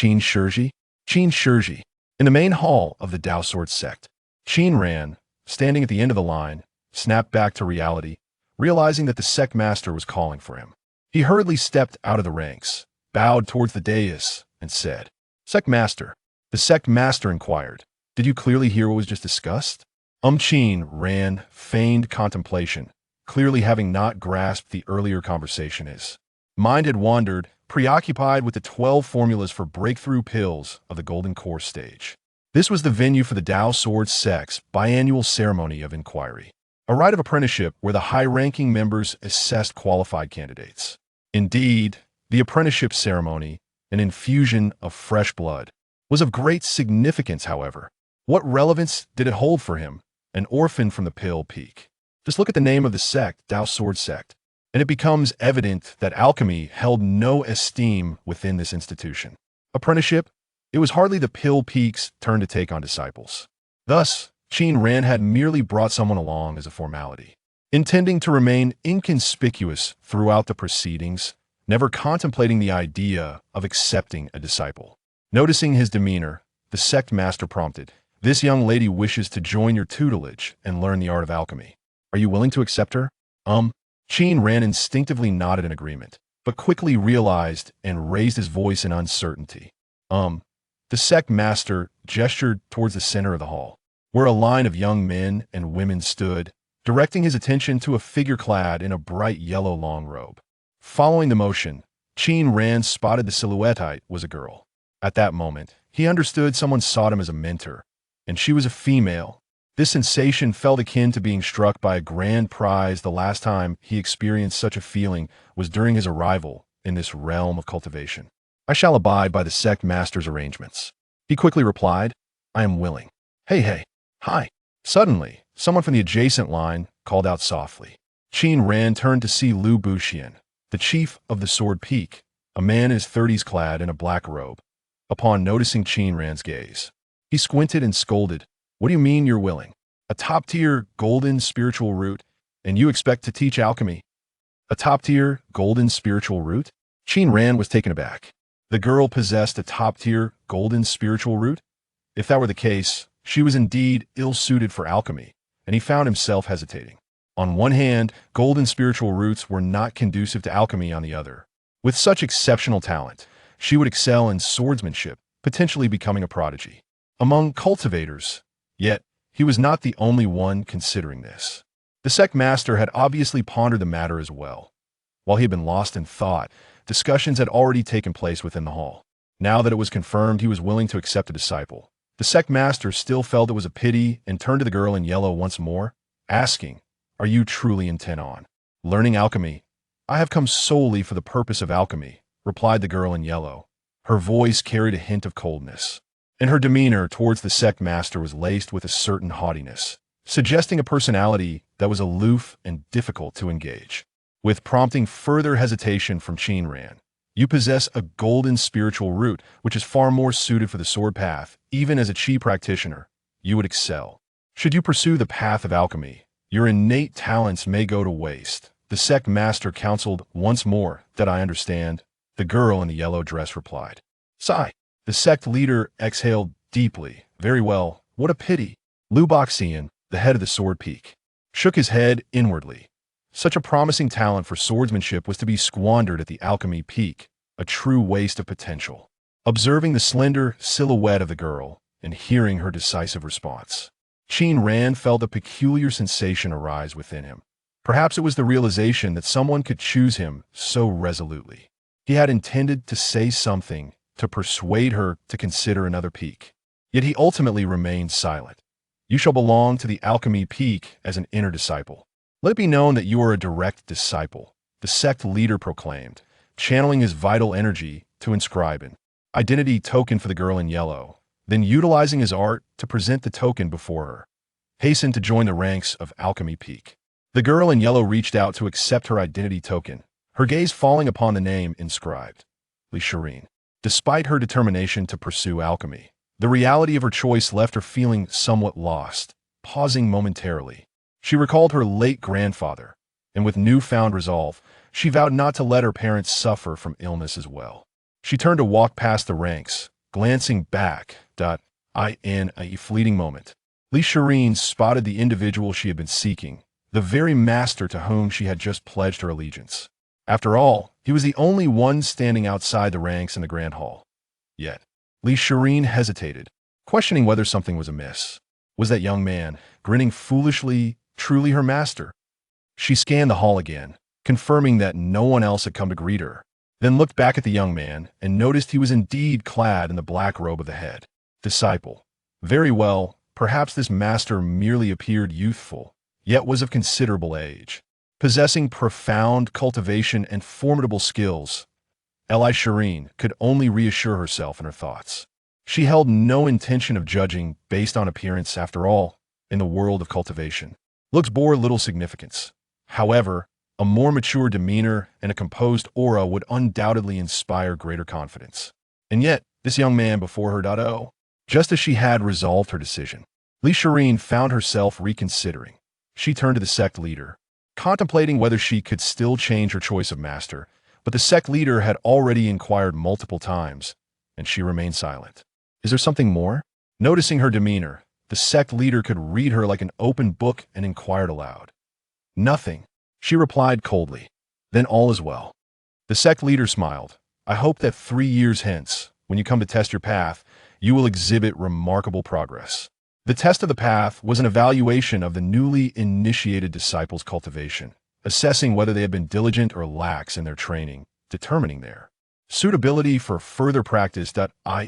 Qin Shiji? Qin Shiji. In the main hall of the Tao Sword sect, Qin Ran, standing at the end of the line, snapped back to reality, realizing that the sect master was calling for him. He hurriedly stepped out of the ranks, bowed towards the dais, and said, "Sect master." The sect master inquired, "Did you clearly hear what was just discussed?" Qin Ran feigned contemplation, clearly having not grasped the earlier conversation. His mind had wandered, preoccupied with the 12 formulas for breakthrough pills of the Golden Core stage. This was the venue for the Tao Sword sect's biannual ceremony of inquiry, a rite of apprenticeship where the high-ranking members assessed qualified candidates. Indeed, the apprenticeship ceremony, an infusion of fresh blood, was of great significance. However, what relevance did it hold for him, an orphan from the Pill Peak? Just look at the name of the sect, Tao Sword sect, and it becomes evident that alchemy held no esteem within this institution. Apprenticeship? It was hardly the Pill Peak's turn to take on disciples. Thus, Qin Ran had merely brought someone along as a formality, intending to remain inconspicuous throughout the proceedings, never contemplating the idea of accepting a disciple. Noticing his demeanor, the sect master prompted, "This young lady wishes to join your tutelage and learn the art of alchemy. Are you willing to accept her?" Qin Ran instinctively nodded in agreement, but quickly realized and raised his voice in uncertainty. The sect master gestured towards the center of the hall, where a line of young men and women stood, directing his attention to a figure clad in a bright yellow long robe. Following the motion, Qin Ran spotted the silhouette was a girl. At that moment, he understood someone sought him as a mentor, and she was a female. This sensation felt akin to being struck by a grand prize. The last time he experienced such a feeling was during his arrival in this realm of cultivation. "I shall abide by the sect master's arrangements," he quickly replied. "I am willing." Hey, hi." Suddenly, someone from the adjacent line called out softly. Qin Ran turned to see Lu Buxian, the chief of the Sword Peak, a man in his 30s clad in a black robe. Upon noticing Qin Ran's gaze, he squinted and scolded, "What do you mean you're willing? A top-tier golden spiritual root, and you expect to teach alchemy? A top-tier golden spiritual root?" Qin Ran was taken aback. The girl possessed a top-tier golden spiritual root? If that were the case, she was indeed ill-suited for alchemy, and he found himself hesitating. On one hand, golden spiritual roots were not conducive to alchemy. On the other, with such exceptional talent, she would excel in swordsmanship, potentially becoming a prodigy among cultivators. Yet, he was not the only one considering this. The sect master had obviously pondered the matter as well. While he had been lost in thought, discussions had already taken place within the hall. Now that it was confirmed he was willing to accept a disciple, the sect master still felt it was a pity and turned to the girl in yellow once more, asking, "Are you truly intent on learning alchemy?" "I have come solely for the purpose of alchemy," replied the girl in yellow. Her voice carried a hint of coldness, and her demeanor towards the sect master was laced with a certain haughtiness, suggesting a personality that was aloof and difficult to engage. With prompting further hesitation from Qin Ran, "You possess a golden spiritual root, which is far more suited for the sword path. Even as a chi practitioner, you would excel. Should you pursue the path of alchemy, your innate talents may go to waste." The sect master counseled once more. "That I understand," the girl in the yellow dress replied. "Sigh." The sect leader exhaled deeply. "Very well, what a pity." Lu Buxian, the head of the Sword Peak, shook his head inwardly. Such a promising talent for swordsmanship was to be squandered at the alchemy peak, a true waste of potential. Observing the slender silhouette of the girl and hearing her decisive response, Qin Ran felt a peculiar sensation arise within him. Perhaps it was the realization that someone could choose him so resolutely. He had intended to say something to persuade her to consider another peak. Yet he ultimately remained silent. "You shall belong to the alchemy peak as an inner disciple. Let it be known that you are a direct disciple," the sect leader proclaimed, channeling his vital energy to inscribe an identity token for the girl in yellow, then utilizing his art to present the token before her. "Hasten to join the ranks of Alchemy Peak." The girl in yellow reached out to accept her identity token, her gaze falling upon the name inscribed, Elixirs. Despite her determination to pursue alchemy, the reality of her choice left her feeling somewhat lost. Pausing momentarily, she recalled her late grandfather, and with newfound resolve, she vowed not to let her parents suffer from illness as well. She turned to walk past the ranks, glancing back, in a fleeting moment. Elixirs spotted the individual she had been seeking, the very master to whom she had just pledged her allegiance. After all, he was the only one standing outside the ranks in the grand hall. Yet, Elixirs hesitated, questioning whether something was amiss. Was that young man, grinning foolishly, truly her master? She scanned the hall again, confirming that no one else had come to greet her, then looked back at the young man and noticed he was indeed clad in the black robe of the head disciple. Very well, perhaps this master merely appeared youthful, yet was of considerable age. Possessing profound cultivation and formidable skills, Elixirs could only reassure herself in her thoughts. She held no intention of judging based on appearance. After all, in the world of cultivation, looks bore little significance. However, a more mature demeanor and a composed aura would undoubtedly inspire greater confidence. And yet, this young man before her, just as she had resolved her decision, Elixirs found herself reconsidering. She turned to the sect leader, contemplating whether she could still change her choice of master, but the sect leader had already inquired multiple times, and she remained silent. Is there something more? Noticing her demeanor, the sect leader could read her like an open book and inquired aloud. Nothing, she replied coldly. Then all is well. The sect leader smiled. I hope that 3 years hence, when you come to test your path, you will exhibit remarkable progress. The test of the path was an evaluation of the newly initiated disciples' cultivation, assessing whether they had been diligent or lax in their training, determining their suitability for further practice.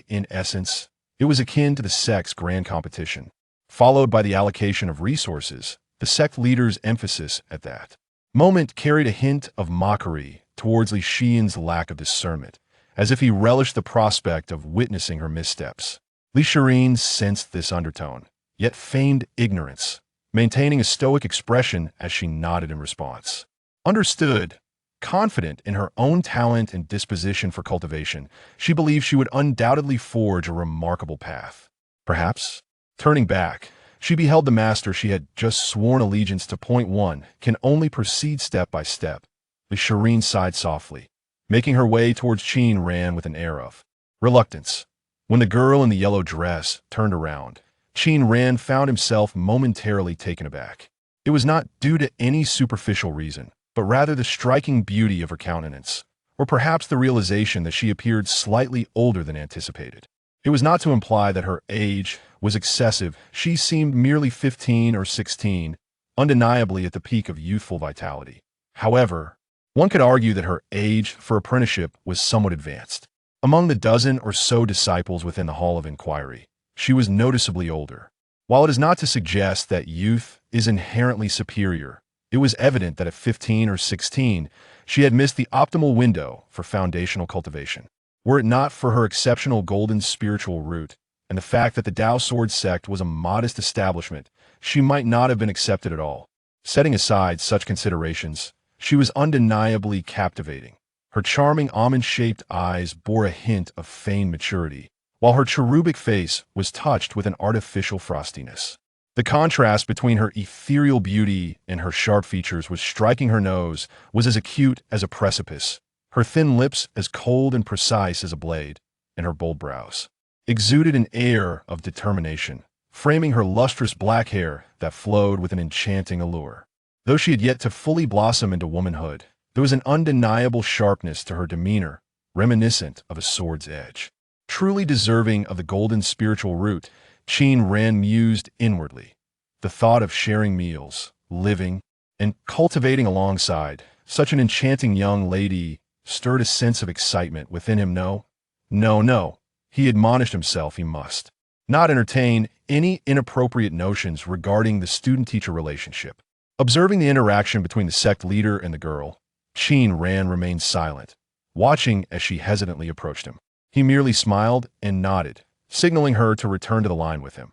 In essence, it was akin to the sect's grand competition, followed by the allocation of resources. The sect leader's emphasis at that moment carried a hint of mockery towards Elixirs' lack of discernment, as if he relished the prospect of witnessing her missteps. Elixirs sensed this undertone, yet feigned ignorance, maintaining a stoic expression as she nodded in response. Understood. Confident in her own talent and disposition for cultivation, she believed she would undoubtedly forge a remarkable path. Perhaps, turning back, she beheld the master she had just sworn allegiance to. Point 1 can only proceed step by step. Elixirs sighed softly, making her way towards Qin Ran with an air of reluctance. When the girl in the yellow dress turned around, Qin Ran found himself momentarily taken aback. It was not due to any superficial reason, but rather the striking beauty of her countenance, or perhaps the realization that she appeared slightly older than anticipated. It was not to imply that her age was excessive. She seemed merely 15 or 16, undeniably at the peak of youthful vitality. However, one could argue that her age for apprenticeship was somewhat advanced. Among the dozen or so disciples within the Hall of Inquiry, she was noticeably older. While it is not to suggest that youth is inherently superior, it was evident that at 15 or 16, she had missed the optimal window for foundational cultivation. Were it not for her exceptional golden spiritual root and the fact that the Tao Sword sect was a modest establishment, she might not have been accepted at all. Setting aside such considerations, she was undeniably captivating. Her charming almond-shaped eyes bore a hint of feigned maturity, while her cherubic face was touched with an artificial frostiness. The contrast between her ethereal beauty and her sharp features was striking. Her nose was as acute as a precipice, her thin lips as cold and precise as a blade, and her bold brows exuded an air of determination, framing her lustrous black hair that flowed with an enchanting allure. Though she had yet to fully blossom into womanhood, there was an undeniable sharpness to her demeanor, reminiscent of a sword's edge. Truly deserving of the golden spiritual root, Qin Ran mused inwardly. The thought of sharing meals, living, and cultivating alongside such an enchanting young lady stirred a sense of excitement within him. No, he admonished himself he must not entertain any inappropriate notions regarding the student-teacher relationship. Observing the interaction between the sect leader and the girl, Qin Ran remained silent, watching as she hesitantly approached him. He merely smiled and nodded, signaling her to return to the line with him.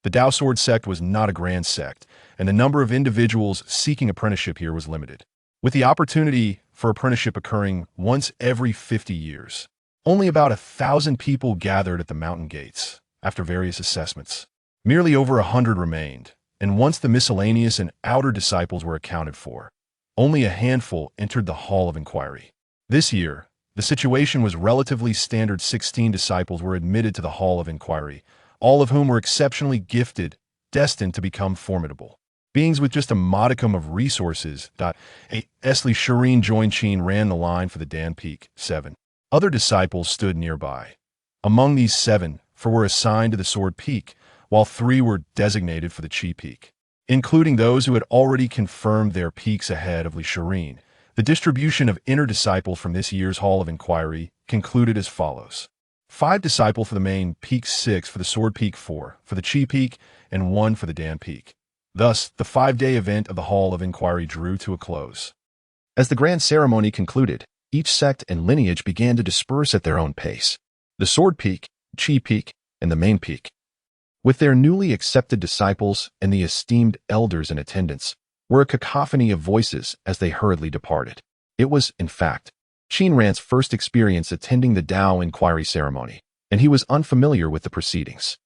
The Tao Sword sect was not a grand sect, and the number of individuals seeking apprenticeship here was limited, with the opportunity for apprenticeship occurring once every 50 years. Only about 1,000 people gathered at the mountain gates. After various assessments, merely over 100 remained, and once the miscellaneous and outer disciples were accounted for, only a handful entered the Hall of Inquiry. This year, The situation was relatively standard. 16 disciples were admitted to the Hall of Inquiry, all of whom were exceptionally gifted, destined to become formidable beings with just a modicum of resources. Shireen joined Qin Ran the line for the Dan Peak. 7 other disciples stood nearby. Among these 7, 4 were assigned to the Sword Peak, while 3 were designated for the Qi Peak, including those who had already confirmed their peaks ahead of Li Shireen. The distribution of inner disciples from this year's Hall of Inquiry concluded as follows: 5 disciples for the main peak, 6 for the Sword Peak, 4 for the Qi Peak, and 1 for the Dan Peak. Thus, the 5-day event of the Hall of Inquiry drew to a close. As the grand ceremony concluded, each sect and lineage began to disperse at their own pace. The Sword Peak, Qi Peak, and the main peak, with their newly accepted disciples and the esteemed elders in attendance, were a cacophony of voices as they hurriedly departed. It was, in fact, Qin Ran's first experience attending the Dao Inquiry ceremony, and he was unfamiliar with the proceedings.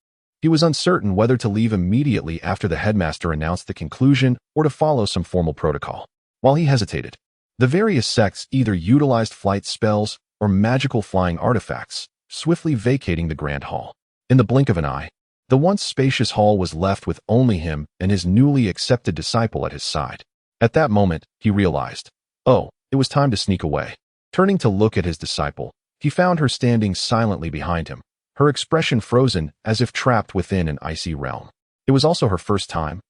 He was uncertain whether to leave immediately after the headmaster announced the conclusion or to follow some formal protocol. While he hesitated, the various sects either utilized flight spells or magical flying artifacts, swiftly vacating the grand hall. In the blink of an eye, the once spacious hall was left with only him and his newly accepted disciple at his side. At that moment, he realized, oh, it was time to sneak away. Turning to look at his disciple, he found her standing silently behind him, her expression frozen as if trapped within an icy realm. It was also her first time,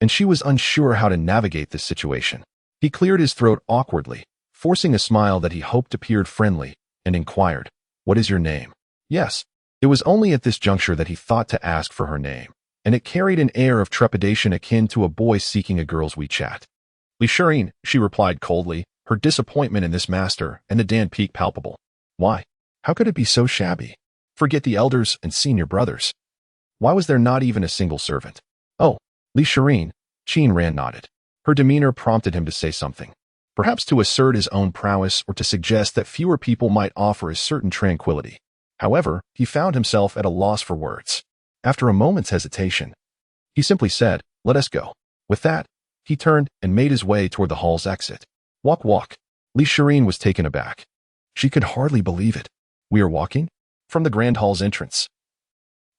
and she was unsure how to navigate this situation. He cleared his throat awkwardly, forcing a smile that he hoped appeared friendly, and inquired, "What is your name?" Yes. It was only at this juncture that he thought to ask for her name, and it carried an air of trepidation akin to a boy seeking a girl's WeChat. Li Shireen, she replied coldly, her disappointment in this master and the Dan Peak palpable. Why? How could it be so shabby? Forget the elders and senior brothers. Why was there not even a single servant? Oh, Li Shireen, Qin Ran nodded. Her demeanor prompted him to say something, perhaps to assert his own prowess or to suggest that fewer people might offer a certain tranquility. However, he found himself at a loss for words. After a moment's hesitation, he simply said, "Let us go." With that, he turned and made his way toward the hall's exit. Walk, walk. Li Shireen was taken aback. She could hardly believe it. We are walking? From the grand hall's entrance.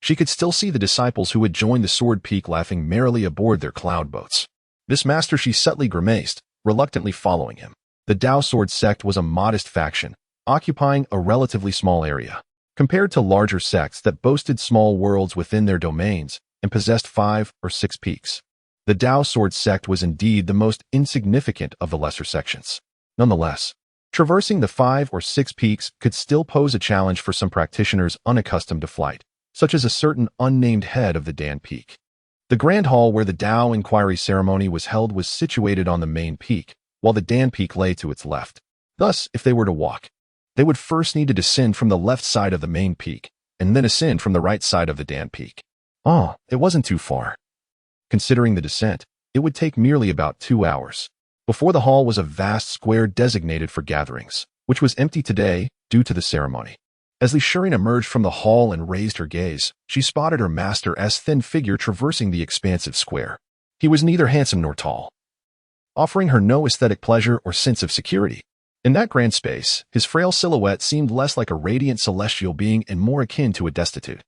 She could still see the disciples who had joined the Sword Peak laughing merrily aboard their cloud boats. This master, she subtly grimaced, reluctantly following him. The Dao Sword sect was a modest faction, occupying a relatively small area, compared to larger sects that boasted small worlds within their domains and possessed 5 or 6 peaks. The Dao Sword sect was indeed the most insignificant of the lesser sections. Nonetheless, traversing the 5 or 6 peaks could still pose a challenge for some practitioners unaccustomed to flight, such as a certain unnamed head of the Dan Peak. The grand hall where the Dao Inquiry ceremony was held was situated on the main peak, while the Dan Peak lay to its left. Thus, if they were to walk, they would first need to descend from the left side of the main peak, and then ascend from the right side of the Dan Peak. Oh, it wasn't too far. Considering the descent, it would take merely about 2 hours. Before the hall was a vast square designated for gatherings, which was empty today due to the ceremony. As Li Shireen emerged from the hall and raised her gaze, she spotted her master's thin figure traversing the expansive square. He was neither handsome nor tall, offering her no aesthetic pleasure or sense of security. In that grand space, his frail silhouette seemed less like a radiant celestial being and more akin to a destitute,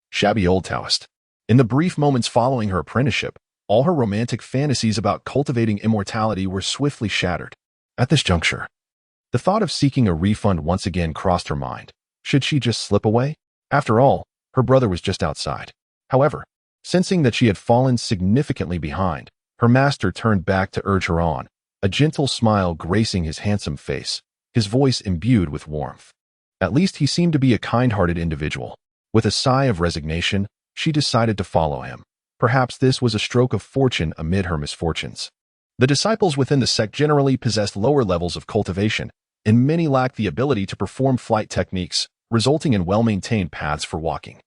shabby old Taoist. In the brief moments following her apprenticeship, all her romantic fantasies about cultivating immortality were swiftly shattered. At this juncture, the thought of seeking a refund once again crossed her mind. Should she just slip away? After all, her brother was just outside. However, sensing that she had fallen significantly behind, her master turned back to urge her on, a gentle smile gracing his handsome face, his voice imbued with warmth. At least he seemed to be a kind-hearted individual. With a sigh of resignation, she decided to follow him. Perhaps this was a stroke of fortune amid her misfortunes. The disciples within the sect generally possessed lower levels of cultivation, and many lacked the ability to perform flight techniques, resulting in well-maintained paths for walking.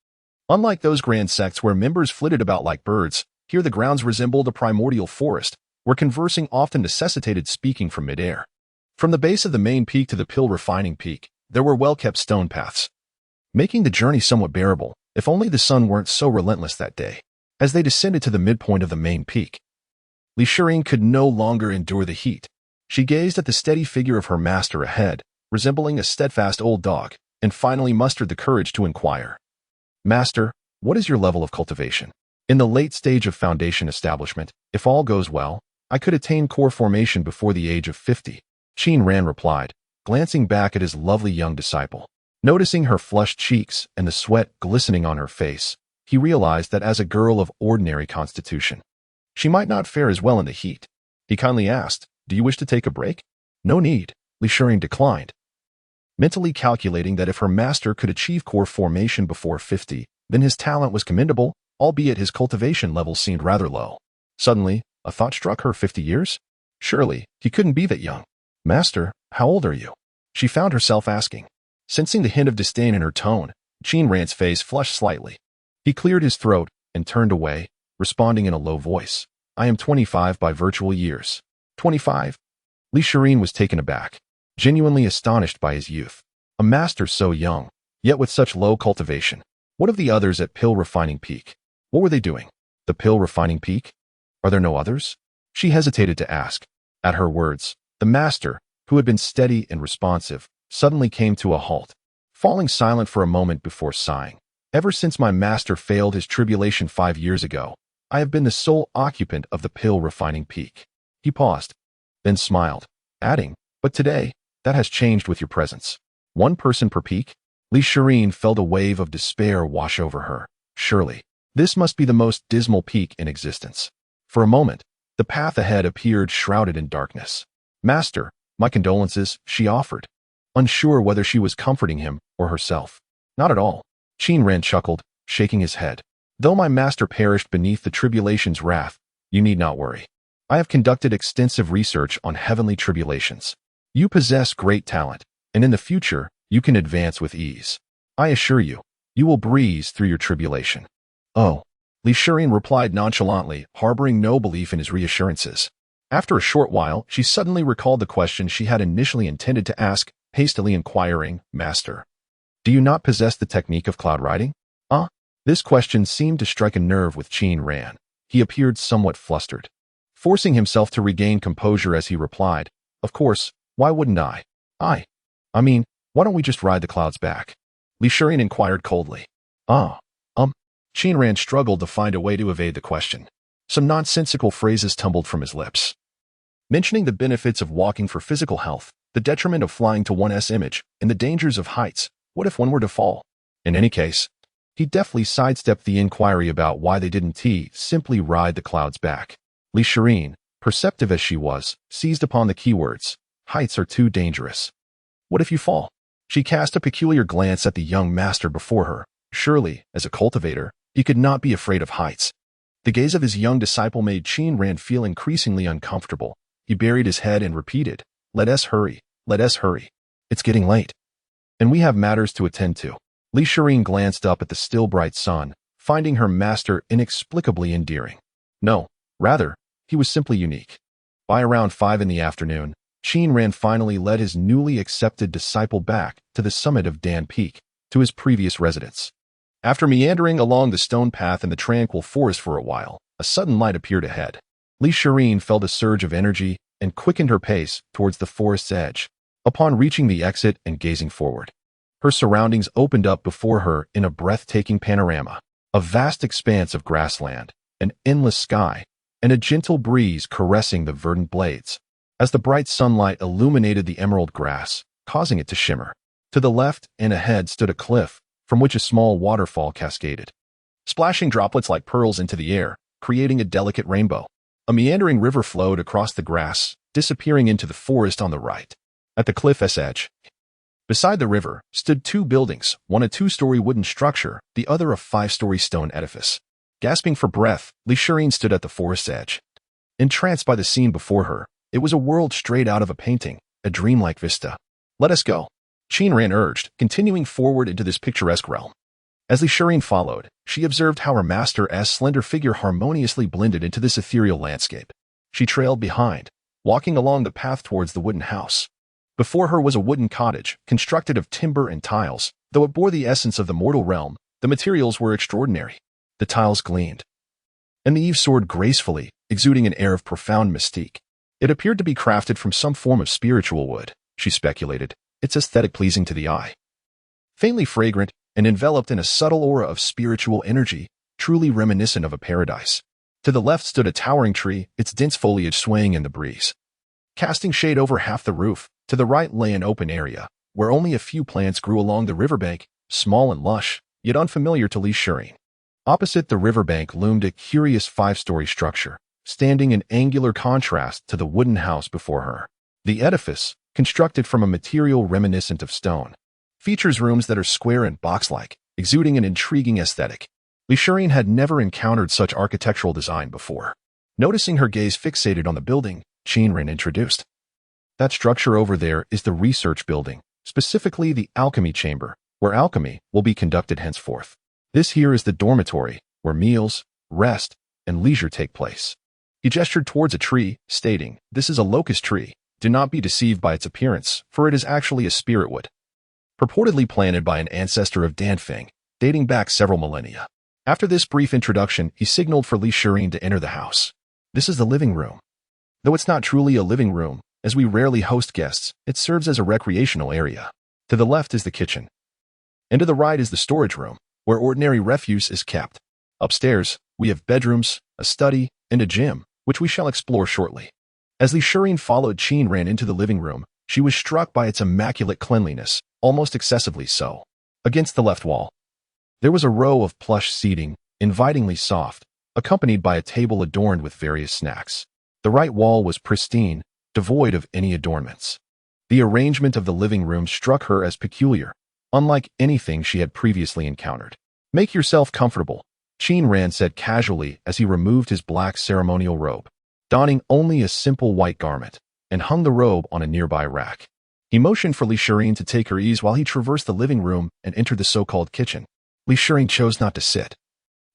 Unlike those grand sects where members flitted about like birds, here the grounds resembled a primordial forest, where conversing often necessitated speaking from midair. From the base of the main peak to the pill refining peak, there were well-kept stone paths, making the journey somewhat bearable, if only the sun weren't so relentless that day. As they descended to the midpoint of the main peak, Li Shireen could no longer endure the heat. She gazed at the steady figure of her master ahead, resembling a steadfast old dog, and finally mustered the courage to inquire. Master, what is your level of cultivation? In the late stage of foundation establishment, if all goes well, I could attain core formation before the age of 50, Qin Ran replied, glancing back at his lovely young disciple. Noticing her flushed cheeks and the sweat glistening on her face, he realized that as a girl of ordinary constitution, she might not fare as well in the heat. He kindly asked, do you wish to take a break? No need, Elixirs declined, mentally calculating that if her master could achieve core formation before 50, then his talent was commendable, albeit his cultivation level seemed rather low. Suddenly, a thought struck her. 50 years? Surely, he couldn't be that young. Master, how old are you? She found herself asking. Sensing the hint of disdain in her tone, Qin Ran's face flushed slightly. He cleared his throat and turned away, responding in a low voice. I am 25 by virtual years. 25? Elixirs was taken aback, genuinely astonished by his youth. A master so young, yet with such low cultivation. What of the others at Pill Refining Peak? What were they doing? The Pill Refining Peak? Are there no others? She hesitated to ask. At her words, the master, who had been steady and responsive, suddenly came to a halt, falling silent for a moment before sighing. Ever since my master failed his tribulation 5 years ago, I have been the sole occupant of the Pill Refining Peak. He paused, then smiled, adding, but today, that has changed with your presence. 1 person per peak? Elixirs felt a wave of despair wash over her. Surely, this must be the most dismal peak in existence. For a moment, the path ahead appeared shrouded in darkness. Master, my condolences, she offered, unsure whether she was comforting him or herself. Not at all. Qin Ran chuckled, shaking his head. Though my master perished beneath the tribulation's wrath, you need not worry. I have conducted extensive research on heavenly tribulations. You possess great talent, and in the future, you can advance with ease. I assure you, you will breeze through your tribulation. Oh, Elixirs replied nonchalantly, harboring no belief in his reassurances. After a short while, she suddenly recalled the question she had initially intended to ask, hastily inquiring, Master, do you not possess the technique of cloud riding? This question seemed to strike a nerve with Qin Ran. He appeared somewhat flustered, forcing himself to regain composure as he replied, of course, why wouldn't I? I mean, why don't we just ride the clouds back? Elixirs inquired coldly. Qin Ran struggled to find a way to evade the question. Some nonsensical phrases tumbled from his lips, mentioning the benefits of walking for physical health, the detriment of flying to one's image, and the dangers of heights. What if one were to fall? In any case, he deftly sidestepped the inquiry about why they didn't simply ride the clouds back. Elixirs, perceptive as she was, seized upon the keywords. Heights are too dangerous. What if you fall? She cast a peculiar glance at the young master before her. Surely, as a cultivator, he could not be afraid of heights. The gaze of his young disciple made Qin Ran feel increasingly uncomfortable. He buried his head and repeated, let us hurry, let us hurry. It's getting late, and we have matters to attend to. Elixirs glanced up at the still bright sun, finding her master inexplicably endearing. No, rather, he was simply unique. By around 5 in the afternoon, Qin Ran finally led his newly accepted disciple back to the summit of Dan Peak, to his previous residence. After meandering along the stone path in the tranquil forest for a while, a sudden light appeared ahead. Elixirs felt a surge of energy and quickened her pace towards the forest's edge. Upon reaching the exit and gazing forward, her surroundings opened up before her in a breathtaking panorama. A vast expanse of grassland, an endless sky, and a gentle breeze caressing the verdant blades, as the bright sunlight illuminated the emerald grass, causing it to shimmer. To the left and ahead stood a cliff, from which a small waterfall cascaded, splashing droplets like pearls into the air, creating a delicate rainbow. A meandering river flowed across the grass, disappearing into the forest on the right. At the cliff's edge, beside the river, stood 2 buildings, one a 2-story wooden structure, the other a 5-story stone edifice. Gasping for breath, Elixirs stood at the forest's edge. Entranced by the scene before her, it was a world straight out of a painting, a dreamlike vista. Let us go, Qin Ran urged, continuing forward into this picturesque realm. As Elixirs followed, she observed how her master's slender figure harmoniously blended into this ethereal landscape. She trailed behind, walking along the path towards the wooden house. Before her was a wooden cottage, constructed of timber and tiles. Though it bore the essence of the mortal realm, the materials were extraordinary. The tiles gleamed, and the eaves soared gracefully, exuding an air of profound mystique. It appeared to be crafted from some form of spiritual wood, she speculated, its aesthetic pleasing to the eye. Faintly fragrant and enveloped in a subtle aura of spiritual energy, truly reminiscent of a paradise. To the left stood a towering tree, its dense foliage swaying in the breeze, casting shade over half the roof. To the right lay an open area, where only a few plants grew along the riverbank, small and lush, yet unfamiliar to Li Shirin. Opposite the riverbank loomed a curious five-story structure, standing in angular contrast to the wooden house before her. The edifice, constructed from a material reminiscent of stone, features rooms that are square and box-like, exuding an intriguing aesthetic. Li Shirin had never encountered such architectural design before. Noticing her gaze fixated on the building, Qin Ran introduced. That structure over there is the research building, specifically the alchemy chamber, where alchemy will be conducted henceforth. This here is the dormitory, where meals, rest, and leisure take place. He gestured towards a tree, stating, "This is a locust tree. Do not be deceived by its appearance, for it is actually a spirit wood, purportedly planted by an ancestor of Danfeng, dating back several millennia." After this brief introduction, he signaled for Li Shirin to enter the house. This is the living room. Though it's not truly a living room, as we rarely host guests, it serves as a recreational area. To the left is the kitchen, and to the right is the storage room, where ordinary refuse is kept. Upstairs, we have bedrooms, a study, and a gym, which we shall explore shortly. As Li Shirin followed Qin Ran into the living room, she was struck by its immaculate cleanliness, almost excessively so. Against the left wall, there was a row of plush seating, invitingly soft, accompanied by a table adorned with various snacks. The right wall was pristine, devoid of any adornments. The arrangement of the living room struck her as peculiar, unlike anything she had previously encountered. "Make yourself comfortable," Qin Ran said casually as he removed his black ceremonial robe, donning only a simple white garment, and hung the robe on a nearby rack. He motioned for Li Shirin to take her ease while he traversed the living room and entered the so-called kitchen. Li Shirin chose not to sit,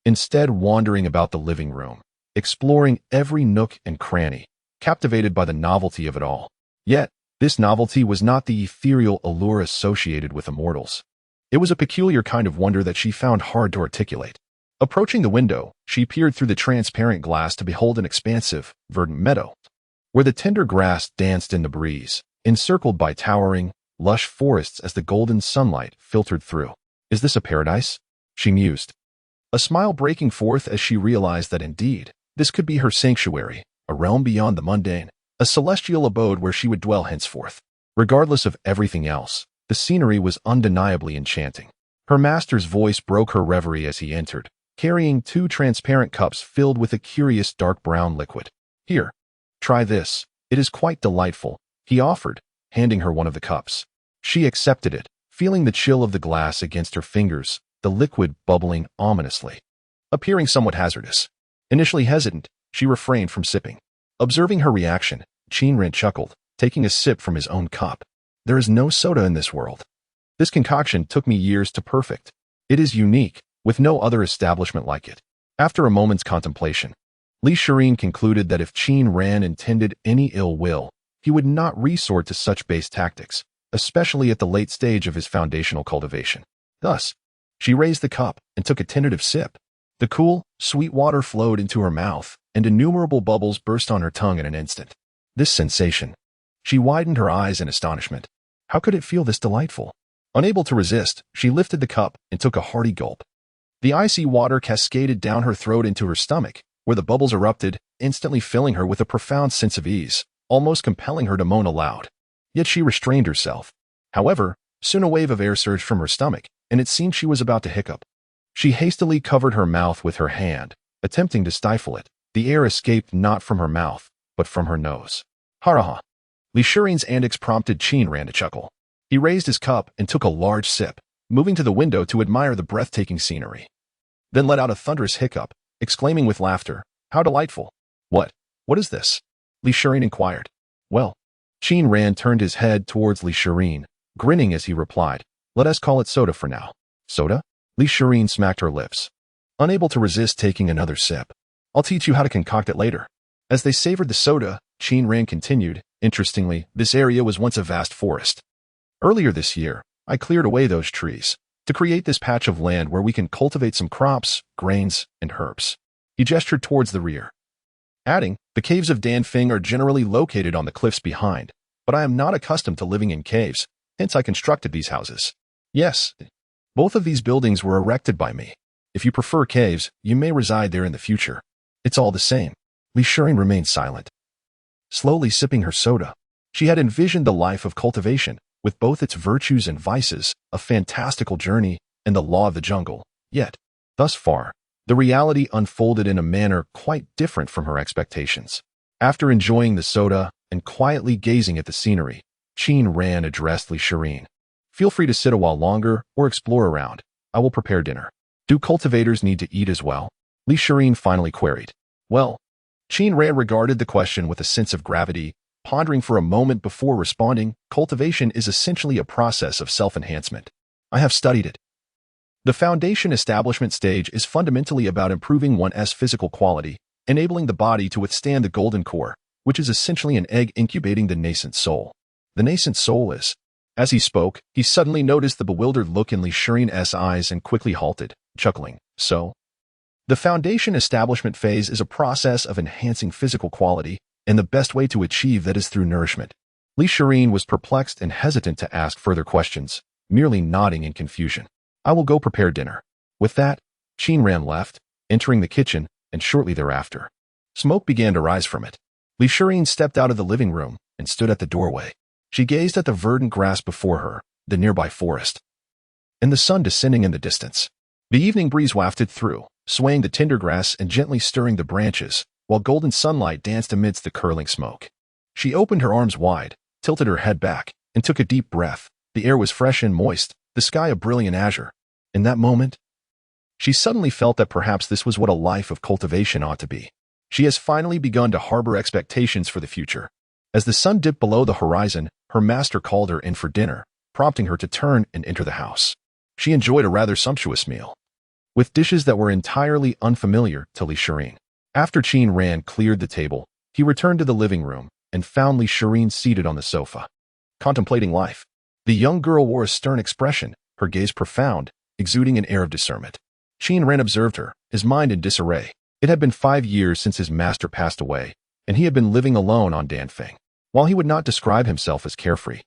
instead wandering about the living room, exploring every nook and cranny, captivated by the novelty of it all. Yet, this novelty was not the ethereal allure associated with immortals. It was a peculiar kind of wonder that she found hard to articulate. Approaching the window, she peered through the transparent glass to behold an expansive, verdant meadow, where the tender grass danced in the breeze, encircled by towering, lush forests as the golden sunlight filtered through. "Is this a paradise?" she mused, a smile breaking forth as she realized that indeed, this could be her sanctuary, a realm beyond the mundane, a celestial abode where she would dwell henceforth. Regardless of everything else, the scenery was undeniably enchanting. Her master's voice broke her reverie as he entered, carrying two transparent cups filled with a curious dark brown liquid. "Here, try this. It is quite delightful," he offered, handing her one of the cups. She accepted it, feeling the chill of the glass against her fingers, the liquid bubbling ominously, appearing somewhat hazardous. Initially hesitant, she refrained from sipping. Observing her reaction, Qin Ran chuckled, taking a sip from his own cup. "There is no soda in this world. This concoction took me years to perfect. It is unique, with no other establishment like it." After a moment's contemplation, Li Shirin concluded that if Qin Ran intended any ill will, he would not resort to such base tactics, especially at the late stage of his foundational cultivation. Thus, she raised the cup and took a tentative sip. The cool, sweet water flowed into her mouth, and innumerable bubbles burst on her tongue in an instant. This sensation. She widened her eyes in astonishment. How could it feel this delightful? Unable to resist, she lifted the cup and took a hearty gulp. The icy water cascaded down her throat into her stomach, where the bubbles erupted, instantly filling her with a profound sense of ease, almost compelling her to moan aloud. Yet she restrained herself. However, soon a wave of air surged from her stomach, and it seemed she was about to hiccup. She hastily covered her mouth with her hand, attempting to stifle it. The air escaped not from her mouth, but from her nose. "Haraha." Li Shirin's antics prompted Qin Ran to chuckle. He raised his cup and took a large sip, moving to the window to admire the breathtaking scenery. Then let out a thunderous hiccup, exclaiming with laughter, "How delightful!" What is this?" Li Shirin inquired. "Well." Qin Ran turned his head towards Li Shirin, grinning as he replied, "Let us call it soda for now." "Soda?" Li Shirin smacked her lips, unable to resist taking another sip. "I'll teach you how to concoct it later." As they savored the soda, Qin Ran continued, "Interestingly, this area was once a vast forest. Earlier this year, I cleared away those trees to create this patch of land where we can cultivate some crops, grains, and herbs." He gestured towards the rear, adding, "The caves of Danfeng are generally located on the cliffs behind, but I am not accustomed to living in caves, hence I constructed these houses. Yes, both of these buildings were erected by me. If you prefer caves, you may reside there in the future. It's all the same. Li Shirin remained silent, slowly sipping her soda. She had envisioned the life of cultivation, with both its virtues and vices, a fantastical journey, and the law of the jungle. Yet, thus far, the reality unfolded in a manner quite different from her expectations. After enjoying the soda and quietly gazing at the scenery, Qin Ran addressed Li Shirin. Feel free to sit a while longer or explore around. I will prepare dinner. Do cultivators need to eat as well? Li Shirin finally queried. Well, Qin Ran regarded the question with a sense of gravity, pondering for a moment before responding. Cultivation is essentially a process of self-enhancement. I have studied it. The foundation establishment stage is fundamentally about improving one's physical quality, enabling the body to withstand the golden core, which is essentially an egg incubating the nascent soul. The nascent soul is. As he spoke, he suddenly noticed the bewildered look in Li Shirin's eyes and quickly halted, chuckling. So? The foundation establishment phase is a process of enhancing physical quality, and the best way to achieve that is through nourishment. Li Shirin was perplexed and hesitant to ask further questions, merely nodding in confusion. I will go prepare dinner. With that, Qin Ran left, entering the kitchen, and shortly thereafter, smoke began to rise from it. Li Shirin stepped out of the living room and stood at the doorway. She gazed at the verdant grass before her, the nearby forest, and the sun descending in the distance. The evening breeze wafted through, swaying the tender grass and gently stirring the branches, while golden sunlight danced amidst the curling smoke. She opened her arms wide, tilted her head back, and took a deep breath. The air was fresh and moist, the sky a brilliant azure. In that moment, she suddenly felt that perhaps this was what a life of cultivation ought to be. She has finally begun to harbor expectations for the future. As the sun dipped below the horizon, her master called her in for dinner, prompting her to turn and enter the house. She enjoyed a rather sumptuous meal, with dishes that were entirely unfamiliar to Li Shirin. After Qin Ran cleared the table, he returned to the living room and found Li Shirin seated on the sofa, contemplating life. The young girl wore a stern expression, her gaze profound, exuding an air of discernment. Qin Ran observed her, his mind in disarray. It had been 5 years since his master passed away, and he had been living alone on Danfeng. While he would not describe himself as carefree,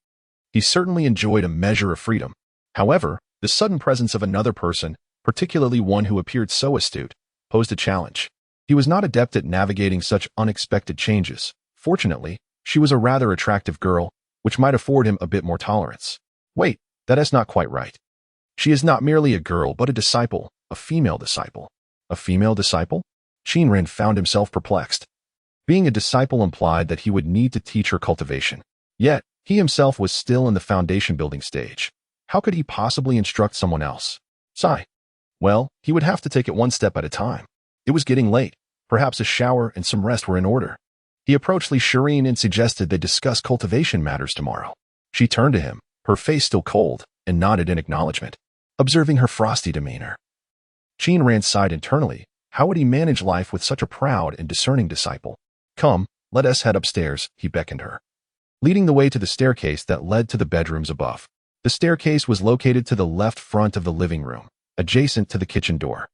he certainly enjoyed a measure of freedom. However, the sudden presence of another person, particularly one who appeared so astute, posed a challenge. He was not adept at navigating such unexpected changes. Fortunately, she was a rather attractive girl, which might afford him a bit more tolerance. Wait, that is not quite right. She is not merely a girl but a disciple, a female disciple. A female disciple? Qin Ran found himself perplexed. Being a disciple implied that he would need to teach her cultivation. Yet, he himself was still in the foundation building stage. How could he possibly instruct someone else? Sigh. Well, he would have to take it one step at a time. It was getting late. Perhaps a shower and some rest were in order. He approached Li Shirin and suggested they discuss cultivation matters tomorrow. She turned to him, her face still cold, and nodded in acknowledgement, observing her frosty demeanor. Qin Ran sighed internally. How would he manage life with such a proud and discerning disciple? Come, let us head upstairs, he beckoned her, leading the way to the staircase that led to the bedrooms above. The staircase was located to the left front of the living room, adjacent to the kitchen door.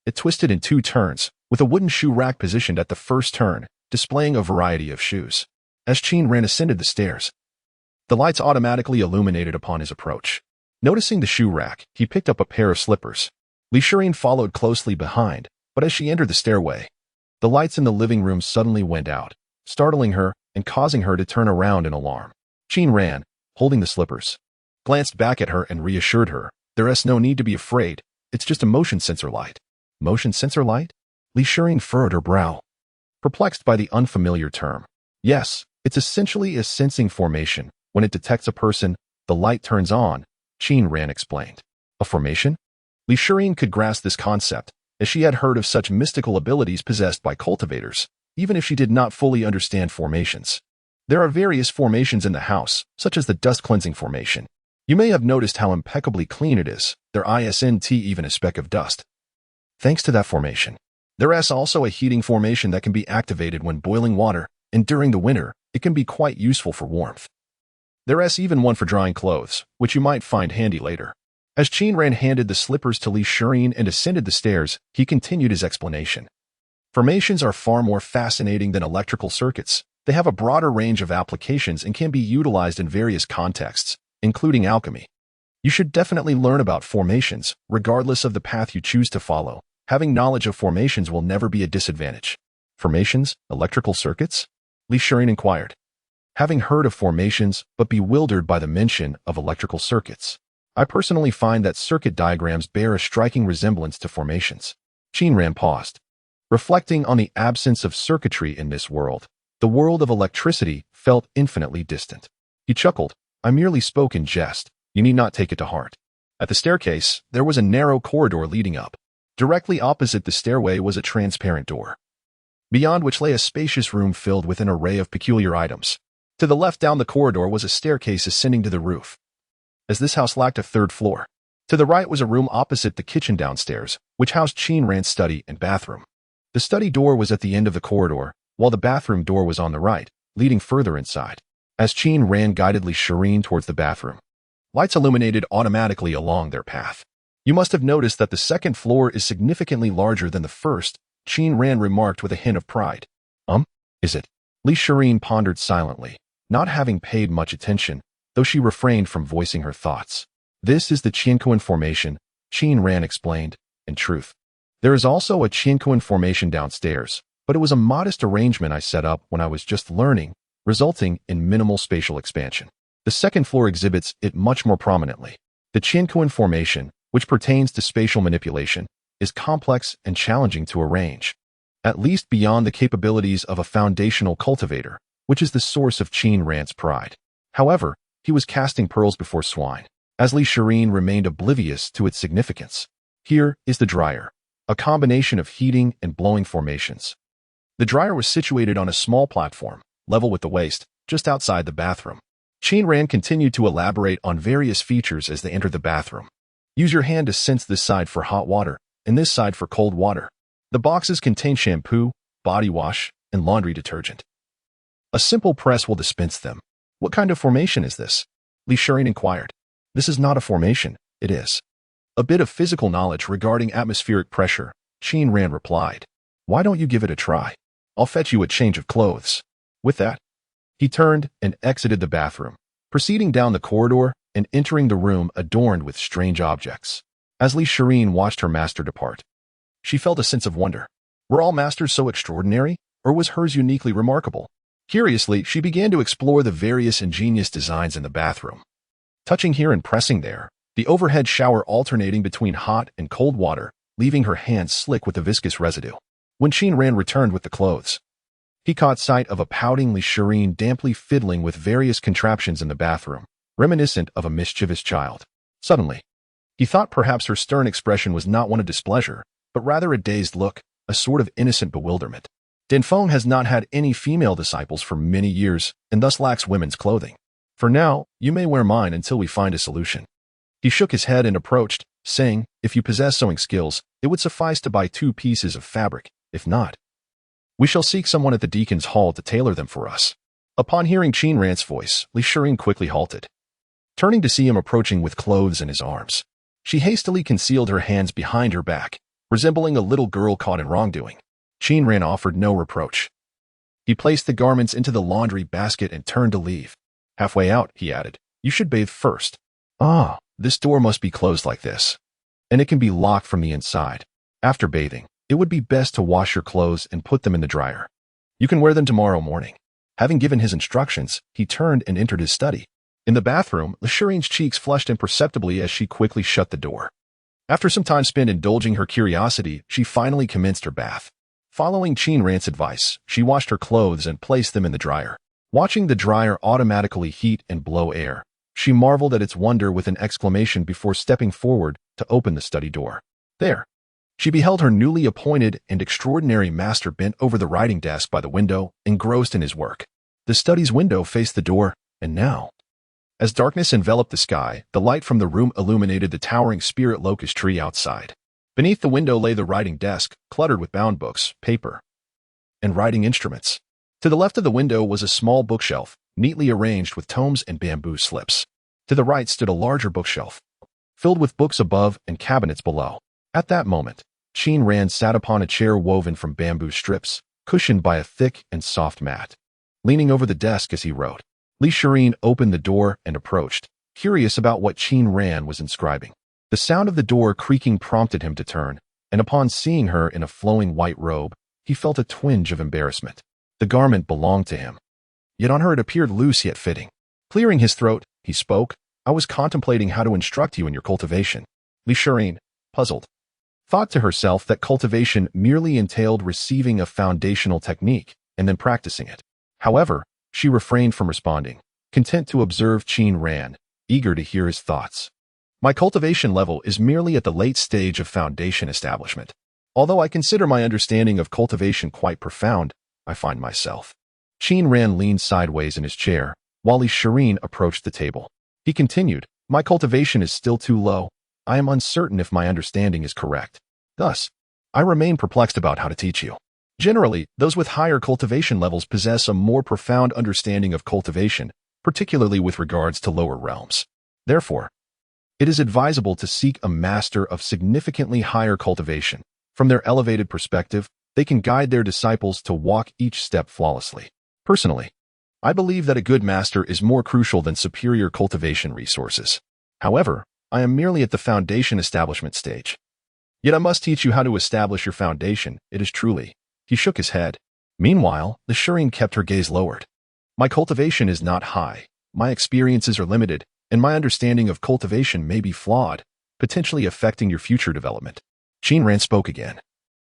It twisted in 2 turns, with a wooden shoe rack positioned at the first turn, displaying a variety of shoes. As Qin Ran ascended the stairs, the lights automatically illuminated upon his approach. Noticing the shoe rack, he picked up a pair of slippers. Li Shirin followed closely behind, but as she entered the stairway, the lights in the living room suddenly went out, startling her and causing her to turn around in alarm. Qin Ran, holding the slippers, glanced back at her and reassured her, there is no need to be afraid, it's just a motion sensor light. Motion sensor light? Li Shirin furrowed her brow, perplexed by the unfamiliar term. Yes, it's essentially a sensing formation. When it detects a person, the light turns on, Qin Ran explained. A formation? Li Shirin could grasp this concept, as she had heard of such mystical abilities possessed by cultivators, even if she did not fully understand formations. There are various formations in the house, such as the dust cleansing formation. You may have noticed how impeccably clean it is. There isn't even a speck of dust. Thanks to that formation. There is also a heating formation that can be activated when boiling water, and during the winter, it can be quite useful for warmth. There is even one for drying clothes, which you might find handy later. As Qin Ran handed the slippers to Li Shirin and ascended the stairs, he continued his explanation. Formations are far more fascinating than electrical circuits. They have a broader range of applications and can be utilized in various contexts, including alchemy. You should definitely learn about formations, regardless of the path you choose to follow. Having knowledge of formations will never be a disadvantage. Formations? Electrical circuits? Elixirs inquired. Having heard of formations, but bewildered by the mention of electrical circuits. I personally find that circuit diagrams bear a striking resemblance to formations. Qin Ran paused. Reflecting on the absence of circuitry in this world, the world of electricity felt infinitely distant. He chuckled. I merely spoke in jest. You need not take it to heart. At the staircase, there was a narrow corridor leading up. Directly opposite the stairway was a transparent door, beyond which lay a spacious room filled with an array of peculiar items. To the left down the corridor was a staircase ascending to the roof, as this house lacked a third floor. To the right was a room opposite the kitchen downstairs, which housed Qin Ran's study and bathroom. The study door was at the end of the corridor, while the bathroom door was on the right, leading further inside. As Qin Ran guided Elixirs towards the bathroom, lights illuminated automatically along their path. You must have noticed that the second floor is significantly larger than the first, Qin Ran remarked with a hint of pride. Is it? Elixirs pondered silently, not having paid much attention, though she refrained from voicing her thoughts. This is the Qianquan formation, Qin Ran explained. In truth, there is also a Qianquan formation downstairs, but it was a modest arrangement I set up when I was just learning, resulting in minimal spatial expansion. The second floor exhibits it much more prominently. The Qianquan formation, which pertains to spatial manipulation, is complex and challenging to arrange, at least beyond the capabilities of a foundational cultivator, which is the source of Qin Ran's pride. However, he was casting pearls before swine, as Elixirs remained oblivious to its significance. Here is the dryer, a combination of heating and blowing formations. The dryer was situated on a small platform, level with the waist, just outside the bathroom. Qin Ran continued to elaborate on various features as they entered the bathroom. Use your hand to sense this side for hot water, and this side for cold water. The boxes contain shampoo, body wash, and laundry detergent. A simple press will dispense them. What kind of formation is this? Elixirs inquired. This is not a formation, it is a bit of physical knowledge regarding atmospheric pressure, Qin Ran replied. Why don't you give it a try? I'll fetch you a change of clothes. With that, he turned and exited the bathroom, proceeding down the corridor and entering the room adorned with strange objects. As Elixirs watched her master depart, she felt a sense of wonder. Were all masters so extraordinary, or was hers uniquely remarkable? Curiously, she began to explore the various ingenious designs in the bathroom. Touching here and pressing there, the overhead shower alternating between hot and cold water, leaving her hands slick with the viscous residue. When Qin Ran returned with the clothes, he caught sight of a pouting Elixirs damply fiddling with various contraptions in the bathroom, reminiscent of a mischievous child. Suddenly, he thought perhaps her stern expression was not one of displeasure, but rather a dazed look, a sort of innocent bewilderment. Denfeng has not had any female disciples for many years, and thus lacks women's clothing. For now, you may wear mine until we find a solution. He shook his head and approached, saying, if you possess sewing skills, it would suffice to buy 2 pieces of fabric. If not, we shall seek someone at the deacon's hall to tailor them for us. Upon hearing Qin Ran's voice, Elixirs quickly halted, turning to see him approaching with clothes in his arms. She hastily concealed her hands behind her back, resembling a little girl caught in wrongdoing. Qin Ran offered no reproach. He placed the garments into the laundry basket and turned to leave. Halfway out, he added, you should bathe first. This door must be closed like this, and it can be locked from the inside. After bathing, it would be best to wash your clothes and put them in the dryer. You can wear them tomorrow morning. Having given his instructions, he turned and entered his study. In the bathroom, Elixirs' cheeks flushed imperceptibly as she quickly shut the door. After some time spent indulging her curiosity, she finally commenced her bath. Following Qin Ran's advice, she washed her clothes and placed them in the dryer. Watching the dryer automatically heat and blow air, she marveled at its wonder with an exclamation before stepping forward to open the study door. There, she beheld her newly appointed and extraordinary master bent over the writing desk by the window, engrossed in his work. The study's window faced the door, and now, as darkness enveloped the sky, the light from the room illuminated the towering spirit locust tree outside. Beneath the window lay the writing desk, cluttered with bound books, paper, and writing instruments. To the left of the window was a small bookshelf, neatly arranged with tomes and bamboo slips. To the right stood a larger bookshelf, filled with books above and cabinets below. At that moment, Qin Ran sat upon a chair woven from bamboo strips, cushioned by a thick and soft mat. Leaning over the desk as he wrote, Elixirs opened the door and approached, curious about what Qin Ran was inscribing. The sound of the door creaking prompted him to turn, and upon seeing her in a flowing white robe, he felt a twinge of embarrassment. The garment belonged to him, yet on her it appeared loose yet fitting. Clearing his throat, he spoke, "I was contemplating how to instruct you in your cultivation." Elixirs, puzzled, thought to herself that cultivation merely entailed receiving a foundational technique and then practicing it. However, she refrained from responding, content to observe Qin Ran, eager to hear his thoughts. "My cultivation level is merely at the late stage of foundation establishment. Although I consider my understanding of cultivation quite profound, I find myself." Qin Ran leaned sideways in his chair, while Elixirs approached the table. He continued, "My cultivation is still too low. I am uncertain if my understanding is correct. Thus, I remain perplexed about how to teach you. Generally, those with higher cultivation levels possess a more profound understanding of cultivation, particularly with regards to lower realms. Therefore, it is advisable to seek a master of significantly higher cultivation. From their elevated perspective, they can guide their disciples to walk each step flawlessly. Personally, I believe that a good master is more crucial than superior cultivation resources. However, I am merely at the foundation establishment stage. Yet I must teach you how to establish your foundation, it is truly." He shook his head. Meanwhile, the Elixirs kept her gaze lowered. "My cultivation is not high, my experiences are limited, and my understanding of cultivation may be flawed, potentially affecting your future development." Qin Ran spoke again,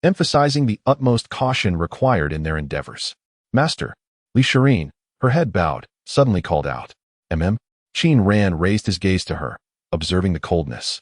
emphasizing the utmost caution required in their endeavors. "Master," Elixirs, her head bowed, suddenly called out. Qin Ran raised his gaze to her, observing the coldness,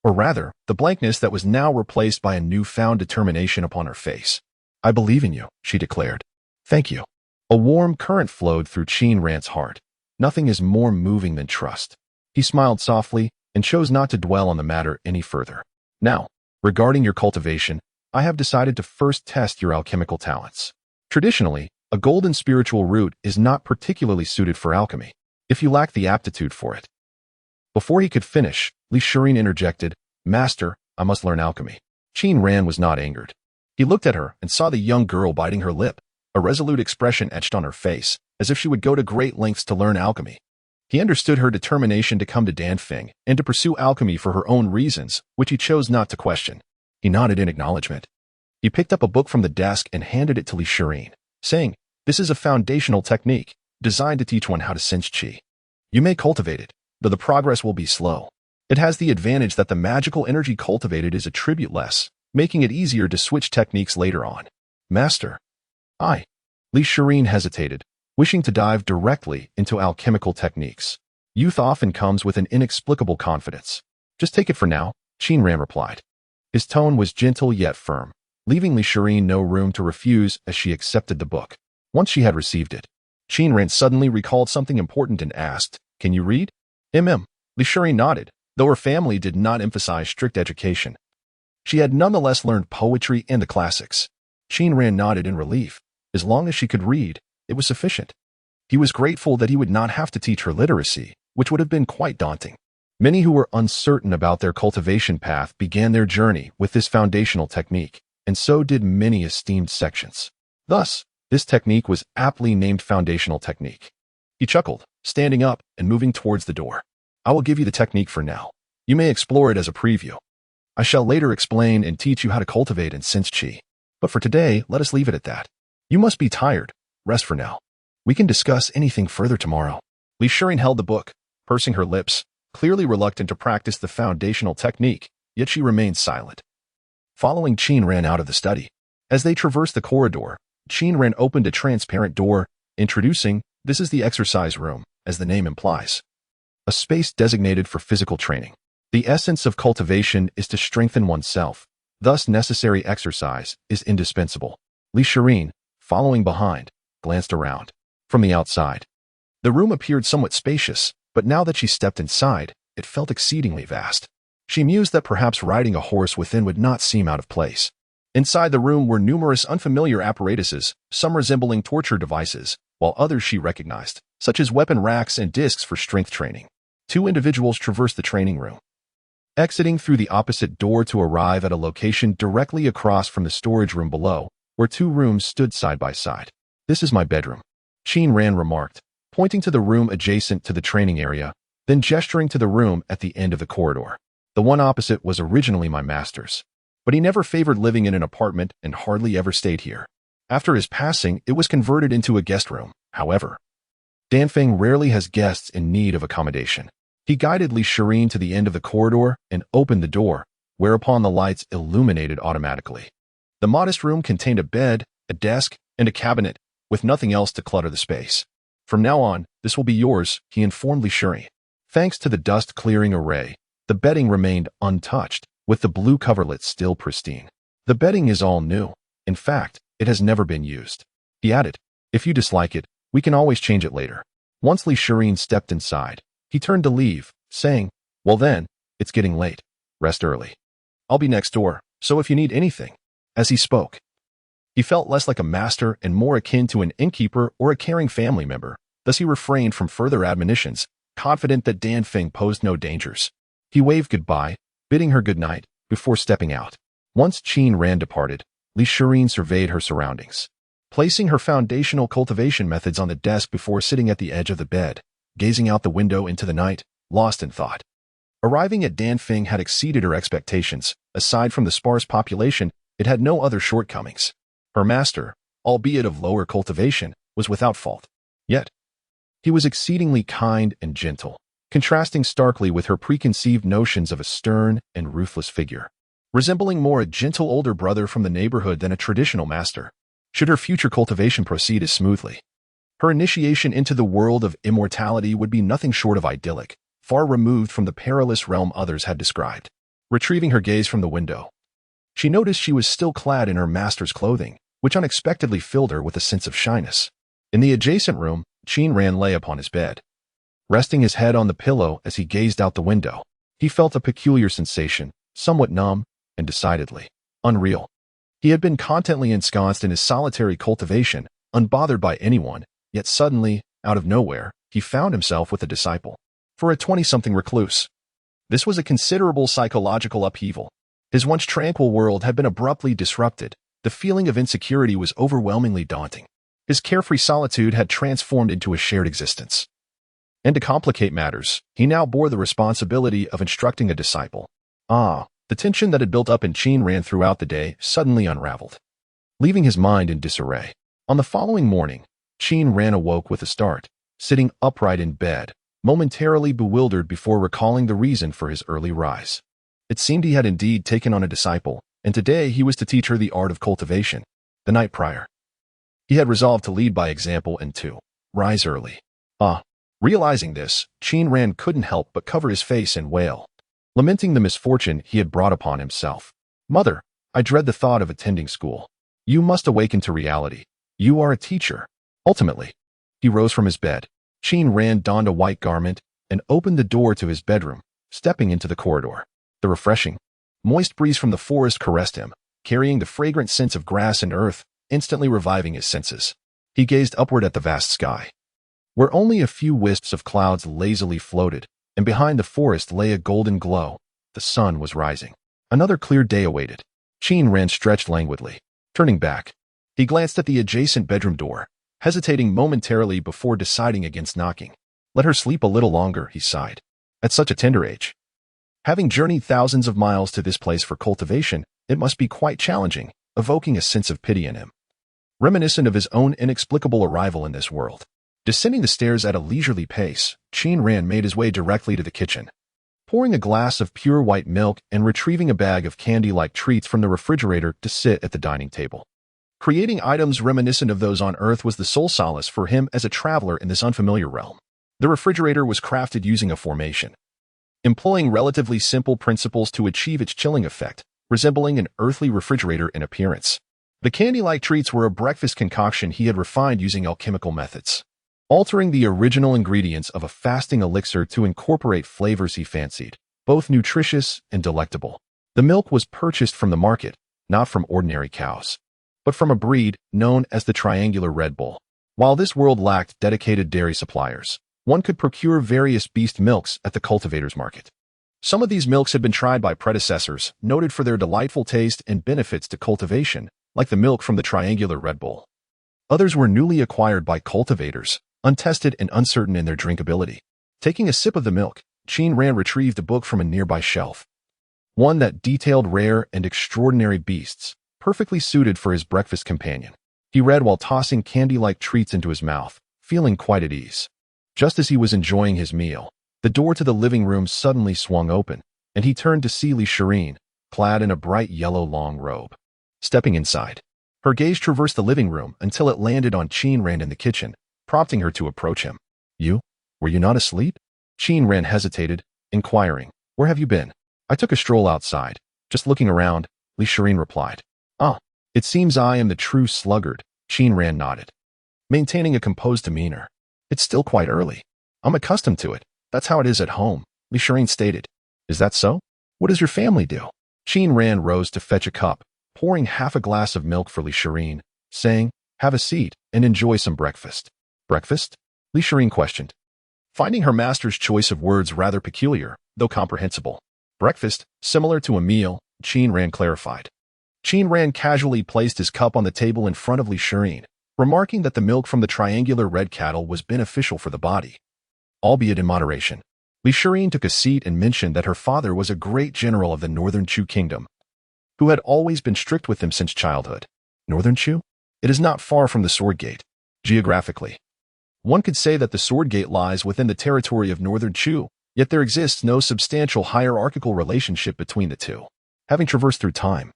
or rather, the blankness that was now replaced by a newfound determination upon her face. "I believe in you," she declared. "Thank you." A warm current flowed through Qin Ran's heart. Nothing is more moving than trust. He smiled softly and chose not to dwell on the matter any further. "Now, regarding your cultivation, I have decided to first test your alchemical talents. Traditionally, a golden spiritual root is not particularly suited for alchemy, if you lack the aptitude for it." Before he could finish, Elixirs interjected, "Master, I must learn alchemy." Qin Ran was not angered. He looked at her and saw the young girl biting her lip, a resolute expression etched on her face, as if she would go to great lengths to learn alchemy. He understood her determination to come to Danfeng and to pursue alchemy for her own reasons, which he chose not to question. He nodded in acknowledgement. He picked up a book from the desk and handed it to Elixirs, saying, "This is a foundational technique, designed to teach one how to sense qi. You may cultivate it, though the progress will be slow. It has the advantage that the magical energy cultivated is attributeless, making it easier to switch techniques later on." "Master." Elixirs hesitated, wishing to dive directly into alchemical techniques. Youth often comes with an inexplicable confidence. "Just take it for now," Qin Ran replied. His tone was gentle yet firm, leaving Elixirs no room to refuse as she accepted the book. Once she had received it, Qin Ran suddenly recalled something important and asked, "Can you read?" Elixirs nodded, though her family did not emphasize strict education. She had nonetheless learned poetry and the classics. Qin Ran nodded in relief. As long as she could read, it was sufficient. He was grateful that he would not have to teach her literacy, which would have been quite daunting. Many who were uncertain about their cultivation path began their journey with this foundational technique, and so did many esteemed sections. Thus, this technique was aptly named foundational technique. He chuckled, standing up and moving towards the door. "I will give you the technique for now. You may explore it as a preview. I shall later explain and teach you how to cultivate and sense qi. But for today, let us leave it at that. You must be tired. Rest for now. We can discuss anything further tomorrow." Elixirs held the book, pursing her lips, clearly reluctant to practice the foundational technique, yet she remained silent. Following Qin Ran out of the study. As they traversed the corridor, Qin Ran opened a transparent door, introducing, "This is the exercise room, as the name implies. A space designated for physical training. The essence of cultivation is to strengthen oneself, thus necessary exercise is indispensable." Elixirs, following behind, glanced around. From the outside, the room appeared somewhat spacious, but now that she stepped inside, it felt exceedingly vast. She mused that perhaps riding a horse within would not seem out of place. Inside the room were numerous unfamiliar apparatuses, some resembling torture devices, while others she recognized, such as weapon racks and discs for strength training. Two individuals traversed the training room, exiting through the opposite door to arrive at a location directly across from the storage room below, where two rooms stood side by side. "This is my bedroom," Qin Ran remarked, pointing to the room adjacent to the training area, then gesturing to the room at the end of the corridor. The one opposite was originally my master's, but he never favored living in an apartment and hardly ever stayed here. After his passing, it was converted into a guest room. However, Danfeng rarely has guests in need of accommodation. He guided Li Shirin to the end of the corridor and opened the door, whereupon the lights illuminated automatically. The modest room contained a bed, a desk, and a cabinet, with nothing else to clutter the space. From now on, this will be yours, he informed Li Shirin. Thanks to the dust-clearing array, the bedding remained untouched, with the blue coverlet still pristine. The bedding is all new. In fact, it has never been used. He added, if you dislike it, we can always change it later. Once Li Shirin stepped inside, he turned to leave, saying, well then, it's getting late. Rest early. I'll be next door, so if you need anything. As he spoke, he felt less like a master and more akin to an innkeeper or a caring family member, thus he refrained from further admonitions, confident that Danfeng posed no dangers. He waved goodbye, bidding her good night, before stepping out. Once Qin Ran departed, Li Shirin surveyed her surroundings, placing her foundational cultivation methods on the desk before sitting at the edge of the bed, gazing out the window into the night, lost in thought. Arriving at Danfeng had exceeded her expectations. Aside from the sparse population, it had no other shortcomings. Her master, albeit of lower cultivation, was without fault. Yet, he was exceedingly kind and gentle, contrasting starkly with her preconceived notions of a stern and ruthless figure, resembling more a gentle older brother from the neighborhood than a traditional master. Should her future cultivation proceed as smoothly, her initiation into the world of immortality would be nothing short of idyllic, far removed from the perilous realm others had described. Retrieving her gaze from the window, she noticed she was still clad in her master's clothing, which unexpectedly filled her with a sense of shyness. In the adjacent room, Qin Ran lay upon his bed. Resting his head on the pillow as he gazed out the window, he felt a peculiar sensation, somewhat numb and decidedly unreal. He had been contentedly ensconced in his solitary cultivation, unbothered by anyone, yet suddenly, out of nowhere, he found himself with a disciple. For a 20-something recluse, this was a considerable psychological upheaval. His once tranquil world had been abruptly disrupted. The feeling of insecurity was overwhelmingly daunting. His carefree solitude had transformed into a shared existence. And to complicate matters, he now bore the responsibility of instructing a disciple. The tension that had built up in Qin Ran throughout the day suddenly unraveled, leaving his mind in disarray. On the following morning, Qin Ran awoke with a start, sitting upright in bed, momentarily bewildered before recalling the reason for his early rise. It seemed he had indeed taken on a disciple, and today he was to teach her the art of cultivation. The night prior, he had resolved to lead by example and to rise early. Realizing this, Qin Ran couldn't help but cover his face and wail, lamenting the misfortune he had brought upon himself. Mother, I dread the thought of attending school. You must awaken to reality. You are a teacher. Ultimately, he rose from his bed. Qin Ran donned a white garment and opened the door to his bedroom, stepping into the corridor. The refreshing, moist breeze from the forest caressed him, carrying the fragrant scents of grass and earth, instantly reviving his senses. He gazed upward at the vast sky, where only a few wisps of clouds lazily floated, and behind the forest lay a golden glow. The sun was rising. Another clear day awaited. Qin Ran stretched languidly. Turning back, he glanced at the adjacent bedroom door, hesitating momentarily before deciding against knocking. Let her sleep a little longer, he sighed. At such a tender age, having journeyed thousands of miles to this place for cultivation, it must be quite challenging, evoking a sense of pity in him, reminiscent of his own inexplicable arrival in this world. Descending the stairs at a leisurely pace, Qin Ran made his way directly to the kitchen, pouring a glass of pure white milk and retrieving a bag of candy-like treats from the refrigerator to sit at the dining table. Creating items reminiscent of those on Earth was the sole solace for him as a traveler in this unfamiliar realm. The refrigerator was crafted using a formation, employing relatively simple principles to achieve its chilling effect, resembling an earthly refrigerator in appearance. The candy-like treats were a breakfast concoction he had refined using alchemical methods, altering the original ingredients of a fasting elixir to incorporate flavors he fancied, both nutritious and delectable. The milk was purchased from the market, not from ordinary cows, but from a breed known as the triangular Red Bull. While this world lacked dedicated dairy suppliers, one could procure various beast milks at the cultivator's market. Some of these milks had been tried by predecessors, noted for their delightful taste and benefits to cultivation, like the milk from the triangular Red Bull. Others were newly acquired by cultivators, untested and uncertain in their drinkability. Taking a sip of the milk, Qin Ran retrieved a book from a nearby shelf. One that detailed rare and extraordinary beasts, perfectly suited for his breakfast companion. He read while tossing candy-like treats into his mouth, feeling quite at ease. Just as he was enjoying his meal, the door to the living room suddenly swung open, and he turned to see Elixirs, clad in a bright yellow long robe. Stepping inside, her gaze traversed the living room until it landed on Qin Ran in the kitchen, prompting her to approach him. Were you not asleep? Qin Ran hesitated, inquiring, "Where have you been?" "I took a stroll outside, just looking around," Elixirs replied. "Ah, it seems I am the true sluggard," Qin Ran nodded, maintaining a composed demeanor. "It's still quite early. I'm accustomed to it. That's how it is at home," Elixirs stated. "Is that so? What does your family do?" Qin Ran rose to fetch a cup, pouring half a glass of milk for Elixirs, saying, "Have a seat and enjoy some breakfast." "Breakfast?" Elixirs questioned, finding her master's choice of words rather peculiar, though comprehensible. "Breakfast, similar to a meal," Qin Ran clarified. Qin Ran casually placed his cup on the table in front of Elixirs, remarking that the milk from the triangular red cattle was beneficial for the body, albeit in moderation. Elixirs took a seat and mentioned that her father was a great general of the Northern Chu kingdom, who had always been strict with him since childhood. Northern Chu? It is not far from the Sword Gate. Geographically, one could say that the Sword Gate lies within the territory of Northern Chu, yet there exists no substantial hierarchical relationship between the two. Having traversed through time,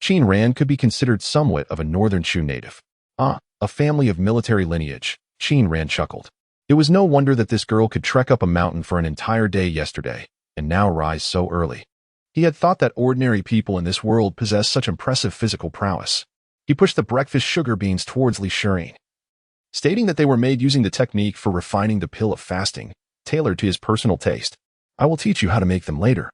Qin Ran could be considered somewhat of a Northern Chu native. "Ah, a family of military lineage," Qin Ran chuckled. It was no wonder that this girl could trek up a mountain for an entire day yesterday, and now rise so early. He had thought that ordinary people in this world possessed such impressive physical prowess. He pushed the breakfast sugar beans towards Elixirs, stating that they were made using the technique for refining the pill of fasting, tailored to his personal taste. "I will teach you how to make them later,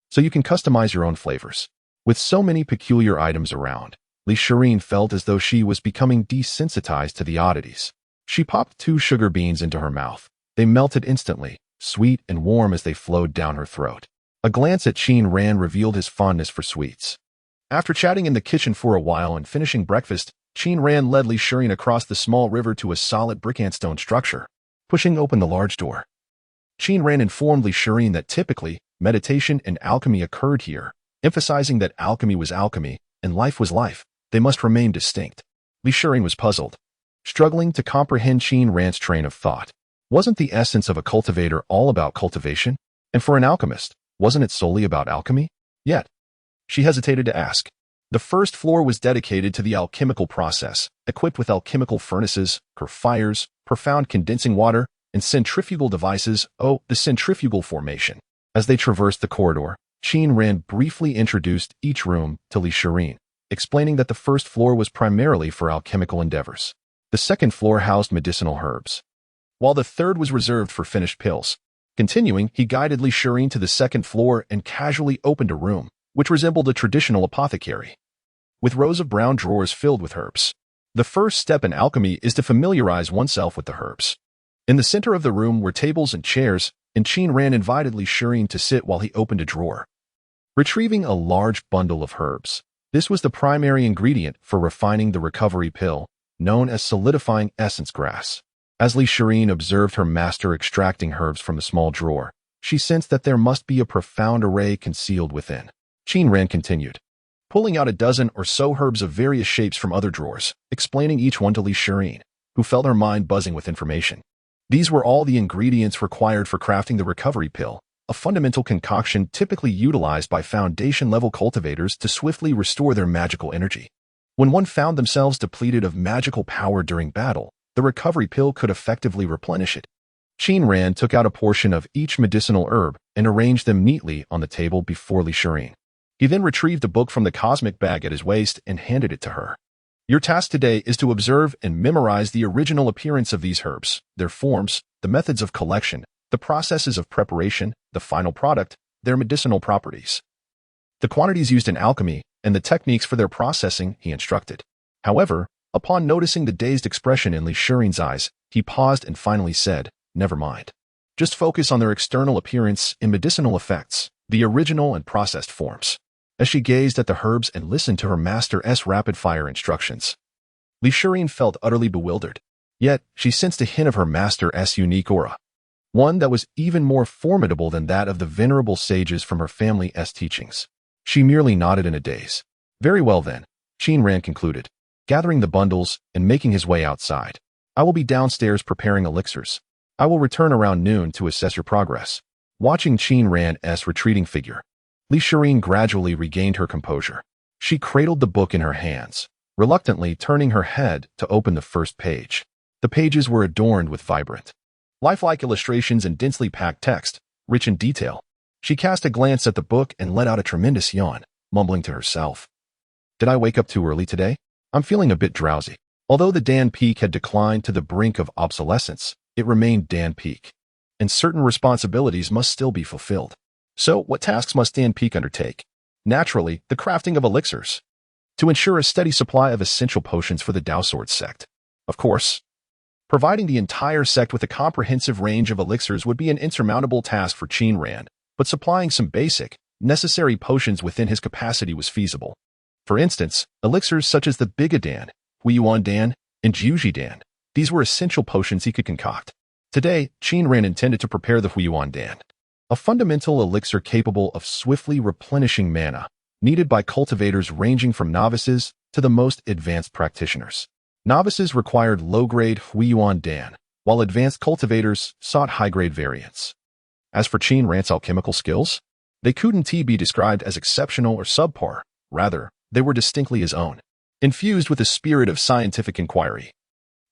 so you can customize your own flavors." With so many peculiar items around, Elixirs felt as though she was becoming desensitized to the oddities. She popped 2 sugar beans into her mouth. They melted instantly, sweet and warm as they flowed down her throat. A glance at Qin Ran revealed his fondness for sweets. After chatting in the kitchen for a while and finishing breakfast, Qin Ran led Elixirs across the small river to a solid brick-and-stone structure, pushing open the large door. Qin Ran informed Elixirs that typically, meditation and alchemy occurred here, emphasizing that alchemy was alchemy and life was life. They must remain distinct. Elixirs was puzzled, struggling to comprehend Qin Ran's train of thought. Wasn't the essence of a cultivator all about cultivation? And for an alchemist, wasn't it solely about alchemy? Yet, she hesitated to ask. The first floor was dedicated to the alchemical process, equipped with alchemical furnaces, fires, profound condensing water, and centrifugal devices. The centrifugal formation. As they traversed the corridor, Qin Ran briefly introduced each room to Elixirs, explaining that the first floor was primarily for alchemical endeavors. The second floor housed medicinal herbs, while the third was reserved for finished pills. Continuing, he guided Elixirs to the second floor and casually opened a room, which resembled a traditional apothecary, with rows of brown drawers filled with herbs. The first step in alchemy is to familiarize oneself with the herbs. In the center of the room were tables and chairs, and Qin Ran invited Elixirs to sit while he opened a drawer, retrieving a large bundle of herbs. This was the primary ingredient for refining the recovery pill, known as solidifying essence grass. As Elixirs observed her master extracting herbs from the small drawer, she sensed that there must be a profound array concealed within. Qin Ran continued, pulling out a dozen or so herbs of various shapes from other drawers, explaining each one to Elixirs, who felt her mind buzzing with information. These were all the ingredients required for crafting the recovery pill, a fundamental concoction typically utilized by foundation-level cultivators to swiftly restore their magical energy. When one found themselves depleted of magical power during battle, the recovery pill could effectively replenish it. Qin Ran took out a portion of each medicinal herb and arranged them neatly on the table before Elixirs. He then retrieved a book from the cosmic bag at his waist and handed it to her. "Your task today is to observe and memorize the original appearance of these herbs, their forms, the methods of collection, the processes of preparation, the final product, their medicinal properties, the quantities used in alchemy, and the techniques for their processing," he instructed. However, upon noticing the dazed expression in Elixirs' eyes, he paused and finally said, "Never mind. Just focus on their external appearance and medicinal effects, the original and processed forms." As she gazed at the herbs and listened to her master's rapid-fire instructions, Elixirs felt utterly bewildered. Yet, she sensed a hint of her master's unique aura. one that was even more formidable than that of the venerable sages from her family's teachings. She merely nodded in a daze. Very well then, Qin Ran concluded, gathering the bundles and making his way outside. I will be downstairs preparing elixirs. I will return around noon to assess your progress. Watching Qin Ran's retreating figure, Elixirs gradually regained her composure. She cradled the book in her hands, reluctantly turning her head to open the first page. The pages were adorned with vibrant, lifelike illustrations and densely packed text, rich in detail. She cast a glance at the book and let out a tremendous yawn, mumbling to herself. Did I wake up too early today? I'm feeling a bit drowsy. Although the Dan Peak had declined to the brink of obsolescence, it remained Dan Peak, and certain responsibilities must still be fulfilled. So, what tasks must Dan Peak undertake? Naturally, the crafting of elixirs, to ensure a steady supply of essential potions for the Dao Sword sect. Of course, providing the entire sect with a comprehensive range of elixirs would be an insurmountable task for Qin Ran, but supplying some basic, necessary potions within his capacity was feasible. For instance, elixirs such as the Bigadan, Huiyuan-dan, and Jiuji-dan. These were essential potions he could concoct. Today, Qin Ran intended to prepare the Huiyuan-dan, a fundamental elixir capable of swiftly replenishing mana, needed by cultivators ranging from novices to the most advanced practitioners. Novices required low-grade Huiyuan-dan, while advanced cultivators sought high-grade variants. As for Qin Ran's alchemical skills, they couldn't be described as exceptional or subpar. Rather, they were distinctly his own, infused with a spirit of scientific inquiry.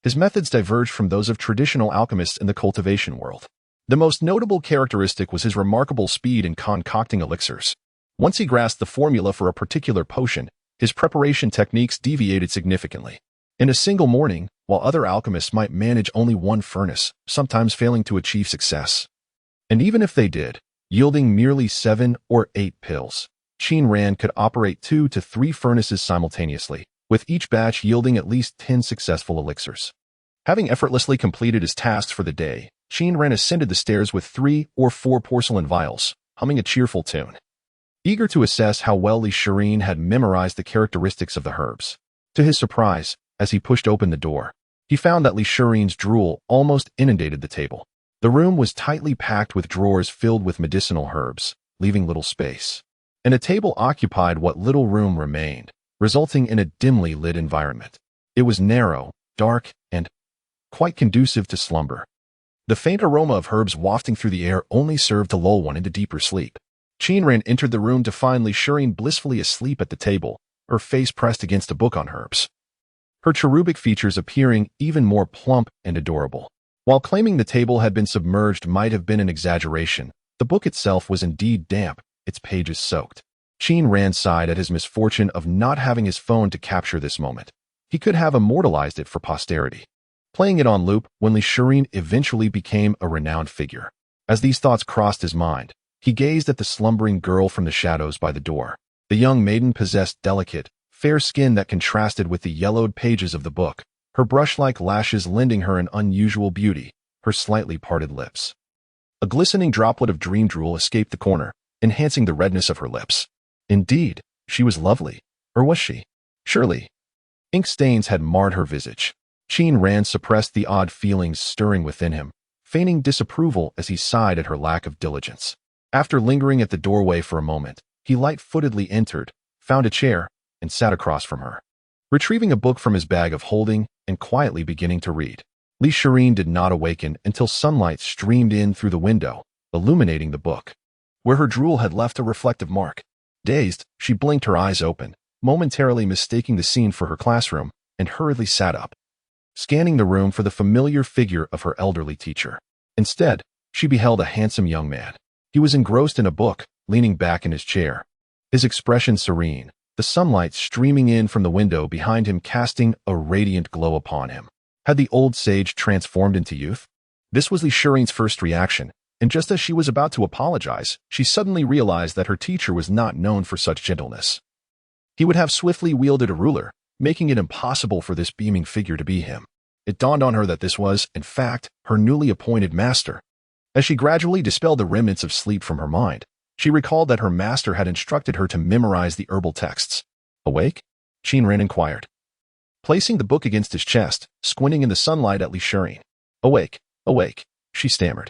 His methods diverged from those of traditional alchemists in the cultivation world. The most notable characteristic was his remarkable speed in concocting elixirs. Once he grasped the formula for a particular potion, his preparation techniques deviated significantly. In a single morning, while other alchemists might manage only one furnace, sometimes failing to achieve success. And even if they did, yielding merely 7 or 8 pills, Qin Ran could operate 2 to 3 furnaces simultaneously, with each batch yielding at least 10 successful elixirs. Having effortlessly completed his tasks for the day, Qin Ran ascended the stairs with 3 or 4 porcelain vials, humming a cheerful tune. Eager to assess how well Elixirs had memorized the characteristics of the herbs. To his surprise, as he pushed open the door, he found that Elixirs' drool almost inundated the table. The room was tightly packed with drawers filled with medicinal herbs, leaving little space. And a table occupied what little room remained, resulting in a dimly lit environment. It was narrow, dark, and quite conducive to slumber. The faint aroma of herbs wafting through the air only served to lull one into deeper sleep. Qin Ran entered the room to find Elixirs blissfully asleep at the table, her face pressed against a book on herbs, her cherubic features appearing even more plump and adorable. While claiming the table had been submerged might have been an exaggeration, the book itself was indeed damp, its pages soaked. Qin Ran sighed at his misfortune of not having his phone to capture this moment. He could have immortalized it for posterity, playing it on loop when Elixirs eventually became a renowned figure. As these thoughts crossed his mind, he gazed at the slumbering girl from the shadows by the door. The young maiden possessed delicate, fair skin that contrasted with the yellowed pages of the book, her brush-like lashes lending her an unusual beauty, her slightly parted lips. A glistening droplet of dream drool escaped the corner, enhancing the redness of her lips. Indeed, she was lovely. Or was she? Surely. Ink stains had marred her visage. Qin Ran suppressed the odd feelings stirring within him, feigning disapproval as he sighed at her lack of diligence. After lingering at the doorway for a moment, he light-footedly entered, found a chair, and sat across from her. Retrieving a book from his bag of holding and quietly beginning to read, Elixirs did not awaken until sunlight streamed in through the window, illuminating the book, where her drool had left a reflective mark. Dazed, she blinked her eyes open, momentarily mistaking the scene for her classroom, and hurriedly sat up, scanning the room for the familiar figure of her elderly teacher. Instead, she beheld a handsome young man. He was engrossed in a book, leaning back in his chair, his expression serene, the sunlight streaming in from the window behind him casting a radiant glow upon him. Had the old sage transformed into youth? This was Elixirs' first reaction, and just as she was about to apologize, she suddenly realized that her teacher was not known for such gentleness. He would have swiftly wielded a ruler, making it impossible for this beaming figure to be him. It dawned on her that this was, in fact, her newly appointed master. As she gradually dispelled the remnants of sleep from her mind, she recalled that her master had instructed her to memorize the herbal texts. Awake? Qin Ran inquired, placing the book against his chest, squinting in the sunlight at Elixirs. Awake, awake, she stammered.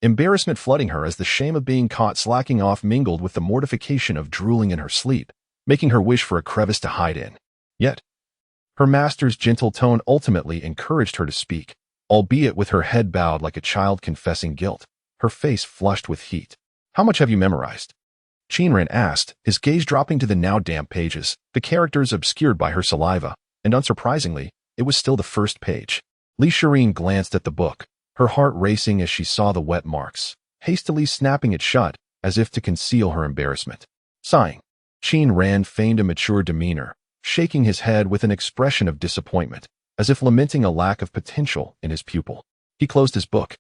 embarrassment flooding her as the shame of being caught slacking off mingled with the mortification of drooling in her sleep, making her wish for a crevice to hide in. Yet, her master's gentle tone ultimately encouraged her to speak, albeit with her head bowed like a child confessing guilt, her face flushed with heat. "How much have you memorized?" Qin Ran asked, his gaze dropping to the now damp pages, the characters obscured by her saliva, and unsurprisingly, it was still the first page. Elixirs glanced at the book, her heart racing as she saw the wet marks, hastily snapping it shut, as if to conceal her embarrassment. Sighing, Qin Ran feigned a mature demeanor, shaking his head with an expression of disappointment, as if lamenting a lack of potential in his pupil. He closed his book,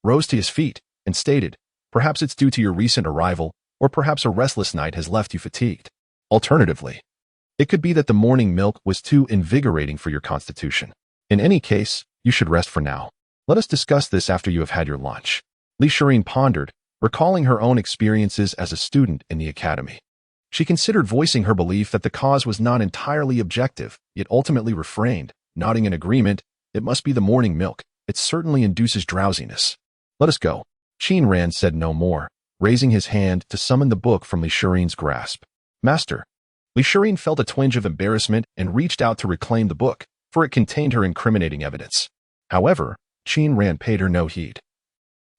rose to his feet, and stated, "Perhaps it's due to your recent arrival, or perhaps a restless night has left you fatigued. Alternatively, it could be that the morning milk was too invigorating for your constitution. In any case, you should rest for now. Let us discuss this after you have had your lunch." Elixirs pondered, recalling her own experiences as a student in the academy. She considered voicing her belief that the cause was not entirely objective, yet ultimately refrained, nodding in agreement. "It must be the morning milk. It certainly induces drowsiness. Let us go." Qin Ran said no more, raising his hand to summon the book from Elixirs' grasp. "Master." Elixirs felt a twinge of embarrassment and reached out to reclaim the book, for it contained her incriminating evidence. However, Qin Ran paid her no heed,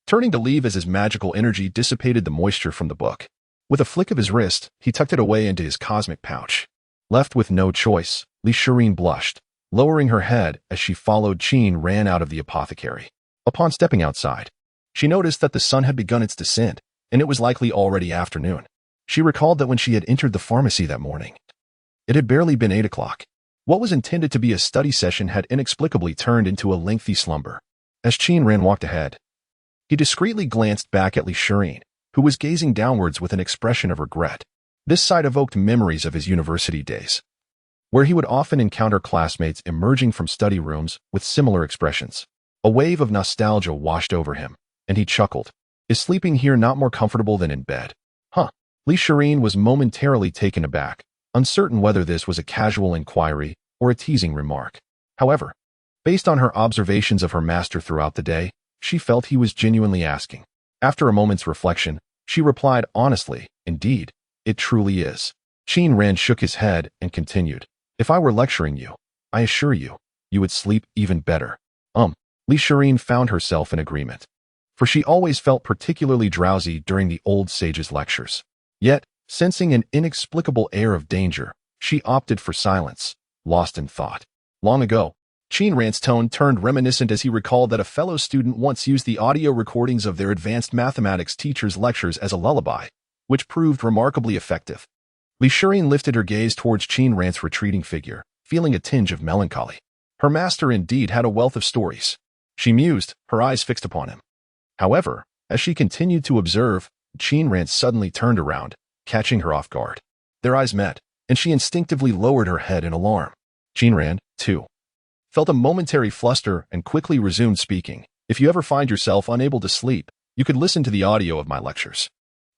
turning to leave as his magical energy dissipated the moisture from the book. With a flick of his wrist, he tucked it away into his cosmic pouch. Left with no choice, Elixirs blushed, lowering her head as she followed Qin Ran out of the apothecary. Upon stepping outside, she noticed that the sun had begun its descent, and it was likely already afternoon. She recalled that when she had entered the pharmacy that morning, it had barely been 8 o'clock. What was intended to be a study session had inexplicably turned into a lengthy slumber. As Qin Ran walked ahead, he discreetly glanced back at Elixirs, who was gazing downwards with an expression of regret. This sight evoked memories of his university days, where he would often encounter classmates emerging from study rooms with similar expressions. A wave of nostalgia washed over him, and he chuckled. Is sleeping here not more comfortable than in bed? Huh. Elixirs was momentarily taken aback, uncertain whether this was a casual inquiry or a teasing remark. However, based on her observations of her master throughout the day, she felt he was genuinely asking. After a moment's reflection, she replied honestly, "Indeed, it truly is." Qin Ran shook his head and continued, "If I were lecturing you, I assure you, you would sleep even better." Elixirs found herself in agreement, for she always felt particularly drowsy during the old sage's lectures. Yet, sensing an inexplicable air of danger, she opted for silence, lost in thought. Long ago, Qin Ran's tone turned reminiscent as he recalled that a fellow student once used the audio recordings of their advanced mathematics teacher's lectures as a lullaby, which proved remarkably effective. Elixirs lifted her gaze towards Qin Ran's retreating figure, feeling a tinge of melancholy. Her master indeed had a wealth of stories. She mused, her eyes fixed upon him. However, as she continued to observe, Qin Ran suddenly turned around, catching her off guard. Their eyes met, and she instinctively lowered her head in alarm. Qin Ran, too, felt a momentary fluster and quickly resumed speaking. "If you ever find yourself unable to sleep, you could listen to the audio of my lectures."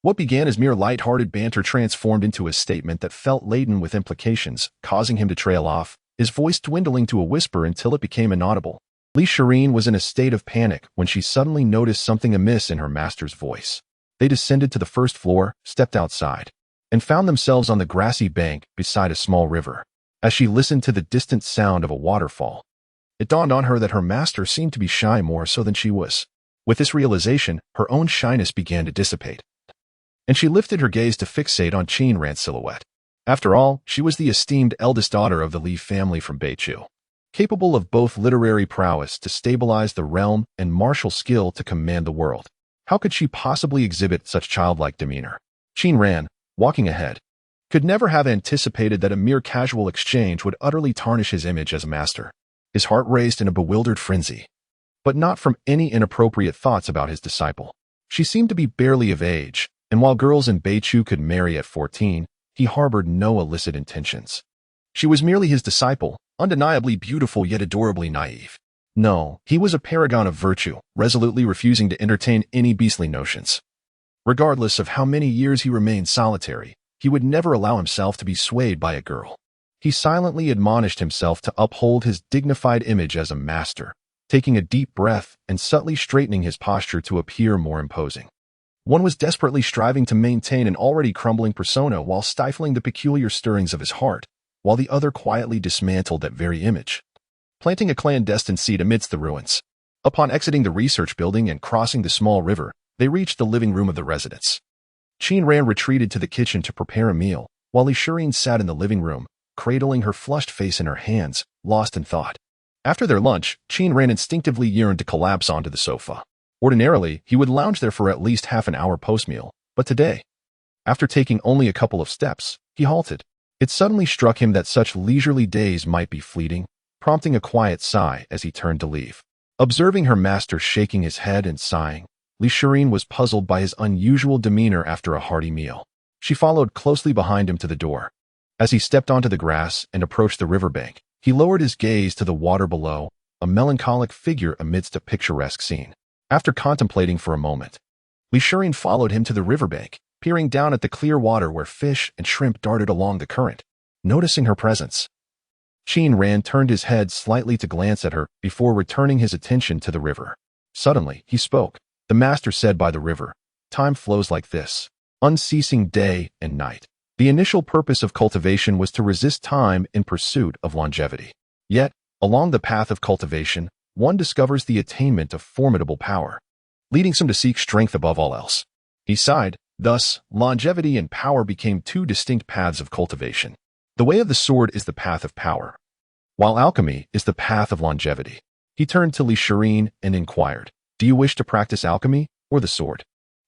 What began as mere light-hearted banter transformed into a statement that felt laden with implications, causing him to trail off, his voice dwindling to a whisper until it became inaudible. Elixirs was in a state of panic when she suddenly noticed something amiss in her master's voice. They descended to the first floor, stepped outside, and found themselves on the grassy bank beside a small river. As she listened to the distant sound of a waterfall, it dawned on her that her master seemed to be shy more so than she was. With this realization, her own shyness began to dissipate, and she lifted her gaze to fixate on Qin Ran's silhouette. After all, she was the esteemed eldest daughter of the Li family from Beichu, capable of both literary prowess to stabilize the realm and martial skill to command the world. How could she possibly exhibit such childlike demeanor? Qin Ran, walking ahead, could never have anticipated that a mere casual exchange would utterly tarnish his image as a master. His heart raced in a bewildered frenzy, but not from any inappropriate thoughts about his disciple. She seemed to be barely of age, and while girls in Beichu could marry at 14, he harbored no illicit intentions. She was merely his disciple, undeniably beautiful yet adorably naive. No, he was a paragon of virtue, resolutely refusing to entertain any beastly notions. Regardless of how many years he remained solitary, he would never allow himself to be swayed by a girl. He silently admonished himself to uphold his dignified image as a master, taking a deep breath and subtly straightening his posture to appear more imposing. One was desperately striving to maintain an already crumbling persona while stifling the peculiar stirrings of his heart, while the other quietly dismantled that very image, planting a clandestine seed amidst the ruins. Upon exiting the research building and crossing the small river, they reached the living room of the residence. Qin Ran retreated to the kitchen to prepare a meal, while Shireen sat in the living room, cradling her flushed face in her hands, lost in thought. After their lunch, Qin Ran instinctively yearned to collapse onto the sofa. Ordinarily, he would lounge there for at least half an hour post-meal, but today, after taking only a couple of steps, he halted. It suddenly struck him that such leisurely days might be fleeting, prompting a quiet sigh as he turned to leave. Observing her master shaking his head and sighing, Shireen was puzzled by his unusual demeanor after a hearty meal. She followed closely behind him to the door. As he stepped onto the grass and approached the riverbank, he lowered his gaze to the water below, a melancholic figure amidst a picturesque scene. After contemplating for a moment, Shireen followed him to the riverbank, peering down at the clear water where fish and shrimp darted along the current. Noticing her presence, Qin Ran turned his head slightly to glance at her before returning his attention to the river. Suddenly, he spoke. The master said by the river, "Time flows like this, unceasing day and night." The initial purpose of cultivation was to resist time in pursuit of longevity. Yet, along the path of cultivation, one discovers the attainment of formidable power, leading some to seek strength above all else. He sighed. Thus, longevity and power became two distinct paths of cultivation. The way of the sword is the path of power, while alchemy is the path of longevity. He turned to Shireen and inquired, "Do you wish to practice alchemy or the sword?"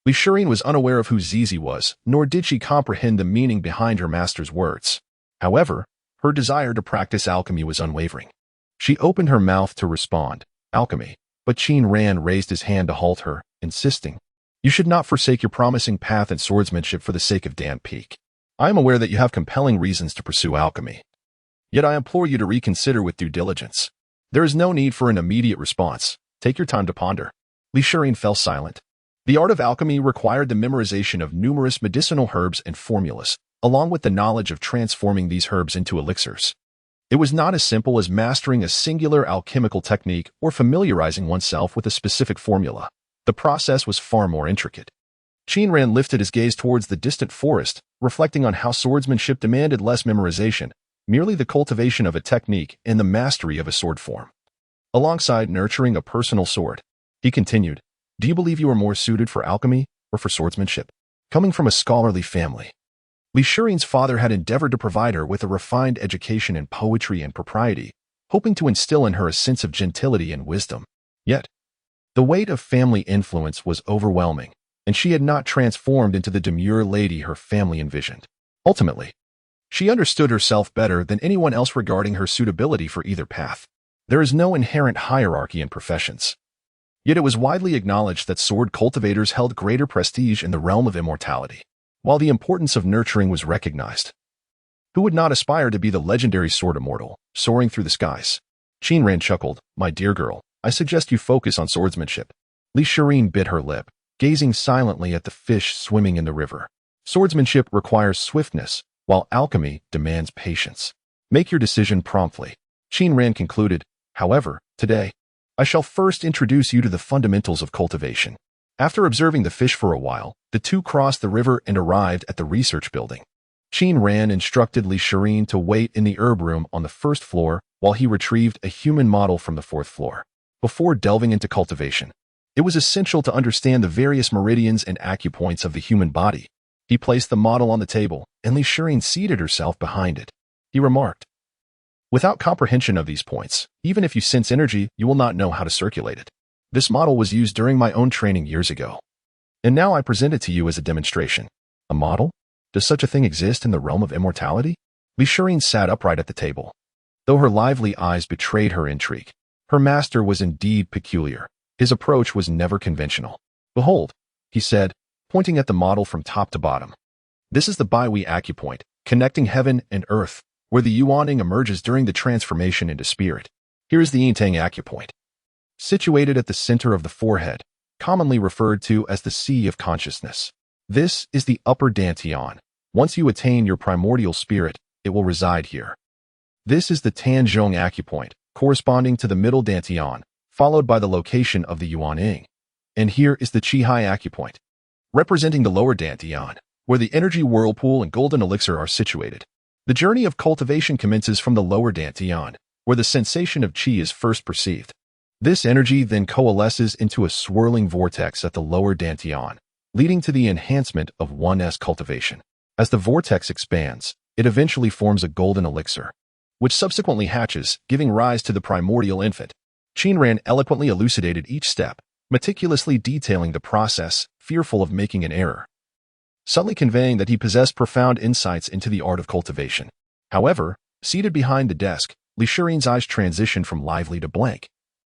Shireen was unaware of who Zizi was, nor did she comprehend the meaning behind her master's words. However, her desire to practice alchemy was unwavering. She opened her mouth to respond, "Alchemy," but Qin Ran raised his hand to halt her, insisting, "You should not forsake your promising path in swordsmanship for the sake of Dan Peak. I am aware that you have compelling reasons to pursue alchemy. Yet I implore you to reconsider with due diligence. There is no need for an immediate response. Take your time to ponder." Shireen fell silent. The art of alchemy required the memorization of numerous medicinal herbs and formulas, along with the knowledge of transforming these herbs into elixirs. It was not as simple as mastering a singular alchemical technique or familiarizing oneself with a specific formula. The process was far more intricate. Qin Ran lifted his gaze towards the distant forest, reflecting on how swordsmanship demanded less memorization, merely the cultivation of a technique and the mastery of a sword form. Alongside nurturing a personal sword, he continued, "Do you believe you are more suited for alchemy or for swordsmanship?" Coming from a scholarly family, Shireen's father had endeavored to provide her with a refined education in poetry and propriety, hoping to instill in her a sense of gentility and wisdom. Yet, the weight of family influence was overwhelming, and she had not transformed into the demure lady her family envisioned. Ultimately, she understood herself better than anyone else regarding her suitability for either path. There is no inherent hierarchy in professions. Yet it was widely acknowledged that sword cultivators held greater prestige in the realm of immortality, while the importance of nurturing was recognized. Who would not aspire to be the legendary sword immortal, soaring through the skies? Qin Ran chuckled, "My dear girl, I suggest you focus on swordsmanship." Shireen bit her lip, gazing silently at the fish swimming in the river. Swordsmanship requires swiftness, while alchemy demands patience. Make your decision promptly. Qin Ran concluded, "However, today, I shall first introduce you to the fundamentals of cultivation." After observing the fish for a while, the two crossed the river and arrived at the research building. Qin Ran instructed Shireen to wait in the herb room on the first floor while he retrieved a human model from the fourth floor. Before delving into cultivation, it was essential to understand the various meridians and acupoints of the human body. He placed the model on the table, and Shireen seated herself behind it. He remarked, "Without comprehension of these points, even if you sense energy, you will not know how to circulate it. This model was used during my own training years ago, and now I present it to you as a demonstration." "A model? Does such a thing exist in the realm of immortality?" Shireen sat upright at the table. Though her lively eyes betrayed her intrigue, her master was indeed peculiar. His approach was never conventional. "Behold," he said, pointing at the model from top to bottom. "This is the Baihui acupoint, connecting heaven and earth, where the Yuaning emerges during the transformation into spirit. Here is the Yintang acupoint, situated at the center of the forehead, commonly referred to as the sea of consciousness. This is the upper dantian. Once you attain your primordial spirit, it will reside here. This is the Tanzhong acupoint, corresponding to the middle dantian, followed by the location of the Yuan Ying. And here is the Qi Hai acupoint, representing the lower dantian, where the energy whirlpool and golden elixir are situated. The journey of cultivation commences from the lower dantian, where the sensation of qi is first perceived. This energy then coalesces into a swirling vortex at the lower dantian, leading to the enhancement of one's cultivation. As the vortex expands, it eventually forms a golden elixir, which subsequently hatches, giving rise to the primordial infant. Qin Ran eloquently elucidated each step, meticulously detailing the process, fearful of making an error, subtly conveying that he possessed profound insights into the art of cultivation. However, seated behind the desk, Li Shirin's eyes transitioned from lively to blank,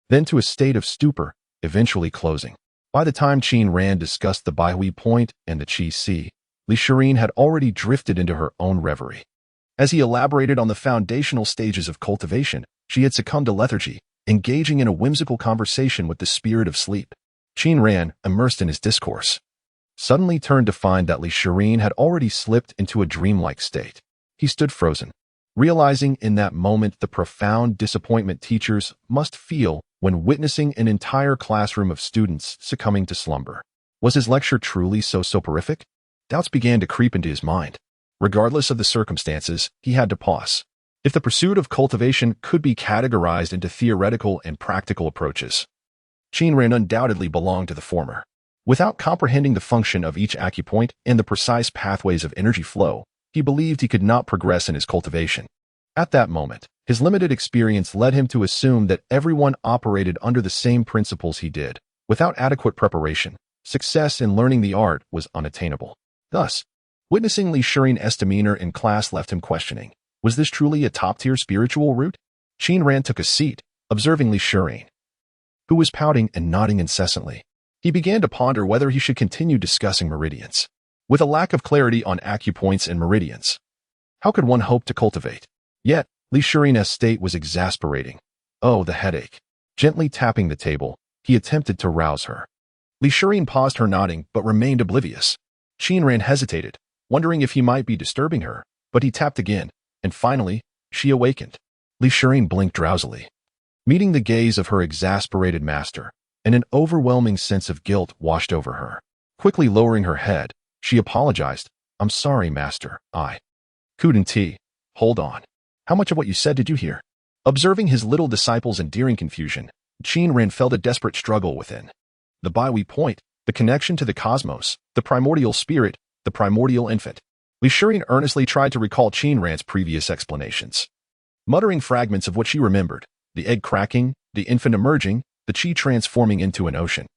then to a state of stupor, eventually closing. By the time Qin Ran discussed the Baihui point and the Qi Si, Li Shirin had already drifted into her own reverie. As he elaborated on the foundational stages of cultivation, she had succumbed to lethargy, engaging in a whimsical conversation with the spirit of sleep. Qin Ran, immersed in his discourse, suddenly turned to find that Li Shirin had already slipped into a dreamlike state. He stood frozen, realizing in that moment the profound disappointment teachers must feel when witnessing an entire classroom of students succumbing to slumber. Was his lecture truly so soporific? Doubts began to creep into his mind. Regardless of the circumstances, he had to pause. If the pursuit of cultivation could be categorized into theoretical and practical approaches, Qin Ran undoubtedly belonged to the former. Without comprehending the function of each acupoint and the precise pathways of energy flow, he believed he could not progress in his cultivation. At that moment, his limited experience led him to assume that everyone operated under the same principles he did. Without adequate preparation, success in learning the art was unattainable. Thus, witnessing Li Shirin's demeanor in class left him questioning, was this truly a top-tier spiritual route? Qin Ran took a seat, observing Li Shirin, who was pouting and nodding incessantly. He began to ponder whether he should continue discussing meridians. With a lack of clarity on acupoints and meridians, how could one hope to cultivate? Yet, Li Shirin's state was exasperating. Oh, the headache. Gently tapping the table, he attempted to rouse her. Li Shirin paused her nodding but remained oblivious. Qin Ran hesitated, wondering if he might be disturbing her, but he tapped again, and finally, she awakened. Li Shirin blinked drowsily, meeting the gaze of her exasperated master, and an overwhelming sense of guilt washed over her. Quickly lowering her head, she apologized. I'm sorry, master, I couldn't. Hold on. How much of what you said did you hear? Observing his little disciple's endearing confusion, Qin Ran felt a desperate struggle within. The Baihui point, the connection to the cosmos, the primordial spirit, the primordial infant. Li Shirin earnestly tried to recall Qin Ran's previous explanations, muttering fragments of what she remembered: the egg cracking, the infant emerging, the qi transforming into an ocean.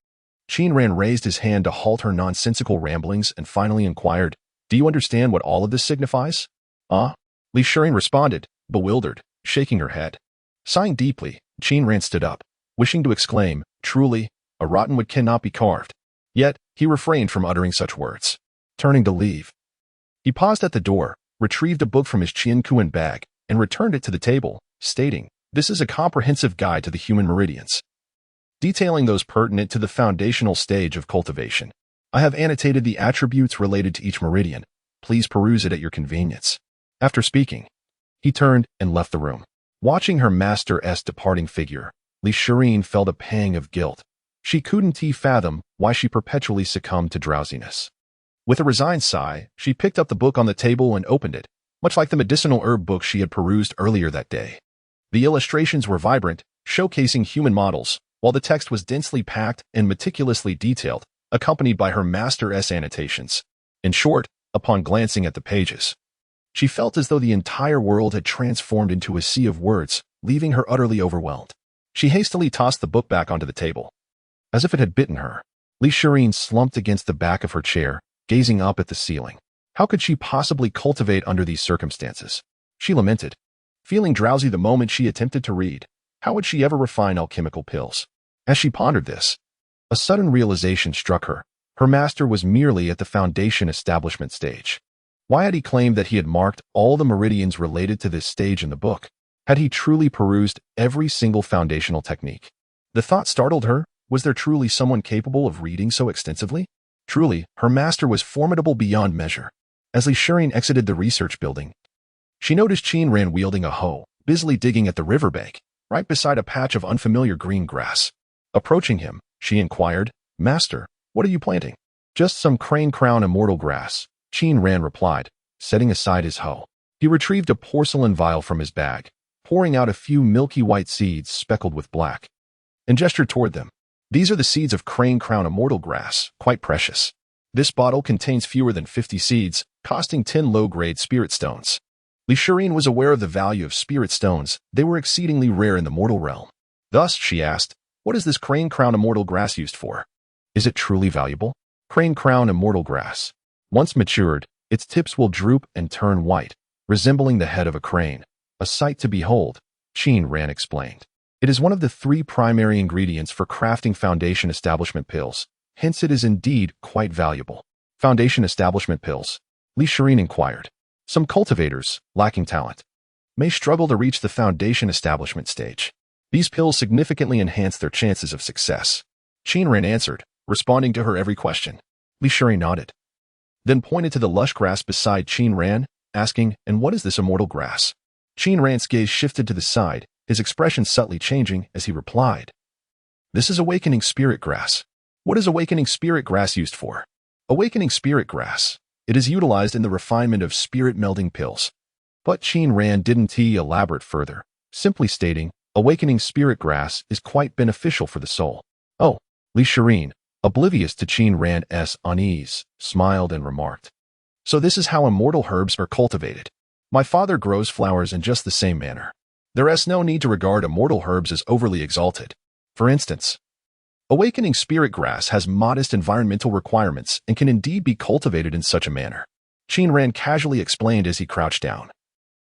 Qin Ran raised his hand to halt her nonsensical ramblings and finally inquired, "Do you understand what all of this signifies?" Li Shirin responded, bewildered, shaking her head. Sighing deeply, Qin Ran stood up, wishing to exclaim, "Truly, a rotten wood cannot be carved." Yet, he refrained from uttering such words. Turning to leave, he paused at the door, retrieved a book from his Qian bag, and returned it to the table, stating, "This is a comprehensive guide to the human meridians, detailing those pertinent to the foundational stage of cultivation. I have annotated the attributes related to each meridian. Please peruse it at your convenience." After speaking, he turned and left the room. Watching her master's departing figure, Li Shirin felt a pang of guilt. She couldn't fathom why she perpetually succumbed to drowsiness. With a resigned sigh, she picked up the book on the table and opened it, much like the medicinal herb book she had perused earlier that day. The illustrations were vibrant, showcasing human models, while the text was densely packed and meticulously detailed, accompanied by her master's annotations. In short, upon glancing at the pages, she felt as though the entire world had transformed into a sea of words, leaving her utterly overwhelmed. She hastily tossed the book back onto the table. As if it had bitten her, Li Shirin slumped against the back of her chair, gazing up at the ceiling. How could she possibly cultivate under these circumstances? She lamented, feeling drowsy the moment she attempted to read. How would she ever refine alchemical pills? As she pondered this, a sudden realization struck her. Her master was merely at the foundation establishment stage. Why had he claimed that he had marked all the meridians related to this stage in the book? Had he truly perused every single foundational technique? The thought startled her. Was there truly someone capable of reading so extensively? Truly, her master was formidable beyond measure. As Li Shirin exited the research building, she noticed Qin Ran wielding a hoe, busily digging at the riverbank, right beside a patch of unfamiliar green grass. Approaching him, she inquired, "Master, what are you planting?" "Just some crane crown immortal grass," Qin Ran replied, setting aside his hoe. He retrieved a porcelain vial from his bag, pouring out a few milky white seeds speckled with black, and gestured toward them. "These are the seeds of crane crown immortal grass, quite precious. This bottle contains fewer than 50 seeds, costing 10 low-grade spirit stones." Li Shirin was aware of the value of spirit stones. They were exceedingly rare in the mortal realm. Thus, she asked, "What is this crane crown immortal grass used for? Is it truly valuable?" "Crane crown immortal grass. Once matured, its tips will droop and turn white, resembling the head of a crane. A sight to behold," Qin Ran explained. "It is one of the 3 primary ingredients for crafting foundation establishment pills. Hence it is indeed quite valuable." "Foundation establishment pills?" Li Shirin inquired. "Some cultivators, lacking talent, may struggle to reach the foundation establishment stage. These pills significantly enhance their chances of success," Qin Ran answered, responding to her every question. Li Shirin nodded, then pointed to the lush grass beside Qin Ran, asking, "And what is this immortal grass?" Qin Ran's gaze shifted to the side, his expression subtly changing as he replied, "This is awakening spirit grass." "What is awakening spirit grass used for?" "Awakening spirit grass. It is utilized in the refinement of spirit-melding pills." But Qin Ran didn't elaborate further, simply stating, "Awakening spirit grass is quite beneficial for the soul." "Oh," Li Shirin, oblivious to Qin Ran's unease, smiled and remarked, "So this is how immortal herbs are cultivated. My father grows flowers in just the same manner. There is no need to regard immortal herbs as overly exalted. For instance, awakening spirit grass has modest environmental requirements and can indeed be cultivated in such a manner," Qin Ran casually explained as he crouched down,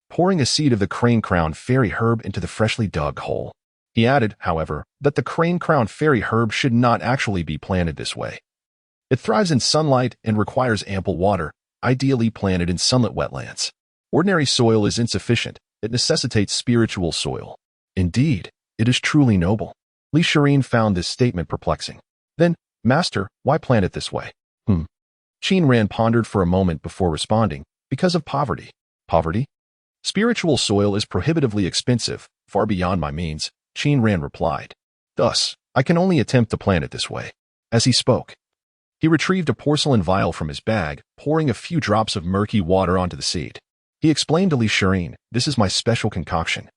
pouring a seed of the crane crown fairy herb into the freshly dug hole. He added, however, that the crane crown fairy herb should not actually be planted this way. It thrives in sunlight and requires ample water, ideally planted in sunlit wetlands. Ordinary soil is insufficient. It necessitates spiritual soil. Indeed, it is truly noble. Li Shirin found this statement perplexing. "Then, Master, why plant it this way?" Qin Ran pondered for a moment before responding, "Because of poverty." "Poverty?" "Spiritual soil is prohibitively expensive, far beyond my means," Qin Ran replied. "Thus, I can only attempt to plant it this way." As he spoke, he retrieved a porcelain vial from his bag, pouring a few drops of murky water onto the seed. He explained to Li Shirin, "This is my special concoction.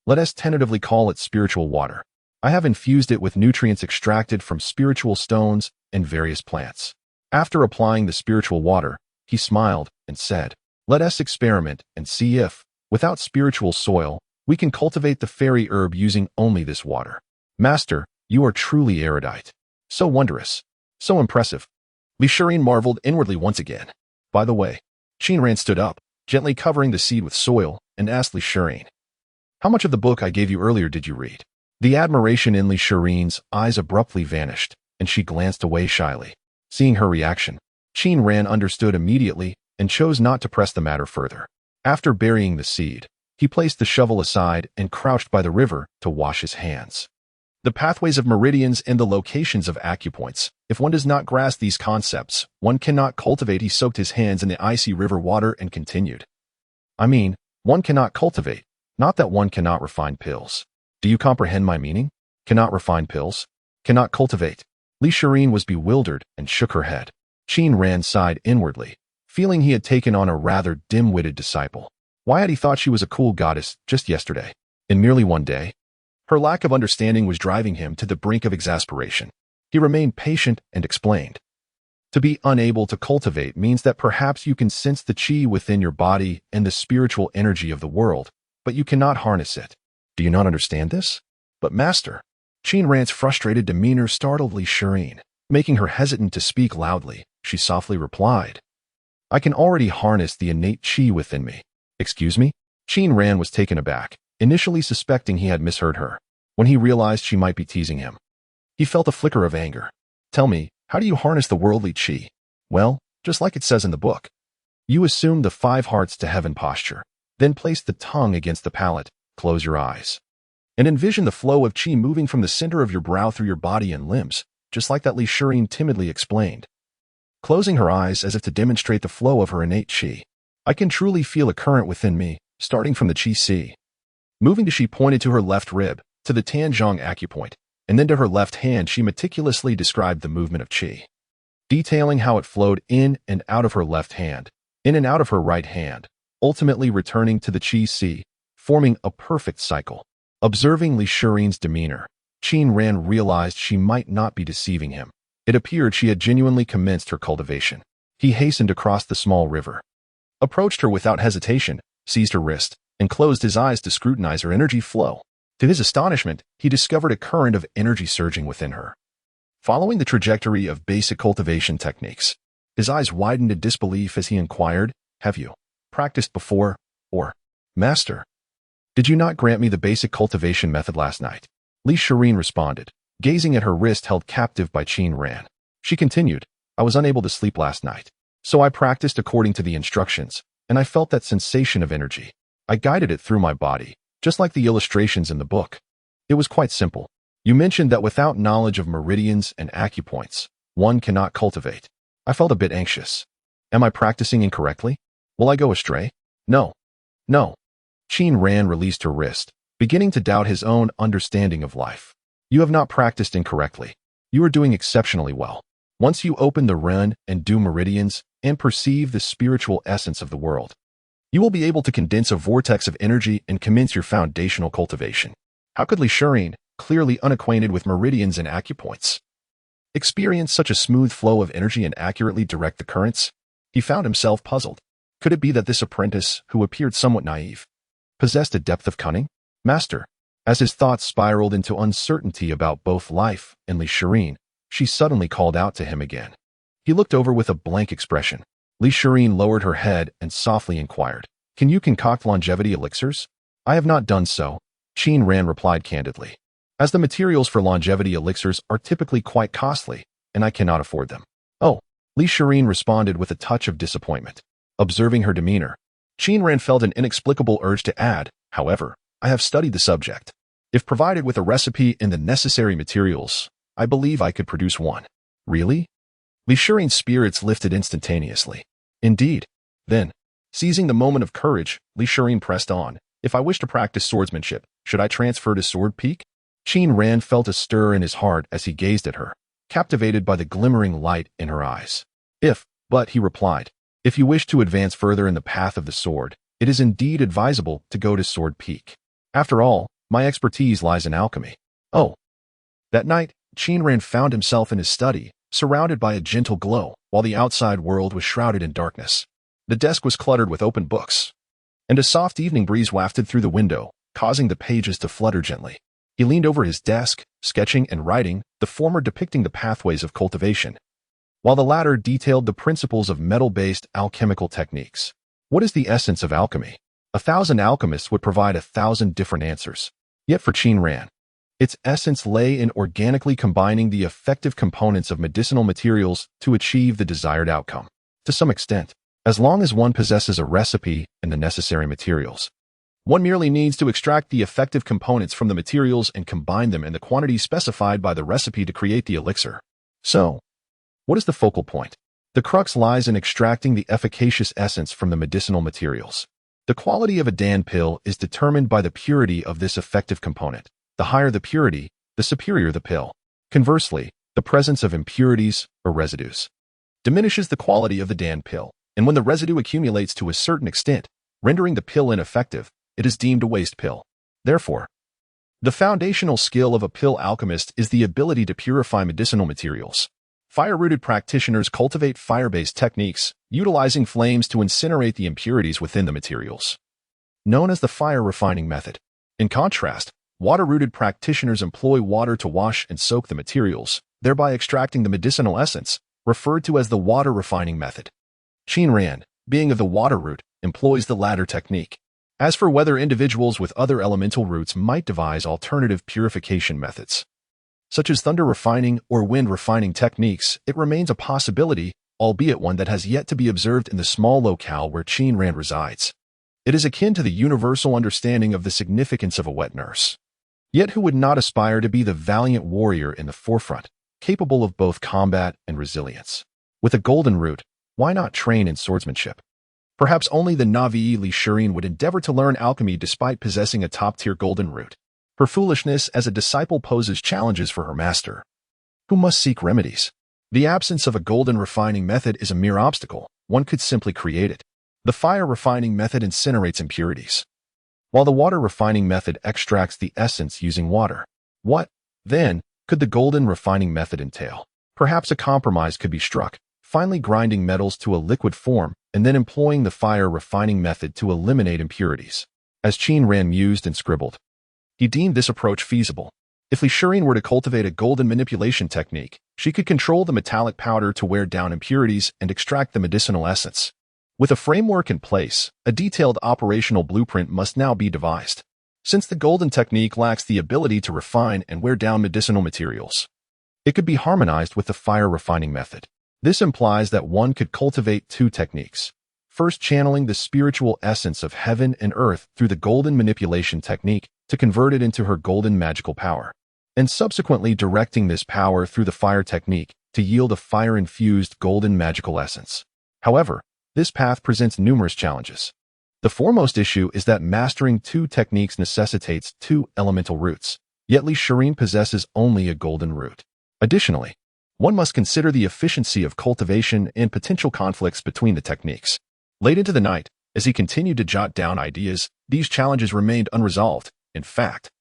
Let us tentatively call it spiritual water. I have infused it with nutrients extracted from spiritual stones and various plants." After applying the spiritual water, he smiled and said, "Let us experiment and see if, without spiritual soil, we can cultivate the fairy herb using only this water." "Master, you are truly erudite. So wondrous. So impressive." Li Shirin marveled inwardly once again. "By the way," Qin Ran stood up, gently covering the seed with soil, and asked Li Shirin, "How much of the book I gave you earlier did you read?" The admiration in Li Shirin's eyes abruptly vanished, and she glanced away shyly. Seeing her reaction, Qin Ran understood immediately and chose not to press the matter further. After burying the seed, he placed the shovel aside and crouched by the river to wash his hands. The pathways of meridians and the locations of acupoints. If one does not grasp these concepts, one cannot cultivate. He soaked his hands in the icy river water and continued, one cannot cultivate, not that one cannot refine pills. Do you comprehend my meaning? Cannot refine pills? Cannot cultivate?" Li Shirin was bewildered and shook her head. Qin Ran sighed inwardly, feeling he had taken on a rather dim-witted disciple. Why had he thought she was a cool goddess just yesterday? In merely one day? Her lack of understanding was driving him to the brink of exasperation. He remained patient and explained, "To be unable to cultivate means that perhaps you can sense the qi within your body and the spiritual energy of the world, but you cannot harness it. Do you not understand this?" "But Master," Qin Ran's frustrated demeanor startled Li Shirin. Making her hesitant to speak loudly, she softly replied, "I can already harness the innate qi within me." "Excuse me?" Qin Ran was taken aback, initially suspecting he had misheard her. When he realized she might be teasing him, he felt a flicker of anger. "Tell me, how do you harness the worldly qi?" "Well, just like it says in the book. You assume the 5 hearts to heaven posture, then place the tongue against the palate, close your eyes, and envision the flow of qi moving from the center of your brow through your body and limbs, just like that," Li Shirin timidly explained, closing her eyes as if to demonstrate the flow of her innate qi. "I can truly feel a current within me, starting from the qi sea. Moving to," she pointed to her left rib, "to the Tanzhong acupoint. and then to her left hand she meticulously described the movement of qi, detailing how it flowed in and out of her left hand, in and out of her right hand, ultimately returning to the qi sea, forming a perfect cycle. Observing elixirs' demeanor, Qin Ran realized she might not be deceiving him. It appeared she had genuinely commenced her cultivation. He hastened across the small river, approached her without hesitation, seized her wrist, and closed his eyes to scrutinize her energy flow. To his astonishment, he discovered a current of energy surging within her. Following the trajectory of basic cultivation techniques, his eyes widened in disbelief as he inquired, "Have you practiced before, or, Master? Did you not grant me the basic cultivation method last night?" Elixirs responded, gazing at her wrist held captive by Qin Ran. She continued, "I was unable to sleep last night, so I practiced according to the instructions, and I felt that sensation of energy. I guided it through my body, just like the illustrations in the book. It was quite simple. You mentioned that without knowledge of meridians and acupoints, one cannot cultivate. I felt a bit anxious. Am I practicing incorrectly? Will I go astray?" No. Qin Ran released her wrist, beginning to doubt his own understanding of life. "You have not practiced incorrectly. You are doing exceptionally well. Once you open the Ren and do meridians and perceive the spiritual essence of the world, you will be able to condense a vortex of energy and commence your foundational cultivation." How could elixirs, clearly unacquainted with meridians and acupoints, experience such a smooth flow of energy and accurately direct the currents? He found himself puzzled. Could it be that this apprentice, who appeared somewhat naive, possessed a depth of cunning? "Master." As his thoughts spiraled into uncertainty about both life and elixirs, she suddenly called out to him again. He looked over with a blank expression. elixirs lowered her head and softly inquired, "Can you concoct longevity elixirs?" "I have not done so," Qin Ran replied candidly, "as the materials for longevity elixirs are typically quite costly, and I cannot afford them." "Oh," elixirs responded with a touch of disappointment. Observing her demeanor, Qin Ran felt an inexplicable urge to add, "However, I have studied the subject. If provided with a recipe and the necessary materials, I believe I could produce one." "Really?" elixirs' spirits lifted instantaneously. "Indeed." Then, seizing the moment of courage, elixirs pressed on, "If I wish to practice swordsmanship, should I transfer to Sword Peak?" Qin Ran felt a stir in his heart as he gazed at her, captivated by the glimmering light in her eyes. But he replied, "If you wish to advance further in the path of the sword, it is indeed advisable to go to Sword Peak. After all, my expertise lies in alchemy." "Oh." That night, Qin Ran found himself in his study, surrounded by a gentle glow, while the outside world was shrouded in darkness. The desk was cluttered with open books, and a soft evening breeze wafted through the window, causing the pages to flutter gently. He leaned over his desk, sketching and writing, the former depicting the pathways of cultivation, while the latter detailed the principles of metal-based alchemical techniques. What is the essence of alchemy? 1,000 alchemists would provide 1,000 different answers. Yet for Qin Ran, its essence lay in organically combining the effective components of medicinal materials to achieve the desired outcome. To some extent, as long as one possesses a recipe and the necessary materials, one merely needs to extract the effective components from the materials and combine them in the quantity specified by the recipe to create the elixir. So, what is the focal point? The crux lies in extracting the efficacious essence from the medicinal materials. The quality of a Dan pill is determined by the purity of this effective component. The higher the purity, the superior the pill. Conversely, the presence of impurities or residues diminishes the quality of the Dan pill, and when the residue accumulates to a certain extent, rendering the pill ineffective, it is deemed a waste pill. Therefore, the foundational skill of a pill alchemist is the ability to purify medicinal materials. Fire-rooted practitioners cultivate fire-based techniques, utilizing flames to incinerate the impurities within the materials, known as the fire refining method. In contrast, water-rooted practitioners employ water to wash and soak the materials, thereby extracting the medicinal essence, referred to as the water refining method. Qin Ran, being of the water root, employs the latter technique. As for whether individuals with other elemental roots might devise alternative purification methods, such as thunder refining or wind refining techniques, it remains a possibility, albeit one that has yet to be observed in the small locale where Qin Ran resides. It is akin to the universal understanding of the significance of a wet nurse. Yet who would not aspire to be the valiant warrior in the forefront, capable of both combat and resilience? With a golden root, why not train in swordsmanship? Perhaps only the Navi elixirs would endeavor to learn alchemy despite possessing a top-tier golden root. Her foolishness as a disciple poses challenges for her master, who must seek remedies. The absence of a golden refining method is a mere obstacle. One could simply create it. The fire refining method incinerates impurities, while the water refining method extracts the essence using water. What, then, could the golden refining method entail? Perhaps a compromise could be struck, finally grinding metals to a liquid form and then employing the fire refining method to eliminate impurities. As Qin Ran mused and scribbled, he deemed this approach feasible. If elixirs were to cultivate a golden manipulation technique, she could control the metallic powder to wear down impurities and extract the medicinal essence. With a framework in place, a detailed operational blueprint must now be devised. Since the golden technique lacks the ability to refine and wear down medicinal materials, it could be harmonized with the fire refining method. This implies that one could cultivate two techniques. First, channeling the spiritual essence of heaven and earth through the golden manipulation technique to convert it into her golden magical power, and subsequently directing this power through the fire technique to yield a fire-infused golden magical essence. However, this path presents numerous challenges. The foremost issue is that mastering two techniques necessitates two elemental roots, yet elixirs possesses only a golden root. Additionally, one must consider the efficiency of cultivation and potential conflicts between the techniques. Late into the night, as he continued to jot down ideas, these challenges remained unresolved. In fact,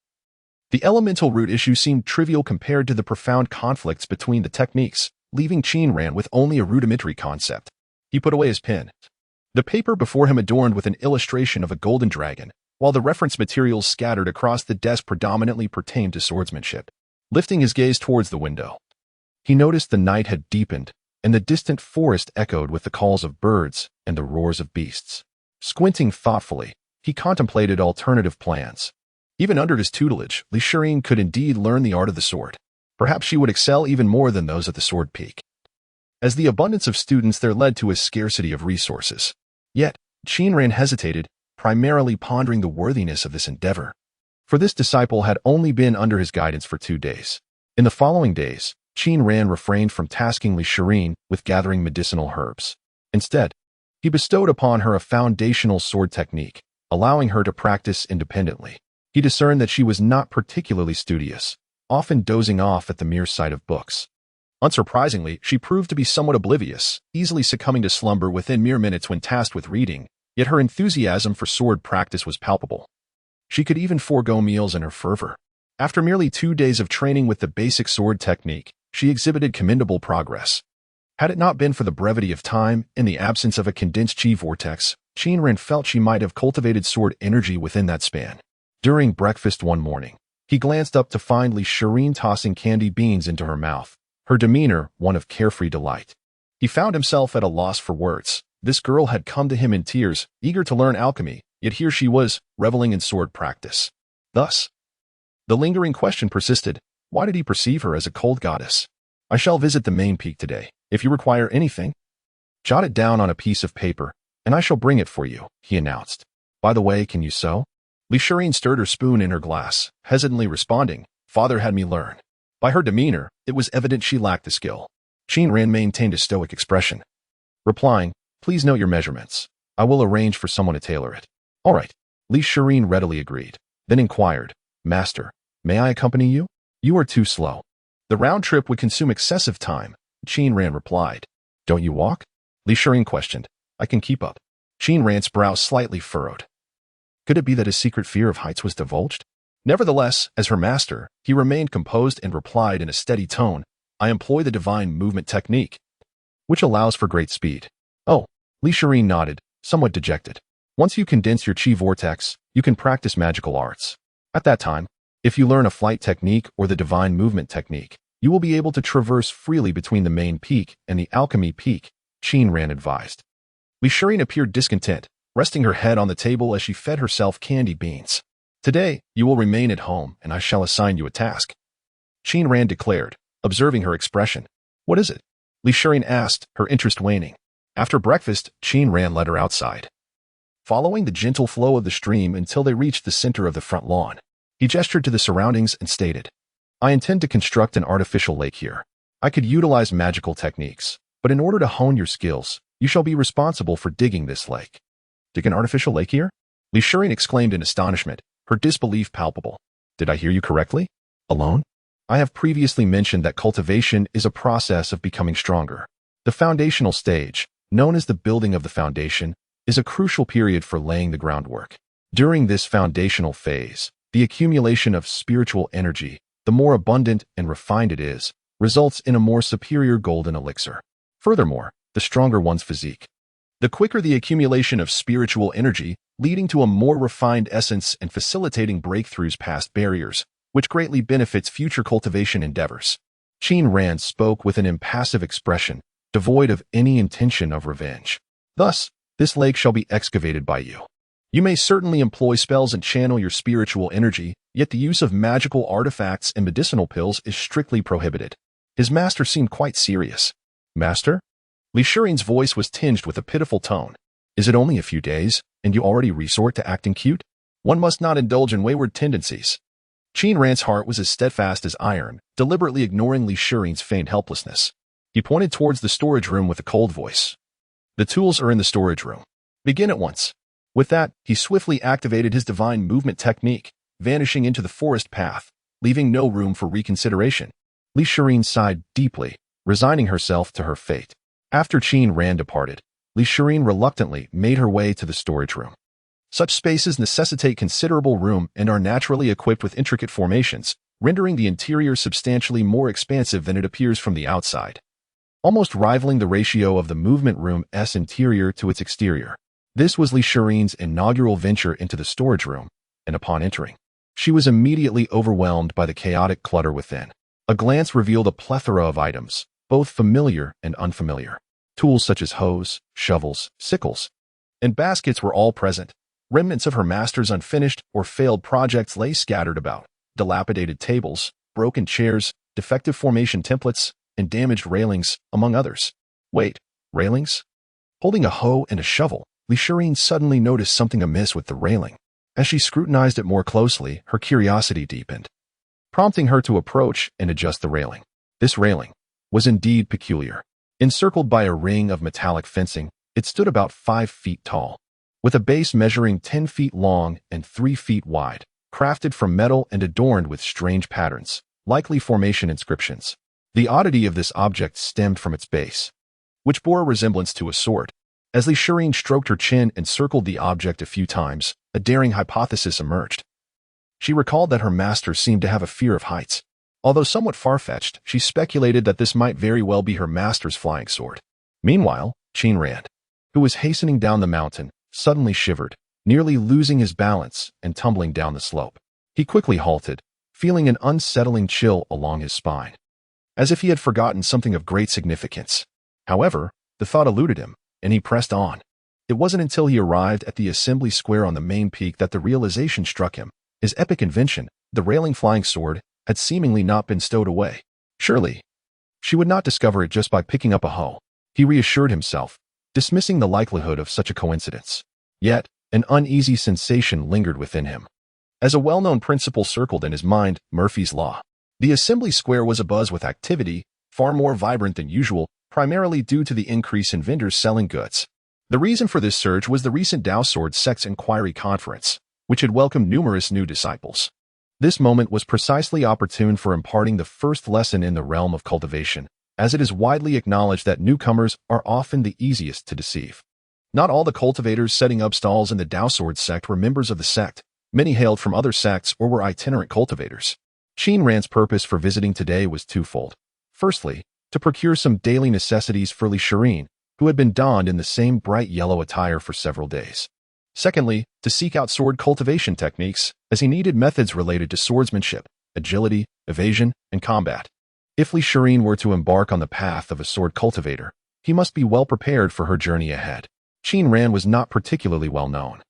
the elemental root issue seemed trivial compared to the profound conflicts between the techniques, leaving Qin Ran with only a rudimentary concept. He put away his pen. The paper before him adorned with an illustration of a golden dragon, while the reference materials scattered across the desk predominantly pertained to swordsmanship. Lifting his gaze towards the window, he noticed the night had deepened, and the distant forest echoed with the calls of birds and the roars of beasts. Squinting thoughtfully, he contemplated alternative plans. Even under his tutelage, elixirs could indeed learn the art of the sword. Perhaps she would excel even more than those at the sword peak. As the abundance of students there led to a scarcity of resources. Yet, Qin Ran hesitated, primarily pondering the worthiness of this endeavor. For this disciple had only been under his guidance for 2 days. In the following days, Qin Ran refrained from tasking elixirs with gathering medicinal herbs. Instead, he bestowed upon her a foundational sword technique, allowing her to practice independently. He discerned that she was not particularly studious, often dozing off at the mere sight of books. Unsurprisingly, she proved to be somewhat oblivious, easily succumbing to slumber within mere minutes when tasked with reading, yet her enthusiasm for sword practice was palpable. She could even forego meals in her fervor. After merely 2 days of training with the basic sword technique, she exhibited commendable progress. Had it not been for the brevity of time and the absence of a condensed chi vortex, Qin Ran felt she might have cultivated sword energy within that span. During breakfast one morning, he glanced up to find elixirs tossing candy beans into her mouth, her demeanor one of carefree delight. He found himself at a loss for words. This girl had come to him in tears, eager to learn alchemy, yet here she was, reveling in sword practice. Thus, the lingering question persisted. Why did he perceive her as a cold goddess? I shall visit the main peak today. If you require anything, jot it down on a piece of paper, and I shall bring it for you, he announced. By the way, can you sew? elixirs stirred her spoon in her glass, hesitantly responding, Father had me learn. By her demeanor, it was evident she lacked the skill. Qin Ran maintained a stoic expression, replying, Please note your measurements. I will arrange for someone to tailor it. All right. elixirs readily agreed, then inquired, Master, may I accompany you? You are too slow. The round trip would consume excessive time, Qin Ran replied. Don't you walk? elixirs questioned. I can keep up. Qin Ran's brow slightly furrowed. Could it be that his secret fear of heights was divulged? Nevertheless, as her master, he remained composed and replied in a steady tone, I employ the divine movement technique, which allows for great speed. Oh, elixirs nodded, somewhat dejected. Once you condense your chi vortex, you can practice magical arts. At that time, if you learn a flight technique or the divine movement technique, you will be able to traverse freely between the main peak and the alchemy peak, Qin Ran advised. elixirs appeared discontent, resting her head on the table as she fed herself candy beans. Today, you will remain at home and I shall assign you a task, Qin Ran declared, observing her expression. What is it? elixirs asked, her interest waning. After breakfast, Qin Ran led her outside, following the gentle flow of the stream until they reached the center of the front lawn. He gestured to the surroundings and stated, I intend to construct an artificial lake here. I could utilize magical techniques, but in order to hone your skills, you shall be responsible for digging this lake. Dig an artificial lake here? elixirs exclaimed in astonishment, her disbelief palpable. Did I hear you correctly? Alone? I have previously mentioned that cultivation is a process of becoming stronger. The foundational stage, known as the building of the foundation, is a crucial period for laying the groundwork. During this foundational phase, the accumulation of spiritual energy, the more abundant and refined it is, results in a more superior golden elixir. Furthermore, the stronger one's physique. The quicker the accumulation of spiritual energy, leading to a more refined essence and facilitating breakthroughs past barriers, which greatly benefits future cultivation endeavors. Qin Ran spoke with an impassive expression, devoid of any intention of revenge. Thus, this lake shall be excavated by you. You may certainly employ spells and channel your spiritual energy, yet the use of magical artifacts and medicinal pills is strictly prohibited. His master seemed quite serious. Master? Li Shiren's voice was tinged with a pitiful tone. Is it only a few days, and you already resort to acting cute? One must not indulge in wayward tendencies. Qin Ran's heart was as steadfast as iron, deliberately ignoring Li Shiren's feigned helplessness. He pointed towards the storage room with a cold voice. The tools are in the storage room. Begin at once. With that, he swiftly activated his divine movement technique, vanishing into the forest path, leaving no room for reconsideration. Li Shiren sighed deeply, resigning herself to her fate. After Qin Ran departed, Li Shiren reluctantly made her way to the storage room. Such spaces necessitate considerable room and are naturally equipped with intricate formations, rendering the interior substantially more expansive than it appears from the outside, almost rivaling the ratio of the movement room's interior to its exterior. This was Li Shiren's inaugural venture into the storage room, and upon entering, she was immediately overwhelmed by the chaotic clutter within. A glance revealed a plethora of items, both familiar and unfamiliar. Tools such as hoes, shovels, sickles, and baskets were all present. Remnants of her master's unfinished or failed projects lay scattered about. Dilapidated tables, broken chairs, defective formation templates, and damaged railings, among others. Wait, railings? Holding a hoe and a shovel, Li Shiren suddenly noticed something amiss with the railing. As she scrutinized it more closely, her curiosity deepened, prompting her to approach and adjust the railing. This railing was indeed peculiar. Encircled by a ring of metallic fencing, it stood about 5 feet tall, with a base measuring 10 feet long and 3 feet wide, crafted from metal and adorned with strange patterns, likely formation inscriptions. The oddity of this object stemmed from its base, which bore a resemblance to a sword. As Li Shiren stroked her chin and circled the object a few times, a daring hypothesis emerged. She recalled that her master seemed to have a fear of heights. Although somewhat far-fetched, she speculated that this might very well be her master's flying sword. Meanwhile, Qin Ran, who was hastening down the mountain, suddenly shivered, nearly losing his balance and tumbling down the slope. He quickly halted, feeling an unsettling chill along his spine, as if he had forgotten something of great significance. However, the thought eluded him, and he pressed on. It wasn't until he arrived at the assembly square on the main peak that the realization struck him. His epic invention, the railing flying sword, had seemingly not been stowed away. Surely, she would not discover it just by picking up a hoe. He reassured himself, dismissing the likelihood of such a coincidence. Yet, an uneasy sensation lingered within him. As a well-known principle circled in his mind, Murphy's Law. The assembly square was abuzz with activity, far more vibrant than usual, primarily due to the increase in vendors selling goods. The reason for this surge was the recent Tao Sword Sect's Inquiry Conference, which had welcomed numerous new disciples. This moment was precisely opportune for imparting the first lesson in the realm of cultivation, as it is widely acknowledged that newcomers are often the easiest to deceive. Not all the cultivators setting up stalls in the Tao Sword sect were members of the sect. Many hailed from other sects or were itinerant cultivators. Qin Ran's purpose for visiting today was twofold. Firstly, to procure some daily necessities for Li Shiren, who had been donned in the same bright yellow attire for several days. Secondly, to seek out sword cultivation techniques, as he needed methods related to swordsmanship, agility, evasion, and combat. If Li Shiren were to embark on the path of a sword cultivator, he must be well prepared for her journey ahead. Qin Ran was not particularly well known,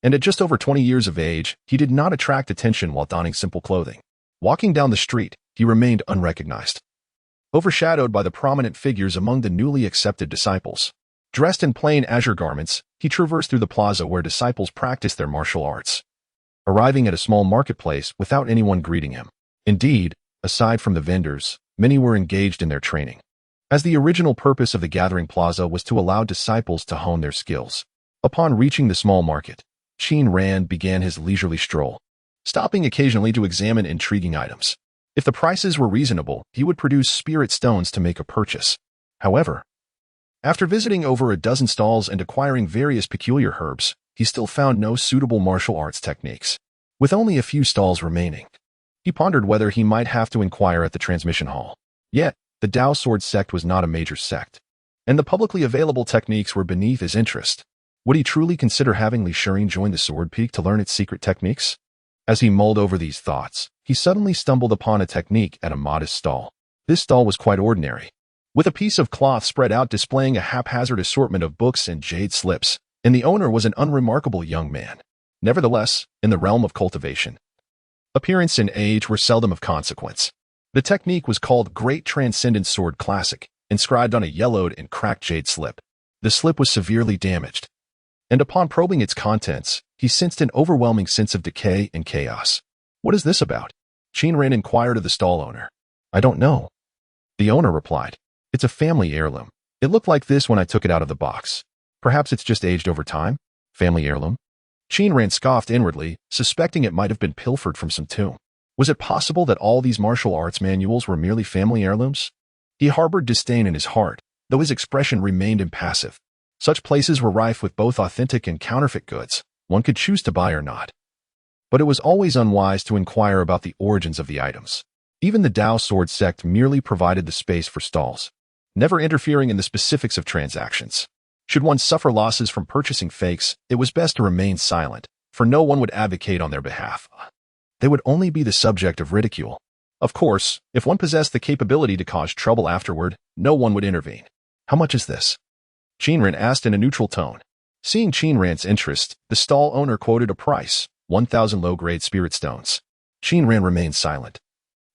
and at just over 20 years of age, he did not attract attention while donning simple clothing. Walking down the street, he remained unrecognized, overshadowed by the prominent figures among the newly accepted disciples. Dressed in plain azure garments, he traversed through the plaza where disciples practiced their martial arts, arriving at a small marketplace without anyone greeting him. Indeed, aside from the vendors, many were engaged in their training, as the original purpose of the gathering plaza was to allow disciples to hone their skills. Upon reaching the small market, Qin Ran began his leisurely stroll. stopping occasionally to examine intriguing items. If the prices were reasonable, he would produce spirit stones to make a purchase. However, after visiting over a dozen stalls and acquiring various peculiar herbs, he still found no suitable martial arts techniques. With only a few stalls remaining, he pondered whether he might have to inquire at the transmission hall. Yet, the Dao Sword sect was not a major sect, and the publicly available techniques were beneath his interest. Would he truly consider having Li Shirin join the Sword Peak to learn its secret techniques? As he mulled over these thoughts, he suddenly stumbled upon a technique at a modest stall. This stall was quite ordinary, with a piece of cloth spread out displaying a haphazard assortment of books and jade slips, and the owner was an unremarkable young man. Nevertheless, in the realm of cultivation, appearance and age were seldom of consequence. The technique was called Great Transcendent Sword Classic, inscribed on a yellowed and cracked jade slip. The slip was severely damaged, and upon probing its contents, he sensed an overwhelming sense of decay and chaos. "What is this about?" Qin Ran inquired of the stall owner. "I don't know," the owner replied. "It's a family heirloom. It looked like this when I took it out of the box. Perhaps it's just aged over time? Family heirloom?" Qin Ran scoffed inwardly, suspecting it might have been pilfered from some tomb. Was it possible that all these martial arts manuals were merely family heirlooms? He harbored disdain in his heart, though his expression remained impassive. Such places were rife with both authentic and counterfeit goods. One could choose to buy or not. But it was always unwise to inquire about the origins of the items. Even the Dao Sword sect merely provided the space for stalls, never interfering in the specifics of transactions. Should one suffer losses from purchasing fakes, it was best to remain silent, for no one would advocate on their behalf. They would only be the subject of ridicule. Of course, if one possessed the capability to cause trouble afterward, no one would intervene. "How much is this?" Qin Ran asked in a neutral tone. Seeing Qin Ran's interest, the stall owner quoted a price, 1,000 low-grade spirit stones. Qin Ran remained silent,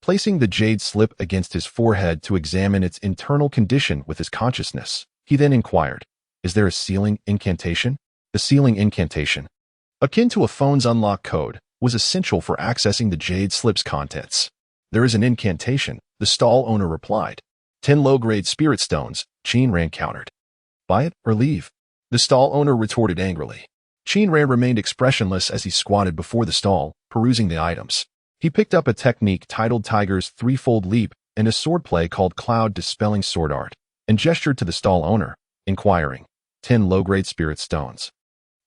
placing the jade slip against his forehead to examine its internal condition with his consciousness. He then inquired, "Is there a sealing incantation?" The sealing incantation, akin to a phone's unlock code, was essential for accessing the jade slip's contents. "There is an incantation," the stall owner replied. 10 low-grade spirit stones, Qin Ran countered. "Buy it or leave," the stall owner retorted angrily. Qin Ran remained expressionless as he squatted before the stall, perusing the items. He picked up a technique titled Tiger's Threefold Leap and a swordplay called Cloud Dispelling Sword Art, and gestured to the stall owner, inquiring, 10 low-grade spirit stones.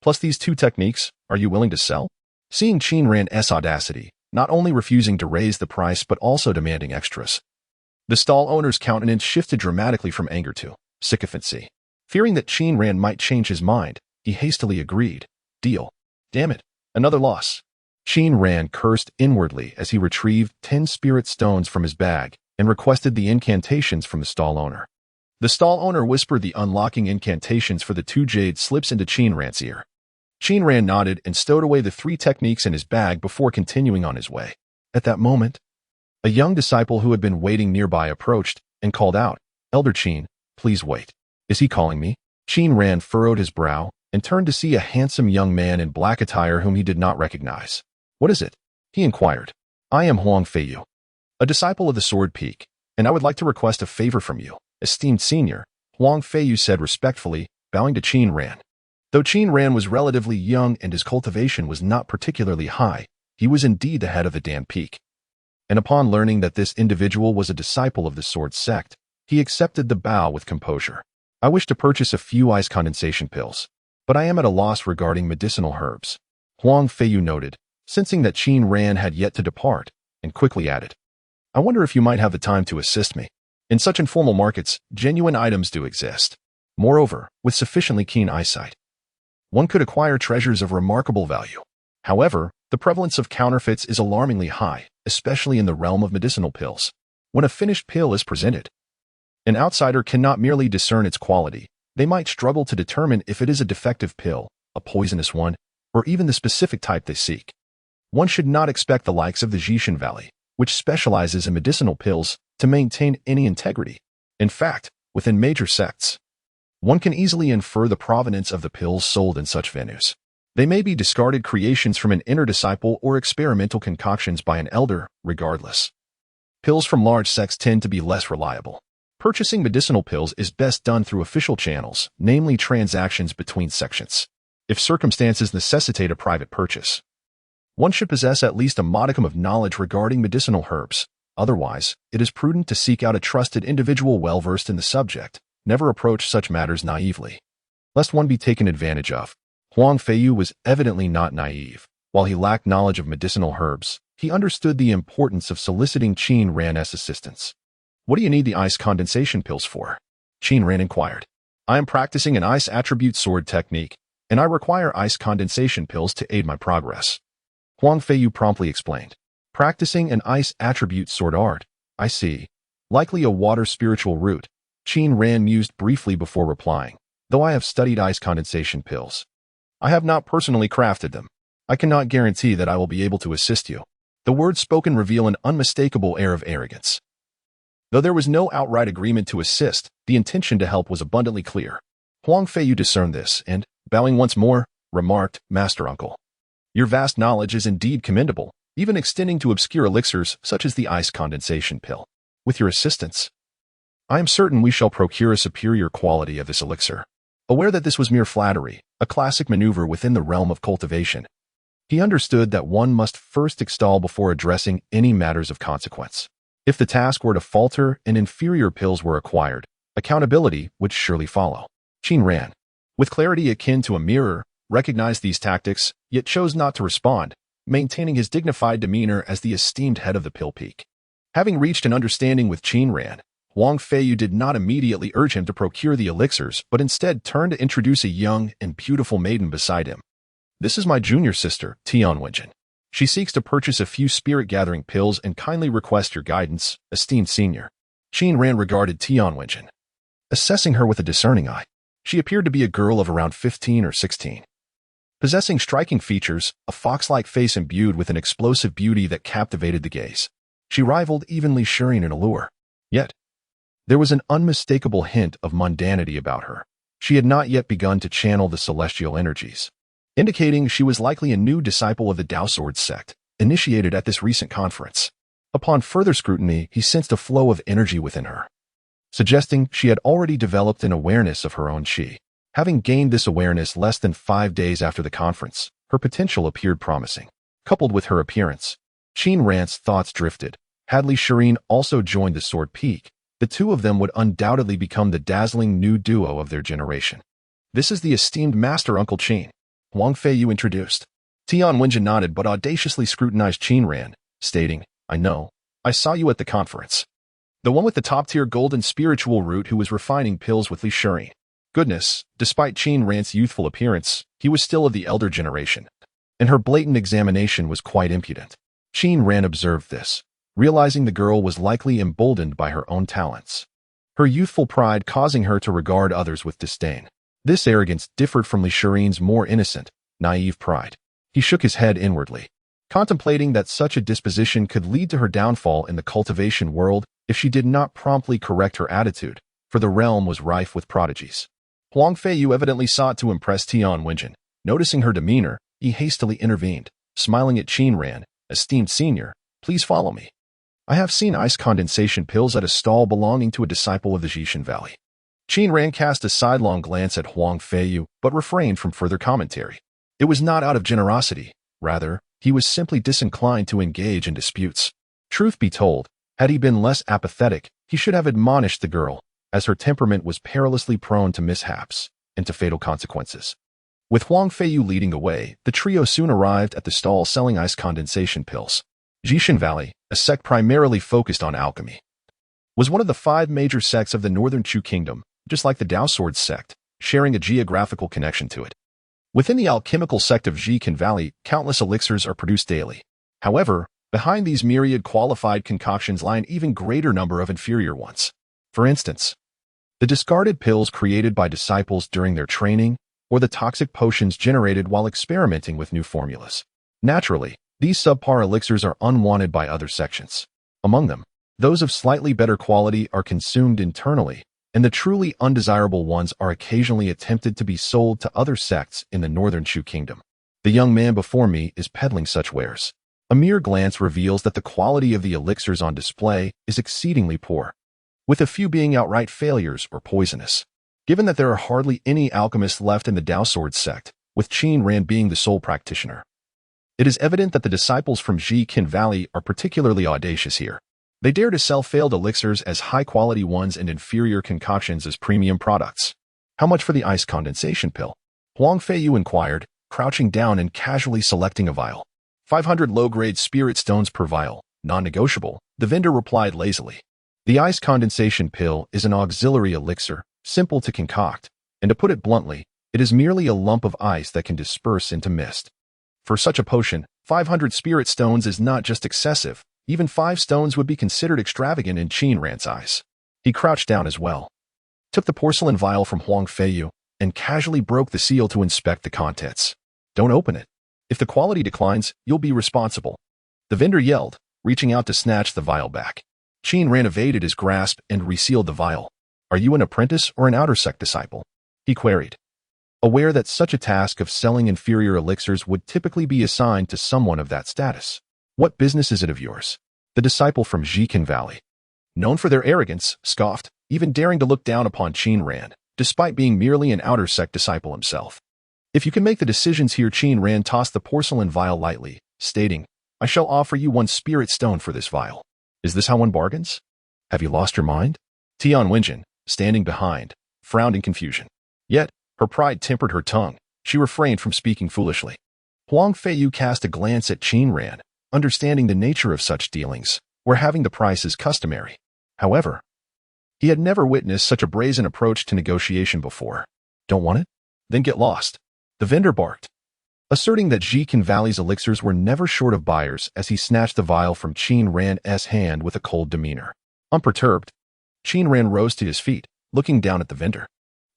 "Plus these two techniques, are you willing to sell?" Seeing Qin Ran's audacity, not only refusing to raise the price but also demanding extras, the stall owner's countenance shifted dramatically from anger to sycophancy. Fearing that Qin Ran might change his mind, he hastily agreed. "Deal. Damn it, another loss." Qin Ran cursed inwardly as he retrieved 10 spirit stones from his bag and requested the incantations from the stall owner. The stall owner whispered the unlocking incantations for the 2 jade slips into Qin Ran's ear. Qin Ran nodded and stowed away the 3 techniques in his bag before continuing on his way. At that moment, a young disciple who had been waiting nearby approached and called out, "Elder Qin, please wait." "Is he calling me?" Qin Ran furrowed his brow and turned to see a handsome young man in black attire whom he did not recognize. "What is it?" he inquired. "I am Huang Feiyu, a disciple of the Sword Peak, and I would like to request a favor from you, esteemed senior," Huang Feiyu said respectfully, bowing to Qin Ran. Though Qin Ran was relatively young and his cultivation was not particularly high, he was indeed the head of the Dan Peak. And upon learning that this individual was a disciple of the Sword sect, he accepted the bow with composure. "I wish to purchase a few ice condensation pills, but I am at a loss regarding medicinal herbs," Huang Feiyu noted, sensing that Qin Ran had yet to depart, and quickly added, "I wonder if you might have the time to assist me. In such informal markets, genuine items do exist. Moreover, with sufficiently keen eyesight, one could acquire treasures of remarkable value. However, the prevalence of counterfeits is alarmingly high, especially in the realm of medicinal pills. When a finished pill is presented, an outsider cannot merely discern its quality. They might struggle to determine if it is a defective pill, a poisonous one, or even the specific type they seek. One should not expect the likes of the Jishan Valley, which specializes in medicinal pills, to maintain any integrity. In fact, within major sects, one can easily infer the provenance of the pills sold in such venues. They may be discarded creations from an inner disciple or experimental concoctions by an elder, regardless. Pills from large sects tend to be less reliable. Purchasing medicinal pills is best done through official channels, namely transactions between sections, if circumstances necessitate a private purchase. One should possess at least a modicum of knowledge regarding medicinal herbs. Otherwise, it is prudent to seek out a trusted individual well-versed in the subject. Never approach such matters naively, lest one be taken advantage of. Huang Feiyu was evidently not naive. While he lacked knowledge of medicinal herbs, he understood the importance of soliciting Qin Ran's assistance. "What do you need the ice condensation pills for?" Qin Ran inquired. "I am practicing an ice attribute sword technique, and I require ice condensation pills to aid my progress." Huang Feiyu promptly explained. "Practicing an ice attribute sword art, I see. Likely a water spiritual root," Qin Ran mused briefly before replying. "Though I have studied ice condensation pills, I have not personally crafted them. I cannot guarantee that I will be able to assist you." The words spoken reveal an unmistakable air of arrogance. Though there was no outright agreement to assist, the intention to help was abundantly clear. Huang Feiyu discerned this and, bowing once more, remarked, "Master Uncle, your vast knowledge is indeed commendable, even extending to obscure elixirs such as the ice condensation pill. With your assistance, I am certain we shall procure a superior quality of this elixir." Aware that this was mere flattery, a classic maneuver within the realm of cultivation, he understood that one must first extol before addressing any matters of consequence. If the task were to falter and inferior pills were acquired, accountability would surely follow. Qin Ran, with clarity akin to a mirror, recognized these tactics, yet chose not to respond, maintaining his dignified demeanor as the esteemed head of the pill peak. Having reached an understanding with Qin Ran, Huang Feiyu did not immediately urge him to procure the elixirs, but instead turned to introduce a young and beautiful maiden beside him. "This is my junior sister, Tianwenjin. She seeks to purchase a few spirit-gathering pills and kindly request your guidance, esteemed senior." Qin Ran regarded Tianwenjin, assessing her with a discerning eye. She appeared to be a girl of around 15 or 16. Possessing striking features, a fox-like face imbued with an explosive beauty that captivated the gaze. She rivaled even Elixirs in allure. Yet, there was an unmistakable hint of mundanity about her. She had not yet begun to channel the celestial energies, indicating she was likely a new disciple of the Dao Sword sect, initiated at this recent conference. Upon further scrutiny, he sensed a flow of energy within her, suggesting she had already developed an awareness of her own qi. Having gained this awareness less than 5 days after the conference, her potential appeared promising. Coupled with her appearance, Qin Ran's thoughts drifted. Had Elixirs also joined the Sword Peak, the two of them would undoubtedly become the dazzling new duo of their generation. "This is the esteemed Master Uncle Qin," Huang Feiyu introduced. Tianwenjin nodded but audaciously scrutinized Qin Ran, stating, "I know. I saw you at the conference. The one with the top-tier golden spiritual root who was refining pills with Elixirs." Goodness, despite Qin Ran's youthful appearance, he was still of the elder generation, and her blatant examination was quite impudent. Qin Ran observed this, realizing the girl was likely emboldened by her own talents, her youthful pride causing her to regard others with disdain. This arrogance differed from Elixirs' more innocent, naive pride. He shook his head inwardly, contemplating that such a disposition could lead to her downfall in the cultivation world if she did not promptly correct her attitude, for the realm was rife with prodigies. Huang Feiyu evidently sought to impress Tianwenjin. Noticing her demeanor, he hastily intervened, smiling at Qin Ran, "Esteemed senior, please follow me. I have seen ice condensation pills at a stall belonging to a disciple of the Jishan Valley." Qin Ran cast a sidelong glance at Huang Feiyu, but refrained from further commentary. It was not out of generosity. Rather, he was simply disinclined to engage in disputes. Truth be told, had he been less apathetic, he should have admonished the girl, as her temperament was perilously prone to mishaps and to fatal consequences. With Huang Feiyu leading the way, the trio soon arrived at the stall selling ice condensation pills. Jishan Valley, a sect primarily focused on alchemy, was one of the 5 major sects of the Northern Chu Kingdom, just like the Dao Sword sect, sharing a geographical connection to it. Within the alchemical sect of Jishan Valley, countless elixirs are produced daily. However, behind these myriad qualified concoctions lie an even greater number of inferior ones. For instance, the discarded pills created by disciples during their training, or the toxic potions generated while experimenting with new formulas. Naturally, these subpar elixirs are unwanted by other sections. Among them, those of slightly better quality are consumed internally, and the truly undesirable ones are occasionally attempted to be sold to other sects in the Northern Chu Kingdom. The young man before me is peddling such wares. A mere glance reveals that the quality of the elixirs on display is exceedingly poor, with a few being outright failures or poisonous. Given that there are hardly any alchemists left in the Dao Sword sect, with Qin Ran being the sole practitioner, It is evident that the disciples from Qin Valley are particularly audacious here. They dare to sell failed elixirs as high-quality ones and inferior concoctions as premium products. How much for the ice condensation pill? Huang Feiyu inquired, crouching down and casually selecting a vial. 500 low-grade spirit stones per vial, non-negotiable, the vendor replied lazily. The ice condensation pill is an auxiliary elixir, simple to concoct, and to put it bluntly, it is merely a lump of ice that can disperse into mist. For such a potion, 500 spirit stones is not just excessive, even 5 stones would be considered extravagant in Qin Ran's eyes. He crouched down as well, took the porcelain vial from Huang Feiyu, and casually broke the seal to inspect the contents. Don't open it. If the quality declines, you'll be responsible. The vendor yelled, reaching out to snatch the vial back. Qin Ran evaded his grasp and resealed the vial. Are you an apprentice or an outer sect disciple? He queried, aware that such a task of selling inferior elixirs would typically be assigned to someone of that status. What business is it of yours? The disciple from Qin Valley, known for their arrogance, scoffed, even daring to look down upon Qin Ran, despite being merely an outer sect disciple himself. If you can make the decisions here, Qin Ran tossed the porcelain vial lightly, stating, I shall offer you 1 spirit stone for this vial. Is this how one bargains? Have you lost your mind? Tian Wenjin, standing behind, frowned in confusion. Yet, her pride tempered her tongue. She refrained from speaking foolishly. Huang Feiyu cast a glance at Qin Ran, understanding the nature of such dealings, where having the price is customary. However, he had never witnessed such a brazen approach to negotiation before. Don't want it? Then get lost. The vendor barked, asserting that Qin Valley's elixirs were never short of buyers as he snatched the vial from Qin Ran's hand with a cold demeanor. Unperturbed, Qin Ran rose to his feet, looking down at the vendor.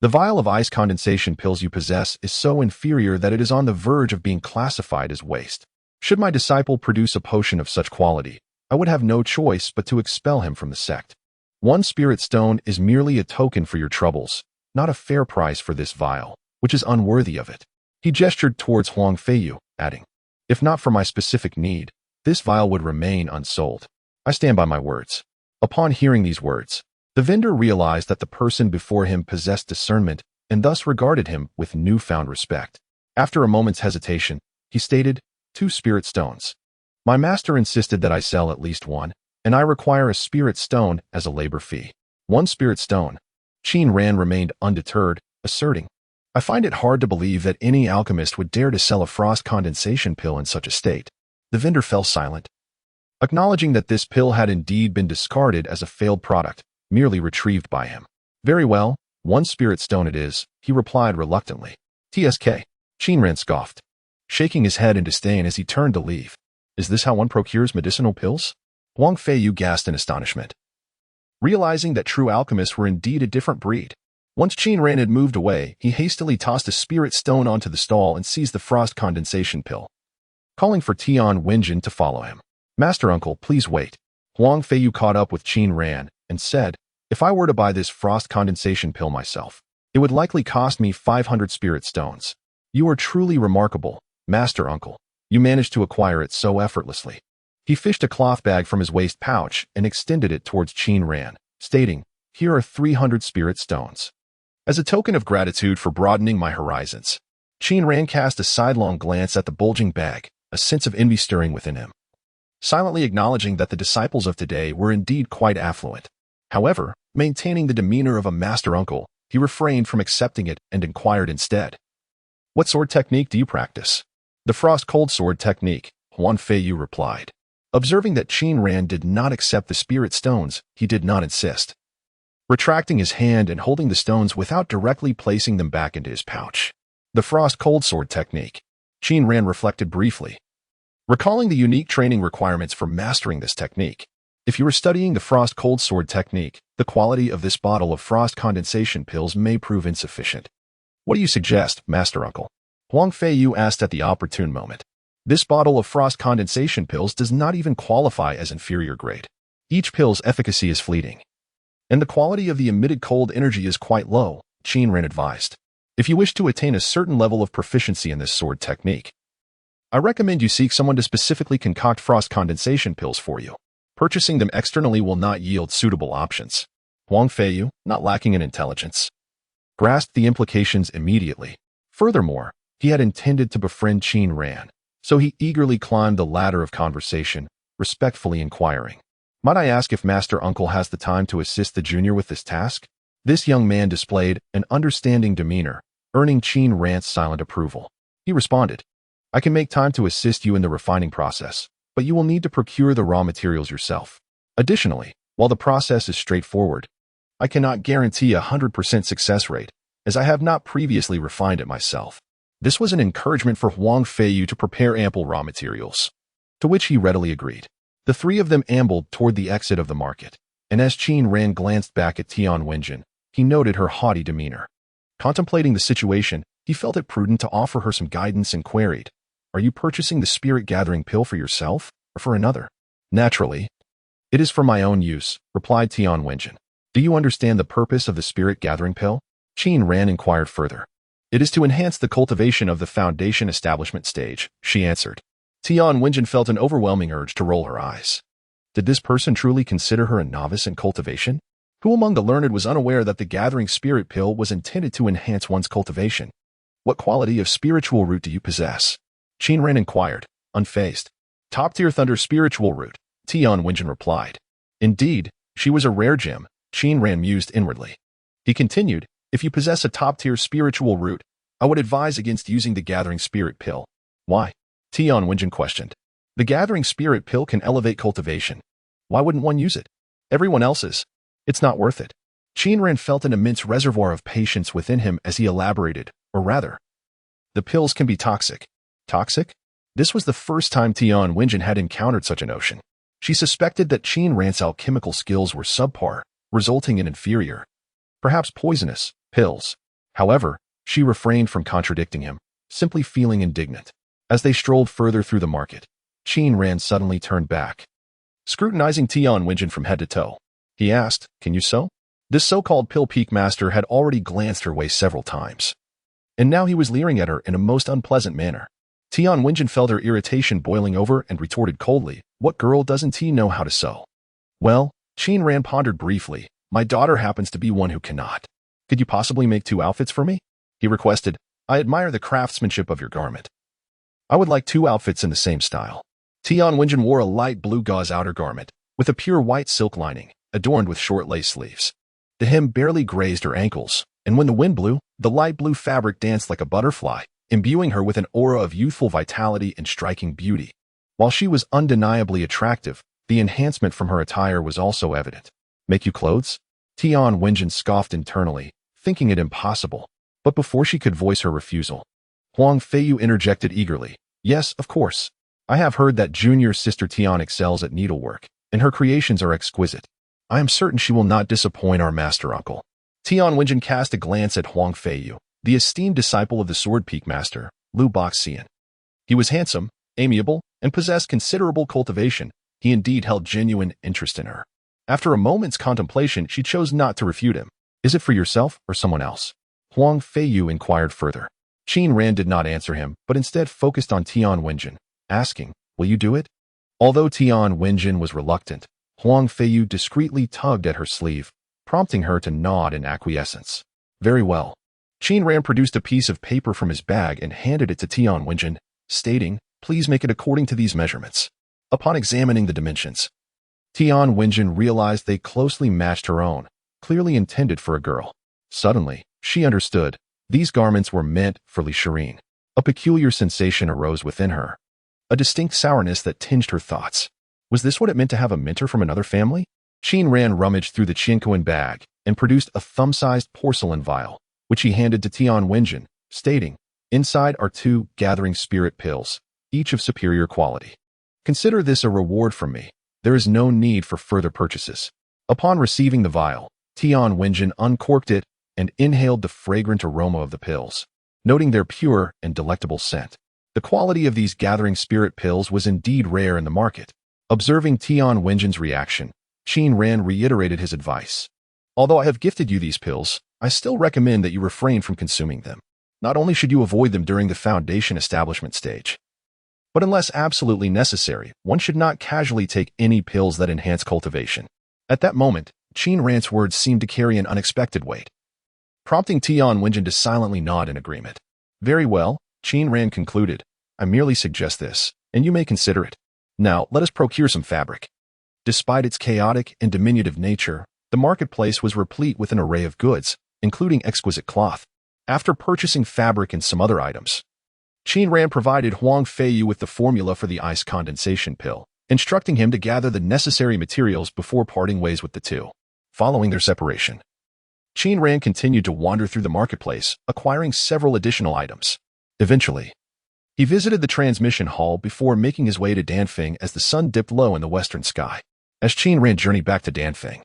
The vial of ice condensation pills you possess is so inferior that it is on the verge of being classified as waste. Should my disciple produce a potion of such quality, I would have no choice but to expel him from the sect. 1 spirit stone is merely a token for your troubles, not a fair price for this vial, which is unworthy of it. He gestured towards Huang Feiyu, adding, if not for my specific need, this vial would remain unsold. I stand by my words. Upon hearing these words, the vendor realized that the person before him possessed discernment and thus regarded him with newfound respect. After a moment's hesitation, he stated, 2 spirit stones. My master insisted that I sell at least 1, and I require a spirit stone as a labor fee. 1 spirit stone. Qin Ran remained undeterred, asserting, I find it hard to believe that any alchemist would dare to sell a frost condensation pill in such a state. The vendor fell silent, acknowledging that this pill had indeed been discarded as a failed product, merely retrieved by him. Very well, 1 spirit stone it is, he replied reluctantly. TSK. Qin Ran scoffed, shaking his head in disdain as he turned to leave. Is this how one procures medicinal pills? Huang Feiyu gasped in astonishment, realizing that true alchemists were indeed a different breed. Once Qin Ran had moved away, he hastily tossed a spirit stone onto the stall and seized the frost condensation pill, calling for Tian Wenjin to follow him. Master uncle, please wait. Huang Feiyu caught up with Qin Ran and said, if I were to buy this frost condensation pill myself, it would likely cost me 500 spirit stones. You are truly remarkable, Master uncle. You managed to acquire it so effortlessly. He fished a cloth bag from his waist pouch and extended it towards Qin Ran, stating, here are 300 spirit stones. As a token of gratitude for broadening my horizons, Qin Ran cast a sidelong glance at the bulging bag, a sense of envy stirring within him, silently acknowledging that the disciples of today were indeed quite affluent. However, maintaining the demeanor of a master uncle, he refrained from accepting it and inquired instead, what sword technique do you practice? The frost cold sword technique, Huang Feiyu replied. Observing that Qin Ran did not accept the spirit stones, he did not insist, retracting his hand and holding the stones without directly placing them back into his pouch. The frost cold sword technique. Qin Ran reflected briefly, recalling the unique training requirements for mastering this technique. If you are studying the frost cold sword technique, the quality of this bottle of frost condensation pills may prove insufficient. What do you suggest, Master Uncle? Huang Feiyu asked at the opportune moment. This bottle of frost condensation pills does not even qualify as inferior grade. Each pill's efficacy is fleeting, and the quality of the emitted cold energy is quite low, Qin Ran advised. If you wish to attain a certain level of proficiency in this sword technique, I recommend you seek someone to specifically concoct frost condensation pills for you. Purchasing them externally will not yield suitable options. Huang Feiyu, not lacking in intelligence, grasped the implications immediately. Furthermore, he had intended to befriend Qin Ran, So he eagerly climbed the ladder of conversation, respectfully inquiring, "Might I ask if Master Uncle has the time to assist the junior with this task?" This young man displayed an understanding demeanor, earning Qin Ran's silent approval. He responded, "I can make time to assist you in the refining process, but you will need to procure the raw materials yourself. Additionally, while the process is straightforward, I cannot guarantee a 100% success rate, as I have not previously refined it myself." This was an encouragement for Huang Feiyu to prepare ample raw materials, to which he readily agreed. The three of them ambled toward the exit of the market, and as Qin Ran glanced back at Tian Wenjin, he noted her haughty demeanor. Contemplating the situation, he felt it prudent to offer her some guidance and queried, "Are you purchasing the spirit-gathering pill for yourself, or for another?" "Naturally. It is for my own use," replied Tian Wenjin. "Do you understand the purpose of the spirit-gathering pill?" Qin Ran inquired further. "It is to enhance the cultivation of the foundation establishment stage," she answered. Tian Wenjin felt an overwhelming urge to roll her eyes. Did this person truly consider her a novice in cultivation? Who among the learned was unaware that the gathering spirit pill was intended to enhance one's cultivation? "What quality of spiritual root do you possess?" Qin Ran inquired, unfazed. "Top-tier thunder spiritual root," Tian Wenjin replied. Indeed, she was a rare gem, Qin Ran mused inwardly. He continued, "If you possess a top-tier spiritual root, I would advise against using the gathering spirit pill." "Why?" Tian Wenjin questioned. "The gathering spirit pill can elevate cultivation. Why wouldn't one use it? Everyone else's. It's not worth it." Qin Ran felt an immense reservoir of patience within him as he elaborated, or rather, "The pills can be toxic." Toxic? This was the first time Tian Wenjin had encountered such a notion. She suspected that Qin Ran's alchemical skills were subpar, resulting in inferior, perhaps poisonous, pills. However, she refrained from contradicting him, simply feeling indignant. As they strolled further through the market, Qin Ran suddenly turned back. Scrutinizing Tian Wenjin from head to toe, he asked, "Can you sew?" This so-called pill peak master had already glanced her way several times, and now he was leering at her in a most unpleasant manner. Tian Wenjin felt her irritation boiling over and retorted coldly, "What girl doesn't know how to sew?" "Well," Qin Ran pondered briefly, "my daughter happens to be one who cannot. Could you possibly make 2 outfits for me?" He requested, "I admire the craftsmanship of your garment. I would like 2 outfits in the same style." Tian Wenjin wore a light blue gauze outer garment, with a pure white silk lining, adorned with short lace sleeves. The hem barely grazed her ankles, and when the wind blew, the light blue fabric danced like a butterfly, imbuing her with an aura of youthful vitality and striking beauty. While she was undeniably attractive, the enhancement from her attire was also evident. "Make you clothes?" Tian Wenjin scoffed internally, thinking it impossible. But before she could voice her refusal, Huang Feiyu interjected eagerly, "Yes, of course. I have heard that junior sister Tian excels at needlework, and her creations are exquisite. I am certain she will not disappoint our master uncle." Tian Wenjin cast a glance at Huang Feiyu, the esteemed disciple of the sword peak master, Lu Boxian. He was handsome, amiable, and possessed considerable cultivation. He indeed held genuine interest in her. After a moment's contemplation, she chose not to refute him. "Is it for yourself or someone else?" Huang Feiyu inquired further. Qin Ran did not answer him, but instead focused on Tian Wenjin, asking, "Will you do it?" Although Tian Wenjin was reluctant, Huang Feiyu discreetly tugged at her sleeve, prompting her to nod in acquiescence. "Very well." Qin Ran produced a piece of paper from his bag and handed it to Tian Wenjin, stating, "Please make it according to these measurements." Upon examining the dimensions, Tian Wenjin realized they closely matched her own, clearly intended for a girl. Suddenly, she understood. These garments were meant for Li Shirin. A peculiar sensation arose within her, a distinct sourness that tinged her thoughts. Was this what it meant to have a mentor from another family? Qin Ran rummaged through the Qianquan bag and produced a thumb-sized porcelain vial, which he handed to Tian Wenjin, stating, "Inside are 2 gathering spirit pills, each of superior quality. Consider this a reward from me. There is no need for further purchases." Upon receiving the vial, Tian Wenjin uncorked it and inhaled the fragrant aroma of the pills, noting their pure and delectable scent. The quality of these gathering spirit pills was indeed rare in the market. Observing Tian Wenjin's reaction, Qin Ran reiterated his advice. "Although I have gifted you these pills, I still recommend that you refrain from consuming them. Not only should you avoid them during the foundation establishment stage, but unless absolutely necessary, one should not casually take any pills that enhance cultivation." At that moment, Qin Ran's words seemed to carry an unexpected weight, prompting Tian Wenjin to silently nod in agreement. "Very well," Qin Ran concluded. I merely suggest this, and you may consider it. Now, let us procure some fabric. Despite its chaotic and diminutive nature, the marketplace was replete with an array of goods, including exquisite cloth. After purchasing fabric and some other items, Qin Ran provided Huang Feiyu with the formula for the ice condensation pill, instructing him to gather the necessary materials before parting ways with the two. Following their separation, Qin Ran continued to wander through the marketplace, acquiring several additional items. Eventually, he visited the transmission hall before making his way to Danfeng as the sun dipped low in the western sky. As Qin Ran journeyed back to Danfeng,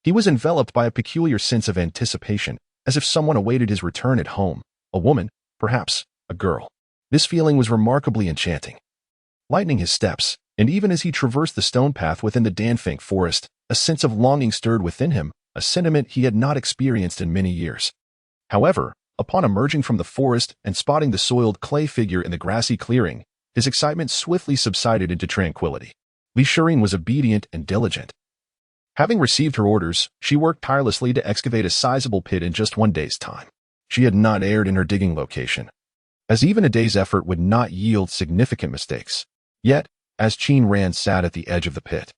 he was enveloped by a peculiar sense of anticipation, as if someone awaited his return at home, a woman, perhaps a girl. This feeling was remarkably enchanting, lightening his steps, and even as he traversed the stone path within the Danfeng forest, a sense of longing stirred within him, a sentiment he had not experienced in many years. However, upon emerging from the forest and spotting the soiled clay figure in the grassy clearing, his excitement swiftly subsided into tranquility. Elixirs was obedient and diligent. Having received her orders, she worked tirelessly to excavate a sizable pit in just 1 day's time. She had not erred in her digging location, as even a day's effort would not yield significant mistakes. Yet, as Qin Ran sat at the edge of the pit,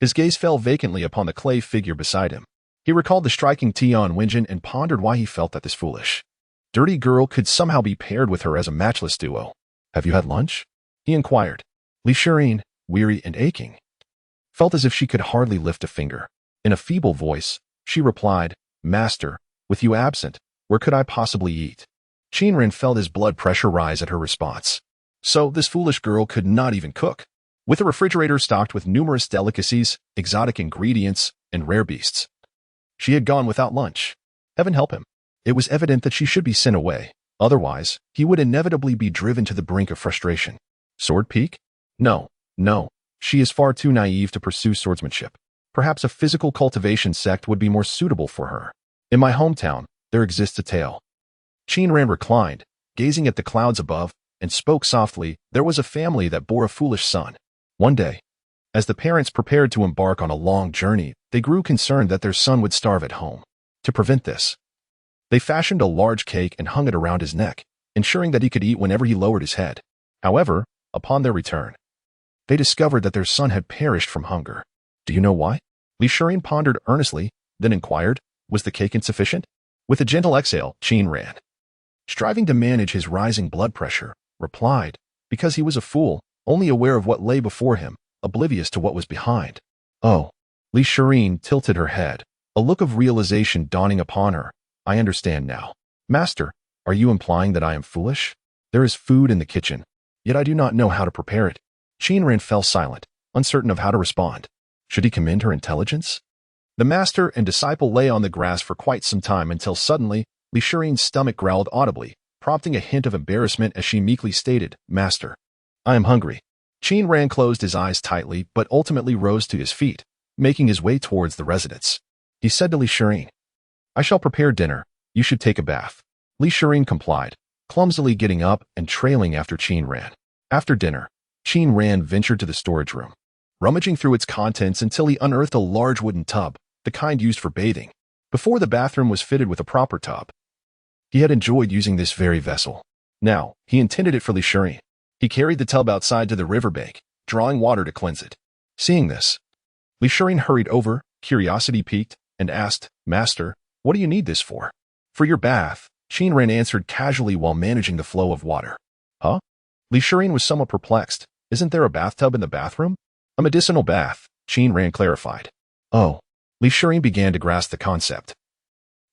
his gaze fell vacantly upon the clay figure beside him. He recalled the striking Tian Wenjin and pondered why he felt that this foolish, dirty girl could somehow be paired with her as a matchless duo. "Have you had lunch?" he inquired. Elixirs, weary and aching, felt as if she could hardly lift a finger. In a feeble voice, she replied, "Master, with you absent, where could I possibly eat?" Qin Ran felt his blood pressure rise at her response. So this foolish girl could not even cook. With a refrigerator stocked with numerous delicacies, exotic ingredients, and rare beasts, she had gone without lunch. Heaven help him. It was evident that she should be sent away. Otherwise, he would inevitably be driven to the brink of frustration. Sword Peak? No. She is far too naive to pursue swordsmanship. Perhaps a physical cultivation sect would be more suitable for her. In my hometown, there exists a tale. Qin Ran reclined, gazing at the clouds above, and spoke softly. There was a family that bore a foolish son. One day, as the parents prepared to embark on a long journey, they grew concerned that their son would starve at home. To prevent this, they fashioned a large cake and hung it around his neck, ensuring that he could eat whenever he lowered his head. However, upon their return, they discovered that their son had perished from hunger. Do you know why? Elixirs pondered earnestly, then inquired, was the cake insufficient? With a gentle exhale, Qin Ran, striving to manage his rising blood pressure, replied, because he was a fool, only aware of what lay before him, oblivious to what was behind. Oh. Elixirs tilted her head, a look of realization dawning upon her. I understand now. Master, are you implying that I am foolish? There is food in the kitchen, yet I do not know how to prepare it. Qin Ran fell silent, uncertain of how to respond. Should he commend her intelligence? The master and disciple lay on the grass for quite some time until suddenly, Elixirs' stomach growled audibly, prompting a hint of embarrassment as she meekly stated, Master, I am hungry. Qin Ran closed his eyes tightly but ultimately rose to his feet, making his way towards the residence. He said to Elixirs, I shall prepare dinner. You should take a bath. Elixirs complied, clumsily getting up and trailing after Qin Ran. After dinner, Qin Ran ventured to the storage room, rummaging through its contents until he unearthed a large wooden tub, the kind used for bathing. Before the bathroom was fitted with a proper tub, he had enjoyed using this very vessel. Now, he intended it for Elixirs. He carried the tub outside to the riverbank, drawing water to cleanse it. Seeing this, Elixirs hurried over, curiosity piqued, and asked, Master, what do you need this for? For your bath, Qin Ran answered casually while managing the flow of water. Huh? Elixirs was somewhat perplexed. Isn't there a bathtub in the bathroom? A medicinal bath, Qin Ran clarified. Oh. Elixirs began to grasp the concept.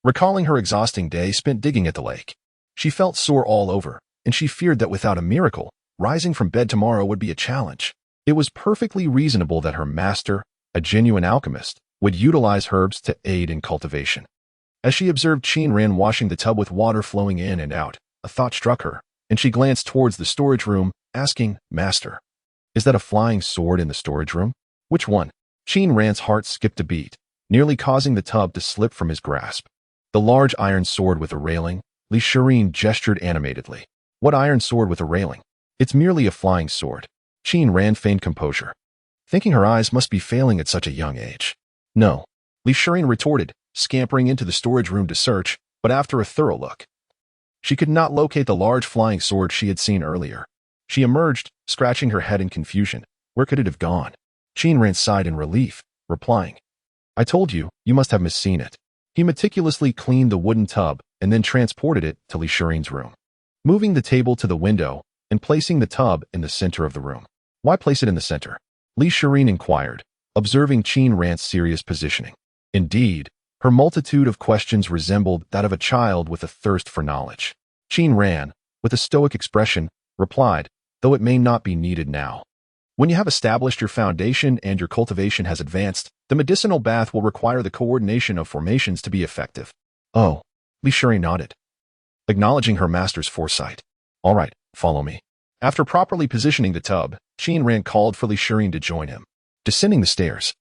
Recalling her exhausting day spent digging at the lake, she felt sore all over, and she feared that without a miracle, rising from bed tomorrow would be a challenge. It was perfectly reasonable that her master, a genuine alchemist, would utilize herbs to aid in cultivation. As she observed Qin Ran washing the tub with water flowing in and out, a thought struck her, and she glanced towards the storage room, asking, Master, is that a flying sword in the storage room? Which one? Qin Ran's heart skipped a beat, nearly causing the tub to slip from his grasp. The large iron sword with a railing. Elixirs gestured animatedly. What iron sword with a railing? It's merely a flying sword. Qin Ran feigned composure, thinking her eyes must be failing at such a young age. No, Elixirs retorted, scampering into the storage room to search, but after a thorough look, she could not locate the large flying sword she had seen earlier. She emerged, scratching her head in confusion. Where could it have gone? Qin Ran sighed in relief, replying, I told you, you must have misseen it. He meticulously cleaned the wooden tub and then transported it to Li Shirin's room, moving the table to the window and placing the tub in the center of the room. Why place it in the center? Li Shirin inquired, observing Qin Ran's serious positioning. Indeed, her multitude of questions resembled that of a child with a thirst for knowledge. Qin Ran, with a stoic expression, replied, though it may not be needed now. When you have established your foundation and your cultivation has advanced, the medicinal bath will require the coordination of formations to be effective. Oh, Li Shirin nodded, acknowledging her master's foresight. All right, follow me. After properly positioning the tub, Qin Ran called for Li Shirin to join him. Descending the stairs,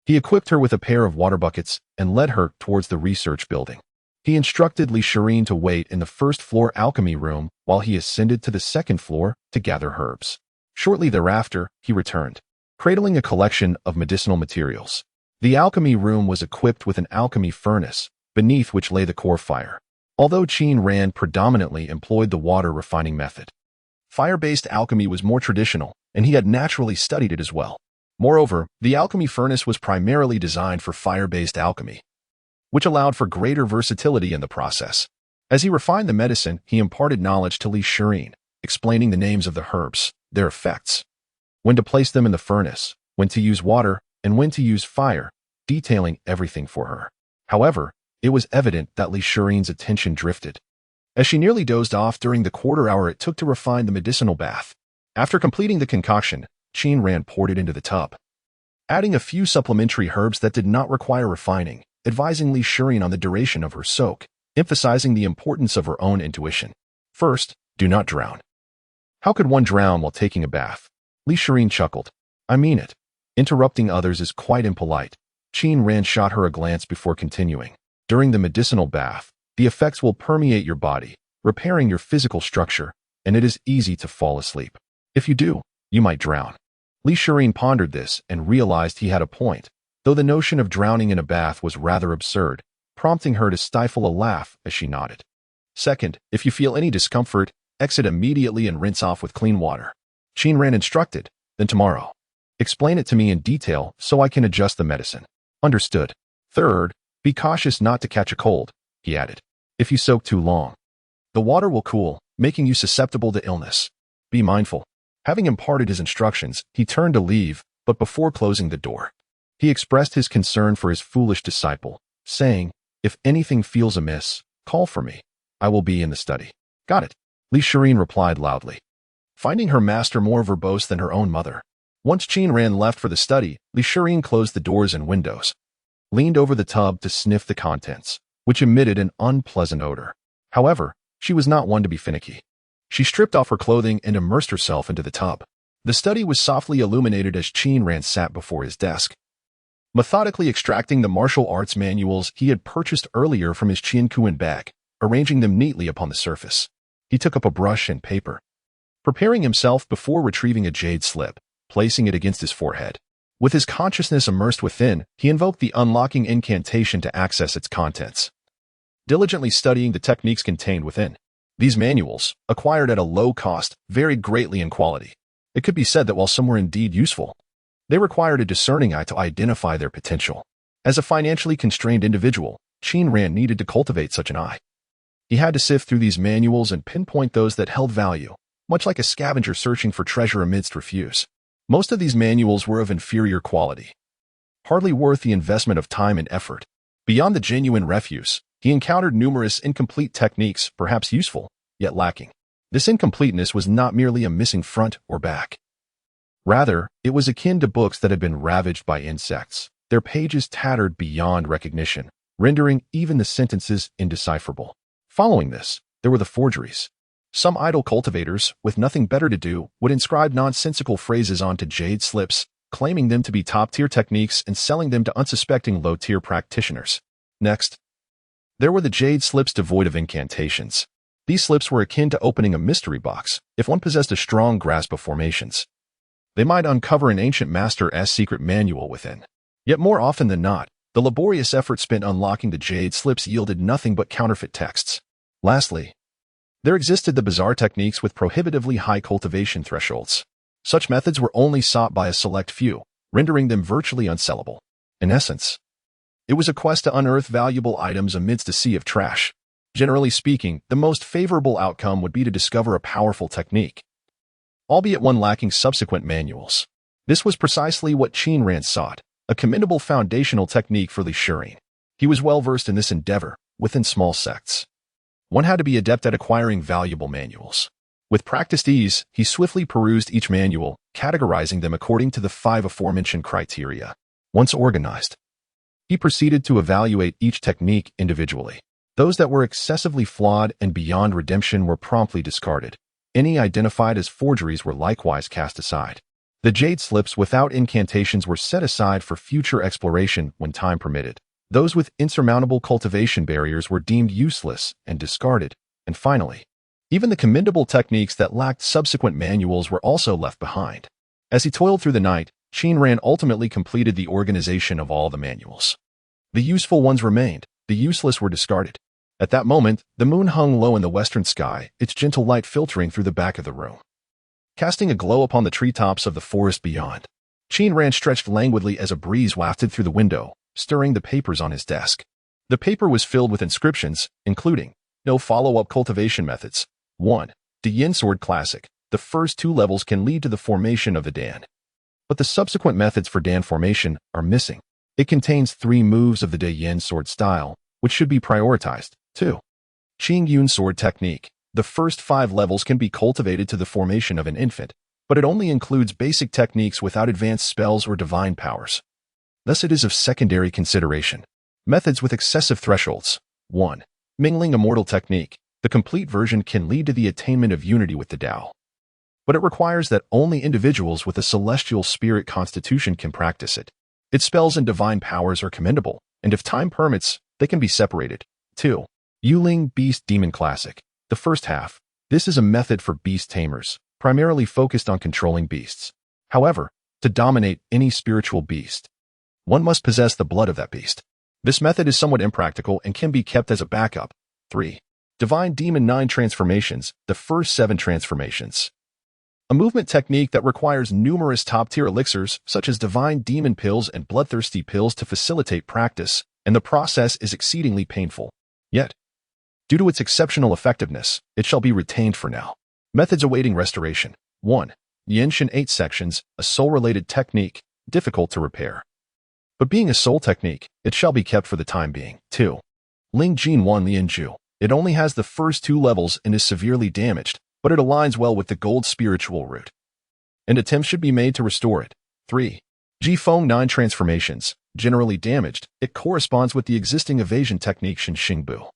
he equipped her with a pair of water buckets and led her towards the research building. He instructed Li Shirin to wait in the first-floor alchemy room while he ascended to the second floor to gather herbs. Shortly thereafter, he returned, cradling a collection of medicinal materials. The alchemy room was equipped with an alchemy furnace, beneath which lay the core fire. Although Qin Ran predominantly employed the water refining method, fire-based alchemy was more traditional, and he had naturally studied it as well. Moreover, the alchemy furnace was primarily designed for fire-based alchemy, which allowed for greater versatility in the process. As he refined the medicine, he imparted knowledge to Li Shirin, explaining the names of the herbs, their effects, when to place them in the furnace, when to use water, and when to use fire, detailing everything for her. However, it was evident that Li Shirin's attention drifted, as she nearly dozed off during the quarter hour it took to refine the medicinal bath. After completing the concoction, Qin Ran poured it into the tub, adding a few supplementary herbs that did not require refining, advising Li Shirin on the duration of her soak, emphasizing the importance of her own intuition. First, do not drown. How could one drown while taking a bath? Li Shirin chuckled. I mean it. Interrupting others is quite impolite. Qin Ran shot her a glance before continuing. During the medicinal bath, the effects will permeate your body, repairing your physical structure, and it is easy to fall asleep. If you do, you might drown. Li Shirin pondered this and realized he had a point, though the notion of drowning in a bath was rather absurd, prompting her to stifle a laugh as she nodded. Second, if you feel any discomfort, exit immediately and rinse off with clean water. Qin Ran instructed. Then tomorrow, explain it to me in detail so I can adjust the medicine. Understood. Third, be cautious not to catch a cold, he added. If you soak too long, the water will cool, making you susceptible to illness. Be mindful. Having imparted his instructions, he turned to leave, but before closing the door, he expressed his concern for his foolish disciple, saying, if anything feels amiss, call for me. I will be in the study. Got it. Li Shirin replied loudly, finding her master more verbose than her own mother. Once Qin Ran left for the study, Li Shirin closed the doors and windows, leaned over the tub to sniff the contents, which emitted an unpleasant odor. However, she was not one to be finicky. She stripped off her clothing and immersed herself into the tub. The study was softly illuminated as Qin Ran sat before his desk, methodically extracting the martial arts manuals he had purchased earlier from his Qiankuan bag, arranging them neatly upon the surface. He took up a brush and paper, preparing himself before retrieving a jade slip, placing it against his forehead. With his consciousness immersed within, he invoked the unlocking incantation to access its contents, diligently studying the techniques contained within. These manuals, acquired at a low cost, varied greatly in quality. It could be said that while some were indeed useful, they required a discerning eye to identify their potential. As a financially constrained individual, Qin Ran needed to cultivate such an eye. He had to sift through these manuals and pinpoint those that held value, much like a scavenger searching for treasure amidst refuse. Most of these manuals were of inferior quality, hardly worth the investment of time and effort. Beyond the genuine refuse, he encountered numerous incomplete techniques, perhaps useful, yet lacking. This incompleteness was not merely a missing front or back. Rather, it was akin to books that had been ravaged by insects, their pages tattered beyond recognition, rendering even the sentences indecipherable. Following this, there were the forgeries. Some idle cultivators, with nothing better to do, would inscribe nonsensical phrases onto jade slips, claiming them to be top-tier techniques and selling them to unsuspecting low-tier practitioners. Next, there were the jade slips devoid of incantations. These slips were akin to opening a mystery box. If one possessed a strong grasp of formations, they might uncover an ancient master's secret manual within. Yet more often than not, the laborious effort spent unlocking the jade slips yielded nothing but counterfeit texts. Lastly, There existed the bizarre techniques with prohibitively high cultivation thresholds. Such methods were only sought by a select few, rendering them virtually unsellable. In essence, it was a quest to unearth valuable items amidst a sea of trash. Generally speaking, the most favorable outcome would be to discover a powerful technique, albeit one lacking subsequent manuals. This was precisely what Qin Ran sought, a commendable foundational technique for elixirs. He was well versed in this endeavor, within small sects. One had to be adept at acquiring valuable manuals. With practiced ease, he swiftly perused each manual, categorizing them according to the 5 aforementioned criteria. Once organized, he proceeded to evaluate each technique individually. Those that were excessively flawed and beyond redemption were promptly discarded. Any identified as forgeries were likewise cast aside. The jade slips without incantations were set aside for future exploration when time permitted. Those with insurmountable cultivation barriers were deemed useless and discarded. And finally, even the commendable techniques that lacked subsequent manuals were also left behind. As he toiled through the night, Qin Ran ultimately completed the organization of all the manuals. The useful ones remained, the useless were discarded. At that moment, the moon hung low in the western sky, its gentle light filtering through the back of the room, casting a glow upon the treetops of the forest beyond. Qin Ran stretched languidly as a breeze wafted through the window, stirring the papers on his desk. The paper was filled with inscriptions, including no follow-up cultivation methods. 1. The Yin Sword Classic. The first 2 levels can lead to the formation of the Dan, but the subsequent methods for Dan formation are missing. It contains 3 moves of the De Yin Sword style, which should be prioritized. 2. Qing Yun Sword Technique. The first 5 levels can be cultivated to the formation of an infant, but it only includes basic techniques without advanced spells or divine powers. Thus it is of secondary consideration. Methods with excessive thresholds. 1. Mingling Immortal Technique. The complete version can lead to the attainment of unity with the Tao, but it requires that only individuals with a celestial spirit constitution can practice it. Its spells and divine powers are commendable, and if time permits, they can be separated. 2. Yuling Beast Demon Classic. The first half. This is a method for beast tamers, primarily focused on controlling beasts. However, to dominate any spiritual beast, one must possess the blood of that beast. This method is somewhat impractical and can be kept as a backup. 3. Divine Demon 9 Transformations. The first 7 transformations, a movement technique that requires numerous top-tier elixirs, such as divine demon pills and bloodthirsty pills to facilitate practice, and the process is exceedingly painful. Yet, due to its exceptional effectiveness, it shall be retained for now. Methods awaiting restoration. 1. Yenshin 8 Sections, a soul-related technique, difficult to repair, but being a soul technique, it shall be kept for the time being. 2. Ling Jin 1 Lianju. It only has the first 2 levels and is severely damaged, but it aligns well with the gold spiritual root, and attempts should be made to restore it. 3. Ji Feng 9 Transformations. Generally damaged, it corresponds with the existing evasion technique Shin Xingbu,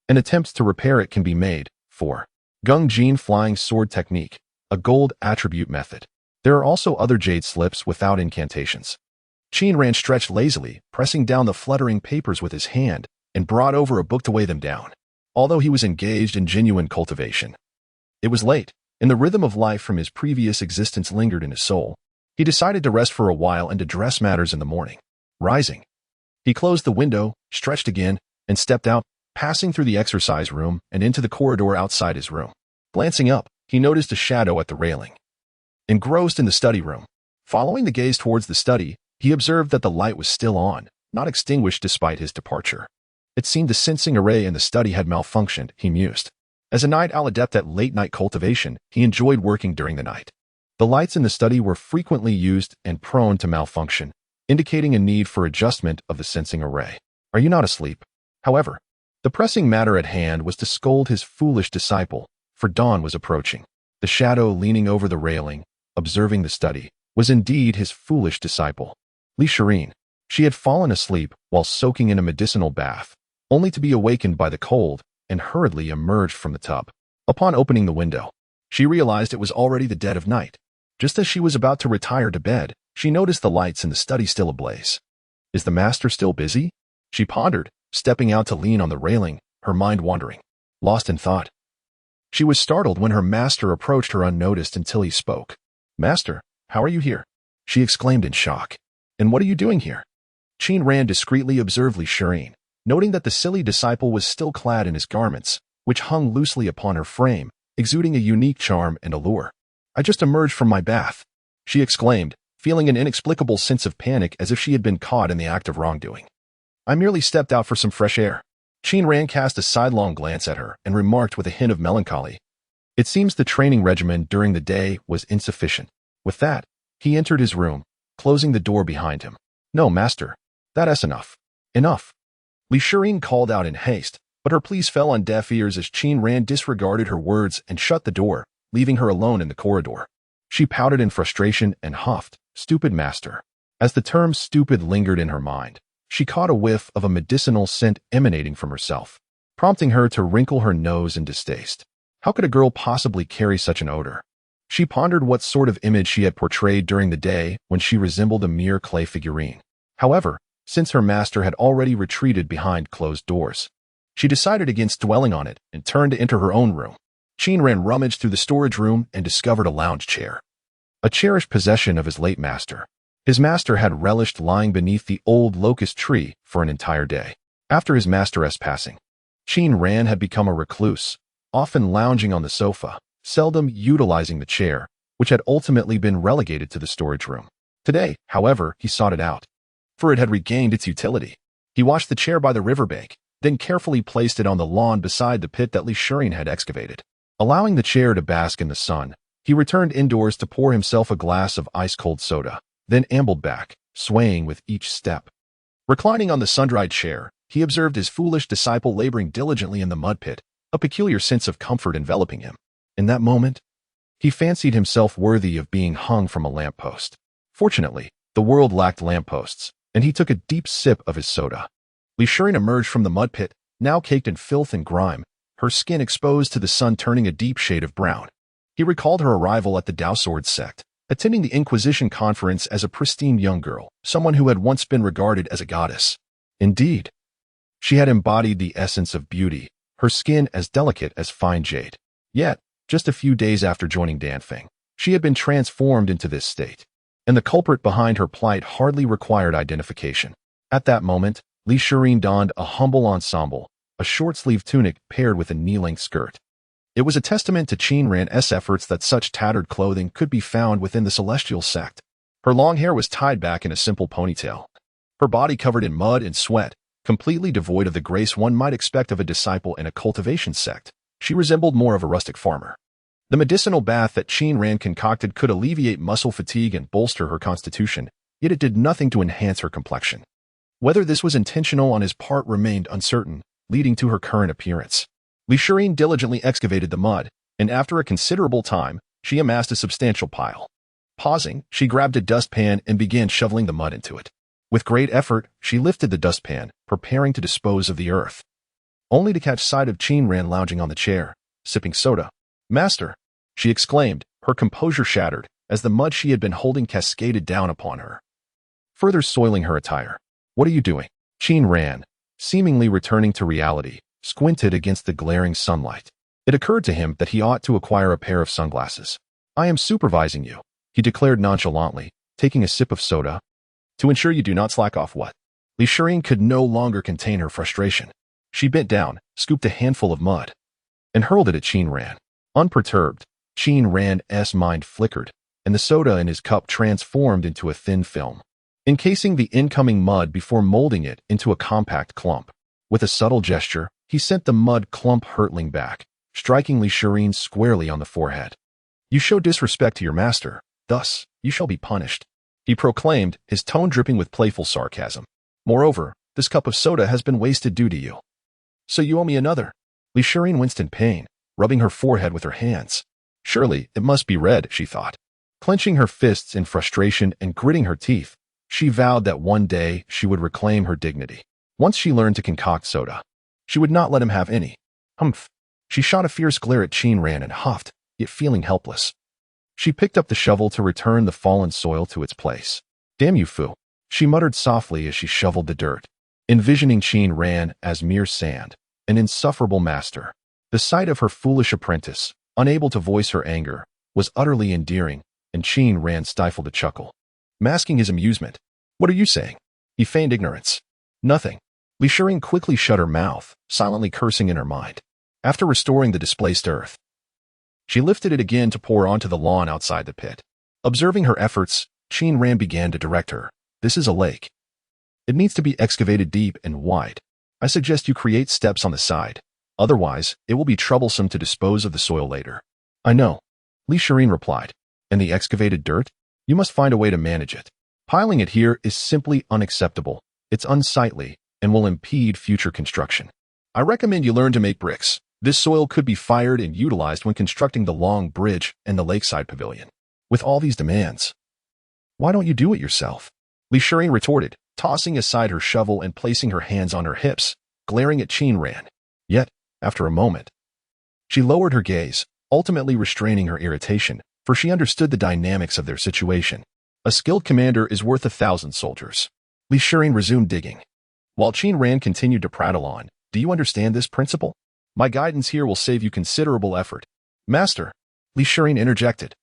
and attempts to repair it can be made. 4. Gung Jin Flying Sword Technique, a gold attribute method. There are also other jade slips without incantations. Qin Ran stretched lazily, pressing down the fluttering papers with his hand, and brought over a book to weigh them down. Although he was engaged in genuine cultivation, it was late, and the rhythm of life from his previous existence lingered in his soul. He decided to rest for a while and address matters in the morning. Rising, he closed the window, stretched again, and stepped out, passing through the exercise room and into the corridor outside his room. Glancing up, he noticed a shadow at the railing. Engrossed in the study room, following the gaze towards the study, he observed that the light was still on, not extinguished despite his departure. It seemed the sensing array in the study had malfunctioned, he mused. As a night owl adept at late-night cultivation, he enjoyed working during the night. The lights in the study were frequently used and prone to malfunction, indicating a need for adjustment of the sensing array. Are you not asleep? However, the pressing matter at hand was to scold his foolish disciple, for dawn was approaching. The shadow leaning over the railing, observing the study, was indeed his foolish disciple, elixirs. She had fallen asleep while soaking in a medicinal bath, only to be awakened by the cold and hurriedly emerged from the tub. Upon opening the window, she realized it was already the dead of night. Just as she was about to retire to bed, she noticed the lights in the study still ablaze. Is the master still busy? She pondered, stepping out to lean on the railing, her mind wandering, lost in thought. She was startled when her master approached her unnoticed until he spoke. "Master, how are you here?" she exclaimed in shock. "And what are you doing here?" Qin Ran discreetly observed elixirs, noting that the silly disciple was still clad in his garments, which hung loosely upon her frame, exuding a unique charm and allure. "I just emerged from my bath," she exclaimed, feeling an inexplicable sense of panic as if she had been caught in the act of wrongdoing. "I merely stepped out for some fresh air." Qin Ran cast a sidelong glance at her and remarked with a hint of melancholy, "It seems the training regimen during the day was insufficient." With that, he entered his room, closing the door behind him. "No, master. That's enough. Enough." Li Shirin called out in haste, but her pleas fell on deaf ears as Qin Ran disregarded her words and shut the door, leaving her alone in the corridor. She pouted in frustration and huffed, "Stupid master." As the term stupid lingered in her mind, she caught a whiff of a medicinal scent emanating from herself, prompting her to wrinkle her nose in distaste. How could a girl possibly carry such an odor? She pondered what sort of image she had portrayed during the day when she resembled a mere clay figurine. However, since her master had already retreated behind closed doors, she decided against dwelling on it and turned to enter her own room. Qin Ran rummaged through the storage room and discovered a lounge chair, a cherished possession of his late master. His master had relished lying beneath the old locust tree for an entire day. After his master's passing, Qin Ran had become a recluse, often lounging on the sofa, seldom utilizing the chair, which had ultimately been relegated to the storage room. Today, however, he sought it out, for it had regained its utility. He washed the chair by the riverbank, then carefully placed it on the lawn beside the pit that Li Shirin had excavated. Allowing the chair to bask in the sun, he returned indoors to pour himself a glass of ice-cold soda, then ambled back, swaying with each step. Reclining on the sun-dried chair, he observed his foolish disciple laboring diligently in the mud pit, a peculiar sense of comfort enveloping him. In that moment, he fancied himself worthy of being hung from a lamppost. Fortunately, the world lacked lampposts, and he took a deep sip of his soda. Li Shirin emerged from the mud pit, now caked in filth and grime, her skin exposed to the sun turning a deep shade of brown. He recalled her arrival at the Dao Sword sect, attending the Inquisition conference as a pristine young girl, someone who had once been regarded as a goddess. Indeed, she had embodied the essence of beauty, her skin as delicate as fine jade. Yet, just a few days after joining Danfeng, she had been transformed into this state, and the culprit behind her plight hardly required identification. At that moment, Li Shirin donned a humble ensemble, a short-sleeved tunic paired with a knee-length skirt. It was a testament to Qin Ran's efforts that such tattered clothing could be found within the celestial sect. Her long hair was tied back in a simple ponytail, her body covered in mud and sweat, completely devoid of the grace one might expect of a disciple in a cultivation sect. She resembled more of a rustic farmer. The medicinal bath that Qin Ran concocted could alleviate muscle fatigue and bolster her constitution, yet it did nothing to enhance her complexion. Whether this was intentional on his part remained uncertain, leading to her current appearance. Li Shirin diligently excavated the mud, and after a considerable time, she amassed a substantial pile. Pausing, she grabbed a dustpan and began shoveling the mud into it. With great effort, she lifted the dustpan, preparing to dispose of the earth, only to catch sight of Qin Ran lounging on the chair, sipping soda. "Master," she exclaimed, her composure shattered as the mud she had been holding cascaded down upon her, further soiling her attire. "What are you doing?" Qin Ran, seemingly returning to reality, squinted against the glaring sunlight. It occurred to him that he ought to acquire a pair of sunglasses. "I am supervising you," he declared nonchalantly, taking a sip of soda. "To ensure you do not slack off what?" Li Shirin could no longer contain her frustration. She bent down, scooped a handful of mud, and hurled it at Qin Ran. Unperturbed, Qin Ran's mind flickered, and the soda in his cup transformed into a thin film, encasing the incoming mud before molding it into a compact clump. With a subtle gesture, he sent the mud clump hurtling back, striking Li Shirin squarely on the forehead. "You show disrespect to your master, thus, you shall be punished," he proclaimed, his tone dripping with playful sarcasm. "Moreover, this cup of soda has been wasted due to you. So you owe me another." Li Shirin winced in pain, rubbing her forehead with her hands. Surely, it must be red, she thought. Clenching her fists in frustration and gritting her teeth, she vowed that one day she would reclaim her dignity. Once she learned to concoct soda, she would not let him have any. Humph. She shot a fierce glare at Qin Ran and huffed, yet feeling helpless. She picked up the shovel to return the fallen soil to its place. "Damn you, Fu," she muttered softly as she shoveled the dirt, envisioning Qin Ran as mere sand, an insufferable master. The sight of her foolish apprentice, unable to voice her anger, was utterly endearing, and Qin Ran stifled a chuckle, masking his amusement. "What are you saying?" He feigned ignorance. "Nothing." Li Shirin quickly shut her mouth, silently cursing in her mind. After restoring the displaced earth, she lifted it again to pour onto the lawn outside the pit. Observing her efforts, Qin Ran began to direct her. This is a lake. It needs to be excavated deep and wide. I suggest you create steps on the side. Otherwise, it will be troublesome to dispose of the soil later. I know, Li Shirin replied. And the excavated dirt? You must find a way to manage it. Piling it here is simply unacceptable. It's unsightly and will impede future construction. I recommend you learn to make bricks. This soil could be fired and utilized when constructing the long bridge and the lakeside pavilion. With all these demands, why don't you do it yourself? Li Shirin retorted, tossing aside her shovel and placing her hands on her hips, glaring at Qin Ran. Yet, after a moment, she lowered her gaze, ultimately restraining her irritation, for she understood the dynamics of their situation. A skilled commander is worth 1,000 soldiers. Li Shirin resumed digging, while Qin Ran continued to prattle on. Do you understand this principle? My guidance here will save you considerable effort. Master, Li Shirin interjected.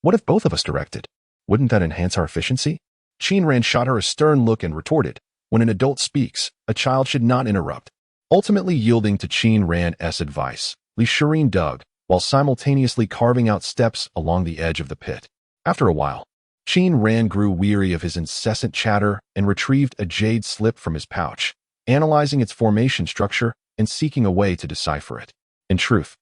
What if both of us directed? Wouldn't that enhance our efficiency? Qin Ran shot her a stern look and retorted, when an adult speaks, a child should not interrupt. Ultimately yielding to Qin Ran's advice, Li Shirin dug, while simultaneously carving out steps along the edge of the pit. After a while, Qin Ran grew weary of his incessant chatter and retrieved a jade slip from his pouch, analyzing its formation structure and seeking a way to decipher it. In truth,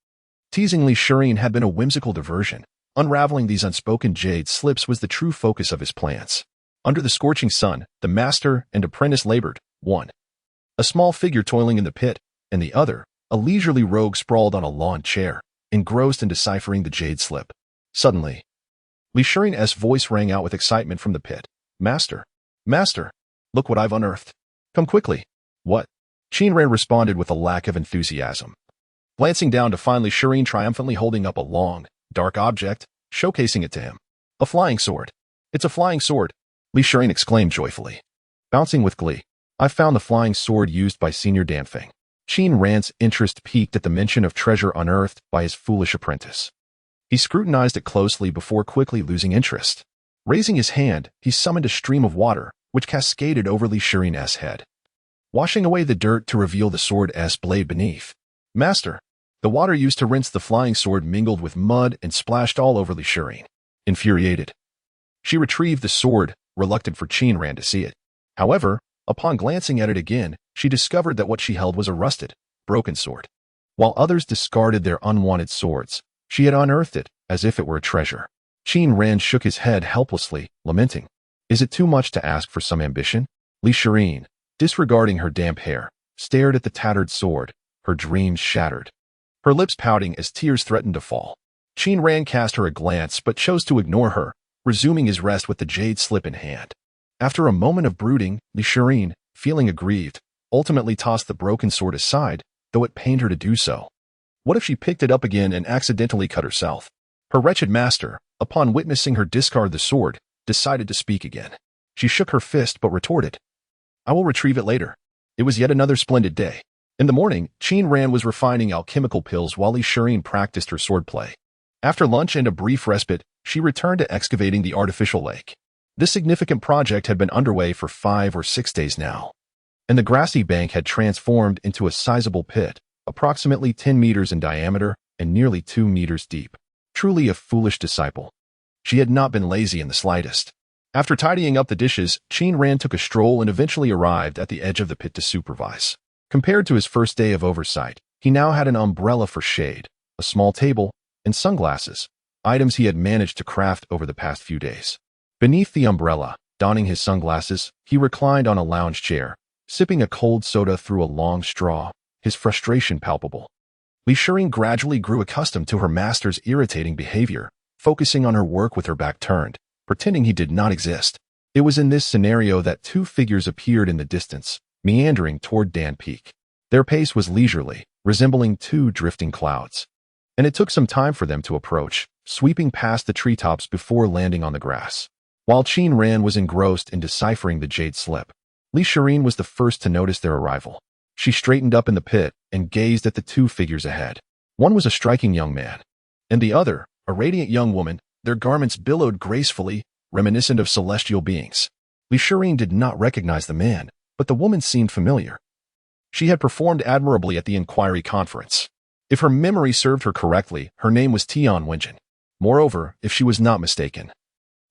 teasing Li Shirin had been a whimsical diversion. Unraveling these unspoken jade slips was the true focus of his plans. Under the scorching sun, the master and apprentice labored, one, a small figure toiling in the pit, and the other, a leisurely rogue sprawled on a lawn chair, engrossed in deciphering the jade slip. Suddenly, Li Shirin's voice rang out with excitement from the pit. Master, Master, look what I've unearthed. Come quickly. What? Qin Ran responded with a lack of enthusiasm, glancing down to find Li Shirin triumphantly holding up a long, dark object, showcasing it to him. A flying sword. It's a flying sword, Li Shirin exclaimed joyfully, bouncing with glee. I found the flying sword used by Senior Danfeng. Qin Ran's interest piqued at the mention of treasure unearthed by his foolish apprentice. He scrutinized it closely before quickly losing interest. Raising his hand, he summoned a stream of water, which cascaded over Li Shirin's head, washing away the dirt to reveal the sword's blade beneath. Master, the water used to rinse the flying sword mingled with mud and splashed all over Li Shirin. Infuriated, she retrieved the sword, reluctant for Qin Ran to see it. However, upon glancing at it again, she discovered that what she held was a rusted, broken sword. While others discarded their unwanted swords, she had unearthed it as if it were a treasure. Qin Ran shook his head helplessly, lamenting. Is it too much to ask for some ambition? Li Shirin, disregarding her damp hair, stared at the tattered sword, her dreams shattered, her lips pouting as tears threatened to fall. Qin Ran cast her a glance but chose to ignore her, resuming his rest with the jade slip in hand. After a moment of brooding, Li Shirin, feeling aggrieved, ultimately tossed the broken sword aside, though it pained her to do so. What if she picked it up again and accidentally cut herself? Her wretched master, upon witnessing her discard the sword, decided to speak again. She shook her fist but retorted, I will retrieve it later. It was yet another splendid day. In the morning, Qin Ran was refining alchemical pills while Li Shirin practiced her swordplay. After lunch and a brief respite, she returned to excavating the artificial lake. This significant project had been underway for 5 or 6 days now, and the grassy bank had transformed into a sizable pit, approximately 10 meters in diameter and nearly 2 meters deep. Truly a foolish disciple. She had not been lazy in the slightest. After tidying up the dishes, Qin Ran took a stroll and eventually arrived at the edge of the pit to supervise. Compared to his first day of oversight, he now had an umbrella for shade, a small table, and sunglasses, items he had managed to craft over the past few days. Beneath the umbrella, donning his sunglasses, he reclined on a lounge chair, sipping a cold soda through a long straw, his frustration palpable. Li Shirin gradually grew accustomed to her master's irritating behavior, focusing on her work with her back turned, pretending he did not exist. It was in this scenario that 2 figures appeared in the distance, meandering toward Dan Peak. Their pace was leisurely, resembling 2 drifting clouds, and it took some time for them to approach, sweeping past the treetops before landing on the grass. While Qin Ran was engrossed in deciphering the jade slip, Li Shirin was the first to notice their arrival. She straightened up in the pit and gazed at the 2 figures ahead. One was a striking young man, and the other, a radiant young woman. Their garments billowed gracefully, reminiscent of celestial beings. Li Shirin did not recognize the man, but the woman seemed familiar. She had performed admirably at the inquiry conference. If her memory served her correctly, her name was Tian Wenjin. Moreover, if she was not mistaken,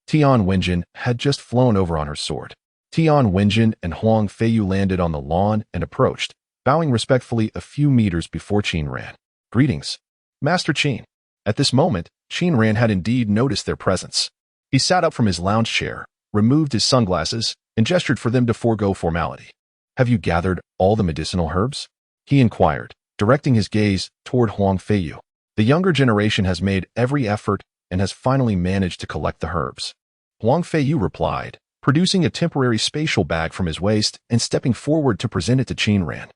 Tian Wenjin had just flown over on her sword. Tian Wenjin and Huang Feiyu landed on the lawn and approached, bowing respectfully a few meters before Qin Ran. Greetings, Master Qin. At this moment, Qin Ran had indeed noticed their presence. He sat up from his lounge chair, removed his sunglasses, and gestured for them to forego formality. Have you gathered all the medicinal herbs? He inquired, directing his gaze toward Huang Feiyu. The younger generation has made every effort and has finally managed to collect the herbs. Huang Feiyu replied, producing a temporary spatial bag from his waist and stepping forward to present it to Qin Ran.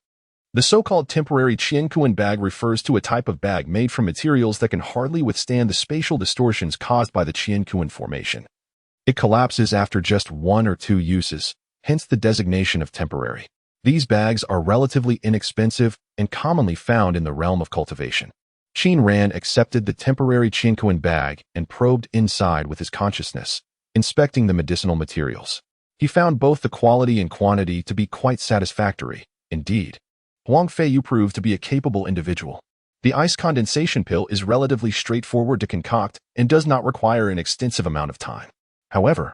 The so-called temporary Qiankuan bag refers to a type of bag made from materials that can hardly withstand the spatial distortions caused by the Qiankuan formation. It collapses after just 1 or 2 uses, hence the designation of temporary. These bags are relatively inexpensive and commonly found in the realm of cultivation. Qin Ran accepted the temporary Qiankuan bag and probed inside with his consciousness, inspecting the medicinal materials. He found both the quality and quantity to be quite satisfactory. Indeed, Huang Feiyu proved to be a capable individual. The ice condensation pill is relatively straightforward to concoct and does not require an extensive amount of time. However,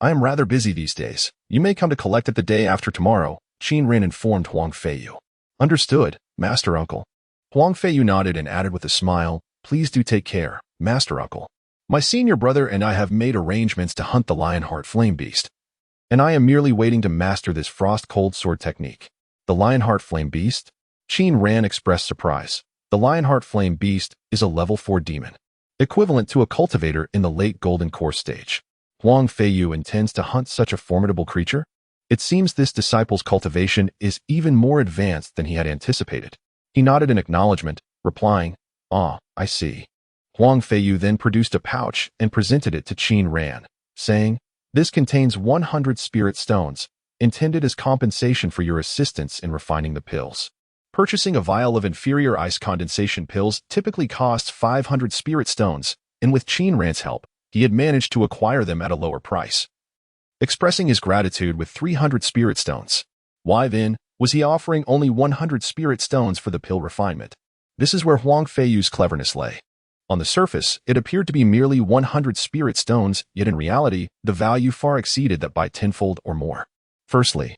I am rather busy these days. You may come to collect it the day after tomorrow, Qin Ran informed Huang Feiyu. Understood, Master Uncle. Huang Feiyu nodded and added with a smile, please do take care, Master Uncle. My senior brother and I have made arrangements to hunt the Lionheart Flame Beast, and I am merely waiting to master this frost-cold sword technique. The Lionheart Flame Beast? Qin Ran expressed surprise. The Lionheart Flame Beast is a level 4 demon, equivalent to a cultivator in the late Golden Core stage. Huang Feiyu intends to hunt such a formidable creature? It seems this disciple's cultivation is even more advanced than he had anticipated. He nodded in acknowledgement, replying, Ah, I see. Huang Feiyu then produced a pouch and presented it to Qin Ran, saying, This contains 100 spirit stones, intended as compensation for your assistance in refining the pills. Purchasing a vial of inferior ice condensation pills typically costs 500 spirit stones, and with Qin Ran's help, he had managed to acquire them at a lower price. Expressing his gratitude with 300 spirit stones, why then was he offering only 100 spirit stones for the pill refinement? This is where Huang Feiyu's cleverness lay. On the surface, it appeared to be merely 100 spirit stones, yet in reality, the value far exceeded that by tenfold or more. Firstly,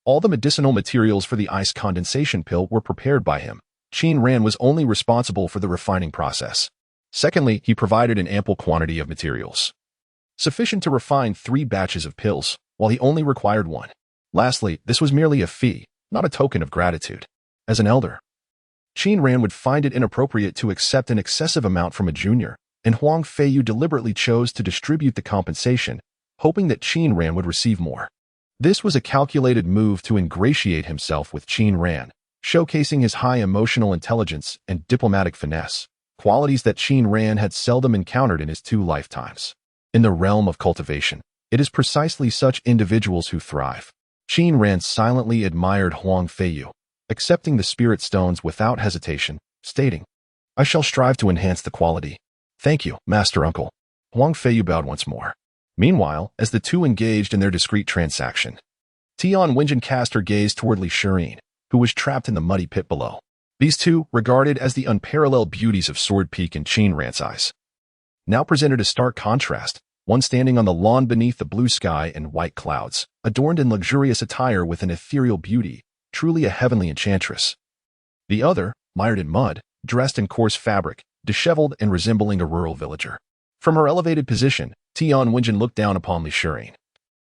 all the medicinal materials for the ice condensation pill were prepared by him. Qin Ran was only responsible for the refining process. Secondly, he provided an ample quantity of materials, sufficient to refine 3 batches of pills, while he only required 1. Lastly, this was merely a fee, not a token of gratitude. As an elder, Qin Ran would find it inappropriate to accept an excessive amount from a junior, and Huang Feiyu deliberately chose to distribute the compensation, hoping that Qin Ran would receive more. This was a calculated move to ingratiate himself with Qin Ran, showcasing his high emotional intelligence and diplomatic finesse, qualities that Qin Ran had seldom encountered in his 2 lifetimes. In the realm of cultivation, it is precisely such individuals who thrive. Qin Ran silently admired Huang Feiyu, accepting the spirit stones without hesitation, stating, I shall strive to enhance the quality. Thank you, Master Uncle. Huang Feiyu bowed once more. Meanwhile, as the two engaged in their discreet transaction, Tian Wenjin cast her gaze toward Elixirs, who was trapped in the muddy pit below. These two, regarded as the unparalleled beauties of Sword Peak in Qin Ran's eyes, now presented a stark contrast, one standing on the lawn beneath the blue sky and white clouds, adorned in luxurious attire with an ethereal beauty, truly a heavenly enchantress. The other, mired in mud, dressed in coarse fabric, disheveled and resembling a rural villager. From her elevated position, Tian Wenjin looked down upon Elixirs,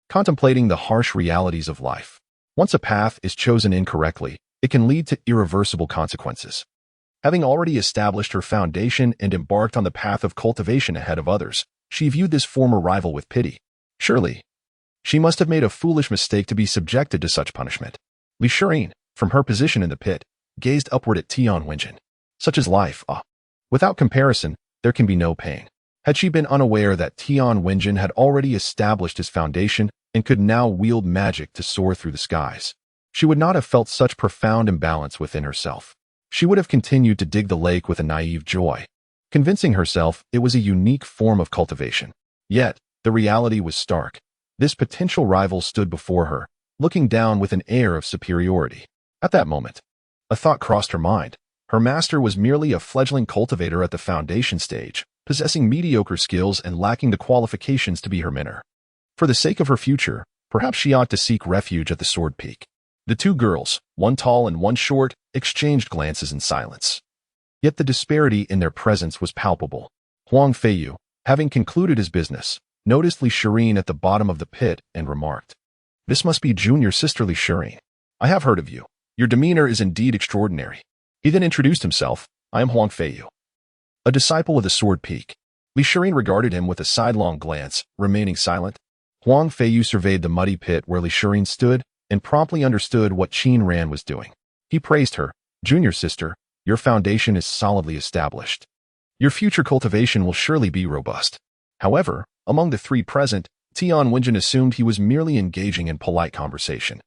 contemplating the harsh realities of life. Once a path is chosen incorrectly, it can lead to irreversible consequences. Having already established her foundation and embarked on the path of cultivation ahead of others, she viewed this former rival with pity. Surely, she must have made a foolish mistake to be subjected to such punishment. Elixirs, from her position in the pit, gazed upward at Tian Wenjin. Such is life, Without comparison, there can be no pain. Had she been unaware that Tian Wenjin had already established his foundation and could now wield magic to soar through the skies, she would not have felt such profound imbalance within herself. She would have continued to dig the lake with a naive joy, convincing herself it was a unique form of cultivation. Yet, the reality was stark. This potential rival stood before her, looking down with an air of superiority. At that moment, a thought crossed her mind. Her master was merely a fledgling cultivator at the foundation stage, possessing mediocre skills and lacking the qualifications to be her mentor. For the sake of her future, perhaps she ought to seek refuge at the Sword Peak. The two girls, one tall and one short, exchanged glances in silence. Yet the disparity in their presence was palpable. Huang Feiyu, having concluded his business, noticed Li Shirin at the bottom of the pit and remarked, "This must be junior sister Li Shirin. I have heard of you. Your demeanor is indeed extraordinary." He then introduced himself. "I am Huang Feiyu, a disciple of the Sword Peak." Li Shirin regarded him with a sidelong glance, remaining silent. Huang Feiyu surveyed the muddy pit where Li Shirin stood and promptly understood what Qin Ran was doing. He praised her. "Junior sister, your foundation is solidly established. Your future cultivation will surely be robust." However, among the three present, Tian Wenjin assumed he was merely engaging in polite conversation,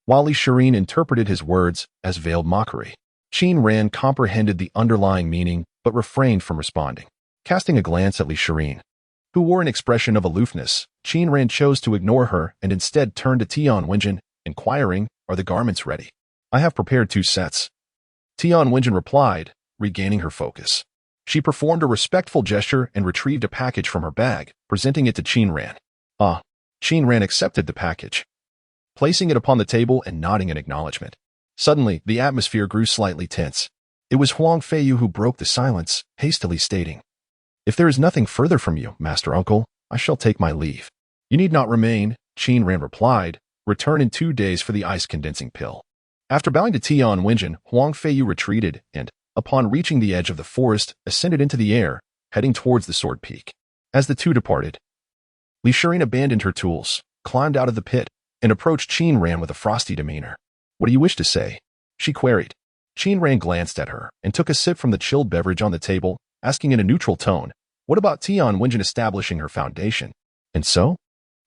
while Li Shirin interpreted his words as veiled mockery. Qin Ran comprehended the underlying meaning but refrained from responding. Casting a glance at Li Shirin, who wore an expression of aloofness, Qin Ran chose to ignore her and instead turned to Tian Wenjin, inquiring, "Are the garments ready?" "I have prepared 2 sets." Tian Wenjin replied, regaining her focus. She performed a respectful gesture and retrieved a package from her bag, presenting it to Qin Ran. "Ah." Qin Ran accepted the package, placing it upon the table and nodding in acknowledgement. Suddenly, the atmosphere grew slightly tense. It was Huang Feiyu who broke the silence, hastily stating, "If there is nothing further from you, Master Uncle, I shall take my leave." "You need not remain," Qin Ran replied. "Return in 2 days for the ice-condensing pill." After bowing to Tian Wenjin, Huang Feiyu retreated and, upon reaching the edge of the forest, ascended into the air, heading towards the Sword Peak. As the two departed, Li Shirin abandoned her tools, climbed out of the pit, and approached Qin Ran with a frosty demeanor. "What do you wish to say?" she queried. Qin Ran glanced at her and took a sip from the chilled beverage on the table, asking in a neutral tone, "What about Tian Wenjin establishing her foundation?" "And so?"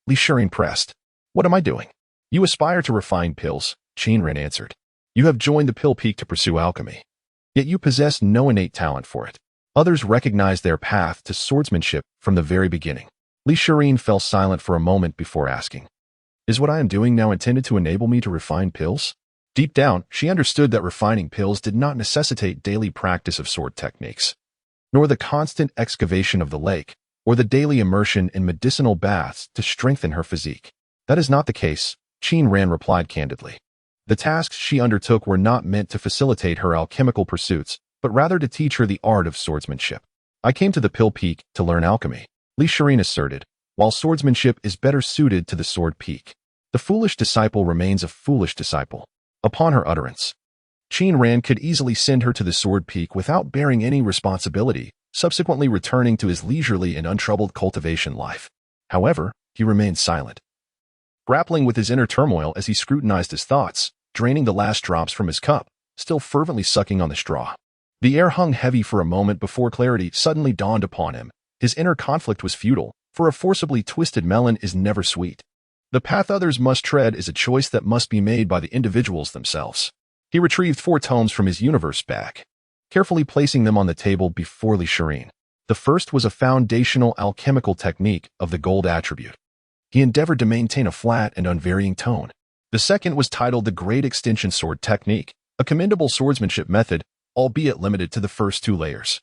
Li Shirin pressed. "What am I doing?" "You aspire to refine pills," Qin Ran answered. "You have joined the Pill Peak to pursue alchemy. Yet you possess no innate talent for it. Others recognize their path to swordsmanship from the very beginning." Li Shirin fell silent for a moment before asking, "Is what I am doing now intended to enable me to refine pills?" Deep down, she understood that refining pills did not necessitate daily practice of sword techniques, nor the constant excavation of the lake, or the daily immersion in medicinal baths to strengthen her physique. "That is not the case," Qin Ran replied candidly. The tasks she undertook were not meant to facilitate her alchemical pursuits, but rather to teach her the art of swordsmanship. "I came to the Pill Peak to learn alchemy," Li Shirin asserted, "while swordsmanship is better suited to the Sword Peak. The foolish disciple remains a foolish disciple." Upon her utterance, Qin Ran could easily send her to the Sword Peak without bearing any responsibility, subsequently returning to his leisurely and untroubled cultivation life. However, he remained silent, grappling with his inner turmoil as he scrutinized his thoughts, draining the last drops from his cup, still fervently sucking on the straw. The air hung heavy for a moment before clarity suddenly dawned upon him. His inner conflict was futile, for a forcibly twisted melon is never sweet. The path others must tread is a choice that must be made by the individuals themselves. He retrieved 4 tomes from his universe bag, carefully placing them on the table before Li Shirin. The first was a foundational alchemical technique of the gold attribute. He endeavored to maintain a flat and unvarying tone. The second was titled the Great Extension Sword Technique, a commendable swordsmanship method, albeit limited to the first 2 layers.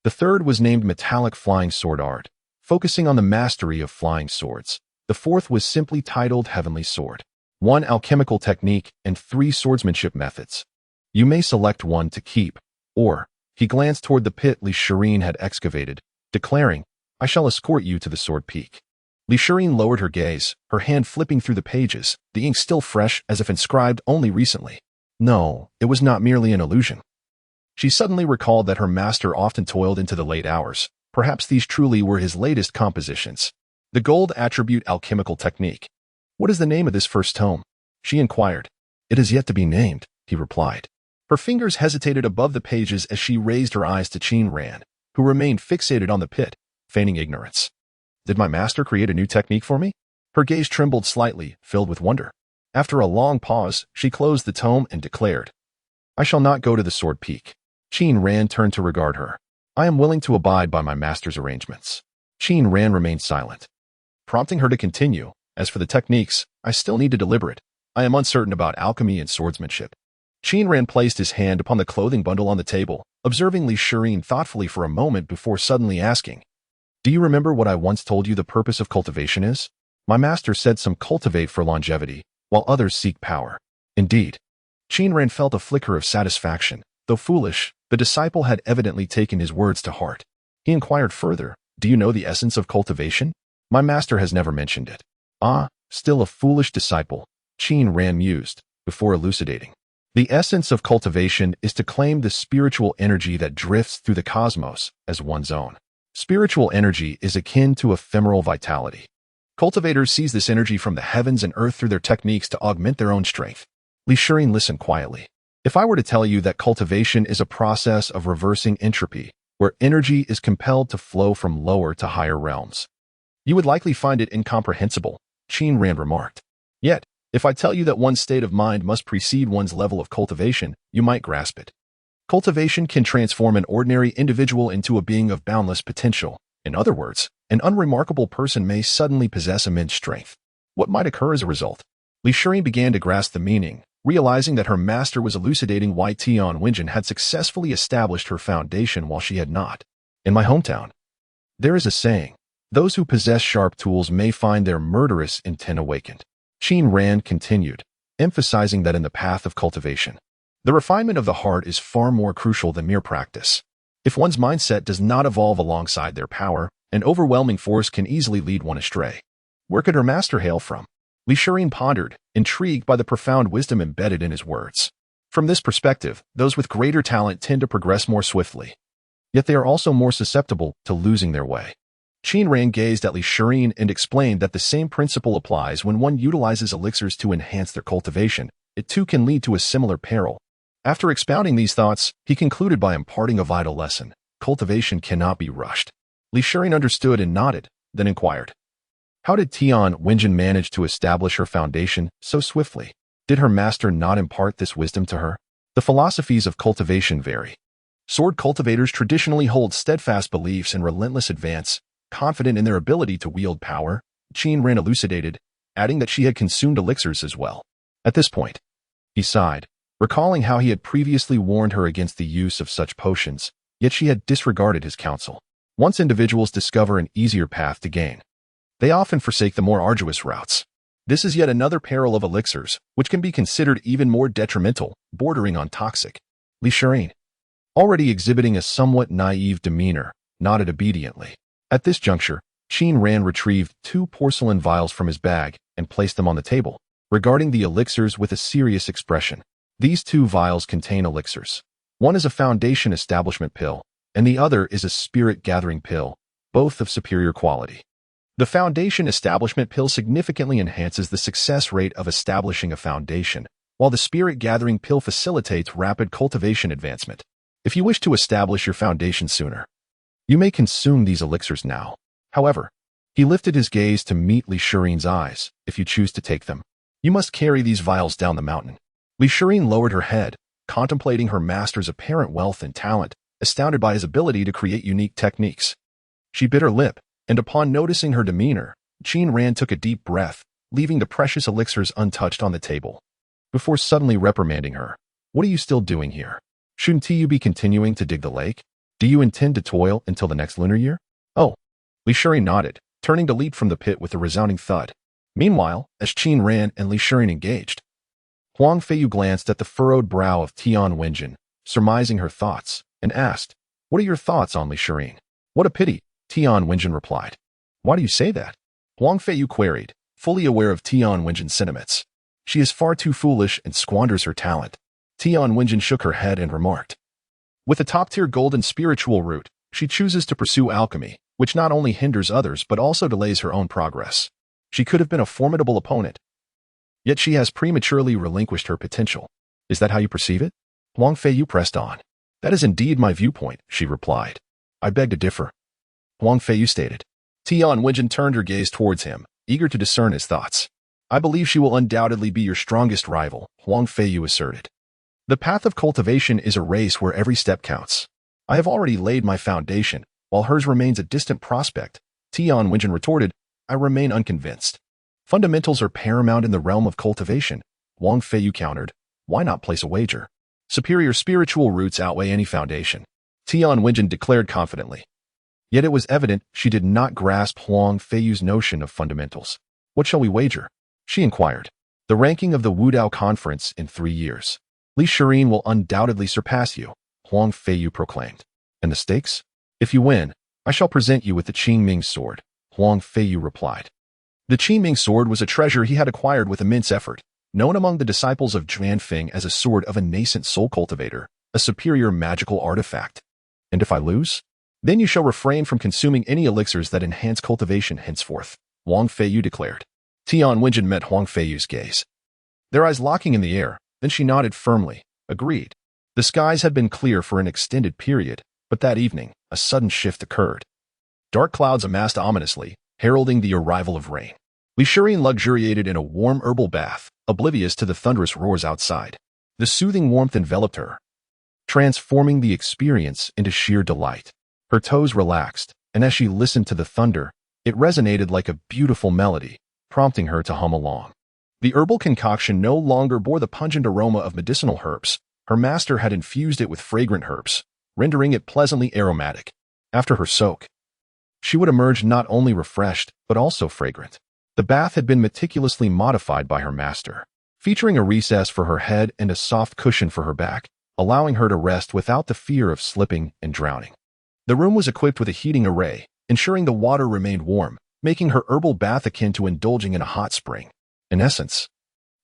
The third was named Metallic Flying Sword Art, focusing on the mastery of flying swords. The fourth was simply titled Heavenly Sword, 1 alchemical technique and 3 swordsmanship methods. You may select one to keep, or, he glanced toward the pit Li Shirin had excavated, declaring, "I shall escort you to the Sword Peak." Li Shirin lowered her gaze, her hand flipping through the pages, the ink still fresh as if inscribed only recently. No, it was not merely an illusion. She suddenly recalled that her master often toiled into the late hours. Perhaps these truly were his latest compositions. The Gold Attribute Alchemical Technique. "What is the name of this first tome?" she inquired. "It is yet to be named," he replied. Her fingers hesitated above the pages as she raised her eyes to Qin Ran, who remained fixated on the pit, feigning ignorance. "Did my master create a new technique for me?" Her gaze trembled slightly, filled with wonder. After a long pause, she closed the tome and declared, "I shall not go to the Sword Peak." Qin Ran turned to regard her. "I am willing to abide by my master's arrangements." Qin Ran remained silent, prompting her to continue. "As for the techniques, I still need to deliberate. I am uncertain about alchemy and swordsmanship." Qin Ran placed his hand upon the clothing bundle on the table, observing Li Shirin thoughtfully for a moment before suddenly asking, "Do you remember what I once told you the purpose of cultivation is? My master said some cultivate for longevity, while others seek power." Indeed. Qin Ran felt a flicker of satisfaction. Though foolish, the disciple had evidently taken his words to heart. He inquired further, "Do you know the essence of cultivation? My master has never mentioned it." "Ah, still a foolish disciple," Qin Ran mused, before elucidating. "The essence of cultivation is to claim the spiritual energy that drifts through the cosmos as one's own. Spiritual energy is akin to ephemeral vitality. Cultivators seize this energy from the heavens and earth through their techniques to augment their own strength." Li Shirin listened quietly. "If I were to tell you that cultivation is a process of reversing entropy, where energy is compelled to flow from lower to higher realms, you would likely find it incomprehensible," Qin Ran remarked. "Yet, if I tell you that one's state of mind must precede one's level of cultivation, you might grasp it. Cultivation can transform an ordinary individual into a being of boundless potential. In other words, an unremarkable person may suddenly possess immense strength. What might occur as a result?" Li Shirin began to grasp the meaning, realizing that her master was elucidating why Tian Wenjin had successfully established her foundation while she had not. "In my hometown, there is a saying, those who possess sharp tools may find their murderous intent awakened." Qin Ran continued, emphasizing that in the path of cultivation, the refinement of the heart is far more crucial than mere practice. If one's mindset does not evolve alongside their power, an overwhelming force can easily lead one astray. Where could her master hail from? Li Shirin pondered, intrigued by the profound wisdom embedded in his words. From this perspective, those with greater talent tend to progress more swiftly. Yet they are also more susceptible to losing their way. Qin Ran gazed at Li Shirin and explained that the same principle applies when one utilizes elixirs to enhance their cultivation. It too can lead to a similar peril. After expounding these thoughts, he concluded by imparting a vital lesson. Cultivation cannot be rushed. Li Shirin understood and nodded, then inquired, "How did Tian Wenjin manage to establish her foundation so swiftly? Did her master not impart this wisdom to her?" The philosophies of cultivation vary. Sword cultivators traditionally hold steadfast beliefs and relentless advance, confident in their ability to wield power, Qin Ran elucidated, adding that she had consumed elixirs as well. At this point, he sighed, recalling how he had previously warned her against the use of such potions, yet she had disregarded his counsel. Once individuals discover an easier path to gain, they often forsake the more arduous routes. This is yet another peril of elixirs, which can be considered even more detrimental, bordering on toxic. Li Shirin, already exhibiting a somewhat naive demeanor, nodded obediently. At this juncture, Qin Ran retrieved 2 porcelain vials from his bag and placed them on the table, regarding the elixirs with a serious expression. These 2 vials contain elixirs. One is a foundation establishment pill, and the other is a spirit gathering pill, both of superior quality. The foundation establishment pill significantly enhances the success rate of establishing a foundation, while the spirit gathering pill facilitates rapid cultivation advancement. If you wish to establish your foundation sooner, you may consume these elixirs now. However, he lifted his gaze to meet Li Shirin's eyes. If you choose to take them, you must carry these vials down the mountain. Li Shirin lowered her head, contemplating her master's apparent wealth and talent, astounded by his ability to create unique techniques. She bit her lip, and upon noticing her demeanor, Qin Ran took a deep breath, leaving the precious elixirs untouched on the table. Before suddenly reprimanding her, "What are you still doing here? Shouldn't you be continuing to dig the lake? Do you intend to toil until the next lunar year?" "Oh." Li Shirin nodded, turning to leap from the pit with a resounding thud. Meanwhile, as Qin Ran and Li Shirin engaged, Huang Feiyu glanced at the furrowed brow of Tian Wenjin, surmising her thoughts, and asked, "What are your thoughts on Li Shirin?" "What a pity," Tian Wenjin replied. "Why do you say that?" Huang Feiyu queried, fully aware of Tian Wenjin's sentiments. "She is far too foolish and squanders her talent." Tian Wenjin shook her head and remarked, "With a top-tier golden spiritual root, she chooses to pursue alchemy, which not only hinders others but also delays her own progress. She could have been a formidable opponent, yet she has prematurely relinquished her potential. Is that how you perceive it?" Huang Feiyu pressed on. "That is indeed my viewpoint," she replied. "I beg to differ," Huang Feiyu stated. Tian Wenjin turned her gaze towards him, eager to discern his thoughts. "I believe she will undoubtedly be your strongest rival," Huang Feiyu asserted. "The path of cultivation is a race where every step counts. I have already laid my foundation, while hers remains a distant prospect," Tian Wenjin retorted. "I remain unconvinced." "Fundamentals are paramount in the realm of cultivation," Huang Feiyu countered. "Why not place a wager?" Superior spiritual roots outweigh any foundation, Tian Wenjin declared confidently. Yet it was evident she did not grasp Huang Feiyu's notion of fundamentals. What shall we wager? She inquired. The ranking of the Wudao Conference in 3 years. Li Shirin will undoubtedly surpass you, Huang Feiyu proclaimed. And the stakes? If you win, I shall present you with the Qingming sword, Huang Feiyu replied. The Qingming sword was a treasure he had acquired with immense effort, known among the disciples of Zhuanfeng as a sword of a nascent soul cultivator, a superior magical artifact. And if I lose? Then you shall refrain from consuming any elixirs that enhance cultivation henceforth, Huang Feiyu declared. Tian Wenjin met Huang Feiyu's gaze. Their eyes locking in the air, then she nodded firmly, agreed. The skies had been clear for an extended period, but that evening, a sudden shift occurred. Dark clouds amassed ominously, heralding the arrival of rain. Li Shirin luxuriated in a warm herbal bath, oblivious to the thunderous roars outside. The soothing warmth enveloped her, transforming the experience into sheer delight. Her toes relaxed, and as she listened to the thunder, it resonated like a beautiful melody, prompting her to hum along. The herbal concoction no longer bore the pungent aroma of medicinal herbs. Her master had infused it with fragrant herbs, rendering it pleasantly aromatic. After her soak, she would emerge not only refreshed, but also fragrant. The bath had been meticulously modified by her master, featuring a recess for her head and a soft cushion for her back, allowing her to rest without the fear of slipping and drowning. The room was equipped with a heating array, ensuring the water remained warm, making her herbal bath akin to indulging in a hot spring. In essence,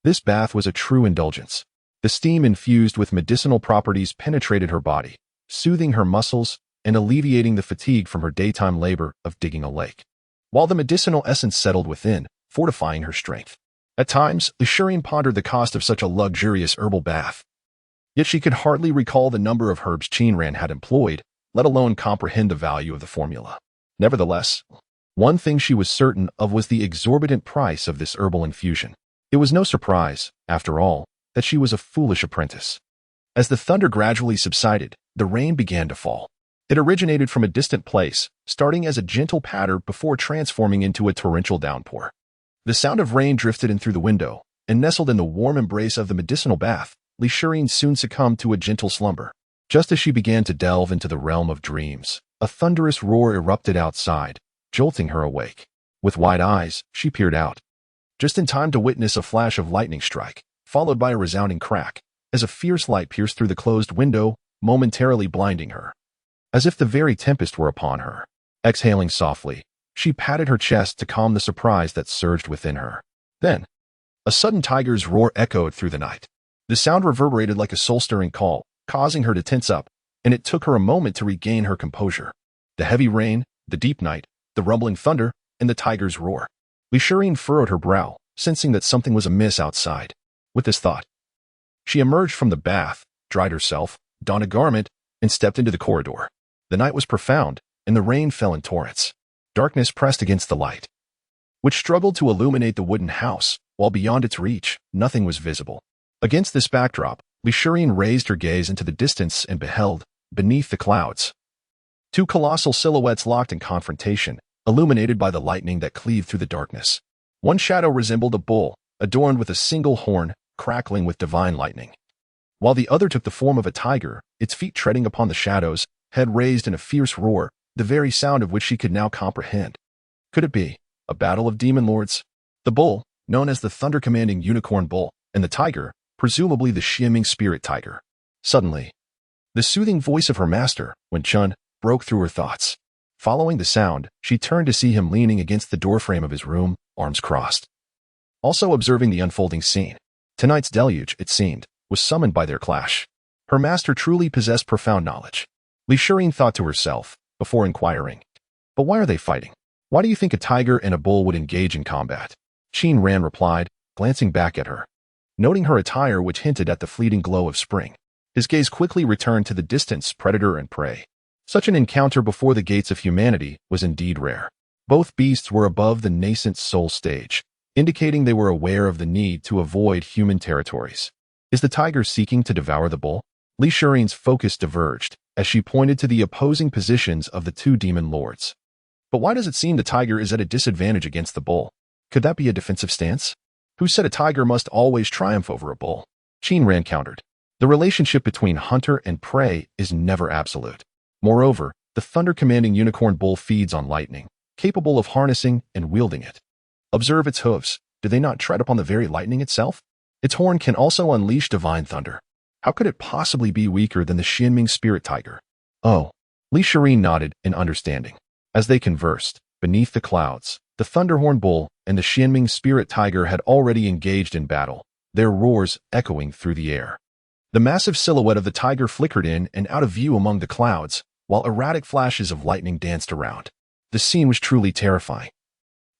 this bath was a true indulgence. The steam infused with medicinal properties penetrated her body, soothing her muscles and alleviating the fatigue from her daytime labor of digging a lake, while the medicinal essence settled within, fortifying her strength. At times, Li Shirin pondered the cost of such a luxurious herbal bath. Yet she could hardly recall the number of herbs Qin Ran had employed, let alone comprehend the value of the formula. Nevertheless, one thing she was certain of was the exorbitant price of this herbal infusion. It was no surprise, after all, that she was a foolish apprentice. As the thunder gradually subsided, the rain began to fall. It originated from a distant place, starting as a gentle patter before transforming into a torrential downpour. The sound of rain drifted in through the window, and nestled in the warm embrace of the medicinal bath, Li Shirin soon succumbed to a gentle slumber. Just as she began to delve into the realm of dreams, a thunderous roar erupted outside, jolting her awake. With wide eyes, she peered out, just in time to witness a flash of lightning strike, followed by a resounding crack, as a fierce light pierced through the closed window, momentarily blinding her. As if the very tempest were upon her. Exhaling softly, she patted her chest to calm the surprise that surged within her. Then, a sudden tiger's roar echoed through the night. The sound reverberated like a soul-stirring call, causing her to tense up, and it took her a moment to regain her composure. The heavy rain, the deep night, the rumbling thunder, and the tiger's roar. Li Shirin furrowed her brow, sensing that something was amiss outside. With this thought, she emerged from the bath, dried herself, donned a garment, and stepped into the corridor. The night was profound, and the rain fell in torrents. Darkness pressed against the light, which struggled to illuminate the wooden house, while beyond its reach, nothing was visible. Against this backdrop, Li Shirin raised her gaze into the distance and beheld, beneath the clouds, two colossal silhouettes locked in confrontation, illuminated by the lightning that cleaved through the darkness. One shadow resembled a bull, adorned with a single horn, crackling with divine lightning, while the other took the form of a tiger, its feet treading upon the shadows, head raised in a fierce roar, the very sound of which she could now comprehend. Could it be a battle of demon lords? The bull, known as the thunder-commanding unicorn bull, and the tiger, presumably the Xianming spirit tiger. Suddenly, the soothing voice of her master, Wen Chun, broke through her thoughts. Following the sound, she turned to see him leaning against the doorframe of his room, arms crossed. Also observing the unfolding scene. Tonight's deluge, it seemed, was summoned by their clash. Her master truly possessed profound knowledge. Li Shirin thought to herself, before inquiring, "But why are they fighting? Why do you think a tiger and a bull would engage in combat?" Qin Ran replied, glancing back at her. Noting her attire which hinted at the fleeting glow of spring, his gaze quickly returned to the distance predator and prey. Such an encounter before the gates of humanity was indeed rare. Both beasts were above the nascent soul stage, indicating they were aware of the need to avoid human territories. Is the tiger seeking to devour the bull? Li Shirin's focus diverged, as she pointed to the opposing positions of the two demon lords. But why does it seem the tiger is at a disadvantage against the bull? Could that be a defensive stance? Who said a tiger must always triumph over a bull? Qin Ran countered. The relationship between hunter and prey is never absolute. Moreover, the thunder-commanding unicorn bull feeds on lightning, capable of harnessing and wielding it. Observe its hooves. Do they not tread upon the very lightning itself? Its horn can also unleash divine thunder. How could it possibly be weaker than the Xianming spirit tiger? Oh, Li Shirin nodded in understanding. As they conversed, beneath the clouds, the thunderhorn bull and the Xianming spirit tiger had already engaged in battle, their roars echoing through the air. The massive silhouette of the tiger flickered in and out of view among the clouds, while erratic flashes of lightning danced around. The scene was truly terrifying.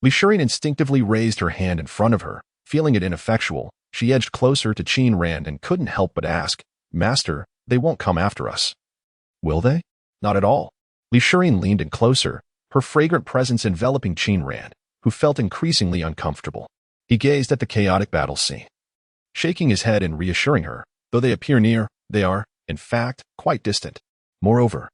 Li Shirin instinctively raised her hand in front of her. Feeling it ineffectual, she edged closer to Qin Ran and couldn't help but ask, "Master, they won't come after us." "Will they?" "Not at all." Li Shirin leaned in closer, her fragrant presence enveloping Qin Ran, who felt increasingly uncomfortable. He gazed at the chaotic battle scene, shaking his head and reassuring her, "Though they appear near, they are, in fact, quite distant. Moreover,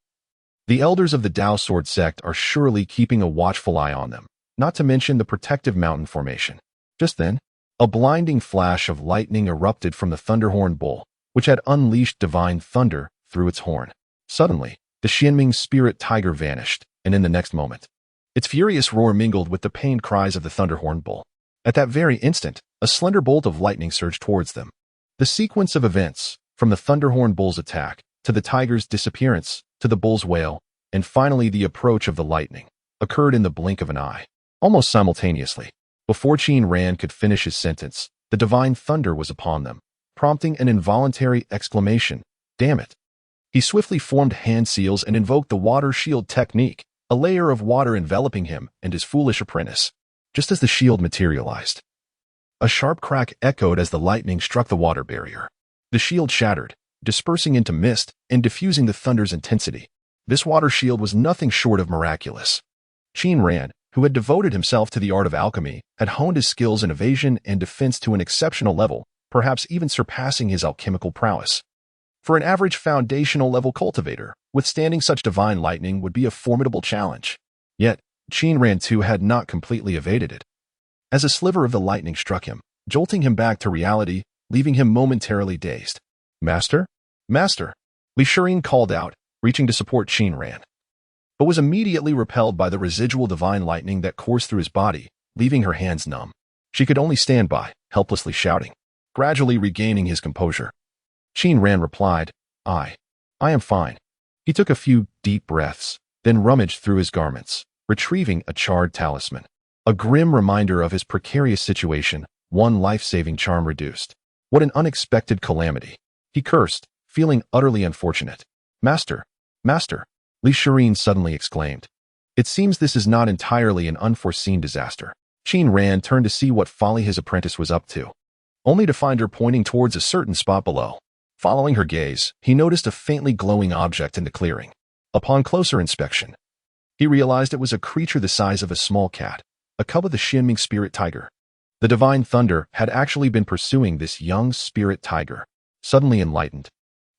the elders of the Dao Sword sect are surely keeping a watchful eye on them, not to mention the protective mountain formation." Just then, a blinding flash of lightning erupted from the thunderhorn bull, which had unleashed divine thunder through its horn. Suddenly, the Xianming spirit tiger vanished, and in the next moment, its furious roar mingled with the pained cries of the thunderhorn bull. At that very instant, a slender bolt of lightning surged towards them. The sequence of events, from the thunderhorn bull's attack, to the tiger's disappearance, to the bull's wail, and finally the approach of the lightning, occurred in the blink of an eye, almost simultaneously. Before Qin Ran could finish his sentence, the divine thunder was upon them, prompting an involuntary exclamation, "Damn it!" He swiftly formed hand seals and invoked the water shield technique, a layer of water enveloping him and his foolish apprentice. Just as the shield materialized, a sharp crack echoed as the lightning struck the water barrier. The shield shattered, dispersing into mist and diffusing the thunder's intensity. This water shield was nothing short of miraculous. Qin Ran, who had devoted himself to the art of alchemy, had honed his skills in evasion and defense to an exceptional level, perhaps even surpassing his alchemical prowess. For an average foundational-level cultivator, withstanding such divine lightning would be a formidable challenge. Yet, Qin Ran too had not completely evaded it. As a sliver of the lightning struck him, jolting him back to reality, leaving him momentarily dazed. "Master? Master!" Li Shirin called out, reaching to support Qin Ran, but was immediately repelled by the residual divine lightning that coursed through his body, leaving her hands numb. She could only stand by, helplessly shouting. Gradually regaining his composure, Qin Ran replied, I am fine." He took a few deep breaths, then rummaged through his garments, retrieving a charred talisman. A grim reminder of his precarious situation, one life-saving charm reduced. What an unexpected calamity. He cursed, feeling utterly unfortunate. "Master! Master!" Li Shirin suddenly exclaimed. "It seems this is not entirely an unforeseen disaster." Qin Ran turned to see what folly his apprentice was up to, only to find her pointing towards a certain spot below. Following her gaze, he noticed a faintly glowing object in the clearing. Upon closer inspection, he realized it was a creature the size of a small cat, a cub of the Xianming spirit tiger. The divine thunder had actually been pursuing this young spirit tiger. Suddenly enlightened,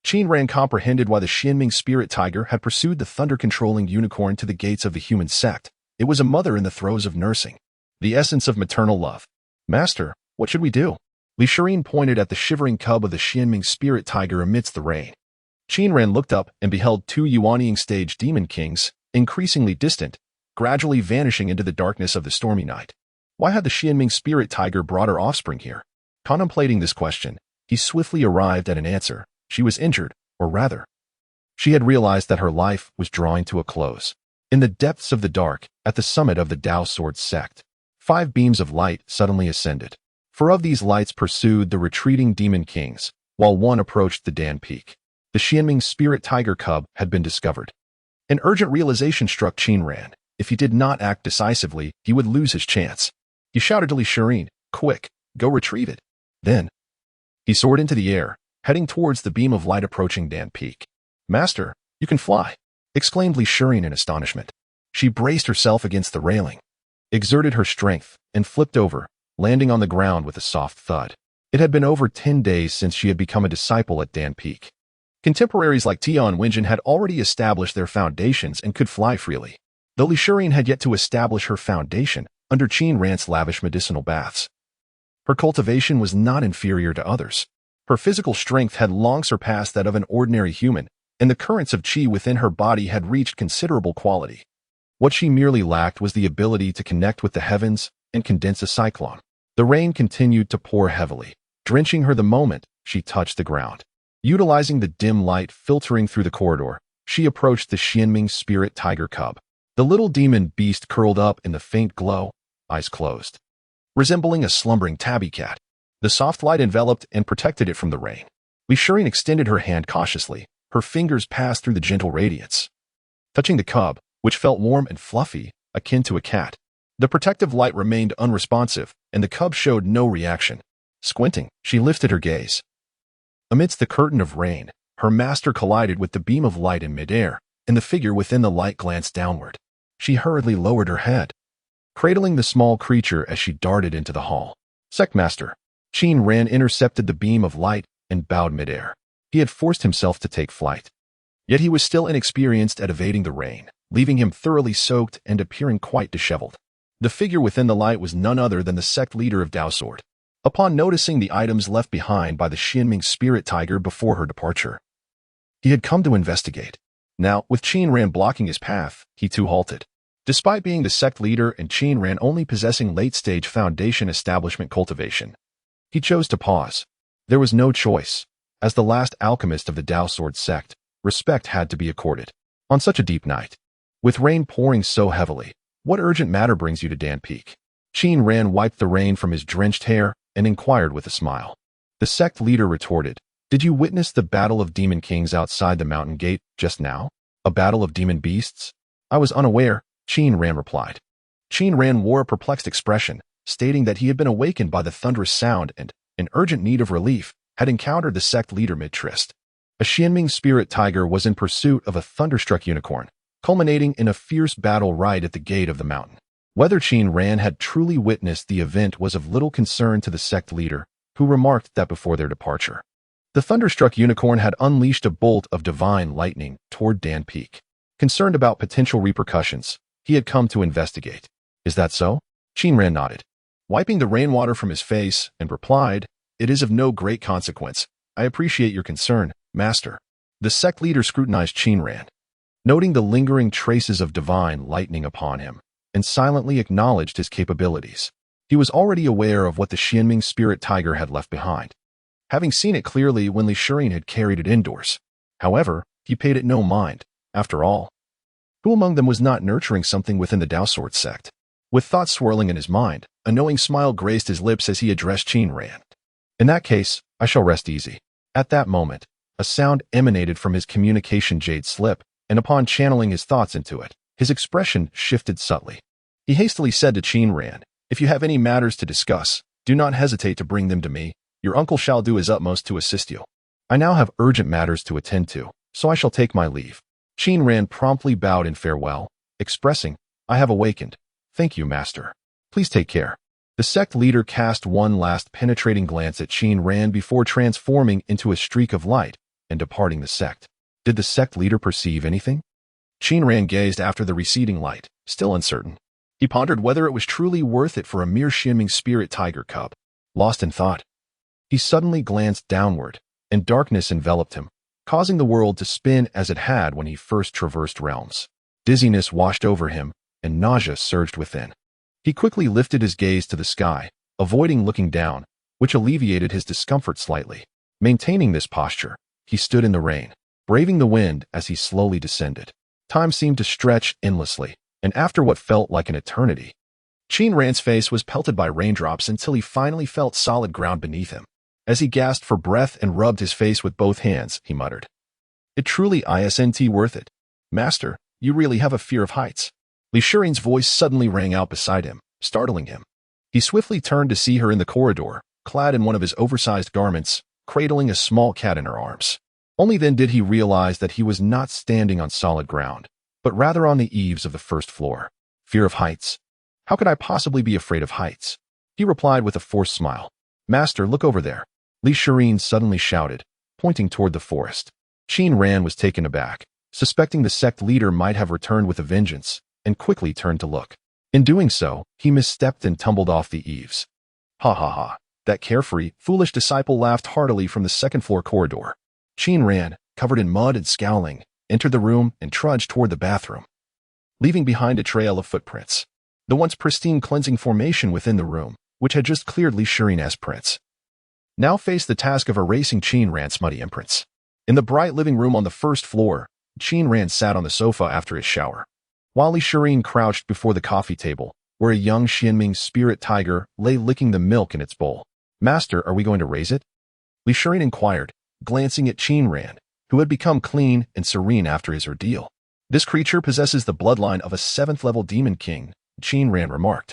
Qin Ran comprehended why the Xianming spirit tiger had pursued the thunder-controlling unicorn to the gates of the human sect. It was a mother in the throes of nursing, the essence of maternal love. "Master, what should we do?" Li Shirin pointed at the shivering cub of the Xianming spirit tiger amidst the rain. Qin Ran looked up and beheld two Yuanying stage demon kings, increasingly distant, gradually vanishing into the darkness of the stormy night. Why had the Xianming spirit tiger brought her offspring here? Contemplating this question, he swiftly arrived at an answer. She was injured, or rather, she had realized that her life was drawing to a close. In the depths of the dark, at the summit of the Dao Sword sect, 5 beams of light suddenly ascended. 4 of these lights pursued the retreating demon kings, while 1 approached the Dan Peak. The Xianming spirit tiger cub had been discovered. An urgent realization struck Qin Ran. If he did not act decisively, he would lose his chance. He shouted to Li Shirin, "Quick, go retrieve it." Then, he soared into the air, heading towards the beam of light approaching Dan Peak. "Master, you can fly," exclaimed Li Shirin in astonishment. She braced herself against the railing, exerted her strength, and flipped over, landing on the ground with a soft thud. It had been over 10 days since she had become a disciple at Dan Peak. Contemporaries like Tia and Wenjin had already established their foundations and could fly freely, though Li Shirin had yet to establish her foundation under Qin Ran's lavish medicinal baths. Her cultivation was not inferior to others. Her physical strength had long surpassed that of an ordinary human, and the currents of qi within her body had reached considerable quality. What she merely lacked was the ability to connect with the heavens and condense a cyclone. The rain continued to pour heavily, drenching her the moment she touched the ground. Utilizing the dim light filtering through the corridor, she approached the Xianming spirit tiger cub. The little demon beast curled up in the faint glow, eyes closed, resembling a slumbering tabby cat. The soft light enveloped and protected it from the rain. Elixirs extended her hand cautiously. Her fingers passed through the gentle radiance, touching the cub, which felt warm and fluffy, akin to a cat. The protective light remained unresponsive, and the cub showed no reaction. Squinting, she lifted her gaze. Amidst the curtain of rain, her master collided with the beam of light in midair, and the figure within the light glanced downward. She hurriedly lowered her head, cradling the small creature as she darted into the hall. Sectmaster. Qin Ran intercepted the beam of light and bowed midair. He had forced himself to take flight. Yet he was still inexperienced at evading the rain, leaving him thoroughly soaked and appearing quite disheveled. The figure within the light was none other than the sect leader of Dao Sword. Upon noticing the items left behind by the Xianming spirit tiger before her departure, he had come to investigate. Now, with Qin Ran blocking his path, he too halted. Despite being the sect leader and Qin Ran only possessing late-stage foundation establishment cultivation, he chose to pause. There was no choice. As the last alchemist of the Dao Sword sect, respect had to be accorded. On such a deep night, with rain pouring so heavily, what urgent matter brings you to Dan Peak? Qin Ran wiped the rain from his drenched hair and inquired with a smile. The sect leader retorted, "Did you witness the battle of demon kings outside the mountain gate just now? A battle of demon beasts?" "I was unaware," Qin Ran replied. Qin Ran wore a perplexed expression, stating that he had been awakened by the thunderous sound and, in urgent need of relief, had encountered the sect leader mid-tryst. A Xianming spirit tiger was in pursuit of a thunderstruck unicorn, culminating in a fierce battle right at the gate of the mountain. Whether Qin Ran had truly witnessed the event was of little concern to the sect leader, who remarked that before their departure, the thunderstruck unicorn had unleashed a bolt of divine lightning toward Dan Peak. Concerned about potential repercussions, he had come to investigate. "Is that so?" Qin Ran nodded, wiping the rainwater from his face, and replied, "It is of no great consequence. I appreciate your concern, Master." The sect leader scrutinized Qin Ran, noting the lingering traces of divine lightning upon him, and silently acknowledged his capabilities. He was already aware of what the Xianming spirit tiger had left behind, having seen it clearly when Elixirs had carried it indoors. However, he paid it no mind. After all, who among them was not nurturing something within the Dao Sword sect? With thoughts swirling in his mind, a knowing smile graced his lips as he addressed Qin Ran. "In that case, I shall rest easy." At that moment, a sound emanated from his communication jade slip, and upon channeling his thoughts into it, his expression shifted subtly. He hastily said to Qin Ran, "If you have any matters to discuss, do not hesitate to bring them to me. Your uncle shall do his utmost to assist you. I now have urgent matters to attend to, so I shall take my leave." Qin Ran promptly bowed in farewell, expressing, "I have awakened. Thank you, Master. Please take care." The sect leader cast one last penetrating glance at Qin Ran before transforming into a streak of light and departing the sect. Did the sect leader perceive anything? Qin Ran gazed after the receding light, still uncertain. He pondered whether it was truly worth it for a mere Xianming spirit tiger cub. Lost in thought, he suddenly glanced downward, and darkness enveloped him, causing the world to spin as it had when he first traversed realms. Dizziness washed over him, and nausea surged within. He quickly lifted his gaze to the sky, avoiding looking down, which alleviated his discomfort slightly. Maintaining this posture, he stood in the rain, braving the wind as he slowly descended. Time seemed to stretch endlessly, and after what felt like an eternity, Qin Ran's face was pelted by raindrops until he finally felt solid ground beneath him. As he gasped for breath and rubbed his face with both hands, he muttered, "It truly isn't worth it. Master, you really have a fear of heights." Elixirs' voice suddenly rang out beside him, startling him. He swiftly turned to see her in the corridor, clad in one of his oversized garments, cradling a small cat in her arms. Only then did he realize that he was not standing on solid ground, but rather on the eaves of the first floor. Fear of heights? How could I possibly be afraid of heights? He replied with a forced smile. "Master, look over there," Elixirs suddenly shouted, pointing toward the forest. Qin Ran was taken aback, suspecting the sect leader might have returned with a vengeance, and quickly turned to look. In doing so, he misstepped and tumbled off the eaves. "Ha ha ha. That carefree, foolish disciple laughed heartily from the second-floor corridor. Qin Ran, covered in mud and scowling, entered the room and trudged toward the bathroom, leaving behind a trail of footprints. The once pristine cleansing formation within the room, which had just cleared Li-Shirin's prints, now faced the task of erasing Qin Ran's smutty imprints. In the bright living room on the first floor, Qin Ran sat on the sofa after his shower, while Li-Shirin crouched before the coffee table, where a young Xianming spirit tiger lay licking the milk in its bowl. "Master, are we going to raise it?" Li-Shirin inquired, glancing at Qin Ran, who had become clean and serene after his ordeal. "This creature possesses the bloodline of a 7th-level demon king," Qin Ran remarked,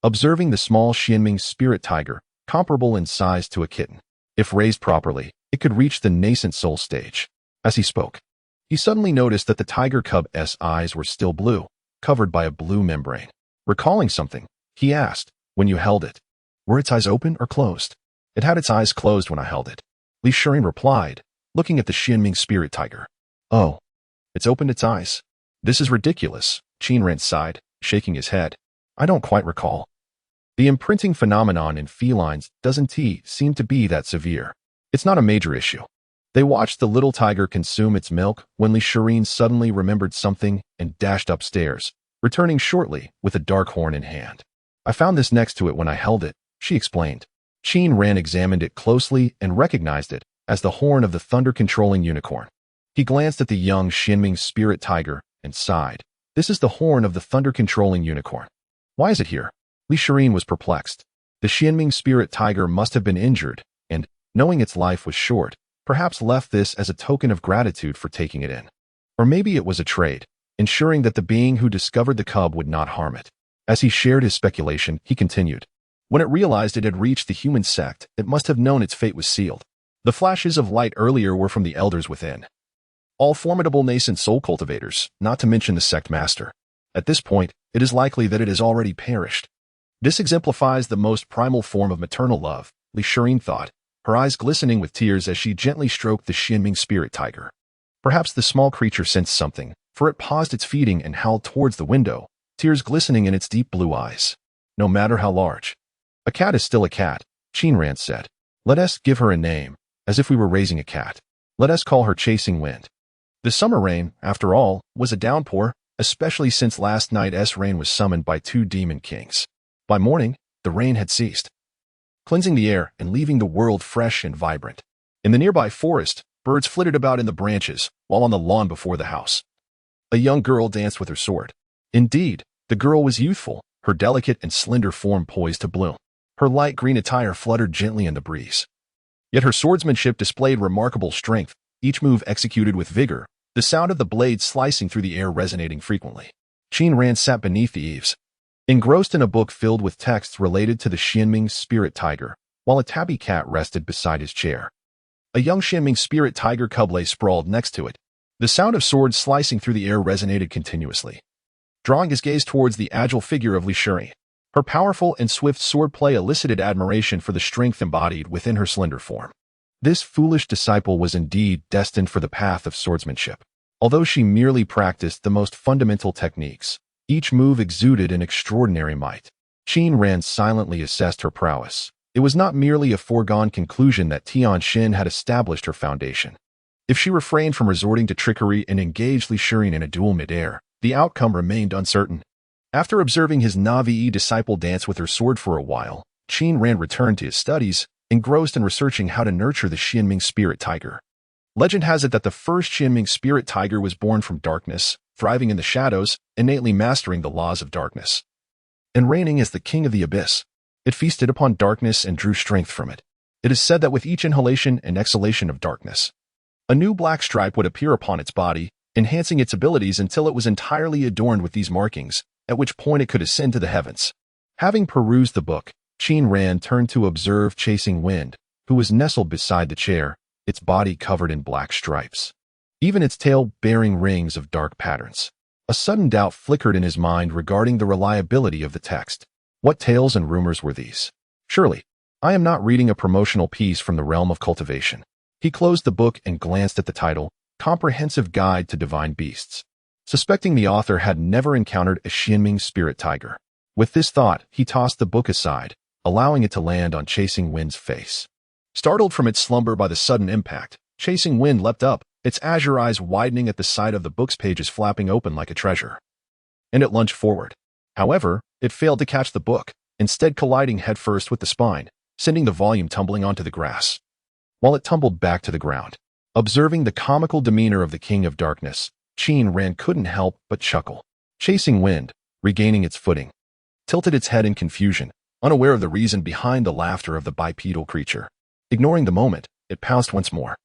observing the small Xianming spirit tiger, comparable in size to a kitten. If raised properly, it could reach the nascent soul stage. As he spoke, he suddenly noticed that the tiger cub's eyes were still blue, covered by a blue membrane. Recalling something, he asked, "When you held it, were its eyes open or closed?" "It had its eyes closed when I held it," Li-Shirin replied, looking at the Xianming spirit tiger. "Oh, it's opened its eyes. This is ridiculous," Qin Ran sighed, shaking his head. "I don't quite recall. The imprinting phenomenon in felines doesn't seem to be that severe. It's not a major issue." They watched the little tiger consume its milk when Li-Shirin suddenly remembered something and dashed upstairs, returning shortly with a dark horn in hand. "I found this next to it when I held it," she explained. Qin Ran examined it closely and recognized it as the horn of the thunder-controlling unicorn. He glanced at the young Xianming spirit tiger and sighed. "This is the horn of the thunder-controlling unicorn. Why is it here?" Li-Shirin was perplexed. The Xianming spirit tiger must have been injured, and, knowing its life was short, perhaps left this as a token of gratitude for taking it in. Or maybe it was a trade, ensuring that the being who discovered the cub would not harm it. As he shared his speculation, he continued. When it realized it had reached the human sect, it must have known its fate was sealed. The flashes of light earlier were from the elders within, all formidable nascent soul cultivators, not to mention the sect master. At this point, it is likely that it has already perished. This exemplifies the most primal form of maternal love, Li-Shirin thought, her eyes glistening with tears as she gently stroked the Xianming spirit tiger. Perhaps the small creature sensed something, for it paused its feeding and howled towards the window, tears glistening in its deep blue eyes. "No matter how large. A cat is still a cat," Qin Ran said. "Let us give her a name, as if we were raising a cat. Let us call her Chasing Wind." The summer rain, after all, was a downpour, especially since last night's rain was summoned by 2 demon kings. By morning, the rain had ceased, cleansing the air and leaving the world fresh and vibrant. In the nearby forest, birds flitted about in the branches, while on the lawn before the house, a young girl danced with her sword. Indeed, the girl was youthful, her delicate and slender form poised to bloom. Her light green attire fluttered gently in the breeze. Yet her swordsmanship displayed remarkable strength, each move executed with vigor, the sound of the blade slicing through the air resonating frequently. Qin Ran sat beneath the eaves, engrossed in a book filled with texts related to the Xianming spirit tiger, while a tabby cat rested beside his chair. A young Xianming spirit tiger cub lay sprawled next to it. The sound of swords slicing through the air resonated continuously, drawing his gaze towards the agile figure of Li-Shirin. Her powerful and swift swordplay elicited admiration for the strength embodied within her slender form. This foolish disciple was indeed destined for the path of swordsmanship. Although she merely practiced the most fundamental techniques, each move exuded an extraordinary might. Qin Ran silently assessed her prowess. It was not merely a foregone conclusion that Tianxin had established her foundation. If she refrained from resorting to trickery and engaged Li-Shirin in a duel mid-air, the outcome remained uncertain. After observing his Navi disciple dance with her sword for a while, Qin Ran returned to his studies, engrossed in researching how to nurture the Xianming spirit tiger. Legend has it that the first Xianming spirit tiger was born from darkness, thriving in the shadows, innately mastering the laws of darkness, and reigning as the king of the abyss. It feasted upon darkness and drew strength from it. It is said that with each inhalation and exhalation of darkness, a new black stripe would appear upon its body, enhancing its abilities until it was entirely adorned with these markings, at which point it could ascend to the heavens. Having perused the book, Qin Ran turned to observe Chasing Wind, who was nestled beside the chair, its body covered in black stripes, even its tail bearing rings of dark patterns. A sudden doubt flickered in his mind regarding the reliability of the text. What tales and rumors were these? Surely, I am not reading a promotional piece from the realm of cultivation. He closed the book and glanced at the title, Comprehensive Guide to Divine Beasts, suspecting the author had never encountered a Xianming spirit tiger. With this thought, he tossed the book aside, allowing it to land on Chasing Wind's face. Startled from its slumber by the sudden impact, Chasing Wind leapt up, its azure eyes widening at the sight of the book's pages flapping open like a treasure. And it lunged forward. However, it failed to catch the book, instead colliding headfirst with the spine, sending the volume tumbling onto the grass. While it tumbled back to the ground, observing the comical demeanor of the King of Darkness, Qin Ran couldn't help but chuckle. Chasing Wind, regaining its footing, tilted its head in confusion, unaware of the reason behind the laughter of the bipedal creature. Ignoring the moment, it pounced once more,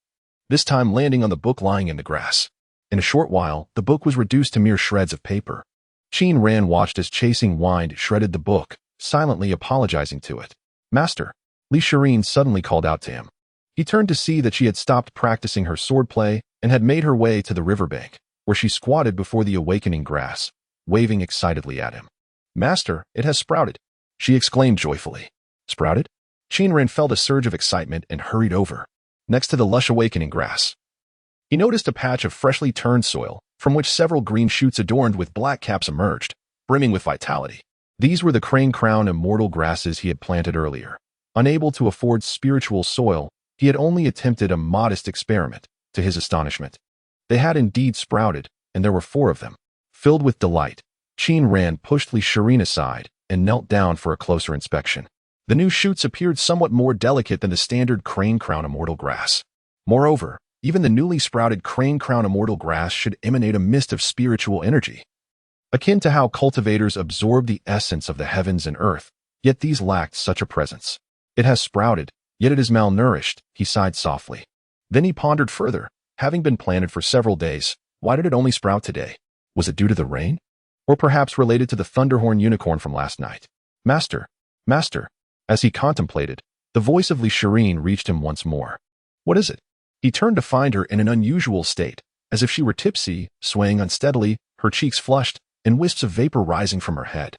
this time landing on the book lying in the grass. In a short while, the book was reduced to mere shreds of paper. Qin Ran watched as Chasing Wind shredded the book, silently apologizing to it. "Master," Elixirs suddenly called out to him. He turned to see that she had stopped practicing her swordplay and had made her way to the riverbank, where she squatted before the awakening grass, waving excitedly at him. "Master, it has sprouted," she exclaimed joyfully. "Sprouted?" Qin Ran felt a surge of excitement and hurried over. Next to the lush awakening grass, he noticed a patch of freshly turned soil, from which several green shoots adorned with black caps emerged, brimming with vitality. These were the crane crown immortal grasses he had planted earlier. Unable to afford spiritual soil, he had only attempted a modest experiment. To his astonishment, they had indeed sprouted, and there were 4 of them. Filled with delight, Qin Ran pushed Elixirs aside and knelt down for a closer inspection. The new shoots appeared somewhat more delicate than the standard crane crown immortal grass. Moreover, even the newly sprouted crane crown immortal grass should emanate a mist of spiritual energy, akin to how cultivators absorb the essence of the heavens and earth, yet these lacked such a presence. "It has sprouted, yet it is malnourished," he sighed softly. Then he pondered further. Having been planted for several days, why did it only sprout today? Was it due to the rain? Or perhaps related to the thunderhorn unicorn from last night? "Master, Master," as he contemplated, the voice of Elixirs reached him once more. "What is it?" He turned to find her in an unusual state, as if she were tipsy, swaying unsteadily, her cheeks flushed, and wisps of vapor rising from her head.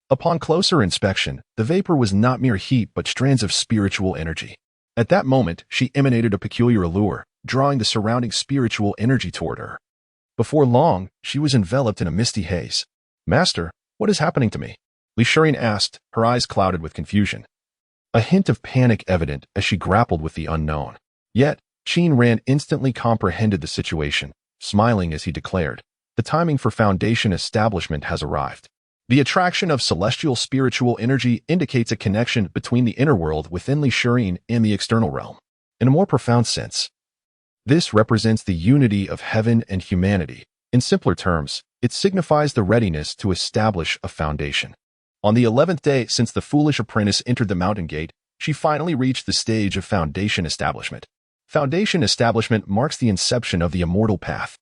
Upon closer inspection, the vapor was not mere heat but strands of spiritual energy. At that moment, she emanated a peculiar allure, drawing the surrounding spiritual energy toward her. Before long, she was enveloped in a misty haze. "Master, what is happening to me?" Elixirs asked, her eyes clouded with confusion. A hint of panic evident as she grappled with the unknown. Yet, Qin Ran instantly comprehended the situation, smiling as he declared, "The timing for Foundation establishment has arrived." The attraction of celestial spiritual energy indicates a connection between the inner world within Elixirs and the external realm. In a more profound sense, this represents the unity of heaven and humanity. In simpler terms, it signifies the readiness to establish a foundation. On the 11th day since the foolish apprentice entered the mountain gate, she finally reached the stage of Foundation establishment. Foundation establishment marks the inception of the immortal path,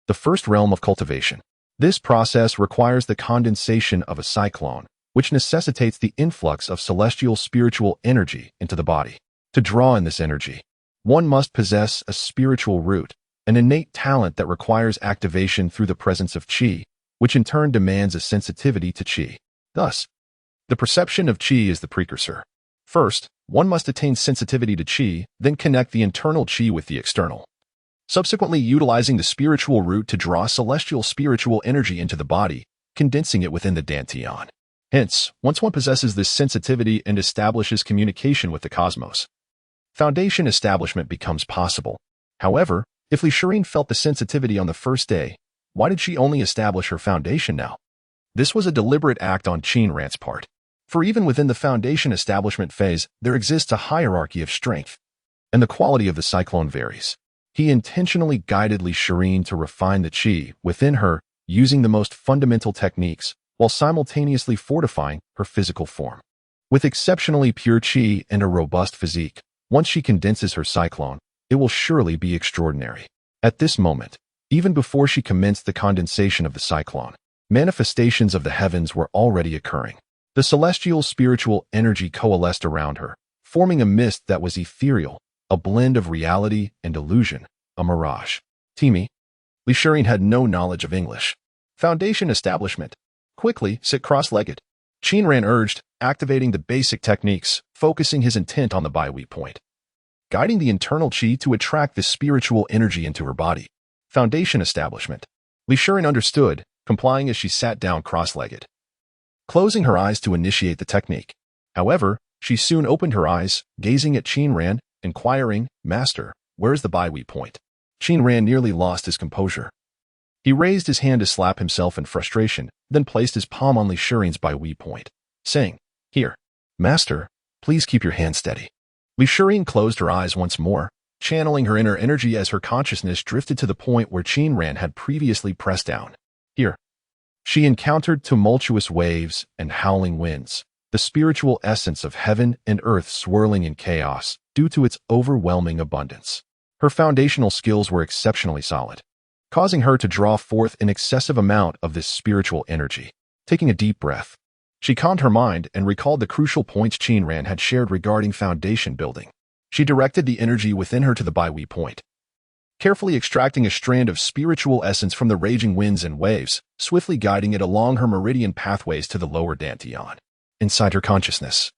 the first realm of cultivation. This process requires the condensation of a cyclone, which necessitates the influx of celestial spiritual energy into the body. To draw in this energy, one must possess a spiritual root, an innate talent that requires activation through the presence of qi, which in turn demands a sensitivity to qi. Thus, the perception of qi is the precursor. First, one must attain sensitivity to qi, then connect the internal qi with the external, subsequently utilizing the spiritual root to draw celestial spiritual energy into the body, condensing it within the dantian. Hence, once one possesses this sensitivity and establishes communication with the cosmos, Foundation establishment becomes possible. However, if Elixirs felt the sensitivity on the first day, why did she only establish her foundation now? This was a deliberate act on Qin Ran's part. For even within the Foundation establishment phase, there exists a hierarchy of strength, and the quality of the cyclone varies. He intentionally guided Elixirs to refine the qi within her using the most fundamental techniques, while simultaneously fortifying her physical form. With exceptionally pure qi and a robust physique, once she condenses her cyclone, it will surely be extraordinary. At this moment, even before she commenced the condensation of the cyclone, manifestations of the heavens were already occurring. The celestial spiritual energy coalesced around her, forming a mist that was ethereal, a blend of reality and illusion, a mirage. "Timi." Elixirs had no knowledge of English. "Foundation establishment. Quickly, sit cross-legged." Qin Ran urged, activating the basic techniques, focusing his intent on the Baihui point, guiding the internal qi to attract the spiritual energy into her body. "Foundation establishment." Elixirs understood, complying as she sat down cross-legged, closing her eyes to initiate the technique. However, She soon opened her eyes, gazing at Qin Ran, inquiring, "Master, where's the Baihui point?" Qin Ran nearly lost his composure. He raised his hand to slap himself in frustration, then placed his palm on Li Shiren's Baihui point, saying, "Here, Master, please keep your hand steady." Li Shiren closed her eyes once more, channeling her inner energy as her consciousness drifted to the point where Qin Ran had previously pressed down. Here, she encountered tumultuous waves and howling winds, the spiritual essence of heaven and earth swirling in chaos due to its overwhelming abundance. Her foundational skills were exceptionally solid, causing her to draw forth an excessive amount of this spiritual energy. Taking a deep breath, she calmed her mind and recalled the crucial points Qin Ran had shared regarding foundation building. She directed the energy within her to the Baihui point, carefully extracting a strand of spiritual essence from the raging winds and waves, swiftly guiding it along her meridian pathways to the lower Dantian. Inside her consciousness,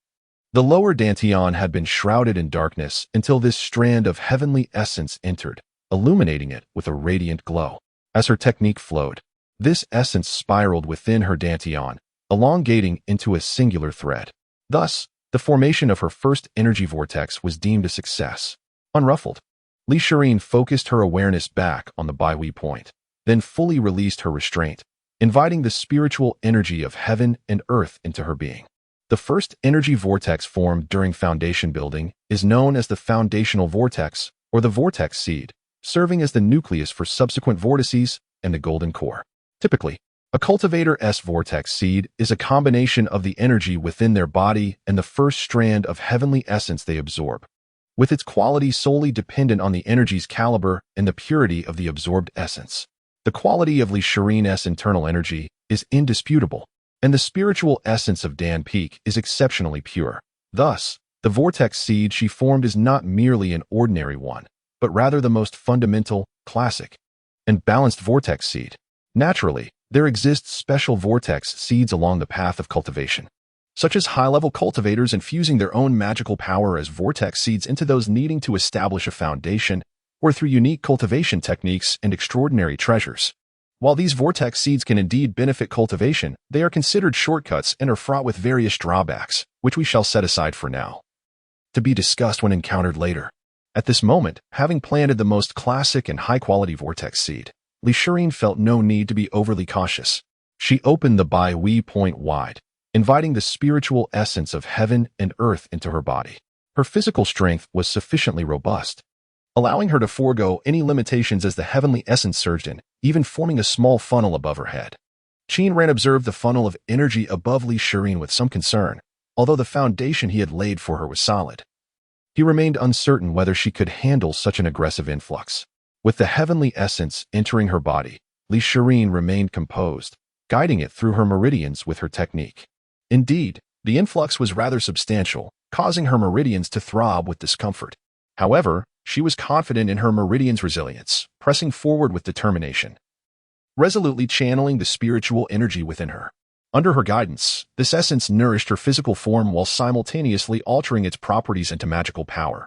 the lower Dantian had been shrouded in darkness until this strand of heavenly essence entered, illuminating it with a radiant glow. As her technique flowed, this essence spiraled within her Dantian, elongating into a singular thread. Thus, the formation of her first energy vortex was deemed a success. Unruffled, Li Shiren focused her awareness back on the Baihui point, then fully released her restraint, inviting the spiritual energy of heaven and earth into her being. The first energy vortex formed during foundation building is known as the foundational vortex or the vortex seed, serving as the nucleus for subsequent vortices and the golden core. Typically, a cultivator's vortex seed is a combination of the energy within their body and the first strand of heavenly essence they absorb, with its quality solely dependent on the energy's caliber and the purity of the absorbed essence. The quality of Li Shiren's internal energy is indisputable, and the spiritual essence of Dan Peak is exceptionally pure. Thus, the vortex seed she formed is not merely an ordinary one, but rather the most fundamental, classic, and balanced vortex seed. Naturally, there exist special vortex seeds along the path of cultivation, such as high-level cultivators infusing their own magical power as vortex seeds into those needing to establish a foundation, or through unique cultivation techniques and extraordinary treasures. While these vortex seeds can indeed benefit cultivation, they are considered shortcuts and are fraught with various drawbacks, which we shall set aside for now, to be discussed when encountered later. At this moment, having planted the most classic and high-quality vortex seed, Li Shiren felt no need to be overly cautious. She opened the Baihui point wide, inviting the spiritual essence of heaven and earth into her body. Her physical strength was sufficiently robust, allowing her to forego any limitations as the heavenly essence surged in, even forming a small funnel above her head. Qin Ran observed the funnel of energy above Li Shiren with some concern, although the foundation he had laid for her was solid. He remained uncertain whether she could handle such an aggressive influx. With the heavenly essence entering her body, Li Shiren remained composed, guiding it through her meridians with her technique. Indeed, the influx was rather substantial, causing her meridians to throb with discomfort. However, she was confident in her meridian's resilience, pressing forward with determination, resolutely channeling the spiritual energy within her. Under her guidance, this essence nourished her physical form while simultaneously altering its properties into magical power,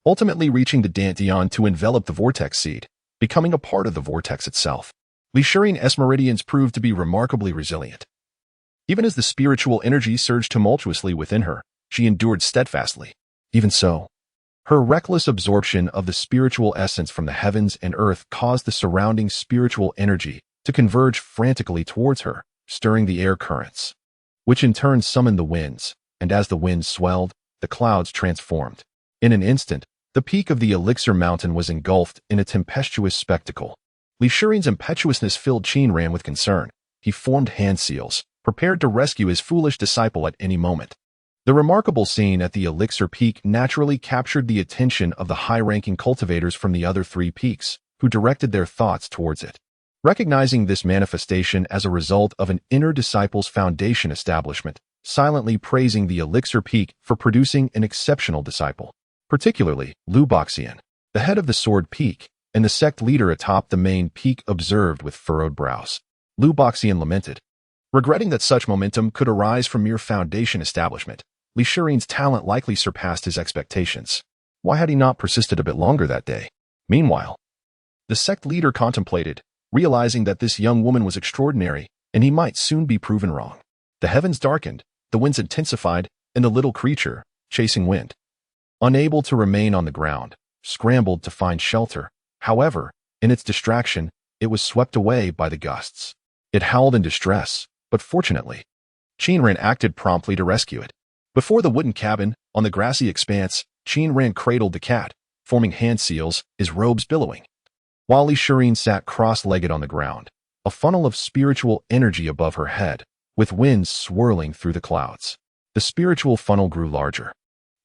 ultimately reaching the Dantian to envelop the vortex seed, becoming a part of the vortex itself. Li Shiren's meridians proved to be remarkably resilient. Even as the spiritual energy surged tumultuously within her, she endured steadfastly. Even so, her reckless absorption of the spiritual essence from the heavens and earth caused the surrounding spiritual energy to converge frantically towards her, stirring the air currents, which in turn summoned the winds, and as the winds swelled, the clouds transformed. In an instant, the peak of the elixir mountain was engulfed in a tempestuous spectacle. Li Shiren's impetuousness filled Qin Ran with concern. He formed hand seals, prepared to rescue his foolish disciple at any moment. The remarkable scene at the elixir peak naturally captured the attention of the high-ranking cultivators from the other three peaks, who directed their thoughts towards it. Recognizing this manifestation as a result of an inner disciple's foundation establishment, silently praising the elixir peak for producing an exceptional disciple, particularly Lu Boxian, the head of the sword peak, and the sect leader atop the main peak observed with furrowed brows. Lu Boxian lamented, regretting that such momentum could arise from mere foundation establishment. Li Shiren's talent likely surpassed his expectations. Why had he not persisted a bit longer that day? Meanwhile, the sect leader contemplated, realizing that this young woman was extraordinary, and he might soon be proven wrong. The heavens darkened, the winds intensified, and the little creature, chasing wind, unable to remain on the ground, scrambled to find shelter. However, in its distraction, it was swept away by the gusts. It howled in distress, but fortunately, Qin Ran acted promptly to rescue it. Before the wooden cabin, on the grassy expanse, Qin Ran cradled the cat, forming hand seals, his robes billowing. While elixirs sat cross-legged on the ground, a funnel of spiritual energy above her head, with winds swirling through the clouds. The spiritual funnel grew larger,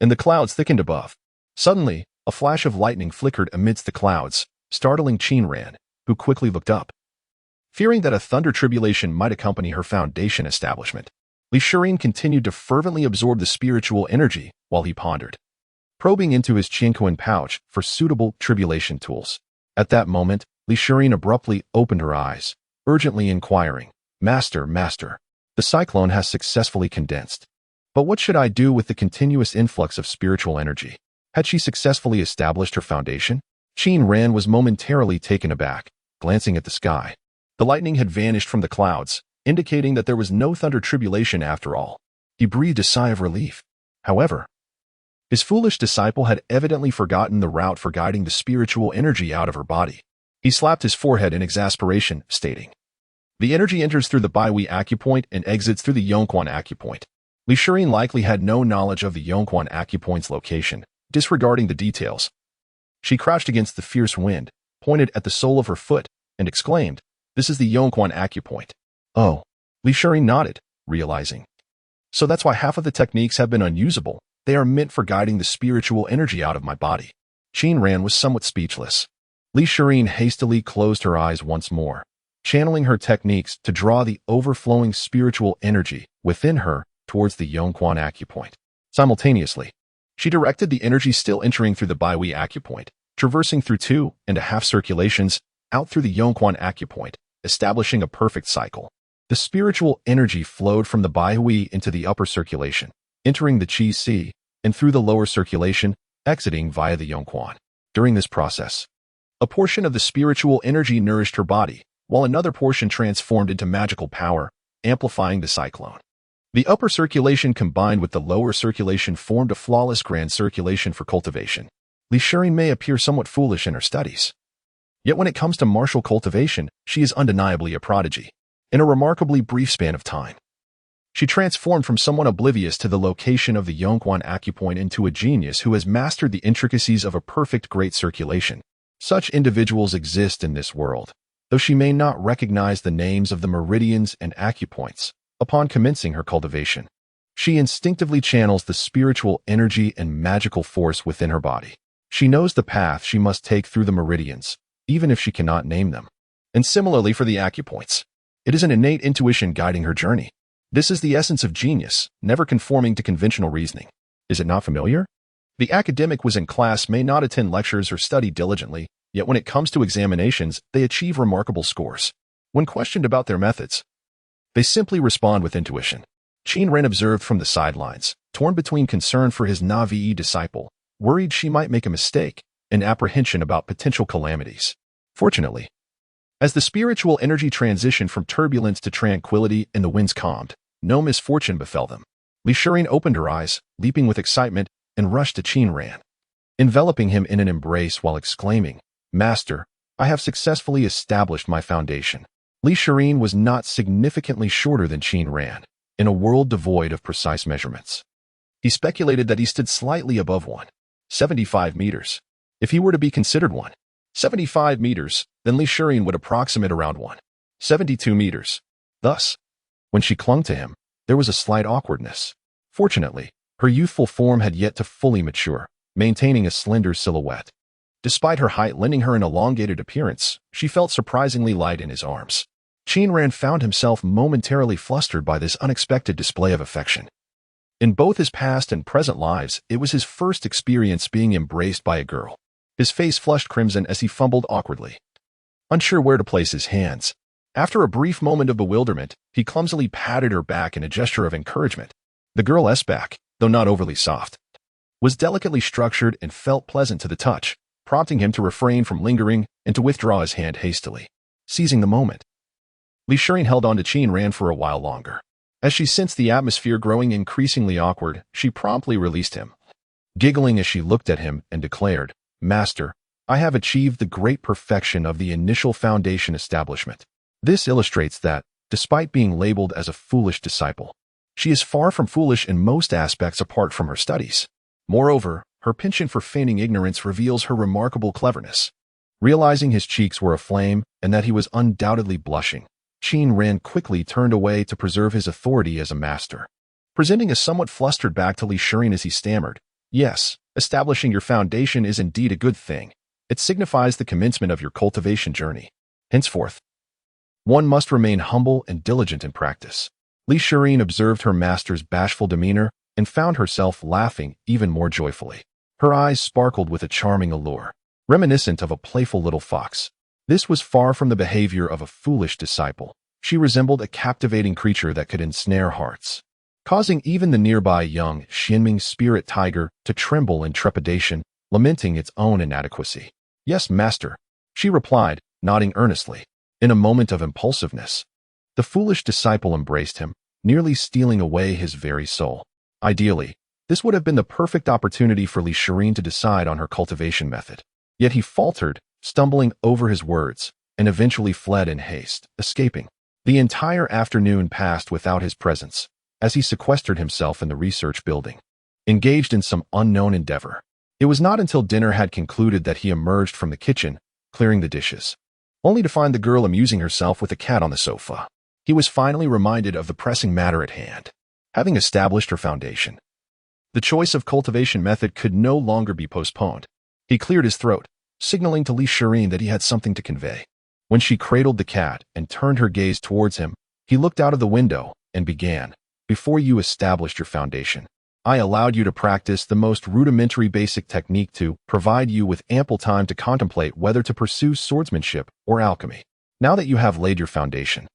and the clouds thickened above. Suddenly, a flash of lightning flickered amidst the clouds, startling Qin Ran, who quickly looked up. Fearing that a thunder tribulation might accompany her foundation establishment, elixirs continued to fervently absorb the spiritual energy while he pondered, probing into his Qin pouch for suitable tribulation tools. At that moment, elixirs abruptly opened her eyes, urgently inquiring, Master, the cyclone has successfully condensed. But what should I do with the continuous influx of spiritual energy? Had she successfully established her foundation? Qin Ran was momentarily taken aback, glancing at the sky. The lightning had vanished from the clouds, indicating that there was no thunder tribulation after all. He breathed a sigh of relief. However, his foolish disciple had evidently forgotten the route for guiding the spiritual energy out of her body. He slapped his forehead in exasperation, stating, The energy enters through the Baihui acupoint and exits through the Yongquan acupoint. elixirs likely had no knowledge of the Yongquan acupoint's location, disregarding the details. She crouched against the fierce wind, pointed at the sole of her foot, and exclaimed, This is the Yongquan acupoint. Oh, elixirs nodded, realizing. So that's why half of the techniques have been unusable. They are meant for guiding the spiritual energy out of my body. Qin Ran was somewhat speechless. elixirs hastily closed her eyes once more, channeling her techniques to draw the overflowing spiritual energy within her towards the Yongquan acupoint. Simultaneously, she directed the energy still entering through the Baihui acupoint, traversing through 2.5 circulations out through the Yongquan acupoint, establishing a perfect cycle. The spiritual energy flowed from the Baihui into the upper circulation, entering the Qi Si, and through the lower circulation, exiting via the Yongquan. During this process, a portion of the spiritual energy nourished her body, while another portion transformed into magical power, amplifying the cyclone. The upper circulation combined with the lower circulation formed a flawless grand circulation for cultivation. elixirs may appear somewhat foolish in her studies. Yet when it comes to martial cultivation, she is undeniably a prodigy. In a remarkably brief span of time, she transformed from someone oblivious to the location of the Yongquan acupoint into a genius who has mastered the intricacies of a perfect great circulation. Such individuals exist in this world, though she may not recognize the names of the meridians and acupoints. Upon commencing her cultivation, she instinctively channels the spiritual energy and magical force within her body. She knows the path she must take through the meridians, even if she cannot name them. And similarly for the acupoints, it is an innate intuition guiding her journey. This is the essence of genius, never conforming to conventional reasoning. Is it not familiar? The academic was in class may not attend lectures or study diligently, yet when it comes to examinations, they achieve remarkable scores. When questioned about their methods, they simply respond with intuition. Qin Ran observed from the sidelines, torn between concern for his Navi disciple, worried she might make a mistake, and apprehension about potential calamities. Fortunately, as the spiritual energy transitioned from turbulence to tranquility and the winds calmed, no misfortune befell them. elixirs opened her eyes, leaping with excitement, and rushed to Qin Ran, enveloping him in an embrace while exclaiming, Master, I have successfully established my foundation. elixirs was not significantly shorter than Qin Ran, in a world devoid of precise measurements. He speculated that he stood slightly above 175 meters. If he were to be considered 175 meters, then elixirs would approximate around 172 meters. Thus, when she clung to him, there was a slight awkwardness. Fortunately, her youthful form had yet to fully mature, maintaining a slender silhouette. Despite her height lending her an elongated appearance, she felt surprisingly light in his arms. Qin Ran found himself momentarily flustered by this unexpected display of affection. In both his past and present lives, it was his first experience being embraced by a girl. His face flushed crimson as he fumbled awkwardly, unsure where to place his hands. After a brief moment of bewilderment, he clumsily patted her back in a gesture of encouragement. The girl's back, though not overly soft, was delicately structured and felt pleasant to the touch, prompting him to refrain from lingering and to withdraw his hand hastily. Seizing the moment, elixirs held on to Qin Ran for a while longer. As she sensed the atmosphere growing increasingly awkward, she promptly released him, giggling as she looked at him and declared, "Master, I have achieved the great perfection of the initial foundation establishment." This illustrates that, despite being labeled as a foolish disciple, she is far from foolish in most aspects apart from her studies. Moreover, her penchant for feigning ignorance reveals her remarkable cleverness. Realizing his cheeks were aflame and that he was undoubtedly blushing, Qin Ran quickly turned away to preserve his authority as a master. Presenting a somewhat flustered back to Li Shirin as he stammered, "Yes, establishing your foundation is indeed a good thing. It signifies the commencement of your cultivation journey. Henceforth, one must remain humble and diligent in practice." Li Shirin observed her master's bashful demeanor and found herself laughing even more joyfully. Her eyes sparkled with a charming allure, reminiscent of a playful little fox. This was far from the behavior of a foolish disciple. She resembled a captivating creature that could ensnare hearts, causing even the nearby young Xianming spirit tiger to tremble in trepidation, lamenting its own inadequacy. "Yes, master," she replied, nodding earnestly. In a moment of impulsiveness, the foolish disciple embraced him, nearly stealing away his very soul. Ideally, this would have been the perfect opportunity for Li Shirin to decide on her cultivation method. Yet he faltered, stumbling over his words, and eventually fled in haste, escaping. The entire afternoon passed without his presence, as he sequestered himself in the research building, engaged in some unknown endeavor. It was not until dinner had concluded that he emerged from the kitchen, clearing the dishes, only to find the girl amusing herself with a cat on the sofa. He was finally reminded of the pressing matter at hand. Having established her foundation, the choice of cultivation method could no longer be postponed. He cleared his throat, signaling to Li Shirin that he had something to convey. When she cradled the cat and turned her gaze towards him, he looked out of the window and began, "Before you established your foundation, I allowed you to practice the most rudimentary basic technique to provide you with ample time to contemplate whether to pursue swordsmanship or alchemy. Now that you have laid your foundation,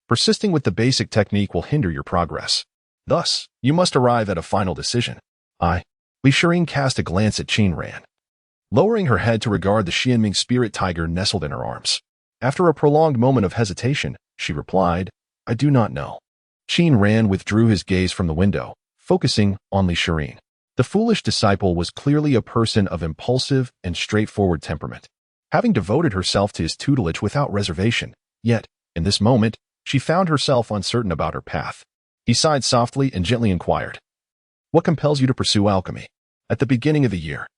persisting with the basic technique will hinder your progress. Thus, you must arrive at a final decision." Li Shirin cast a glance at Qin Ran, lowering her head to regard the Xianming spirit tiger nestled in her arms. After a prolonged moment of hesitation, she replied, "I do not know." Qin Ran withdrew his gaze from the window, focusing on Li Shirin. The foolish disciple was clearly a person of impulsive and straightforward temperament, having devoted herself to his tutelage without reservation. Yet, in this moment, she found herself uncertain about her path. He sighed softly and gently inquired, "What compels you to pursue alchemy?" At the beginning of the year,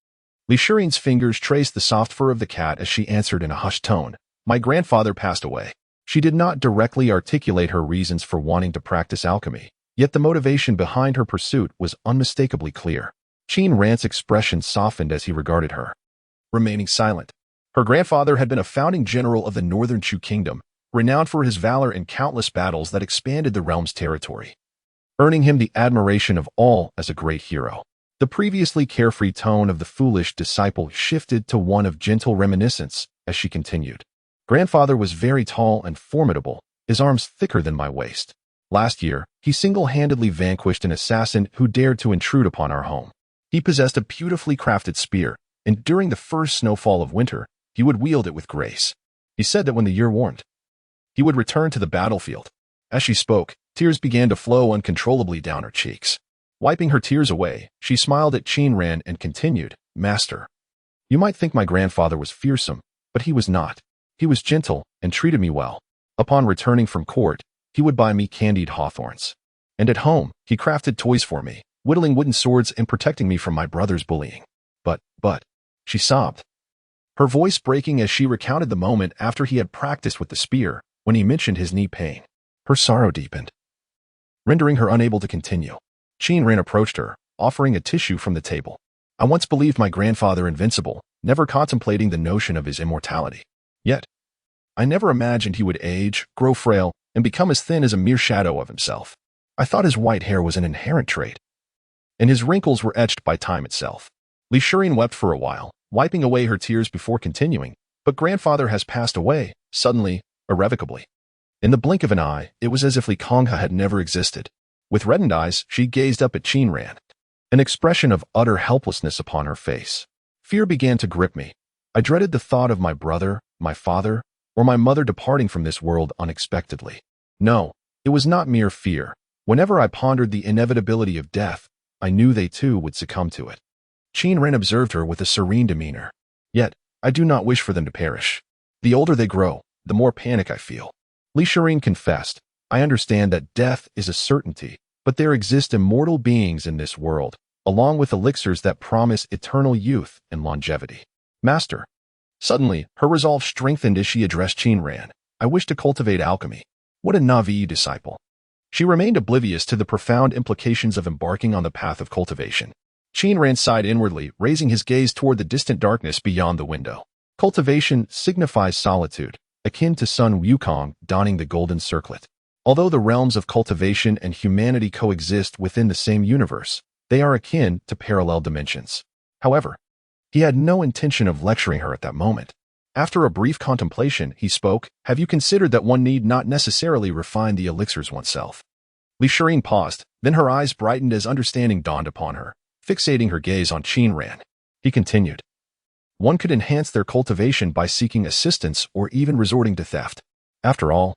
Li Shirin's fingers traced the soft fur of the cat as she answered in a hushed tone, "My grandfather passed away." She did not directly articulate her reasons for wanting to practice alchemy, yet the motivation behind her pursuit was unmistakably clear. Qin Ran's expression softened as he regarded her, remaining silent. Her grandfather had been a founding general of the northern Chu kingdom, renowned for his valor in countless battles that expanded the realm's territory, earning him the admiration of all as a great hero. The previously carefree tone of the foolish disciple shifted to one of gentle reminiscence as she continued, "Grandfather was very tall and formidable, his arms thicker than my waist. Last year, he single-handedly vanquished an assassin who dared to intrude upon our home. He possessed a beautifully crafted spear, and during the first snowfall of winter, he would wield it with grace. He said that when the year warmed, he would return to the battlefield." As she spoke, tears began to flow uncontrollably down her cheeks. Wiping her tears away, she smiled at Qin Ran and continued, "Master, you might think my grandfather was fearsome, but he was not. He was gentle and treated me well. Upon returning from court, he would buy me candied hawthorns. And at home, he crafted toys for me, whittling wooden swords and protecting me from my brother's bullying. But, she sobbed, her voice breaking as she recounted the moment after he had practiced with the spear, when he mentioned his knee pain. Her sorrow deepened, rendering her unable to continue. Qin Ran approached her, offering a tissue from the table. "I once believed my grandfather invincible, never contemplating the notion of his immortality. Yet, I never imagined he would age, grow frail, and become as thin as a mere shadow of himself. I thought his white hair was an inherent trait, and his wrinkles were etched by time itself." Li Shirin wept for a while, wiping away her tears before continuing, "But grandfather has passed away, suddenly, irrevocably." In the blink of an eye, it was as if Li Kongha had never existed. With reddened eyes, she gazed up at Qin Ran, an expression of utter helplessness upon her face. Fear began to grip me. I dreaded the thought of my brother, my father, or my mother departing from this world unexpectedly. No, it was not mere fear. Whenever I pondered the inevitability of death, I knew they too would succumb to it. Qin Ran observed her with a serene demeanor. Yet, I do not wish for them to perish. The older they grow, the more panic I feel. Li Shirin confessed, I understand that death is a certainty, but there exist immortal beings in this world, along with elixirs that promise eternal youth and longevity. Master. Suddenly, her resolve strengthened as she addressed Qin Ran. I wish to cultivate alchemy. What a Navi disciple. She remained oblivious to the profound implications of embarking on the path of cultivation. Qin Ran sighed inwardly, raising his gaze toward the distant darkness beyond the window. Cultivation signifies solitude, akin to Sun Wukong donning the golden circlet. Although the realms of cultivation and humanity coexist within the same universe, they are akin to parallel dimensions. However, he had no intention of lecturing her at that moment. After a brief contemplation, he spoke, have you considered that one need not necessarily refine the elixirs oneself? Li Shirin paused, then her eyes brightened as understanding dawned upon her, fixating her gaze on Qin Ran. He continued, one could enhance their cultivation by seeking assistance or even resorting to theft. After all,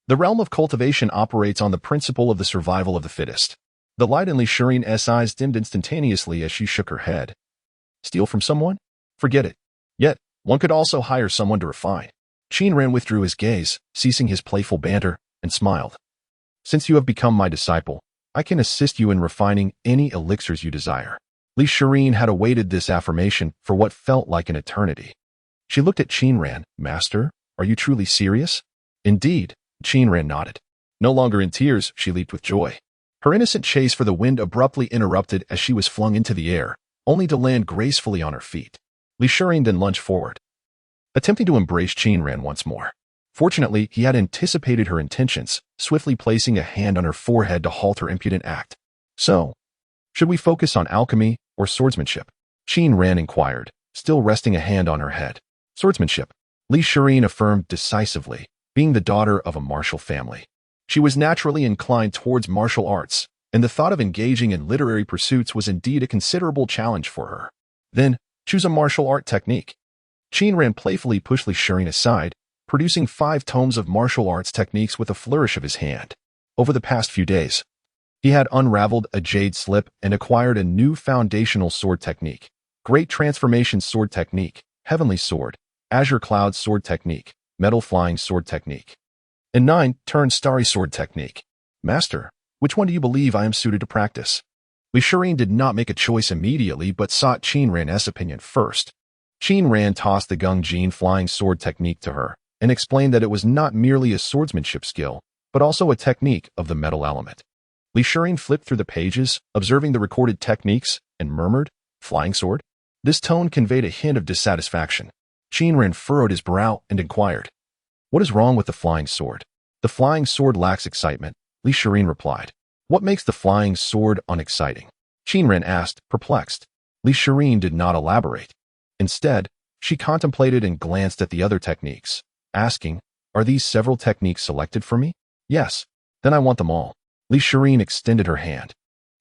the realm of cultivation operates on the principle of the survival of the fittest. The light in Li Shirin's eyes dimmed instantaneously as she shook her head. Steal from someone? Forget it. Yet, one could also hire someone to refine. Qin Ran withdrew his gaze, ceasing his playful banter, and smiled. Since you have become my disciple, I can assist you in refining any elixirs you desire. Li Shirin had awaited this affirmation for what felt like an eternity. She looked at Qin Ran. Master, are you truly serious? Indeed, Qin Ran nodded. No longer in tears, she leaped with joy. Her innocent chase for the wind abruptly interrupted as she was flung into the air, only to land gracefully on her feet. Li Shirin then lunged forward, attempting to embrace Qin Ran once more. Fortunately, he had anticipated her intentions, swiftly placing a hand on her forehead to halt her impudent act. So, should we focus on alchemy or swordsmanship? Qin Ran inquired, still resting a hand on her head. Swordsmanship, Li Shirin affirmed decisively, being the daughter of a martial family. She was naturally inclined towards martial arts, and the thought of engaging in literary pursuits was indeed a considerable challenge for her. Then, choose a martial art technique. Qin Ran playfully pushed Li Shirin aside, producing 5 tomes of martial arts techniques with a flourish of his hand. Over the past few days, he had unraveled a jade slip and acquired a new foundational sword technique. Great Transformation Sword Technique, Heavenly Sword, Azure Cloud Sword Technique, Metal Flying Sword Technique, and 9 Turn Starry Sword Technique. Master, which one do you believe I am suited to practice? Li Shirin did not make a choice immediately, but sought Qin Ran's opinion first. Qin Ran tossed the Gung-Jin Flying Sword Technique to her, and explained that it was not merely a swordsmanship skill, but also a technique of the metal element. Li Shirin flipped through the pages, observing the recorded techniques, and murmured, Flying Sword? This tone conveyed a hint of dissatisfaction. Qin Ran furrowed his brow and inquired, what is wrong with the flying sword? The flying sword lacks excitement, Li Shirin replied. What makes the flying sword unexciting? Qin Ran asked, perplexed. Li Shirin did not elaborate. Instead, she contemplated and glanced at the other techniques, asking, are these several techniques selected for me? Yes. Then I want them all. Li Shirin extended her hand.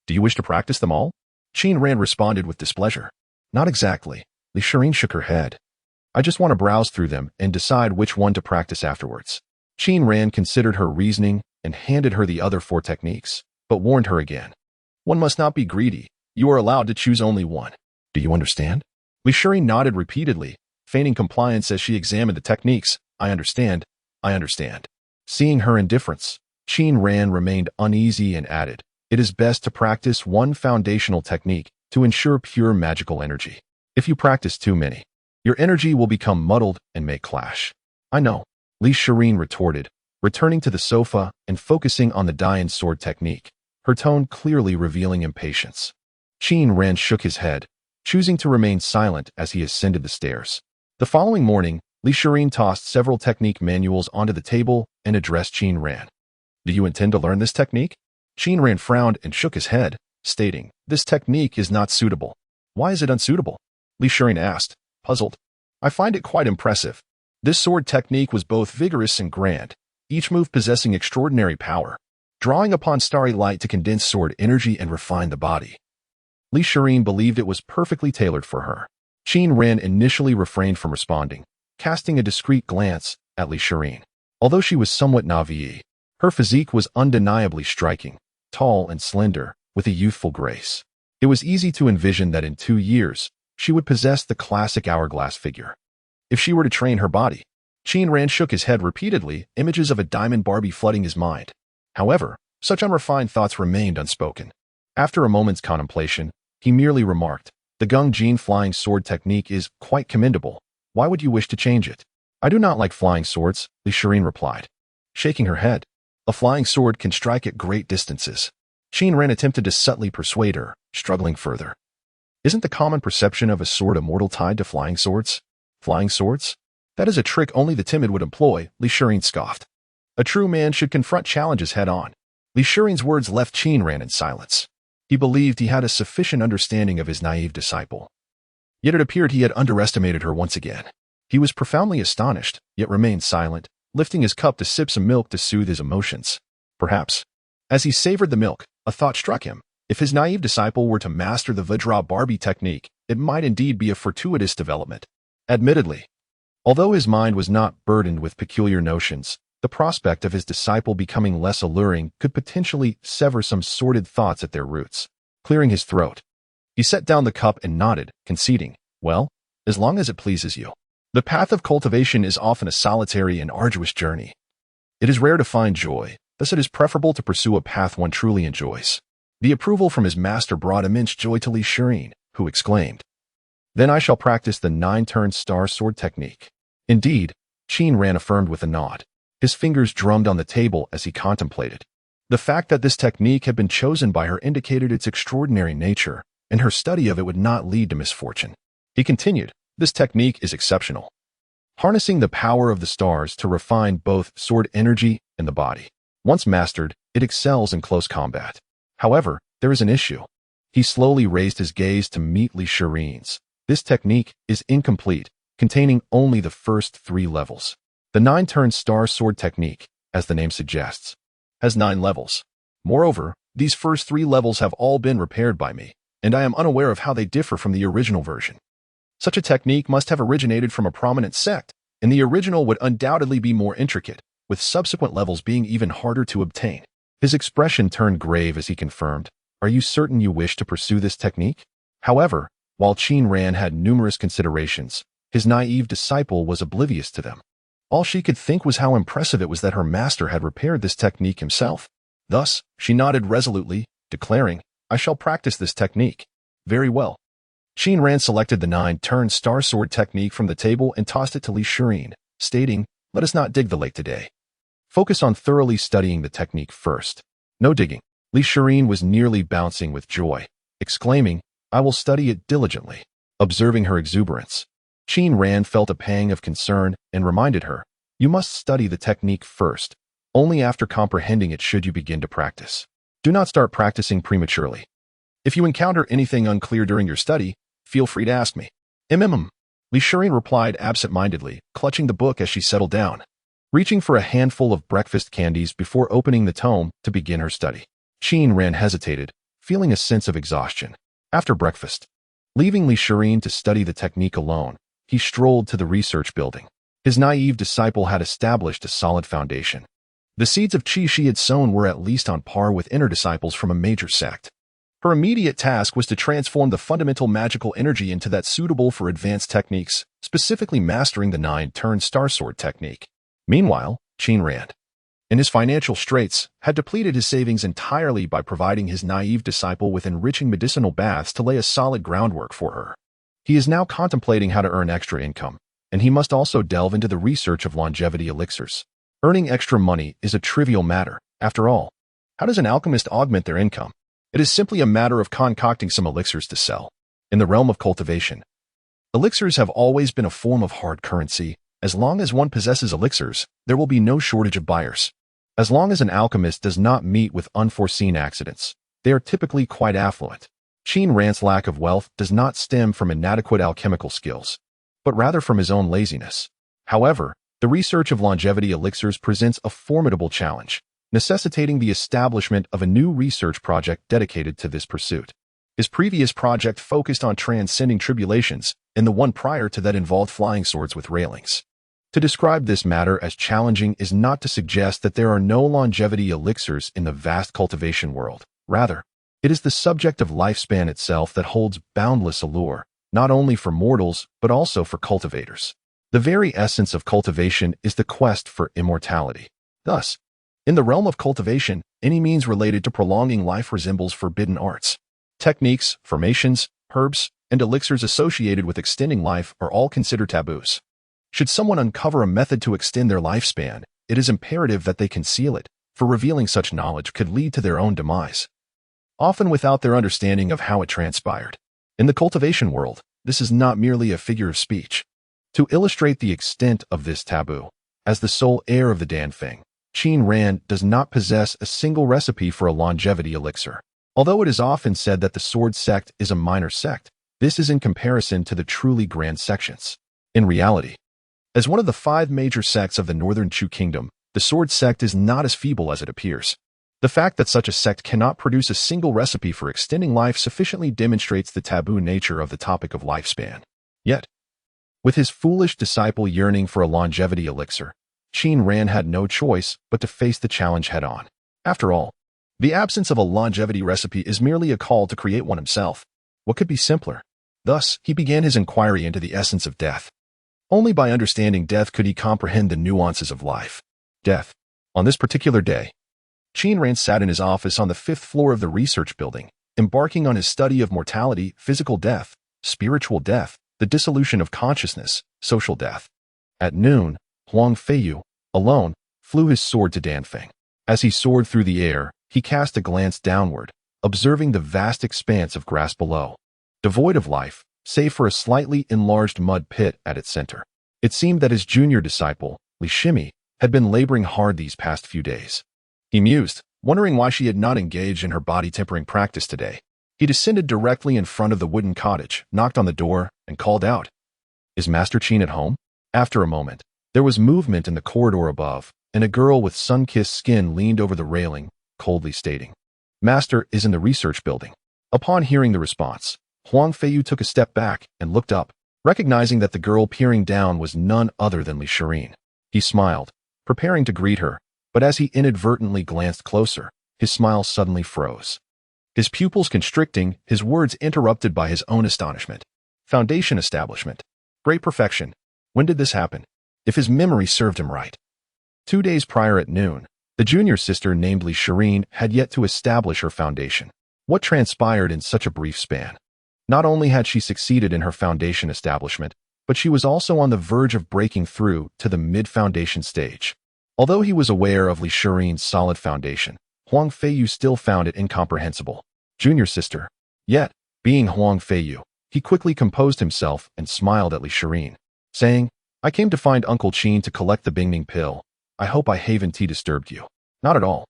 Do you wish to practice them all? Qin Ran responded with displeasure. Not exactly. Li Shirin shook her head. I just want to browse through them and decide which one to practice afterwards. Qin Ran considered her reasoning and handed her the other 4 techniques, but warned her again. One must not be greedy. You are allowed to choose only one. Do you understand? Li Shirin nodded repeatedly, feigning compliance as she examined the techniques. I understand. I understand. Seeing her indifference, Qin Ran remained uneasy and added, it is best to practice one foundational technique to ensure pure magical energy. If you practice too many, your energy will become muddled and may clash. I know, Li Shirin retorted, returning to the sofa and focusing on the Dian sword technique, her tone clearly revealing impatience. Qin Ran shook his head, choosing to remain silent as he ascended the stairs. The following morning, Li Shirin tossed several technique manuals onto the table and addressed Qin Ran. Do you intend to learn this technique? Qin Ran frowned and shook his head, stating, this technique is not suitable. Why is it unsuitable? Li Shirin asked, puzzled. I find it quite impressive. This sword technique was both vigorous and grand, each move possessing extraordinary power, drawing upon starry light to condense sword energy and refine the body. Li Shirin believed it was perfectly tailored for her. Qin Ran initially refrained from responding, casting a discreet glance at Li Shirin. Although she was somewhat naïve, her physique was undeniably striking, tall and slender, with a youthful grace. It was easy to envision that in 2 years, she would possess the classic hourglass figure. If she were to train her body, Qin Ran shook his head repeatedly, images of a diamond Barbie flooding his mind. However, such unrefined thoughts remained unspoken. After a moment's contemplation, he merely remarked, "The Gung Jin flying sword technique is quite commendable. Why would you wish to change it?" "I do not like flying swords," Elixirs replied, shaking her head. "A flying sword can strike at great distances." Qin Ran attempted to subtly persuade her, struggling further. "Isn't the common perception of a sword immortal tied to flying swords?" "Flying swords? That is a trick only the timid would employ," Elixirs scoffed. "A true man should confront challenges head-on." Elixirs' words left Qin Ran in silence. He believed he had a sufficient understanding of his naive disciple. Yet it appeared he had underestimated her once again. He was profoundly astonished, yet remained silent, lifting his cup to sip some milk to soothe his emotions. Perhaps, as he savored the milk, a thought struck him. If his naive disciple were to master the Vajra Barbie technique, it might indeed be a fortuitous development. Admittedly, although his mind was not burdened with peculiar notions, the prospect of his disciple becoming less alluring could potentially sever some sordid thoughts at their roots. Clearing his throat, he set down the cup and nodded, conceding, "Well, as long as it pleases you." The path of cultivation is often a solitary and arduous journey. It is rare to find joy, thus it is preferable to pursue a path one truly enjoys. The approval from his master brought immense joy to Elixirs, who exclaimed, "Then I shall practice the 9-turn star sword technique." Indeed, Qin Ran affirmed with a nod. His fingers drummed on the table as he contemplated. The fact that this technique had been chosen by her indicated its extraordinary nature, and her study of it would not lead to misfortune. He continued, "This technique is exceptional, harnessing the power of the stars to refine both sword energy and the body. Once mastered, it excels in close combat. However, there is an issue." He slowly raised his gaze to meet Elixirs'. "This technique is incomplete, containing only the first 3 levels. The 9-turn star sword technique, as the name suggests, has 9 levels. Moreover, these first 3 levels have all been repaired by me, and I am unaware of how they differ from the original version. Such a technique must have originated from a prominent sect, and the original would undoubtedly be more intricate, with subsequent levels being even harder to obtain." His expression turned grave as he confirmed, "Are you certain you wish to pursue this technique?" However, while Qin Ran had numerous considerations, his naive disciple was oblivious to them. All she could think was how impressive it was that her master had repaired this technique himself. Thus, she nodded resolutely, declaring, "I shall practice this technique." "Very well." Qin Ran selected the 9-turn star sword technique from the table and tossed it to Elixirs, stating, "Let us not dig the lake today. Focus on thoroughly studying the technique first." "No digging." Elixirs was nearly bouncing with joy, exclaiming, "I will study it diligently." Observing her exuberance, Qin Ran felt a pang of concern and reminded her, "You must study the technique first. Only after comprehending it should you begin to practice. Do not start practicing prematurely. If you encounter anything unclear during your study, feel free to ask me." Elixirs replied absent-mindedly, clutching the book as she settled down, reaching for a handful of breakfast candies before opening the tome to begin her study. Qin Ran hesitated, feeling a sense of exhaustion. After breakfast, leaving Elixirs to study the technique alone, he strolled to the research building. His naive disciple had established a solid foundation. The seeds of qi she had sown were at least on par with inner disciples from a major sect. Her immediate task was to transform the fundamental magical energy into that suitable for advanced techniques, specifically mastering the 9-turn star sword technique. Meanwhile, Qin Ran, in his financial straits, had depleted his savings entirely by providing his naive disciple with enriching medicinal baths to lay a solid groundwork for her. He is now contemplating how to earn extra income, and he must also delve into the research of longevity elixirs. Earning extra money is a trivial matter, after all. How does an alchemist augment their income? It is simply a matter of concocting some elixirs to sell. In the realm of cultivation, elixirs have always been a form of hard currency. As long as one possesses elixirs, there will be no shortage of buyers. As long as an alchemist does not meet with unforeseen accidents, they are typically quite affluent. Qin Ran's lack of wealth does not stem from inadequate alchemical skills, but rather from his own laziness. However, the research of longevity elixirs presents a formidable challenge, necessitating the establishment of a new research project dedicated to this pursuit. His previous project focused on transcending tribulations, and the one prior to that involved flying swords with railings. To describe this matter as challenging is not to suggest that there are no longevity elixirs in the vast cultivation world. Rather, it is the subject of lifespan itself that holds boundless allure, not only for mortals but also for cultivators. The very essence of cultivation is the quest for immortality. Thus, in the realm of cultivation, any means related to prolonging life resembles forbidden arts. Techniques, formations, herbs, and elixirs associated with extending life are all considered taboos. Should someone uncover a method to extend their lifespan, it is imperative that they conceal it, for revealing such knowledge could lead to their own demise, often without their understanding of how it transpired. In the cultivation world, this is not merely a figure of speech. To illustrate the extent of this taboo, as the sole heir of the Danfeng, Qin Ran does not possess a single recipe for a longevity elixir. Although it is often said that the sword sect is a minor sect, this is in comparison to the truly grand sections. In reality, as one of the 5 major sects of the Northern Chu Kingdom, the sword sect is not as feeble as it appears. The fact that such a sect cannot produce a single recipe for extending life sufficiently demonstrates the taboo nature of the topic of lifespan. Yet, with his foolish disciple yearning for a longevity elixir, Qin Ran had no choice but to face the challenge head-on. After all, the absence of a longevity recipe is merely a call to create one himself. What could be simpler? Thus, he began his inquiry into the essence of death. Only by understanding death could he comprehend the nuances of life. Death. On this particular day, Qin Ran sat in his office on the 5th floor of the research building, embarking on his study of mortality, physical death, spiritual death, the dissolution of consciousness, social death. At noon, Huang Feiyu, alone, flew his sword to Danfeng. As he soared through the air, he cast a glance downward, observing the vast expanse of grass below, devoid of life, save for a slightly enlarged mud pit at its center. It seemed that his junior disciple, Li Shimi, had been laboring hard these past few days. He mused, wondering why she had not engaged in her body-tempering practice today. He descended directly in front of the wooden cottage, knocked on the door, and called out, "Is Master Qin at home?" After a moment, there was movement in the corridor above, and a girl with sun-kissed skin leaned over the railing, coldly stating, "Master is in the research building." Upon hearing the response, Huang Feiyu took a step back and looked up, recognizing that the girl peering down was none other than Li Shirin. He smiled, preparing to greet her, but as he inadvertently glanced closer, his smile suddenly froze. His pupils constricting, his words interrupted by his own astonishment. Foundation establishment. Great perfection. When did this happen? If his memory served him right. 2 days prior at noon, the junior sister named Li Shirin had yet to establish her foundation. What transpired in such a brief span? Not only had she succeeded in her foundation establishment, but she was also on the verge of breaking through to the mid-foundation stage. Although he was aware of Li Shirin's solid foundation, Huang Feiyu still found it incomprehensible. Junior sister. Yet, being Huang Feiyu, he quickly composed himself and smiled at Li Shirin, saying, "I came to find Uncle Qin to collect the Bingming pill. I hope I haven't disturbed you." Not at all.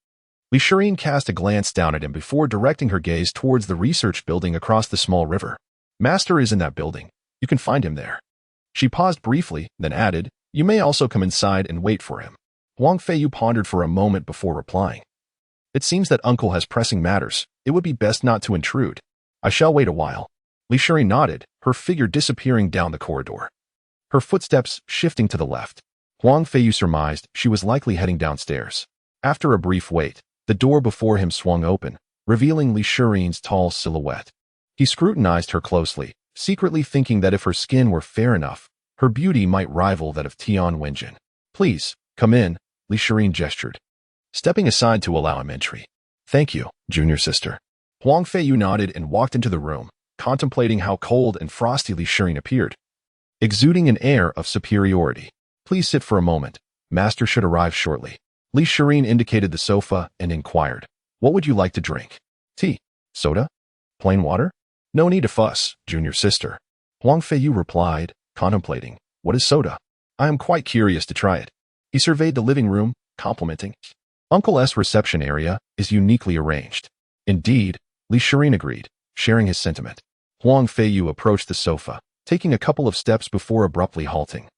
Li Shirin cast a glance down at him before directing her gaze towards the research building across the small river. "Master is in that building. You can find him there." She paused briefly, then added, "You may also come inside and wait for him." Huang Feiyu pondered for a moment before replying, "It seems that Uncle has pressing matters. It would be best not to intrude. I shall wait a while." Li Shirin nodded, her figure disappearing down the corridor, her footsteps shifting to the left. Huang Feiyu surmised she was likely heading downstairs. After a brief wait, the door before him swung open, revealing Li Shirin's tall silhouette. He scrutinized her closely, secretly thinking that if her skin were fair enough, her beauty might rival that of Tian Wenjin. "Please, come in," Li Shirin gestured, stepping aside to allow him entry. "Thank you, junior sister." Huang Feiyu nodded and walked into the room, contemplating how cold and frosty Li Shirin appeared, exuding an air of superiority. "Please sit for a moment. Master should arrive shortly." Li Shirin indicated the sofa and inquired, "What would you like to drink? Tea? Soda? Plain water?" "No need to fuss, junior sister." Huang Feiyu replied, contemplating, "What is soda? I am quite curious to try it." He surveyed the living room, complimenting, "Uncle's reception area is uniquely arranged." "Indeed," Li Shirin agreed, sharing his sentiment. Huang Feiyu approached the sofa, taking a couple of steps before abruptly halting.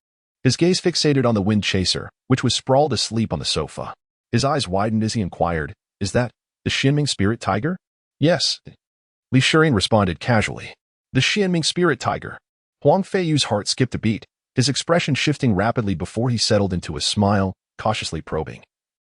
His gaze fixated on the wind chaser, which was sprawled asleep on the sofa. His eyes widened as he inquired, "Is that the Xianming spirit tiger?" "Yes," Li Shirin responded casually. "The Xianming spirit tiger." Huang Feiyu's heart skipped a beat, his expression shifting rapidly before he settled into a smile, cautiously probing.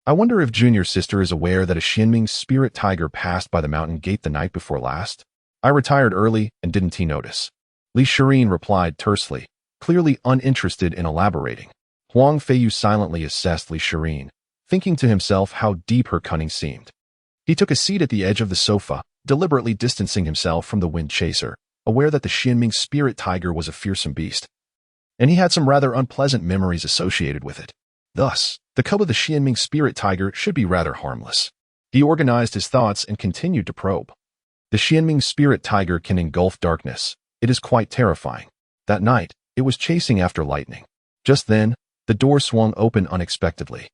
I wonder if Junior's sister is aware that a Xianming spirit tiger passed by the mountain gate the night before last? I retired early, and didn't he notice? Li Shirin replied tersely, clearly uninterested in elaborating. Huang Feiyu silently assessed Li Shirin, thinking to himself how deep her cunning seemed. He took a seat at the edge of the sofa, deliberately distancing himself from the wind chaser, aware that the Xianming spirit tiger was a fearsome beast. And he had some rather unpleasant memories associated with it. Thus, the cub of the Xianming spirit tiger should be rather harmless. He organized his thoughts and continued to probe. The Xianming spirit tiger can engulf darkness. It is quite terrifying. That night, it was chasing after lightning. Just then, the door swung open unexpectedly.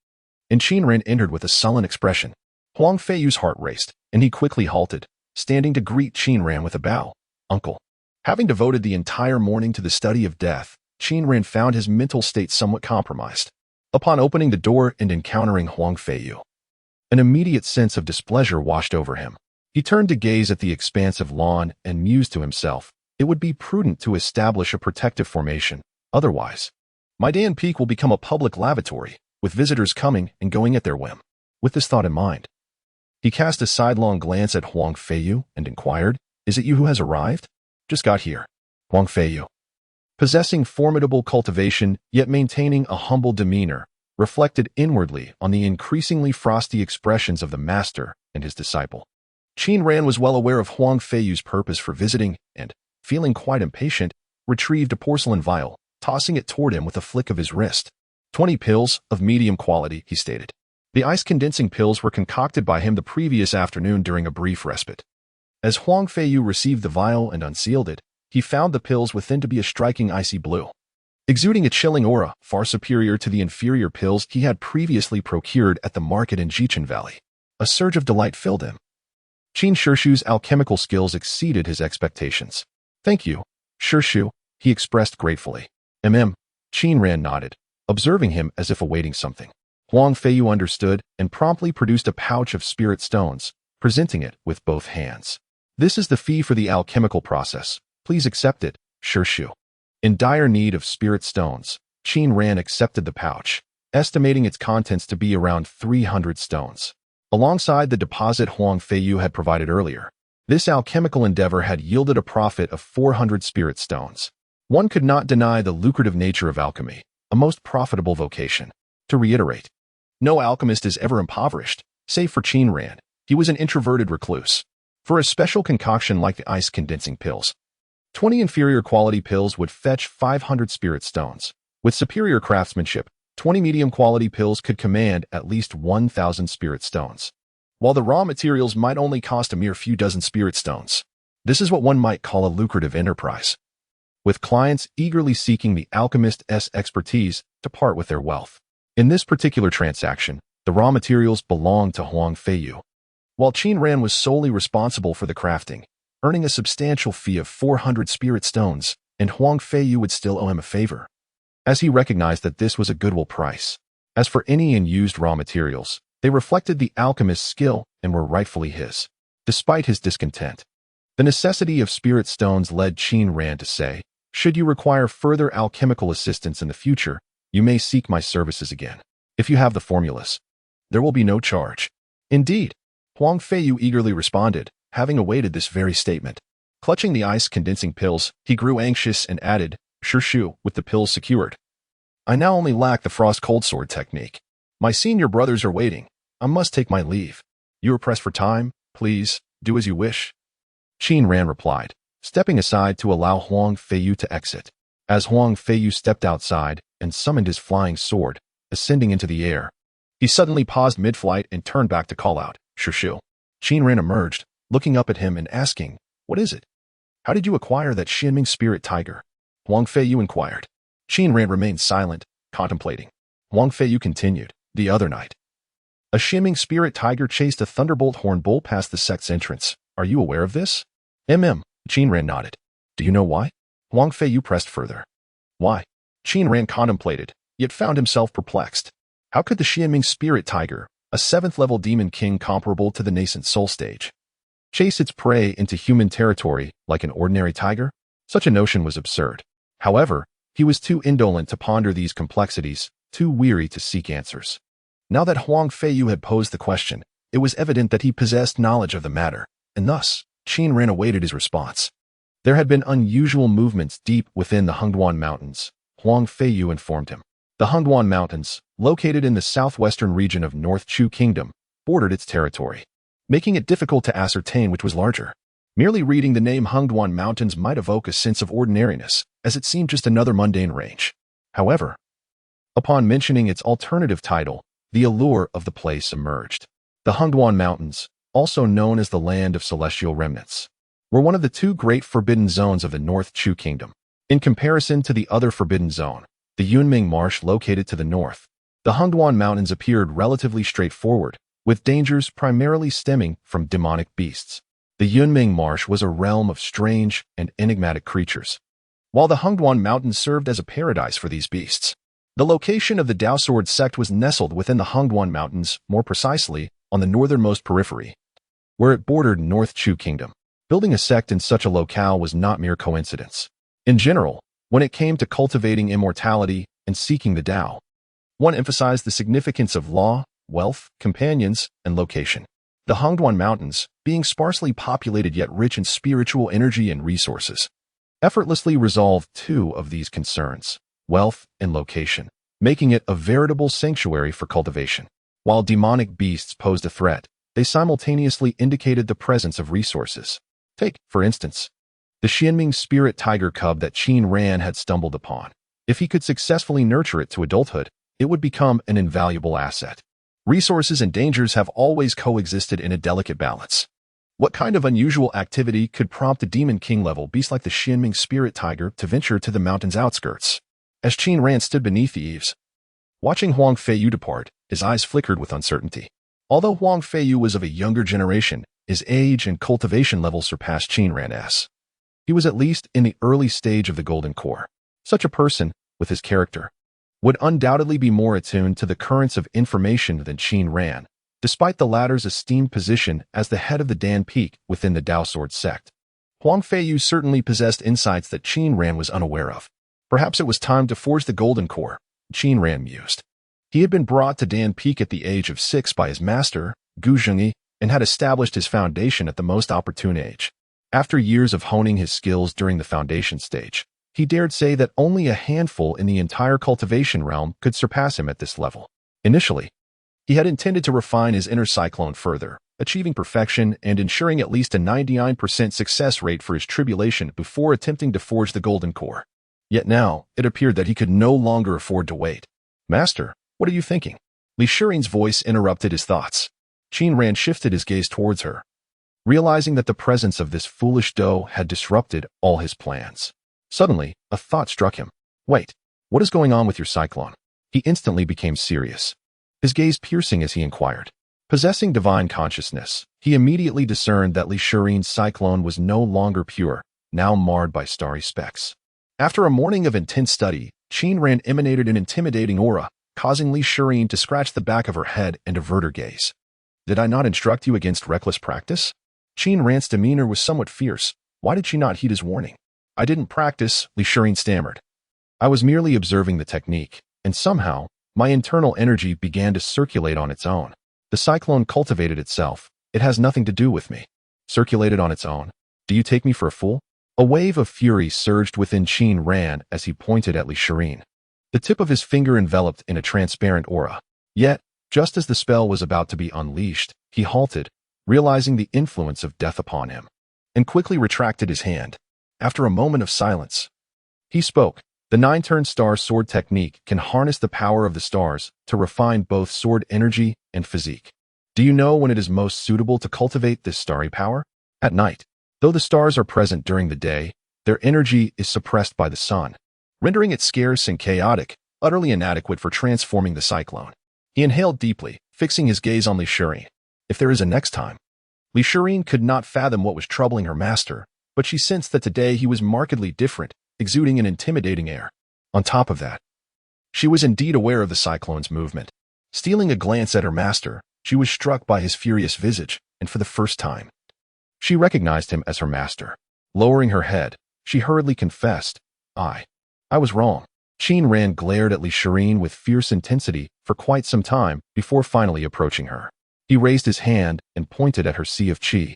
And Qin Ran entered with a sullen expression. Huang Feiyu's heart raced, and he quickly halted, standing to greet Qin Ran with a bow. Uncle. Having devoted the entire morning to the study of death, Qin Ran found his mental state somewhat compromised. Upon opening the door and encountering Huang Feiyu, an immediate sense of displeasure washed over him. He turned to gaze at the expansive lawn and mused to himself, it would be prudent to establish a protective formation, otherwise, my Dan Peak will become a public lavatory, with visitors coming and going at their whim. With this thought in mind, he cast a sidelong glance at Huang Feiyu and inquired, is it you who has arrived? Just got here. Huang Feiyu, possessing formidable cultivation yet maintaining a humble demeanor, reflected inwardly on the increasingly frosty expressions of the master and his disciple. Qin Ran was well aware of Huang Feiyu's purpose for visiting and, feeling quite impatient, retrieved a porcelain vial, tossing it toward him with a flick of his wrist. 20 pills, of medium quality, he stated. The ice-condensing pills were concocted by him the previous afternoon during a brief respite. As Huang Feiyu received the vial and unsealed it, he found the pills within to be a striking icy blue, exuding a chilling aura far superior to the inferior pills he had previously procured at the market in Jichen Valley. A surge of delight filled him. Qin Shishu's alchemical skills exceeded his expectations. Thank you, Shishu, he expressed gratefully. Qin Ran nodded, observing him as if awaiting something. Huang Feiyu understood and promptly produced a pouch of spirit stones, presenting it with both hands. This is the fee for the alchemical process. Please accept it, Shishu. In dire need of spirit stones, Qin Ran accepted the pouch, estimating its contents to be around 300 stones. Alongside the deposit Huang Feiyu had provided earlier, this alchemical endeavor had yielded a profit of 400 spirit stones. One could not deny the lucrative nature of alchemy, a most profitable vocation. To reiterate, no alchemist is ever impoverished, save for Qin Ran. He was an introverted recluse. For a special concoction like the ice-condensing pills, 20 inferior quality pills would fetch 500 spirit stones. With superior craftsmanship, 20 medium quality pills could command at least 1,000 spirit stones, while the raw materials might only cost a mere few dozen spirit stones. This is what one might call a lucrative enterprise, with clients eagerly seeking the alchemist's expertise to part with their wealth. In this particular transaction, the raw materials belonged to Huang Feiyu, while Qin Ran was solely responsible for the crafting, earning a substantial fee of 400 spirit stones, and Huang Feiyu would still owe him a favor, as he recognized that this was a goodwill price. As for any unused raw materials, they reflected the alchemist's skill and were rightfully his. Despite his discontent, the necessity of spirit stones led Qin Ran to say, should you require further alchemical assistance in the future, you may seek my services again. If you have the formulas, there will be no charge. Indeed, Huang Feiyu eagerly responded, having awaited this very statement. Clutching the ice-condensing pills, he grew anxious and added, Shishu, with the pills secured. I now only lack the frost cold sword technique. My senior brothers are waiting. I must take my leave. You are pressed for time. Please, do as you wish. Qin Ran replied, stepping aside to allow Huang Feiyu to exit. As Huang Feiyu stepped outside and summoned his flying sword, ascending into the air, he suddenly paused mid-flight and turned back to call out, Shishu. Qin Ran emerged, looking up at him and asking, what is it? How did you acquire that Xianming spirit tiger? Huang Feiyu inquired. Qin Ran remained silent, contemplating. Huang Feiyu continued, the other night, a Xianming spirit tiger chased a thunderbolt horn bull past the sect's entrance. Are you aware of this? Qin Ran nodded. Do you know why? Huang Feiyu pressed further. Why? Qin Ran contemplated, yet found himself perplexed. How could the Xianming spirit tiger, a 7th-level demon king comparable to the nascent soul stage, chase its prey into human territory like an ordinary tiger? Such a notion was absurd. However, He was too indolent to ponder these complexities, too weary to seek answers. Now that Huang Feiyu had posed the question, it was evident that he possessed knowledge of the matter, and thus, Qin Ran awaited his response. There had been unusual movements deep within the Hengduan Mountains, Huang Feiyu informed him. The Hengduan Mountains, located in the southwestern region of North Chu Kingdom, bordered its territory, making it difficult to ascertain which was larger. Merely reading the name Hengduan Mountains might evoke a sense of ordinariness, as it seemed just another mundane range. However, upon mentioning its alternative title, the allure of the place emerged. The Hengduan Mountains, also known as the Land of Celestial Remnants, were one of the two great forbidden zones of the North Chu Kingdom. In comparison to the other forbidden zone, the Yunming Marsh located to the north, the Hengduan Mountains appeared relatively straightforward, with dangers primarily stemming from demonic beasts. The Yunming Marsh was a realm of strange and enigmatic creatures, while the Hengduan Mountains served as a paradise for these beasts. The location of the Dao Sword sect was nestled within the Hengduan Mountains, more precisely, on the northernmost periphery, where it bordered North Chu Kingdom. Building a sect in such a locale was not mere coincidence. In general, when it came to cultivating immortality and seeking the Dao, one emphasized the significance of law, wealth, companions, and location. The Hengduan Mountains, being sparsely populated yet rich in spiritual energy and resources, effortlessly resolved two of these concerns, wealth and location, making it a veritable sanctuary for cultivation. While demonic beasts posed a threat, they simultaneously indicated the presence of resources. Take, for instance, the Xianming spirit tiger cub that Qin Ran had stumbled upon. If he could successfully nurture it to adulthood, it would become an invaluable asset. Resources and dangers have always coexisted in a delicate balance. What kind of unusual activity could prompt a Demon King-level beast like the Xianming spirit tiger to venture to the mountain's outskirts? As Qin Ran stood beneath the eaves, watching Huang Feiyu depart, his eyes flickered with uncertainty. Although Huang Feiyu was of a younger generation, his age and cultivation level surpassed Qin Ran's. He was at least in the early stage of the Golden Core. Such a person, with his character, would undoubtedly be more attuned to the currents of information than Qin Ran, despite the latter's esteemed position as the head of the Dan Peak within the Dao Sword sect. Huang Feiyu certainly possessed insights that Qin Ran was unaware of. Perhaps it was time to forge the Golden Core, Qin Ran mused. He had been brought to Dan Peak at the age of 6 by his master, Gu Zhengyi, and had established his foundation at the most opportune age. After years of honing his skills during the foundation stage, he dared say that only a handful in the entire cultivation realm could surpass him at this level. Initially, he had intended to refine his inner cyclone further, achieving perfection and ensuring at least a 99% success rate for his tribulation before attempting to forge the Golden Core. Yet now, it appeared that he could no longer afford to wait. Master, what are you thinking? Li Shirin's voice interrupted his thoughts. Qin Ran shifted his gaze towards her, realizing that the presence of this foolish doe had disrupted all his plans. Suddenly, a thought struck him. Wait, what is going on with your cyclone? He instantly became serious, his gaze piercing as he inquired. Possessing divine consciousness, he immediately discerned that Li Shirin's cyclone was no longer pure, now marred by starry specks. After a morning of intense study, Qin Ran emanated an intimidating aura, causing Li Shirin to scratch the back of her head and avert her gaze. Did I not instruct you against reckless practice? Qin Ran's demeanor was somewhat fierce. Why did she not heed his warning? I didn't practice, Li Shirin stammered. I was merely observing the technique, and somehow, my internal energy began to circulate on its own. The cyclone cultivated itself. It has nothing to do with me. Circulated on its own. Do you take me for a fool? A wave of fury surged within Qin Ran as he pointed at Li Shirin. The tip of his finger enveloped in a transparent aura. Yet, just as the spell was about to be unleashed, he halted, realizing the influence of death upon him, and quickly retracted his hand. After a moment of silence, he spoke. The 9-turn star sword technique can harness the power of the stars to refine both sword energy and physique. Do you know when it is most suitable to cultivate this starry power? At night. Though the stars are present during the day, their energy is suppressed by the sun, rendering it scarce and chaotic, utterly inadequate for transforming the cyclone. He inhaled deeply, fixing his gaze on Li Shirin. If there is a next time. Li Shirin could not fathom what was troubling her master, but she sensed that today he was markedly different, exuding an intimidating air. On top of that, she was indeed aware of the cyclone's movement. Stealing a glance at her master, she was struck by his furious visage, and for the first time, she recognized him as her master. Lowering her head, she hurriedly confessed, I was wrong. Qin Ran glared at Shirin with fierce intensity for quite some time before finally approaching her. He raised his hand and pointed at her sea of qi,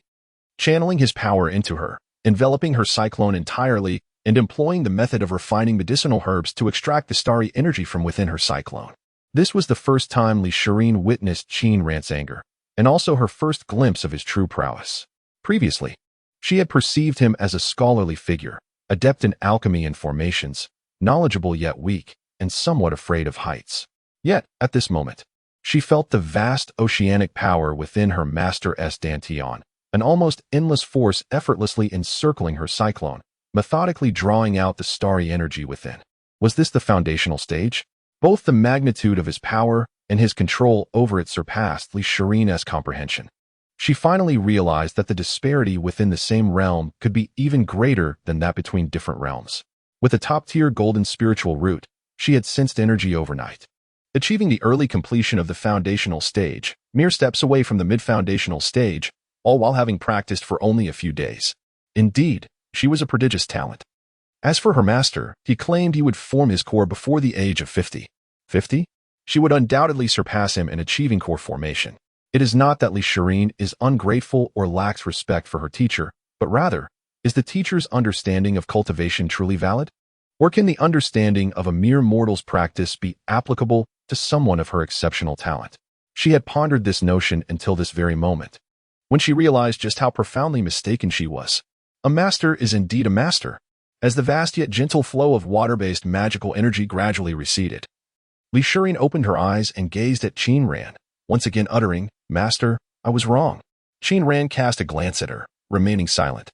channeling his power into her, enveloping her cyclone entirely and employing the method of refining medicinal herbs to extract the starry energy from within her cyclone. This was the first time Shirin witnessed Qin Ran's anger, and also her first glimpse of his true prowess. Previously, she had perceived him as a scholarly figure, adept in alchemy and formations, knowledgeable yet weak, and somewhat afraid of heights. Yet, at this moment, she felt the vast oceanic power within her master's dantian, an almost endless force effortlessly encircling her cyclone, methodically drawing out the starry energy within. Was this the foundational stage? Both the magnitude of his power and his control over it surpassed Shirin's comprehension. She finally realized that the disparity within the same realm could be even greater than that between different realms. With a top-tier golden spiritual root, she had sensed energy overnight, achieving the early completion of the foundational stage, mere steps away from the mid-foundational stage, all while having practiced for only a few days. Indeed, she was a prodigious talent. As for her master, he claimed he would form his core before the age of 50. 50? She would undoubtedly surpass him in achieving core formation. It is not that Shirin is ungrateful or lacks respect for her teacher, but rather, is the teacher's understanding of cultivation truly valid? Or can the understanding of a mere mortal's practice be applicable to someone of her exceptional talent? She had pondered this notion until this very moment, when she realized just how profoundly mistaken she was. A master is indeed a master. As the vast yet gentle flow of water-based magical energy gradually receded, Shirin opened her eyes and gazed at Qin Ran, once again uttering, "Master, I was wrong." Qin Ran cast a glance at her, remaining silent.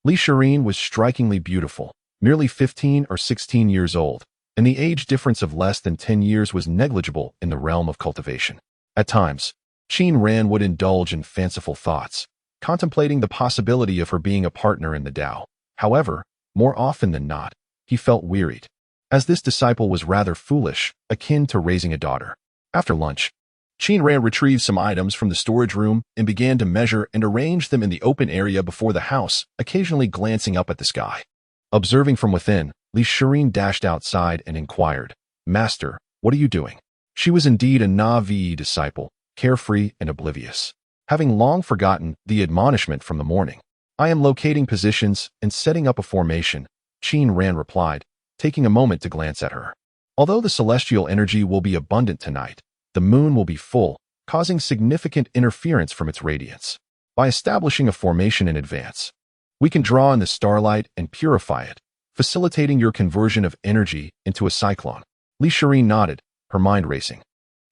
Shirin was strikingly beautiful, merely 15 or 16 years old, and the age difference of less than 10 years was negligible in the realm of cultivation. At times, Qin Ran would indulge in fanciful thoughts, contemplating the possibility of her being a partner in the Tao. However, more often than not, he felt wearied, as this disciple was rather foolish, akin to raising a daughter. After lunch, Qin Ran retrieved some items from the storage room and began to measure and arrange them in the open area before the house, occasionally glancing up at the sky. Observing from within, Shirin dashed outside and inquired, "Master, what are you doing?" She was indeed a Navi disciple, carefree and oblivious, having long forgotten the admonishment from the morning. "I am locating positions and setting up a formation," Qin Ran replied, taking a moment to glance at her. "Although the celestial energy will be abundant tonight, the moon will be full, causing significant interference from its radiance. By establishing a formation in advance, we can draw in the starlight and purify it, facilitating your conversion of energy into a cyclone." Shirin nodded, her mind racing.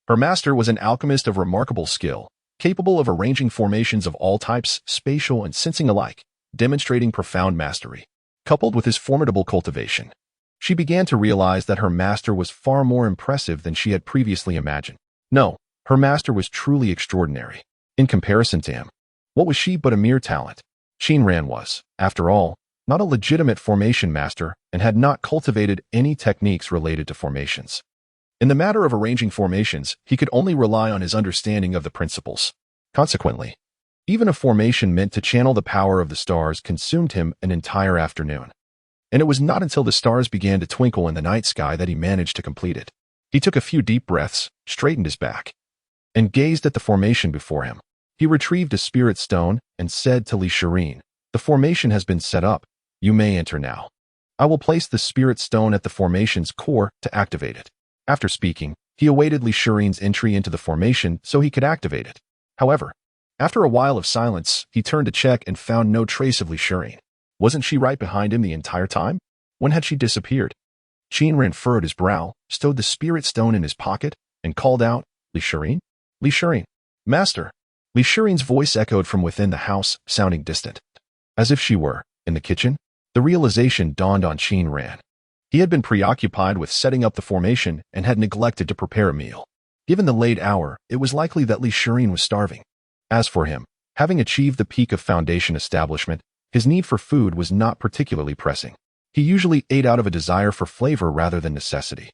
Her master was an alchemist of remarkable skill, capable of arranging formations of all types, spatial and sensing alike, demonstrating profound mastery. Coupled with his formidable cultivation, she began to realize that her master was far more impressive than she had previously imagined. No, her master was truly extraordinary. In comparison to him, what was she but a mere talent? Qin Ran was, after all, not a legitimate formation master and had not cultivated any techniques related to formations. In the matter of arranging formations, he could only rely on his understanding of the principles. Consequently, even a formation meant to channel the power of the stars consumed him an entire afternoon. And it was not until the stars began to twinkle in the night sky that he managed to complete it. He took a few deep breaths, straightened his back, and gazed at the formation before him. He retrieved a spirit stone and said to Shirin, "The formation has been set up. You may enter now. I will place the spirit stone at the formation's core to activate it." After speaking, he awaited Shirin's entry into the formation so he could activate it. However, after a while of silence, he turned to check and found no trace of Shirin. Wasn't she right behind him the entire time? When had she disappeared? Qin Ran furrowed his brow, stowed the spirit stone in his pocket, and called out, "Shirin? Shirin, Master." Shirin's voice echoed from within the house, sounding distant. As if she were in the kitchen, the realization dawned on Qin Ran. He had been preoccupied with setting up the formation and had neglected to prepare a meal. Given the late hour, it was likely that Shirin was starving. As for him, having achieved the peak of foundation establishment, his need for food was not particularly pressing. He usually ate out of a desire for flavor rather than necessity.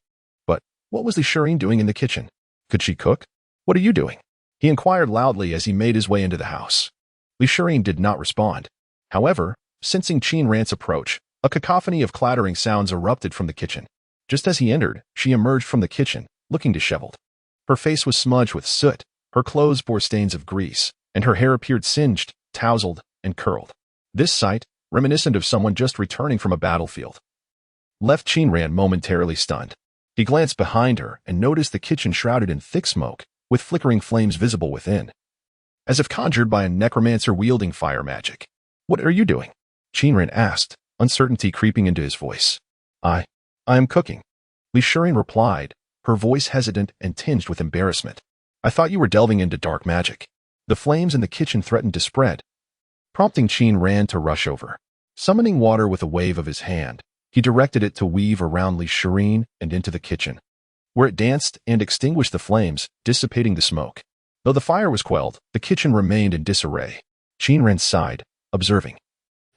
But what was Shirin doing in the kitchen? Could she cook? "What are you doing?" he inquired loudly as he made his way into the house. Shirin did not respond. However, sensing Qin Ran's approach, a cacophony of clattering sounds erupted from the kitchen. Just as he entered, she emerged from the kitchen, looking disheveled. Her face was smudged with soot, her clothes bore stains of grease, and her hair appeared singed, tousled, and curled. This sight, reminiscent of someone just returning from a battlefield, left Qin Ran momentarily stunned. He glanced behind her and noticed the kitchen shrouded in thick smoke, with flickering flames visible within, as if conjured by a necromancer wielding fire magic. "What are you doing?" Qin Ran asked, uncertainty creeping into his voice. I am cooking," Li replied, her voice hesitant and tinged with embarrassment. "I thought you were delving into dark magic." The flames in the kitchen threatened to spread, prompting Qin Ran to rush over. Summoning water with a wave of his hand, he directed it to weave around Li and into the kitchen, where it danced and extinguished the flames, dissipating the smoke. Though the fire was quelled, the kitchen remained in disarray. Qin Ran sighed, observing,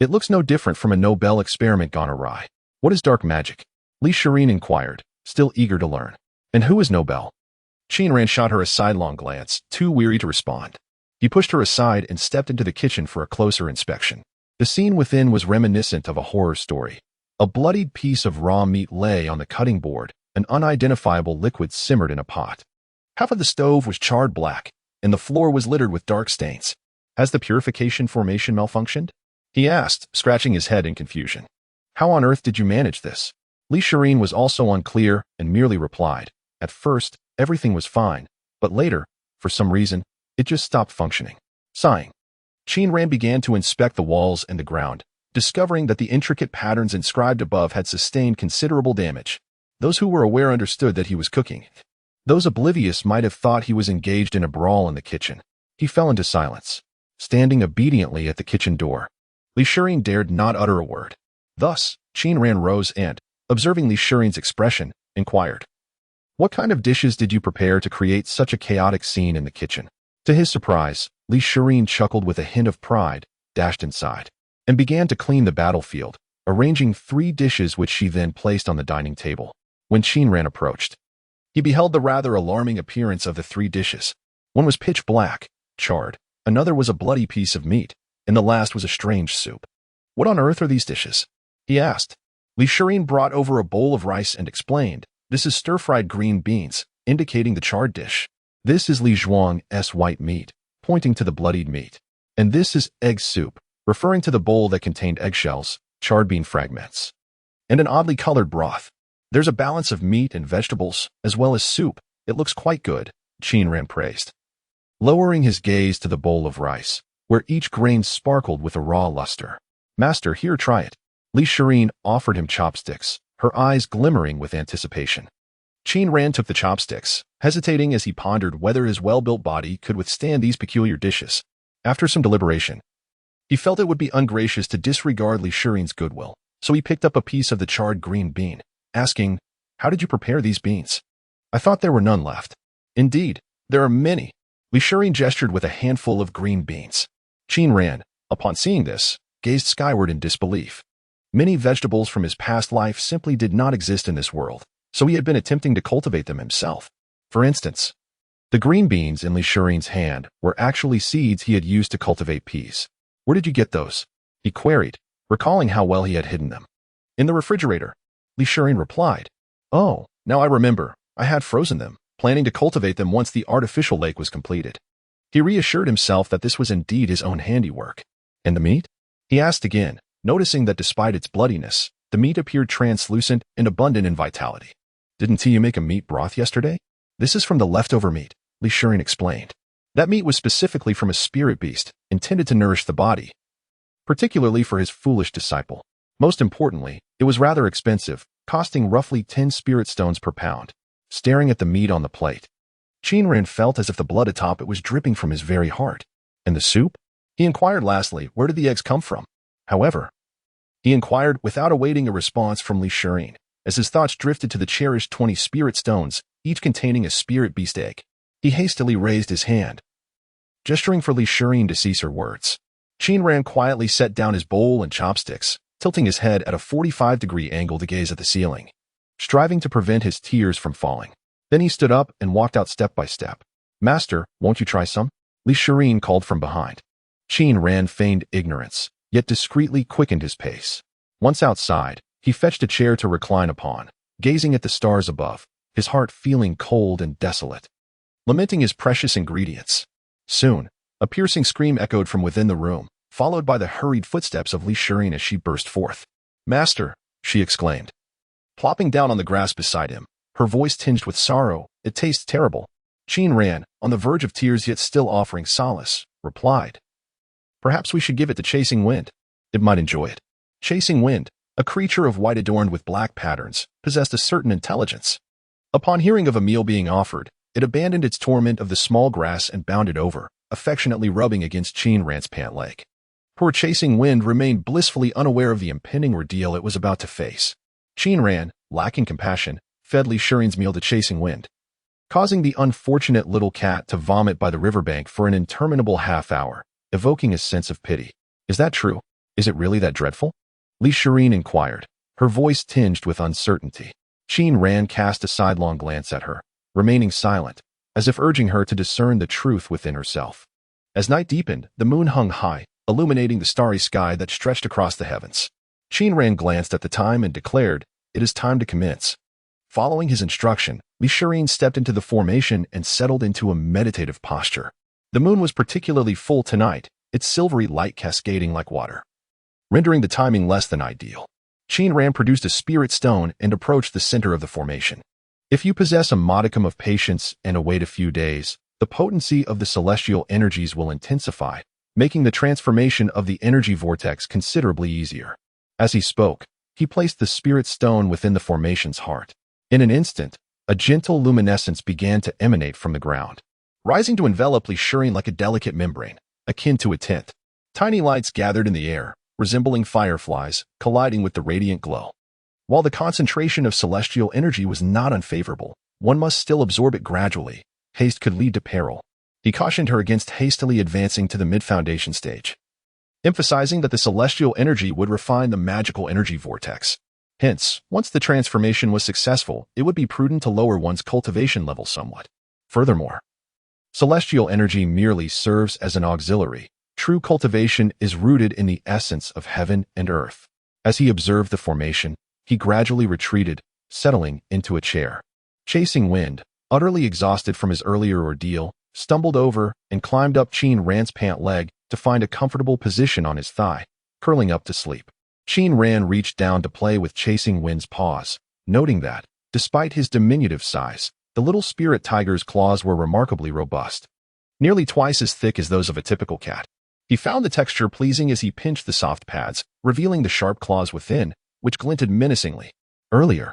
"It looks no different from a Nobel experiment gone awry." "What is dark magic?" Li inquired, still eager to learn. "And who is Nobel?" Qin Ran shot her a sidelong glance, too weary to respond. He pushed her aside and stepped into the kitchen for a closer inspection. The scene within was reminiscent of a horror story. A bloodied piece of raw meat lay on the cutting board, an unidentifiable liquid simmered in a pot. Half of the stove was charred black, and the floor was littered with dark stains. "Has the purification formation malfunctioned?" he asked, scratching his head in confusion. "How on earth did you manage this?" Li was also unclear and merely replied, "At first, everything was fine, but later, for some reason, it just stopped functioning." Sighing, Qin Ran began to inspect the walls and the ground, discovering that the intricate patterns inscribed above had sustained considerable damage. Those who were aware understood that he was cooking. Those oblivious might have thought he was engaged in a brawl in the kitchen. He fell into silence, standing obediently at the kitchen door. Li dared not utter a word. Thus, Qin Ran rose and, observing Li expression, inquired, "What kind of dishes did you prepare to create such a chaotic scene in the kitchen?" To his surprise, Li chuckled with a hint of pride, dashed inside, and began to clean the battlefield, arranging 3 dishes which she then placed on the dining table. When Qin Ran approached, he beheld the rather alarming appearance of the 3 dishes. One was pitch black, charred, another was a bloody piece of meat, and the last was a strange soup. "What on earth are these dishes?" he asked. Li brought over a bowl of rice and explained, "This is stir-fried green beans," indicating the charred dish. "This is Li Zhuang's white meat," pointing to the bloodied meat. "And this is egg soup," referring to the bowl that contained eggshells, charred bean fragments, and an oddly colored broth. "There's a balance of meat and vegetables, as well as soup. It looks quite good," Qin Ran praised, lowering his gaze to the bowl of rice, where each grain sparkled with a raw luster. "Master, here, try it." Li offered him chopsticks, her eyes glimmering with anticipation. Qin Ran took the chopsticks, hesitating as he pondered whether his well-built body could withstand these peculiar dishes. After some deliberation, he felt it would be ungracious to disregard Li goodwill, so he picked up a piece of the charred green bean, asking, "How did you prepare these beans?" "I thought there were none left." "Indeed, there are many." Li gestured with a handful of green beans. Qin Ran, upon seeing this, gazed skyward in disbelief. Many vegetables from his past life simply did not exist in this world, so he had been attempting to cultivate them himself. For instance, the green beans in Li hand were actually seeds he had used to cultivate peas. "Where did you get those?" he queried, recalling how well he had hidden them. "In the refrigerator," Li replied. "Oh, now I remember. I had frozen them, planning to cultivate them once the artificial lake was completed." He reassured himself that this was indeed his own handiwork. "And the meat?" he asked again, noticing that despite its bloodiness, the meat appeared translucent and abundant in vitality. "Didn't you make a meat broth yesterday?" "This is from the leftover meat," Li explained. That meat was specifically from a spirit beast, intended to nourish the body, particularly for his foolish disciple. Most importantly, it was rather expensive, costing roughly 10 spirit stones per pound. Staring at the meat on the plate, Qin Ran felt as if the blood atop it was dripping from his very heart. "And the soup?" he inquired lastly, "Where did the eggs come from?" However, he inquired without awaiting a response from Li as his thoughts drifted to the cherished 20 spirit stones, each containing a spirit beast egg. He hastily raised his hand, gesturing for Li to cease her words. Qin Ran quietly set down his bowl and chopsticks, tilting his head at a 45-degree angle to gaze at the ceiling, striving to prevent his tears from falling. Then he stood up and walked out step by step. "Master, won't you try some?" Li called from behind. Qin Ran feigned ignorance, yet discreetly quickened his pace. Once outside, he fetched a chair to recline upon, gazing at the stars above, his heart feeling cold and desolate, lamenting his precious ingredients. Soon, a piercing scream echoed from within the room, followed by the hurried footsteps of elixirs as she burst forth. "Master," she exclaimed, plopping down on the grass beside him, her voice tinged with sorrow. "It tastes terrible." Qin Ran, on the verge of tears yet still offering solace, replied, "Perhaps we should give it to Chasing Wind. It might enjoy it." Chasing Wind, a creature of white adorned with black patterns, possessed a certain intelligence. Upon hearing of a meal being offered, it abandoned its torment of the small grass and bounded over, affectionately rubbing against Qin Ran's pant leg. Poor Chasing Wind remained blissfully unaware of the impending ordeal it was about to face. Qin Ran, lacking compassion, fed elixirs' meal to Chasing Wind, causing the unfortunate little cat to vomit by the riverbank for an interminable half-hour, evoking a sense of pity. "Is that true? Is it really that dreadful?" elixirs inquired, her voice tinged with uncertainty. Qin Ran cast a sidelong glance at her, remaining silent, as if urging her to discern the truth within herself. As night deepened, the moon hung high, illuminating the starry sky that stretched across the heavens. Qin Ran glanced at the time and declared, "It is time to commence." Following his instruction, elixirs stepped into the formation and settled into a meditative posture. The moon was particularly full tonight, its silvery light cascading like water, rendering the timing less than ideal. Qin Ran produced a spirit stone and approached the center of the formation. If you possess a modicum of patience and await a few days, the potency of the celestial energies will intensify, making the transformation of the energy vortex considerably easier. As he spoke, he placed the spirit stone within the formation's heart. In an instant, a gentle luminescence began to emanate from the ground, rising to envelop elixirs like a delicate membrane, akin to a tent. Tiny lights gathered in the air, resembling fireflies, colliding with the radiant glow. While the concentration of celestial energy was not unfavorable, one must still absorb it gradually. Haste could lead to peril. He cautioned her against hastily advancing to the mid-foundation stage, emphasizing that the celestial energy would refine the magical energy vortex. Hence, once the transformation was successful, it would be prudent to lower one's cultivation level somewhat. Furthermore, celestial energy merely serves as an auxiliary. True cultivation is rooted in the essence of heaven and earth. As he observed the formation, he gradually retreated, settling into a chair. Chasing Wind, utterly exhausted from his earlier ordeal, stumbled over and climbed up Qin Ran's pant leg to find a comfortable position on his thigh, curling up to sleep. Qin Ran reached down to play with Chasing Wind's paws, noting that, despite his diminutive size, the little spirit tiger's claws were remarkably robust, nearly twice as thick as those of a typical cat. He found the texture pleasing as he pinched the soft pads, revealing the sharp claws within, which glinted menacingly. Earlier,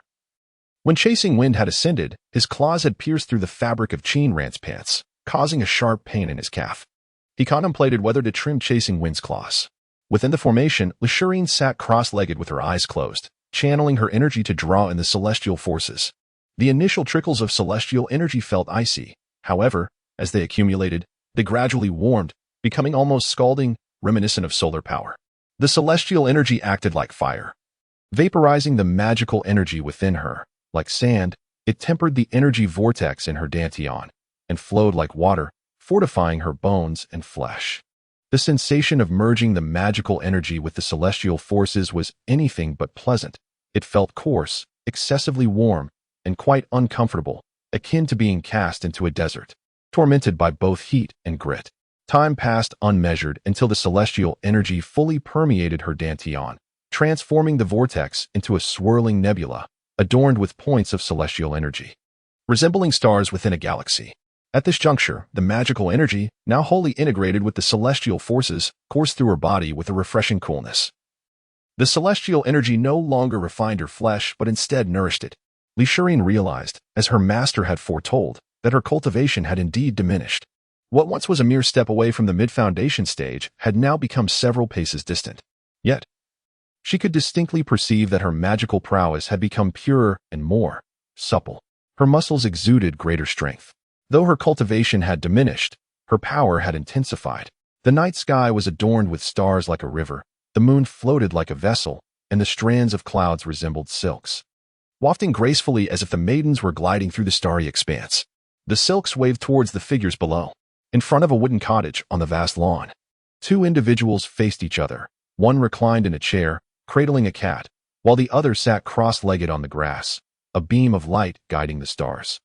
when Chasing Wind had ascended, his claws had pierced through the fabric of Qin Ran's pants, causing a sharp pain in his calf. He contemplated whether to trim Chasing Wind's claws. Within the formation, elixirs sat cross-legged with her eyes closed, channeling her energy to draw in the celestial forces. The initial trickles of celestial energy felt icy. However, as they accumulated, they gradually warmed, becoming almost scalding, reminiscent of solar power. The celestial energy acted like fire, vaporizing the magical energy within her. Like sand, it tempered the energy vortex in her dantian, and flowed like water, fortifying her bones and flesh. The sensation of merging the magical energy with the celestial forces was anything but pleasant. It felt coarse, excessively warm, and quite uncomfortable, akin to being cast into a desert, tormented by both heat and grit. Time passed unmeasured until the celestial energy fully permeated her dantian, transforming the vortex into a swirling nebula, adorned with points of celestial energy, resembling stars within a galaxy. At this juncture, the magical energy, now wholly integrated with the celestial forces, coursed through her body with a refreshing coolness. The celestial energy no longer refined her flesh, but instead nourished it. elixirs realized, as her master had foretold, that her cultivation had indeed diminished. What once was a mere step away from the mid-foundation stage had now become several paces distant. Yet, she could distinctly perceive that her magical prowess had become purer and more supple. Her muscles exuded greater strength. Though her cultivation had diminished, her power had intensified. The night sky was adorned with stars like a river, the moon floated like a vessel, and the strands of clouds resembled silks, wafting gracefully as if the maidens were gliding through the starry expanse. The silks waved towards the figures below. In front of a wooden cottage on the vast lawn, two individuals faced each other. One reclined in a chair, cradling a cat, while the other sat cross-legged on the grass, a beam of light guiding the stars.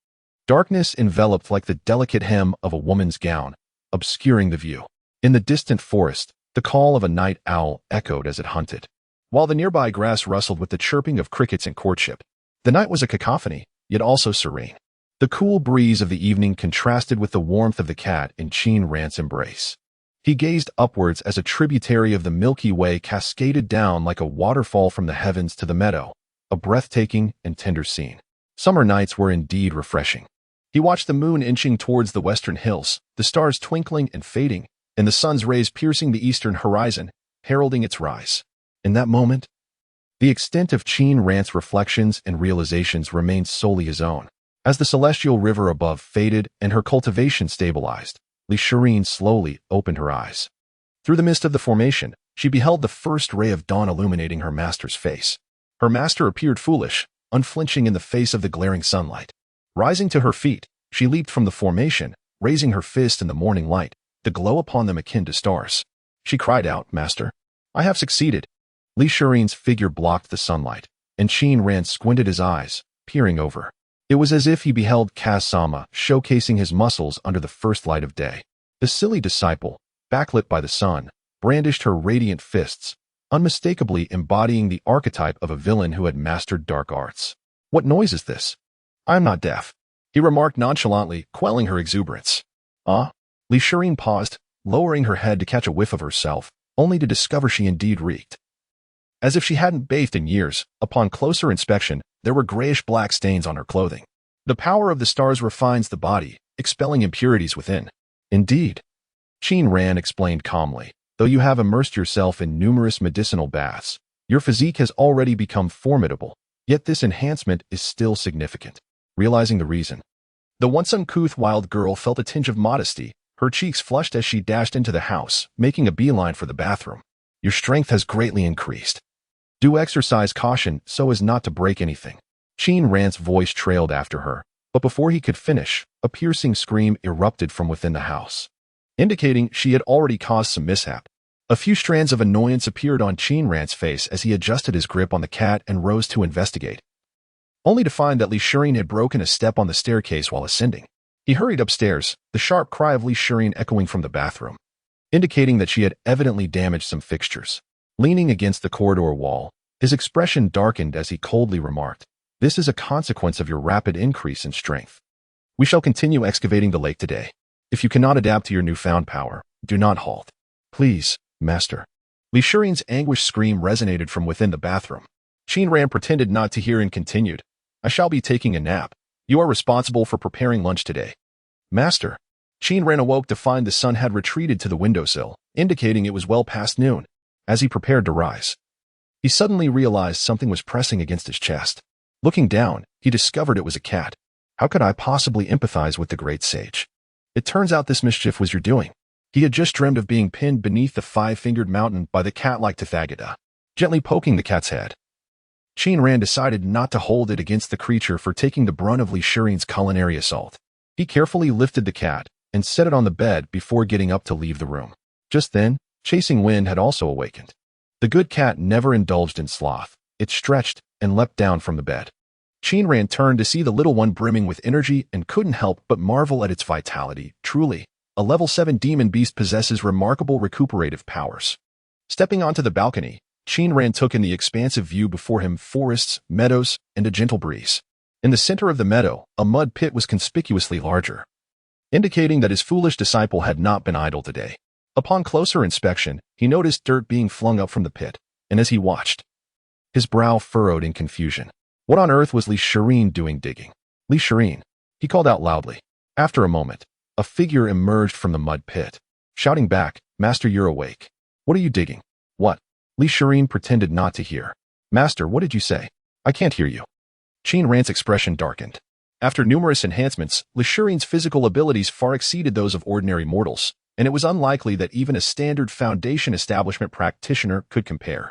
Darkness enveloped like the delicate hem of a woman's gown, obscuring the view. In the distant forest, the call of a night owl echoed as it hunted, while the nearby grass rustled with the chirping of crickets in courtship. The night was a cacophony, yet also serene. The cool breeze of the evening contrasted with the warmth of the cat in Qin Ran's embrace. He gazed upwards as a tributary of the Milky Way cascaded down like a waterfall from the heavens to the meadow, a breathtaking and tender scene. Summer nights were indeed refreshing. He watched the moon inching towards the western hills, the stars twinkling and fading, and the sun's rays piercing the eastern horizon, heralding its rise. In that moment, the extent of Qin Ran's reflections and realizations remained solely his own. As the celestial river above faded and her cultivation stabilized, elixirs slowly opened her eyes. Through the mist of the formation, she beheld the first ray of dawn illuminating her master's face. Her master appeared foolish, unflinching in the face of the glaring sunlight. Rising to her feet, she leaped from the formation, raising her fist in the morning light, the glow upon them akin to stars. She cried out, "Master, I have succeeded." Elixirs' figure blocked the sunlight, and Qin Ran squinted his eyes, peering over. It was as if he beheld Kaz-sama showcasing his muscles under the first light of day. The silly disciple, backlit by the sun, brandished her radiant fists, unmistakably embodying the archetype of a villain who had mastered dark arts. "What noise is this? I am not deaf," he remarked nonchalantly, quelling her exuberance. "Ah?" Elixirs paused, lowering her head to catch a whiff of herself, only to discover she indeed reeked. As if she hadn't bathed in years, upon closer inspection, there were grayish-black stains on her clothing. The power of the stars refines the body, expelling impurities within. "Indeed," Qin Ran explained calmly, "though you have immersed yourself in numerous medicinal baths, your physique has already become formidable, yet this enhancement is still significant." Realizing the reason, the once uncouth wild girl felt a tinge of modesty. Her cheeks flushed as she dashed into the house, making a beeline for the bathroom. "Your strength has greatly increased. Do exercise caution so as not to break anything." Qin Ran's voice trailed after her, but before he could finish, a piercing scream erupted from within the house, indicating she had already caused some mishap. A few strands of annoyance appeared on Qin Ran's face as he adjusted his grip on the cat and rose to investigate, only to find that elixirs had broken a step on the staircase while ascending. He hurried upstairs, the sharp cry of elixirs echoing from the bathroom, indicating that she had evidently damaged some fixtures. Leaning against the corridor wall, his expression darkened as he coldly remarked, "This is a consequence of your rapid increase in strength. We shall continue excavating the lake today. If you cannot adapt to your newfound power, do not halt. Please, master." Elixirs' anguished scream resonated from within the bathroom. Qin Ran pretended not to hear and continued, "I shall be taking a nap. You are responsible for preparing lunch today." "Master." Qin Ran awoke to find the sun had retreated to the windowsill, indicating it was well past noon. As he prepared to rise, he suddenly realized something was pressing against his chest. Looking down, he discovered it was a cat. How could I possibly empathize with the great sage? It turns out this mischief was your doing. He had just dreamed of being pinned beneath the five-fingered mountain by the cat-like Tathagata, gently poking the cat's head. Qin Ran decided not to hold it against the creature for taking the brunt of elixirs' culinary assault. He carefully lifted the cat and set it on the bed before getting up to leave the room. Just then, Chasing Wind had also awakened. The good cat never indulged in sloth. It stretched and leapt down from the bed. Qin Ran turned to see the little one brimming with energy and couldn't help but marvel at its vitality. Truly, a level 7 demon beast possesses remarkable recuperative powers. Stepping onto the balcony, Qin Ran took in the expansive view before him: forests, meadows, and a gentle breeze. In the center of the meadow, a mud pit was conspicuously larger, indicating that his foolish disciple had not been idle today. Upon closer inspection, he noticed dirt being flung up from the pit, and as he watched, his brow furrowed in confusion. What on earth was elixirs doing digging? "Elixirs," he called out loudly. After a moment, a figure emerged from the mud pit, shouting back, "Master, you're awake. What are you digging?" "What?" Elixirs pretended not to hear. "Master, what did you say? I can't hear you." Qin Ran's expression darkened. After numerous enhancements, elixirs' physical abilities far exceeded those of ordinary mortals, and it was unlikely that even a standard Foundation establishment practitioner could compare.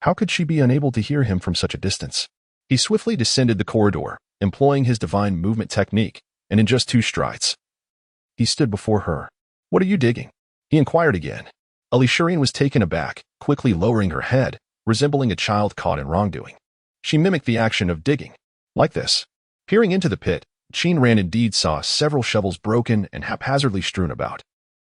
How could she be unable to hear him from such a distance? He swiftly descended the corridor, employing his divine movement technique, and in just 2 strides, he stood before her. "What are you digging?" he inquired again. Elixirs was taken aback, quickly lowering her head, resembling a child caught in wrongdoing. She mimicked the action of digging. Like this. Peering into the pit, Qin Ran indeed saw several shovels broken and haphazardly strewn about.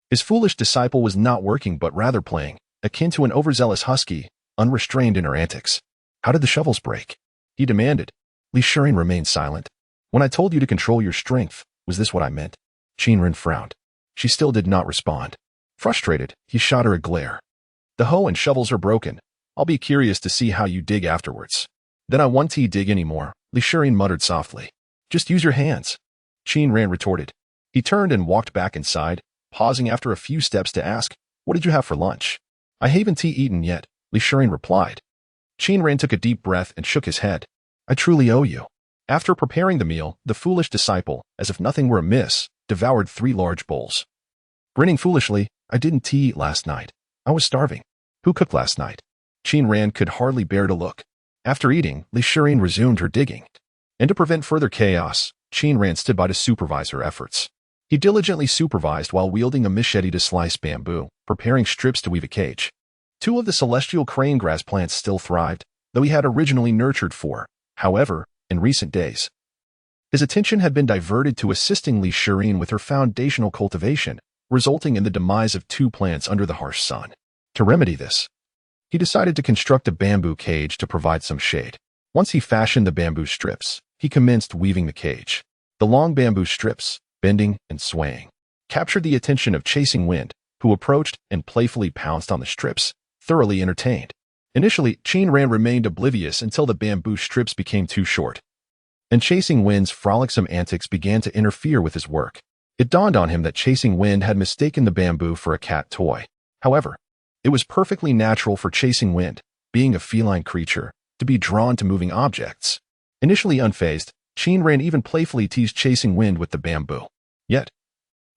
His foolish disciple was not working but rather playing, akin to an overzealous husky, unrestrained in her antics. How did the shovels break? He demanded. Elixirs remained silent. When I told you to control your strength, was this what I meant? Qin Ran frowned. She still did not respond. Frustrated, he shot her a glare. The hoe and shovels are broken. I'll be curious to see how you dig afterwards. Then I won't dig anymore, Elixirs muttered softly. Just use your hands. Qin Ran retorted. He turned and walked back inside, pausing after a few steps to ask, what did you have for lunch? I haven't eaten yet, Elixirs replied. Qin Ran took a deep breath and shook his head. I truly owe you. After preparing the meal, the foolish disciple, as if nothing were amiss, devoured 3 large bowls. Grinning foolishly, I didn't eat last night. I was starving. Who cooked last night? Qin Ran could hardly bear to look. After eating, Elixirs resumed her digging. And to prevent further chaos, Qin Ran stood by to supervise her efforts. He diligently supervised while wielding a machete to slice bamboo, preparing strips to weave a cage. 2 of the celestial crane grass plants still thrived, though he had originally nurtured 4. However, in recent days, his attention had been diverted to assisting Elixirs with her foundational cultivation, resulting in the demise of 2 plants under the harsh sun. To remedy this, he decided to construct a bamboo cage to provide some shade. Once he fashioned the bamboo strips, he commenced weaving the cage. The long bamboo strips, bending and swaying, captured the attention of Chasing Wind, who approached and playfully pounced on the strips, thoroughly entertained. Initially, Qin Ran remained oblivious until the bamboo strips became too short, and Chasing Wind's frolicsome antics began to interfere with his work. It dawned on him that Chasing Wind had mistaken the bamboo for a cat toy. However, it was perfectly natural for Chasing Wind, being a feline creature, to be drawn to moving objects. Initially unfazed, Qin Ran even playfully teased Chasing Wind with the bamboo. Yet,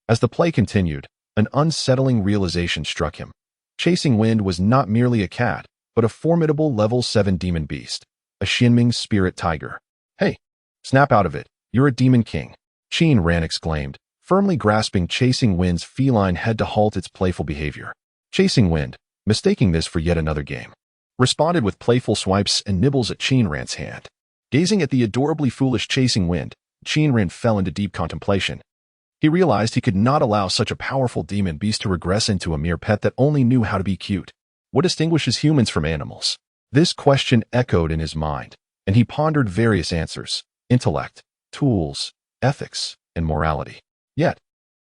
as the play continued, an unsettling realization struck him. Chasing Wind was not merely a cat, but a formidable level 7 demon beast, a Xinming spirit tiger. Hey, snap out of it, you're a demon king, Qin Ran exclaimed, firmly grasping Chasing Wind's feline head to halt its playful behavior. Chasing Wind, mistaking this for yet another game, responded with playful swipes and nibbles at Qin Ran's hand. Gazing at the adorably foolish Chasing Wind, Qin Ran fell into deep contemplation. He realized he could not allow such a powerful demon beast to regress into a mere pet that only knew how to be cute. What distinguishes humans from animals? This question echoed in his mind, and he pondered various answers: intellect, tools, ethics, and morality. Yet,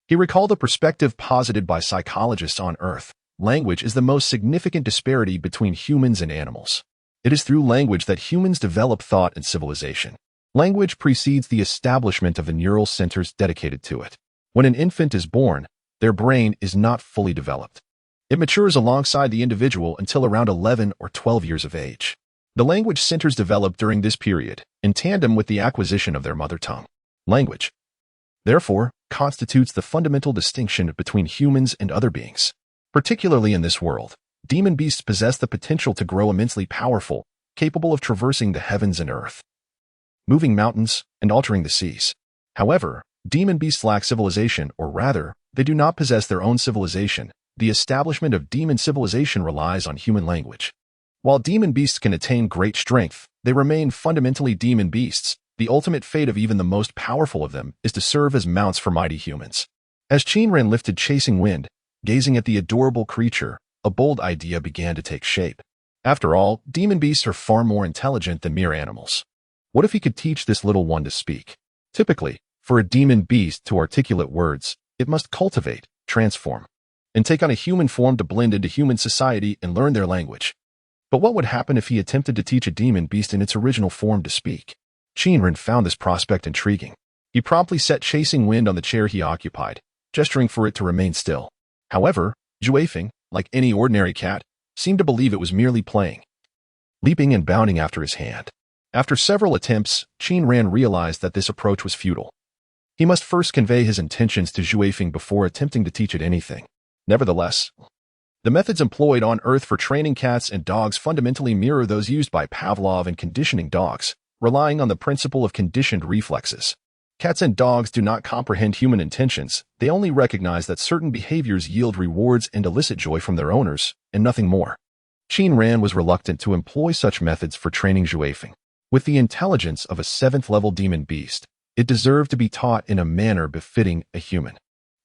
he recalled a perspective posited by psychologists on Earth. Language is the most significant disparity between humans and animals. It is through language that humans develop thought and civilization. Language precedes the establishment of the neural centers dedicated to it. When an infant is born, their brain is not fully developed. It matures alongside the individual until around 11 or 12 years of age. The language centers develop during this period, in tandem with the acquisition of their mother tongue. Language, therefore, constitutes the fundamental distinction between humans and other beings. Particularly in this world, demon beasts possess the potential to grow immensely powerful, capable of traversing the heavens and earth, moving mountains, and altering the seas. However, demon beasts lack civilization, or rather, they do not possess their own civilization. The establishment of demon civilization relies on human language. While demon beasts can attain great strength, they remain fundamentally demon beasts. The ultimate fate of even the most powerful of them is to serve as mounts for mighty humans. As Qin Ran lifted Chasing Wind, gazing at the adorable creature, a bold idea began to take shape. After all, demon beasts are far more intelligent than mere animals. What if he could teach this little one to speak? Typically, for a demon beast to articulate words, it must cultivate, transform, and take on a human form to blend into human society and learn their language. But what would happen if he attempted to teach a demon beast in its original form to speak? Qin Ran found this prospect intriguing. He promptly set Chasing Wind on the chair he occupied, gesturing for it to remain still. However, Juefeng, like any ordinary cat, seemed to believe it was merely playing, leaping and bounding after his hand. After several attempts, Qin Ran realized that this approach was futile. He must first convey his intentions to Juefeng before attempting to teach it anything. Nevertheless, the methods employed on Earth for training cats and dogs fundamentally mirror those used by Pavlov in conditioning dogs, relying on the principle of conditioned reflexes. Cats and dogs do not comprehend human intentions, they only recognize that certain behaviors yield rewards and elicit joy from their owners, and nothing more. Qin Ran was reluctant to employ such methods for training Juefeng. With the intelligence of a 7th-level demon beast, it deserved to be taught in a manner befitting a human.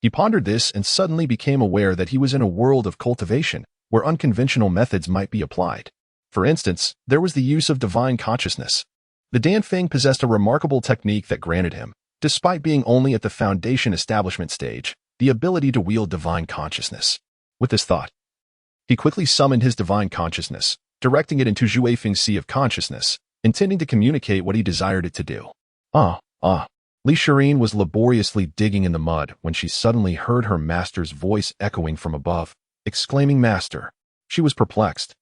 He pondered this and suddenly became aware that he was in a world of cultivation where unconventional methods might be applied. For instance, there was the use of divine consciousness. The Danfeng possessed a remarkable technique that granted him, despite being only at the foundation establishment stage, the ability to wield divine consciousnness. With this thought, he quickly summoned his divine consciousness, directing it into Zhuefeng's sea of consciousness, intending to communicate what he desired it to do. Elixirs was laboriously digging in the mud when she suddenly heard her master's voice echoing from above, exclaiming, "Master!" She was perplexed,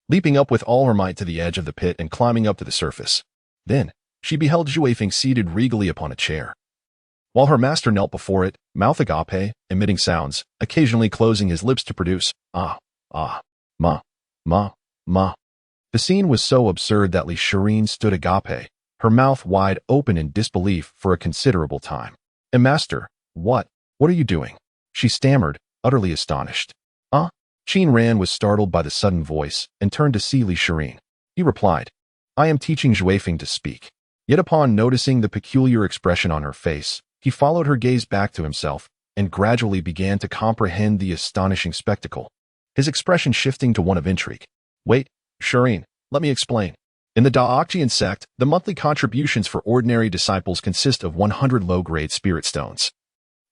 leaping up with all her might to the edge of the pit and climbing up to the surface. Then, she beheld Zhuefeng seated regally upon a chair, while her master knelt before it, mouth agape, emitting sounds, occasionally closing his lips to produce ma. The scene was so absurd that Elixirs stood agape, her mouth wide open in disbelief for a considerable time. "Master, what are you doing?" she stammered, utterly astonished. Qin Ran was startled by the sudden voice and turned to see Elixirs. He replied, "I am teaching Zhuefeng to speak." Yet upon noticing the peculiar expression on her face, he followed her gaze back to himself and gradually began to comprehend the astonishing spectacle, his expression shifting to one of intrigue. "Wait, Shirin, let me explain. In the Daokjian sect, the monthly contributions for ordinary disciples consist of 100 low-grade spirit stones,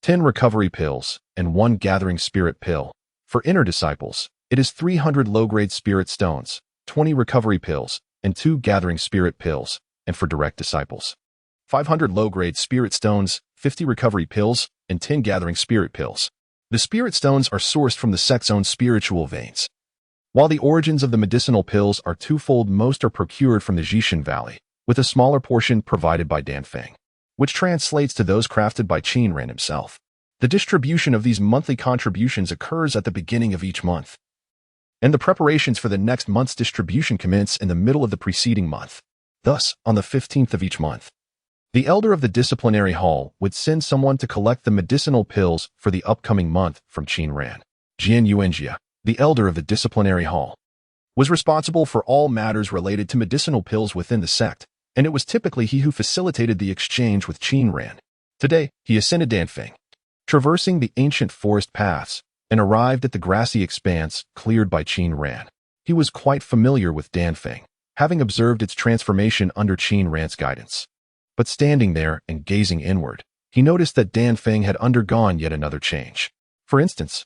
10 recovery pills, and 1 gathering spirit pill. For inner disciples, it is 300 low-grade spirit stones, 20 recovery pills, and 2 gathering spirit pills, and for direct disciples, 500 low-grade spirit stones, 50 recovery pills, and 10 gathering spirit pills. The spirit stones are sourced from the sect's own spiritual veins. While the origins of the medicinal pills are twofold, most are procured from the Jishan Valley, with a smaller portion provided by Danfeng, which translates to those crafted by Qin Ran himself. The distribution of these monthly contributions occurs at the beginning of each month, and the preparations for the next month's distribution commence in the middle of the preceding month. Thus, on the 15th of each month, the elder of the disciplinary hall would send someone to collect the medicinal pills for the upcoming month from Qin Ran. Jian Yuanjia, the elder of the disciplinary hall, was responsible for all matters related to medicinal pills within the sect, and it was typically he who facilitated the exchange with Qin Ran. Today, he ascended Danfeng, traversing the ancient forest paths, and arrived at the grassy expanse cleared by Qin Ran. He was quite familiar with Danfeng, having observed its transformation under Qin Ran's guidance. But standing there and gazing inward, he noticed that Danfeng had undergone yet another change. For instance,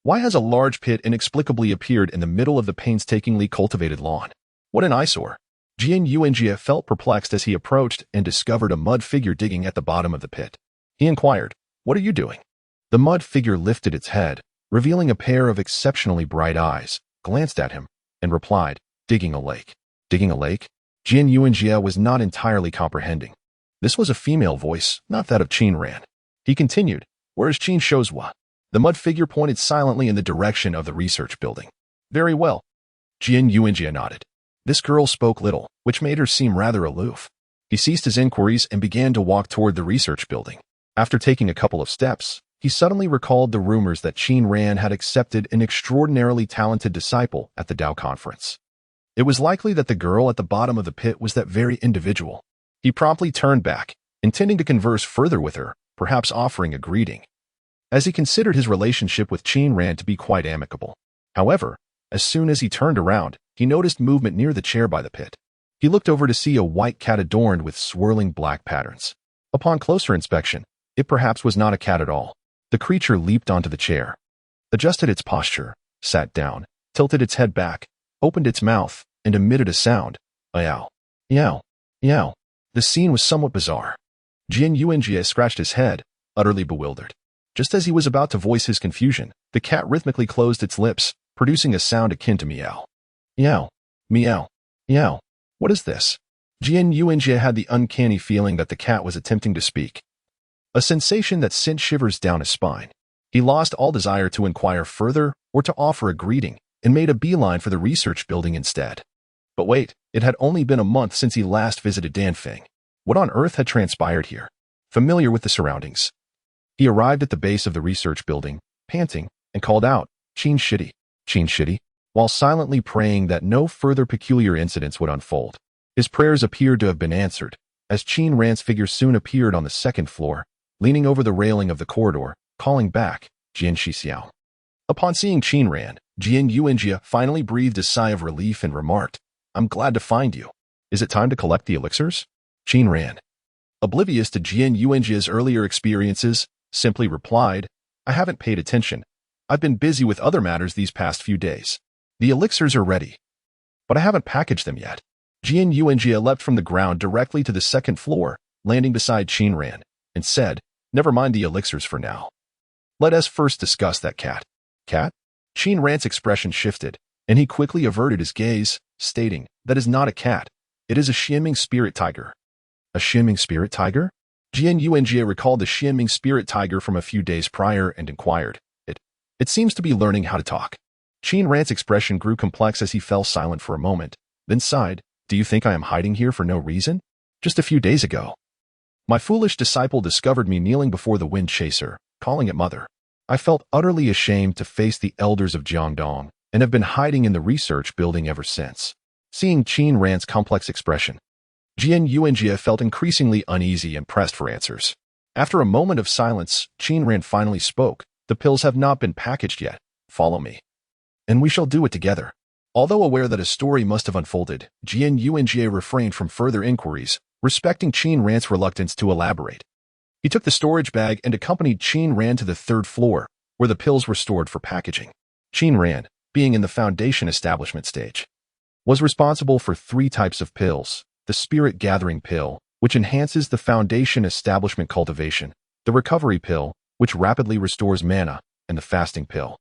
why has a large pit inexplicably appeared in the middle of the painstakingly cultivated lawn? What an eyesore! Jian Yuanjia felt perplexed as he approached and discovered a mud figure digging at the bottom of the pit. He inquired, "What are you doing?" The mud figure lifted its head, revealing a pair of exceptionally bright eyes, glanced at him, and replied, "Digging a lake." "Digging a lake?" Jian Yuanjia was not entirely comprehending. This was a female voice, not that of Qin Ran. He continued, "Where is Qin Shozhua?" The mud figure pointed silently in the direction of the research building. "Very well." Jian Yuanjia nodded. This girl spoke little, which made her seem rather aloof. He ceased his inquiries and began to walk toward the research building. After taking a couple of steps, he suddenly recalled the rumors that Qin Ran had accepted an extraordinarily talented disciple at the Dao conference. It was likely that the girl at the bottom of the pit was that very individual. He promptly turned back, intending to converse further with her, perhaps offering a greeting, as he considered his relationship with Qin Ran to be quite amicable. However, as soon as he turned around, he noticed movement near the chair by the pit. He looked over to see a white cat adorned with swirling black patterns. Upon closer inspection, it perhaps was not a cat at all. The creature leaped onto the chair, adjusted its posture, sat down, tilted its head back, opened its mouth, and emitted a sound. Yow. Yow. Yow. The scene was somewhat bizarre. Jian Yuanjia scratched his head, utterly bewildered. Just as he was about to voice his confusion, the cat rhythmically closed its lips, producing a sound akin to meow. Meow. Meow. Meow. What is this? Jian Yuanjia had the uncanny feeling that the cat was attempting to speak, a sensation that sent shivers down his spine. He lost all desire to inquire further or to offer a greeting, and made a beeline for the research building instead. But wait, it had only been a month since he last visited Danfeng. What on earth had transpired here? Familiar with the surroundings, he arrived at the base of the research building, panting, and called out, "Qin Shidi, Qin Shidi," while silently praying that no further peculiar incidents would unfold. His prayers appeared to have been answered, as Qin Ran's figure soon appeared on the second floor, leaning over the railing of the corridor, calling back, Jian Shixiao. Upon seeing Qin Ran, Jian Yuanjia finally breathed a sigh of relief and remarked, "I'm glad to find you. Is it time to collect the elixirs?" Qin Ran, oblivious to Jian Yuanjia's earlier experiences, simply replied, "I haven't paid attention. I've been busy with other matters these past few days. The elixirs are ready, but I haven't packaged them yet." Jian Yuanjia leapt from the ground directly to the second floor, landing beside Qin Ran, and said, "Never mind the elixirs for now. Let us first discuss that cat." "Cat?" Qin Ran's expression shifted, and he quickly averted his gaze, stating, "That is not a cat. It is a Xianming spirit tiger." "A Xianming spirit tiger?" Jian Yuanjia recalled the Xianming spirit tiger from a few days prior and inquired, It seems to be learning how to talk." Qin Ran's expression grew complex as he fell silent for a moment, then sighed, "Do you think I am hiding here for no reason? Just a few days ago, my foolish disciple discovered me kneeling before the wind chaser, calling it mother. I felt utterly ashamed to face the elders of Jiangdong and have been hiding in the research building ever since." Seeing Qin Ran's complex expression, Jian Yuanjia felt increasingly uneasy and pressed for answers. After a moment of silence, Qin Ran finally spoke, "The pills have not been packaged yet. Follow me, and we shall do it together." Although aware that a story must have unfolded, Jian Yuanjia refrained from further inquiries, respecting Qin Ran's reluctance to elaborate. He took the storage bag and accompanied Qin Ran to the third floor, where the pills were stored for packaging. Qin Ran, being in the foundation establishment stage, was responsible for 3 types of pills: the spirit gathering pill, which enhances the foundation establishment cultivation; the recovery pill, which rapidly restores mana; and the fasting pill,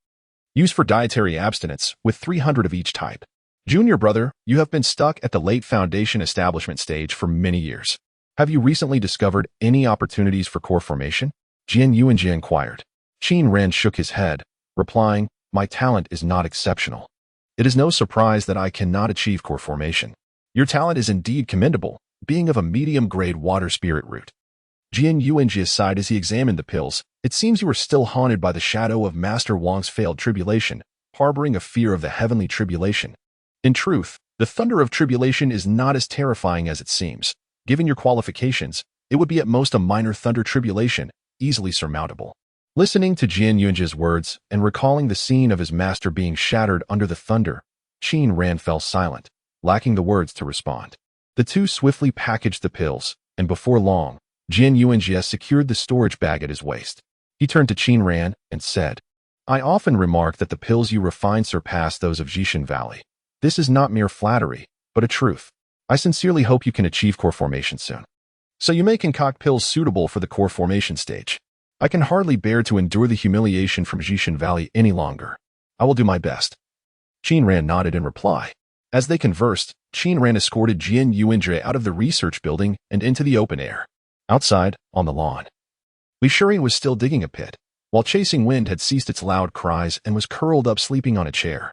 used for dietary abstinence, with 300 of each type. "Junior brother, you have been stuck at the late foundation establishment stage for many years. Have you recently discovered any opportunities for core formation?" Jian Yuanjia inquired. Qin Ran shook his head, replying, "My talent is not exceptional. It is no surprise that I cannot achieve core formation. Your talent is indeed commendable, being of a medium-grade water spirit root." Jian Yuanjia sighed as he examined the pills. "It seems you are still haunted by the shadow of Master Wang's failed tribulation, harboring a fear of the heavenly tribulation. In truth, the thunder of tribulation is not as terrifying as it seems. Given your qualifications, it would be at most a minor thunder tribulation, easily surmountable." Listening to Jian Yuanjia's words and recalling the scene of his master being shattered under the thunder, Qin Ran fell silent, lacking the words to respond. The two swiftly packaged the pills, and before long, Jian Yuanjia secured the storage bag at his waist. He turned to Qin Ran and said, "I often remark that the pills you refine surpass those of Jishan Valley. This is not mere flattery, but a truth. I sincerely hope you can achieve core formation soon, so you may concoct pills suitable for the core formation stage. I can hardly bear to endure the humiliation from Jishan Valley any longer. I will do my best." Qin Ran nodded in reply. As they conversed, Qin Ran escorted Jian Yuanjia out of the research building and into the open air. Outside, on the lawn, Li Shuri was still digging a pit, while Chasing Wind had ceased its loud cries and was curled up sleeping on a chair.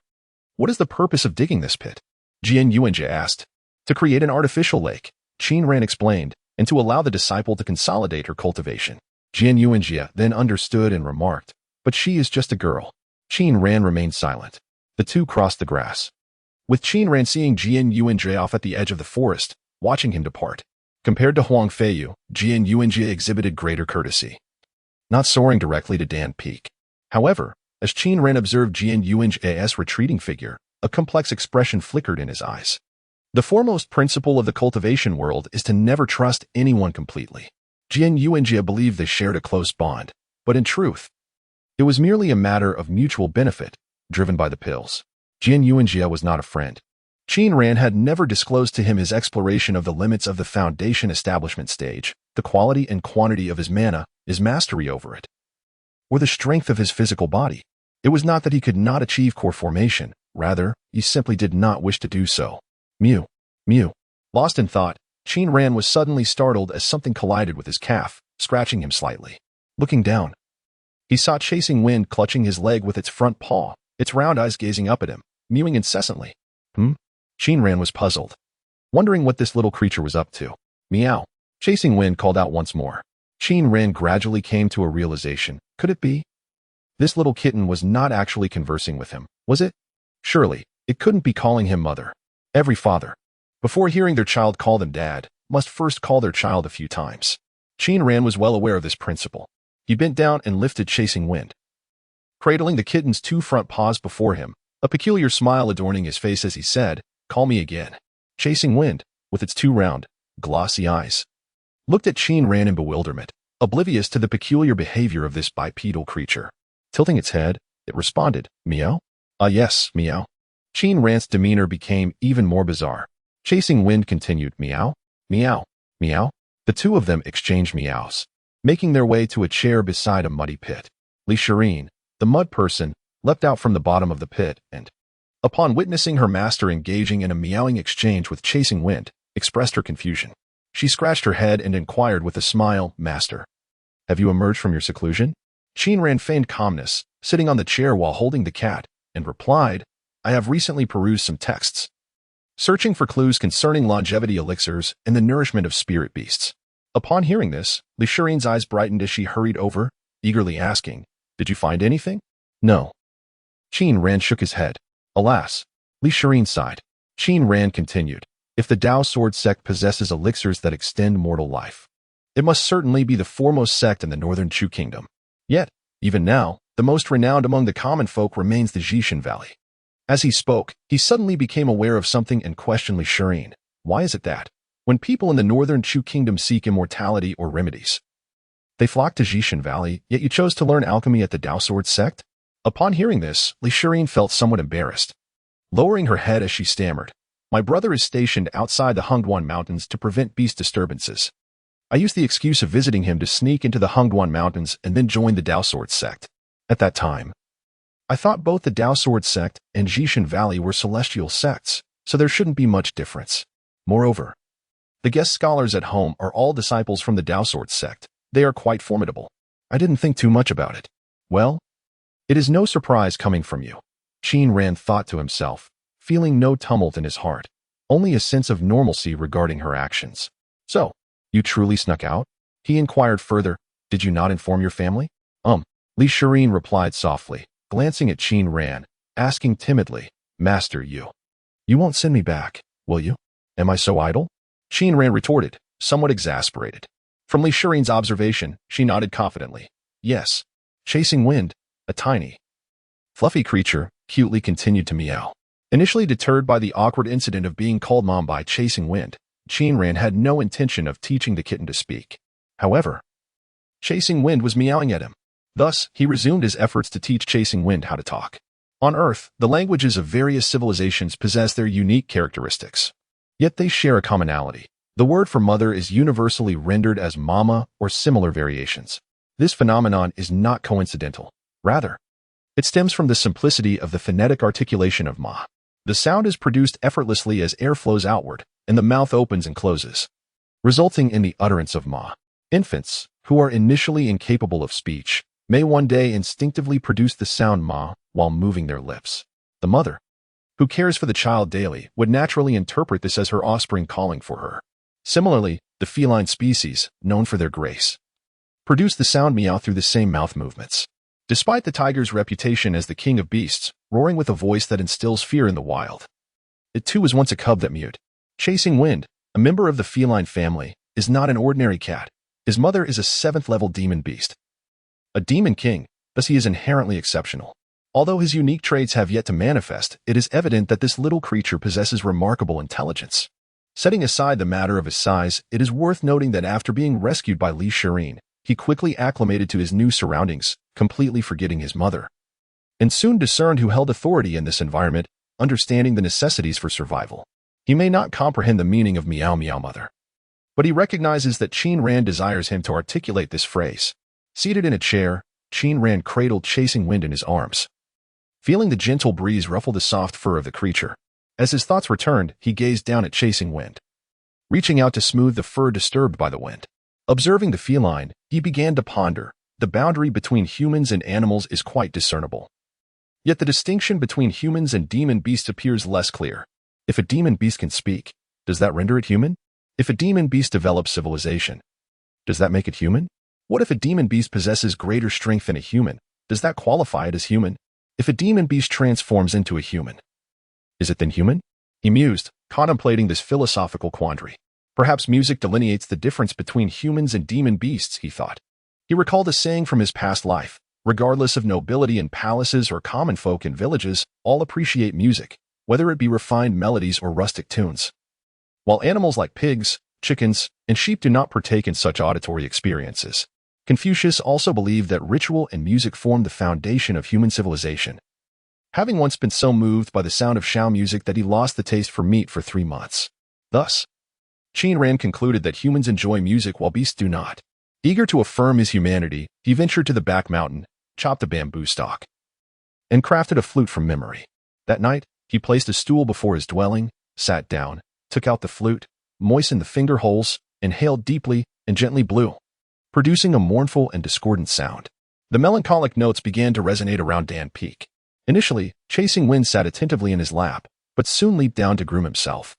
"What is the purpose of digging this pit?" Jian Yuanjia asked. "To create an artificial lake," Qin Ran explained, "and to allow the disciple to consolidate her cultivation." Jian Yuanjia then understood and remarked, "But she is just a girl." Qin Ran remained silent. The two crossed the grass, with Qin Ran seeing Jian Yuanjia off at the edge of the forest, watching him depart. Compared to Huang Feiyu, Jian Yuanjia exhibited greater courtesy, not soaring directly to Dan Peak. However, as Qin Ran observed Jian Yuanjia's retreating figure, a complex expression flickered in his eyes. The foremost principle of the cultivation world is to never trust anyone completely. Jian Yuanjia believed they shared a close bond, but in truth, it was merely a matter of mutual benefit, driven by the pills. Jian Yuanjia was not a friend. Qin Ran had never disclosed to him his exploration of the limits of the foundation establishment stage, the quality and quantity of his mana, his mastery over it, or the strength of his physical body. It was not that he could not achieve core formation, rather, he simply did not wish to do so. Mew. Mew. Lost in thought, Qin Ran was suddenly startled as something collided with his calf, scratching him slightly. Looking down, he saw Chasing Wind clutching his leg with its front paw, its round eyes gazing up at him, mewing incessantly. Qin Ran was puzzled, wondering what this little creature was up to. Meow. Chasing Wind called out once more. Qin Ran gradually came to a realization. Could it be? This little kitten was not actually conversing with him, was it? Surely, it couldn't be calling him mother. Every father, before hearing their child call them dad, must first call their child a few times. Qin Ran was well aware of this principle. He bent down and lifted Chasing Wind, cradling the kitten's two front paws before him, a peculiar smile adorning his face as he said, "Call me again." Chasing Wind, with its two round, glossy eyes, looked at Qin Ran in bewilderment, oblivious to the peculiar behavior of this bipedal creature. Tilting its head, it responded, "Meow?" "Ah yes, meow." Qin Ran's demeanor became even more bizarre. Chasing Wind continued, "Meow, meow, meow." The two of them exchanged meows, making their way to a chair beside a muddy pit. Elixirs, the mud person, leapt out from the bottom of the pit and, upon witnessing her master engaging in a meowing exchange with Chasing Wind, expressed her confusion. She scratched her head and inquired with a smile, "Master, have you emerged from your seclusion?" Qin Ran feigned calmness, sitting on the chair while holding the cat, and replied, "I have recently perused some texts, searching for clues concerning longevity elixirs and the nourishment of spirit beasts." Upon hearing this, Elixirs' eyes brightened as she hurried over, eagerly asking, "Did you find anything?" "No." Qin Ran shook his head. "Alas." Elixirs sighed. Qin Ran continued, "If the Dao Sword sect possesses elixirs that extend mortal life, it must certainly be the foremost sect in the northern Chu kingdom. Yet, even now, the most renowned among the common folk remains the Jishan Valley." As he spoke, he suddenly became aware of something and questioned Elixirs. "Why is it that, when people in the northern Chu kingdom seek immortality or remedies, they flock to Jishan Valley, yet you chose to learn alchemy at the Dao Sword sect?" Upon hearing this, Elixirs felt somewhat embarrassed. Lowering her head as she stammered, "My brother is stationed outside the Hungduan Mountains to prevent beast disturbances. I used the excuse of visiting him to sneak into the Hungduan Mountains and then join the Dao Sword sect. At that time, I thought both the Dao Sword sect and Jishan Valley were celestial sects, so there shouldn't be much difference. Moreover, the guest scholars at home are all disciples from the Dao Sword sect. They are quite formidable. I didn't think too much about it." "Well, it is no surprise coming from you," Qin Ran thought to himself, feeling no tumult in his heart, only a sense of normalcy regarding her actions. "So, you truly snuck out?" he inquired further. "Did you not inform your family?" Elixirs replied softly, glancing at Qin Ran, asking timidly, "Master, you won't send me back, will you? Am I so idle?" Qin Ran retorted, somewhat exasperated. From Elixirs' observation, she nodded confidently. "Yes." Chasing Wind, a tiny, fluffy creature, cutely continued to meow. Initially deterred by the awkward incident of being called mom by Chasing Wind, Qin Ran had no intention of teaching the kitten to speak. However, Chasing Wind was meowing at him. Thus, he resumed his efforts to teach Chasing Wind how to talk. On Earth, the languages of various civilizations possess their unique characteristics. Yet they share a commonality. The word for mother is universally rendered as mama or similar variations. This phenomenon is not coincidental. Rather, it stems from the simplicity of the phonetic articulation of ma. The sound is produced effortlessly as air flows outward, and the mouth opens and closes, resulting in the utterance of ma. Infants, who are initially incapable of speech, may one day instinctively produce the sound ma while moving their lips. The mother, who cares for the child daily, would naturally interpret this as her offspring calling for her. Similarly, the feline species, known for their grace, produce the sound meow through the same mouth movements. Despite the tiger's reputation as the king of beasts, roaring with a voice that instills fear in the wild, it too was once a cub that mewed. Chasing Wind, a member of the feline family, is not an ordinary cat. His mother is a 7th-level demon beast, a demon king, thus he is inherently exceptional. Although his unique traits have yet to manifest, it is evident that this little creature possesses remarkable intelligence. Setting aside the matter of his size, it is worth noting that after being rescued by Elixirs, he quickly acclimated to his new surroundings, completely forgetting his mother, and soon discerned who held authority in this environment, understanding the necessities for survival. He may not comprehend the meaning of meow meow mother, but he recognizes that Qin Ran desires him to articulate this phrase. Seated in a chair, Qin Ran cradled Chasing Wind in his arms, feeling the gentle breeze ruffle the soft fur of the creature. As his thoughts returned, he gazed down at Chasing Wind, reaching out to smooth the fur disturbed by the wind. Observing the feline, he began to ponder. The boundary between humans and animals is quite discernible. Yet the distinction between humans and demon beasts appears less clear. If a demon beast can speak, does that render it human? If a demon beast develops civilization, does that make it human? What if a demon beast possesses greater strength than a human? Does that qualify it as human? If a demon beast transforms into a human, is it then human? He mused, contemplating this philosophical quandary. Perhaps music delineates the difference between humans and demon beasts, he thought. He recalled a saying from his past life: regardless of nobility in palaces or common folk in villages, all appreciate music, whether it be refined melodies or rustic tunes. While animals like pigs, chickens, and sheep do not partake in such auditory experiences, Confucius also believed that ritual and music formed the foundation of human civilization. Having once been so moved by the sound of Xiao music that he lost the taste for meat for 3 months. Thus, Qin Ran concluded that humans enjoy music while beasts do not. Eager to affirm his humanity, he ventured to the back mountain, chopped a bamboo stalk, and crafted a flute from memory. That night, he placed a stool before his dwelling, sat down, took out the flute, moistened the finger holes, inhaled deeply, and gently blew, producing a mournful and discordant sound. The melancholic notes began to resonate around Dan Peak. Initially, Chasing Wind sat attentively in his lap, but soon leaped down to groom himself.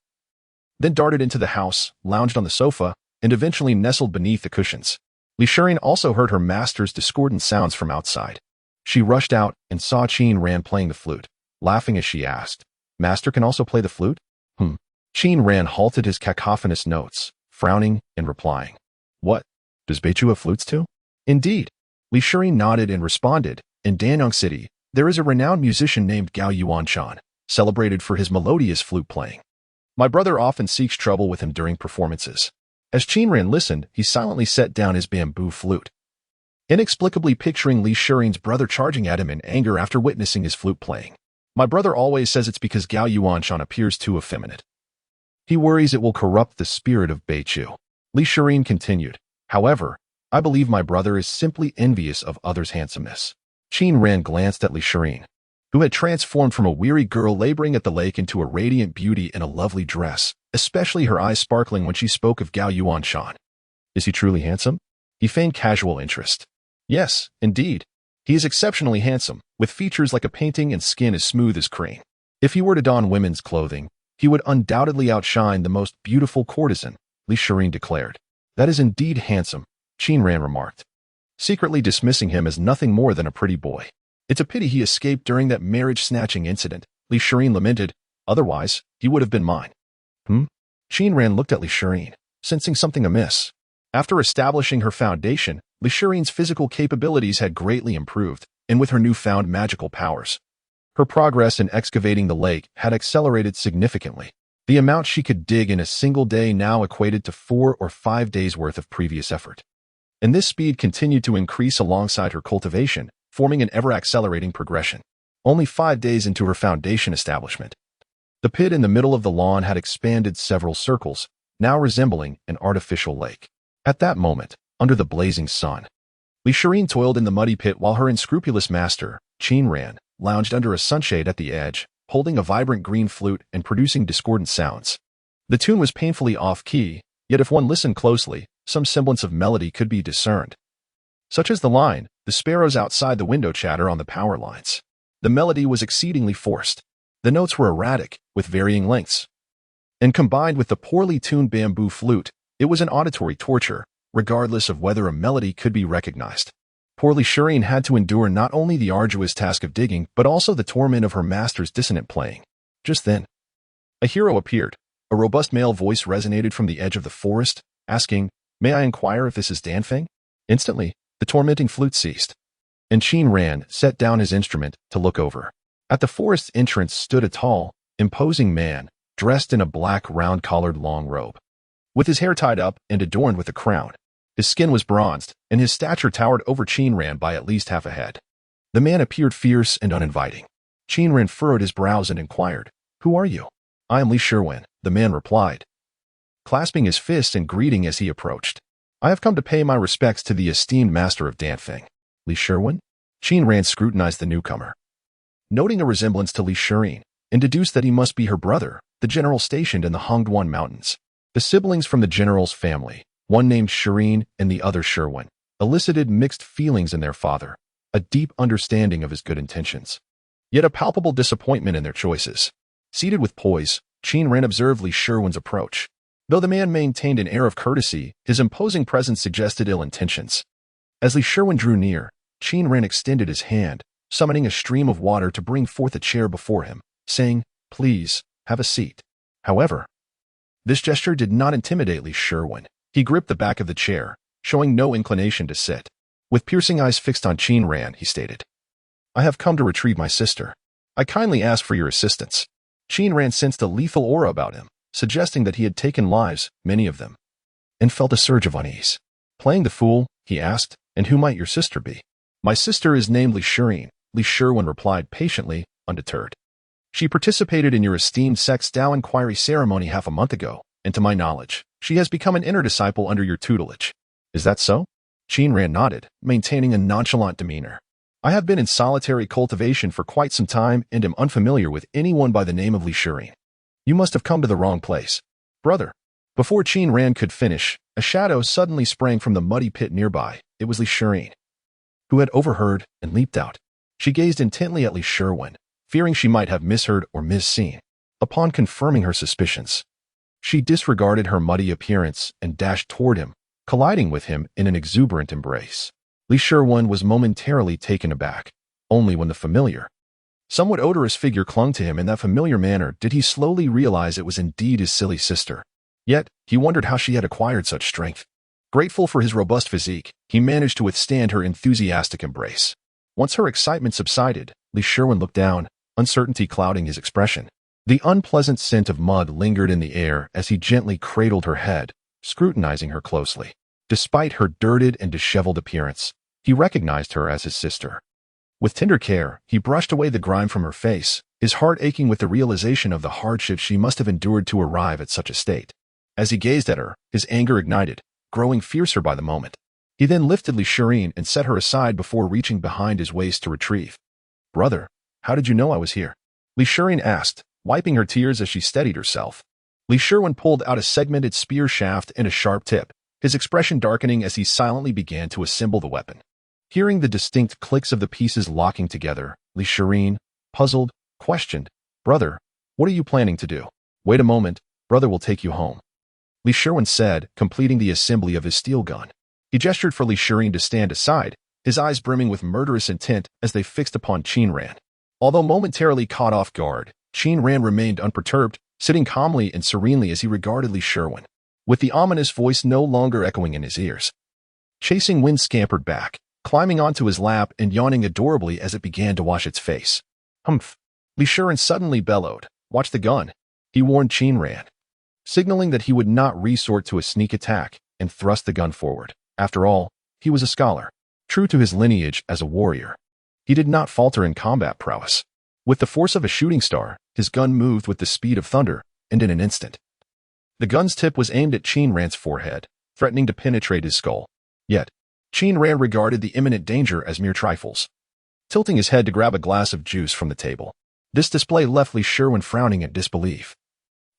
Then darted into the house, lounged on the sofa, and eventually nestled beneath the cushions. Lishirin also heard her master's discordant sounds from outside. She rushed out and saw Qin Ran playing the flute, laughing as she asked, "Master can also play the flute?" Qin Ran halted his cacophonous notes, frowning and replying, "What? Does Beichu have flutes too?" "Indeed." Lishirin nodded and responded, "In Danyang City, there is a renowned musician named Gao Yuanshan, celebrated for his melodious flute playing. My brother often seeks trouble with him during performances." As Qin Ran listened, he silently set down his bamboo flute, inexplicably picturing Lishirin's brother charging at him in anger after witnessing his flute playing. "My brother always says it's because Gao Yuanshan appears too effeminate. He worries it will corrupt the spirit of Beichu." Lishirin continued, "However, I believe my brother is simply envious of others' handsomeness." Qin Ran glanced at Lishirin, who had transformed from a weary girl laboring at the lake into a radiant beauty in a lovely dress, especially her eyes sparkling when she spoke of Gao Yuanshan. "Is he truly handsome?" He feigned casual interest. "Yes, indeed. He is exceptionally handsome, with features like a painting and skin as smooth as cream. If he were to don women's clothing, he would undoubtedly outshine the most beautiful courtesan," Lishirin declared. "That is indeed handsome," Qin Ran remarked, secretly dismissing him as nothing more than a pretty boy. "It's a pity he escaped during that marriage-snatching incident," Lishirin lamented. "Otherwise, he would have been mine." Qin Ran looked at Lishirin, sensing something amiss. After establishing her foundation, Lishirin's physical capabilities had greatly improved, and with her newfound magical powers, her progress in excavating the lake had accelerated significantly. The amount she could dig in a single day now equated to 4 or 5 days' worth of previous effort. And this speed continued to increase alongside her cultivation, forming an ever-accelerating progression. Only 5 days into her foundation establishment, the pit in the middle of the lawn had expanded several circles, now resembling an artificial lake. At that moment, under the blazing sun, Lishirin toiled in the muddy pit while her unscrupulous master, Qin Ran, lounged under a sunshade at the edge, holding a vibrant green flute and producing discordant sounds. The tune was painfully off-key, yet if one listened closely, some semblance of melody could be discerned, such as the line, "The sparrows outside the window chatter on the power lines." The melody was exceedingly forced. The notes were erratic, with varying lengths. And combined with the poorly tuned bamboo flute, it was an auditory torture, regardless of whether a melody could be recognized. Poor Lishirin had to endure not only the arduous task of digging, but also the torment of her master's dissonant playing. Just then, a hero appeared. A robust male voice resonated from the edge of the forest, asking, "May I inquire if this is Danfeng?" Instantly, the tormenting flute ceased, and Qin Ran set down his instrument to look over. At the forest's entrance stood a tall, imposing man, dressed in a black round-collared long robe, with his hair tied up and adorned with a crown. His skin was bronzed, and his stature towered over Qin Ran by at least half a head. The man appeared fierce and uninviting. Qin Ran furrowed his brows and inquired, "Who are you?" "I am Li Shirwen," the man replied, clasping his fists in greeting as he approached. "I have come to pay my respects to the esteemed master of Danfeng." "Li Shirwen?" Qin Ran scrutinized the newcomer, noting a resemblance to Li Shirin, and deduced that he must be her brother, the general stationed in the Hongduan Mountains. The siblings from the general's family, one named Shirin and the other Shirwen, elicited mixed feelings in their father, a deep understanding of his good intentions, yet a palpable disappointment in their choices. Seated with poise, Qin Ran observed Li Shirwen's approach. Though the man maintained an air of courtesy, his imposing presence suggested ill intentions. As Li Shirwen drew near, Qin Ran extended his hand, summoning a stream of water to bring forth a chair before him, saying, "Please, have a seat." However, this gesture did not intimidate Li Sherwin. He gripped the back of the chair, showing no inclination to sit. With piercing eyes fixed on Qin Ran, he stated, "I have come to retrieve my sister. I kindly ask for your assistance." Qin Ran sensed a lethal aura about him, suggesting that he had taken lives, many of them, and felt a surge of unease. Playing the fool, he asked, "And who might your sister be?" "My sister is named Li Sherwin," Li Sherwin replied patiently, undeterred. "She participated in your esteemed sex Dao inquiry ceremony half a month ago, and to my knowledge, she has become an inner disciple under your tutelage. Is that so?" Qin Ran nodded, maintaining a nonchalant demeanor. "I have been in solitary cultivation for quite some time and am unfamiliar with anyone by the name of Li Sherwin. You must have come to the wrong place, brother." Before Qin Ran could finish, a shadow suddenly sprang from the muddy pit nearby. It was Li Sherwin, who had overheard and leaped out. She gazed intently at Li Sherwin, fearing she might have misheard or misseen. Upon confirming her suspicions, she disregarded her muddy appearance and dashed toward him, colliding with him in an exuberant embrace. Li Sherwin was momentarily taken aback. Only when the familiar, somewhat odorous figure clung to him in that familiar manner did he slowly realize it was indeed his silly sister. Yet, he wondered how she had acquired such strength. Grateful for his robust physique, he managed to withstand her enthusiastic embrace. Once her excitement subsided, Li Sherwin looked down, uncertainty clouding his expression. The unpleasant scent of mud lingered in the air as he gently cradled her head, scrutinizing her closely. Despite her dirted and disheveled appearance, he recognized her as his sister. With tender care, he brushed away the grime from her face, his heart aching with the realization of the hardship she must have endured to arrive at such a state. As he gazed at her, his anger ignited, growing fiercer by the moment. He then lifted Li Sherwin and set her aside before reaching behind his waist to retrieve. "Brother, how did you know I was here?" Li Sherwin asked, wiping her tears as she steadied herself. Li Sherwin pulled out a segmented spear shaft and a sharp tip, his expression darkening as he silently began to assemble the weapon. Hearing the distinct clicks of the pieces locking together, Li Sherwin, puzzled, questioned, "Brother, what are you planning to do?" "Wait a moment, brother will take you home," Li Sherwin said, completing the assembly of his steel gun. He gestured for Li Sherwin to stand aside, his eyes brimming with murderous intent as they fixed upon Qin Ran. Although momentarily caught off guard, Qin Ran remained unperturbed, sitting calmly and serenely as he regarded Li Sherwin, with the ominous voice no longer echoing in his ears. Chasing Wind scampered back, climbing onto his lap and yawning adorably as it began to wash its face. "Humph!" Li Sherwin suddenly bellowed. "Watch the gun," he warned Qin Ran, signaling that he would not resort to a sneak attack, and thrust the gun forward. After all, he was a scholar, true to his lineage as a warrior. He did not falter in combat prowess. With the force of a shooting star, his gun moved with the speed of thunder, and in an instant, the gun's tip was aimed at Qin Ran's forehead, threatening to penetrate his skull. Yet, Qin Ran regarded the imminent danger as mere trifles, tilting his head to grab a glass of juice from the table. This display left Li Sherwin frowning in disbelief.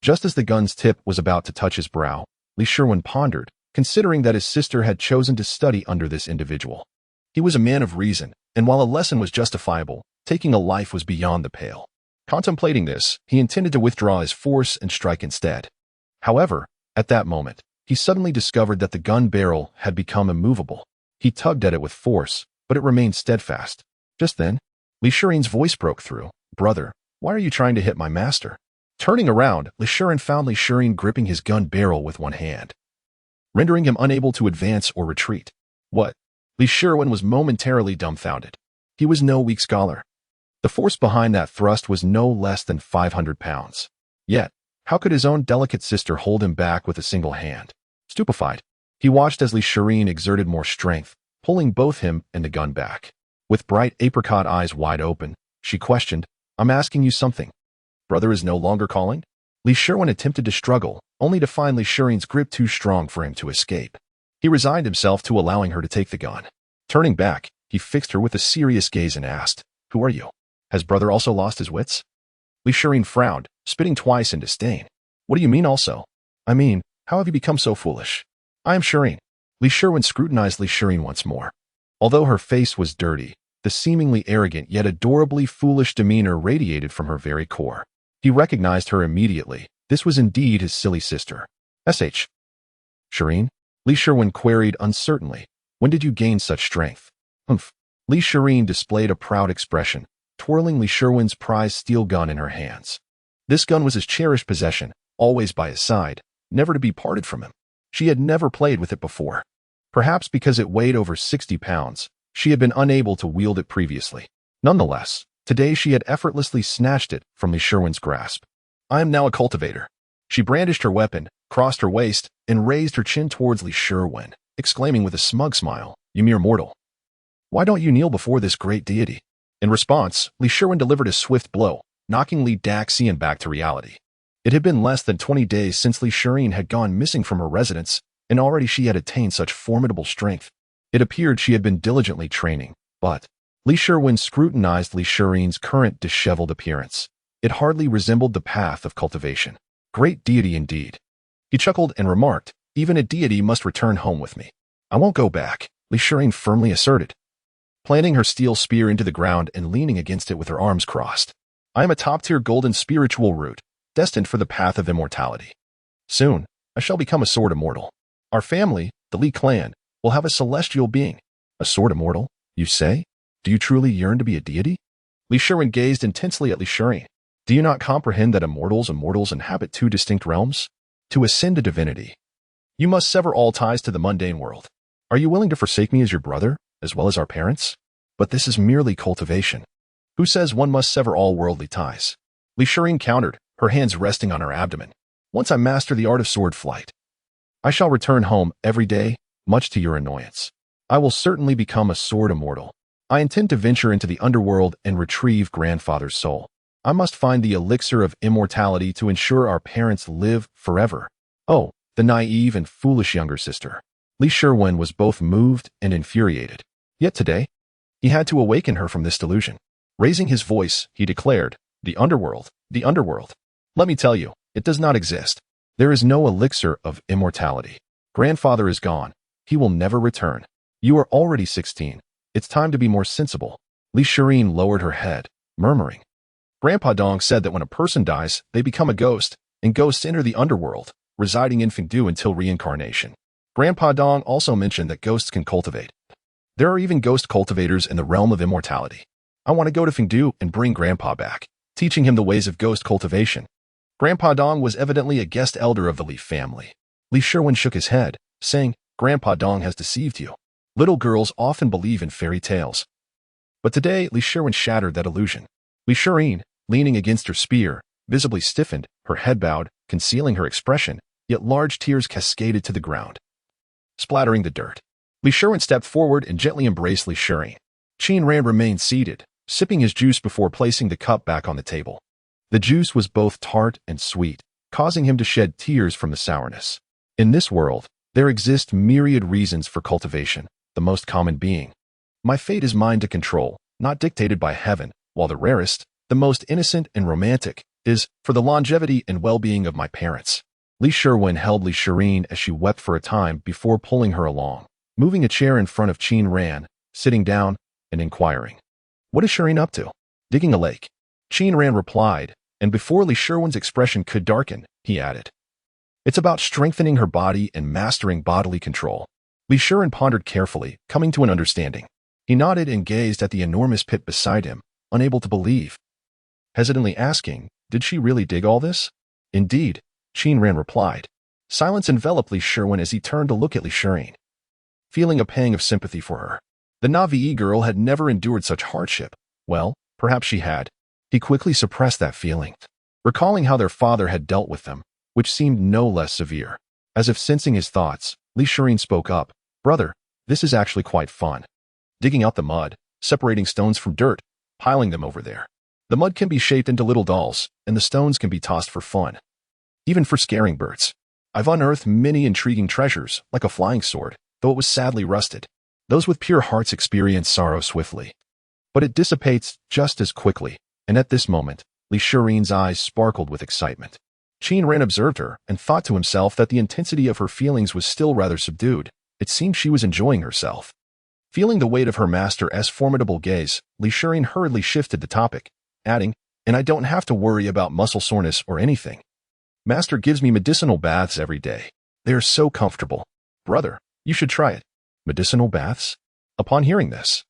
Just as the gun's tip was about to touch his brow, Li Sherwin pondered, considering that his sister had chosen to study under this individual. He was a man of reason, and while a lesson was justifiable, taking a life was beyond the pale. Contemplating this, he intended to withdraw his force and strike instead. However, at that moment, he suddenly discovered that the gun barrel had become immovable. He tugged at it with force, but it remained steadfast. Just then, Li Sherwin's voice broke through. "Brother, why are you trying to hit my master?" Turning around, Li Sherwin found Li Sherwin gripping his gun barrel with one hand, rendering him unable to advance or retreat. "What?" Li Sherwin was momentarily dumbfounded. He was no weak scholar. The force behind that thrust was no less than 500 pounds. Yet, how could his own delicate sister hold him back with a single hand? Stupefied, he watched as Li Sherwin exerted more strength, pulling both him and the gun back. With bright apricot eyes wide open, she questioned, "I'm asking you something. Brother is no longer calling?" Li Sherwin attempted to struggle, only to find Li Sherwin's grip too strong for him to escape. He resigned himself to allowing her to take the gun. Turning back, he fixed her with a serious gaze and asked, "Who are you? Has brother also lost his wits?" Li Sherwin frowned, spitting twice in disdain. "What do you mean also?" "I mean, how have you become so foolish?" "I am Sherwin." Li Sherwin scrutinized Li Sherwin once more. Although her face was dirty, the seemingly arrogant yet adorably foolish demeanor radiated from her very core. He recognized her immediately. This was indeed his silly sister. "S.H. Sherwin?" Li Sherwin queried uncertainly. "When did you gain such strength?" "Humph." Li Sherwin displayed a proud expression, twirling Li Sherwin's prized steel gun in her hands. This gun was his cherished possession, always by his side, never to be parted from him. She had never played with it before. Perhaps because it weighed over 60 pounds, she had been unable to wield it previously. Nonetheless, today she had effortlessly snatched it from Li Sherwin's grasp. I am now a cultivator. She brandished her weapon, crossed her waist, and raised her chin towards Li Sherwin, exclaiming with a smug smile, "You mere mortal. Why don't you kneel before this great deity?" In response, Li Sherwin delivered a swift blow, knocking Li Daxian back to reality. It had been less than 20 days since Li Sherwin had gone missing from her residence, and already she had attained such formidable strength. It appeared she had been diligently training, but Li Sherwin scrutinized Li Sherwin's current disheveled appearance. It hardly resembled the path of cultivation. Great deity indeed. He chuckled and remarked, "Even a deity must return home with me." "I won't go back," Li Sherwin firmly asserted, planting her steel spear into the ground and leaning against it with her arms crossed. "I am a top-tier golden spiritual root, destined for the path of immortality. Soon, I shall become a sword immortal. Our family, the Li clan, will have a celestial being." "A sword immortal, you say? Do you truly yearn to be a deity?" Li Sherwin gazed intensely at Li Sherwin. "Do you not comprehend that immortals and mortals inhabit two distinct realms? To ascend to divinity, you must sever all ties to the mundane world. Are you willing to forsake me as your brother, as well as our parents? But this is merely cultivation. Who says one must sever all worldly ties?" Li Sherwin countered, her hands resting on her abdomen. "Once I master the art of sword flight, I shall return home every day, much to your annoyance. I will certainly become a sword immortal. I intend to venture into the underworld and retrieve grandfather's soul. I must find the elixir of immortality to ensure our parents live forever." Oh, the naive and foolish younger sister. Li Sherwin was both moved and infuriated. Yet today, he had to awaken her from this delusion. Raising his voice, he declared, the underworld. Let me tell you, it does not exist. There is no elixir of immortality. Grandfather is gone. He will never return. You are already 16. It's time to be more sensible." Li Sherwin lowered her head, murmuring, "Grandpa Dong said that when a person dies, they become a ghost, and ghosts enter the underworld, residing in Fengdu until reincarnation. Grandpa Dong also mentioned that ghosts can cultivate. There are even ghost cultivators in the realm of immortality. I want to go to Fengdu and bring Grandpa back, teaching him the ways of ghost cultivation." Grandpa Dong was evidently a guest elder of the Li family. Li Sherwin shook his head, saying, "Grandpa Dong has deceived you. Little girls often believe in fairy tales." But today, Li Sherwin shattered that illusion. Li Sherwin, leaning against her spear, visibly stiffened, her head bowed, concealing her expression, yet large tears cascaded to the ground, splattering the dirt. Li Sherwin stepped forward and gently embraced Li Sherwin. Qin Ran remained seated, sipping his juice before placing the cup back on the table. The juice was both tart and sweet, causing him to shed tears from the sourness. In this world, there exist myriad reasons for cultivation, the most common being, "My fate is mine to control, not dictated by heaven," while the rarest, the most innocent and romantic, is, "For the longevity and well-being of my parents." Li Sherwin held Li Sherwin as she wept for a time before pulling her along, moving a chair in front of Qin Ran, sitting down, and inquiring, "What is Sherwin up to?" "Digging a lake." Qin Ran replied, and before Li Sherwin's expression could darken, he added, "It's about strengthening her body and mastering bodily control." Li Sherwin pondered carefully, coming to an understanding. He nodded and gazed at the enormous pit beside him, unable to believe, hesitantly asking, did she really dig all this? "Indeed," Qin Ran replied. Silence enveloped Li Sherwin as he turned to look at Li Sherwin, feeling a pang of sympathy for her. The Na'vi girl had never endured such hardship. Well, perhaps she had. He quickly suppressed that feeling, recalling how their father had dealt with them, which seemed no less severe. As if sensing his thoughts, Li Sherwin spoke up, "Brother, this is actually quite fun. Digging out the mud, separating stones from dirt, piling them over there. The mud can be shaped into little dolls, and the stones can be tossed for fun, even for scaring birds. I've unearthed many intriguing treasures, like a flying sword, though it was sadly rusted. Those with pure hearts experience sorrow swiftly, but it dissipates just as quickly." And at this moment, Li Sherwin's eyes sparkled with excitement. Qin Ran observed her and thought to himself that the intensity of her feelings was still rather subdued. It seemed she was enjoying herself. Feeling the weight of her master's formidable gaze, Li Sherwin hurriedly shifted the topic, adding, "And I don't have to worry about muscle soreness or anything. Master gives me medicinal baths every day. They are so comfortable. Brother, you should try it." "Medicinal baths?" Upon hearing this,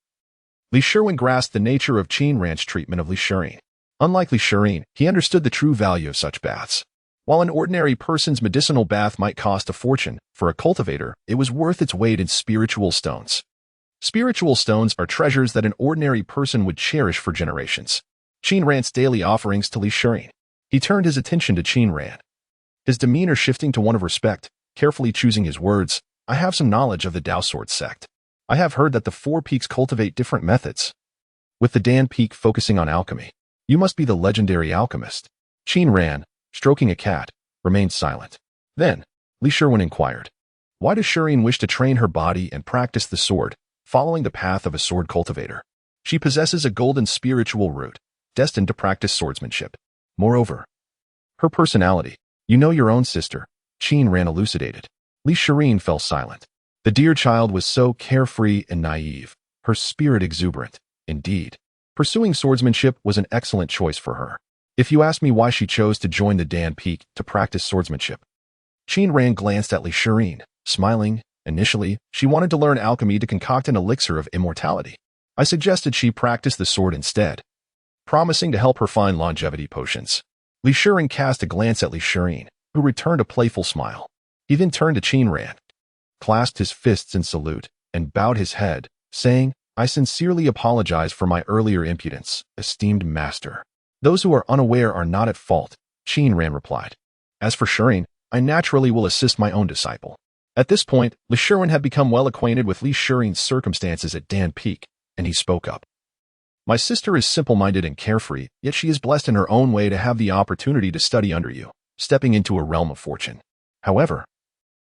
Li Sherwin grasped the nature of Qin Ran's treatment of Li Sherwin. Unlike Li Sherwin, he understood the true value of such baths. While an ordinary person's medicinal bath might cost a fortune, for a cultivator, it was worth its weight in spiritual stones. Spiritual stones are treasures that an ordinary person would cherish for generations. Qin Ran's daily offerings to Li Shirin. He turned his attention to Qin Ran, his demeanor shifting to one of respect, carefully choosing his words. I have some knowledge of the Dao Sword sect. I have heard that the Four Peaks cultivate different methods, with the Dan Peak focusing on alchemy. You must be the legendary alchemist. Qin Ran, stroking a cat, remained silent. Then, Li Shirin inquired, why does Shirin wish to train her body and practice the sword, following the path of a sword cultivator? She possesses a golden spiritual root, destined to practice swordsmanship. Moreover, her personality. You know your own sister, Qin Ran elucidated. Li Shirin fell silent. The dear child was so carefree and naive, her spirit exuberant. Indeed, pursuing swordsmanship was an excellent choice for her. If you ask me why she chose to join the Dan Peak to practice swordsmanship, Qin Ran glanced at Li Shirin, smiling. Initially, she wanted to learn alchemy to concoct an elixir of immortality. I suggested she practice the sword instead, promising to help her find longevity potions. Li Shirin cast a glance at Li Shirin, who returned a playful smile. He then turned to Qin Ran, clasped his fists in salute, and bowed his head, saying, I sincerely apologize for my earlier impudence, esteemed master. Those who are unaware are not at fault, Qin Ran replied. As for Shirin, I naturally will assist my own disciple. At this point, Li Shirin had become well acquainted with Li Shirin's circumstances at Dan Peak, and he spoke up. My sister is simple-minded and carefree, yet she is blessed in her own way to have the opportunity to study under you, stepping into a realm of fortune. However,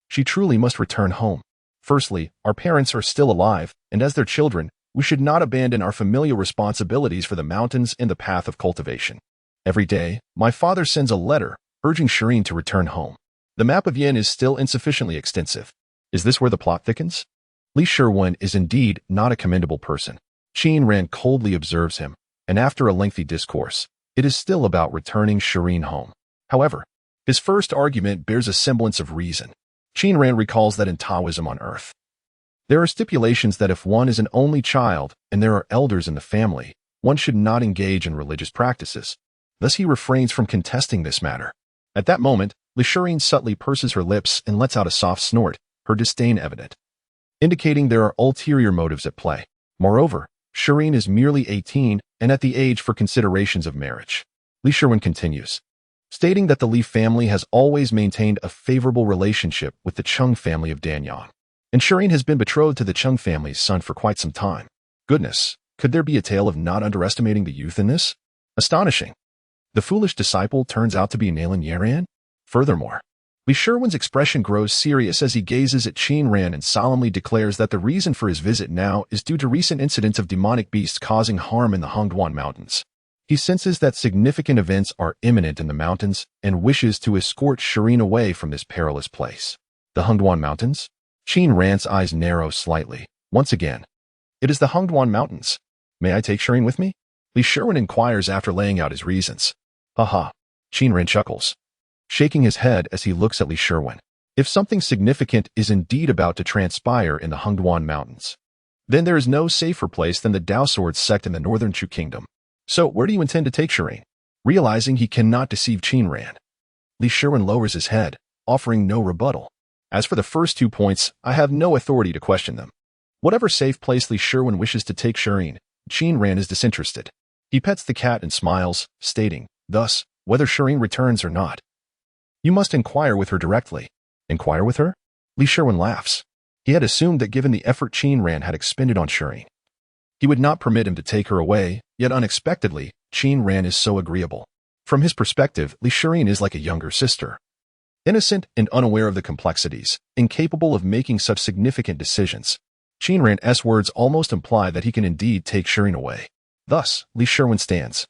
she truly must return home. Firstly, our parents are still alive, and as their children, we should not abandon our familial responsibilities for the mountains and the path of cultivation. Every day, my father sends a letter, urging Shirin to return home. The map of Yin is still insufficiently extensive. Is this where the plot thickens? Li Shirin is indeed not a commendable person. Qin Ran coldly observes him, and after a lengthy discourse, it is still about returning Shirin home. However, his first argument bears a semblance of reason. Qin Ran recalls that in Taoism on Earth, there are stipulations that if one is an only child and there are elders in the family, one should not engage in religious practices. Thus he refrains from contesting this matter. At that moment, Li Shirin subtly purses her lips and lets out a soft snort, her disdain evident, indicating there are ulterior motives at play. Moreover, Shirin is merely 18 and at the age for considerations of marriage. Li Shirin continues, stating that the Li family has always maintained a favorable relationship with the Chung family of Danyang, and Shirin has been betrothed to the Chung family's son for quite some time. Goodness, could there be a tale of not underestimating the youth in this? Astonishing. The foolish disciple turns out to be Nailan Yaran? Furthermore, Li Shirin's expression grows serious as he gazes at Qin Ran and solemnly declares that the reason for his visit now is due to recent incidents of demonic beasts causing harm in the Hongduan Mountains. He senses that significant events are imminent in the mountains and wishes to escort Shirin away from this perilous place. The Hongduan Mountains? Qin Ran's eyes narrow slightly. Once again, it is the Hongduan Mountains. May I take Shirin with me? Li Shirin inquires after laying out his reasons. Haha. Qin Ran chuckles, shaking his head as he looks at Li Shirin. If something significant is indeed about to transpire in the Hongduan Mountains, then there is no safer place than the Dao Sword sect in the northern Chu Kingdom. So where do you intend to take Shirin? Realizing he cannot deceive Qin Ran, Li Shirin lowers his head, offering no rebuttal. As for the first 2 points, I have no authority to question them. Whatever safe place Li Shirin wishes to take Shirin, Qin Ran is disinterested. He pets the cat and smiles, stating, thus, whether Shirin returns or not, you must inquire with her directly. Inquire with her? Li Shirin laughs. He had assumed that given the effort Qin Ran had expended on Shirin, he would not permit him to take her away, yet unexpectedly, Qin Ran is so agreeable. From his perspective, Li Shirin is like a younger sister. Innocent and unaware of the complexities, incapable of making such significant decisions. Qin Ran's words almost imply that he can indeed take Shirin away. Thus, Li Shirin stands,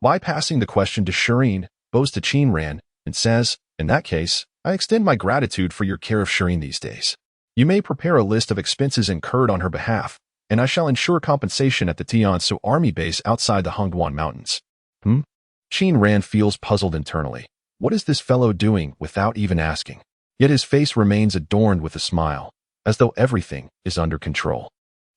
bypassing the question to Shirin, bows to Qin Ran, and says, in that case, I extend my gratitude for your care of Shirin these days. You may prepare a list of expenses incurred on her behalf, and I shall ensure compensation at the Tiansu army base outside the Hongduan Mountains. Qin Ran feels puzzled internally. What is this fellow doing without even asking? Yet his face remains adorned with a smile, as though everything is under control.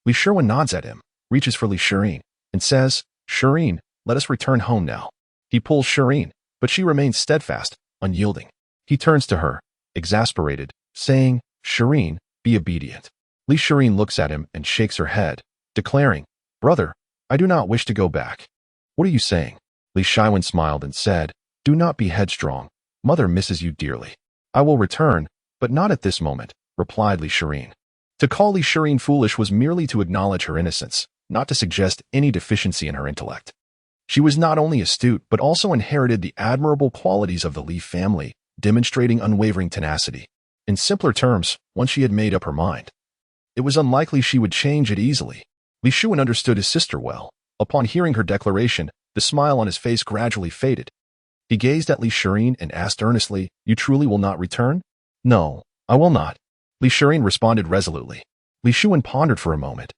Li Shirin nods at him, reaches for Li Shirin, and says, Shirin, let us return home now. He pulls Shirin, but she remains steadfast, unyielding. He turns to her, exasperated, saying, "Shireen, be obedient." Li Shireen looks at him and shakes her head, declaring, "Brother, I do not wish to go back." "What are you saying?" Li Shiwen smiled and said, "Do not be headstrong. Mother misses you dearly." "I will return, but not at this moment," replied Li Shireen. To call Li Shireen foolish was merely to acknowledge her innocence, not to suggest any deficiency in her intellect. She was not only astute but also inherited the admirable qualities of the Li family, demonstrating unwavering tenacity. In simpler terms, once she had made up her mind, it was unlikely she would change it easily. Li Shuan understood his sister well. Upon hearing her declaration, the smile on his face gradually faded. He gazed at Li Shireen and asked earnestly, "You truly will not return?" "No, I will not," Li Shireen responded resolutely. Li Shuan pondered for a moment,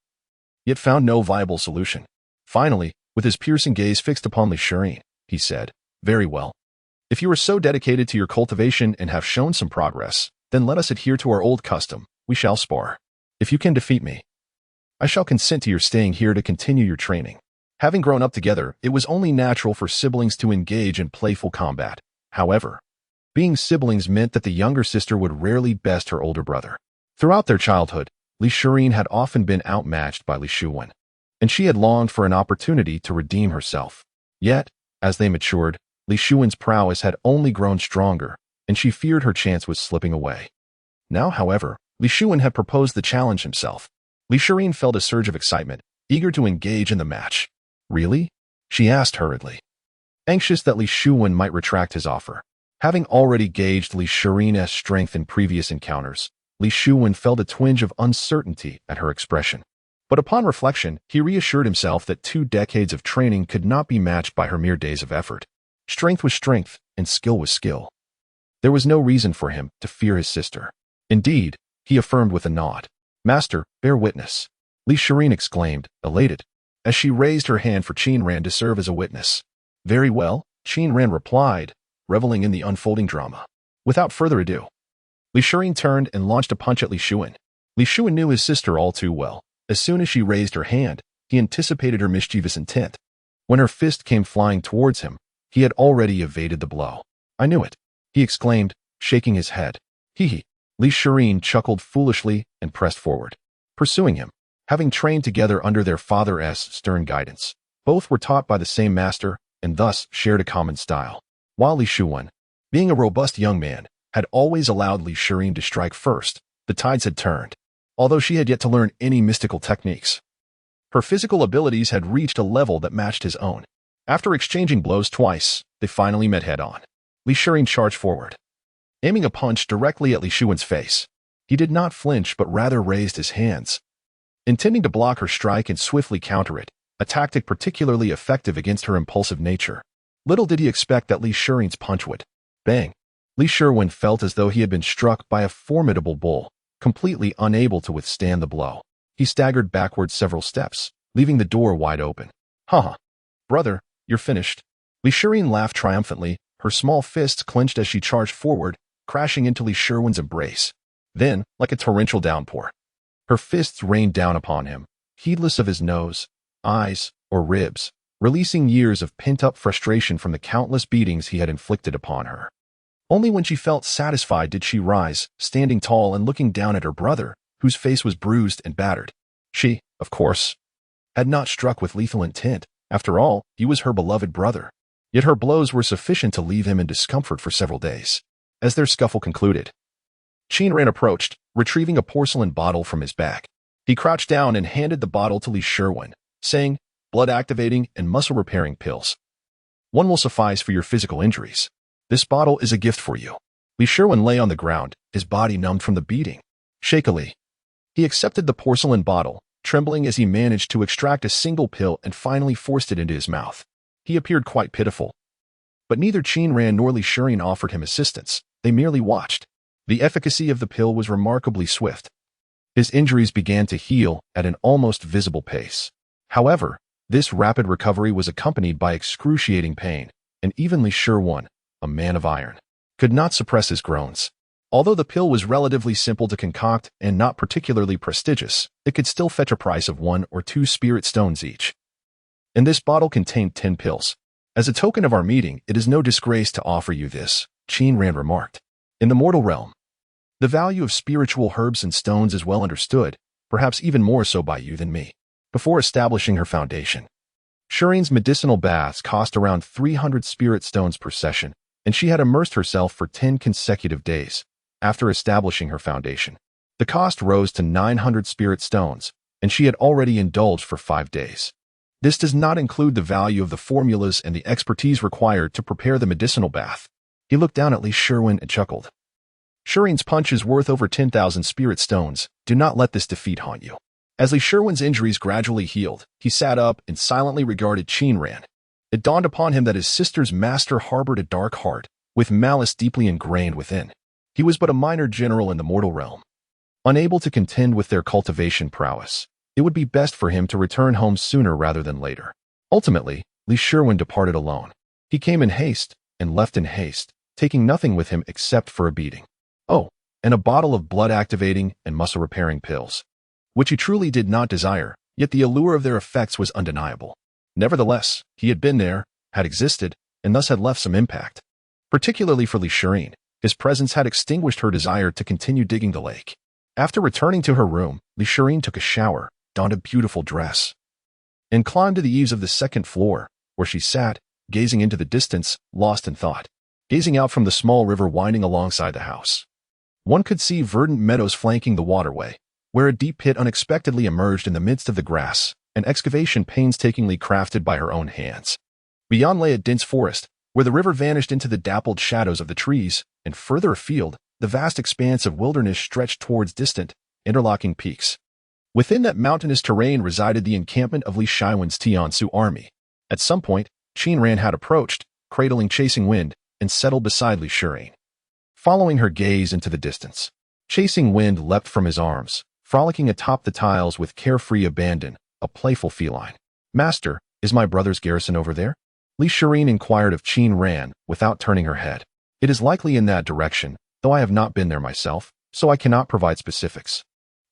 yet found no viable solution. Finally, with his piercing gaze fixed upon Li Shireen, he said, "Very well. If you are so dedicated to your cultivation and have shown some progress, then let us adhere to our old custom. We shall spar. If you can defeat me, I shall consent to your staying here to continue your training." Having grown up together, it was only natural for siblings to engage in playful combat. However, being siblings meant that the younger sister would rarely best her older brother. Throughout their childhood, Li Shireen had often been outmatched by Li Shuwen, and she had longed for an opportunity to redeem herself. Yet, as they matured, Li Shuwen's prowess had only grown stronger, and she feared her chance was slipping away. Now, however, Li Shuwen had proposed the challenge himself. Li Shireen felt a surge of excitement, eager to engage in the match. "Really?" she asked hurriedly, anxious that Li Shuwen might retract his offer. Having already gauged Li Shireen's strength in previous encounters, Li Shuwen felt a twinge of uncertainty at her expression. But upon reflection, he reassured himself that 2 decades of training could not be matched by her mere days of effort. Strength was strength, and skill was skill. There was no reason for him to fear his sister. Indeed, he affirmed with a nod, "Master, bear witness." Li Shireen exclaimed, elated, as she raised her hand for Qin Ran to serve as a witness. "Very well," Qin Ran replied, reveling in the unfolding drama. Without further ado, Li Shireen turned and launched a punch at Li Shuwen. Li Shuwen knew his sister all too well. As soon as she raised her hand, he anticipated her mischievous intent. When her fist came flying towards him, he had already evaded the blow. "I knew it," he exclaimed, shaking his head. "Hee." Li Shireen chuckled foolishly and pressed forward, pursuing him. Having trained together under their father's stern guidance, both were taught by the same master and thus shared a common style. While Li Shuwen, being a robust young man, had always allowed Li Shireen to strike first, the tides had turned. Although she had yet to learn any mystical techniques, her physical abilities had reached a level that matched his own. After exchanging blows twice, they finally met head-on. Li Shireen charged forward, aiming a punch directly at Li Shuwen's face. He did not flinch but rather raised his hands, intending to block her strike and swiftly counter it, a tactic particularly effective against her impulsive nature. Little did he expect that Li Shireen's punch would bang. Li Shirwen felt as though he had been struck by a formidable bull, completely unable to withstand the blow. He staggered backward several steps, leaving the door wide open. "Haha, brother, you're finished." Li Shireen laughed triumphantly, her small fists clenched as she charged forward, crashing into Li Shirwen's embrace. Then, like a torrential downpour, her fists rained down upon him, heedless of his nose, eyes, or ribs, releasing years of pent-up frustration from the countless beatings he had inflicted upon her. Only when she felt satisfied did she rise, standing tall and looking down at her brother, whose face was bruised and battered. She, of course, had not struck with lethal intent. After all, he was her beloved brother. Yet her blows were sufficient to leave him in discomfort for several days. As their scuffle concluded, Qin Ran approached, retrieving a porcelain bottle from his bag. He crouched down and handed the bottle to Li Shirwen, saying, "Blood-activating and muscle-repairing pills. One will suffice for your physical injuries. This bottle is a gift for you." Li Shirwen lay on the ground, his body numbed from the beating. Shakily, he accepted the porcelain bottle, trembling as he managed to extract a single pill and finally forced it into his mouth. He appeared quite pitiful. But neither Qin Ran nor Li Shireen offered him assistance. They merely watched. The efficacy of the pill was remarkably swift. His injuries began to heal at an almost visible pace. However, this rapid recovery was accompanied by excruciating pain, and even Li Shirwen, a man of iron, could not suppress his groans. Although the pill was relatively simple to concoct and not particularly prestigious, it could still fetch a price of 1 or 2 spirit stones each. And this bottle contained 10 pills. "As a token of our meeting, it is no disgrace to offer you this," Qin Ran remarked. In the mortal realm, the value of spiritual herbs and stones is well understood, perhaps even more so by you than me. Before establishing her foundation, Shireen's medicinal baths cost around 300 spirit stones per session, and she had immersed herself for 10 consecutive days. After establishing her foundation, the cost rose to 900 spirit stones, and she had already indulged for 5 days. This does not include the value of the formulas and the expertise required to prepare the medicinal bath. He looked down at Li Sherwin and chuckled. Shireen's punch is worth over 10,000 spirit stones. Do not let this defeat haunt you. As Li Sherwin's injuries gradually healed, he sat up and silently regarded Qin Ran. It dawned upon him that his sister's master harbored a dark heart, with malice deeply ingrained within. He was but a minor general in the mortal realm. Unable to contend with their cultivation prowess, it would be best for him to return home sooner rather than later. Ultimately, Li Sherwin departed alone. He came in haste and left in haste, taking nothing with him except for a beating. Oh, and a bottle of blood-activating and muscle-repairing pills, which he truly did not desire, yet the allure of their effects was undeniable. Nevertheless, he had been there, had existed, and thus had left some impact. Particularly for Li Sherwin, his presence had extinguished her desire to continue digging the lake. After returning to her room, Li Sherwin took a shower, donned a beautiful dress, and climbed to the eaves of the second floor, where she sat, gazing into the distance, lost in thought. Gazing out from the small river winding alongside the house, one could see verdant meadows flanking the waterway, where a deep pit unexpectedly emerged in the midst of the grass, an excavation painstakingly crafted by her own hands. Beyond lay a dense forest, where the river vanished into the dappled shadows of the trees, and further afield, the vast expanse of wilderness stretched towards distant, interlocking peaks. Within that mountainous terrain resided the encampment of Li Sherwin's Tiansu army. At some point, Qin Ran had approached, cradling Chasing Wind, and settled beside Li Sherwin. Following her gaze into the distance, Chasing Wind leapt from his arms, frolicking atop the tiles with carefree abandon, a playful feline. Master, is my brother's garrison over there? Li Sherwin inquired of Qin Ran, without turning her head. It is likely in that direction, though I have not been there myself, so I cannot provide specifics.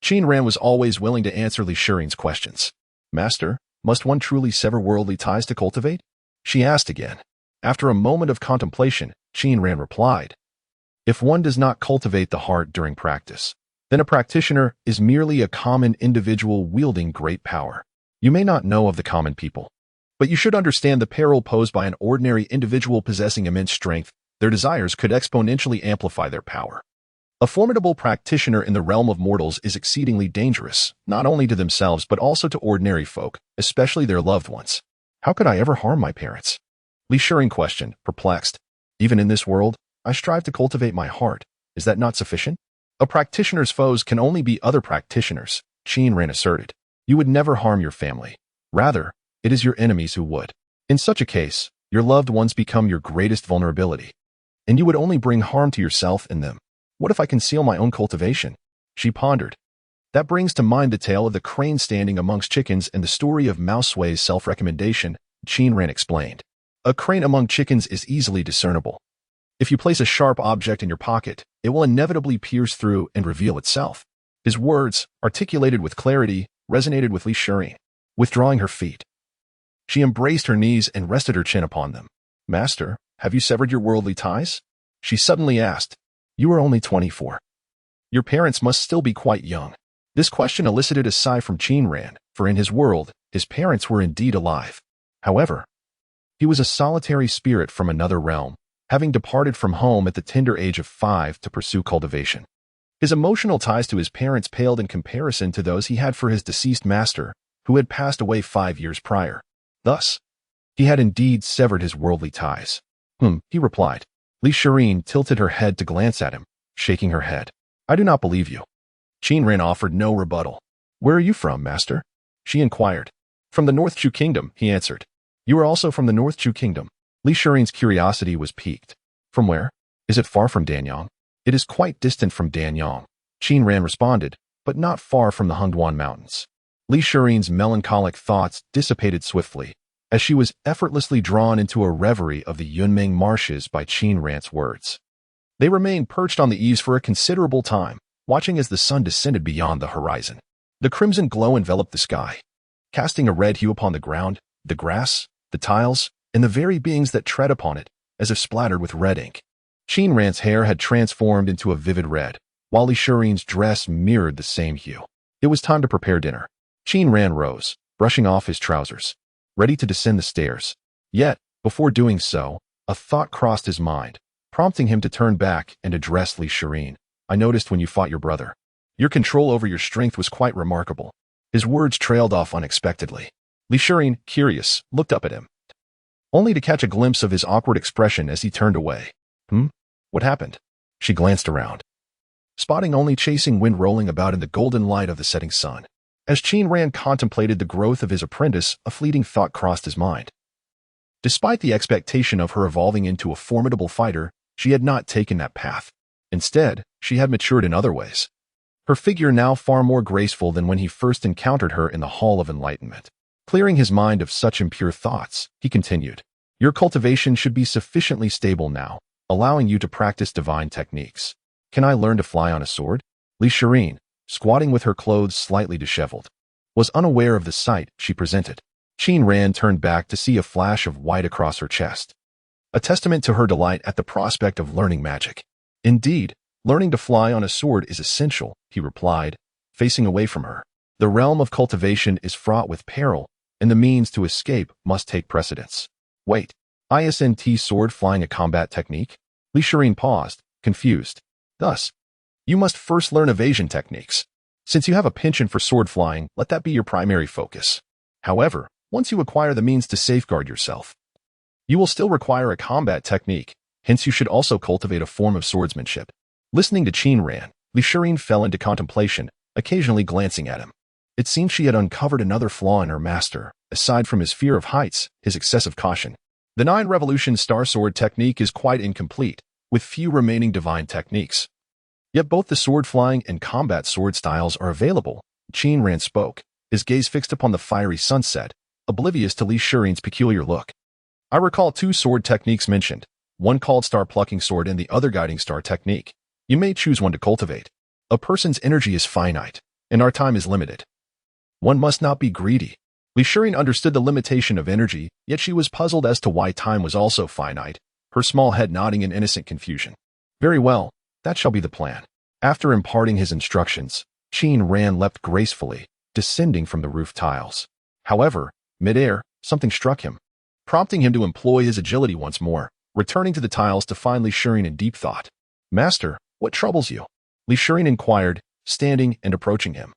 Qin Ran was always willing to answer Li Sherwin's questions. Master, must one truly sever worldly ties to cultivate? She asked again. After a moment of contemplation, Qin Ran replied, if one does not cultivate the heart during practice, then a practitioner is merely a common individual wielding great power. You may not know of the common people, but you should understand the peril posed by an ordinary individual possessing immense strength. Their desires could exponentially amplify their power. A formidable practitioner in the realm of mortals is exceedingly dangerous, not only to themselves but also to ordinary folk, especially their loved ones. How could I ever harm my parents? Li Sherwin questioned, perplexed. Even in this world, I strive to cultivate my heart. Is that not sufficient? A practitioner's foes can only be other practitioners, Qin Ran asserted. You would never harm your family. Rather, it is your enemies who would. In such a case, your loved ones become your greatest vulnerability, and you would only bring harm to yourself and them. What if I conceal my own cultivation? She pondered. That brings to mind the tale of the crane standing amongst chickens and the story of Mouseway's self-recommendation, Qin Ran explained. A crane among chickens is easily discernible. If you place a sharp object in your pocket, it will inevitably pierce through and reveal itself. His words, articulated with clarity, resonated with Li Sherwin. Withdrawing her feet, she embraced her knees and rested her chin upon them. Master, have you severed your worldly ties? She suddenly asked. You are only 24. Your parents must still be quite young. This question elicited a sigh from Qin Ran, for in his world, his parents were indeed alive. However, he was a solitary spirit from another realm, having departed from home at the tender age of 5 to pursue cultivation. His emotional ties to his parents paled in comparison to those he had for his deceased master, who had passed away 5 years prior. Thus, he had indeed severed his worldly ties. He replied. Li Sherwin tilted her head to glance at him, shaking her head. I do not believe you. Qin Ran offered no rebuttal. Where are you from, master? She inquired. From the North Chu Kingdom, he answered. You are also from the North Chu Kingdom. Li Sherwin's curiosity was piqued. From where? Is it far from Danyang? It is quite distant from Danyang, Qin Ran responded, but not far from the Hungduan Mountains. Li Sherwin's melancholic thoughts dissipated swiftly, as she was effortlessly drawn into a reverie of the Yunmeng marshes by Qin Ran's words. They remained perched on the eaves for a considerable time, watching as the sun descended beyond the horizon. The crimson glow enveloped the sky, casting a red hue upon the ground, the grass, the tiles, and the very beings that tread upon it, as if splattered with red ink. Qin Ran's hair had transformed into a vivid red, while Lishurin's dress mirrored the same hue. It was time to prepare dinner. Qin Ran rose, brushing off his trousers, ready to descend the stairs. Yet, before doing so, a thought crossed his mind, prompting him to turn back and address Lishurin. I noticed when you fought your brother. Your control over your strength was quite remarkable. His words trailed off unexpectedly. Lishurin, curious, looked up at him, only to catch a glimpse of his awkward expression as he turned away. What happened? She glanced around, spotting only chasing wind rolling about in the golden light of the setting sun. As Qin Ran contemplated the growth of his apprentice, a fleeting thought crossed his mind. Despite the expectation of her evolving into a formidable fighter, she had not taken that path. Instead, she had matured in other ways. Her figure now far more graceful than when he first encountered her in the Hall of Enlightenment. Clearing his mind of such impure thoughts, he continued, Your cultivation should be sufficiently stable now, allowing you to practice divine techniques. Can I learn to fly on a sword? Lishurin, squatting with her clothes slightly disheveled, was unaware of the sight she presented. Qin Ran turned back to see a flash of white across her chest, a testament to her delight at the prospect of learning magic. Indeed, learning to fly on a sword is essential, he replied, facing away from her. The realm of cultivation is fraught with peril, and the means to escape must take precedence. Wait, isn't sword flying a combat technique? Lishurin paused, confused. Thus, you must first learn evasion techniques. Since you have a penchant for sword flying, let that be your primary focus. However, once you acquire the means to safeguard yourself, you will still require a combat technique, hence you should also cultivate a form of swordsmanship. Listening to Qin Ran, Lishurin fell into contemplation, occasionally glancing at him. It seemed she had uncovered another flaw in her master, aside from his fear of heights, his excessive caution. The 9 Revolution Star Sword technique is quite incomplete, with few remaining divine techniques. Yet both the sword flying and combat sword styles are available. Qin Ran spoke, his gaze fixed upon the fiery sunset, oblivious to Lishurin's peculiar look. I recall 2 sword techniques mentioned, one called Star Plucking Sword and the other Guiding Star technique. You may choose one to cultivate. A person's energy is finite, and our time is limited. One must not be greedy. Lishurin understood the limitation of energy, yet she was puzzled as to why time was also finite, her small head nodding in innocent confusion. Very well, that shall be the plan. After imparting his instructions, Qin Ran leapt gracefully, descending from the roof tiles. However, mid-air, something struck him, prompting him to employ his agility once more, returning to the tiles to find Lishurin in deep thought. Master, what troubles you? Lishurin inquired, standing and approaching him,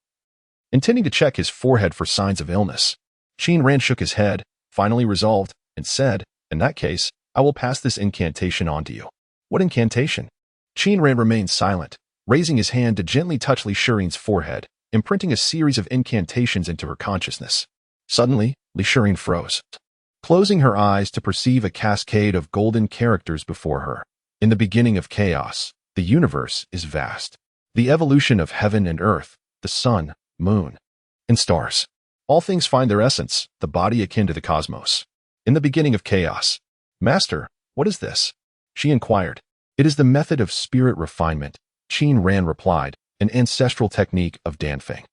intending to check his forehead for signs of illness. Qin Ran shook his head, finally resolved, and said, In that case, I will pass this incantation on to you. What incantation? Qin Ran remained silent, raising his hand to gently touch Lishurin's forehead, imprinting a series of incantations into her consciousness. Suddenly, Lishurin froze, closing her eyes to perceive a cascade of golden characters before her. In the beginning of chaos, the universe is vast. The evolution of heaven and earth, the sun, moon, and stars. All things find their essence, the body akin to the cosmos. In the beginning of chaos. Master, what is this? She inquired. It is the method of spirit refinement, Qin Ran replied, an ancestral technique of Danfeng.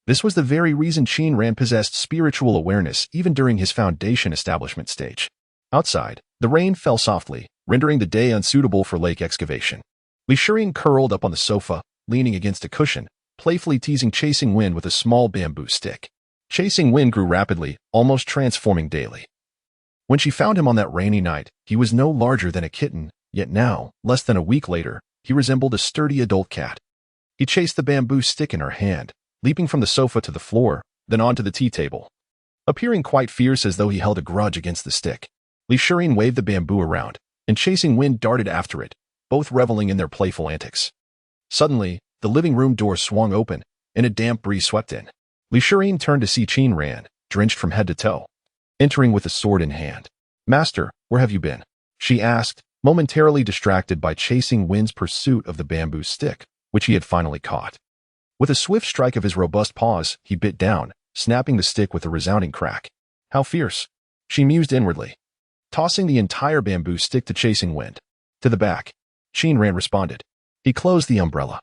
This was the very reason Qin Ran possessed spiritual awareness even during his foundation establishment stage. Outside, the rain fell softly, rendering the day unsuitable for lake excavation. Lishurin curled up on the sofa, leaning against a cushion, playfully teasing Chasing Wind with a small bamboo stick. Chasing Wind grew rapidly, almost transforming daily. When she found him on that rainy night, he was no larger than a kitten, yet now, less than a week later, he resembled a sturdy adult cat. He chased the bamboo stick in her hand, leaping from the sofa to the floor, then onto the tea table, appearing quite fierce as though he held a grudge against the stick. Lishurin waved the bamboo around, and Chasing Wind darted after it, both reveling in their playful antics. Suddenly, the living room door swung open, and a damp breeze swept in. Lishurin turned to see Qin Ran, drenched from head to toe, entering with a sword in hand. Master, where have you been? She asked, momentarily distracted by Chasing Wind's pursuit of the bamboo stick, which he had finally caught. With a swift strike of his robust paws, he bit down, snapping the stick with a resounding crack. How fierce! She mused inwardly, tossing the entire bamboo stick to Chasing Wind. To the back, Qin Ran responded. He closed the umbrella,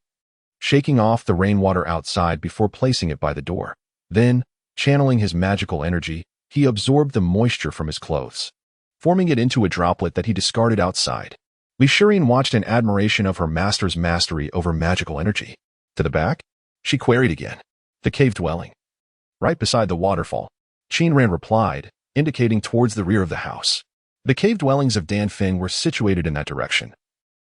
shaking off the rainwater outside before placing it by the door. Then, channeling his magical energy, he absorbed the moisture from his clothes, forming it into a droplet that he discarded outside. Li Shirin watched in admiration of her master's mastery over magical energy. To the back? She queried again. The cave dwelling. Right beside the waterfall, Qin Ran replied, indicating towards the rear of the house. The cave dwellings of Danfeng were situated in that direction,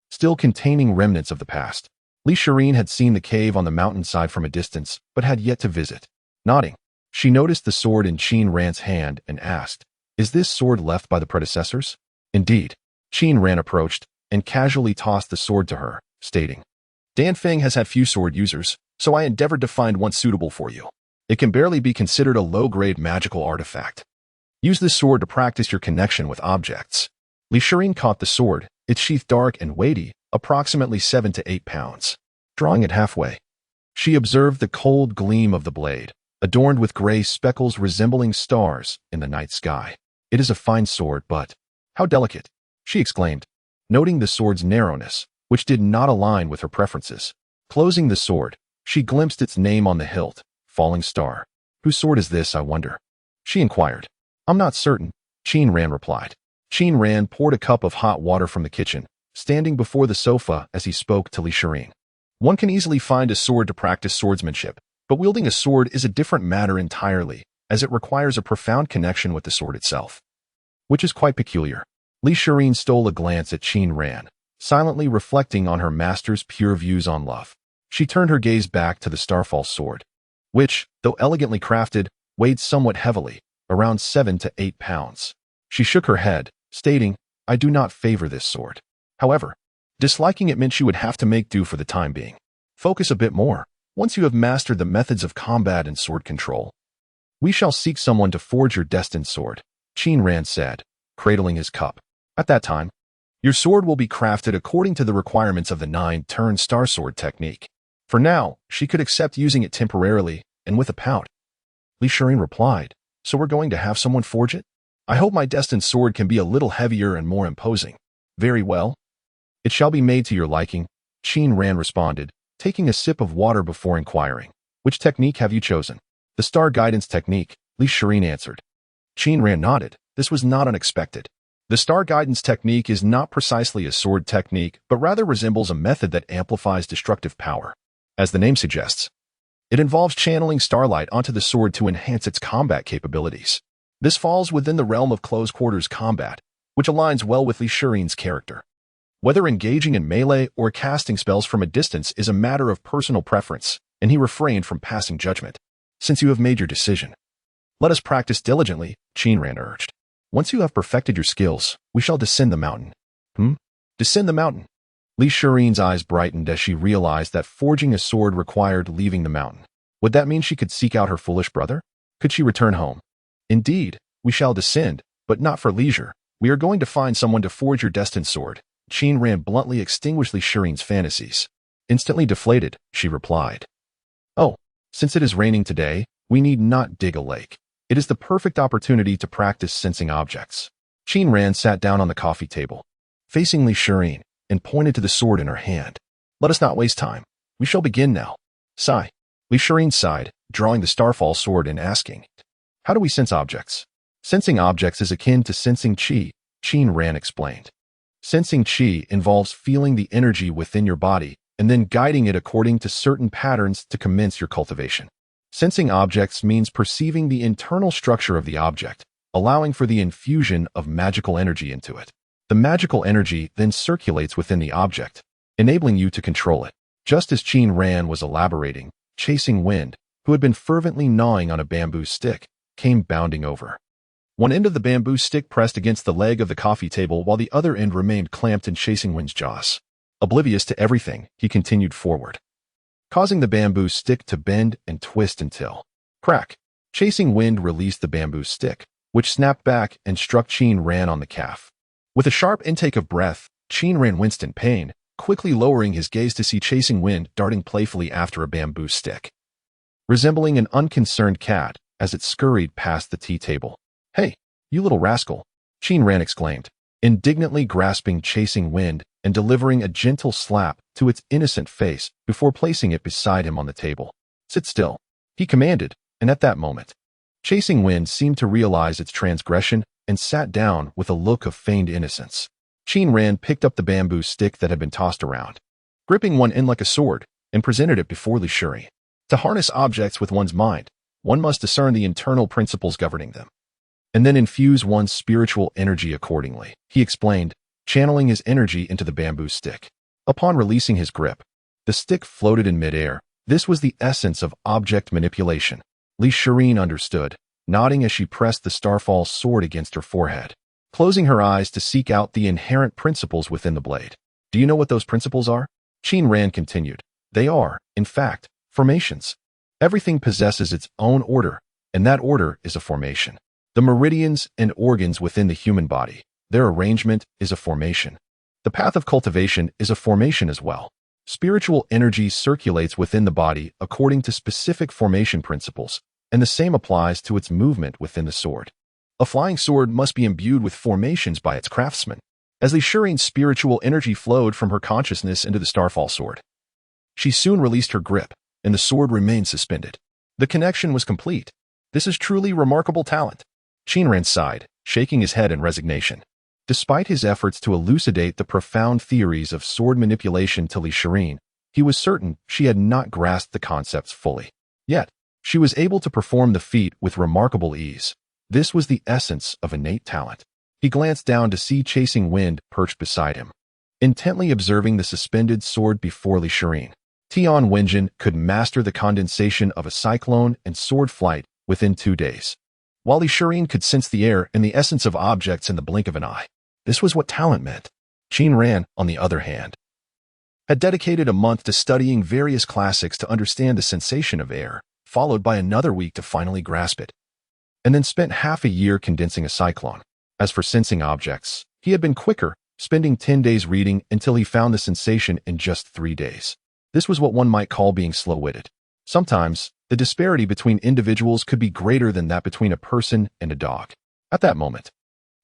still containing remnants of the past. Li Shirin had seen the cave on the mountainside from a distance, but had yet to visit. Nodding, she noticed the sword in Qin Ran's hand and asked, "Is this sword left by the predecessors?" Indeed. Qin Ran approached and casually tossed the sword to her, stating, "Danfeng has had few sword users, so I endeavored to find one suitable for you. It can barely be considered a low-grade magical artifact. Use this sword to practice your connection with objects." Li Shirin caught the sword, its sheath dark and weighty, approximately 7 to 8 pounds. Drawing it halfway, she observed the cold gleam of the blade, adorned with gray speckles resembling stars in the night sky. "It is a fine sword, but how delicate," she exclaimed, noting the sword's narrowness, which did not align with her preferences. Closing the sword, she glimpsed its name on the hilt, Falling Star. "Whose sword is this, I wonder?" she inquired. "I'm not certain," Qin Ran replied. Qin Ran poured a cup of hot water from the kitchen, standing before the sofa as he spoke to Li Shirin. "One can easily find a sword to practice swordsmanship, but wielding a sword is a different matter entirely, as it requires a profound connection with the sword itself, which is quite peculiar." Li Shirin stole a glance at Qin Ran, silently reflecting on her master's pure views on love. She turned her gaze back to the Starfall sword, which, though elegantly crafted, weighed somewhat heavily, around 7 to 8 pounds. She shook her head, stating, "I do not favor this sword." However, disliking it meant she would have to make do for the time being. Focus a bit more. Once you have mastered the methods of combat and sword control, we shall seek someone to forge your destined sword, Qin Ran said, cradling his cup. At that time, your sword will be crafted according to the requirements of the 9-turn star sword technique. For now, she could accept using it temporarily, and with a pout. Li Shirin replied, "So we're going to have someone forge it? I hope my destined sword can be a little heavier and more imposing." "Very well. It shall be made to your liking," Qin Ran responded, taking a sip of water before inquiring, "Which technique have you chosen?" "The star guidance technique," Li Shirin answered. Qin Ran nodded. This was not unexpected. The star guidance technique is not precisely a sword technique, but rather resembles a method that amplifies destructive power. As the name suggests, it involves channeling starlight onto the sword to enhance its combat capabilities. This falls within the realm of close-quarters combat, which aligns well with Li Shirin's character. Whether engaging in melee or casting spells from a distance is a matter of personal preference, and he refrained from passing judgment. "Since you have made your decision, let us practice diligently," Qin Ran urged. "Once you have perfected your skills, we shall descend the mountain." Descend the mountain? Li Shirin's eyes brightened as she realized that forging a sword required leaving the mountain. Would that mean she could seek out her foolish brother? Could she return home? "Indeed, we shall descend, but not for leisure. We are going to find someone to forge your destined sword." Qin Ran bluntly extinguished Li Shirin's fantasies. Instantly deflated, she replied, "Oh, since it is raining today, we need not dig a lake. It is the perfect opportunity to practice sensing objects." Qin Ran sat down on the coffee table, facing Li Shirin, and pointed to the sword in her hand. "Let us not waste time. We shall begin now." Sigh. Li Shirin sighed, drawing the Starfall sword and asking, "How do we sense objects?" "Sensing objects is akin to sensing qi," Qin Ran explained. "Sensing qi involves feeling the energy within your body and then guiding it according to certain patterns to commence your cultivation. Sensing objects means perceiving the internal structure of the object, allowing for the infusion of magical energy into it. The magical energy then circulates within the object, enabling you to control it." Just as Qin Ran was elaborating, Chasing Wind, who had been fervently gnawing on a bamboo stick, came bounding over. One end of the bamboo stick pressed against the leg of the coffee table while the other end remained clamped in Chasing Wind's jaws. Oblivious to everything, he continued forward, causing the bamboo stick to bend and twist until, crack, Chasing Wind released the bamboo stick, which snapped back and struck Qin Ran on the calf. With a sharp intake of breath, Qin Ran winced in pain, quickly lowering his gaze to see Chasing Wind darting playfully after a bamboo stick, resembling an unconcerned cat as it scurried past the tea table. "Hey, you little rascal," Qin Ran exclaimed, indignantly grasping Chasing Wind and delivering a gentle slap to its innocent face before placing it beside him on the table. "Sit still," he commanded, and at that moment, Chasing Wind seemed to realize its transgression and sat down with a look of feigned innocence. Qin Ran picked up the bamboo stick that had been tossed around, gripping one end like a sword, and presented it before Li Shirin. To harness objects with one's mind, one must discern the internal principles governing them, and then infuse one's spiritual energy accordingly, he explained, channeling his energy into the bamboo stick. Upon releasing his grip, the stick floated in midair. This was the essence of object manipulation. Li Shirin understood, nodding as she pressed the Starfall sword against her forehead, closing her eyes to seek out the inherent principles within the blade. Do you know what those principles are? Qin Ran continued. They are, in fact, formations. Everything possesses its own order, and that order is a formation. The meridians and organs within the human body, their arrangement is a formation. The path of cultivation is a formation as well. Spiritual energy circulates within the body according to specific formation principles, and the same applies to its movement within the sword. A flying sword must be imbued with formations by its craftsman. As Li Shirin's spiritual energy flowed from her consciousness into the Starfall sword, she soon released her grip, and the sword remained suspended. The connection was complete. This is truly remarkable talent. Qin Ran sighed, shaking his head in resignation. Despite his efforts to elucidate the profound theories of sword manipulation to Li Shirin, he was certain she had not grasped the concepts fully. Yet, she was able to perform the feat with remarkable ease. This was the essence of innate talent. He glanced down to see Chasing Wind perched beside him, intently observing the suspended sword before Li Shirin. Tian Wenjin could master the condensation of a cyclone and sword flight within 2 days, while Li Shirin could sense the air and the essence of objects in the blink of an eye. This was what talent meant. Qin Ran, on the other hand, had dedicated a month to studying various classics to understand the sensation of air, followed by another week to finally grasp it, and then spent half a year condensing a cyclone. As for sensing objects, he had been quicker, spending 10 days reading until he found the sensation in just 3 days. This was what one might call being slow-witted. Sometimes, the disparity between individuals could be greater than that between a person and a dog. At that moment,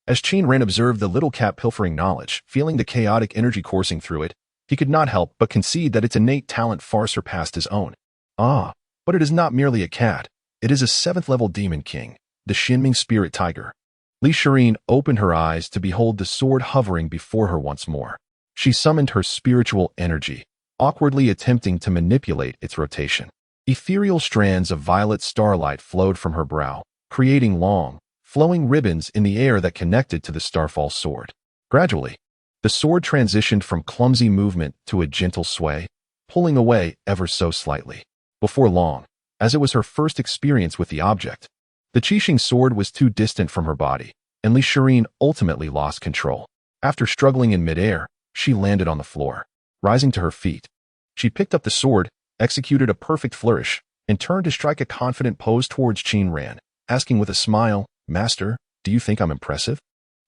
as Qin Ran observed the little cat pilfering knowledge, feeling the chaotic energy coursing through it, he could not help but concede that its innate talent far surpassed his own. Ah, but it is not merely a cat. It is a 7th-level demon king, the Shinming spirit tiger. Li Shirin opened her eyes to behold the sword hovering before her once more. She summoned her spiritual energy, awkwardly attempting to manipulate its rotation. Ethereal strands of violet starlight flowed from her brow, creating long, flowing ribbons in the air that connected to the Starfall sword. Gradually, the sword transitioned from clumsy movement to a gentle sway, pulling away ever so slightly. Before long, as it was her first experience with the object, the Qixing sword was too distant from her body, and Li Shirin ultimately lost control. After struggling in midair, she landed on the floor. Rising to her feet, she picked up the sword, executed a perfect flourish, and turned to strike a confident pose towards Qin Ran, asking with a smile, "Master, do you think I'm impressive?"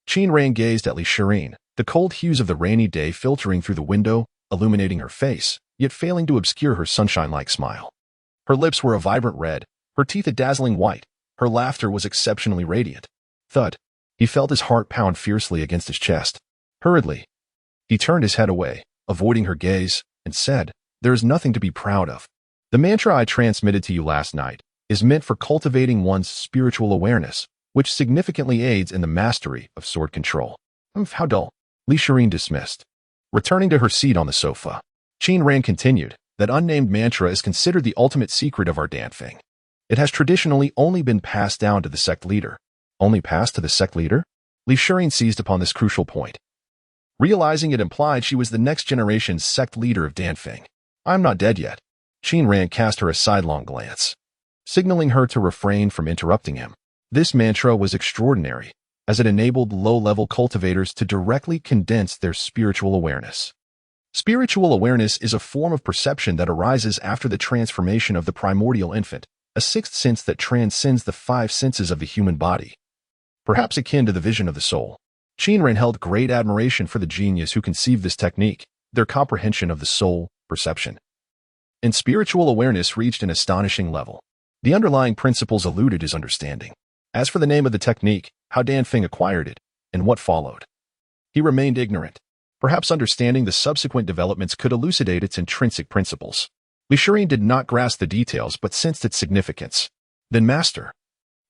Qin Ran gazed at Li Shirin, the cold hues of the rainy day filtering through the window, illuminating her face, yet failing to obscure her sunshine-like smile. Her lips were a vibrant red, her teeth a dazzling white, her laughter was exceptionally radiant. Thud. He felt his heart pound fiercely against his chest. Hurriedly, he turned his head away, avoiding her gaze, and said, "There is nothing to be proud of. The mantra I transmitted to you last night is meant for cultivating one's spiritual awareness, which significantly aids in the mastery of sword control." How dull. Li Shirin dismissed. Returning to her seat on the sofa, Qin Ran continued, "That unnamed mantra is considered the ultimate secret of our Danfeng. It has traditionally only been passed down to the sect leader." Only passed to the sect leader? Li Shirin seized upon this crucial point, realizing it implied she was the next generation's sect leader of Danfeng. "I'm not dead yet." Qin Ran cast her a sidelong glance, signaling her to refrain from interrupting him. This mantra was extraordinary, as it enabled low-level cultivators to directly condense their spiritual awareness. Spiritual awareness is a form of perception that arises after the transformation of the primordial infant, a sixth sense that transcends the 5 senses of the human body. Perhaps akin to the vision of the soul. Qin Ran held great admiration for the genius who conceived this technique. Their comprehension of the soul, perception, and spiritual awareness reached an astonishing level. The underlying principles eluded his understanding. As for the name of the technique, how Danfeng acquired it, and what followed, he remained ignorant. Perhaps understanding the subsequent developments could elucidate its intrinsic principles. Li Shirin did not grasp the details but sensed its significance. "Then, Master,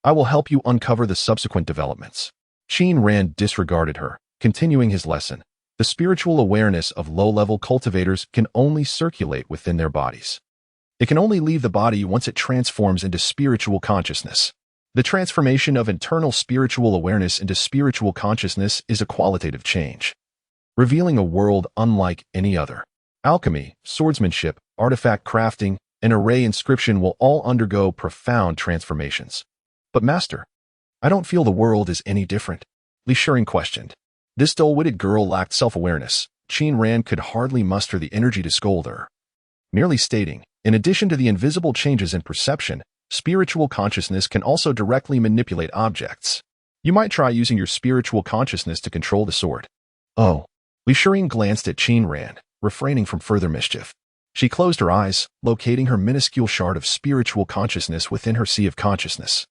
I will help you uncover the subsequent developments." Qin Ran disregarded her, continuing his lesson, The spiritual awareness of low-level cultivators can only circulate within their bodies. It can only leave the body once it transforms into spiritual consciousness. The transformation of internal spiritual awareness into spiritual consciousness is a qualitative change, revealing a world unlike any other. Alchemy, swordsmanship, artifact crafting, and array inscription will all undergo profound transformations. But Master, I don't feel the world is any different, Li Shiring questioned. This dull-witted girl lacked self-awareness. Qin Ran could hardly muster the energy to scold her, merely stating, in addition to the invisible changes in perception, spiritual consciousness can also directly manipulate objects. You might try using your spiritual consciousness to control the sword. Oh. Li Shiring glanced at Qin Ran, refraining from further mischief. She closed her eyes, locating her minuscule shard of spiritual consciousness within her sea of consciousness.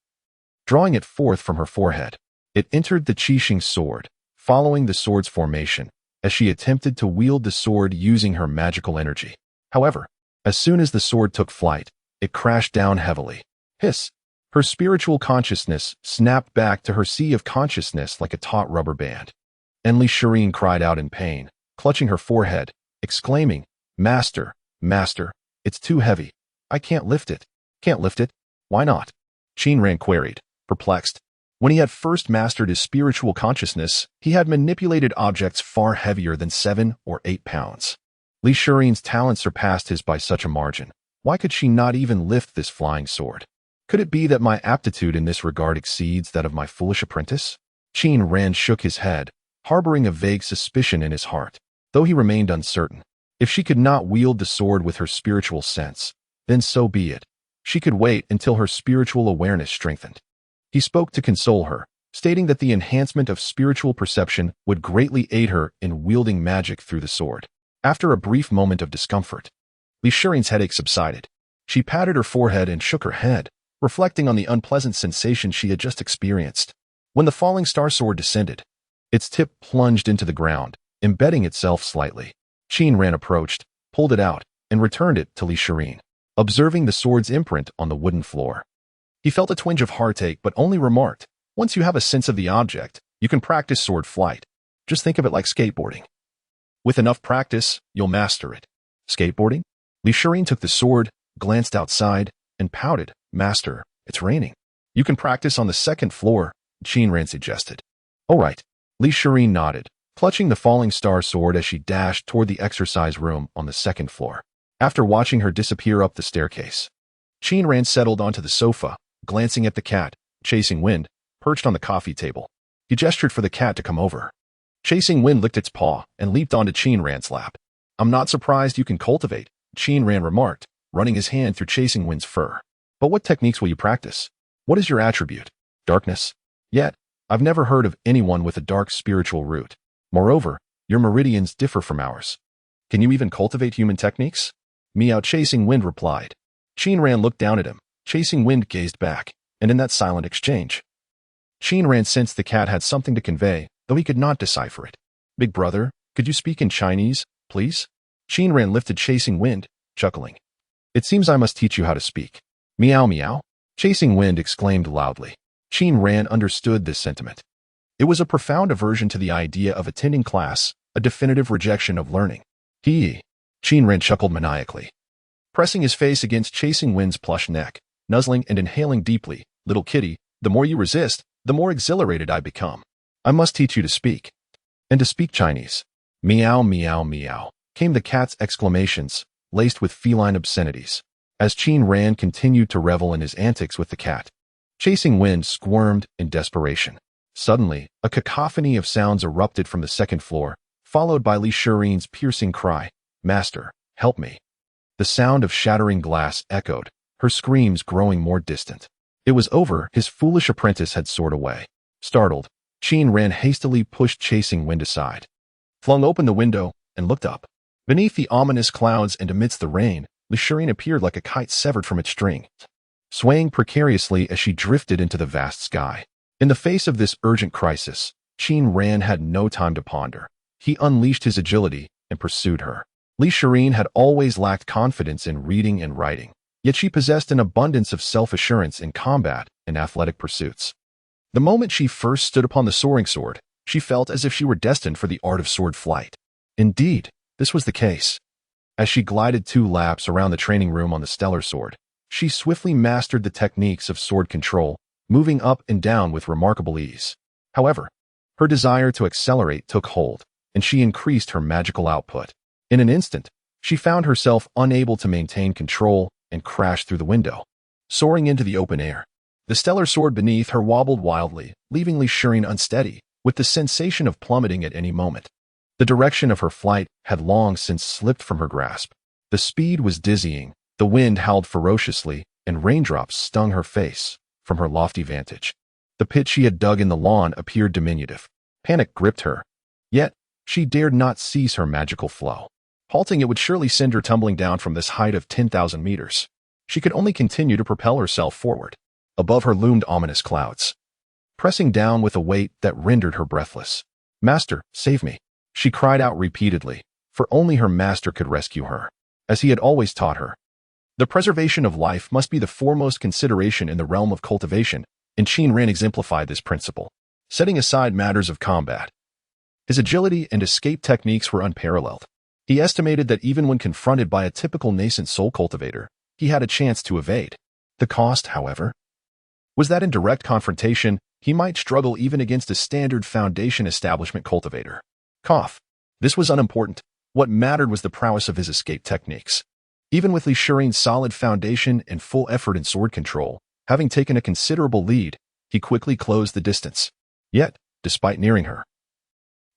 Drawing it forth from her forehead, it entered the Qixing sword, following the sword's formation, as she attempted to wield the sword using her magical energy. However, as soon as the sword took flight, it crashed down heavily. Hiss! Her spiritual consciousness snapped back to her sea of consciousness like a taut rubber band. And Li Shiring cried out in pain, clutching her forehead, exclaiming, Master, Master, it's too heavy. I can't lift it. Can't lift it? Why not? Qin Ran queried, perplexed. When he had first mastered his spiritual consciousness, he had manipulated objects far heavier than 7 or 8 pounds. Li Shiring's talent surpassed his by such a margin. Why could she not even lift this flying sword? Could it be that my aptitude in this regard exceeds that of my foolish apprentice? Qin Ran shook his head, harboring a vague suspicion in his heart, though he remained uncertain. If she could not wield the sword with her spiritual sense, then so be it. She could wait until her spiritual awareness strengthened. He spoke to console her, stating that the enhancement of spiritual perception would greatly aid her in wielding magic through the sword. After a brief moment of discomfort, Li Shiring's headache subsided. She patted her forehead and shook her head, reflecting on the unpleasant sensation she had just experienced. When the falling star sword descended, its tip plunged into the ground, embedding itself slightly. Qin Ran approached, pulled it out, and returned it to Li Shiring, observing the sword's imprint on the wooden floor. He felt a twinge of heartache but only remarked, once you have a sense of the object, you can practice sword flight. Just think of it like skateboarding. With enough practice, you'll master it. Skateboarding? Li Shiring took the sword, glanced outside, and pouted. Master, it's raining. You can practice on the second floor, Qin Ran suggested. All right. Li Shiring nodded, clutching the falling star sword as she dashed toward the exercise room on the second floor. After watching her disappear up the staircase, Qin Ran settled onto the sofa, glancing at the cat, Chasing Wind, perched on the coffee table. He gestured for the cat to come over. Chasing Wind licked its paw and leaped onto Qin Ran's lap. I'm not surprised you can cultivate, Qin Ran remarked, running his hand through Chasing Wind's fur. But what techniques will you practice? What is your attribute? Darkness? Yet, I've never heard of anyone with a dark spiritual root. Moreover, your meridians differ from ours. Can you even cultivate human techniques? Meow, Chasing Wind replied. Qin Ran looked down at him. Chasing Wind gazed back, and in that silent exchange, Qin Ran sensed the cat had something to convey, though he could not decipher it. Big brother, could you speak in Chinese, please? Qin Ran lifted Chasing Wind, chuckling. It seems I must teach you how to speak. Meow meow, Chasing Wind exclaimed loudly. Qin Ran understood this sentiment. It was a profound aversion to the idea of attending class, a definitive rejection of learning. Qin Ran chuckled maniacally, pressing his face against Chasing Wind's plush neck, nuzzling and inhaling deeply. Little kitty, the more you resist, the more exhilarated I become. I must teach you to speak. And to speak Chinese. Meow meow meow, came the cat's exclamations, laced with feline obscenities, as Qin Ran continued to revel in his antics with the cat. Chasing Wind squirmed in desperation. Suddenly, a cacophony of sounds erupted from the second floor, followed by Li Shiring's piercing cry, Master, help me. The sound of shattering glass echoed, her screams growing more distant. It was over. His foolish apprentice had soared away. Startled, Qin Ran hastily pushed Chasing Wind aside, flung open the window, and looked up. Beneath the ominous clouds and amidst the rain, Li Shiring appeared like a kite severed from its string, swaying precariously as she drifted into the vast sky. In the face of this urgent crisis, Qin Ran had no time to ponder. He unleashed his agility and pursued her. Li Shiring had always lacked confidence in reading and writing, yet she possessed an abundance of self-assurance in combat and athletic pursuits. The moment she first stood upon the soaring sword, She felt as if she were destined for the art of sword flight. Indeed, this was the case. As she glided 2 laps around the training room on the stellar sword, she swiftly mastered the techniques of sword control, moving up and down with remarkable ease. However, her desire to accelerate took hold, and she increased her magical output. In an instant, she found herself unable to maintain control and crashed through the window, soaring into the open air. The stellar sword beneath her wobbled wildly, leaving Li unsteady, with the sensation of plummeting at any moment. The direction of her flight had long since slipped from her grasp. The speed was dizzying, the wind howled ferociously, and raindrops stung her face from her lofty vantage. The pit she had dug in the lawn appeared diminutive. Panic gripped her. Yet, she dared not cease her magical flow. Halting it would surely send her tumbling down from this height of 10,000 meters. She could only continue to propel herself forward. Above her loomed ominous clouds, pressing down with a weight that rendered her breathless. "Master, save me," she cried out repeatedly, for only her master could rescue her, as he had always taught her. The preservation of life must be the foremost consideration in the realm of cultivation, and Qin Ran exemplified this principle, setting aside matters of combat. His agility and escape techniques were unparalleled. He estimated that even when confronted by a typical nascent soul cultivator, he had a chance to evade. The cost, however, was that in direct confrontation, he might struggle even against a standard foundation establishment cultivator. Cough. This was unimportant. What mattered was the prowess of his escape techniques. Even with Li solid foundation and full effort in sword control, having taken a considerable lead, he quickly closed the distance. Yet, despite nearing her,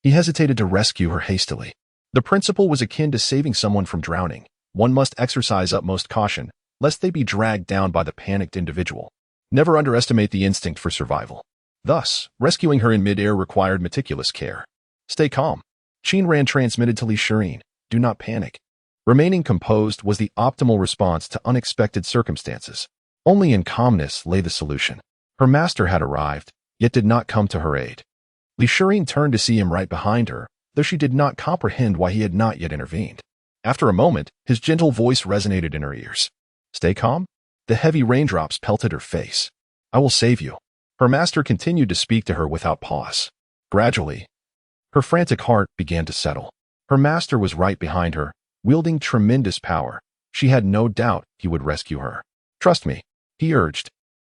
he hesitated to rescue her hastily. The principle was akin to saving someone from drowning. One must exercise utmost caution, lest they be dragged down by the panicked individual. Never underestimate the instinct for survival. Thus, rescuing her in midair required meticulous care. "Stay calm," Qin Ran transmitted to Li. "Do not panic." Remaining composed was the optimal response to unexpected circumstances. Only in calmness lay the solution. Her master had arrived, yet did not come to her aid. Li turned to see him right behind her, though she did not comprehend why he had not yet intervened. After a moment, his gentle voice resonated in her ears. "Stay calm?" The heavy raindrops pelted her face. "I will save you." Her master continued to speak to her without pause. Gradually, her frantic heart began to settle. Her master was right behind her, wielding tremendous power. She had no doubt he would rescue her. "Trust me," he urged.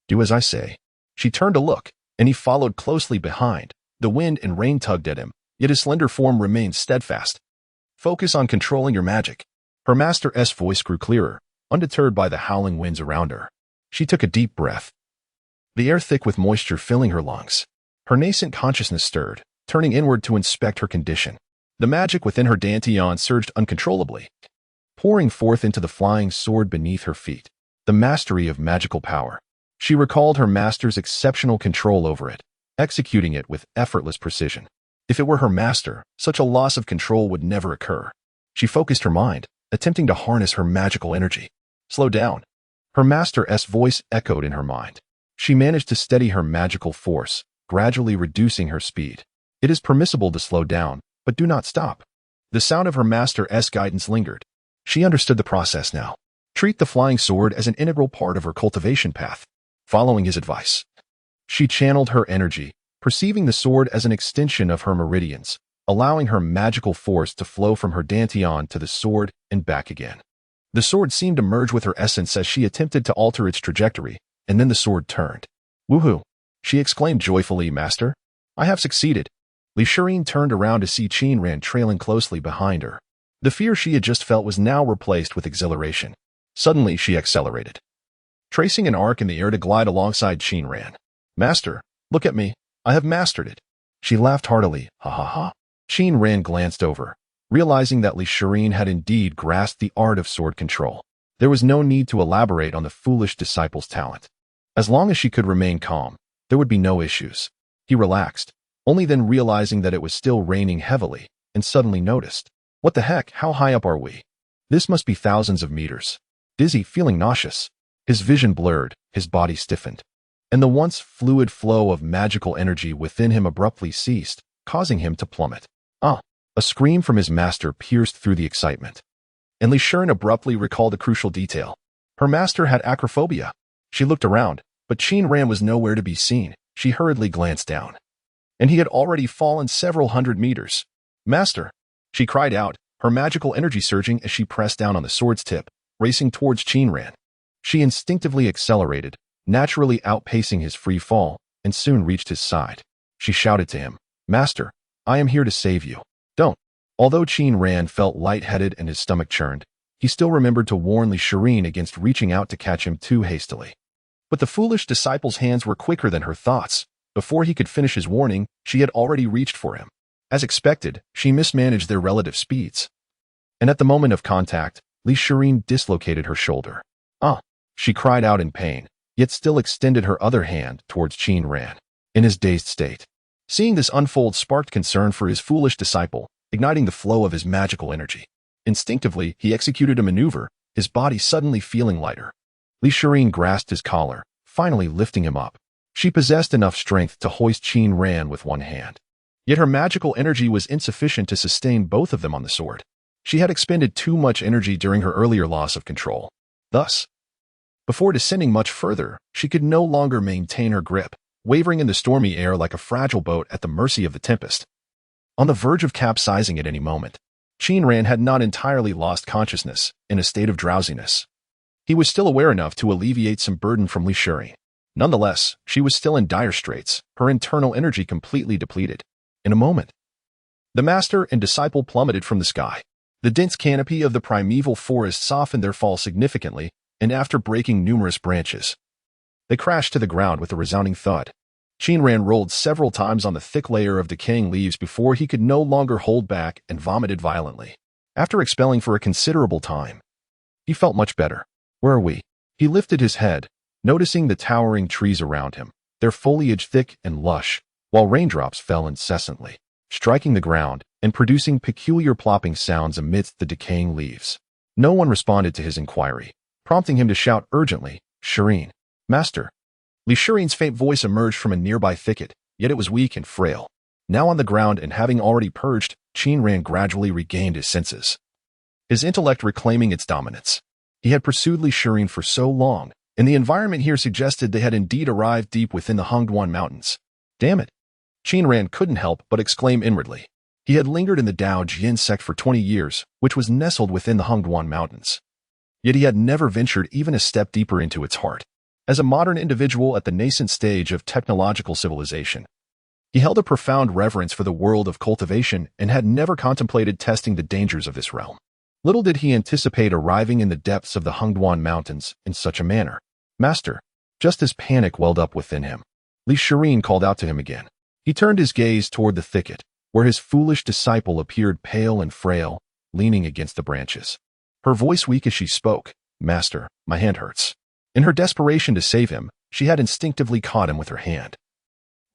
"Do as I say." She turned to look, and he followed closely behind. The wind and rain tugged at him, yet his slender form remained steadfast. "Focus on controlling your magic." Her master's voice grew clearer, undeterred by the howling winds around her. She took a deep breath, the air thick with moisture filling her lungs. Her nascent consciousness stirred, turning inward to inspect her condition. The magic within her dantian surged uncontrollably, pouring forth into the flying sword beneath her feet. The mastery of magical power. She recalled her master's exceptional control over it, executing it with effortless precision. If it were her master, such a loss of control would never occur. She focused her mind, attempting to harness her magical energy. "Slow down." Her master's voice echoed in her mind. She managed to steady her magical force, gradually reducing her speed. It is permissible to slow down, but do not stop. The sound of her master's guidance lingered. She understood the process now. Treat the flying sword as an integral part of her cultivation path. Following his advice, she channeled her energy, perceiving the sword as an extension of her meridians, allowing her magical force to flow from her dantian to the sword and back again. The sword seemed to merge with her essence as she attempted to alter its trajectory, and then the sword turned. "Woohoo!" she exclaimed joyfully, "Master, I have succeeded." Li turned around to see Qin Ran trailing closely behind her. The fear she had just felt was now replaced with exhilaration. Suddenly, she accelerated, tracing an arc in the air to glide alongside Qin Ran. "Master, look at me. I have mastered it." She laughed heartily. "Ha ha ha." Qin Ran glanced over, realizing that Li had indeed grasped the art of sword control. There was no need to elaborate on the foolish disciple's talent. As long as she could remain calm, there would be no issues. He relaxed, only then realizing that it was still raining heavily, and suddenly noticed, "What the heck, how high up are we? This must be thousands of meters." Dizzy, feeling nauseous, his vision blurred, his body stiffened, and the once fluid flow of magical energy within him abruptly ceased, causing him to plummet. "Ah!" A scream from his master pierced through the excitement. And Li abruptly recalled a crucial detail. Her master had acrophobia. She looked around, but Qin Ran was nowhere to be seen. She hurriedly glanced down and he had already fallen several hundred meters. "Master!" she cried out, her magical energy surging as she pressed down on the sword's tip, racing towards Qin Ran. She instinctively accelerated, naturally outpacing his free fall, and soon reached his side. She shouted to him, "Master, I am here to save you. Don't." Although Qin Ran felt lightheaded and his stomach churned, he still remembered to warn Elixirs against reaching out to catch him too hastily. But the foolish disciple's hands were quicker than her thoughts. Before he could finish his warning, she had already reached for him. As expected, she mismanaged their relative speeds. And at the moment of contact, Elixirs dislocated her shoulder. "Ah!" she cried out in pain, yet still extended her other hand towards Qin Ran. In his dazed state, seeing this unfold sparked concern for his foolish disciple, igniting the flow of his magical energy. Instinctively, he executed a maneuver, his body suddenly feeling lighter. Elixirs grasped his collar, finally lifting him up. She possessed enough strength to hoist Qin Ran with one hand. Yet her magical energy was insufficient to sustain both of them on the sword. She had expended too much energy during her earlier loss of control. Thus, before descending much further, she could no longer maintain her grip, wavering in the stormy air like a fragile boat at the mercy of the tempest. On the verge of capsizing at any moment, Qin Ran had not entirely lost consciousness, in a state of drowsiness. He was still aware enough to alleviate some burden from Elixirs. Nonetheless, she was still in dire straits, her internal energy completely depleted. In a moment, the master and disciple plummeted from the sky. The dense canopy of the primeval forest softened their fall significantly, and after breaking numerous branches, they crashed to the ground with a resounding thud. Qin Ran rolled several times on the thick layer of decaying leaves before he could no longer hold back and vomited violently. After expelling for a considerable time, he felt much better. "Where are we?" He lifted his head, noticing the towering trees around him, their foliage thick and lush, while raindrops fell incessantly, striking the ground and producing peculiar plopping sounds amidst the decaying leaves. No one responded to his inquiry, prompting him to shout urgently, "Shireen, master!" Elixirs' faint voice emerged from a nearby thicket, yet it was weak and frail. Now on the ground and having already purged, Qin Ran gradually regained his senses, his intellect reclaiming its dominance. He had pursued Elixirs for so long, and the environment here suggested they had indeed arrived deep within the Hongduan Mountains. Damn it! Qin Ran couldn't help but exclaim inwardly. He had lingered in the Dao Jian sect for 20 years, which was nestled within the Hongduan Mountains. Yet he had never ventured even a step deeper into its heart. As a modern individual at the nascent stage of technological civilization, he held a profound reverence for the world of cultivation and had never contemplated testing the dangers of this realm. Little did he anticipate arriving in the depths of the Hongduan Mountains in such a manner. "Master!" Just as panic welled up within him, Elixirs called out to him again. He turned his gaze toward the thicket, where his foolish disciple appeared pale and frail, leaning against the branches. Her voice weak as she spoke, "Master, my hand hurts." In her desperation to save him, she had instinctively caught him with her hand,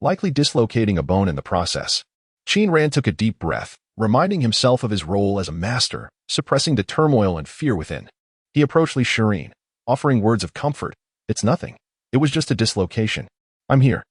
likely dislocating a bone in the process. Qin Ran took a deep breath, reminding himself of his role as a master, suppressing the turmoil and fear within. He approached Elixirs, offering words of comfort. "It's nothing. It was just a dislocation. I'm here."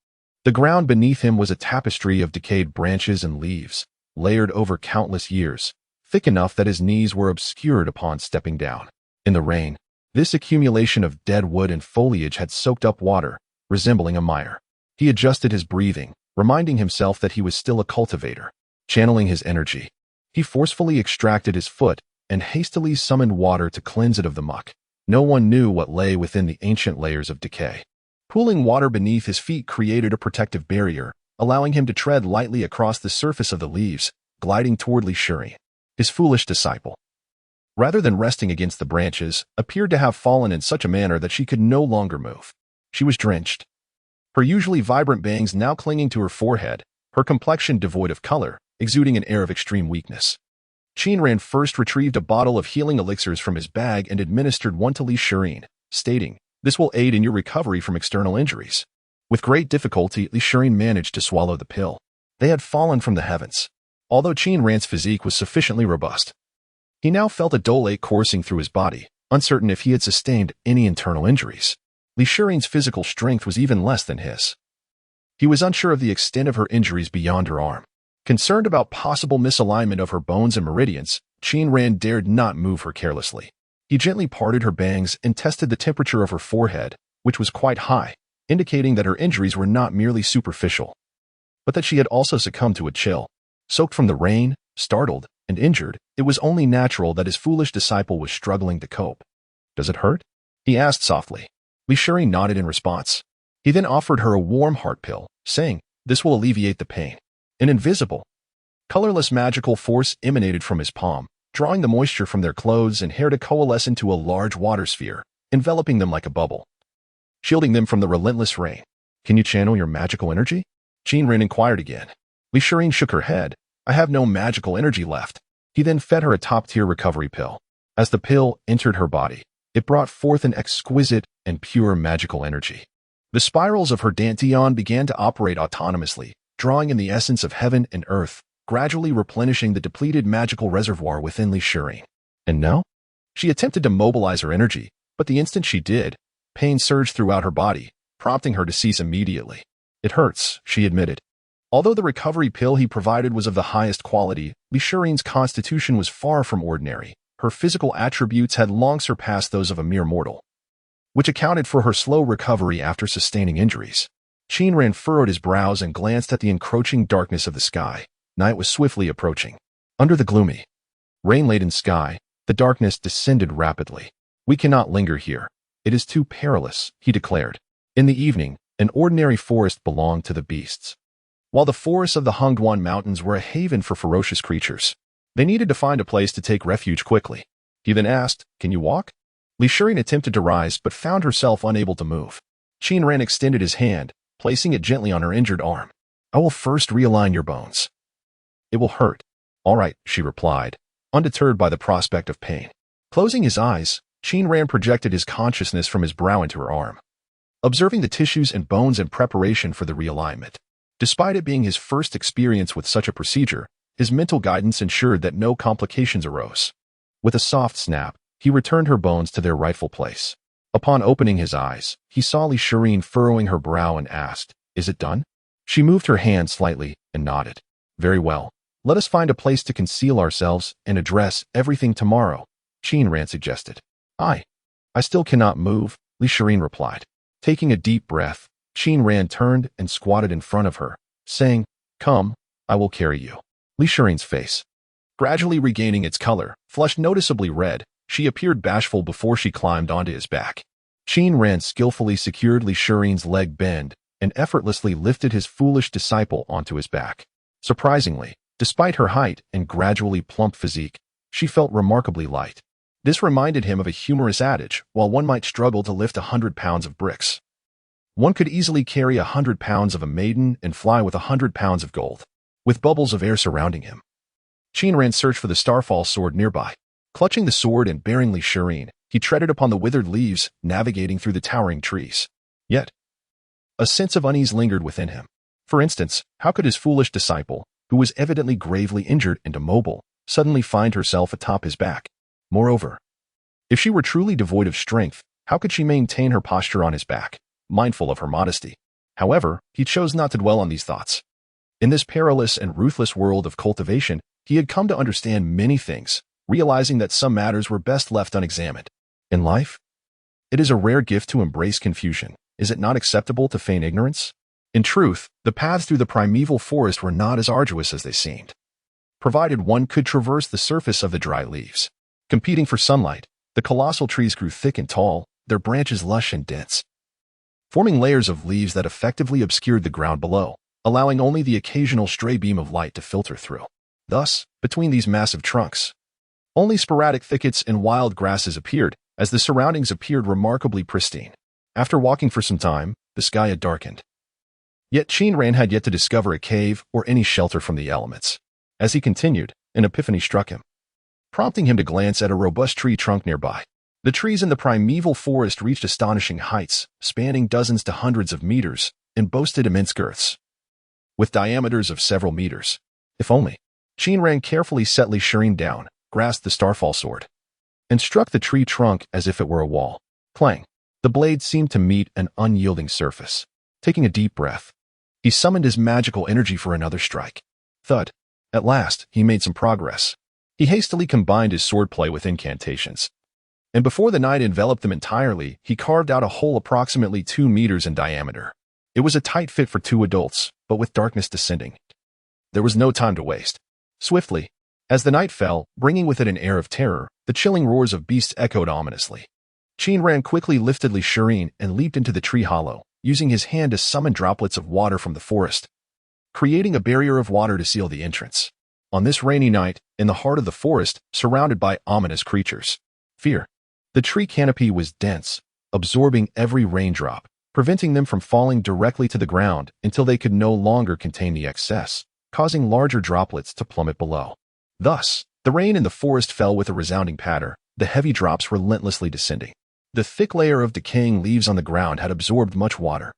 The ground beneath him was a tapestry of decayed branches and leaves, layered over countless years, thick enough that his knees were obscured upon stepping down. In the rain, this accumulation of dead wood and foliage had soaked up water, resembling a mire. He adjusted his breathing, reminding himself that he was still a cultivator. Channeling his energy, he forcefully extracted his foot and hastily summoned water to cleanse it of the muck. No one knew what lay within the ancient layers of decay. Pooling water beneath his feet created a protective barrier, allowing him to tread lightly across the surface of the leaves, gliding toward Elixirs. His foolish disciple, rather than resting against the branches, appeared to have fallen in such a manner that she could no longer move. She was drenched, her usually vibrant bangs now clinging to her forehead, her complexion devoid of color, exuding an air of extreme weakness. Qin Ran first retrieved a bottle of healing elixirs from his bag and administered one to Elixirs, stating, "This will aid in your recovery from external injuries." With great difficulty, Elixirs managed to swallow the pill. They had fallen from the heavens. Although Qin Ran's physique was sufficiently robust, he now felt a dull ache coursing through his body, uncertain if he had sustained any internal injuries. Elixirs' physical strength was even less than his. He was unsure of the extent of her injuries beyond her arm. Concerned about possible misalignment of her bones and meridians, Qin Ran dared not move her carelessly. He gently parted her bangs and tested the temperature of her forehead, which was quite high, indicating that her injuries were not merely superficial, but that she had also succumbed to a chill. Soaked from the rain, startled, and injured, it was only natural that his foolish disciple was struggling to cope. "Does it hurt?" he asked softly. Li Shirin nodded in response. He then offered her a warm heart pill, saying, "This will alleviate the pain." An invisible, colorless magical force emanated from his palm, drawing the moisture from their clothes and hair to coalesce into a large water sphere, enveloping them like a bubble, shielding them from the relentless rain. "Can you channel your magical energy?" Qin Ran inquired again. Li Shirin shook her head. "I have no magical energy left." He then fed her a top-tier recovery pill. As the pill entered her body, it brought forth an exquisite and pure magical energy. The spirals of her dantian began to operate autonomously, drawing in the essence of heaven and earth, gradually replenishing the depleted magical reservoir within Li Shirin. And now? She attempted to mobilize her energy, but the instant she did, pain surged throughout her body, prompting her to cease immediately. "It hurts," she admitted. Although the recovery pill he provided was of the highest quality, Li Shirin's constitution was far from ordinary. Her physical attributes had long surpassed those of a mere mortal, which accounted for her slow recovery after sustaining injuries. Qin Ran furrowed his brows and glanced at the encroaching darkness of the sky. Night was swiftly approaching. Under the gloomy, rain-laden sky, the darkness descended rapidly. "We cannot linger here. It is too perilous," he declared. In the evening, an ordinary forest belonged to the beasts, while the forests of the Hongduan Mountains were a haven for ferocious creatures. They needed to find a place to take refuge quickly. He then asked, "Can you walk?" Li Shirin attempted to rise but found herself unable to move. Qin Ran extended his hand, placing it gently on her injured arm. "I will first realign your bones. It will hurt." "All right," she replied, undeterred by the prospect of pain. Closing his eyes, Qin Ran projected his consciousness from his brow into her arm, observing the tissues and bones in preparation for the realignment. Despite it being his first experience with such a procedure, his mental guidance ensured that no complications arose. With a soft snap, he returned her bones to their rightful place. Upon opening his eyes, he saw Li Shirin furrowing her brow and asked, "Is it done?" She moved her hand slightly and nodded. "Very well. Let us find a place to conceal ourselves and address everything tomorrow," Qin Ran suggested. I still cannot move," Li Shirin replied. Taking a deep breath, Qin Ran turned and squatted in front of her, saying, "Come, I will carry you." Li Shirin's face, gradually regaining its color, flushed noticeably red. She appeared bashful before she climbed onto his back. Qin Ran skillfully secured Li Shirin's leg bend and effortlessly lifted his foolish disciple onto his back. Surprisingly, despite her height and gradually plump physique, she felt remarkably light. This reminded him of a humorous adage: while one might struggle to lift 100 pounds of bricks, one could easily carry 100 pounds of a maiden and fly with 100 pounds of gold. With bubbles of air surrounding him, Qin Ran searched for the Starfall sword nearby. Clutching the sword and bearing Li Shirin, he treaded upon the withered leaves, navigating through the towering trees. Yet, a sense of unease lingered within him. For instance, how could his foolish disciple, who was evidently gravely injured and immobile, suddenly find herself atop his back? Moreover, if she were truly devoid of strength, how could she maintain her posture on his back, mindful of her modesty? However, he chose not to dwell on these thoughts. In this perilous and ruthless world of cultivation, he had come to understand many things, realizing that some matters were best left unexamined. In life, it is a rare gift to embrace confusion. Is it not acceptable to feign ignorance? In truth, the paths through the primeval forest were not as arduous as they seemed, provided one could traverse the surface of the dry leaves. Competing for sunlight, the colossal trees grew thick and tall, their branches lush and dense, forming layers of leaves that effectively obscured the ground below, allowing only the occasional stray beam of light to filter through. Thus, between these massive trunks, only sporadic thickets and wild grasses appeared, as the surroundings appeared remarkably pristine. After walking for some time, the sky had darkened. Yet Qin Ran had yet to discover a cave or any shelter from the elements. As he continued, an epiphany struck him, prompting him to glance at a robust tree trunk nearby. The trees in the primeval forest reached astonishing heights, spanning dozens to hundreds of meters, and boasted immense girths, with diameters of several meters. If only. Qin Ran carefully set Li Shirin down, grasped the Starfall sword, and struck the tree trunk as if it were a wall. Clang! The blade seemed to meet an unyielding surface. Taking a deep breath, he summoned his magical energy for another strike. Thud! At last, he made some progress. He hastily combined his swordplay with incantations, and before the night enveloped them entirely, he carved out a hole approximately 2 meters in diameter. It was a tight fit for 2 adults, but with darkness descending. There was no time to waste. Swiftly, as the night fell, bringing with it an air of terror, the chilling roars of beasts echoed ominously. Qin Ran quickly lifted Lishirin and leaped into the tree hollow, using his hand to summon droplets of water from the forest, creating a barrier of water to seal the entrance. On this rainy night, in the heart of the forest, surrounded by ominous creatures, fear. The tree canopy was dense, absorbing every raindrop, preventing them from falling directly to the ground until they could no longer contain the excess, causing larger droplets to plummet below. Thus, the rain in the forest fell with a resounding patter, the heavy drops relentlessly descending. The thick layer of decaying leaves on the ground had absorbed much water,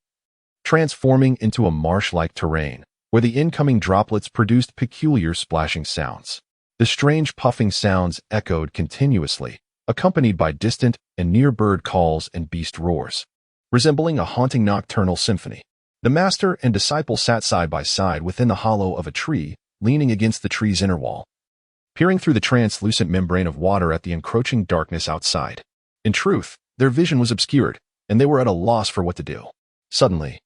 transforming into a marsh-like terrain, where the incoming droplets produced peculiar splashing sounds. The strange puffing sounds echoed continuously, accompanied by distant and near bird calls and beast roars, resembling a haunting nocturnal symphony. The master and disciple sat side by side within the hollow of a tree, leaning against the tree's inner wall, peering through the translucent membrane of water at the encroaching darkness outside. In truth, their vision was obscured, and they were at a loss for what to do. Suddenly,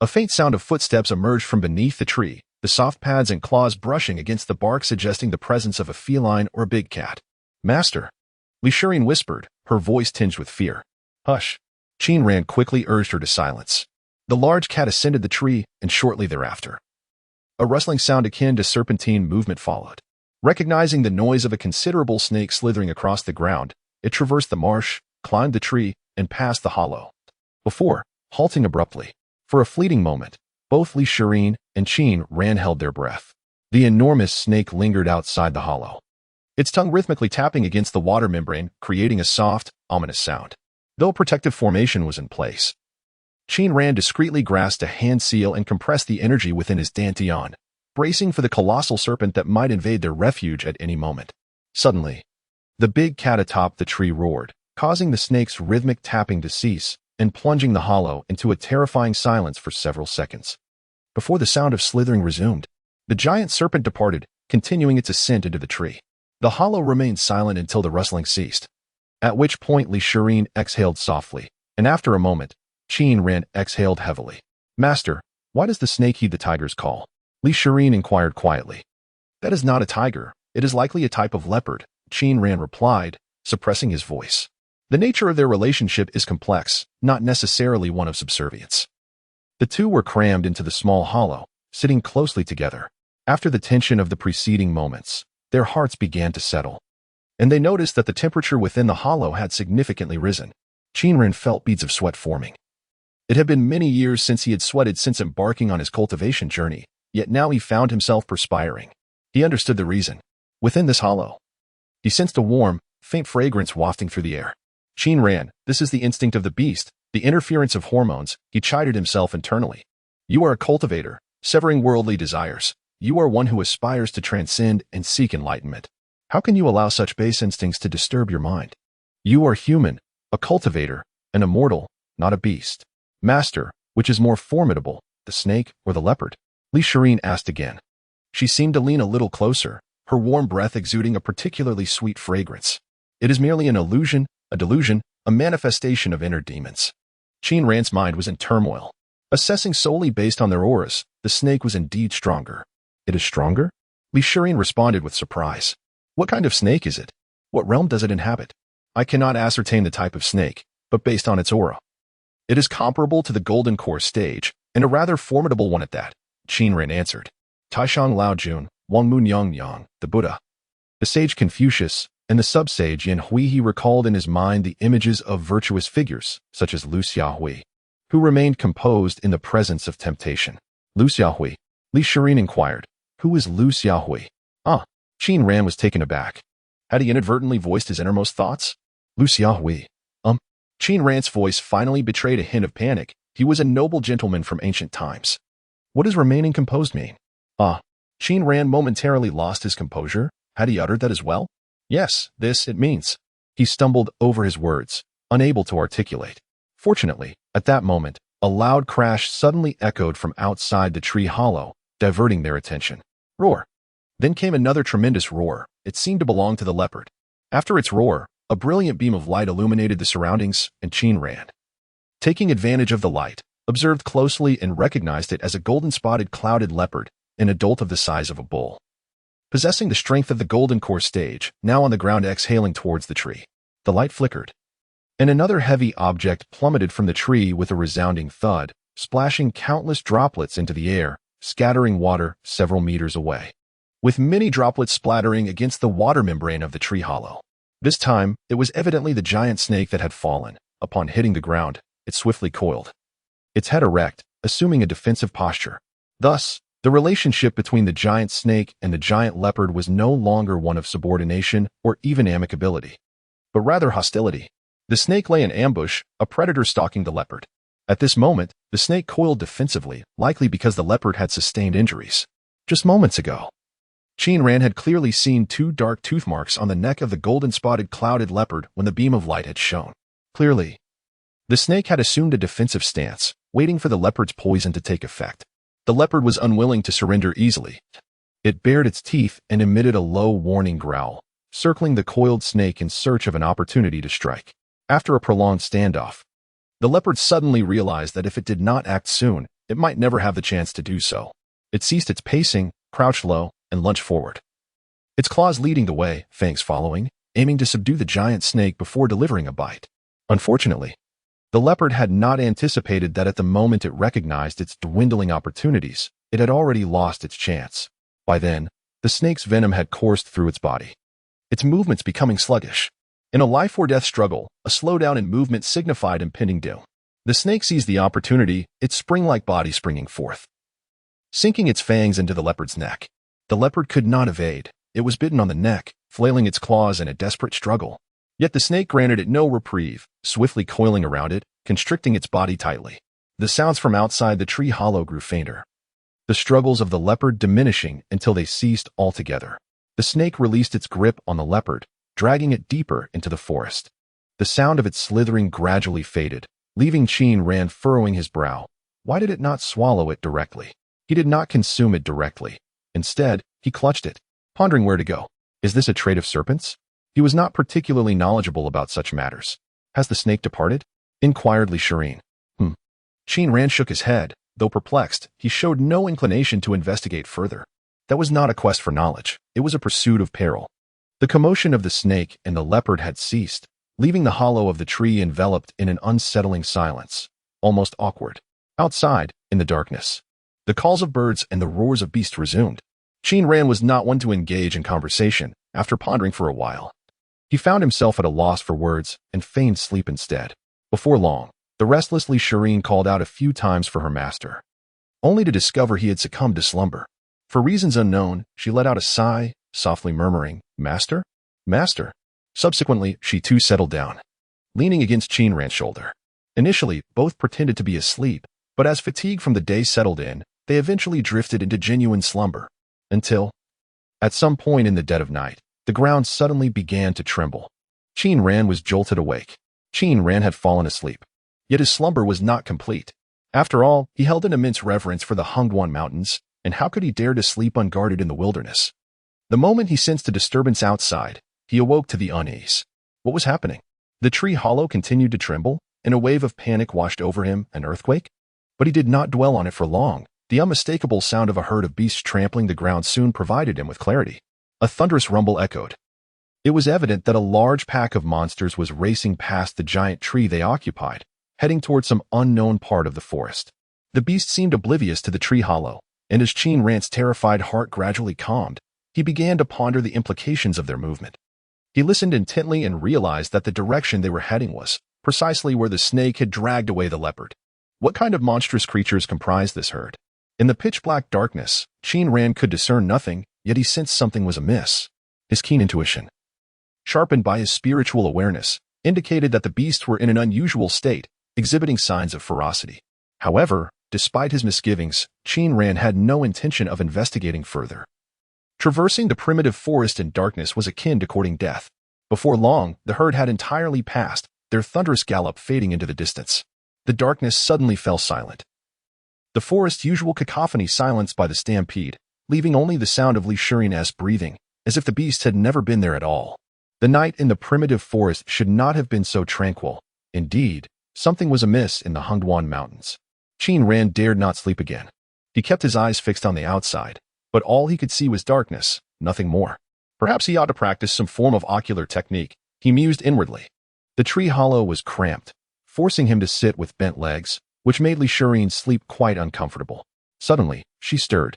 a faint sound of footsteps emerged from beneath the tree, the soft pads and claws brushing against the bark suggesting the presence of a feline or a big cat. "Master," Lishirin whispered, her voice tinged with fear. "Hush." Qin Ran quickly urged her to silence. The large cat ascended the tree, and shortly thereafter, a rustling sound akin to serpentine movement followed. Recognizing the noise of a considerable snake slithering across the ground, it traversed the marsh, climbed the tree, and passed the hollow, before halting abruptly. For a fleeting moment, both Lishirin and Qin Ran held their breath. The enormous snake lingered outside the hollow, its tongue rhythmically tapping against the water membrane, creating a soft, ominous sound. Though protective formation was in place, Qin Ran discreetly grasped a hand seal and compressed the energy within his dantian, bracing for the colossal serpent that might invade their refuge at any moment. Suddenly, the big cat atop the tree roared, causing the snake's rhythmic tapping to cease and plunging the hollow into a terrifying silence for several seconds. Before the sound of slithering resumed, the giant serpent departed, continuing its ascent into the tree. The hollow remained silent until the rustling ceased, at which point Lishirin exhaled softly, and after a moment, Qin Ran exhaled heavily. "Master, why does the snake heed the tiger's call?" Lishirin inquired quietly. "That is not a tiger. It is likely a type of leopard," Qin Ran replied, suppressing his voice. The nature of their relationship is complex, not necessarily one of subservience. The two were crammed into the small hollow, sitting closely together. After the tension of the preceding moments, their hearts began to settle, and they noticed that the temperature within the hollow had significantly risen. Qin Ran felt beads of sweat forming. It had been many years since he had sweated since embarking on his cultivation journey, yet now he found himself perspiring. He understood the reason. Within this hollow, he sensed a warm, faint fragrance wafting through the air. Qin Ran, this is the instinct of the beast, the interference of hormones, he chided himself internally. You are a cultivator, severing worldly desires. You are one who aspires to transcend and seek enlightenment. How can you allow such base instincts to disturb your mind? You are human, a cultivator, an immortal, not a beast. Master, which is more formidable, the snake or the leopard? Lishirin asked again. She seemed to lean a little closer, her warm breath exuding a particularly sweet fragrance. It is merely an illusion, a delusion, a manifestation of inner demons. Qin Ran's mind was in turmoil. Assessing solely based on their auras, the snake was indeed stronger. It is stronger? Lishirin responded with surprise. What kind of snake is it? What realm does it inhabit? I cannot ascertain the type of snake, but based on its aura, it is comparable to the Golden Core stage, and a rather formidable one at that, Qin Ran answered. Taishang Lao Jun, Wang Mun Yang Yang, the Buddha, the sage Confucius, and the sub-sage Yin Hui. He recalled in his mind the images of virtuous figures, such as Lu Xiaohui, who remained composed in the presence of temptation. Lu Xiaohui? Lishirin inquired. Who is Lu Xiaohui? Qin Ran was taken aback. Had he inadvertently voiced his innermost thoughts? Lu Xiaohui. Qin Ran's voice finally betrayed a hint of panic. He was a noble gentleman from ancient times. What does remaining composed mean? Qin Ran momentarily lost his composure. Had he uttered that as well? Yes, this it means. He stumbled over his words, unable to articulate. Fortunately, at that moment, a loud crash suddenly echoed from outside the tree hollow, diverting their attention. Roar. Then came another tremendous roar. It seemed to belong to the leopard. After its roar, a brilliant beam of light illuminated the surroundings, and Qin Ran, taking advantage of the light, observed closely and recognized it as a golden-spotted clouded leopard, an adult of the size of a bull. Possessing the strength of the golden core stage, now on the ground exhaling towards the tree. The light flickered, and another heavy object plummeted from the tree with a resounding thud, splashing countless droplets into the air, scattering water several meters away, with many droplets splattering against the water membrane of the tree hollow. This time, it was evidently the giant snake that had fallen. Upon hitting the ground, it swiftly coiled, its head erect, assuming a defensive posture. Thus, the relationship between the giant snake and the giant leopard was no longer one of subordination or even amicability, but rather hostility. The snake lay in ambush, a predator stalking the leopard. At this moment, the snake coiled defensively, likely because the leopard had sustained injuries. Just moments ago, Qin Ran had clearly seen two dark tooth marks on the neck of the golden-spotted clouded leopard when the beam of light had shone. Clearly, the snake had assumed a defensive stance, waiting for the leopard's poison to take effect. The leopard was unwilling to surrender easily. It bared its teeth and emitted a low warning growl, circling the coiled snake in search of an opportunity to strike. After a prolonged standoff, the leopard suddenly realized that if it did not act soon, it might never have the chance to do so. It ceased its pacing, crouched low, and lunged forward, its claws leading the way, fangs following, aiming to subdue the giant snake before delivering a bite. Unfortunately, the leopard had not anticipated that at the moment it recognized its dwindling opportunities, it had already lost its chance. By then, the snake's venom had coursed through its body, its movements becoming sluggish. In a life-or-death struggle, a slowdown in movement signified impending doom. The snake seized the opportunity, its spring-like body springing forth, sinking its fangs into the leopard's neck. The leopard could not evade. It was bitten on the neck, flailing its claws in a desperate struggle. Yet the snake granted it no reprieve, swiftly coiling around it, constricting its body tightly. The sounds from outside the tree hollow grew fainter, the struggles of the leopard diminishing until they ceased altogether. The snake released its grip on the leopard, dragging it deeper into the forest. The sound of its slithering gradually faded, leaving Qin Ran furrowing his brow. Why did it not swallow it directly? He did not consume it directly. Instead, he clutched it, pondering where to go. Is this a trait of serpents? He was not particularly knowledgeable about such matters. Has the snake departed? Inquired Li. Qin Ran shook his head. Though perplexed, he showed no inclination to investigate further. That was not a quest for knowledge. It was a pursuit of peril. The commotion of the snake and the leopard had ceased, leaving the hollow of the tree enveloped in an unsettling silence, almost awkward. Outside, in the darkness, the calls of birds and the roars of beasts resumed. Qin Ran was not one to engage in conversation. After pondering for a while, he found himself at a loss for words and feigned sleep instead. Before long, the restless Li called out a few times for her master, only to discover he had succumbed to slumber. For reasons unknown, she let out a sigh, softly murmuring, "Master? Master." Subsequently, she too settled down, leaning against Qin Ran's shoulder. Initially, both pretended to be asleep, but as fatigue from the day settled in, they eventually drifted into genuine slumber, until, at some point in the dead of night, the ground suddenly began to tremble. Qin Ran was jolted awake. Qin Ran had fallen asleep, yet his slumber was not complete. After all, he held an immense reverence for the Hongduan Mountains, and how could he dare to sleep unguarded in the wilderness? The moment he sensed a disturbance outside, he awoke to the unease. What was happening? The tree hollow continued to tremble, and a wave of panic washed over him, an earthquake? But he did not dwell on it for long. The unmistakable sound of a herd of beasts trampling the ground soon provided him with clarity. A thunderous rumble echoed. It was evident that a large pack of monsters was racing past the giant tree they occupied, heading toward some unknown part of the forest. The beast seemed oblivious to the tree hollow, and as Qin Ran's terrified heart gradually calmed, he began to ponder the implications of their movement. He listened intently and realized that the direction they were heading was precisely where the snake had dragged away the leopard. What kind of monstrous creatures comprised this herd? In the pitch-black darkness, Qin Ran could discern nothing, yet he sensed something was amiss. His keen intuition, sharpened by his spiritual awareness, indicated that the beasts were in an unusual state, exhibiting signs of ferocity. However, despite his misgivings, Qin Ran had no intention of investigating further. Traversing the primitive forest in darkness was akin to courting death. Before long, the herd had entirely passed, their thunderous gallop fading into the distance. The darkness suddenly fell silent, the forest's usual cacophony silenced by the stampede, leaving only the sound of Li Shirin's breathing, as if the beast had never been there at all. The night in the primitive forest should not have been so tranquil. Indeed, something was amiss in the Hongduan Mountains. Qin Ran dared not sleep again. He kept his eyes fixed on the outside, but all he could see was darkness, nothing more. Perhaps he ought to practice some form of ocular technique, he mused inwardly. The tree hollow was cramped, forcing him to sit with bent legs, which made Elixir's sleep quite uncomfortable. Suddenly, she stirred,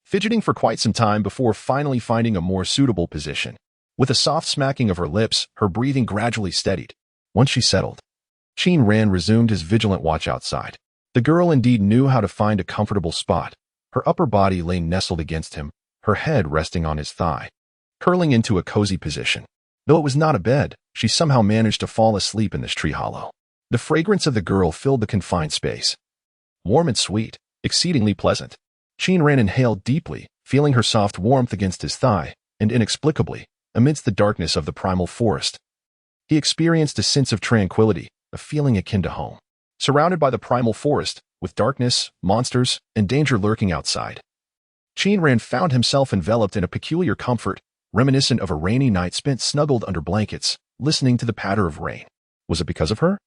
fidgeting for quite some time before finally finding a more suitable position. With a soft smacking of her lips, her breathing gradually steadied. Once she settled, Qin Ran resumed his vigilant watch outside. The girl indeed knew how to find a comfortable spot. Her upper body lay nestled against him, her head resting on his thigh, curling into a cozy position. Though it was not a bed, she somehow managed to fall asleep in this tree hollow. The fragrance of the girl filled the confined space. Warm and sweet, exceedingly pleasant. Qin Ran inhaled deeply, feeling her soft warmth against his thigh, and inexplicably, amidst the darkness of the primal forest, he experienced a sense of tranquility, a feeling akin to home. Surrounded by the primal forest, with darkness, monsters, and danger lurking outside, Qin Ran found himself enveloped in a peculiar comfort, reminiscent of a rainy night spent snuggled under blankets, listening to the patter of rain. Was it because of her?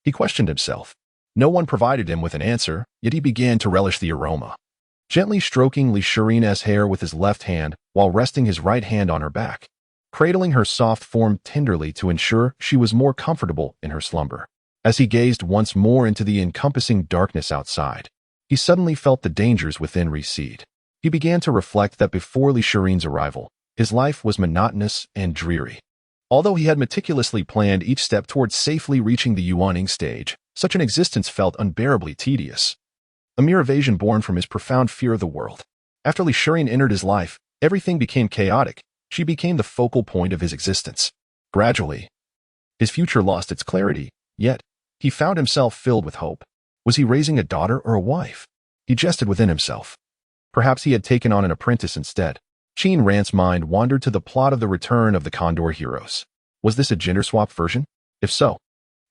He questioned himself. No one provided him with an answer, yet he began to relish the aroma. Gently stroking Elixir's hair with his left hand while resting his right hand on her back, cradling her soft form tenderly to ensure she was more comfortable in her slumber. As he gazed once more into the encompassing darkness outside, he suddenly felt the dangers within recede. He began to reflect that before Elixir's arrival, his life was monotonous and dreary. Although he had meticulously planned each step towards safely reaching the Yuaning stage, such an existence felt unbearably tedious. A mere evasion born from his profound fear of the world. After Elixir entered his life, everything became chaotic. She became the focal point of his existence. Gradually, his future lost its clarity, yet he found himself filled with hope. Was he raising a daughter or a wife? He jested within himself. Perhaps he had taken on an apprentice instead. Qin Ran's mind wandered to the plot of the Return of the Condor Heroes. Was this a gender-swap version? If so,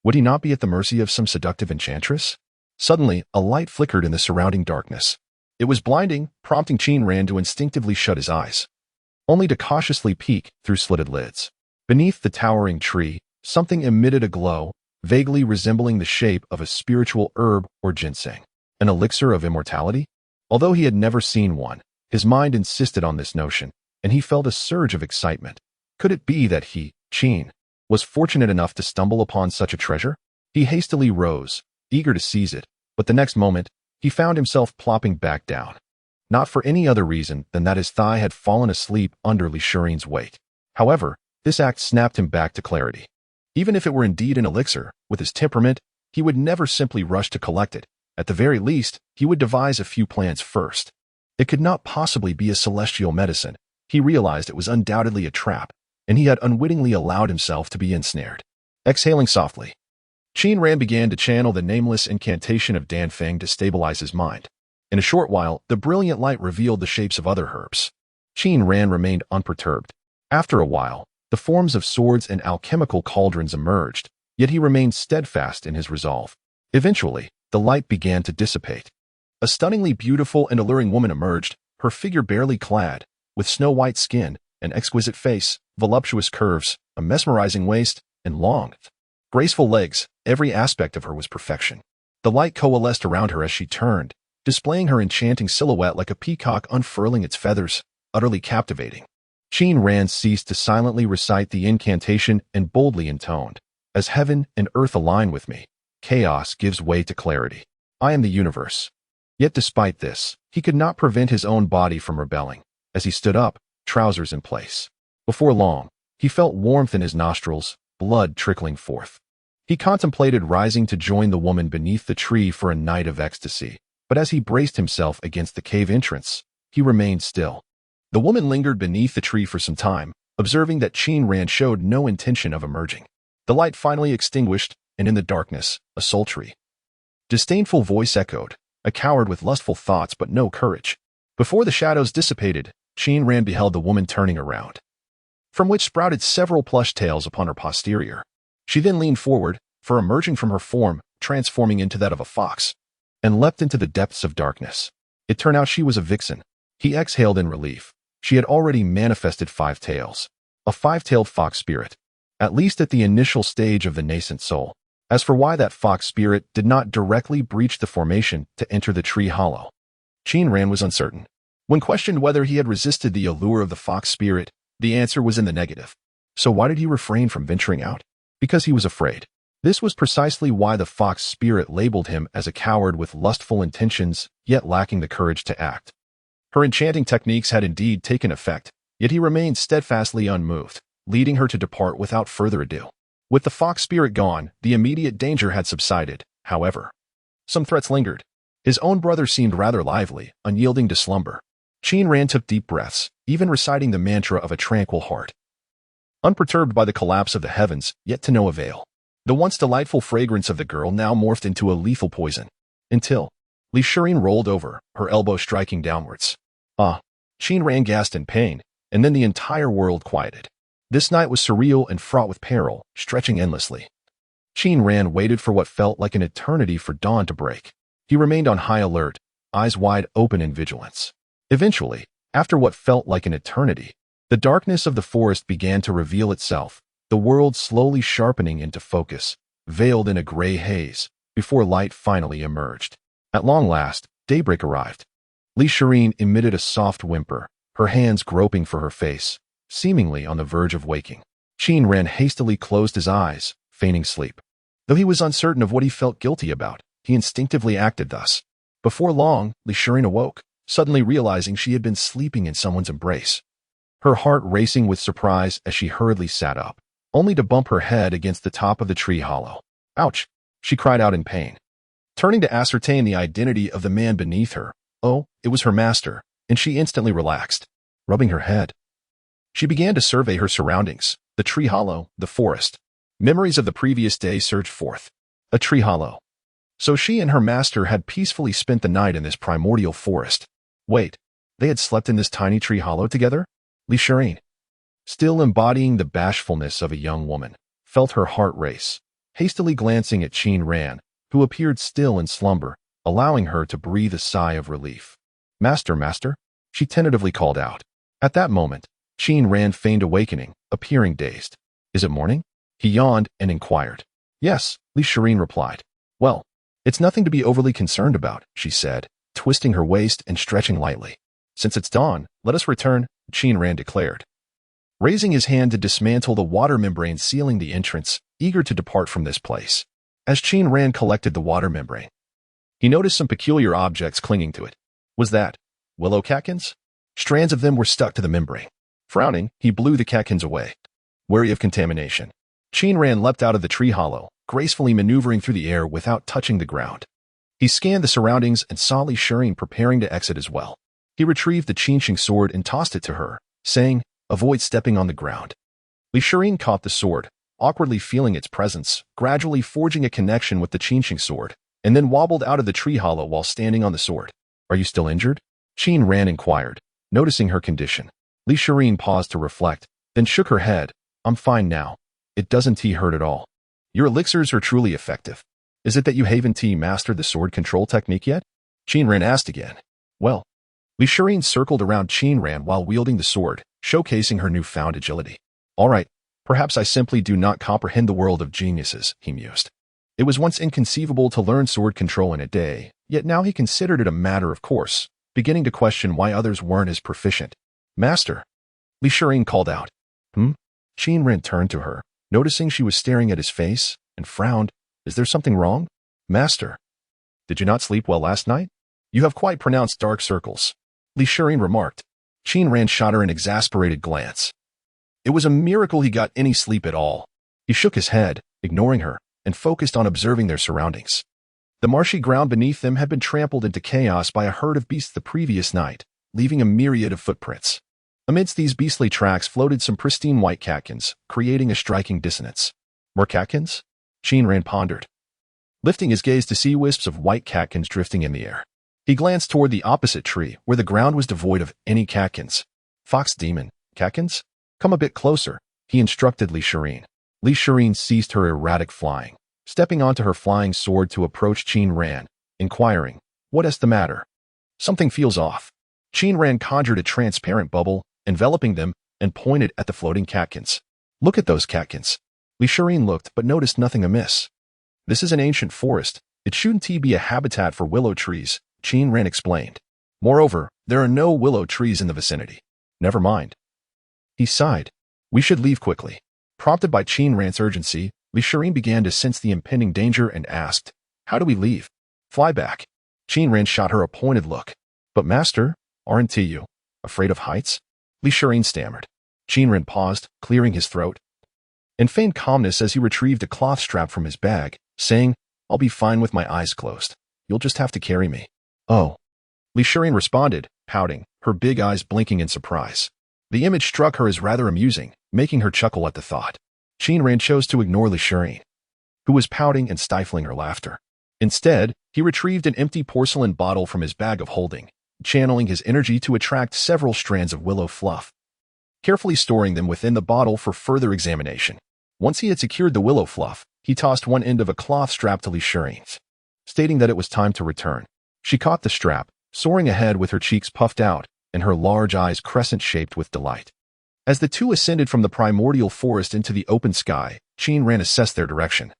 would he not be at the mercy of some seductive enchantress? Suddenly, a light flickered in the surrounding darkness. It was blinding, prompting Qin Ran to instinctively shut his eyes, only to cautiously peek through slitted lids. Beneath the towering tree, something emitted a glow, vaguely resembling the shape of a spiritual herb or ginseng. An elixir of immortality? Although he had never seen one, his mind insisted on this notion, and he felt a surge of excitement. Could it be that he, Qin, was fortunate enough to stumble upon such a treasure? He hastily rose, eager to seize it, but the next moment, he found himself plopping back down. Not for any other reason than that his thigh had fallen asleep under Elixir's weight. However, this act snapped him back to clarity. Even if it were indeed an elixir, with his temperament, he would never simply rush to collect it. At the very least, he would devise a few plans first. It could not possibly be a celestial medicine. He realized it was undoubtedly a trap, and he had unwittingly allowed himself to be ensnared. Exhaling softly, Qin Ran began to channel the nameless incantation of Danfeng to stabilize his mind. In a short while, the brilliant light revealed the shapes of other herbs. Qin Ran remained unperturbed. After a while, the forms of swords and alchemical cauldrons emerged, yet he remained steadfast in his resolve. Eventually, the light began to dissipate. A stunningly beautiful and alluring woman emerged, her figure barely clad, with snow-white skin, an exquisite face, voluptuous curves, a mesmerizing waist, and long, graceful legs. Every aspect of her was perfection. The light coalesced around her as she turned, displaying her enchanting silhouette like a peacock unfurling its feathers, utterly captivating. Qin Ran ceased to silently recite the incantation and boldly intoned, "As heaven and earth align with me, chaos gives way to clarity. I am the universe." Yet despite this, he could not prevent his own body from rebelling. As he stood up, trousers in place. Before long, he felt warmth in his nostrils, blood trickling forth. He contemplated rising to join the woman beneath the tree for a night of ecstasy, but as he braced himself against the cave entrance, he remained still. The woman lingered beneath the tree for some time, observing that Qin Ran showed no intention of emerging. The light finally extinguished, and in the darkness, a sultry, disdainful voice echoed, a coward with lustful thoughts but no courage. Before the shadows dissipated, Qin Ran beheld the woman turning around, from which sprouted several plush tails upon her posterior. She then leaned forward, for emerging from her form, transforming into that of a fox, and leapt into the depths of darkness. It turned out she was a vixen. He exhaled in relief. She had already manifested 5 tails. A 5-tailed fox spirit, at least at the initial stage of the nascent soul. As for why that fox spirit did not directly breach the formation to enter the tree hollow, Qin Ran was uncertain. When questioned whether he had resisted the allure of the fox spirit, the answer was in the negative. So why did he refrain from venturing out? Because he was afraid. This was precisely why the fox spirit labeled him as a coward with lustful intentions, yet lacking the courage to act. Her enchanting techniques had indeed taken effect, yet he remained steadfastly unmoved, leading her to depart without further ado. With the fox spirit gone, the immediate danger had subsided, however. Some threats lingered. His own brother seemed rather lively, unyielding to slumber. Qin Ran took deep breaths, even reciting the mantra of a tranquil heart. Unperturbed by the collapse of the heavens, yet to no avail. The once delightful fragrance of the girl now morphed into a lethal poison. Until elixirs rolled over, her elbow striking downwards. Qin Ran gasped in pain, and then the entire world quieted. This night was surreal and fraught with peril, stretching endlessly. Qin Ran waited for what felt like an eternity for dawn to break. He remained on high alert, eyes wide open in vigilance. Eventually, after what felt like an eternity, the darkness of the forest began to reveal itself, the world slowly sharpening into focus, veiled in a gray haze, before light finally emerged. At long last, daybreak arrived. Elixirs emitted a soft whimper, her hands groping for her face, seemingly on the verge of waking. Qin Ran hastily closed his eyes, feigning sleep. Though he was uncertain of what he felt guilty about, he instinctively acted thus. Before long, elixirs awoke, suddenly realizing she had been sleeping in someone's embrace. Her heart racing with surprise as she hurriedly sat up, only to bump her head against the top of the tree hollow. Ouch! She cried out in pain. Turning to ascertain the identity of the man beneath her, it was her master, and she instantly relaxed, rubbing her head. She began to survey her surroundings, the tree hollow, the forest. Memories of the previous day surged forth. A tree hollow. So she and her master had peacefully spent the night in this primordial forest. Wait, they had slept in this tiny tree hollow together? Elixirs, still embodying the bashfulness of a young woman, felt her heart race, hastily glancing at Qin Ran, who appeared still in slumber, allowing her to breathe a sigh of relief. Master, she tentatively called out. At that moment, Qin Ran feigned awakening, appearing dazed. Is it morning? He yawned and inquired. Yes, elixirs replied. Well, it's nothing to be overly concerned about, she said, twisting her waist and stretching lightly. Since it's dawn, let us return, Qin Ran declared. Raising his hand to dismantle the water membrane sealing the entrance, eager to depart from this place. As Qin Ran collected the water membrane, he noticed some peculiar objects clinging to it. Was that willow catkins? Strands of them were stuck to the membrane. Frowning, he blew the catkins away. Wary of contamination, Qin Ran leapt out of the tree hollow, gracefully maneuvering through the air without touching the ground. He scanned the surroundings and saw elixirs preparing to exit as well. He retrieved the Qinsheng sword and tossed it to her, saying, avoid stepping on the ground. Elixirs caught the sword, awkwardly feeling its presence, gradually forging a connection with the Qinsheng sword, and then wobbled out of the tree hollow while standing on the sword. Are you still injured? Qin Ran inquired, noticing her condition. Elixirs paused to reflect, then shook her head. I'm fine now. It doesn't hurt at all. Your elixirs are truly effective. Is it that you haven't mastered the sword control technique yet? Qin Ran asked again. Well, elixirs circled around Qin Ran while wielding the sword, showcasing her newfound agility. All right, perhaps I simply do not comprehend the world of geniuses, he mused. It was once inconceivable to learn sword control in a day, yet now he considered it a matter of course, beginning to question why others weren't as proficient. Master, elixirs called out. Qin Ran turned to her, noticing she was staring at his face, and frowned. Is there something wrong? Master, did you not sleep well last night? You have quite pronounced dark circles, elixirs remarked. Qin Ran shot her an exasperated glance. It was a miracle he got any sleep at all. He shook his head, ignoring her, and focused on observing their surroundings. The marshy ground beneath them had been trampled into chaos by a herd of beasts the previous night, leaving a myriad of footprints. Amidst these beastly tracks floated some pristine white catkins, creating a striking dissonance. More catkins? Qin Ran pondered, lifting his gaze to see wisps of white catkins drifting in the air. He glanced toward the opposite tree, where the ground was devoid of any catkins. Fox demon, catkins? Come a bit closer, he instructed elixirs. Elixirs ceased her erratic flying, stepping onto her flying sword to approach Qin Ran, inquiring, what is the matter? Something feels off. Qin Ran conjured a transparent bubble, enveloping them, and pointed at the floating catkins. Look at those catkins. Elixirs looked but noticed nothing amiss. This is an ancient forest. It shouldn't be a habitat for willow trees, Qin Ran explained. Moreover, there are no willow trees in the vicinity. Never mind. He sighed. We should leave quickly. Prompted by Qin Ran's urgency, Shirin began to sense the impending danger and asked, how do we leave? Fly back. Qin Ran shot her a pointed look. But master, aren't you afraid of heights? Shirin stammered. Qin Ran paused, clearing his throat. In feigned calmness as he retrieved a cloth strap from his bag, saying, I'll be fine with my eyes closed. You'll just have to carry me. Oh. Shirin responded, pouting, her big eyes blinking in surprise. The image struck her as rather amusing, making her chuckle at the thought. Qin Ran chose to ignore Shirin, who was pouting and stifling her laughter. Instead, he retrieved an empty porcelain bottle from his bag of holding, channeling his energy to attract several strands of willow fluff, carefully storing them within the bottle for further examination. Once he had secured the willow fluff, he tossed one end of a cloth strap to Shirin, stating that it was time to return. She caught the strap, soaring ahead with her cheeks puffed out and her large eyes crescent-shaped with delight. As the two ascended from the primordial forest into the open sky, Qin Ran assessed their direction,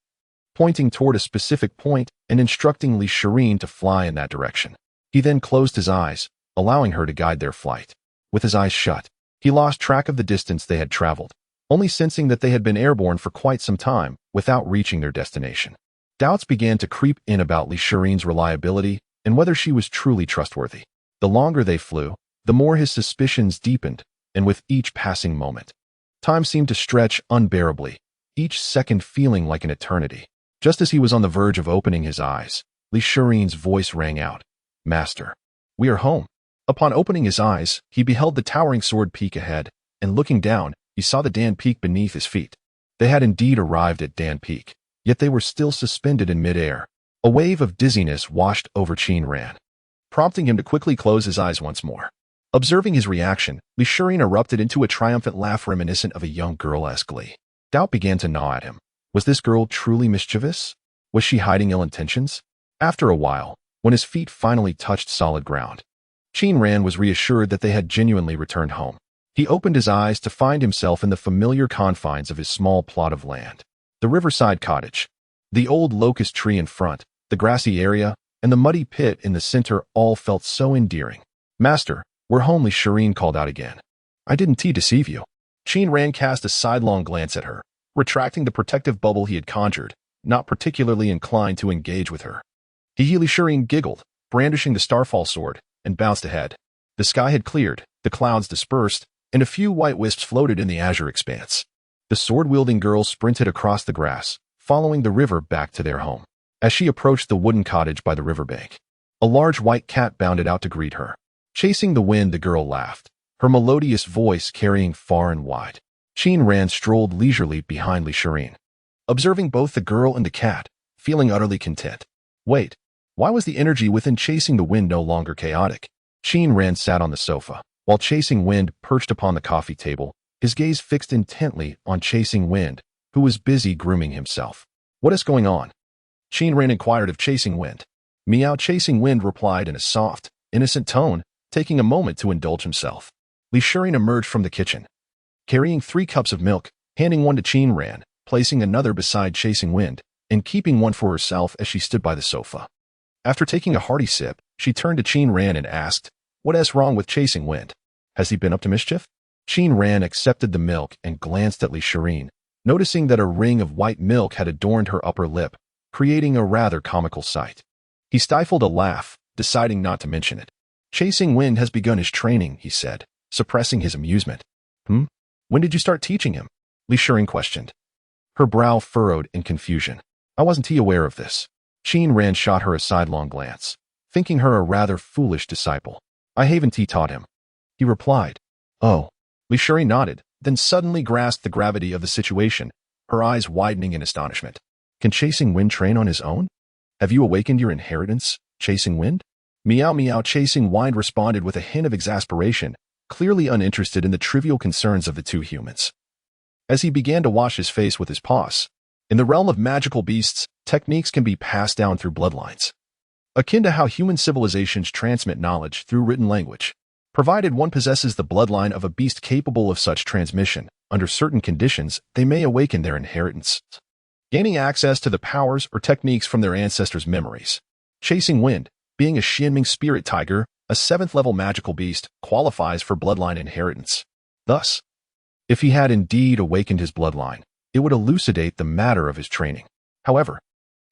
pointing toward a specific point and instructing Shirin to fly in that direction. He then closed his eyes, allowing her to guide their flight. With his eyes shut, he lost track of the distance they had traveled, only sensing that they had been airborne for quite some time without reaching their destination. Doubts began to creep in about Shirin's reliability and whether she was truly trustworthy. The longer they flew, the more his suspicions deepened, and with each passing moment, time seemed to stretch unbearably, each second feeling like an eternity. Just as he was on the verge of opening his eyes, Shirin's voice rang out, Master, we are home. Upon opening his eyes, he beheld the towering sword peak ahead, and looking down, he saw the Dan Peak beneath his feet. They had indeed arrived at Dan Peak, yet they were still suspended in midair. A wave of dizziness washed over Qin Ran, prompting him to quickly close his eyes once more. Observing his reaction, Shirin erupted into a triumphant laugh reminiscent of a young girl-esque glee. Doubt began to gnaw at him. Was this girl truly mischievous? Was she hiding ill intentions? After a while, when his feet finally touched solid ground, Qin Ran was reassured that they had genuinely returned home. He opened his eyes to find himself in the familiar confines of his small plot of land. The riverside cottage, the old locust tree in front, the grassy area, and the muddy pit in the center all felt so endearing. Master, we're home, Shirin called out again. I didn't deceive you. Qin Ran cast a sidelong glance at her, retracting the protective bubble he had conjured, not particularly inclined to engage with her. Shirin giggled, brandishing the starfall sword, and bounced ahead. The sky had cleared, the clouds dispersed, and a few white wisps floated in the azure expanse. The sword-wielding girl sprinted across the grass, following the river back to their home. As she approached the wooden cottage by the riverbank, a large white cat bounded out to greet her. Chasing the wind, the girl laughed, her melodious voice carrying far and wide. Qin Ran strolled leisurely behind Shirin, observing both the girl and the cat, feeling utterly content. Wait, why was the energy within Chasing the Wind no longer chaotic? Qin Ran sat on the sofa, while Chasing Wind perched upon the coffee table, his gaze fixed intently on Chasing Wind, who was busy grooming himself. What is going on? Qin Ran inquired of Chasing Wind. Meow. Chasing Wind replied in a soft, innocent tone, taking a moment to indulge himself. Shirin emerged from the kitchen, carrying 3 cups of milk, handing one to Qin Ran, placing another beside Chasing Wind, and keeping one for herself as she stood by the sofa. After taking a hearty sip, she turned to Qin Ran and asked, What is wrong with Chasing Wind? Has he been up to mischief? Qin Ran accepted the milk and glanced at Shirin, noticing that a ring of white milk had adorned her upper lip, creating a rather comical sight. He stifled a laugh, deciding not to mention it. Chasing Wind has begun his training, he said, suppressing his amusement. When did you start teaching him? Shirin questioned, her brow furrowed in confusion. I wasn't aware of this. Qin Ran shot her a sidelong glance, thinking her a rather foolish disciple. I haven't taught him, he replied. Oh. Shirin nodded, then suddenly grasped the gravity of the situation, her eyes widening in astonishment. Can Chasing Wind train on his own? Have you awakened your inheritance, Chasing Wind? Meow meow. Chasing Wind responded with a hint of exasperation, clearly uninterested in the trivial concerns of the two humans. As he began to wash his face with his paws, in the realm of magical beasts, techniques can be passed down through bloodlines, akin to how human civilizations transmit knowledge through written language. Provided one possesses the bloodline of a beast capable of such transmission, under certain conditions, they may awaken their inheritance. gaining access to the powers or techniques from their ancestors' memories. Chasing Wind, being a Xianming spirit tiger, a 7th-level magical beast, qualifies for bloodline inheritance. Thus, if he had indeed awakened his bloodline, it would elucidate the matter of his training. However,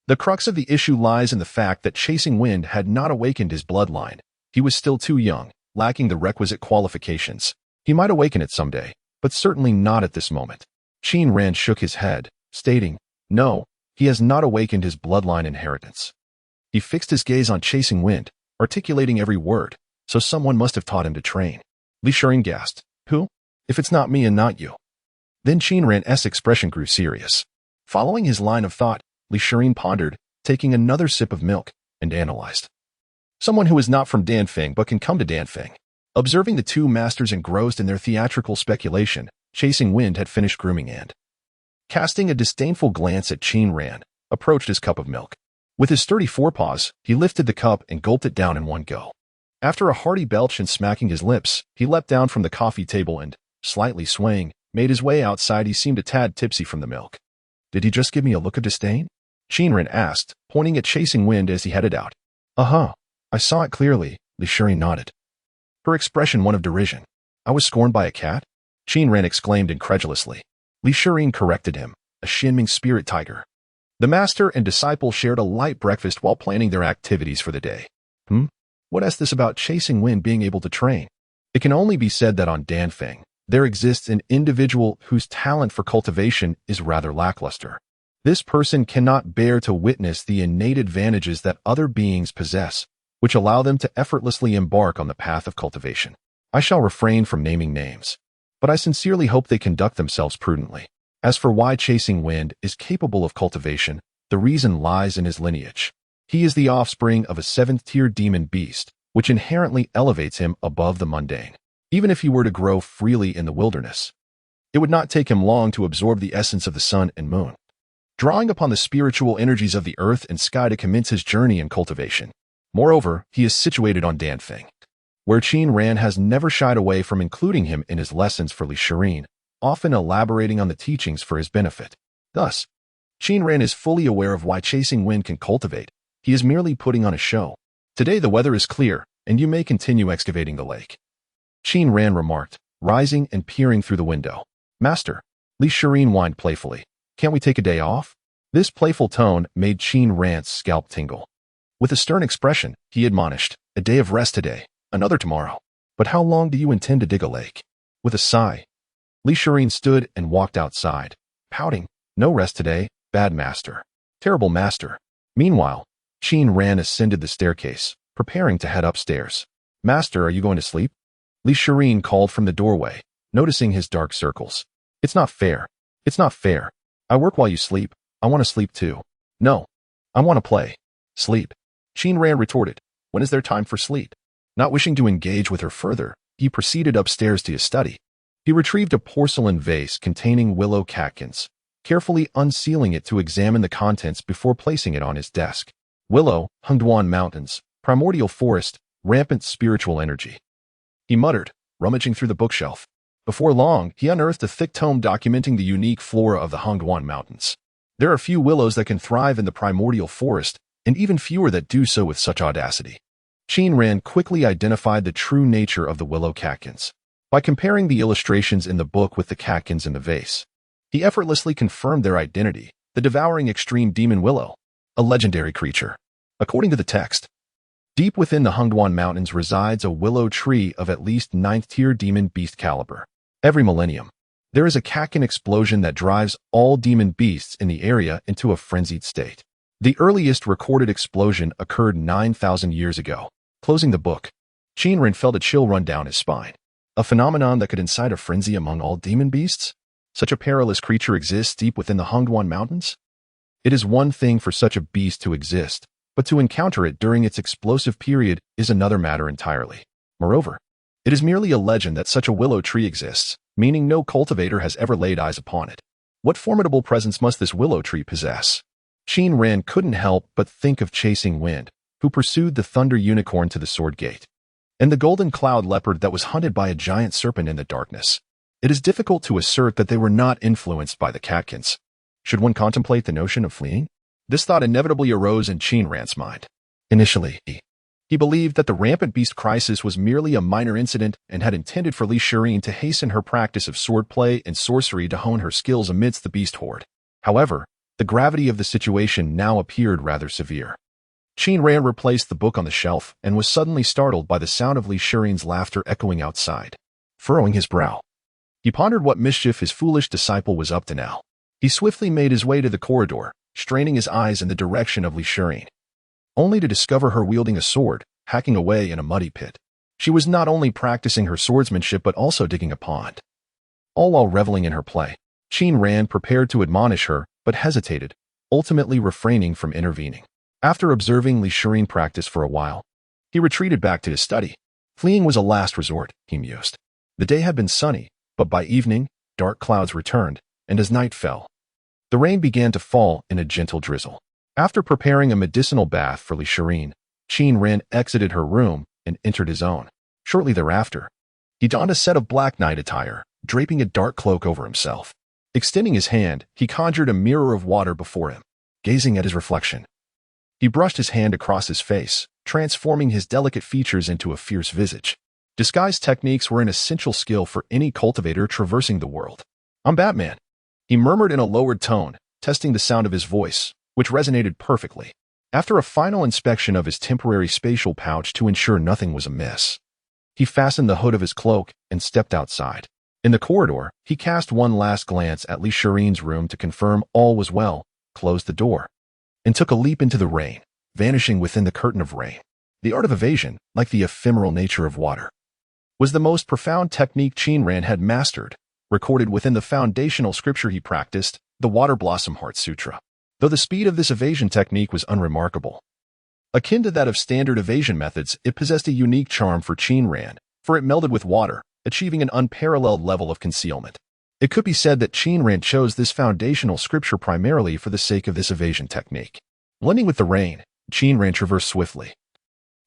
the crux of the issue lies in the fact that Chasing Wind had not awakened his bloodline. He was still too young, lacking the requisite qualifications. He might awaken it someday, but certainly not at this moment. Qin Ran shook his head, stating, "No, he has not awakened his bloodline inheritance." He fixed his gaze on Chasing Wind, articulating every word, so someone must have taught him to train. Lisharin gasped, "Who? If it's not me and not you." Then Qin Ran's expression grew serious. Following his line of thought, Lisharin pondered, taking another sip of milk, and analyzed. Someone who is not from Danfeng but can come to Danfeng. Observing the two masters engrossed in their theatrical speculation, Chasing Wind had finished grooming and, casting a disdainful glance at Qin Ran, approached his cup of milk. With his sturdy forepaws, he lifted the cup and gulped it down in one go. After a hearty belch and smacking his lips, he leapt down from the coffee table and, slightly swaying, made his way outside. He seemed a tad tipsy from the milk. "Did he just give me a look of disdain?" Qin Ran asked, pointing at Chasing Wind as he headed out. "Uh-huh. I saw it clearly," Lisharin nodded. Her expression one of derision. "I was scorned by a cat?" Qin Ran exclaimed incredulously. Lisharin corrected him, "A Xianming spirit tiger." The master and disciple shared a light breakfast while planning their activities for the day. What is this about Chasing Wind being able to train? It can only be said that on Danfeng, there exists an individual whose talent for cultivation is rather lackluster. This person cannot bear to witness the innate advantages that other beings possess, which allow them to effortlessly embark on the path of cultivation. I shall refrain from naming names, but I sincerely hope they conduct themselves prudently. As for why Chasing Wind is capable of cultivation, the reason lies in his lineage. He is the offspring of a 7th-tier demon beast, which inherently elevates him above the mundane. Even if he were to grow freely in the wilderness, it would not take him long to absorb the essence of the sun and moon, drawing upon the spiritual energies of the earth and sky to commence his journey in cultivation. Moreover, he is situated on Danfeng, where Qin Ran has never shied away from including him in his lessons for Lisharin, often elaborating on the teachings for his benefit. Thus, Qin Ran is fully aware of why Chasing Wind can cultivate. He is merely putting on a show. "Today the weather is clear, and you may continue excavating the lake," Qin Ran remarked, rising and peering through the window. "Master," Lisharin whined playfully, "can't we take a day off?" This playful tone made Qin Ran's scalp tingle. With a stern expression, he admonished, "A day of rest today, another tomorrow. But how long do you intend to dig a lake?" With a sigh, Lisharin stood and walked outside, pouting, "No rest today, bad master. Terrible master." Meanwhile, Qin Ran ascended the staircase, preparing to head upstairs. "Master, are you going to sleep?" Lisharin called from the doorway, noticing his dark circles. "It's not fair. It's not fair. I work while you sleep. I want to sleep too." "No. I want to play." "Sleep." Qin Ran retorted. "When is there time for sleep?" Not wishing to engage with her further, he proceeded upstairs to his study. He retrieved a porcelain vase containing willow catkins, carefully unsealing it to examine the contents before placing it on his desk. Willow, Hongduan Mountains, primordial forest, rampant spiritual energy. He muttered, rummaging through the bookshelf. Before long, he unearthed a thick tome documenting the unique flora of the Hongduan Mountains. There are few willows that can thrive in the primordial forest, and even fewer that do so with such audacity. Qin Ran quickly identified the true nature of the willow catkins. By comparing the illustrations in the book with the catkins in the vase, he effortlessly confirmed their identity, the devouring extreme demon willow, a legendary creature. According to the text, deep within the Hongduan Mountains resides a willow tree of at least 9th-tier demon beast caliber. Every millennium, there is a catkin explosion that drives all demon beasts in the area into a frenzied state. The earliest recorded explosion occurred 9,000 years ago. Closing the book, Qin Ran felt a chill run down his spine. A phenomenon that could incite a frenzy among all demon beasts? Such a perilous creature exists deep within the Hongduan Mountains? It is one thing for such a beast to exist, but to encounter it during its explosive period is another matter entirely. Moreover, it is merely a legend that such a willow tree exists, meaning no cultivator has ever laid eyes upon it. What formidable presence must this willow tree possess? Qin Ran couldn't help but think of Chasing Wind, who pursued the thunder unicorn to the sword gate, and the golden cloud leopard that was hunted by a giant serpent in the darkness. It is difficult to assert that they were not influenced by the catkins. Should one contemplate the notion of fleeing? This thought inevitably arose in Qin Ran's mind. Initially, he believed that the rampant beast crisis was merely a minor incident and had intended for elixirs to hasten her practice of swordplay and sorcery to hone her skills amidst the beast horde. However, the gravity of the situation now appeared rather severe. Qin Ran replaced the book on the shelf and was suddenly startled by the sound of elixirs' laughter echoing outside. Furrowing his brow, he pondered what mischief his foolish disciple was up to now. He swiftly made his way to the corridor, straining his eyes in the direction of elixirs, only to discover her wielding a sword, hacking away in a muddy pit. She was not only practicing her swordsmanship but also digging a pond. All while reveling in her play, Qin Ran prepared to admonish her, but hesitated, ultimately refraining from intervening. After observing elixirs practice for a while, he retreated back to his study. Fleeing was a last resort, he mused. The day had been sunny, but by evening, dark clouds returned, and as night fell, the rain began to fall in a gentle drizzle. After preparing a medicinal bath for elixirs, Qin Ran exited her room and entered his own. Shortly thereafter, he donned a set of black night attire, draping a dark cloak over himself. Extending his hand, he conjured a mirror of water before him. Gazing at his reflection, he brushed his hand across his face, transforming his delicate features into a fierce visage. Disguise techniques were an essential skill for any cultivator traversing the world. "I'm Batman," he murmured in a lowered tone, testing the sound of his voice, which resonated perfectly. After a final inspection of his temporary spatial pouch to ensure nothing was amiss, he fastened the hood of his cloak and stepped outside. In the corridor, he cast one last glance at elixirs' room to confirm all was well, closed the door, and took a leap into the rain, vanishing within the curtain of rain. The art of evasion, like the ephemeral nature of water, was the most profound technique Qin Ran had mastered, recorded within the foundational scripture he practiced, the Water Blossom Heart Sutra. Though the speed of this evasion technique was unremarkable, akin to that of standard evasion methods, it possessed a unique charm for Qin Ran, for it melded with water, achieving an unparalleled level of concealment. It could be said that Qin Ran chose this foundational scripture primarily for the sake of this evasion technique. Blending with the rain, Qin Ran traversed swiftly.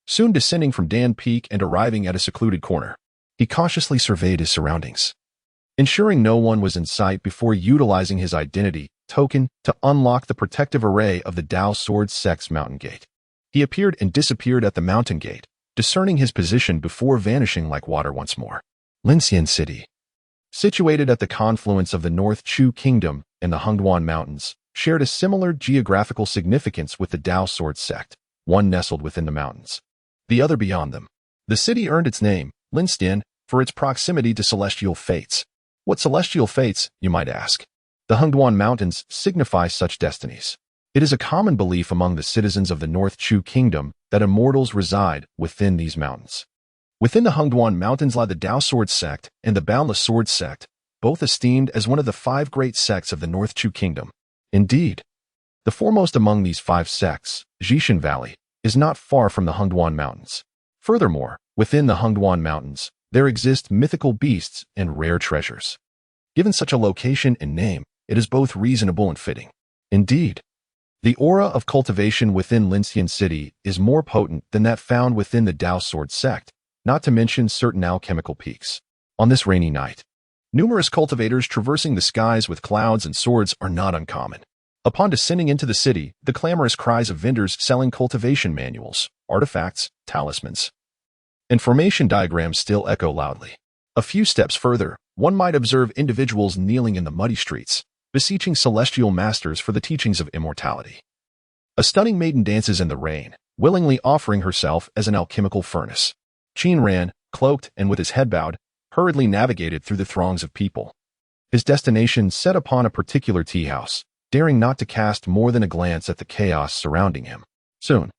Soon descending from Dan Peak and arriving at a secluded corner, he cautiously surveyed his surroundings, ensuring no one was in sight before utilizing his identity token to unlock the protective array of the Dao Sword Sect's mountain gate. He appeared and disappeared at the mountain gate, discerning his position before vanishing like water once more. Linxian City, situated at the confluence of the North Chu Kingdom and the Hengduan Mountains, shared a similar geographical significance with the Dao Sword Sect, one nestled within the mountains, the other beyond them. The city earned its name, Linxian, for its proximity to celestial fates. What celestial fates, you might ask? The Hengduan Mountains signify such destinies. It is a common belief among the citizens of the North Chu Kingdom that immortals reside within these mountains. Within the Hengduan Mountains lie the Dao Sword Sect and the Boundless Sword Sect, both esteemed as one of the 5 great sects of the North Chu Kingdom. Indeed, the foremost among these 5 sects, Jishan Valley, is not far from the Hengduan Mountains. Furthermore, within the Hengduan Mountains, there exist mythical beasts and rare treasures. Given such a location and name, it is both reasonable and fitting. Indeed, the aura of cultivation within Linxian City is more potent than that found within the Dao Sword Sect, not to mention certain alchemical peaks. On this rainy night, numerous cultivators traversing the skies with clouds and swords are not uncommon. Upon descending into the city, the clamorous cries of vendors selling cultivation manuals, artifacts, talismans, and formation diagrams still echo loudly. A few steps further, one might observe individuals kneeling in the muddy streets, beseeching celestial masters for the teachings of immortality. A stunning maiden dances in the rain, willingly offering herself as an alchemical furnace. Qin Ran, cloaked and with his head bowed, hurriedly navigated through the throngs of people, his destination set upon a particular tea house, daring not to cast more than a glance at the chaos surrounding him. Soon,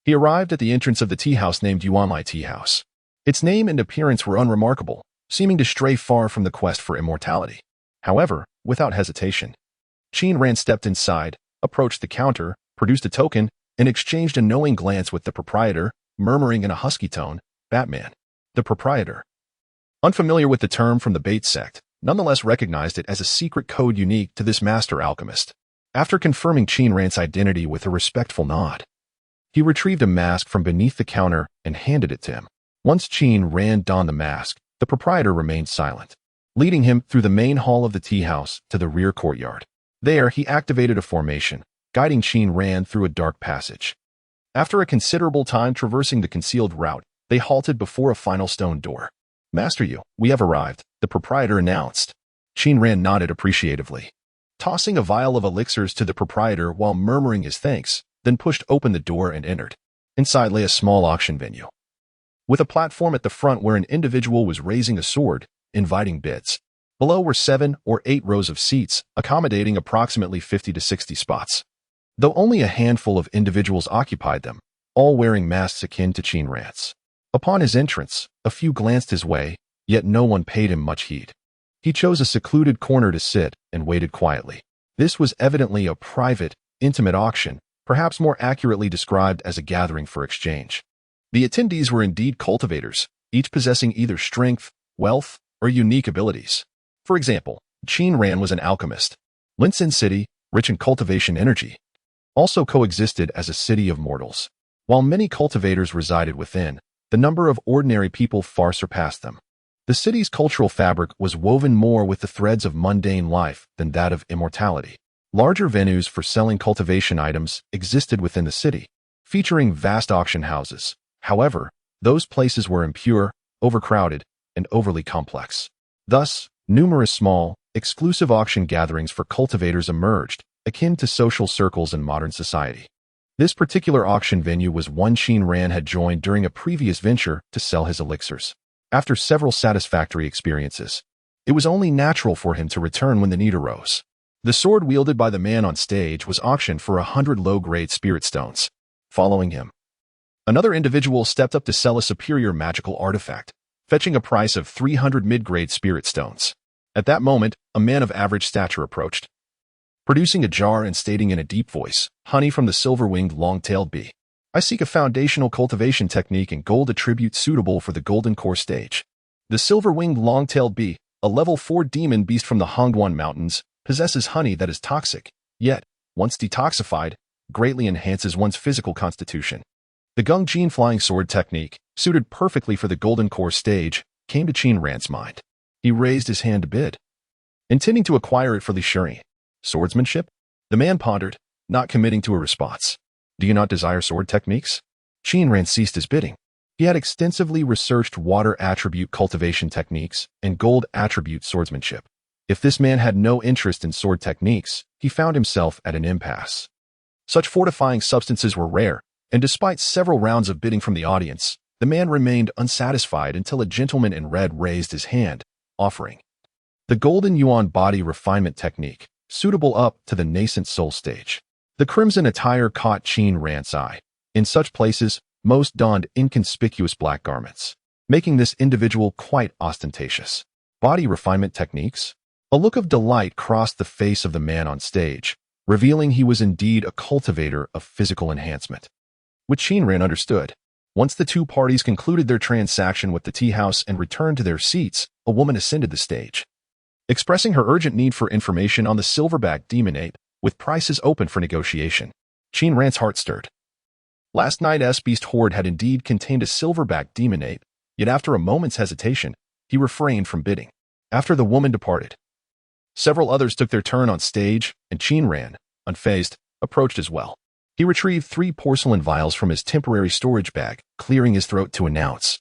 he arrived at the entrance of the tea house named Yuanlai Tea House. Its name and appearance were unremarkable, seeming to stray far from the quest for immortality. However, without hesitation, Qin Ran stepped inside, approached the counter, produced a token, and exchanged a knowing glance with the proprietor, murmuring in a husky tone, "Batman." The proprietor, unfamiliar with the term from the Bait sect, nonetheless recognized it as a secret code unique to this master alchemist. After confirming Qin Ran's identity with a respectful nod, he retrieved a mask from beneath the counter and handed it to him. Once Qin Ran donned the mask, the proprietor remained silent, leading him through the main hall of the tea house to the rear courtyard. There, he activated a formation, guiding Qin Ran through a dark passage. After a considerable time traversing the concealed route, they halted before a final stone door. "Master Yu, we have arrived," the proprietor announced. Qin Ran nodded appreciatively, tossing a vial of elixirs to the proprietor while murmuring his thanks, then pushed open the door and entered. Inside lay a small auction venue, with a platform at the front where an individual was raising a sword, inviting bids. Below were 7 or 8 rows of seats, accommodating approximately 50 to 60 spots. Though only a handful of individuals occupied them, all wearing masks akin to Qin Ran's. Upon his entrance, a few glanced his way, yet no one paid him much heed. He chose a secluded corner to sit and waited quietly. This was evidently a private, intimate auction, perhaps more accurately described as a gathering for exchange. The attendees were indeed cultivators, each possessing either strength, wealth, or unique abilities. For example, Qin Ran was an alchemist. Linsin City, rich in cultivation energy, also coexisted as a city of mortals. While many cultivators resided within, the number of ordinary people far surpassed them. The city's cultural fabric was woven more with the threads of mundane life than that of immortality. Larger venues for selling cultivation items existed within the city, featuring vast auction houses. However, those places were impure, overcrowded, and overly complex. Thus, numerous small, exclusive auction gatherings for cultivators emerged, akin to social circles in modern society. This particular auction venue was one Qin Ran had joined during a previous venture to sell his elixirs. After several satisfactory experiences, it was only natural for him to return when the need arose. The sword wielded by the man on stage was auctioned for 100 low-grade spirit stones. Following him, another individual stepped up to sell a superior magical artifact, fetching a price of 300 mid-grade spirit stones. At that moment, a man of average stature approached, producing a jar and stating in a deep voice, "Honey from the silver-winged long-tailed bee. I seek a foundational cultivation technique and gold attribute suitable for the golden core stage." The silver-winged long-tailed bee, a level 4 demon beast from the Hongduan Mountains, possesses honey that is toxic, yet, once detoxified, greatly enhances one's physical constitution. The Gungjin flying sword technique, suited perfectly for the golden core stage, came to Qin Ran's mind. He raised his hand to bid, intending to acquire it for Li. Swordsmanship? The man pondered, not committing to a response. "Do you not desire sword techniques?" Qin Ran ceased his bidding. He had extensively researched water attribute cultivation techniques and gold attribute swordsmanship. If this man had no interest in sword techniques, he found himself at an impasse. Such fortifying substances were rare, and despite several rounds of bidding from the audience, the man remained unsatisfied until a gentleman in red raised his hand, offering the golden yuan body refinement technique, suitable up to the nascent soul stage. The crimson attire caught Qin Ran's eye. In such places, most donned inconspicuous black garments, making this individual quite ostentatious. Body refinement techniques? A look of delight crossed the face of the man on stage, revealing he was indeed a cultivator of physical enhancement. Which Qin Ran understood. Once the two parties concluded their transaction with the tea house and returned to their seats, a woman ascended the stage, expressing her urgent need for information on the silverback demon ape, with prices open for negotiation. Qin Ran's heart stirred. Last night's beast hoard had indeed contained a silverback demon ape, yet after a moment's hesitation, he refrained from bidding. After the woman departed, several others took their turn on stage, and Qin Ran, unfazed, approached as well. He retrieved 3 porcelain vials from his temporary storage bag, clearing his throat to announce,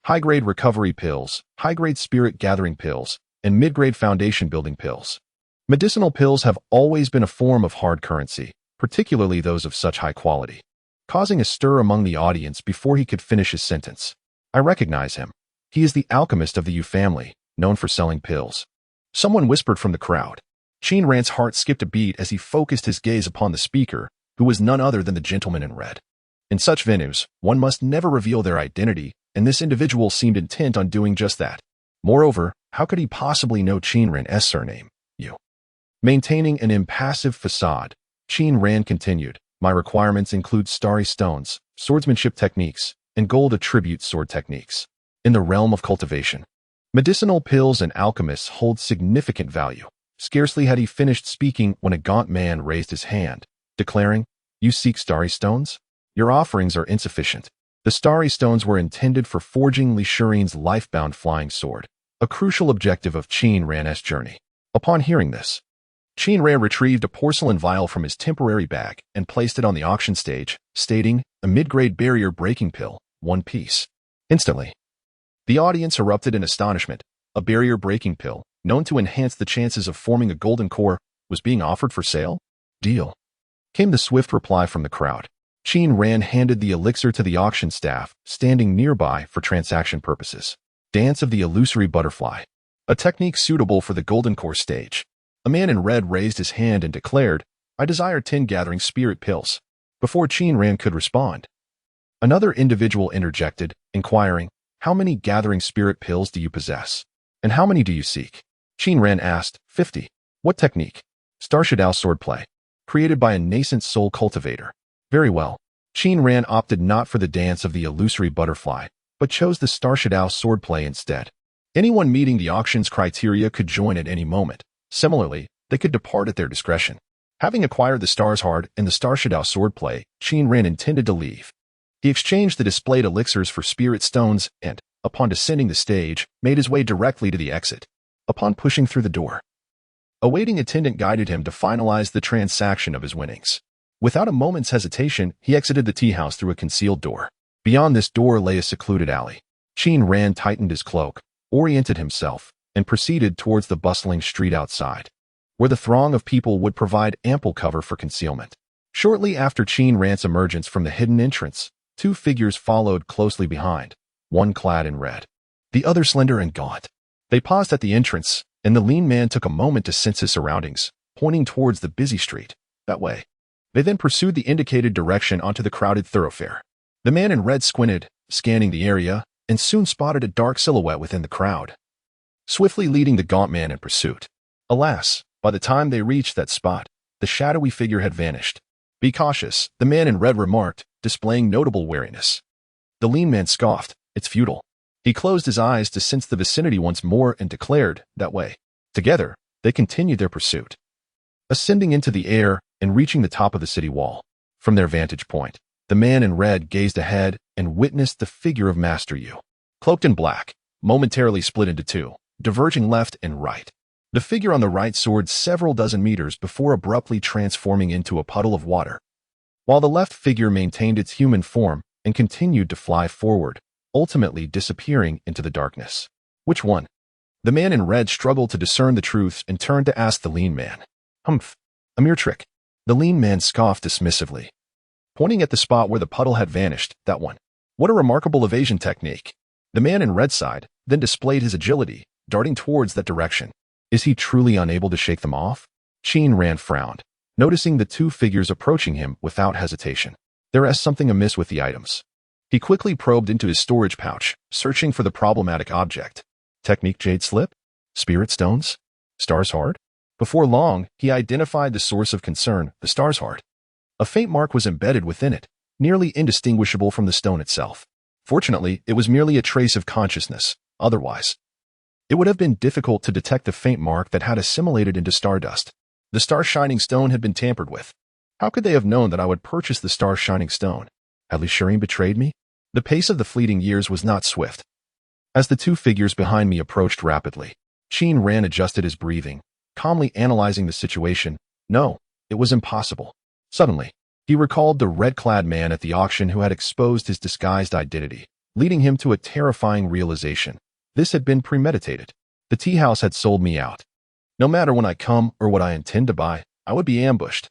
"High-grade recovery pills, high-grade spirit gathering pills, and mid-grade foundation building pills." Medicinal pills have always been a form of hard currency, particularly those of such high quality, causing a stir among the audience before he could finish his sentence. "I recognize him. He is the alchemist of the Yu family, known for selling pills." Someone whispered from the crowd. Qin Ran's heart skipped a beat as he focused his gaze upon the speaker, who was none other than the gentleman in red. In such venues, one must never reveal their identity, and this individual seemed intent on doing just that. Moreover, how could he possibly know Qin Ran's surname? Yu. Maintaining an impassive facade, Qin Ran continued, "My requirements include starry stones, swordsmanship techniques, and gold attribute sword techniques. In the realm of cultivation, medicinal pills and alchemists hold significant value." Scarcely had he finished speaking when a gaunt man raised his hand, declaring, "You seek starry stones? Your offerings are insufficient." The starry stones were intended for forging Li Shirin's life-bound flying sword, a crucial objective of Qin Ran's journey. Upon hearing this, Qin Ran retrieved a porcelain vial from his temporary bag and placed it on the auction stage, stating, "A mid-grade barrier-breaking pill, 1 piece." Instantly, the audience erupted in astonishment. A barrier-breaking pill, known to enhance the chances of forming a golden core, was being offered for sale? Deal. Came the swift reply from the crowd. Qin Ran handed the elixir to the auction staff, standing nearby for transaction purposes. Dance of the illusory butterfly. A technique suitable for the golden core stage. A man in red raised his hand and declared, "I desire 10 gathering spirit pills." Before Qin Ran could respond, another individual interjected, inquiring, "How many gathering spirit pills do you possess? And how many do you seek?" Qin Ran asked, 50. What technique? Star Shadow swordplay. Created by a nascent soul cultivator. Very well. Qin Ran opted not for the dance of the illusory butterfly, but chose the Star Shadow swordplay instead. Anyone meeting the auction's criteria could join at any moment. Similarly, they could depart at their discretion. Having acquired the Star's Heart and the Star Shadow swordplay, Qin Ran intended to leave. He exchanged the displayed elixirs for spirit stones and, upon descending the stage, made his way directly to the exit. Upon pushing through the door, a waiting attendant guided him to finalize the transaction of his winnings. Without a moment's hesitation, he exited the tea house through a concealed door. Beyond this door lay a secluded alley. Qin Ran tightened his cloak, oriented himself, and proceeded towards the bustling street outside, where the throng of people would provide ample cover for concealment. Shortly after Qin Ran's emergence from the hidden entrance, 2 figures followed closely behind, one clad in red, the other slender and gaunt. They paused at the entrance, and the lean man took a moment to sense his surroundings, pointing towards the busy street. That way. They then pursued the indicated direction onto the crowded thoroughfare. The man in red squinted, scanning the area, and soon spotted a dark silhouette within the crowd, swiftly leading the gaunt man in pursuit. Alas, by the time they reached that spot, the shadowy figure had vanished. "Be cautious," the man in red remarked, displaying notable wariness. The lean man scoffed, "It's futile." He closed his eyes to sense the vicinity once more and declared, "That way." Together, they continued their pursuit, ascending into the air and reaching the top of the city wall. From their vantage point, the man in red gazed ahead and witnessed the figure of Master Yu, cloaked in black, momentarily split into 2, diverging left and right. The figure on the right soared several dozen meters before abruptly transforming into a puddle of water, while the left figure maintained its human form and continued to fly forward, ultimately disappearing into the darkness. Which one? The man in red struggled to discern the truth and turned to ask the lean man. "Humph, a mere trick." The lean man scoffed dismissively, pointing at the spot where the puddle had vanished. "That one. What a remarkable evasion technique." The man in red sighed, then displayed his agility, darting towards that direction. Is he truly unable to shake them off? Qin Ran frowned, noticing the 2 figures approaching him without hesitation. There is something amiss with the items. He quickly probed into his storage pouch, searching for the problematic object. Technique jade slip? Spirit stones? Star's Heart? Before long, he identified the source of concern, the Star's Heart. A faint mark was embedded within it, nearly indistinguishable from the stone itself. Fortunately, it was merely a trace of consciousness. Otherwise, it would have been difficult to detect the faint mark that had assimilated into stardust. The star-shining stone had been tampered with. How could they have known that I would purchase the star-shining stone? Had Lishurin betrayed me? The pace of the fleeting years was not swift. As the 2 figures behind me approached rapidly, Qin Ran adjusted his breathing, calmly analyzing the situation. No, it was impossible. Suddenly, he recalled the red-clad man at the auction who had exposed his disguised identity, leading him to a terrifying realization. This had been premeditated. The tea house had sold me out. No matter when I come or what I intend to buy, I would be ambushed.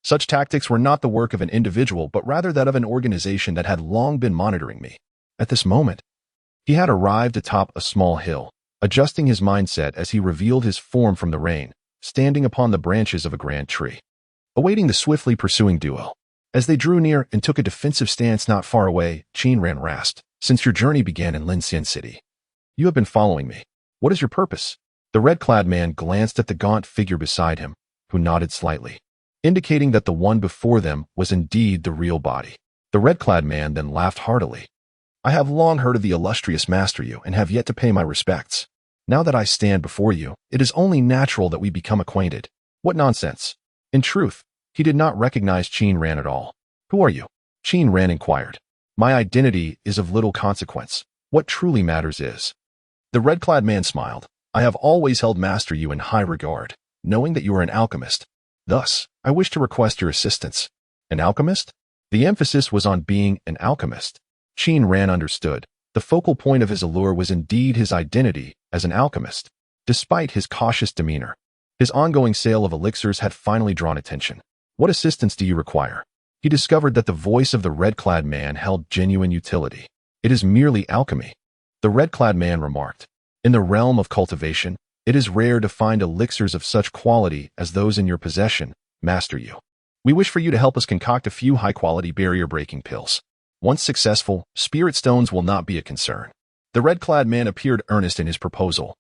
Such tactics were not the work of an individual, but rather that of an organization that had long been monitoring me. At this moment, he had arrived atop a small hill, adjusting his mindset as he revealed his form from the rain, standing upon the branches of a grand tree, awaiting the swiftly pursuing duo. As they drew near and took a defensive stance not far away, Qin Ran rasped, "Since your journey began in Linxian City, you have been following me. What is your purpose?" The red-clad man glanced at the gaunt figure beside him, who nodded slightly, indicating that the one before them was indeed the real body. The red-clad man then laughed heartily. "I have long heard of the illustrious Master Yu and have yet to pay my respects. Now that I stand before you, it is only natural that we become acquainted." What nonsense. In truth, he did not recognize Qin Ran at all. "Who are you?" Qin Ran inquired. "My identity is of little consequence. What truly matters is..." The red-clad man smiled. "I have always held Master Yu in high regard. knowing that you are an alchemist. Thus, I wish to request your assistance. An alchemist? The emphasis was on being an alchemist. Qin Ran understood. The focal point of his allure was indeed his identity as an alchemist. Despite his cautious demeanor, his ongoing sale of elixirs had finally drawn attention. What assistance do you require? He discovered that the voice of the red-clad man held genuine utility. It is merely alchemy. The red-clad man remarked. In the realm of cultivation, it is rare to find elixirs of such quality as those in your possession, Master Yu. We wish for you to help us concoct a few high-quality barrier-breaking pills. Once successful, spirit stones will not be a concern. The red-clad man appeared earnest in his proposal.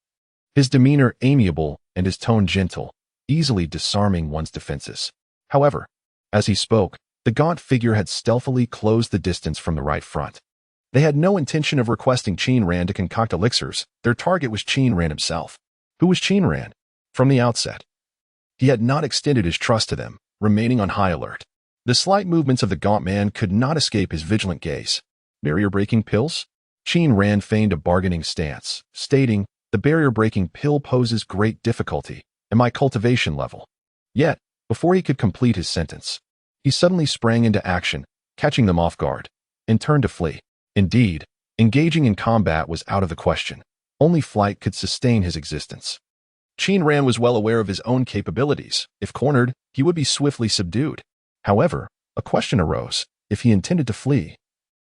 His demeanor amiable and his tone gentle, easily disarming one's defenses. However, as he spoke, the gaunt figure had stealthily closed the distance from the right front. They had no intention of requesting Qin Ran to concoct elixirs. Their target was Qin Ran himself. Who was Qin Ran? From the outset, he had not extended his trust to them, remaining on high alert. The slight movements of the gaunt man could not escape his vigilant gaze. Barrier-breaking pills? Qin Ran feigned a bargaining stance, stating, the barrier-breaking pill poses great difficulty at my cultivation level. Yet, before he could complete his sentence, he suddenly sprang into action, catching them off guard, and turned to flee. Indeed, engaging in combat was out of the question. Only flight could sustain his existence. Qin Ran was well aware of his own capabilities. If cornered, he would be swiftly subdued. However, a question arose. If he intended to flee,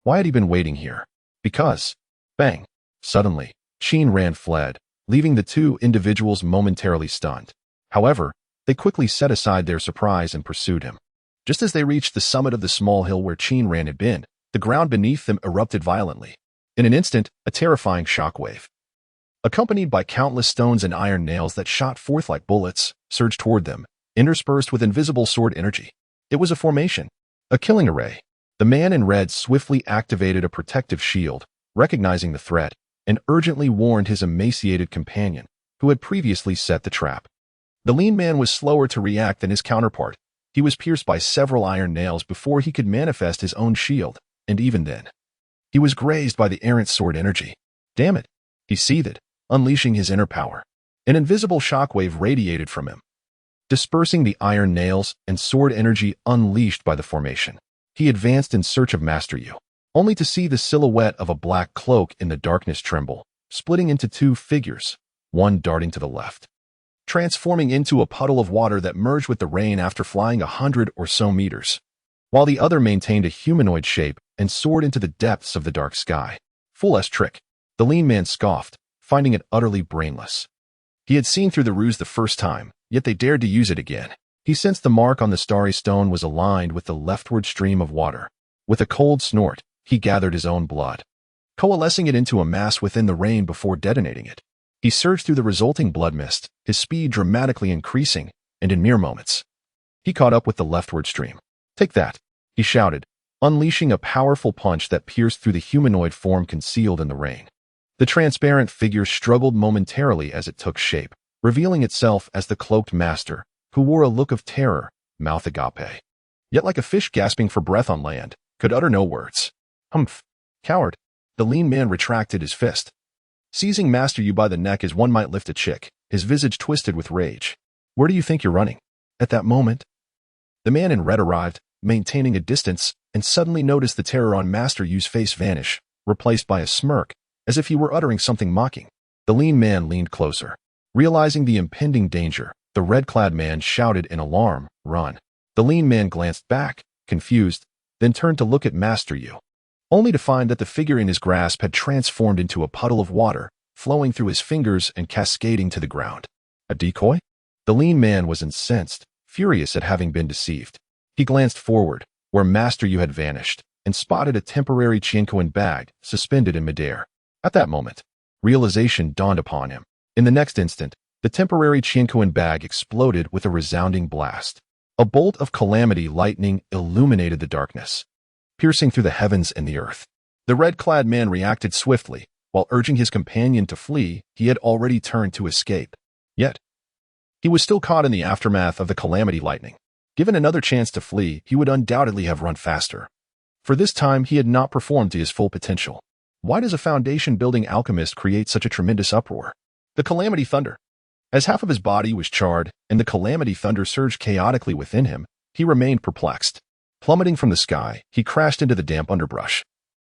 why had he been waiting here? Because, bang, suddenly, Qin Ran fled, leaving the two individuals momentarily stunned. However, they quickly set aside their surprise and pursued him. Just as they reached the summit of the small hill where Qin Ran had been, the ground beneath them erupted violently. In an instant, a terrifying shockwave, accompanied by countless stones and iron nails that shot forth like bullets, surged toward them, interspersed with invisible sword energy. It was a formation, a killing array. The man in red swiftly activated a protective shield, recognizing the threat, and urgently warned his emaciated companion, who had previously set the trap. The lean man was slower to react than his counterpart. He was pierced by several iron nails before he could manifest his own shield, and even then, he was grazed by the errant sword energy. Damn it, he seethed, unleashing his inner power. An invisible shockwave radiated from him, dispersing the iron nails and sword energy unleashed by the formation. He advanced in search of Master Yu, only to see the silhouette of a black cloak in the darkness tremble, splitting into two figures, one darting to the left, transforming into a puddle of water that merged with the rain after flying 100 or so meters, while the other maintained a humanoid shape and soared into the depths of the dark sky. Fool-ass trick, the lean man scoffed, finding it utterly brainless. He had seen through the ruse the first time, yet they dared to use it again. He sensed the mark on the starry stone was aligned with the leftward stream of water. With a cold snort, he gathered his own blood, coalescing it into a mass within the rain before detonating it. He surged through the resulting blood mist, his speed dramatically increasing, and in mere moments, he caught up with the leftward stream. Take that, he shouted, unleashing a powerful punch that pierced through the humanoid form concealed in the rain. The transparent figure struggled momentarily as it took shape, revealing itself as the cloaked master, who wore a look of terror, mouth agape. Yet like a fish gasping for breath on land, could utter no words. Humph, coward. The lean man retracted his fist, seizing Master Yu by the neck as one might lift a chick, his visage twisted with rage. Where do you think you're running? At that moment, the man in red arrived, maintaining a distance, and suddenly noticed the terror on Master Yu's face vanish, replaced by a smirk, as if he were uttering something mocking. The lean man leaned closer. Realizing the impending danger, the red-clad man shouted in alarm, "Run!" The lean man glanced back, confused, then turned to look at Master Yu, only to find that the figure in his grasp had transformed into a puddle of water, flowing through his fingers and cascading to the ground. A decoy? The lean man was incensed, furious at having been deceived. He glanced forward, where Master Yu had vanished, and spotted a temporary Qianquan bag suspended in midair. At that moment, realization dawned upon him. In the next instant, the temporary Qianquan bag exploded with a resounding blast. A bolt of calamity lightning illuminated the darkness, piercing through the heavens and the earth. The red-clad man reacted swiftly. While urging his companion to flee, he had already turned to escape. Yet, he was still caught in the aftermath of the calamity lightning. Given another chance to flee, he would undoubtedly have run faster. For this time, he had not performed to his full potential. Why does a foundation-building alchemist create such a tremendous uproar? The calamity thunder. As half of his body was charred and the calamity thunder surged chaotically within him, he remained perplexed. Plummeting from the sky, he crashed into the damp underbrush.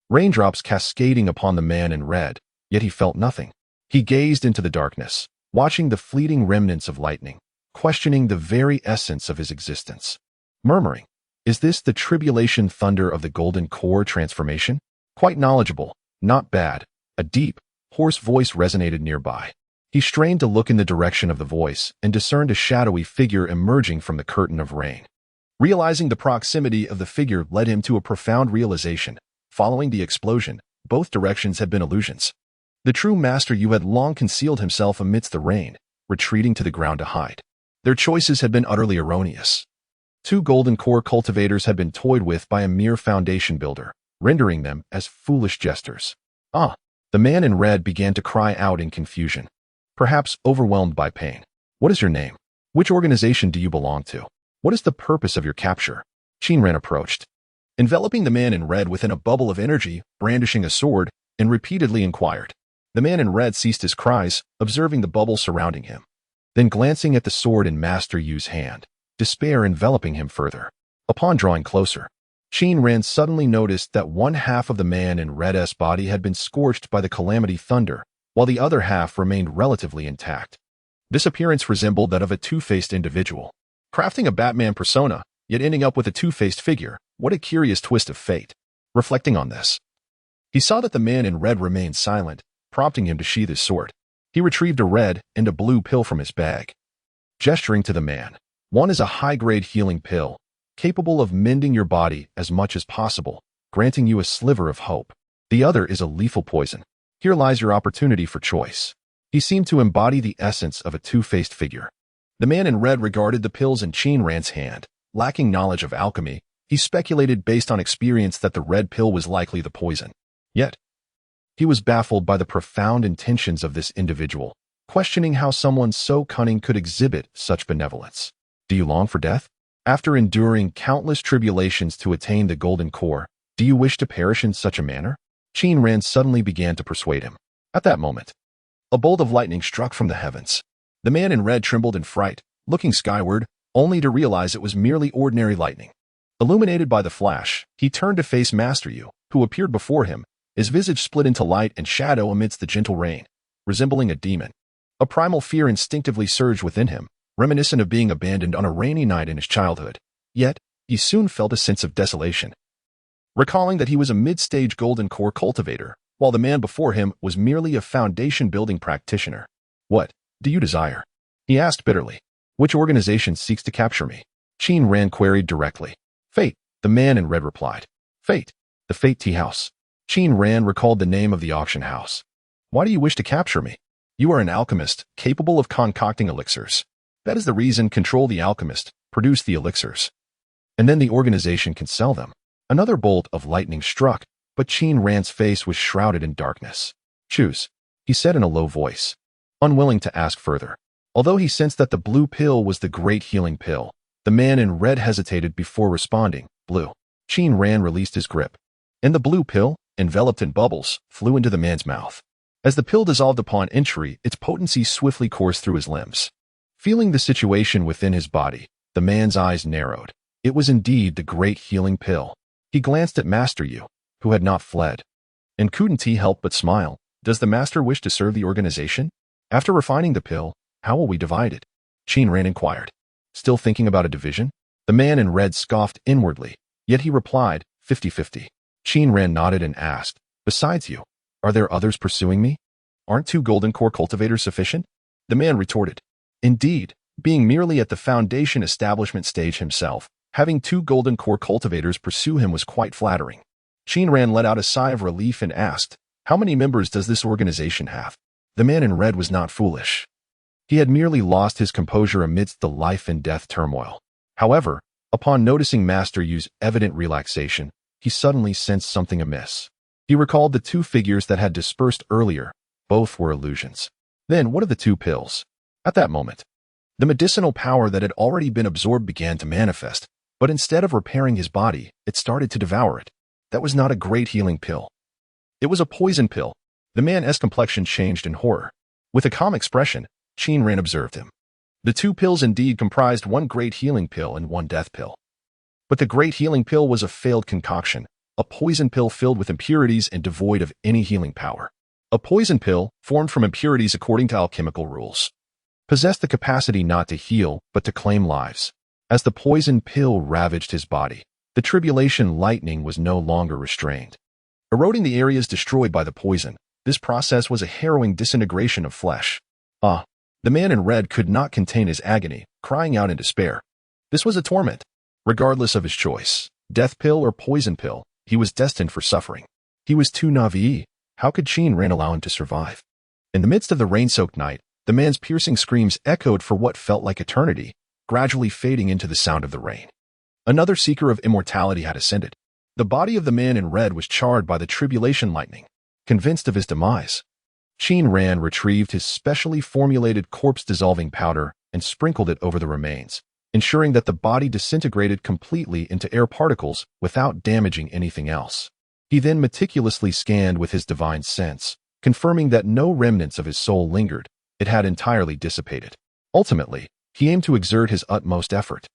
Raindrops cascading upon the man in red, yet he felt nothing. He gazed into the darkness, watching the fleeting remnants of lightning, questioning the very essence of his existence. Murmuring, "Is this the tribulation thunder of the golden core transformation?" Quite knowledgeable, not bad. A deep, hoarse voice resonated nearby. He strained to look in the direction of the voice and discerned a shadowy figure emerging from the curtain of rain. Realizing the proximity of the figure led him to a profound realization. Following the explosion, both directions had been illusions. The true Master Yu had long concealed himself amidst the rain, retreating to the ground to hide. Their choices had been utterly erroneous. Two golden core cultivators had been toyed with by a mere foundation builder, rendering them as foolish jesters. Ah! The man in red began to cry out in confusion, perhaps overwhelmed by pain. "What is your name? Which organization do you belong to? What is the purpose of your capture?" Qin Ran approached, enveloping the man in red within a bubble of energy, brandishing a sword, and repeatedly inquired. The man in red ceased his cries, observing the bubble surrounding him. Then glancing at the sword in Master Yu's hand, despair enveloping him further. Upon drawing closer, Qin Ran suddenly noticed that one half of the man in red's body had been scorched by the calamity thunder, while the other half remained relatively intact. This appearance resembled that of a two-faced individual. Crafting a Batman persona, yet ending up with a two-faced figure, what a curious twist of fate. Reflecting on this, he saw that the man in red remained silent, prompting him to sheath his sword. He retrieved a red and a blue pill from his bag. Gesturing to the man, "One is a high-grade healing pill, capable of mending your body as much as possible, granting you a sliver of hope. The other is a lethal poison. Here lies your opportunity for choice." He seemed to embody the essence of a two-faced figure. The man in red regarded the pills in Qin Ran's hand. Lacking knowledge of alchemy, he speculated based on experience that the red pill was likely the poison. Yet, he was baffled by the profound intentions of this individual, questioning how someone so cunning could exhibit such benevolence. "Do you long for death? After enduring countless tribulations to attain the golden core, do you wish to perish in such a manner?" Qin Ran suddenly began to persuade him. At that moment, a bolt of lightning struck from the heavens. The man in red trembled in fright, looking skyward, only to realize it was merely ordinary lightning. Illuminated by the flash, he turned to face Master Yu, who appeared before him, his visage split into light and shadow amidst the gentle rain, resembling a demon. A primal fear instinctively surged within him, reminiscent of being abandoned on a rainy night in his childhood. Yet, he soon felt a sense of desolation, recalling that he was a mid-stage golden core cultivator, while the man before him was merely a foundation-building practitioner. "What do you desire?" he asked bitterly. "Which organization seeks to capture me?" Qin Ran queried directly. "Fate," the man in red replied. "Fate, the Fate Tea House." Qin Ran recalled the name of the auction house. "Why do you wish to capture me?" "You are an alchemist, capable of concocting elixirs. That is the reason. Control the alchemist, produce the elixirs, and then the organization can sell them." Another bolt of lightning struck, but Qin Ran's face was shrouded in darkness. "Choose," he said in a low voice, unwilling to ask further. Although he sensed that the blue pill was the great healing pill, the man in red hesitated before responding. "Blue." Qin Ran released his grip, and the blue pill, enveloped in bubbles, flew into the man's mouth. As the pill dissolved upon entry, its potency swiftly coursed through his limbs. Feeling the situation within his body, the man's eyes narrowed. It was indeed the great healing pill. He glanced at Master Yu, who had not fled. And couldn't he help but smile? "Does the master wish to serve the organization? After refining the pill, how will we divide it?" Qin Ran inquired. Still thinking about a division? The man in red scoffed inwardly, yet he replied, 50-50. Qin Ran nodded and asked, "Besides you, are there others pursuing me? Aren't two golden core cultivators sufficient?" The man retorted, "Indeed, being merely at the foundation establishment stage himself, having two golden core cultivators pursue him was quite flattering." Qin Ran let out a sigh of relief and asked, "How many members does this organization have?" The man in red was not foolish. He had merely lost his composure amidst the life and death turmoil. However, upon noticing Master Yu's evident relaxation, he suddenly sensed something amiss. He recalled the two figures that had dispersed earlier. Both were illusions. Then, what of the two pills? At that moment, the medicinal power that had already been absorbed began to manifest, but instead of repairing his body, it started to devour it. That was not a great healing pill. It was a poison pill. The man's complexion changed in horror. With a calm expression, Qin Ran observed him. The two pills indeed comprised one great healing pill and one death pill. But the great healing pill was a failed concoction, a poison pill filled with impurities and devoid of any healing power. A poison pill, formed from impurities according to alchemical rules, possessed the capacity not to heal, but to claim lives. As the poison pill ravaged his body, the tribulation lightning was no longer restrained. Eroding the areas destroyed by the poison, this process was a harrowing disintegration of flesh. The man in red could not contain his agony, crying out in despair. This was a torment. Regardless of his choice, death pill or poison pill, he was destined for suffering. He was too naive. How could Qin Ran allow him to survive? In the midst of the rain-soaked night, the man's piercing screams echoed for what felt like eternity, gradually fading into the sound of the rain. Another seeker of immortality had ascended. The body of the man in red was charred by the tribulation lightning. Convinced of his demise, Qin Ran retrieved his specially formulated corpse-dissolving powder and sprinkled it over the remains, ensuring that the body disintegrated completely into air particles without damaging anything else. He then meticulously scanned with his divine sense, confirming that no remnants of his soul lingered. It had entirely dissipated. Ultimately, he aimed to exert his utmost effort,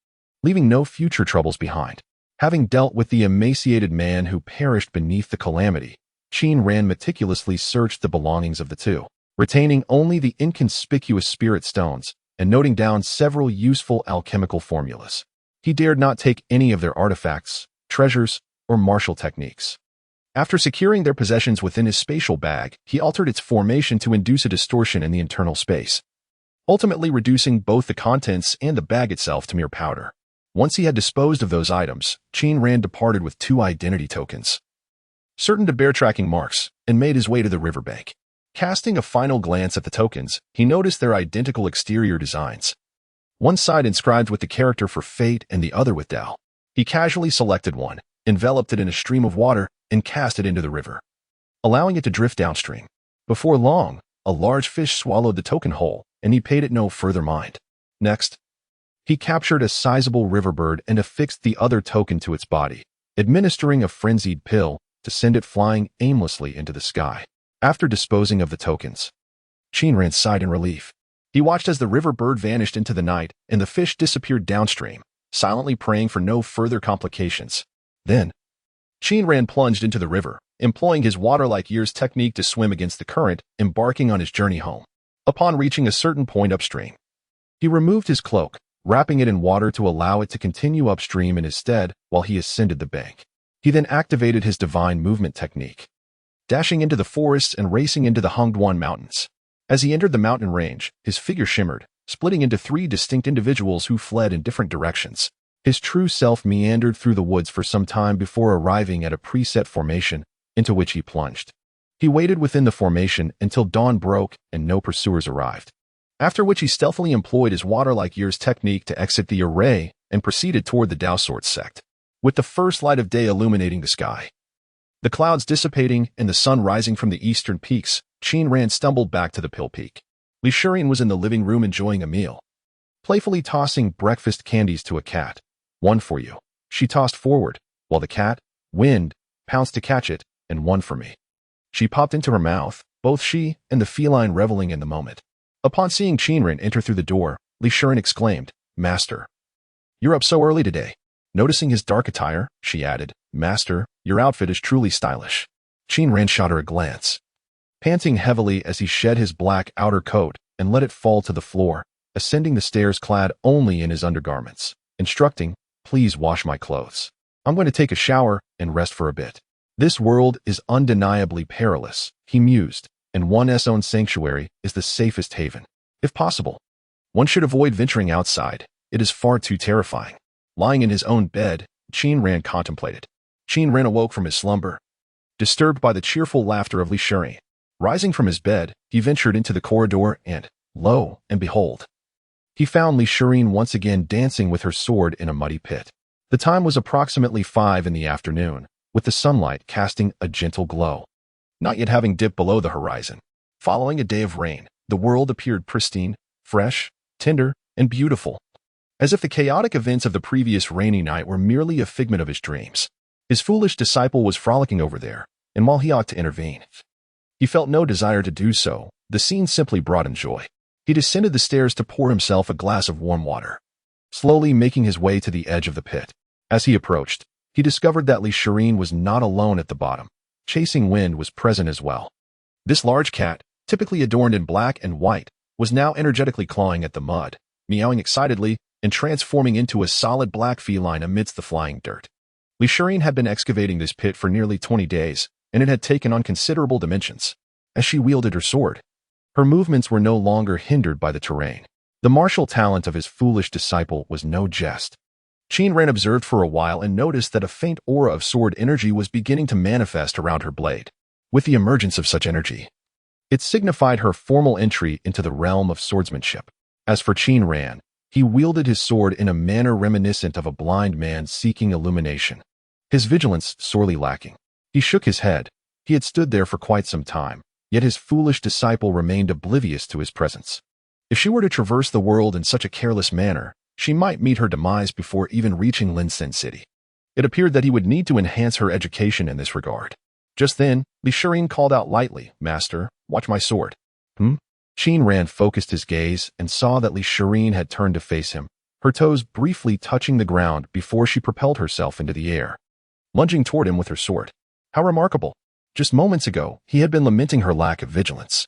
leaving no future troubles behind. Having dealt with the emaciated man who perished beneath the calamity, Qin Ran meticulously searched the belongings of the two, retaining only the inconspicuous spirit stones and noting down several useful alchemical formulas. He dared not take any of their artifacts, treasures, or martial techniques. After securing their possessions within his spatial bag, he altered its formation to induce a distortion in the internal space, ultimately reducing both the contents and the bag itself to mere powder. Once he had disposed of those items, Qin Ran departed with 2 identity tokens, certain to bear tracking marks, and made his way to the riverbank. Casting a final glance at the tokens, he noticed their identical exterior designs. One side inscribed with the character for fate and the other with Tao. He casually selected one, enveloped it in a stream of water, and cast it into the river, allowing it to drift downstream. Before long, a large fish swallowed the token whole, and he paid it no further mind. Next, he captured a sizable river bird and affixed the other token to its body, administering a frenzied pill to send it flying aimlessly into the sky. After disposing of the tokens, Qin Ran sighed in relief. He watched as the river bird vanished into the night and the fish disappeared downstream, silently praying for no further complications. Then, Qin Ran plunged into the river, employing his water-like years technique to swim against the current, embarking on his journey home. Upon reaching a certain point upstream, he removed his cloak, wrapping it in water to allow it to continue upstream in his stead while he ascended the bank. He then activated his divine movement technique, dashing into the forests and racing into the Hongduan Mountains. As he entered the mountain range, his figure shimmered, splitting into 3 distinct individuals who fled in different directions. His true self meandered through the woods for some time before arriving at a preset formation into which he plunged. He waited within the formation until dawn broke and no pursuers arrived, after which he stealthily employed his water-like years technique to exit the array and proceeded toward the Dao Sword sect. With the first light of day illuminating the sky, the clouds dissipating and the sun rising from the eastern peaks, Qin Ran stumbled back to the Pill Peak. Li Shirin was in the living room enjoying a meal, playfully tossing breakfast candies to a cat. "One for you," she tossed forward, while the cat, Wind, pounced to catch it, and "One for me." She popped into her mouth, both she and the feline reveling in the moment. Upon seeing Qin Ran enter through the door, Li Shirin exclaimed, "Master, you're up so early today." Noticing his dark attire, she added, "Master, your outfit is truly stylish." Qin Ran shot her a glance, panting heavily as he shed his black outer coat and let it fall to the floor, ascending the stairs clad only in his undergarments, instructing, "Please wash my clothes. I'm going to take a shower and rest for a bit." This world is undeniably perilous, he mused, and one's own sanctuary is the safest haven. If possible, one should avoid venturing outside. It is far too terrifying. Lying in his own bed, Qin Ran contemplated. Qin Ran awoke from his slumber, disturbed by the cheerful laughter of Li Shirin. Rising from his bed, he ventured into the corridor and, lo and behold, he found Li Shirin once again dancing with her sword in a muddy pit. The time was approximately 5 in the afternoon, with the sunlight casting a gentle glow, not yet having dipped below the horizon. Following a day of rain, the world appeared pristine, fresh, tender, and beautiful, as if the chaotic events of the previous rainy night were merely a figment of his dreams. His foolish disciple was frolicking over there, and while he ought to intervene, he felt no desire to do so. The scene simply brought him joy. He descended the stairs to pour himself a glass of warm water, slowly making his way to the edge of the pit. As he approached, he discovered that Elixirs was not alone at the bottom. Chasing Wind was present as well. This large cat, typically adorned in black and white, was now energetically clawing at the mud, meowing excitedly and transforming into a solid black feline amidst the flying dirt. Elixirs had been excavating this pit for nearly 20 days, and it had taken on considerable dimensions. As she wielded her sword, her movements were no longer hindered by the terrain. The martial talent of his foolish disciple was no jest. Qin Ran observed for a while and noticed that a faint aura of sword energy was beginning to manifest around her blade. With the emergence of such energy, it signified her formal entry into the realm of swordsmanship. As for Qin Ran, he wielded his sword in a manner reminiscent of a blind man seeking illumination, his vigilance sorely lacking. He shook his head. He had stood there for quite some time, yet his foolish disciple remained oblivious to his presence. If she were to traverse the world in such a careless manner, she might meet her demise before even reaching Linsen City. It appeared that he would need to enhance her education in this regard. Just then, Elixirs called out lightly, "Master, watch my sword." Qin Ran focused his gaze and saw that Elixirs had turned to face him, her toes briefly touching the ground before she propelled herself into the air, lunging toward him with her sword. How remarkable! Just moments ago, he had been lamenting her lack of vigilance,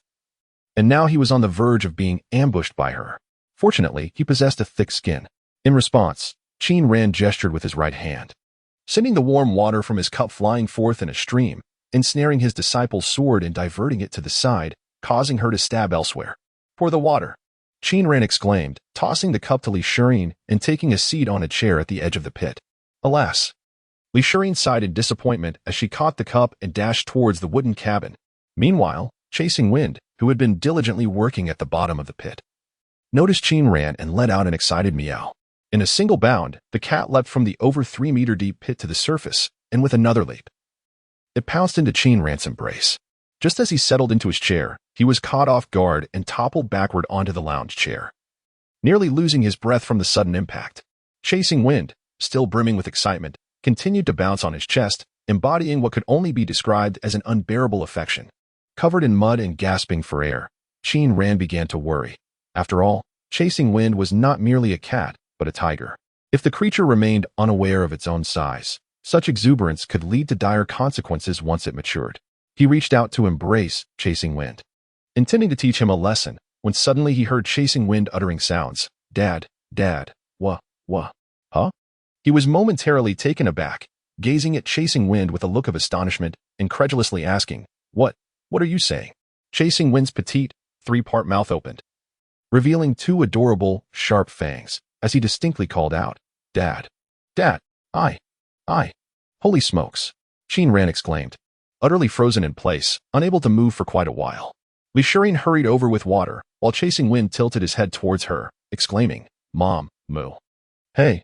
and now he was on the verge of being ambushed by her. Fortunately, he possessed a thick skin. In response, Qin Ran gestured with his right hand, sending the warm water from his cup flying forth in a stream, ensnaring his disciple's sword and diverting it to the side, causing her to stab elsewhere. "Pour the water," Qin Ran exclaimed, tossing the cup to Elixirs and taking a seat on a chair at the edge of the pit. Alas! Elixirs sighed in disappointment as she caught the cup and dashed towards the wooden cabin. Meanwhile, Chasing Wind, who had been diligently working at the bottom of the pit, noticed Qin Ran and let out an excited meow. In a single bound, the cat leapt from the over 3-meter deep pit to the surface, and with another leap, it pounced into Qin Ran's embrace. Just as he settled into his chair, he was caught off guard and toppled backward onto the lounge chair, nearly losing his breath from the sudden impact. Chasing Wind, still brimming with excitement, continued to bounce on his chest, embodying what could only be described as an unbearable affection. Covered in mud and gasping for air, Qin Ran began to worry. After all, Chasing Wind was not merely a cat, but a tiger. If the creature remained unaware of its own size, such exuberance could lead to dire consequences once it matured. He reached out to embrace Chasing Wind, intending to teach him a lesson, when suddenly he heard Chasing Wind uttering sounds. "Dad, Dad, wha, huh?" He was momentarily taken aback, gazing at Chasing Wind with a look of astonishment, incredulously asking, What are you saying?" Chasing Wind's petite, 3-part mouth opened, revealing 2 adorable, sharp fangs, as he distinctly called out, Dad, I. Holy smokes," Qin Ran exclaimed, utterly frozen in place, unable to move for quite a while. Elixirs hurried over with water, while Chasing Wind tilted his head towards her, exclaiming, "Mom, moo. Hey,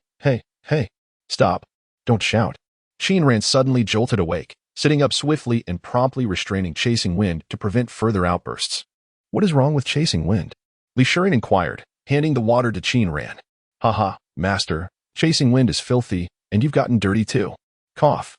stop. Don't shout." Qin Ran suddenly jolted awake, sitting up swiftly and promptly restraining Chasing Wind to prevent further outbursts. "What is wrong with Chasing Wind?" Elixirs inquired, handing the water to Qin Ran. "Haha, master, Chasing Wind is filthy, and you've gotten dirty too." Cough.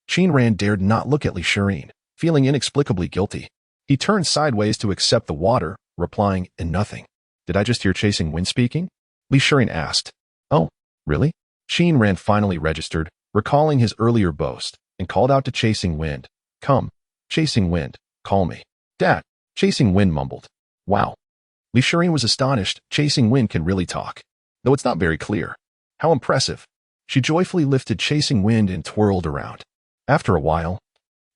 Qin Ran dared not look at Elixirs, feeling inexplicably guilty. He turned sideways to accept the water, replying, "In nothing." "Did I just hear Chasing Wind speaking?" Elixirs asked. "Oh, really?" Qin Ran finally registered, recalling his earlier boast, and called out to Chasing Wind, "Come, Chasing Wind, call me." "Dad," Chasing Wind mumbled. "Wow." Elixirs was astonished. Chasing Wind can really talk, though it's not very clear. How impressive. She joyfully lifted Chasing Wind and twirled around. After a while,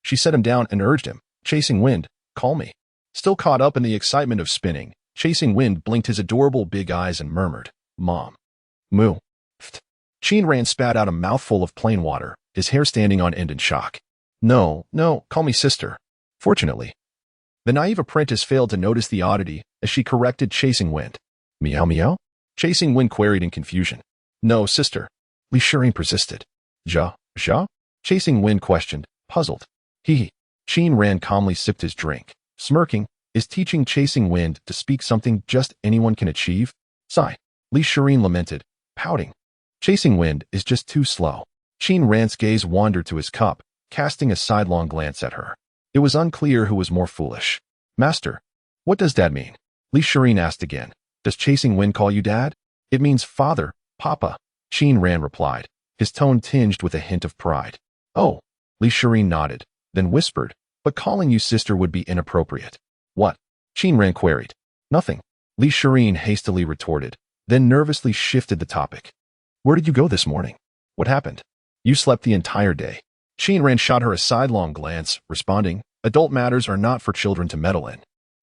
she set him down and urged him, "Chasing Wind, call me." Still caught up in the excitement of spinning, Chasing Wind blinked his adorable big eyes and murmured, "Mom. Moo." Qin Ran spat out a mouthful of plain water, his hair standing on end in shock. No, call me sister." Fortunately, the naive apprentice failed to notice the oddity as she corrected Chasing Wind. "Meow meow?" Chasing Wind queried in confusion. "No, sister." Elixirs persisted. Ja? Chasing Wind questioned, puzzled. Qin Ran calmly sipped his drink, smirking. Is teaching Chasing Wind to speak something just anyone can achieve? Sigh. Elixirs lamented, pouting. Chasing Wind is just too slow. Qin Ran's gaze wandered to his cup, casting a sidelong glance at her. It was unclear who was more foolish. "Master, what does that mean?" Li Shirin asked again. Does chasing wind call you dad? It means father, papa, Qin Ran replied, his tone tinged with a hint of pride. Oh, Li Shirin nodded, then whispered, but calling you sister would be inappropriate. What? Qin Ran queried. Nothing, Li Shirin hastily retorted, then nervously shifted the topic. Where did you go this morning? What happened? You slept the entire day. Qin Ran shot her a sidelong glance, responding, adult matters are not for children to meddle in.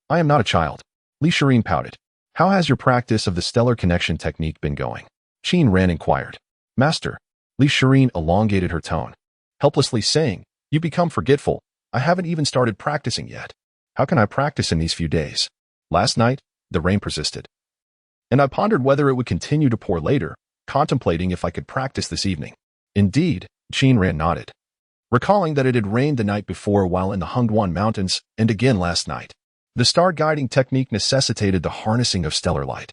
I am not a child. Li Shirin pouted. How has your practice of the stellar connection technique been going? Qin Ran inquired. Master, Li Shirin elongated her tone, helplessly saying, you become forgetful. I haven't even started practicing yet. How can I practice in these few days? Last night, the rain persisted. And I pondered whether it would continue to pour later, contemplating if I could practice this evening. Indeed, Qin Ran nodded, recalling that it had rained the night before while in the Hongduan Mountains and again last night. The star-guiding technique necessitated the harnessing of stellar light,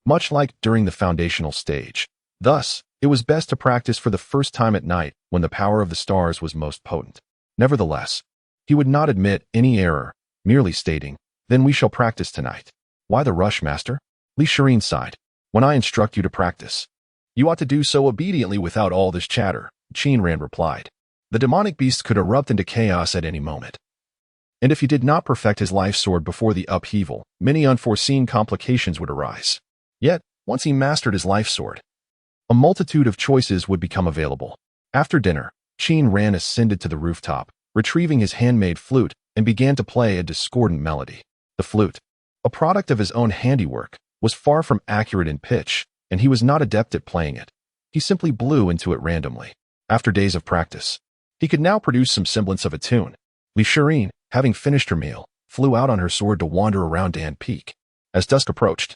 much like during the foundational stage. Thus, it was best to practice for the first time at night when the power of the stars was most potent. Nevertheless, he would not admit any error, merely stating, then we shall practice tonight. Why the rush, master? Li Shirin sighed. When I instruct you to practice, you ought to do so obediently without all this chatter, Qin Ran replied. The demonic beast could erupt into chaos at any moment. And if he did not perfect his life sword before the upheaval, many unforeseen complications would arise. Yet, once he mastered his life sword, a multitude of choices would become available. After dinner, Qin Ran ascended to the rooftop, retrieving his handmade flute, and began to play a discordant melody. The flute, a product of his own handiwork, was far from accurate in pitch, and he was not adept at playing it. He simply blew into it randomly. After days of practice, he could now produce some semblance of a tune. Li Shirin, having finished her meal, flew out on her sword to wander around Dan Peak. As dusk approached,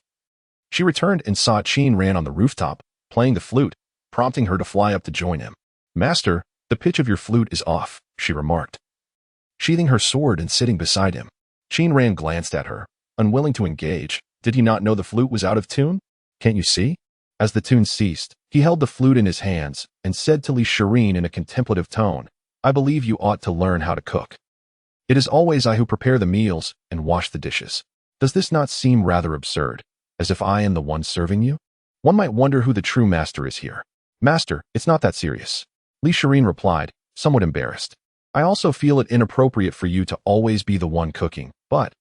she returned and saw Qin Ran on the rooftop, playing the flute, prompting her to fly up to join him. Master, the pitch of your flute is off, she remarked, sheathing her sword and sitting beside him. Qin Ran glanced at her, unwilling to engage. Did he not know the flute was out of tune? Can't you see? As the tune ceased, he held the flute in his hands and said to Li Shirin in a contemplative tone, I believe you ought to learn how to cook. It is always I who prepare the meals and wash the dishes. Does this not seem rather absurd, as if I am the one serving you? One might wonder who the true master is here. Master, it's not that serious, Li Shirin replied, somewhat embarrassed. I also feel it inappropriate for you to always be the one cooking, but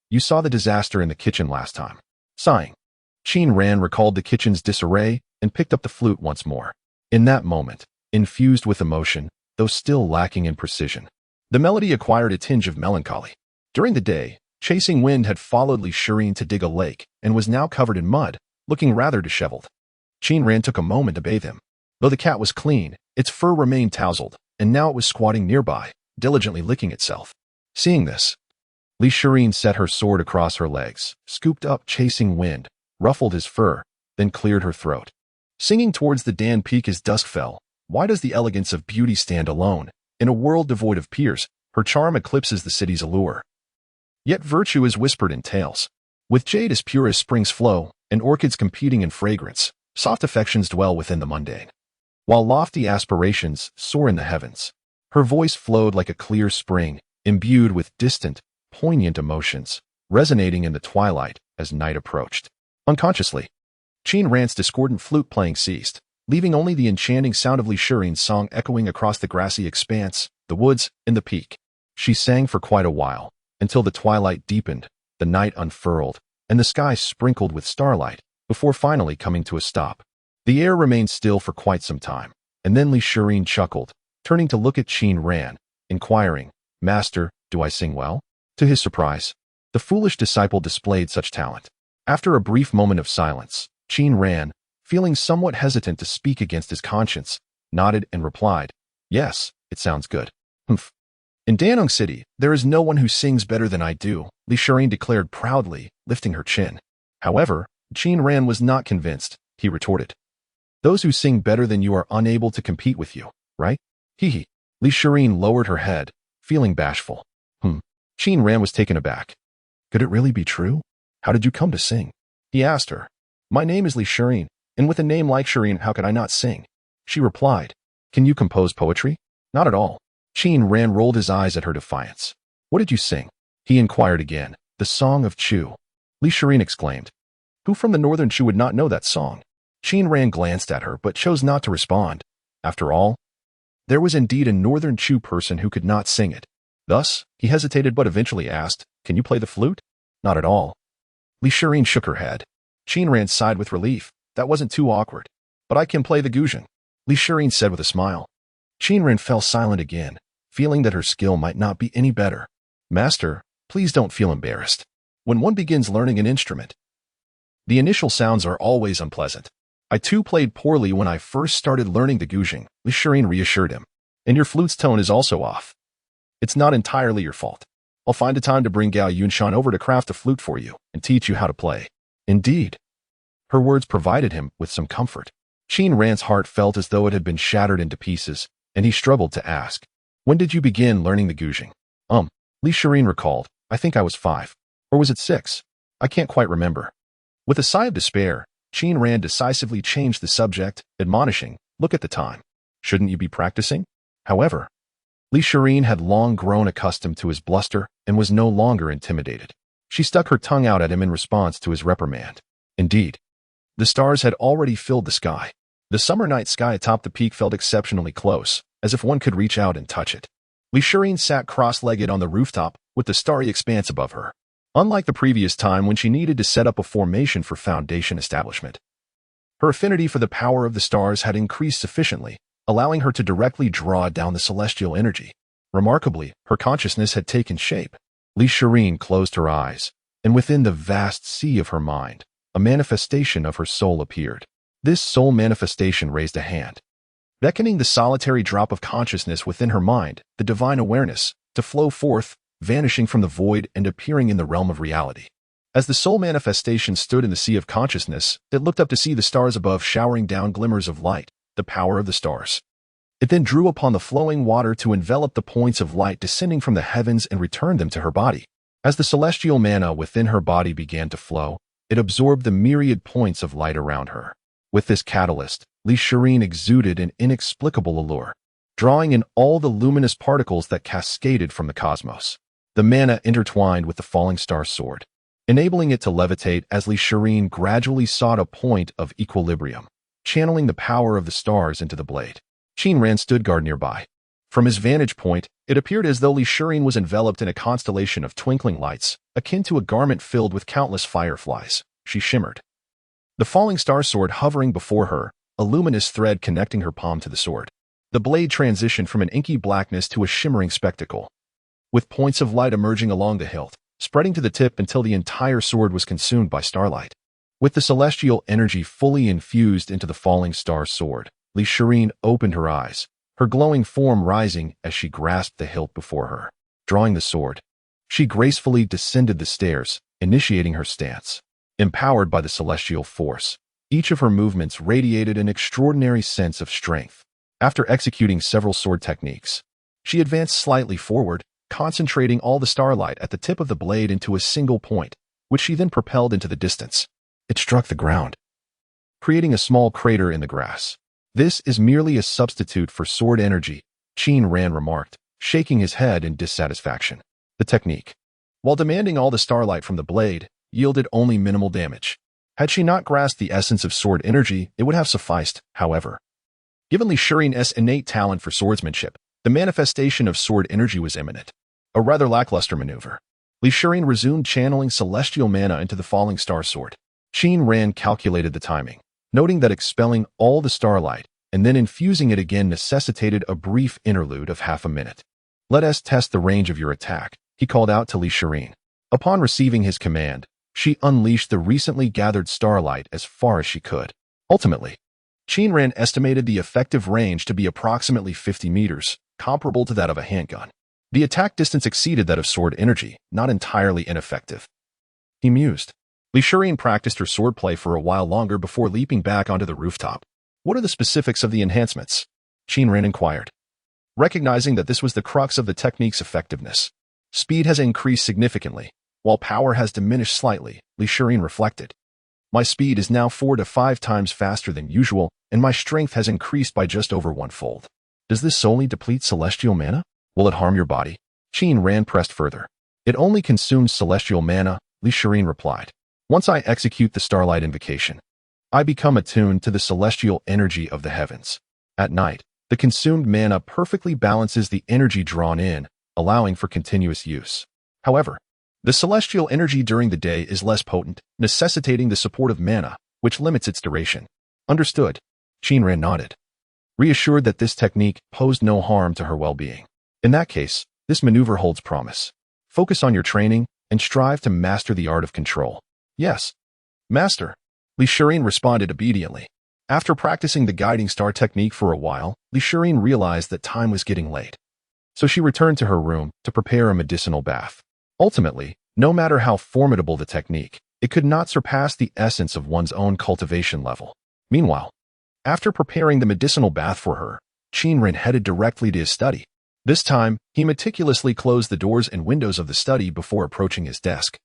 you saw the disaster in the kitchen last time. Sighing, Qin Ran recalled the kitchen's disarray and picked up the flute once more. In that moment, infused with emotion, though still lacking in precision, the melody acquired a tinge of melancholy. During the day, Chasing Wind had followed Li Shirin to dig a lake and was now covered in mud, looking rather disheveled. Qin Ran took a moment to bathe him. Though the cat was clean, its fur remained tousled, and now it was squatting nearby, diligently licking itself. Seeing this, Li Shirin set her sword across her legs, scooped up Chasing Wind, ruffled his fur, then cleared her throat. Singing towards the Dan Peak as dusk fell, why does the elegance of beauty stand alone? In a world devoid of peers, her charm eclipses the city's allure. Yet virtue is whispered in tales. With jade as pure as spring's flow, and orchids competing in fragrance, soft affections dwell within the mundane, while lofty aspirations soar in the heavens. Her voice flowed like a clear spring, imbued with distant, poignant emotions, resonating in the twilight as night approached. Unconsciously, Qin Ran's discordant flute playing ceased, leaving only the enchanting sound of Li Shirin's song echoing across the grassy expanse, the woods, and the peak. She sang for quite a while, until the twilight deepened, the night unfurled, and the sky sprinkled with starlight, before finally coming to a stop. The air remained still for quite some time, and then Li Shirin chuckled, turning to look at Qin Ran, inquiring, Master, do I sing well? To his surprise, the foolish disciple displayed such talent. After a brief moment of silence, Qin Ran, feeling somewhat hesitant to speak against his conscience, nodded and replied, Yes, it sounds good. Humph. In Danong City, there is no one who sings better than I do, Li Shirin declared proudly, lifting her chin. However, Qin Ran was not convinced. He retorted, Those who sing better than you are unable to compete with you, right? Hee. Li Shirin lowered her head, feeling bashful. Qin Ran was taken aback. Could it really be true? How did you come to sing? He asked her. My name is Li Shirin, and with a name like Shirin, how could I not sing? She replied, Can you compose poetry? Not at all. Qin Ran rolled his eyes at her defiance. What did you sing? He inquired again. The Song of Chu. Li Shirin exclaimed. Who from the northern Chu would not know that song? Qin Ran glanced at her but chose not to respond. After all, there was indeed a northern Chu person who could not sing it. Thus, he hesitated but eventually asked, Can you play the flute? Not at all. Li Shirin shook her head. Qin Ran sighed with relief. That wasn't too awkward. But I can play the guzheng, Li Shirin said with a smile. Qin Ran fell silent again, feeling that her skill might not be any better. Master, please don't feel embarrassed. When one begins learning an instrument, the initial sounds are always unpleasant. I too played poorly when I first started learning the guzheng, Li Shirin reassured him. And your flute's tone is also off. It's not entirely your fault. I'll find a time to bring Gao Yunshan over to craft a flute for you and teach you how to play. Indeed. Her words provided him with some comfort. Qin Ran's heart felt as though it had been shattered into pieces, and he struggled to ask, When did you begin learning the guzheng? Li Shirin recalled, I think I was 5. Or was it 6? I can't quite remember. With a sigh of despair, Qin Ran decisively changed the subject, admonishing, Look at the time. Shouldn't you be practicing? However, Li Shirin had long grown accustomed to his bluster and was no longer intimidated. She stuck her tongue out at him in response to his reprimand. Indeed, the stars had already filled the sky. The summer night sky atop the peak felt exceptionally close, as if one could reach out and touch it. Li Shirin sat cross-legged on the rooftop with the starry expanse above her. Unlike the previous time when she needed to set up a formation for foundation establishment, her affinity for the power of the stars had increased sufficiently, allowing her to directly draw down the celestial energy. Remarkably, her consciousness had taken shape. Li Shirin closed her eyes, and within the vast sea of her mind, a manifestation of her soul appeared. This soul manifestation raised a hand, beckoning the solitary drop of consciousness within her mind, the divine awareness, to flow forth, vanishing from the void and appearing in the realm of reality. As the soul manifestation stood in the sea of consciousness, it looked up to see the stars above showering down glimmers of light, the power of the stars. It then drew upon the flowing water to envelop the points of light descending from the heavens and return them to her body. As the celestial mana within her body began to flow, it absorbed the myriad points of light around her. With this catalyst, Li Shirin exuded an inexplicable allure, drawing in all the luminous particles that cascaded from the cosmos. The mana intertwined with the falling star sword, enabling it to levitate as Li Shirin gradually sought a point of equilibrium, channeling the power of the stars into the blade. Qin Ran stood guard nearby. From his vantage point, it appeared as though Li Shirin was enveloped in a constellation of twinkling lights, akin to a garment filled with countless fireflies. She shimmered, the falling star sword hovering before her, a luminous thread connecting her palm to the sword. The blade transitioned from an inky blackness to a shimmering spectacle, with points of light emerging along the hilt, spreading to the tip until the entire sword was consumed by starlight. With the celestial energy fully infused into the falling star sword, Li Shirin opened her eyes, her glowing form rising as she grasped the hilt before her. Drawing the sword, she gracefully descended the stairs, initiating her stance. Empowered by the celestial force, each of her movements radiated an extraordinary sense of strength. After executing several sword techniques, she advanced slightly forward, concentrating all the starlight at the tip of the blade into a single point, which she then propelled into the distance. It struck the ground, creating a small crater in the grass. This is merely a substitute for sword energy, Qin Ran remarked, shaking his head in dissatisfaction. The technique, while demanding all the starlight from the blade, yielded only minimal damage. Had she not grasped the essence of sword energy, it would have sufficed, however. Given Li Shirin's innate talent for swordsmanship, the manifestation of sword energy was imminent. A rather lackluster maneuver. Li Shirin resumed channeling celestial mana into the falling star sword. Qin Ran calculated the timing, noting that expelling all the starlight and then infusing it again necessitated a brief interlude of half a minute. Let us test the range of your attack, he called out to Li Shirin. Upon receiving his command, she unleashed the recently gathered starlight as far as she could. Ultimately, Qin Ran estimated the effective range to be approximately 50 meters, comparable to that of a handgun. The attack distance exceeded that of sword energy, not entirely ineffective. He mused. Li Shirin practiced her swordplay for a while longer before leaping back onto the rooftop. What are the specifics of the enhancements? Qin Ran inquired, recognizing that this was the crux of the technique's effectiveness. Speed has increased significantly, while power has diminished slightly, Li Shirin reflected. My speed is now 4 to 5 times faster than usual, and my strength has increased by just over 1-fold. Does this solely deplete celestial mana? Will it harm your body? Qin Ran pressed further. It only consumes celestial mana, Li Shirin replied. Once I execute the starlight invocation, I become attuned to the celestial energy of the heavens. At night, the consumed mana perfectly balances the energy drawn in, allowing for continuous use. However, the celestial energy during the day is less potent, necessitating the support of mana, which limits its duration. Understood. Qin Ran nodded, reassured that this technique posed no harm to her well-being. In that case, this maneuver holds promise. Focus on your training and strive to master the art of control. Yes, Master. Elixirs responded obediently. After practicing the guiding star technique for a while, Elixirs realized that time was getting late. So she returned to her room to prepare a medicinal bath. Ultimately, no matter how formidable the technique, it could not surpass the essence of one's own cultivation level. Meanwhile, after preparing the medicinal bath for her, Qin Ran headed directly to his study. This time, he meticulously closed the doors and windows of the study before approaching his desk,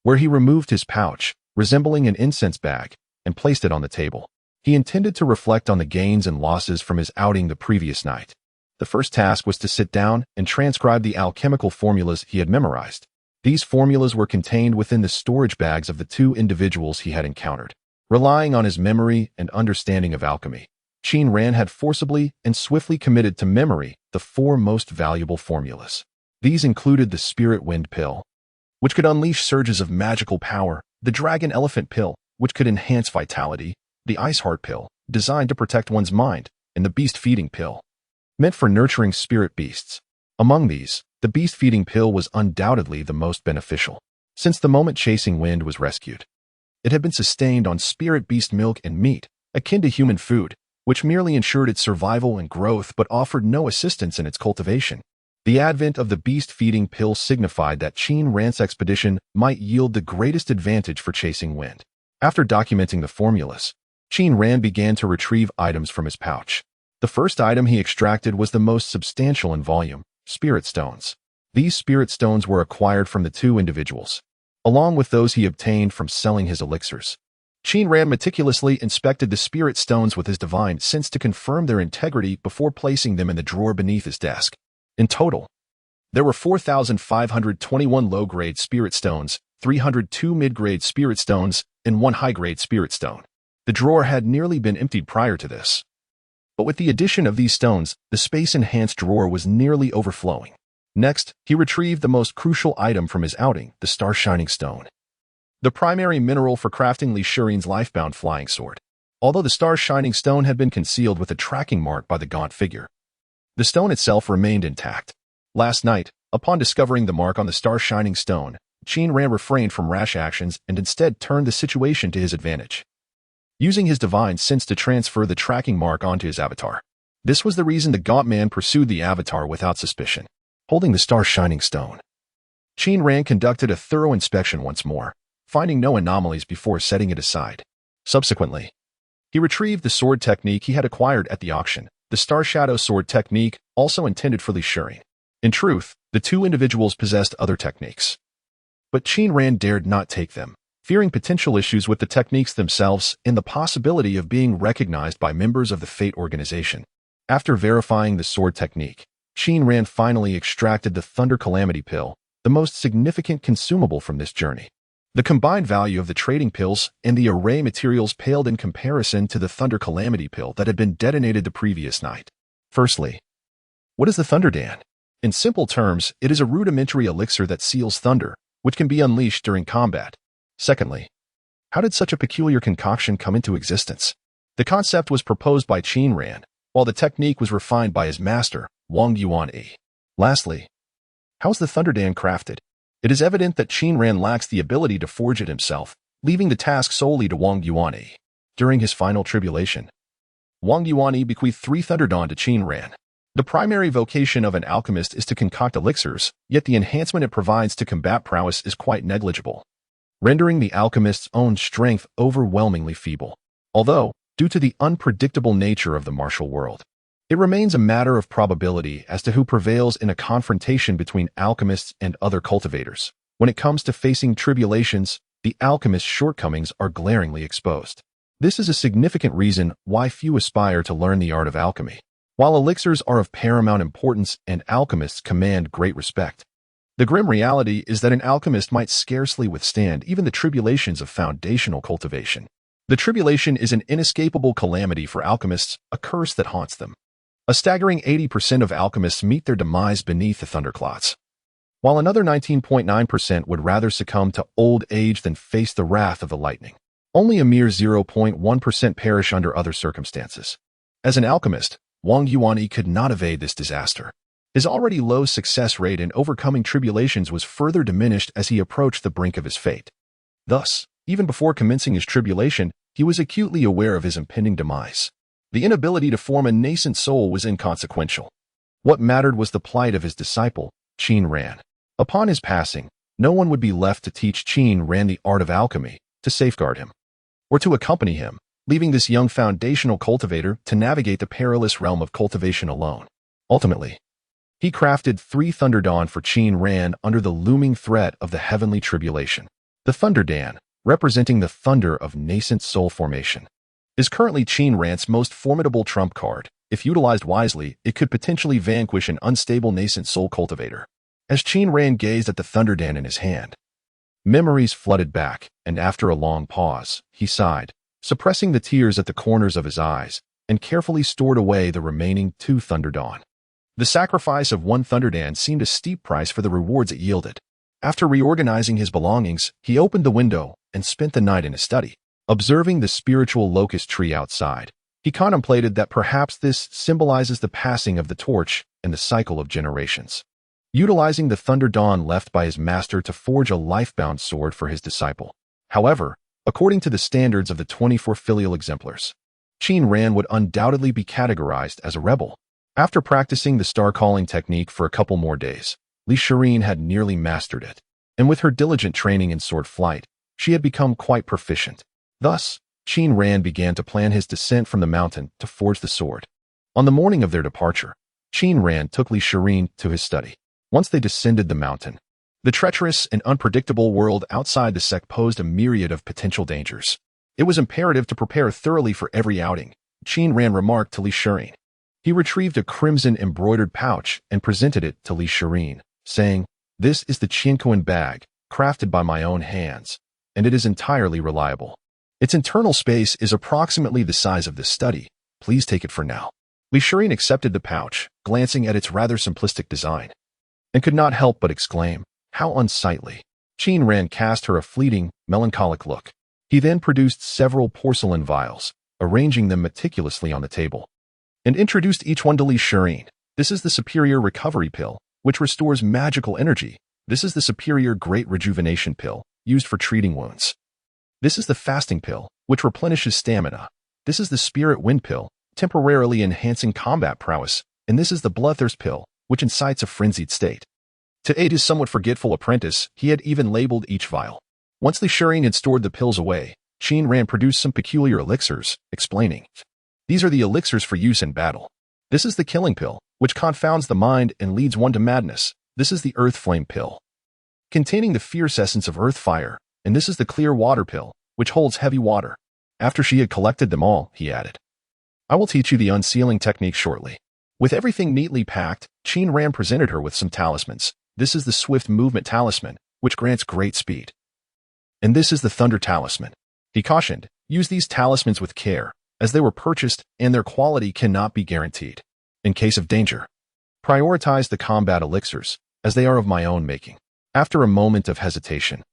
where he removed his pouch, resembling an incense bag, and placed it on the table. He intended to reflect on the gains and losses from his outing the previous night. The first task was to sit down and transcribe the alchemical formulas he had memorized. These formulas were contained within the storage bags of the two individuals he had encountered. Relying on his memory and understanding of alchemy, Qin Ran had forcibly and swiftly committed to memory the four most valuable formulas. These included the Spirit Wind Pill, which could unleash surges of magical power, the Dragon Elephant Pill, which could enhance vitality, the Ice Heart Pill, designed to protect one's mind, and the Beast Feeding Pill, meant for nurturing spirit beasts. Among these, the Beast Feeding Pill was undoubtedly the most beneficial. Since the moment Chasing Wind was rescued, it had been sustained on spirit beast milk and meat, akin to human food, which merely ensured its survival and growth but offered no assistance in its cultivation. The advent of the beast-feeding pill signified that Qin Ran's expedition might yield the greatest advantage for Chasing Wind. After documenting the formulas, Qin Ran began to retrieve items from his pouch. The first item he extracted was the most substantial in volume, spirit stones. These spirit stones were acquired from the two individuals, along with those he obtained from selling his elixirs. Qin Ran meticulously inspected the spirit stones with his divine sense to confirm their integrity before placing them in the drawer beneath his desk. In total, there were 4,521 low-grade spirit stones, 302 mid-grade spirit stones, and 1 high-grade spirit stone. The drawer had nearly been emptied prior to this. But with the addition of these stones, the space-enhanced drawer was nearly overflowing. Next, he retrieved the most crucial item from his outing, the Star-Shining Stone, the primary mineral for crafting Elixirs' lifebound flying sword. Although the Star-Shining Stone had been concealed with a tracking mark by the gaunt figure, the stone itself remained intact. Last night, upon discovering the mark on the Star-Shining Stone, Qin Ran refrained from rash actions and instead turned the situation to his advantage, using his divine sense to transfer the tracking mark onto his avatar. This was the reason the gaunt man pursued the avatar without suspicion. Holding the Star-Shining Stone, Qin Ran conducted a thorough inspection once more, finding no anomalies before setting it aside. Subsequently, he retrieved the sword technique he had acquired at the auction, the Star Shadow Sword technique, also intended for Elixirs. In truth, the two individuals possessed other techniques, but Qin Ran dared not take them, fearing potential issues with the techniques themselves and the possibility of being recognized by members of the Fate organization. After verifying the sword technique, Qin Ran finally extracted the Thunder Calamity Pill, the most significant consumable from this journey. The combined value of the trading pills and the array materials paled in comparison to the Thunder Calamity Pill that had been detonated the previous night. Firstly, what is the Thunderdan? In simple terms, it is a rudimentary elixir that seals thunder, which can be unleashed during combat. Secondly, how did such a peculiar concoction come into existence? The concept was proposed by Qin Ran, while the technique was refined by his master, Wang Yuan. Lastly, how is the Thunderdan crafted? It is evident that Qin Ran lacks the ability to forge it himself, leaving the task solely to Wang Yuan. During his final tribulation, Wang Yuan bequeathed 3 Thunderdawn to Qin Ran. The primary vocation of an alchemist is to concoct elixirs, yet the enhancement it provides to combat prowess is quite negligible, rendering the alchemist's own strength overwhelmingly feeble. Although, due to the unpredictable nature of the martial world, it remains a matter of probability as to who prevails in a confrontation between alchemists and other cultivators. When it comes to facing tribulations, the alchemist's shortcomings are glaringly exposed. This is a significant reason why few aspire to learn the art of alchemy. While elixirs are of paramount importance and alchemists command great respect, The grim reality is that an alchemist might scarcely withstand even the tribulations of foundational cultivation. The tribulation is an inescapable calamity for alchemists, a curse that haunts them. A staggering 80% of alchemists meet their demise beneath the thunderclouds, while another 19.9% would rather succumb to old age than face the wrath of the lightning. Only a mere 0.1% perish under other circumstances. As an alchemist, Wang Yuanyi could not evade this disaster. His already low success rate in overcoming tribulations was further diminished as he approached the brink of his fate. Thus, even before commencing his tribulation, he was acutely aware of his impending demise. The inability to form a nascent soul was inconsequential. What mattered was the plight of his disciple, Qin Ran. Upon his passing, no one would be left to teach Qin Ran the art of alchemy, to safeguard him, or to accompany him, leaving this young foundational cultivator to navigate the perilous realm of cultivation alone. Ultimately, he crafted 3 Thunderdawn for Qin Ran under the looming threat of the heavenly tribulation. The Thunderdawn, representing the thunder of nascent soul formation, is currently Qin Ran's most formidable trump card. If utilized wisely, it could potentially vanquish an unstable nascent soul cultivator. As Qin Ran gazed at the Thunderdawn in his hand, memories flooded back, and after a long pause, he sighed, suppressing the tears at the corners of his eyes, and carefully stored away the remaining 2 Thunderdawn. The sacrifice of 1 Thunderdawn seemed a steep price for the rewards it yielded. After reorganizing his belongings, he opened the window and spent the night in his study. Observing the spiritual locust tree outside, he contemplated that perhaps this symbolizes the passing of the torch and the cycle of generations. Utilizing the Thunderdawn left by his master to forge a life-bound sword for his disciple. However, according to the standards of the 24 filial exemplars, Qin Ran would undoubtedly be categorized as a rebel. After practicing the star-calling technique for a couple more days, Elixirs had nearly mastered it, and with her diligent training in sword flight, she had become quite proficient. Thus, Qin Ran began to plan his descent from the mountain to forge the sword. On the morning of their departure, Qin Ran took Elixirs to his study. Once they descended the mountain, the treacherous and unpredictable world outside the sect posed a myriad of potential dangers. It was imperative to prepare thoroughly for every outing, Qin Ran remarked to Elixirs. He retrieved a crimson embroidered pouch and presented it to Elixirs, saying, "This is the Qinkuan bag, crafted by my own hands, and it is entirely reliable. Its internal space is approximately the size of this study. Please take it for now." Elixirs accepted the pouch, glancing at its rather simplistic design, and could not help but exclaim, "How unsightly." Qin Ran cast her a fleeting, melancholic look. He then produced several porcelain vials, arranging them meticulously on the table, and introduced each one to Elixirs. "This is the superior recovery pill, which restores magical energy. This is the superior great rejuvenation pill, used for treating wounds. This is the fasting pill, which replenishes stamina. This is the spirit wind pill, temporarily enhancing combat prowess. And this is the bloodthirst pill, which incites a frenzied state." To aid his somewhat forgetful apprentice, he had even labeled each vial. Once Elixirs had stored the pills away, Qin Ran produced some peculiar elixirs, explaining, "These are the elixirs for use in battle. This is the killing pill, which confounds the mind and leads one to madness. This is the earth flame pill, containing the fierce essence of earth fire, and this is the clear water pill, which holds heavy water." After she had collected them all, he added, "I will teach you the unsealing technique shortly." With everything neatly packed, Qin Ran presented her with some talismans. "This is the swift movement talisman, which grants great speed. And this is the thunder talisman." He cautioned, "Use these talismans with care, as they were purchased and their quality cannot be guaranteed. In case of danger, prioritize the combat elixirs, as they are of my own making." After a moment of hesitation,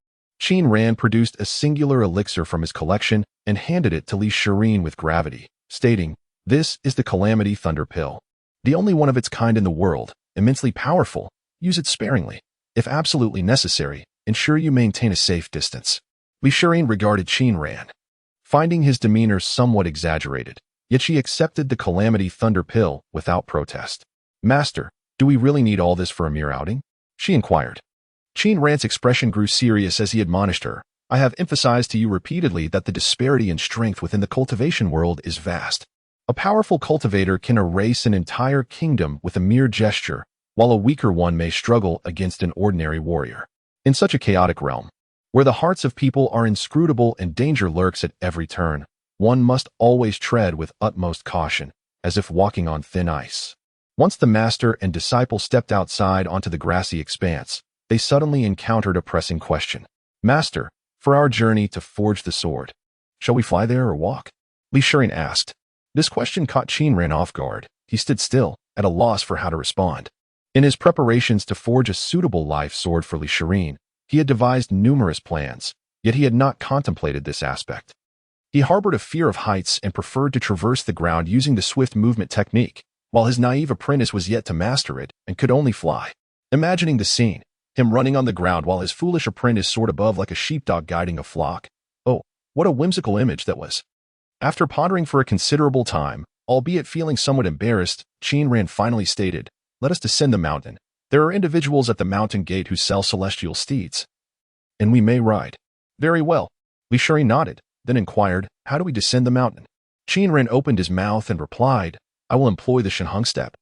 Qin Ran produced a singular elixir from his collection and handed it to Elixirs with gravity, stating, "This is the Calamity Thunder Pill. The only one of its kind in the world, immensely powerful. Use it sparingly. If absolutely necessary, ensure you maintain a safe distance." Elixirs regarded Qin Ran, finding his demeanor somewhat exaggerated, yet she accepted the Calamity Thunder Pill without protest. "Master, do we really need all this for a mere outing?" she inquired. Qin Ran's expression grew serious as he admonished her. "I have emphasized to you repeatedly that the disparity in strength within the cultivation world is vast. A powerful cultivator can erase an entire kingdom with a mere gesture, while a weaker one may struggle against an ordinary warrior. In such a chaotic realm, where the hearts of people are inscrutable and danger lurks at every turn, one must always tread with utmost caution, as if walking on thin ice." Once the master and disciple stepped outside onto the grassy expanse, they suddenly encountered a pressing question. "Master, for our journey to forge the sword, shall we fly there or walk?" Elixirs asked. This question caught Qin Ran off guard. He stood still, at a loss for how to respond. In his preparations to forge a suitable life sword for Elixirs, he had devised numerous plans, yet he had not contemplated this aspect. He harbored a fear of heights and preferred to traverse the ground using the swift movement technique, while his naive apprentice was yet to master it and could only fly. Imagining the scene, him running on the ground while his foolish apprentice soared above like a sheepdog guiding a flock. Oh, what a whimsical image that was. After pondering for a considerable time, albeit feeling somewhat embarrassed, Qin Ran finally stated, "Let us descend the mountain. There are individuals at the mountain gate who sell celestial steeds. And we may ride." "Very well." Elixirs nodded, then inquired, "How do we descend the mountain?" Qin Ran opened his mouth and replied, "I will employ the Shenheng step,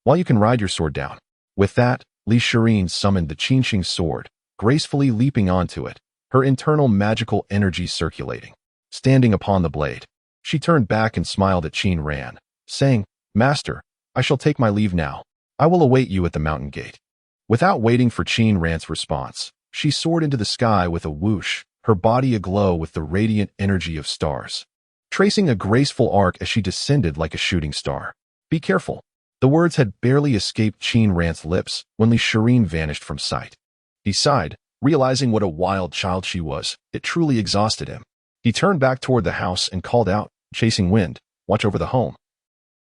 while you can ride your sword down." With that, Elixirs summoned the Qinsheng sword, gracefully leaping onto it, her internal magical energy circulating. Standing upon the blade, she turned back and smiled at Qin Ran, saying, "Master, I shall take my leave now. I will await you at the mountain gate." Without waiting for Qin Ran's response, she soared into the sky with a whoosh, her body aglow with the radiant energy of stars, tracing a graceful arc as she descended like a shooting star. "Be careful." The words had barely escaped Qin Ran's lips when Elixirs vanished from sight. He sighed, realizing what a wild child she was. It truly exhausted him. He turned back toward the house and called out, "Chasing Wind, watch over the home.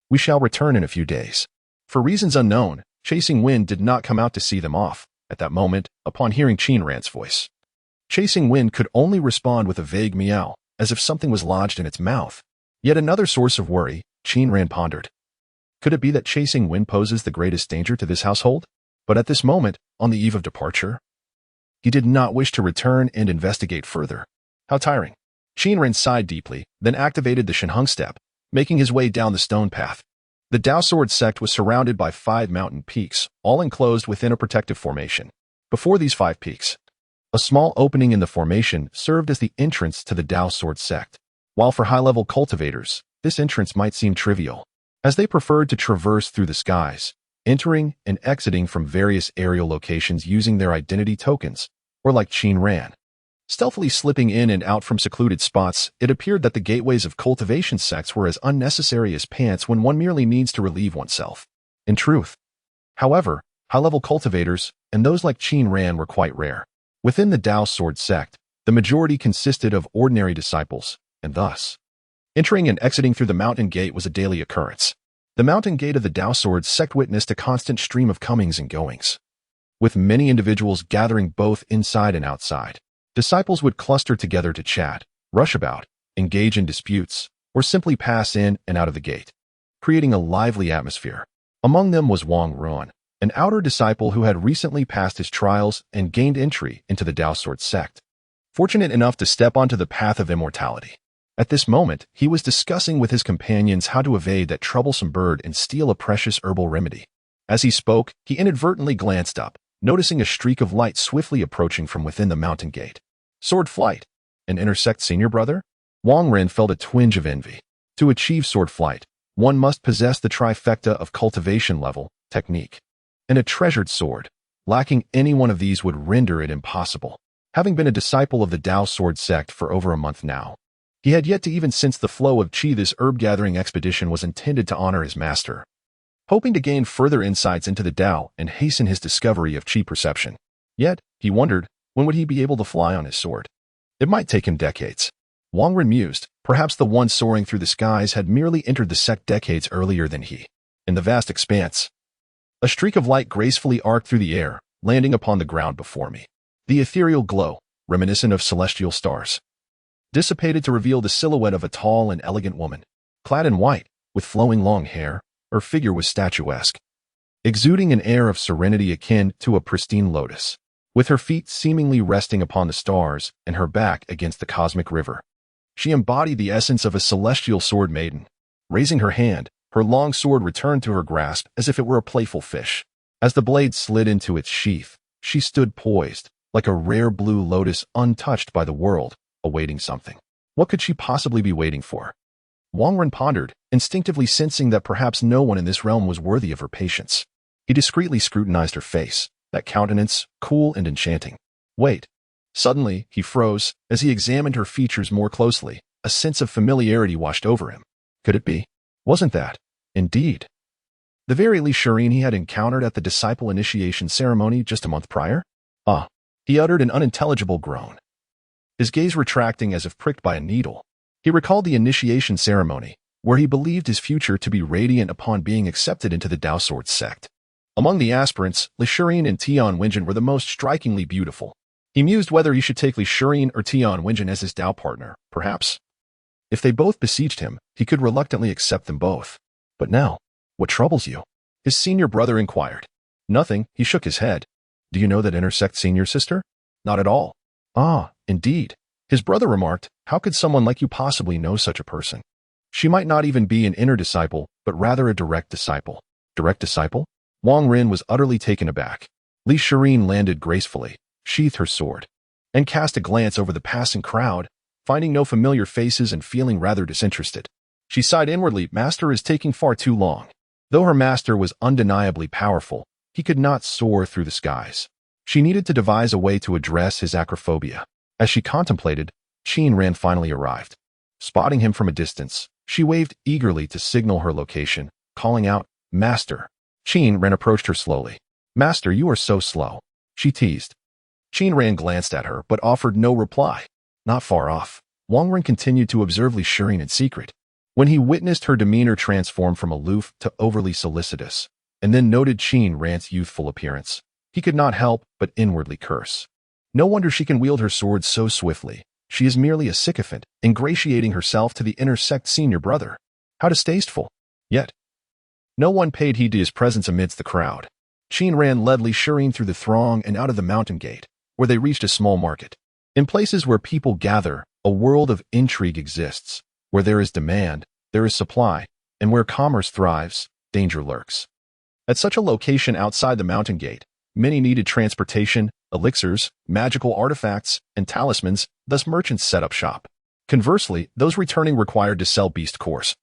We shall return in a few days." For reasons unknown, Chasing Wind did not come out to see them off at that moment upon hearing Qin Ran's voice. Chasing Wind could only respond with a vague meow, as if something was lodged in its mouth. Yet another source of worry, Qin Ran pondered. Could it be that Chasing Wind poses the greatest danger to this household? But at this moment, on the eve of departure, he did not wish to return and investigate further. How tiring. Qin Ran sighed deeply, then activated the Shenheng step, making his way down the stone path. The Dao Sword sect was surrounded by 5 mountain peaks, all enclosed within a protective formation. Before these 5 peaks, a small opening in the formation served as the entrance to the Dao Sword sect. While for high-level cultivators, this entrance might seem trivial, as they preferred to traverse through the skies, entering and exiting from various aerial locations using their identity tokens, or like Qin Ran, stealthily slipping in and out from secluded spots. It appeared that the gateways of cultivation sects were as unnecessary as pants when one merely needs to relieve oneself. In truth, however, high-level cultivators, and those like Qin Ran, were quite rare. Within the Dao Sword sect, the majority consisted of ordinary disciples, and thus, entering and exiting through the mountain gate was a daily occurrence. The mountain gate of the Dao Sword sect witnessed a constant stream of comings and goings, with many individuals gathering both inside and outside. Disciples would cluster together to chat, rush about, engage in disputes, or simply pass in and out of the gate, creating a lively atmosphere. Among them was Wang Ran, an outer disciple who had recently passed his trials and gained entry into the Dao Sword sect, fortunate enough to step onto the path of immortality. At this moment, he was discussing with his companions how to evade that troublesome bird and steal a precious herbal remedy. As he spoke, he inadvertently glanced up, noticing a streak of light swiftly approaching from within the mountain gate. Sword flight, an intersect senior brother? Wang Ran felt a twinge of envy. To achieve sword flight, one must possess the trifecta of cultivation level, technique, and a treasured sword. Lacking any one of these would render it impossible. Having been a disciple of the Dao Sword sect for over a month now, he had yet to even sense the flow of qi. This herb-gathering expedition was intended to honor his master, hoping to gain further insights into the Dao and hasten his discovery of qi perception. Yet, he wondered, when would he be able to fly on his sword? It might take him decades. Wang Ran mused, perhaps the one soaring through the skies had merely entered the sect decades earlier than he. In the vast expanse, a streak of light gracefully arced through the air, landing upon the ground before me. The ethereal glow, reminiscent of celestial stars, dissipated to reveal the silhouette of a tall and elegant woman, clad in white, with flowing long hair. Her figure was statuesque, exuding an air of serenity akin to a pristine lotus, with her feet seemingly resting upon the stars and her back against the cosmic river. She embodied the essence of a celestial sword maiden. Raising her hand, her long sword returned to her grasp as if it were a playful fish. As the blade slid into its sheath, she stood poised, like a rare blue lotus untouched by the world, awaiting something. What could she possibly be waiting for? Wang Ran pondered, instinctively sensing that perhaps no one in this realm was worthy of her patience. He discreetly scrutinized her face, that countenance, cool and enchanting. Wait. Suddenly, he froze as he examined her features more closely. A sense of familiarity washed over him. Could it be? Wasn't that, indeed, the very elixirs he had encountered at the disciple initiation ceremony just a month prior? Ah, he uttered an unintelligible groan, his gaze retracting as if pricked by a needle. He recalled the initiation ceremony, where he believed his future to be radiant upon being accepted into the Dao Sword sect. Among the aspirants, elixirs and Tian Wenjin were the most strikingly beautiful. He mused whether he should take elixirs or Tian Wenjin as his Dao partner, perhaps. If they both besieged him, he could reluctantly accept them both. But now, what troubles you? His senior brother inquired. Nothing, he shook his head. Do you know that intersect senior sister? Not at all. Ah, indeed. His brother remarked, how could someone like you possibly know such a person? She might not even be an inner disciple, but rather a direct disciple. Direct disciple? Wang Rin was utterly taken aback. Elixirs landed gracefully, sheathed her sword, and cast a glance over the passing crowd, finding no familiar faces and feeling rather disinterested. She sighed inwardly, master is taking far too long. Though her master was undeniably powerful, he could not soar through the skies. She needed to devise a way to address his acrophobia. As she contemplated, Qin Ran finally arrived. Spotting him from a distance, she waved eagerly to signal her location, calling out, Master. Qin Ran approached her slowly. Master, you are so slow, she teased. Qin Ran glanced at her, but offered no reply. Not far off, Wang Ren continued to observe elixirs in secret. When he witnessed her demeanor transform from aloof to overly solicitous, and then noted Qin Ran's youthful appearance, he could not help but inwardly curse. No wonder she can wield her sword so swiftly. She is merely a sycophant, ingratiating herself to the intersect senior brother. How distasteful. Yet, no one paid heed to his presence amidst the crowd. Qin Ran led elixirs through the throng and out of the mountain gate, where they reached a small market. In places where people gather, a world of intrigue exists. Where there is demand, there is supply, and where commerce thrives, danger lurks. At such a location outside the mountain gate, many needed transportation, elixirs, magical artifacts, and talismans, thus merchants set up shop. Conversely, those returning required to sell beast course,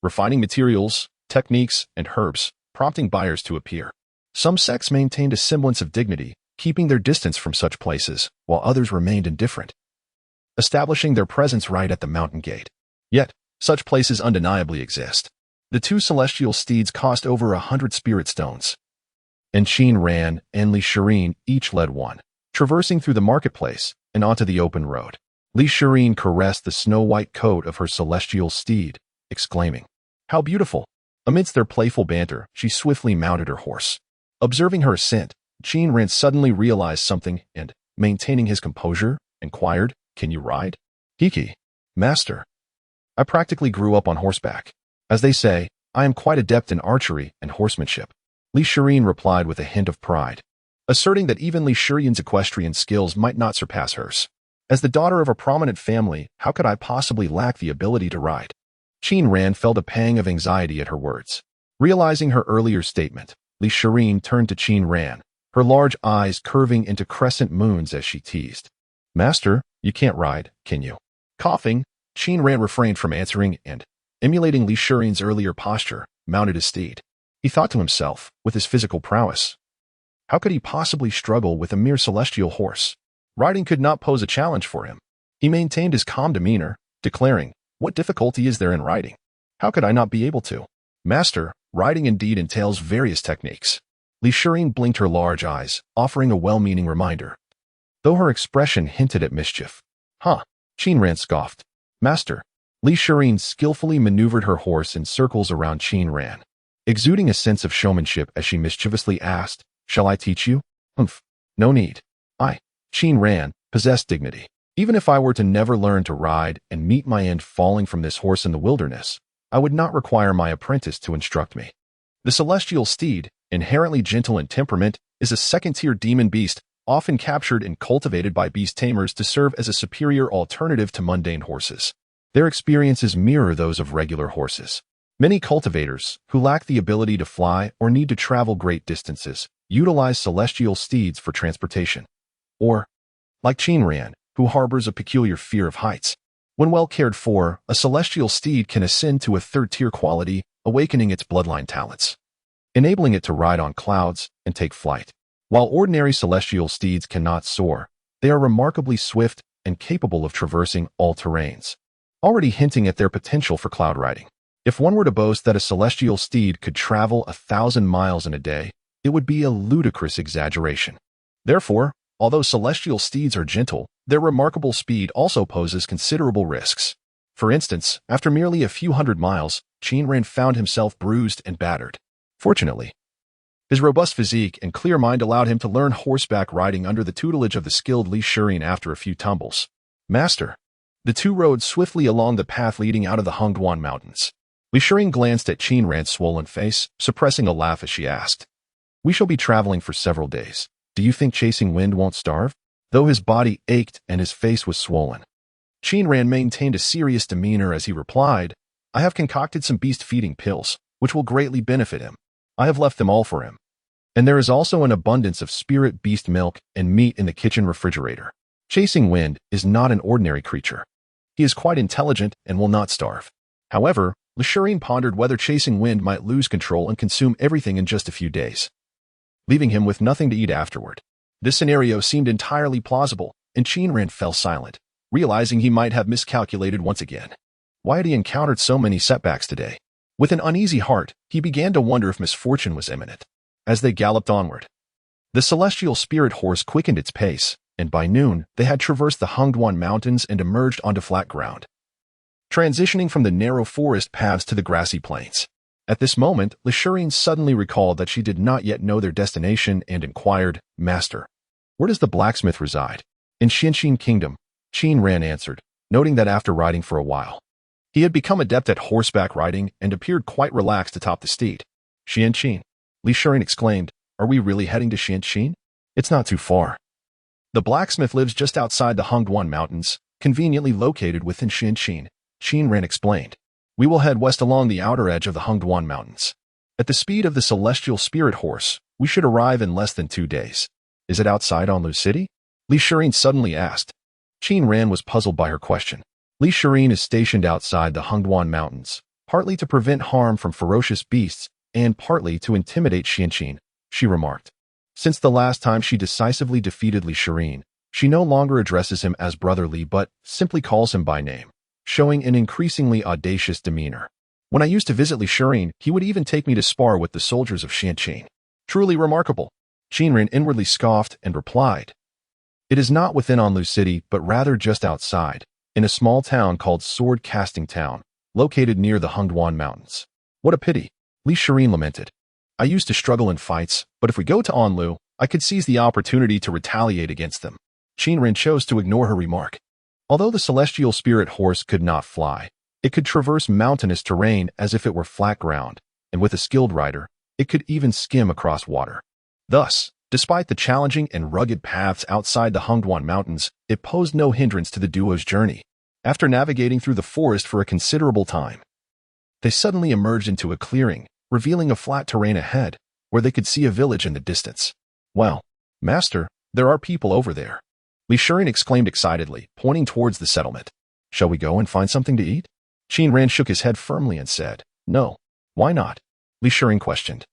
refining materials, techniques, and herbs, prompting buyers to appear. Some sects maintained a semblance of dignity, keeping their distance from such places, while others remained indifferent, establishing their presence right at the mountain gate. Yet, such places undeniably exist. The two celestial steeds cost over 100 spirit stones, and Qin Ran and elixirs each led one, traversing through the marketplace and onto the open road. elixirs caressed the snow-white coat of her celestial steed, exclaiming, How beautiful! Amidst their playful banter, she swiftly mounted her horse. Observing her ascent, Qin Ran suddenly realized something and, maintaining his composure, inquired, Can you ride? Hiki, master. I practically grew up on horseback. As they say, I am quite adept in archery and horsemanship. elixirs replied with a hint of pride, asserting that even elixirs' equestrian skills might not surpass hers. As the daughter of a prominent family, how could I possibly lack the ability to ride? Qin Ran felt a pang of anxiety at her words. Realizing her earlier statement, elixirs turned to Qin Ran, her large eyes curving into crescent moons as she teased. Master, you can't ride, can you? Coughing, Qin Ran refrained from answering and, emulating elixirs' earlier posture, mounted his steed. He thought to himself, with his physical prowess, how could he possibly struggle with a mere celestial horse? Riding could not pose a challenge for him. He maintained his calm demeanor, declaring, What difficulty is there in riding? How could I not be able to? Master, riding indeed entails various techniques. elixirs blinked her large eyes, offering a well-meaning reminder, though her expression hinted at mischief. Huh, Qin Ran scoffed. Master, elixirs skillfully maneuvered her horse in circles around Qin Ran, exuding a sense of showmanship as she mischievously asked, Shall I teach you? Humph, no need. Qin Ran, possessed dignity. Even if I were to never learn to ride and meet my end falling from this horse in the wilderness, I would not require my apprentice to instruct me. The celestial steed, inherently gentle in temperament, is a second-tier demon beast, often captured and cultivated by beast tamers to serve as a superior alternative to mundane horses. Their experiences mirror those of regular horses. Many cultivators, who lack the ability to fly or need to travel great distances, utilize celestial steeds for transportation. Or, like Qin Ran, who harbors a peculiar fear of heights. When well cared for, a celestial steed can ascend to a third-tier quality, awakening its bloodline talents, enabling it to ride on clouds and take flight. While ordinary celestial steeds cannot soar, they are remarkably swift and capable of traversing all terrains, already hinting at their potential for cloud riding. If one were to boast that a celestial steed could travel 1,000 miles in a day, it would be a ludicrous exaggeration. Therefore, although celestial steeds are gentle, their remarkable speed also poses considerable risks. For instance, after merely a few hundred miles, Qin Ran found himself bruised and battered. Fortunately, his robust physique and clear mind allowed him to learn horseback riding under the tutelage of the skilled elixirs after a few tumbles. Master. The two rode swiftly along the path leading out of the Hongduan Mountains. Elixirs glanced at Qin Ran's swollen face, suppressing a laugh as she asked, "We shall be traveling for several days. Do you think chasing wind won't starve?" Though his body ached and his face was swollen, Qin Ran maintained a serious demeanor as he replied, "I have concocted some beast-feeding pills, which will greatly benefit him. I have left them all for him. And there is also an abundance of spirit beast milk and meat in the kitchen refrigerator. Chasing wind is not an ordinary creature. He is quite intelligent and will not starve." However, elixirs pondered whether chasing wind might lose control and consume everything in just a few days, leaving him with nothing to eat afterward. This scenario seemed entirely plausible, and Qin Ran fell silent, realizing he might have miscalculated once again. Why had he encountered so many setbacks today? With an uneasy heart, he began to wonder if misfortune was imminent. As they galloped onward, the celestial spirit horse quickened its pace, and by noon they had traversed the Hongduan Mountains and emerged onto flat ground, transitioning from the narrow forest paths to the grassy plains. At this moment, elixirs suddenly recalled that she did not yet know their destination and inquired, "Master, where does the blacksmith reside?" "In Xianxin Kingdom," Qin Ran answered, noting that after riding for a while, he had become adept at horseback riding and appeared quite relaxed atop the steed. "Xianxin," elixirs exclaimed, "are we really heading to Xianxin? It's not too far." "The blacksmith lives just outside the Hongduan Mountains, conveniently located within Xianxin," Qin Ran explained. "We will head west along the outer edge of the Hongduan Mountains. At the speed of the celestial spirit horse, we should arrive in less than 2 days. Is it outside Anlu City?" elixirs suddenly asked. Qin Ran was puzzled by her question. elixirs is stationed outside the Hongduan Mountains, partly to prevent harm from ferocious beasts and partly to intimidate Xianxin, she remarked. Since the last time she decisively defeated elixirs, she no longer addresses him as Brother Li but simply calls him by name, showing an increasingly audacious demeanor. "When I used to visit elixirs, he would even take me to spar with the soldiers of Xianxin. Truly remarkable." Qin Ran inwardly scoffed and replied, "It is not within Anlu City, but rather just outside, in a small town called Sword Casting Town, located near the Hongduan Mountains." "What a pity," elixirs lamented. "I used to struggle in fights, but if we go to Anlu, I could seize the opportunity to retaliate against them." Qin Ran chose to ignore her remark. Although the celestial spirit horse could not fly, it could traverse mountainous terrain as if it were flat ground, and with a skilled rider, it could even skim across water. Thus, despite the challenging and rugged paths outside the Hongduan Mountains, it posed no hindrance to the duo's journey. After navigating through the forest for a considerable time, they suddenly emerged into a clearing, revealing a flat terrain ahead, where they could see a village in the distance. "Well, Master, there are people over there," elixirs exclaimed excitedly, pointing towards the settlement. "Shall we go and find something to eat?" Qin Ran shook his head firmly and said, "No." "Why not?" elixirs questioned.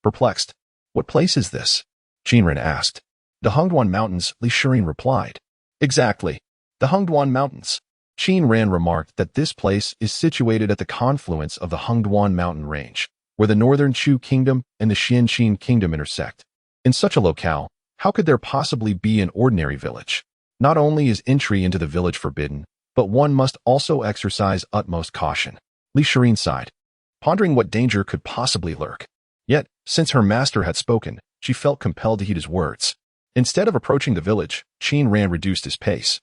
Perplexed, "What place is this?" Qin Ran asked. "The Hongduan Mountains," elixirs replied. "Exactly. The Hongduan Mountains." Qin Ran remarked that this place is situated at the confluence of the Hongduan mountain range, where the northern Chu Kingdom and the Xianxin Kingdom intersect. In such a locale, how could there possibly be an ordinary village? Not only is entry into the village forbidden, but one must also exercise utmost caution. elixirs sighed, pondering what danger could possibly lurk. Yet, since her master had spoken, she felt compelled to heed his words. Instead of approaching the village, Qin Ran reduced his pace,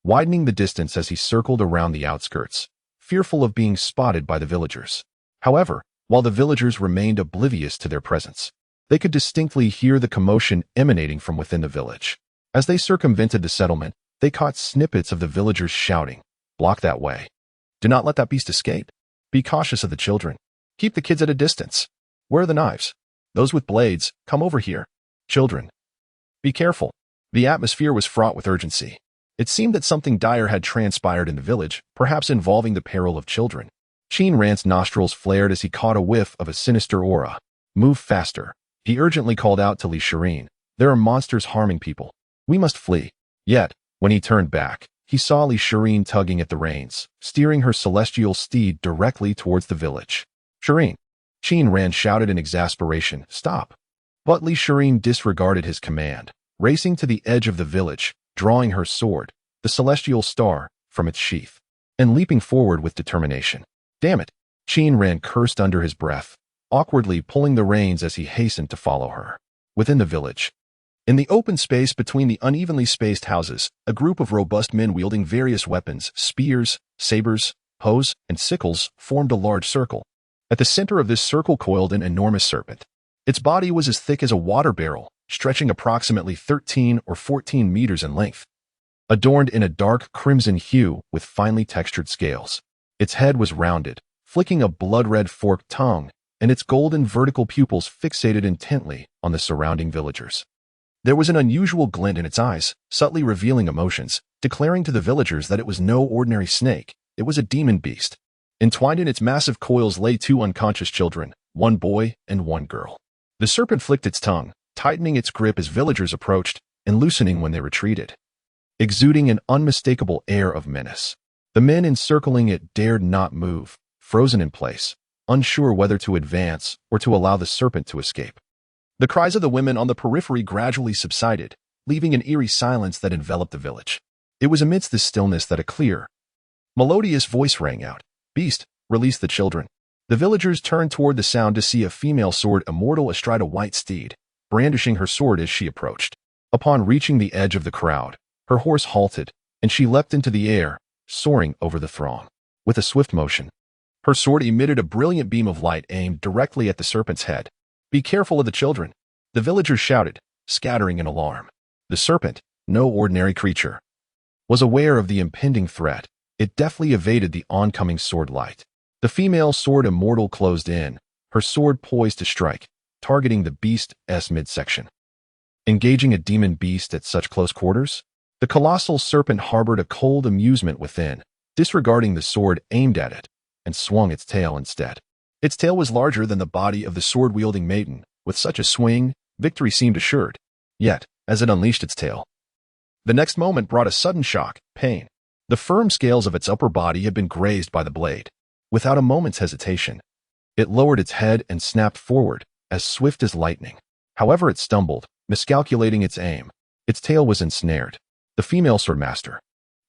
widening the distance as he circled around the outskirts, fearful of being spotted by the villagers. However, while the villagers remained oblivious to their presence, they could distinctly hear the commotion emanating from within the village. As they circumvented the settlement, they caught snippets of the villagers shouting, "Block that way. Do not let that beast escape. Be cautious of the children. Keep the kids at a distance. Where are the knives? Those with blades, come over here. Children, be careful." The atmosphere was fraught with urgency. It seemed that something dire had transpired in the village, perhaps involving the peril of children. Qin Ran's nostrils flared as he caught a whiff of a sinister aura. "Move faster," he urgently called out to elixirs, There are monsters harming people. We must flee. Yet, when he turned back, he saw Li-Shireen tugging at the reins, steering her celestial steed directly towards the village. Shireen! Qin Ran shouted in exasperation, "Stop!" But Li-Shireen disregarded his command, racing to the edge of the village, drawing her sword, the celestial star, from its sheath, and leaping forward with determination. Damn it! Qin Ran cursed under his breath, awkwardly pulling the reins as he hastened to follow her. Within the village, in the open space between the unevenly spaced houses, a group of robust men wielding various weapons, spears, sabers, hoes, and sickles, formed a large circle. At the center of this circle coiled an enormous serpent. Its body was as thick as a water barrel, stretching approximately 13 or 14 meters in length. Adorned in a dark crimson hue with finely textured scales. Its head was rounded, flicking a blood-red forked tongue, and its golden vertical pupils fixated intently on the surrounding villagers. There was an unusual glint in its eyes, subtly revealing emotions, declaring to the villagers that it was no ordinary snake, it was a demon beast. Entwined in its massive coils lay two unconscious children, one boy and one girl. The serpent flicked its tongue, tightening its grip as villagers approached, and loosening when they retreated, exuding an unmistakable air of menace. The men encircling it dared not move, frozen in place, unsure whether to advance or to allow the serpent to escape. The cries of the women on the periphery gradually subsided, leaving an eerie silence that enveloped the village. It was amidst this stillness that a clear, melodious voice rang out. "Beast, release the children." The villagers turned toward the sound to see a female sword immortal astride a white steed, brandishing her sword as she approached. Upon reaching the edge of the crowd, her horse halted, and she leapt into the air, soaring over the throng. With a swift motion, her sword emitted a brilliant beam of light aimed directly at the serpent's head. "Be careful of the children," the villagers shouted, scattering in alarm. The serpent, no ordinary creature, was aware of the impending threat. It deftly evaded the oncoming sword light. The female sword immortal closed in, her sword poised to strike, targeting the beast's midsection. Engaging a demon beast at such close quarters? The colossal serpent harbored a cold amusement within, disregarding the sword aimed at it, and swung its tail instead. Its tail was larger than the body of the sword-wielding maiden. With such a swing, victory seemed assured. Yet, as it unleashed its tail, the next moment brought a sudden shock, pain. The firm scales of its upper body had been grazed by the blade. Without a moment's hesitation, it lowered its head and snapped forward, as swift as lightning. However, it stumbled, miscalculating its aim. Its tail was ensnared. The female swordmaster,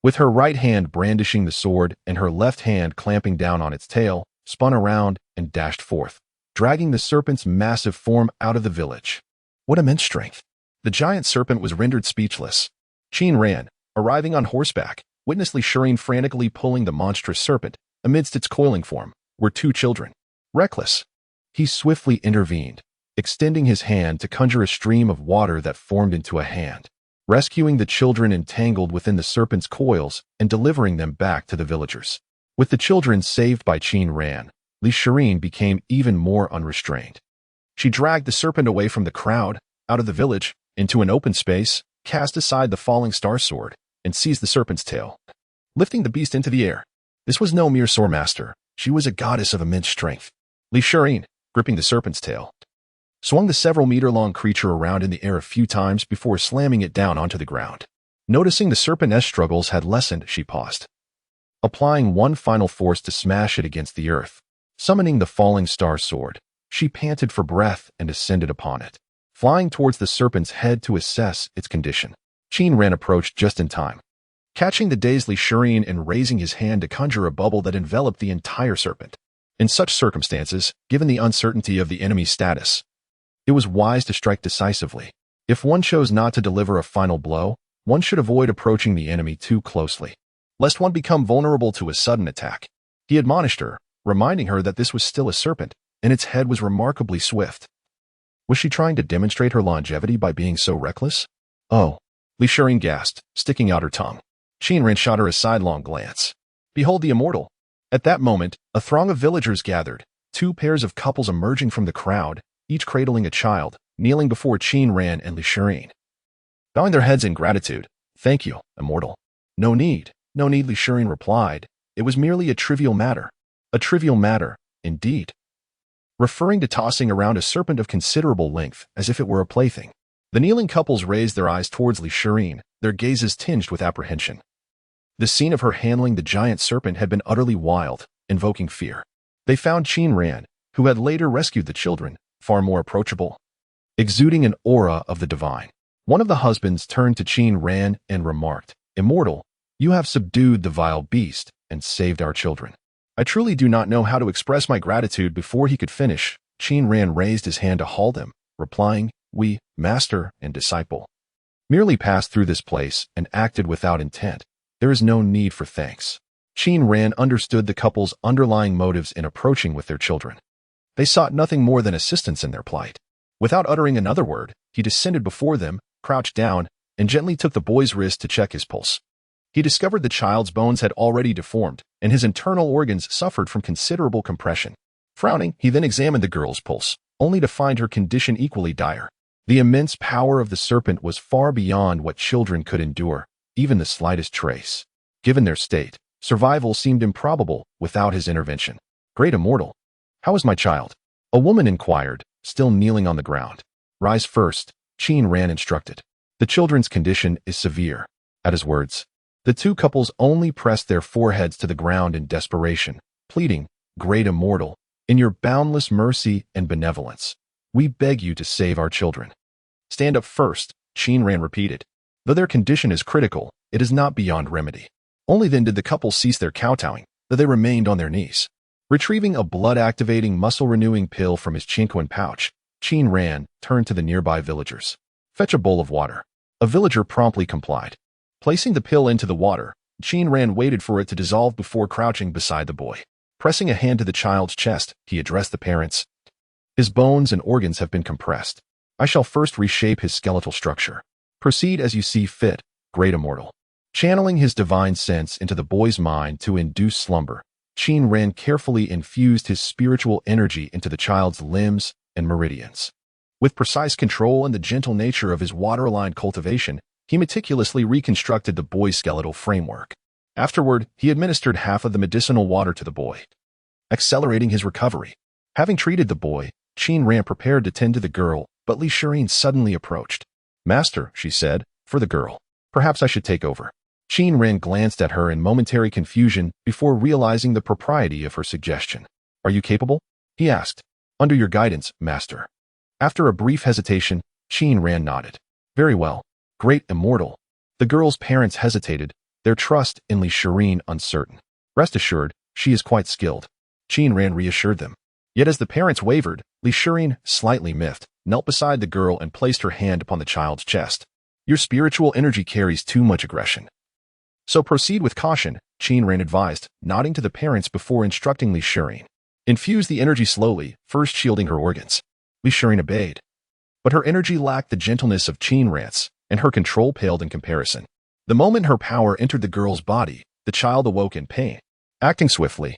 with her right hand brandishing the sword and her left hand clamping down on its tail, spun around and dashed forth, dragging the serpent's massive form out of the village. What immense strength! The giant serpent was rendered speechless. Qin Ran, arriving on horseback, witnessed Li-Shireen frantically pulling the monstrous serpent. Amidst its coiling form were two children. Reckless, he swiftly intervened, extending his hand to conjure a stream of water that formed into a hand, rescuing the children entangled within the serpent's coils and delivering them back to the villagers. With the children saved by Qin Ran, Li-Shireen became even more unrestrained. She dragged the serpent away from the crowd, out of the village, into an open space, cast aside the falling star sword, and seized the serpent's tail, lifting the beast into the air. This was no mere swordmaster. She was a goddess of immense strength. Li-Shireen, gripping the serpent's tail, swung the several-meter-long creature around in the air a few times before slamming it down onto the ground. Noticing the serpent's struggles had lessened, she paused, applying one final force to smash it against the earth. Summoning the falling star sword, she panted for breath and ascended upon it, flying towards the serpent's head to assess its condition. Qin Ran approached just in time, catching the dazed Li-Shireen and raising his hand to conjure a bubble that enveloped the entire serpent. In such circumstances, given the uncertainty of the enemy's status, it was wise to strike decisively. If one chose not to deliver a final blow, one should avoid approaching the enemy too closely, lest one become vulnerable to a sudden attack. He admonished her, reminding her that this was still a serpent, and its head was remarkably swift. Was she trying to demonstrate her longevity by being so reckless? "Oh," Li-Shireen gasped, sticking out her tongue. Qin Ran shot her a sidelong glance. "Behold the immortal." At that moment, a throng of villagers gathered, two pairs of couples emerging from the crowd, each cradling a child, kneeling before Qin Ran and Li-Shireen, bowing their heads in gratitude. "Thank you, immortal." No need, Li-Shireen replied. "It was merely a trivial matter." A trivial matter, indeed. Referring to tossing around a serpent of considerable length as if it were a plaything. The kneeling couples raised their eyes towards Li Shirin, their gazes tinged with apprehension. The scene of her handling the giant serpent had been utterly wild, invoking fear. They found Qin Ran, who had later rescued the children, far more approachable, exuding an aura of the divine. One of the husbands turned to Qin Ran and remarked, "Immortal, you have subdued the vile beast and saved our children." I truly do not know how to express my gratitude. Before he could finish, Qin Ran raised his hand to halt him, replying, "We, master and disciple, merely passed through this place and acted without intent. There is no need for thanks." Qin Ran understood the couple's underlying motives in approaching with their children. They sought nothing more than assistance in their plight. Without uttering another word, he descended before them, crouched down, and gently took the boy's wrist to check his pulse. He discovered the child's bones had already deformed, and his internal organs suffered from considerable compression. Frowning, he then examined the girl's pulse, only to find her condition equally dire. The immense power of the serpent was far beyond what children could endure, even the slightest trace. Given their state, survival seemed improbable without his intervention. "Great Immortal, how is my child?" a woman inquired, still kneeling on the ground. "Rise first," Qin Ran instructed. "The children's condition is severe." At his words, the two couples only pressed their foreheads to the ground in desperation, pleading, "Great Immortal, in your boundless mercy and benevolence, we beg you to save our children." "Stand up first," Qin Ran repeated. "Though their condition is critical, it is not beyond remedy." Only then did the couple cease their kowtowing, though they remained on their knees. Retrieving a blood-activating, muscle-renewing pill from his Qinquan pouch, Qin Ran turned to the nearby villagers. "Fetch a bowl of water." A villager promptly complied. Placing the pill into the water, Qin Ran waited for it to dissolve before crouching beside the boy. Pressing a hand to the child's chest, he addressed the parents. "His bones and organs have been compressed. I shall first reshape his skeletal structure. Proceed as you see fit, Great Immortal." Channeling his divine sense into the boy's mind to induce slumber, Qin Ran carefully infused his spiritual energy into the child's limbs and meridians. With precise control and the gentle nature of his water-aligned cultivation, he meticulously reconstructed the boy's skeletal framework. Afterward, he administered half of the medicinal water to the boy, accelerating his recovery. Having treated the boy, Qin Ran prepared to tend to the girl, but Li Shirin suddenly approached. "Master," she said, "for the girl, perhaps I should take over." Qin Ran glanced at her in momentary confusion before realizing the propriety of her suggestion. "Are you capable?" he asked. "Under your guidance, master." After a brief hesitation, Qin Ran nodded. "Very well, Great Immortal." The girl's parents hesitated, their trust in Li Shirin uncertain. "Rest assured, she is quite skilled," Qin Ran reassured them. Yet as the parents wavered, Li Shirin, slightly miffed, knelt beside the girl and placed her hand upon the child's chest. "Your spiritual energy carries too much aggression, so proceed with caution," Qin Ran advised, nodding to the parents before instructing Li Shirin. "Infuse the energy slowly, first shielding her organs." Li Shirin obeyed. But her energy lacked the gentleness of Qin Ran's, and her control paled in comparison. The moment her power entered the girl's body, the child awoke in pain. Acting swiftly,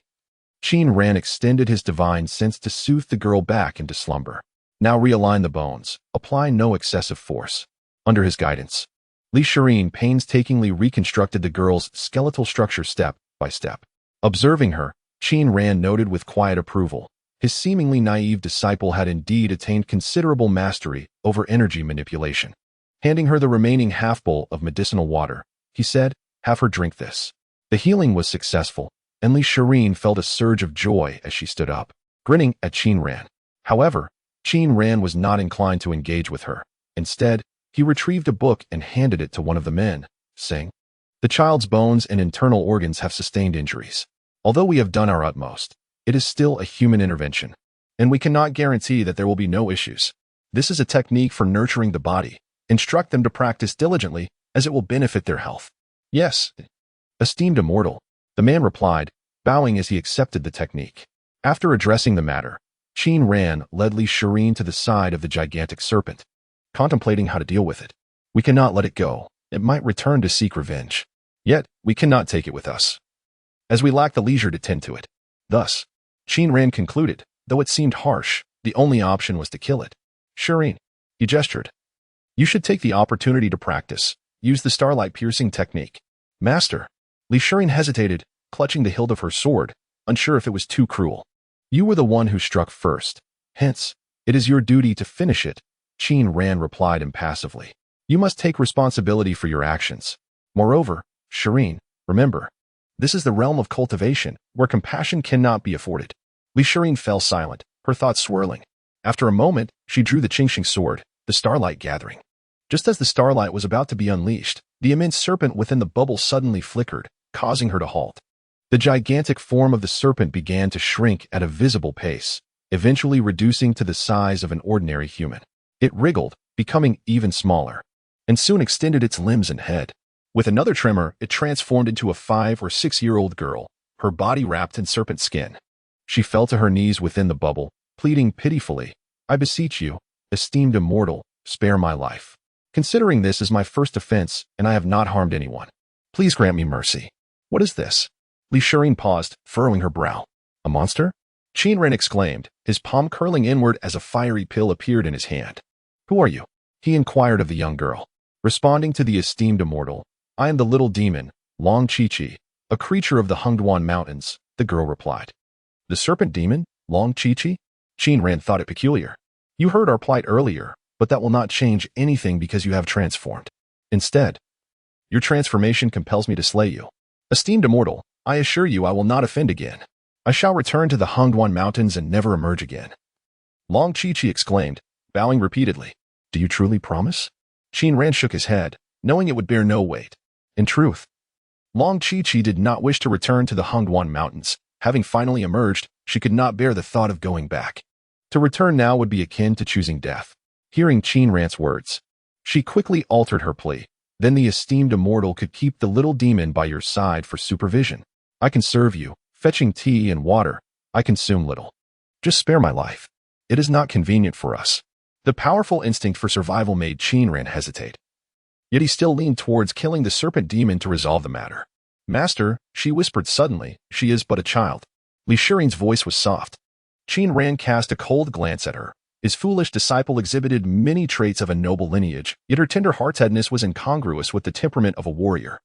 Qin Ran extended his divine sense to soothe the girl back into slumber. "Now realign the bones, apply no excessive force." Under his guidance, Li Shirin painstakingly reconstructed the girl's skeletal structure step by step. Observing her, Qin Ran noted with quiet approval. His seemingly naive disciple had indeed attained considerable mastery over energy manipulation. Handing her the remaining half-bowl of medicinal water, he said, "Have her drink this." The healing was successful, and Li Shirin felt a surge of joy as she stood up, grinning at Qin Ran. However, Qin Ran was not inclined to engage with her. Instead, he retrieved a book and handed it to one of the men, saying, "The child's bones and internal organs have sustained injuries. Although we have done our utmost, it is still a human intervention, and we cannot guarantee that there will be no issues. This is a technique for nurturing the body. Instruct them to practice diligently, as it will benefit their health." "Yes, esteemed Immortal," the man replied, bowing as he accepted the technique. After addressing the matter, Qin Ran led Li Shirin to the side of the gigantic serpent, contemplating how to deal with it. "We cannot let it go. It might return to seek revenge. Yet, we cannot take it with us, as we lack the leisure to tend to it." Thus, Qin Ran concluded, though it seemed harsh, the only option was to kill it. "Shirin," he gestured, "you should take the opportunity to practice. Use the starlight-piercing technique." "Master." Li Shirin hesitated, clutching the hilt of her sword, unsure if it was too cruel. "You were the one who struck first. Hence, it is your duty to finish it," Qin Ran replied impassively. You must take responsibility for your actions. Moreover, Shireen, remember, this is the realm of cultivation, where compassion cannot be afforded. Shireen fell silent, her thoughts swirling. After a moment, she drew the Qingxing sword, the starlight gathering. Just as the starlight was about to be unleashed, the immense serpent within the bubble suddenly flickered, causing her to halt. The gigantic form of the serpent began to shrink at a visible pace, eventually reducing to the size of an ordinary human. It wriggled, becoming even smaller, and soon extended its limbs and head. With another tremor, it transformed into a 5- or 6-year-old girl, her body wrapped in serpent skin. She fell to her knees within the bubble, pleading pitifully, I beseech you, esteemed immortal, spare my life. Considering this is my first offense, and I have not harmed anyone, please grant me mercy. What is this? Shireen paused, furrowing her brow. A monster? Qin Ran exclaimed, his palm curling inward as a fiery pill appeared in his hand. Who are you? He inquired of the young girl. Responding to the esteemed immortal, I am the little demon, Long Chi-Chi, a creature of the Hungduan Mountains, the girl replied. The serpent demon, Long Chi-Chi? Qin Ran thought it peculiar. You heard our plight earlier, but that will not change anything because you have transformed. Instead, your transformation compels me to slay you. Esteemed immortal, I assure you I will not offend again. I shall return to the Hungduan Mountains and never emerge again. Long Chi-Chi exclaimed, bowing repeatedly. Do you truly promise? Qin Ran shook his head, knowing it would bear no weight. In truth, Long Chi-Chi did not wish to return to the Hungduan Mountains. Having finally emerged, she could not bear the thought of going back. To return now would be akin to choosing death. Hearing Qin Ran's words, she quickly altered her plea. Then the esteemed immortal could keep the little demon by your side for supervision. I can serve you, fetching tea and water. I consume little. Just spare my life. It is not convenient for us. The powerful instinct for survival made Qin Ran hesitate. Yet he still leaned towards killing the serpent demon to resolve the matter. Master, she whispered suddenly, she is but a child. Shireen's voice was soft. Qin Ran cast a cold glance at her. His foolish disciple exhibited many traits of a noble lineage, yet her tender heartedness was incongruous with the temperament of a warrior.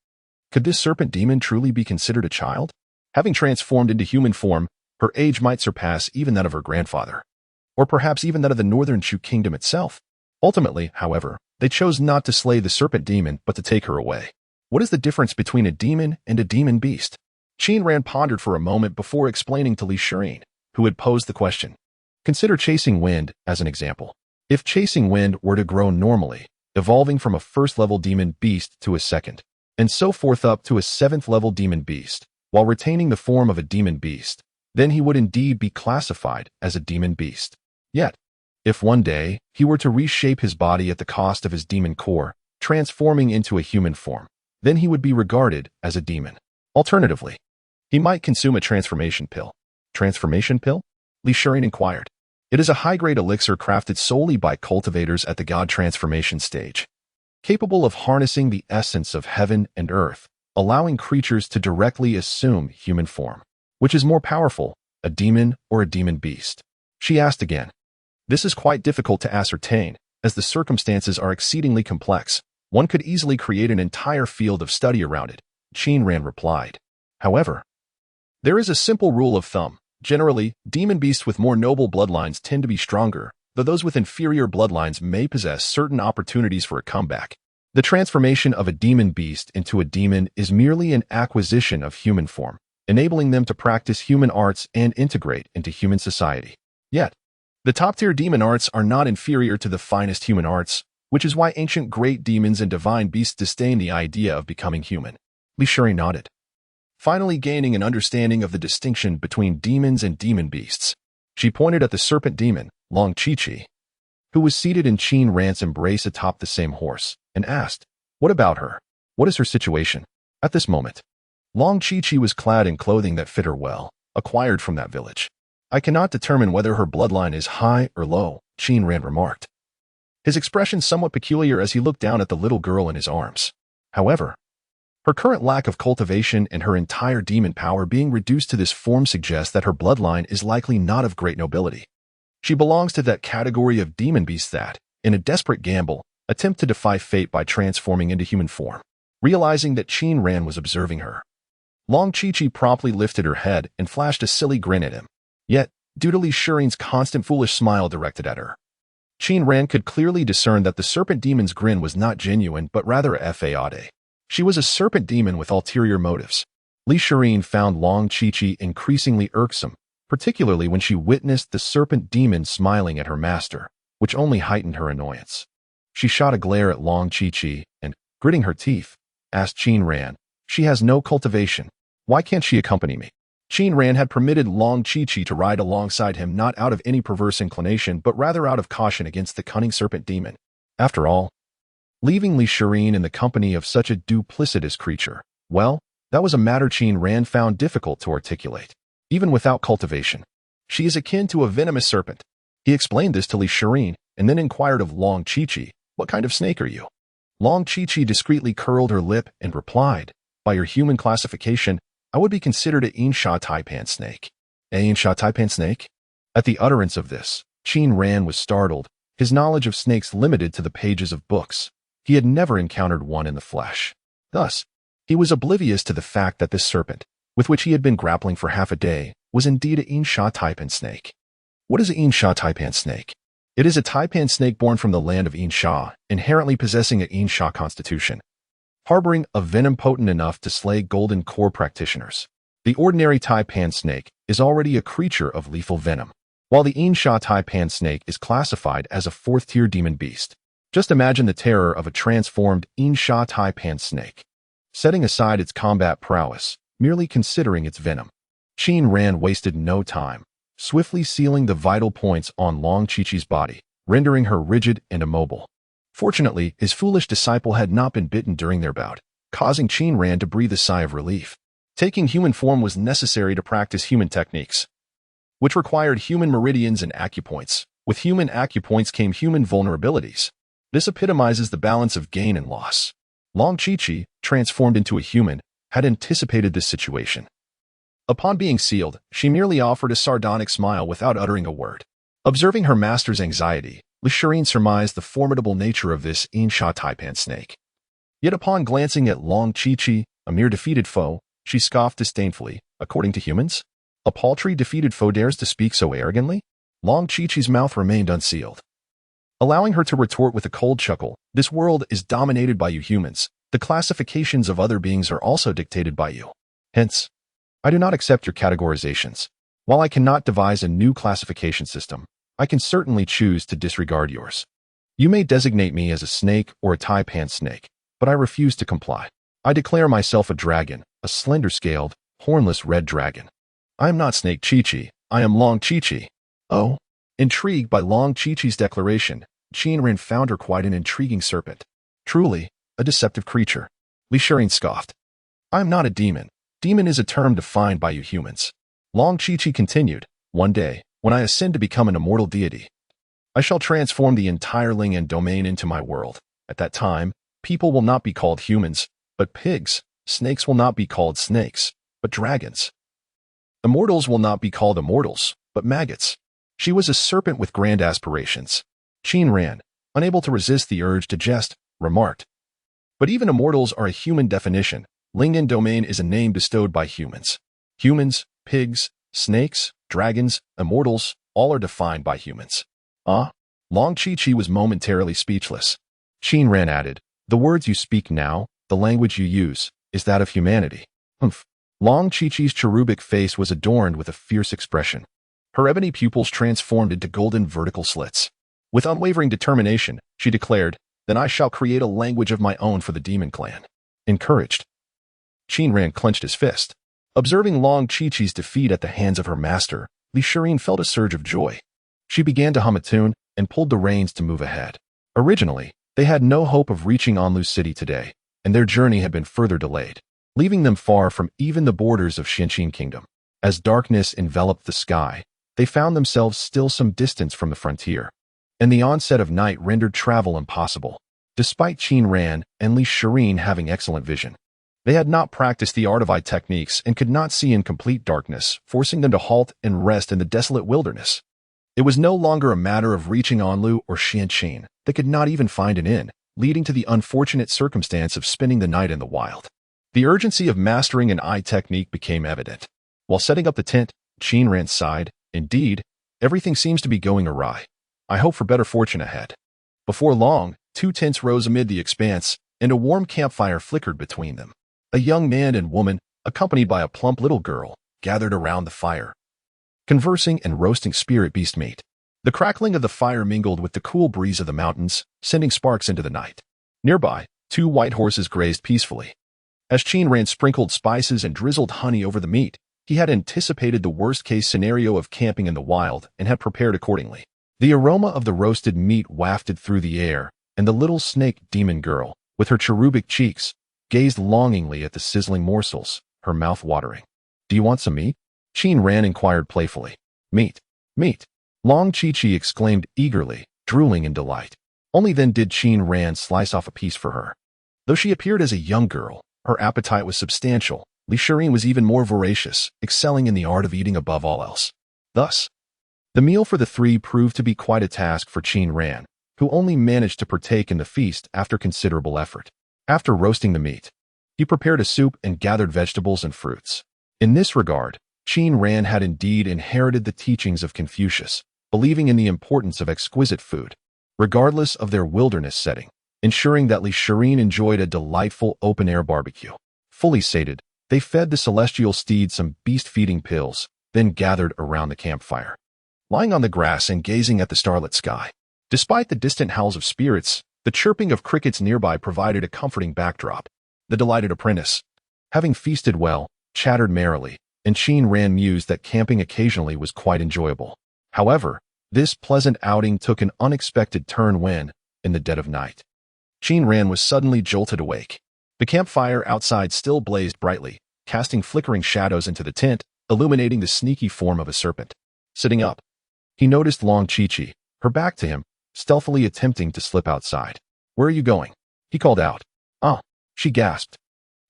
Could this serpent demon truly be considered a child? Having transformed into human form, her age might surpass even that of her grandfather, or perhaps even that of the northern Chu kingdom itself. Ultimately, however, they chose not to slay the serpent demon but to take her away. What is the difference between a demon and a demon beast? Qin Ran pondered for a moment before explaining to Shireen, who had posed the question. Consider chasing wind as an example. If chasing wind were to grow normally, evolving from a first-level demon beast to a second, and so forth up to a 7th-level demon beast, while retaining the form of a demon beast, then he would indeed be classified as a demon beast. Yet, if one day he were to reshape his body at the cost of his demon core, transforming into a human form, then he would be regarded as a demon. Alternatively, he might consume a transformation pill. Transformation pill? Shireen inquired. It is a high-grade elixir crafted solely by cultivators at the god transformation stage, capable of harnessing the essence of heaven and earth, allowing creatures to directly assume human form. Which is more powerful, a demon or a demon beast? She asked again. This is quite difficult to ascertain, as the circumstances are exceedingly complex. One could easily create an entire field of study around it, Qin Ran replied. However, there is a simple rule of thumb. Generally, demon beasts with more noble bloodlines tend to be stronger, though those with inferior bloodlines may possess certain opportunities for a comeback. The transformation of a demon beast into a demon is merely an acquisition of human form, enabling them to practice human arts and integrate into human society. Yet, the top-tier demon arts are not inferior to the finest human arts, which is why ancient great demons and divine beasts disdain the idea of becoming human. Shireen nodded, finally gaining an understanding of the distinction between demons and demon beasts. She pointed at the serpent demon, Long Chi-Chi, who was seated in Qin Ran's embrace atop the same horse, and asked, What about her? What is her situation? At this moment, Long Chi-Chi was clad in clothing that fit her well, acquired from that village. I cannot determine whether her bloodline is high or low, Qin Ran remarked, his expression somewhat peculiar as he looked down at the little girl in his arms. However, her current lack of cultivation and her entire demon power being reduced to this form suggests that her bloodline is likely not of great nobility. She belongs to that category of demon beasts that, in a desperate gamble, attempt to defy fate by transforming into human form. Realizing that Qin Ran was observing her, Long Chi-Chi promptly lifted her head and flashed a silly grin at him. Yet, due to Shireen's constant foolish smile directed at her, Qin Ran could clearly discern that the serpent demon's grin was not genuine but rather a fade. She was a serpent demon with ulterior motives. Li Shirin found Long Qiqi increasingly irksome, particularly when she witnessed the serpent demon smiling at her master, which only heightened her annoyance. She shot a glare at Long Qiqi and, gritting her teeth, asked Qin Ran, "She has no cultivation. Why can't she accompany me?" Qin Ran had permitted Long Qiqi to ride alongside him not out of any perverse inclination but rather out of caution against the cunning serpent demon. After all, leaving Li Shirin in the company of such a duplicitous creature, well, that was a matter Qin Ran found difficult to articulate. Even without cultivation, she is akin to a venomous serpent. He explained this to Li Shirin and then inquired of Long Qiqi, "What kind of snake are you?" Long Qiqi discreetly curled her lip and replied, "By your human classification, I would be considered a Yinsha taipan snake." A Yinsha taipan snake? At the utterance of this, Qin Ran was startled, his knowledge of snakes limited to the pages of books. He had never encountered one in the flesh. Thus, he was oblivious to the fact that this serpent, with which he had been grappling for half a day, was indeed a Yinsha taipan snake. What is a Yinsha taipan snake? It is a taipan snake born from the land of Yinsha, inherently possessing a Yinsha constitution, harboring a venom potent enough to slay golden core practitioners. The ordinary taipan snake is already a creature of lethal venom, while the Yinsha taipan snake is classified as a fourth-tier demon beast. Just imagine the terror of a transformed Yinsha taipan snake. Setting aside its combat prowess, merely considering its venom, Qin Ran wasted no time, swiftly sealing the vital points on Long Qiqi's body, rendering her rigid and immobile. Fortunately, his foolish disciple had not been bitten during their bout, causing Qin Ran to breathe a sigh of relief. Taking human form was necessary to practice human techniques, which required human meridians and acupoints. With human acupoints came human vulnerabilities. This epitomizes the balance of gain and loss. Long Qiqi, transformed into a human, had anticipated this situation. Upon being sealed, she merely offered a sardonic smile without uttering a word. Observing her master's anxiety, Li Shirin surmised the formidable nature of this Yinsha taipan snake. Yet upon glancing at Long Qiqi, a mere defeated foe, she scoffed disdainfully. According to humans, a paltry defeated foe dares to speak so arrogantly? Long Qiqi's mouth remained unsealed, allowing her to retort with a cold chuckle, "This world is dominated by you humans. The classifications of other beings are also dictated by you. Hence, I do not accept your categorizations. While I cannot devise a new classification system, I can certainly choose to disregard yours. You may designate me as a snake or a taipan snake, but I refuse to comply. I declare myself a dragon, a slender-scaled, hornless red dragon. I am not Snake Qiqi, I am Long Qiqi." Oh, intrigued by Long Qiqi's declaration, Qin Ran found her quite an intriguing serpent. Truly, a deceptive creature. Li Shirin scoffed. "I am not a demon. Demon is a term defined by you humans." Long Qiqi continued, "One day, when I ascend to become an immortal deity, I shall transform the entire Ling and domain into my world. At that time, people will not be called humans, but pigs. Snakes will not be called snakes, but dragons. Immortals will not be called immortals, but maggots." She was a serpent with grand aspirations. Qin Ran, unable to resist the urge to jest, remarked, "But even immortals are a human definition. Ling and domain is a name bestowed by humans. Humans, pigs, snakes, dragons, immortals, all are defined by humans." Ah? Long Qiqi was momentarily speechless. Qin Ran added, "The words you speak now, the language you use, is that of humanity." Humph. Long Qiqi's cherubic face was adorned with a fierce expression. Her ebony pupils transformed into golden vertical slits. With unwavering determination, she declared, "Then I shall create a language of my own for the demon clan." Encouraged, Qin Ran clenched his fist. Observing Long Qiqi's defeat at the hands of her master, Li Shirin felt a surge of joy. She began to hum a tune and pulled the reins to move ahead. Originally, they had no hope of reaching Anlu City today, and their journey had been further delayed, leaving them far from even the borders of Xianqin Kingdom. As darkness enveloped the sky, they found themselves still some distance from the frontier, and the onset of night rendered travel impossible. Despite Qin Ran and Li Shirin having excellent vision, they had not practiced the Artivite techniques and could not see in complete darkness, forcing them to halt and rest in the desolate wilderness. It was no longer a matter of reaching Anlu or Xianqin. They could not even find an inn, leading to the unfortunate circumstance of spending the night in the wild. The urgency of mastering an eye technique became evident. While setting up the tent, Qin Ran sighed, "Indeed, everything seems to be going awry. I hope for better fortune ahead. Before long, two tents rose amid the expanse, and a warm campfire flickered between them. A young man and woman, accompanied by a plump little girl, gathered around the fire, conversing and roasting spirit beast meat. The crackling of the fire mingled with the cool breeze of the mountains, sending sparks into the night. Nearby, two white horses grazed peacefully. As Qin Ran sprinkled spices and drizzled honey over the meat, he had anticipated the worst-case scenario of camping in the wild and had prepared accordingly. The aroma of the roasted meat wafted through the air, and the little snake demon girl, with her cherubic cheeks, gazed longingly at the sizzling morsels, her mouth watering. "Do you want some meat?" Qin Ran inquired playfully. "Meat, meat," Long Chi-Chi exclaimed eagerly, drooling in delight. Only then did Qin Ran slice off a piece for her. Though she appeared as a young girl, her appetite was substantial. Elixirs was even more voracious, excelling in the art of eating above all else. Thus, the meal for the three proved to be quite a task for Qin Ran, who only managed to partake in the feast after considerable effort. After roasting the meat, he prepared a soup and gathered vegetables and fruits. In this regard, Qin Ran had indeed inherited the teachings of Confucius, believing in the importance of exquisite food, regardless of their wilderness setting, ensuring that Elixirs enjoyed a delightful open-air barbecue. Fully sated, they fed the celestial steed some beast-feeding pills, then gathered around the campfire, lying on the grass and gazing at the starlit sky. Despite the distant howls of spirits, the chirping of crickets nearby provided a comforting backdrop. The delighted apprentice, having feasted well, chattered merrily, and Qin Ran mused that camping occasionally was quite enjoyable. However, this pleasant outing took an unexpected turn when, in the dead of night, Qin Ran was suddenly jolted awake. The campfire outside still blazed brightly, casting flickering shadows into the tent, illuminating the sneaky form of a serpent. Sitting up, he noticed Long Chi-Chi, her back to him, stealthily attempting to slip outside. "Where are you going?" he called out. "Ah," she gasped.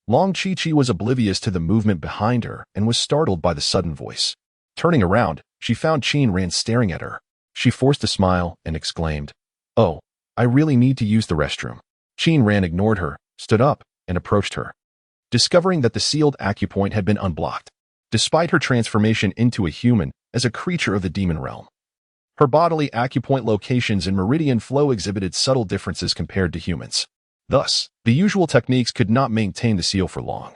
Long Chi-Chi was oblivious to the movement behind her and was startled by the sudden voice. Turning around, she found Qin Ran staring at her. She forced a smile and exclaimed, "Oh, I really need to use the restroom." Qin Ran ignored her, stood up, and approached her, discovering that the sealed acupoint had been unblocked. Despite her transformation into a human as a creature of the demon realm, her bodily acupoint locations and meridian flow exhibited subtle differences compared to humans. Thus, the usual techniques could not maintain the seal for long.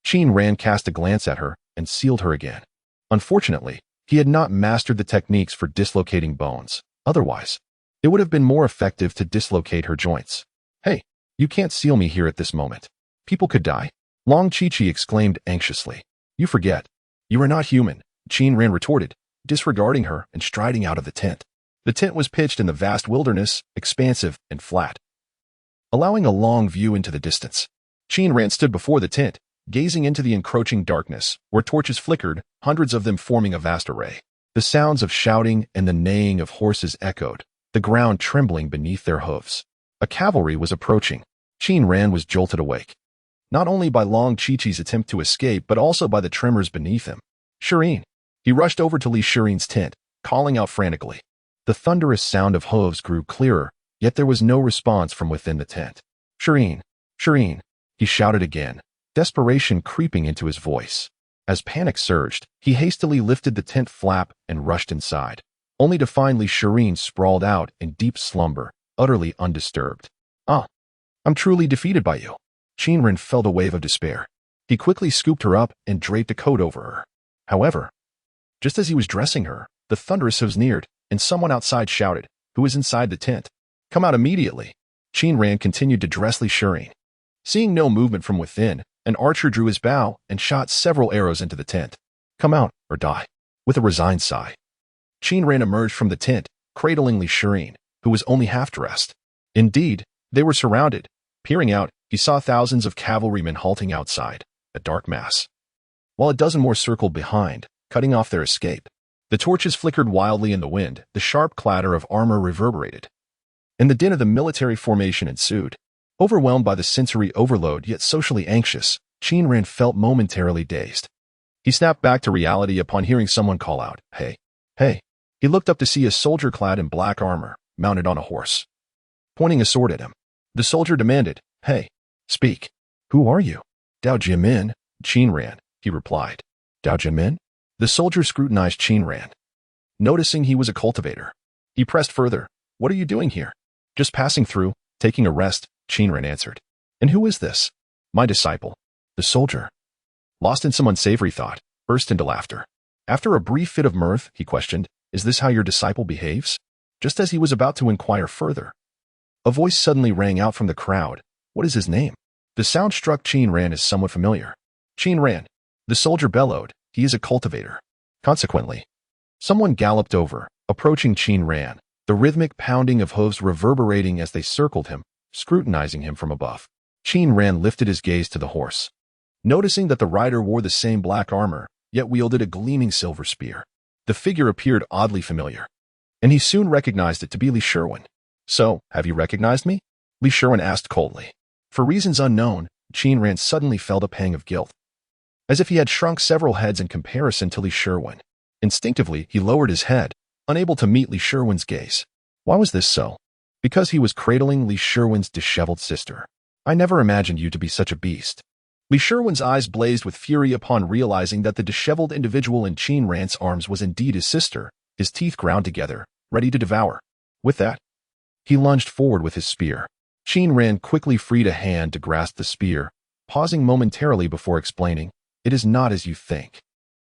Qin Ran cast a glance at her and sealed her again. Unfortunately, he had not mastered the techniques for dislocating bones. Otherwise, it would have been more effective to dislocate her joints. "Hey, you can't seal me here at this moment. People could die." Long Chi-Chi exclaimed anxiously. "You forget. You are not human," Qin Ran retorted, disregarding her and striding out of the tent. The tent was pitched in the vast wilderness, expansive and flat, allowing a long view into the distance. Qin Ran stood before the tent, gazing into the encroaching darkness, where torches flickered, hundreds of them forming a vast array. The sounds of shouting and the neighing of horses echoed, the ground trembling beneath their hooves. A cavalry was approaching. Qin Ran was jolted awake, not only by Long Chi-Chi's attempt to escape, but also by the tremors beneath him. "Shirin!" He rushed over to Elixirs' tent, calling out frantically. The thunderous sound of hooves grew clearer, yet there was no response from within the tent. "Shirin! Shirin!" he shouted again, desperation creeping into his voice. As panic surged, he hastily lifted the tent flap and rushed inside, only to find Elixirs sprawled out in deep slumber, utterly undisturbed. "Ah, I'm truly defeated by you." Qin Ran felt a wave of despair. He quickly scooped her up and draped a coat over her. However, just as he was dressing her, the thunderous hooves neared, and someone outside shouted, "Who is inside the tent? Come out immediately." Qin Ran continued to dress Elixirs. Seeing no movement from within, an archer drew his bow and shot several arrows into the tent. "Come out, or die." With a resigned sigh, Qin Ran emerged from the tent, cradling Elixirs, who was only half-dressed. Indeed, they were surrounded. Peering out, he saw thousands of cavalrymen halting outside, a dark mass, while a dozen more circled behind, cutting off their escape. The torches flickered wildly in the wind, the sharp clatter of armor reverberated, and the din of the military formation ensued. Overwhelmed by the sensory overload yet socially anxious, Qin Ran felt momentarily dazed. He snapped back to reality upon hearing someone call out, "Hey, hey." He looked up to see a soldier clad in black armor, mounted on a horse, pointing a sword at him. The soldier demanded, "Hey, speak. Who are you?" "Dao Jianmin, Qin Ran," he replied. "Dao Jianmin?" The soldier scrutinized Qin Ran, noticing he was a cultivator. He pressed further. What are you doing here? Just passing through, taking a rest, Qin Ran answered. And who is this? My disciple. The soldier. Lost in some unsavory thought, burst into laughter. After a brief fit of mirth, he questioned, is this how your disciple behaves? Just as he was about to inquire further, a voice suddenly rang out from the crowd. What is his name? The sound struck Qin Ran as somewhat familiar. Qin Ran. The soldier bellowed. He is a cultivator. Consequently, someone galloped over, approaching Qin Ran, the rhythmic pounding of hooves reverberating as they circled him, scrutinizing him from above. Qin Ran lifted his gaze to the horse, noticing that the rider wore the same black armor, yet wielded a gleaming silver spear. The figure appeared oddly familiar, and he soon recognized it to be Li Sherwin. So, have you recognized me? Li Sherwin asked coldly. For reasons unknown, Qin Ran suddenly felt a pang of guilt, as if he had shrunk several heads in comparison to Li Sherwin. Instinctively, he lowered his head, unable to meet Li Sherwin's gaze. Why was this so? Because he was cradling Li Sherwin's disheveled sister. I never imagined you to be such a beast. Li Sherwin's eyes blazed with fury upon realizing that the disheveled individual in Qin Ran's arms was indeed his sister, his teeth ground together, ready to devour. With that, he lunged forward with his spear. Qin Ran quickly freed a hand to grasp the spear, pausing momentarily before explaining, it is not as you think.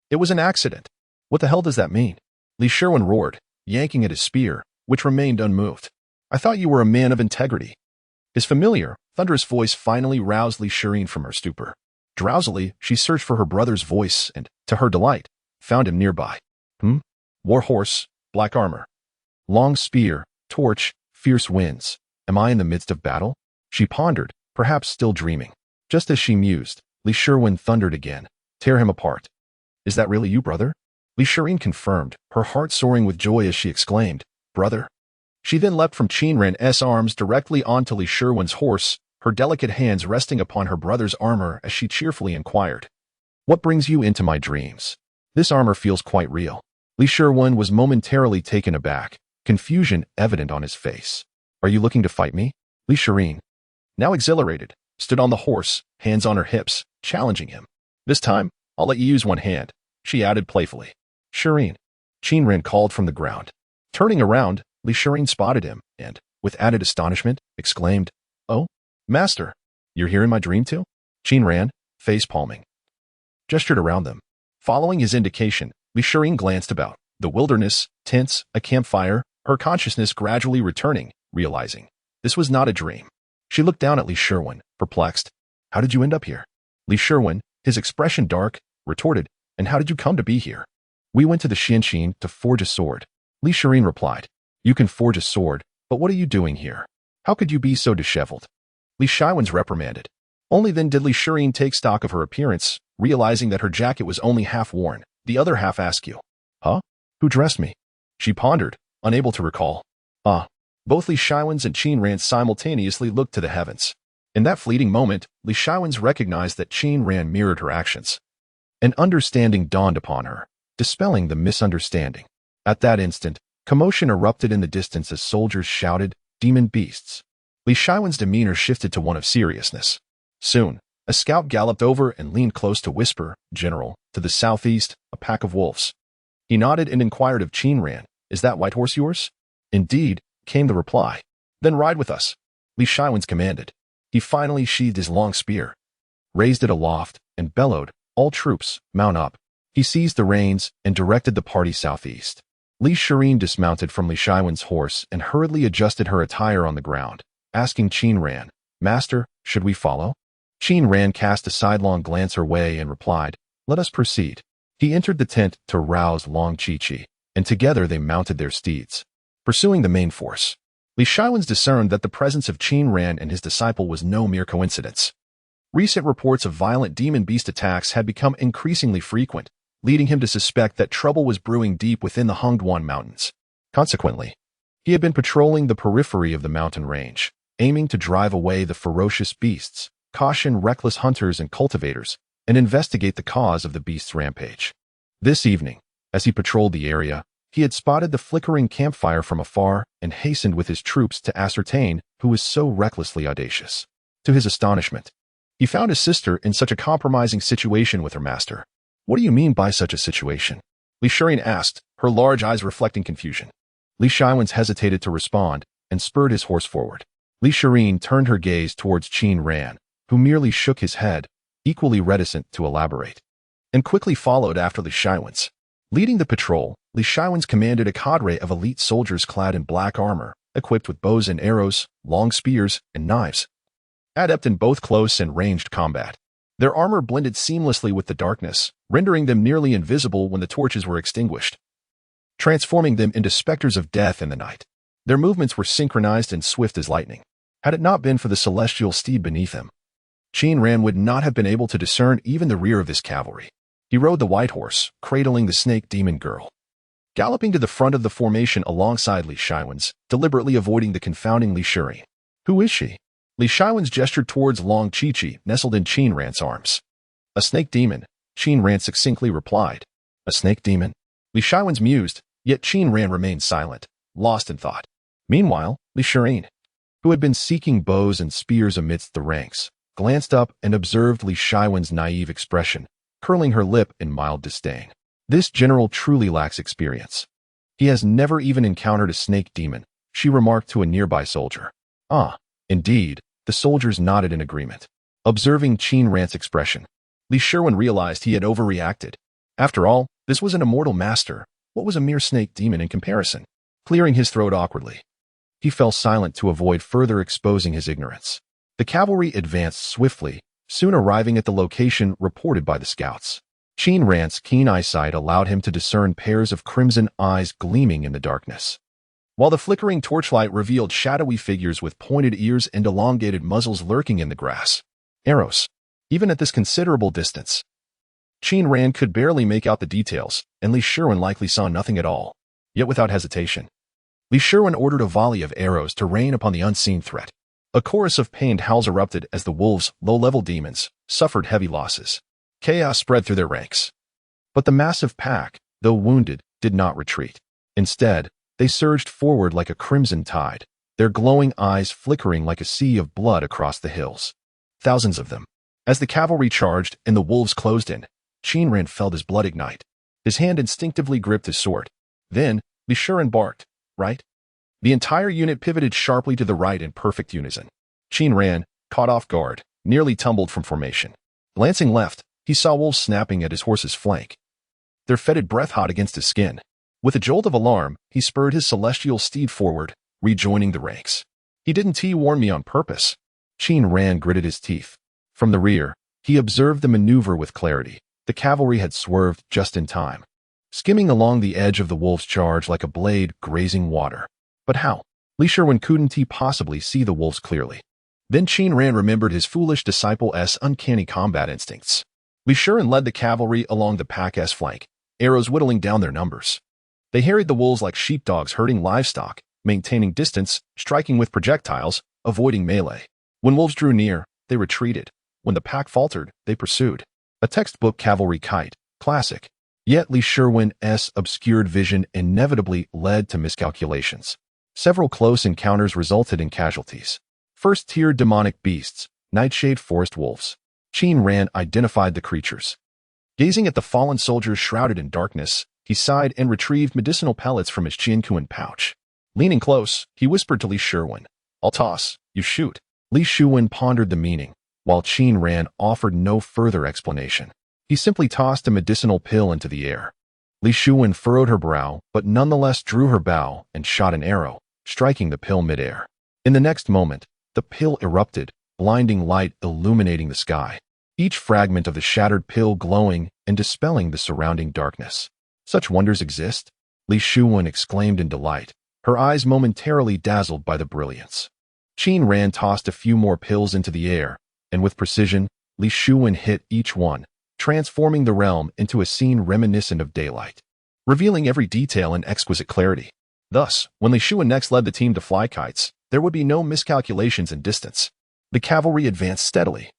It was an accident. What the hell does that mean? Li Sherwin roared, yanking at his spear, which remained unmoved. I thought you were a man of integrity. His familiar, thunderous voice finally roused Li Sherwin from her stupor. Drowsily, she searched for her brother's voice and, to her delight, found him nearby. War horse, black armor, long spear, torch, fierce winds. Am I in the midst of battle? She pondered, perhaps still dreaming. Just as she mused, Li Sherwin thundered again. Tear him apart. Is that really you, brother? Li Sherwin confirmed, her heart soaring with joy as she exclaimed, Brother. She then leapt from Qin Ran's arms directly onto Li Sherwin's horse, her delicate hands resting upon her brother's armor as she cheerfully inquired, What brings you into my dreams? This armor feels quite real. Li Sherwin was momentarily taken aback, confusion evident on his face. Are you looking to fight me? Li Sherwin, now exhilarated, stood on the horse, hands on her hips, challenging him. This time, I'll let you use one hand, she added playfully. Sherwin. Qin Ran called from the ground. Turning around, Li Sherwin spotted him and, with added astonishment, exclaimed, Oh, master, you're here in my dream too? Qin Ran, face palming, gestured around them. Following his indication, Li Sherwin glanced about. The wilderness, tents, a campfire, her consciousness gradually returning, realizing this was not a dream. She looked down at Li Sherwin, perplexed. How did you end up here? Li Sherwin, his expression dark, retorted, And how did you come to be here? We went to the Xianxin to forge a sword. Li Sherwin replied. You can forge a sword, but what are you doing here? How could you be so disheveled? Li Sherwin's reprimanded. Only then did Li Sherwin take stock of her appearance, realizing that her jacket was only half worn, the other half askew. Huh? Who dressed me? She pondered, unable to recall. Both Li Sherwin's and Qin Ran simultaneously looked to the heavens. In that fleeting moment, Li Sherwin's recognized that Qin Ran mirrored her actions. An understanding dawned upon her, dispelling the misunderstanding. At that instant, commotion erupted in the distance as soldiers shouted, Demon beasts. Li Sherwin's demeanor shifted to one of seriousness. Soon, a scout galloped over and leaned close to whisper, General, to the southeast, a pack of wolves. He nodded and inquired of Qin Ran, Is that white horse yours? Indeed, came the reply. Then ride with us, Li Sherwin's commanded. He finally sheathed his long spear, raised it aloft, and bellowed, All troops, mount up. He seized the reins and directed the party southeast. Li Sherwin dismounted from Li Sherwin's horse and hurriedly adjusted her attire on the ground, asking Qin Ran, Master, should we follow? Qin Ran cast a sidelong glance her way and replied, Let us proceed. He entered the tent to rouse Long Chi-Chi, and together they mounted their steeds, pursuing the main force. Li Sherwin discerned that the presence of Qin Ran and his disciple was no mere coincidence. Recent reports of violent demon beast attacks had become increasingly frequent, leading him to suspect that trouble was brewing deep within the Hongduan Mountains. Consequently, he had been patrolling the periphery of the mountain range, aiming to drive away the ferocious beasts, caution reckless hunters and cultivators, and investigate the cause of the beast's rampage. This evening, as he patrolled the area, he had spotted the flickering campfire from afar and hastened with his troops to ascertain who was so recklessly audacious. To his astonishment, he found his sister in such a compromising situation with her master. What do you mean by such a situation? Li Sherwin asked, her large eyes reflecting confusion. Li Shiwen's hesitated to respond and spurred his horse forward. Li Shiren turned her gaze towards Qin Ran, who merely shook his head, equally reticent to elaborate, and quickly followed after Li Shiwen's. Leading the patrol, Li Shiwen's commanded a cadre of elite soldiers clad in black armor, equipped with bows and arrows, long spears, and knives. Adept in both close and ranged combat. Their armor blended seamlessly with the darkness, rendering them nearly invisible when the torches were extinguished, transforming them into specters of death in the night. Their movements were synchronized and swift as lightning. Had it not been for the celestial steed beneath him, Qin Ran would not have been able to discern even the rear of this cavalry. He rode the white horse, cradling the snake demon girl, galloping to the front of the formation alongside Li Shiwen's, deliberately avoiding the confounding Li Shiren. Who is she? Li Shiwen's gestured towards Long Chi-Chi, nestled in Qin Ran's arms. A snake demon, Qin Ran succinctly replied. A snake demon? Li Shiwen's mused, yet Qin Ran remained silent, lost in thought. Meanwhile, Li Shiren, who had been seeking bows and spears amidst the ranks, glanced up and observed Li Shiwen's naive expression, curling her lip in mild disdain. This general truly lacks experience. He has never even encountered a snake demon, she remarked to a nearby soldier. Ah, indeed, the soldiers nodded in agreement. Observing Qin Ran's expression, Li Shiren realized he had overreacted. After all, this was an immortal master. What was a mere snake demon in comparison? Clearing his throat awkwardly, he fell silent to avoid further exposing his ignorance. The cavalry advanced swiftly, soon arriving at the location reported by the scouts. Qin Ran's keen eyesight allowed him to discern pairs of crimson eyes gleaming in the darkness, while the flickering torchlight revealed shadowy figures with pointed ears and elongated muzzles lurking in the grass. Arrows. Even at this considerable distance, Qin Ran could barely make out the details, and Li Shiren likely saw nothing at all. Yet without hesitation, Li Shiren ordered a volley of arrows to rain upon the unseen threat. A chorus of pained howls erupted as the wolves, low-level demons, suffered heavy losses. Chaos spread through their ranks. But the massive pack, though wounded, did not retreat. Instead, they surged forward like a crimson tide, their glowing eyes flickering like a sea of blood across the hills. Thousands of them. As the cavalry charged and the wolves closed in, Qin Ran felt his blood ignite. His hand instinctively gripped his sword. Then, Li Shiren barked, right? The entire unit pivoted sharply to the right in perfect unison. Qin Ran, caught off guard, nearly tumbled from formation. Glancing left, he saw wolves snapping at his horse's flank, their fetid breath hot against his skin. With a jolt of alarm, he spurred his celestial steed forward, rejoining the ranks. He didn't warn me on purpose. Qin Ran gritted his teeth. From the rear, he observed the maneuver with clarity. The cavalry had swerved just in time, skimming along the edge of the wolf's charge like a blade grazing water. But how? Li Shiren couldn't possibly see the wolves clearly. Then Qin Ran remembered his foolish disciple's uncanny combat instincts. Li Shiren led the cavalry along the pack's flank, arrows whittling down their numbers. They harried the wolves like sheepdogs herding livestock, maintaining distance, striking with projectiles, avoiding melee. When wolves drew near, they retreated. When the pack faltered, they pursued. A textbook cavalry kite, classic. Yet Li Shiren's obscured vision inevitably led to miscalculations. Several close encounters resulted in casualties. First-tier demonic beasts, nightshade forest wolves. Qin Ran identified the creatures. Gazing at the fallen soldiers shrouded in darkness, he sighed and retrieved medicinal pellets from his Qianquan pouch. Leaning close, he whispered to Li Shiren, "I'll toss, you shoot." Li Shiren pondered the meaning, while Qin Ran offered no further explanation. He simply tossed a medicinal pill into the air. Li Shiren furrowed her brow, but nonetheless drew her bow and shot an arrow, striking the pill midair. In the next moment, the pill erupted, blinding light illuminating the sky, each fragment of the shattered pill glowing and dispelling the surrounding darkness. Such wonders exist? Li Shiren exclaimed in delight, her eyes momentarily dazzled by the brilliance. Qin Ran tossed a few more pills into the air, and with precision, Li Shiren hit each one, transforming the realm into a scene reminiscent of daylight, revealing every detail in exquisite clarity. Thus, when Li Shiren next led the team to fly kites, there would be no miscalculations in distance. The cavalry advanced steadily,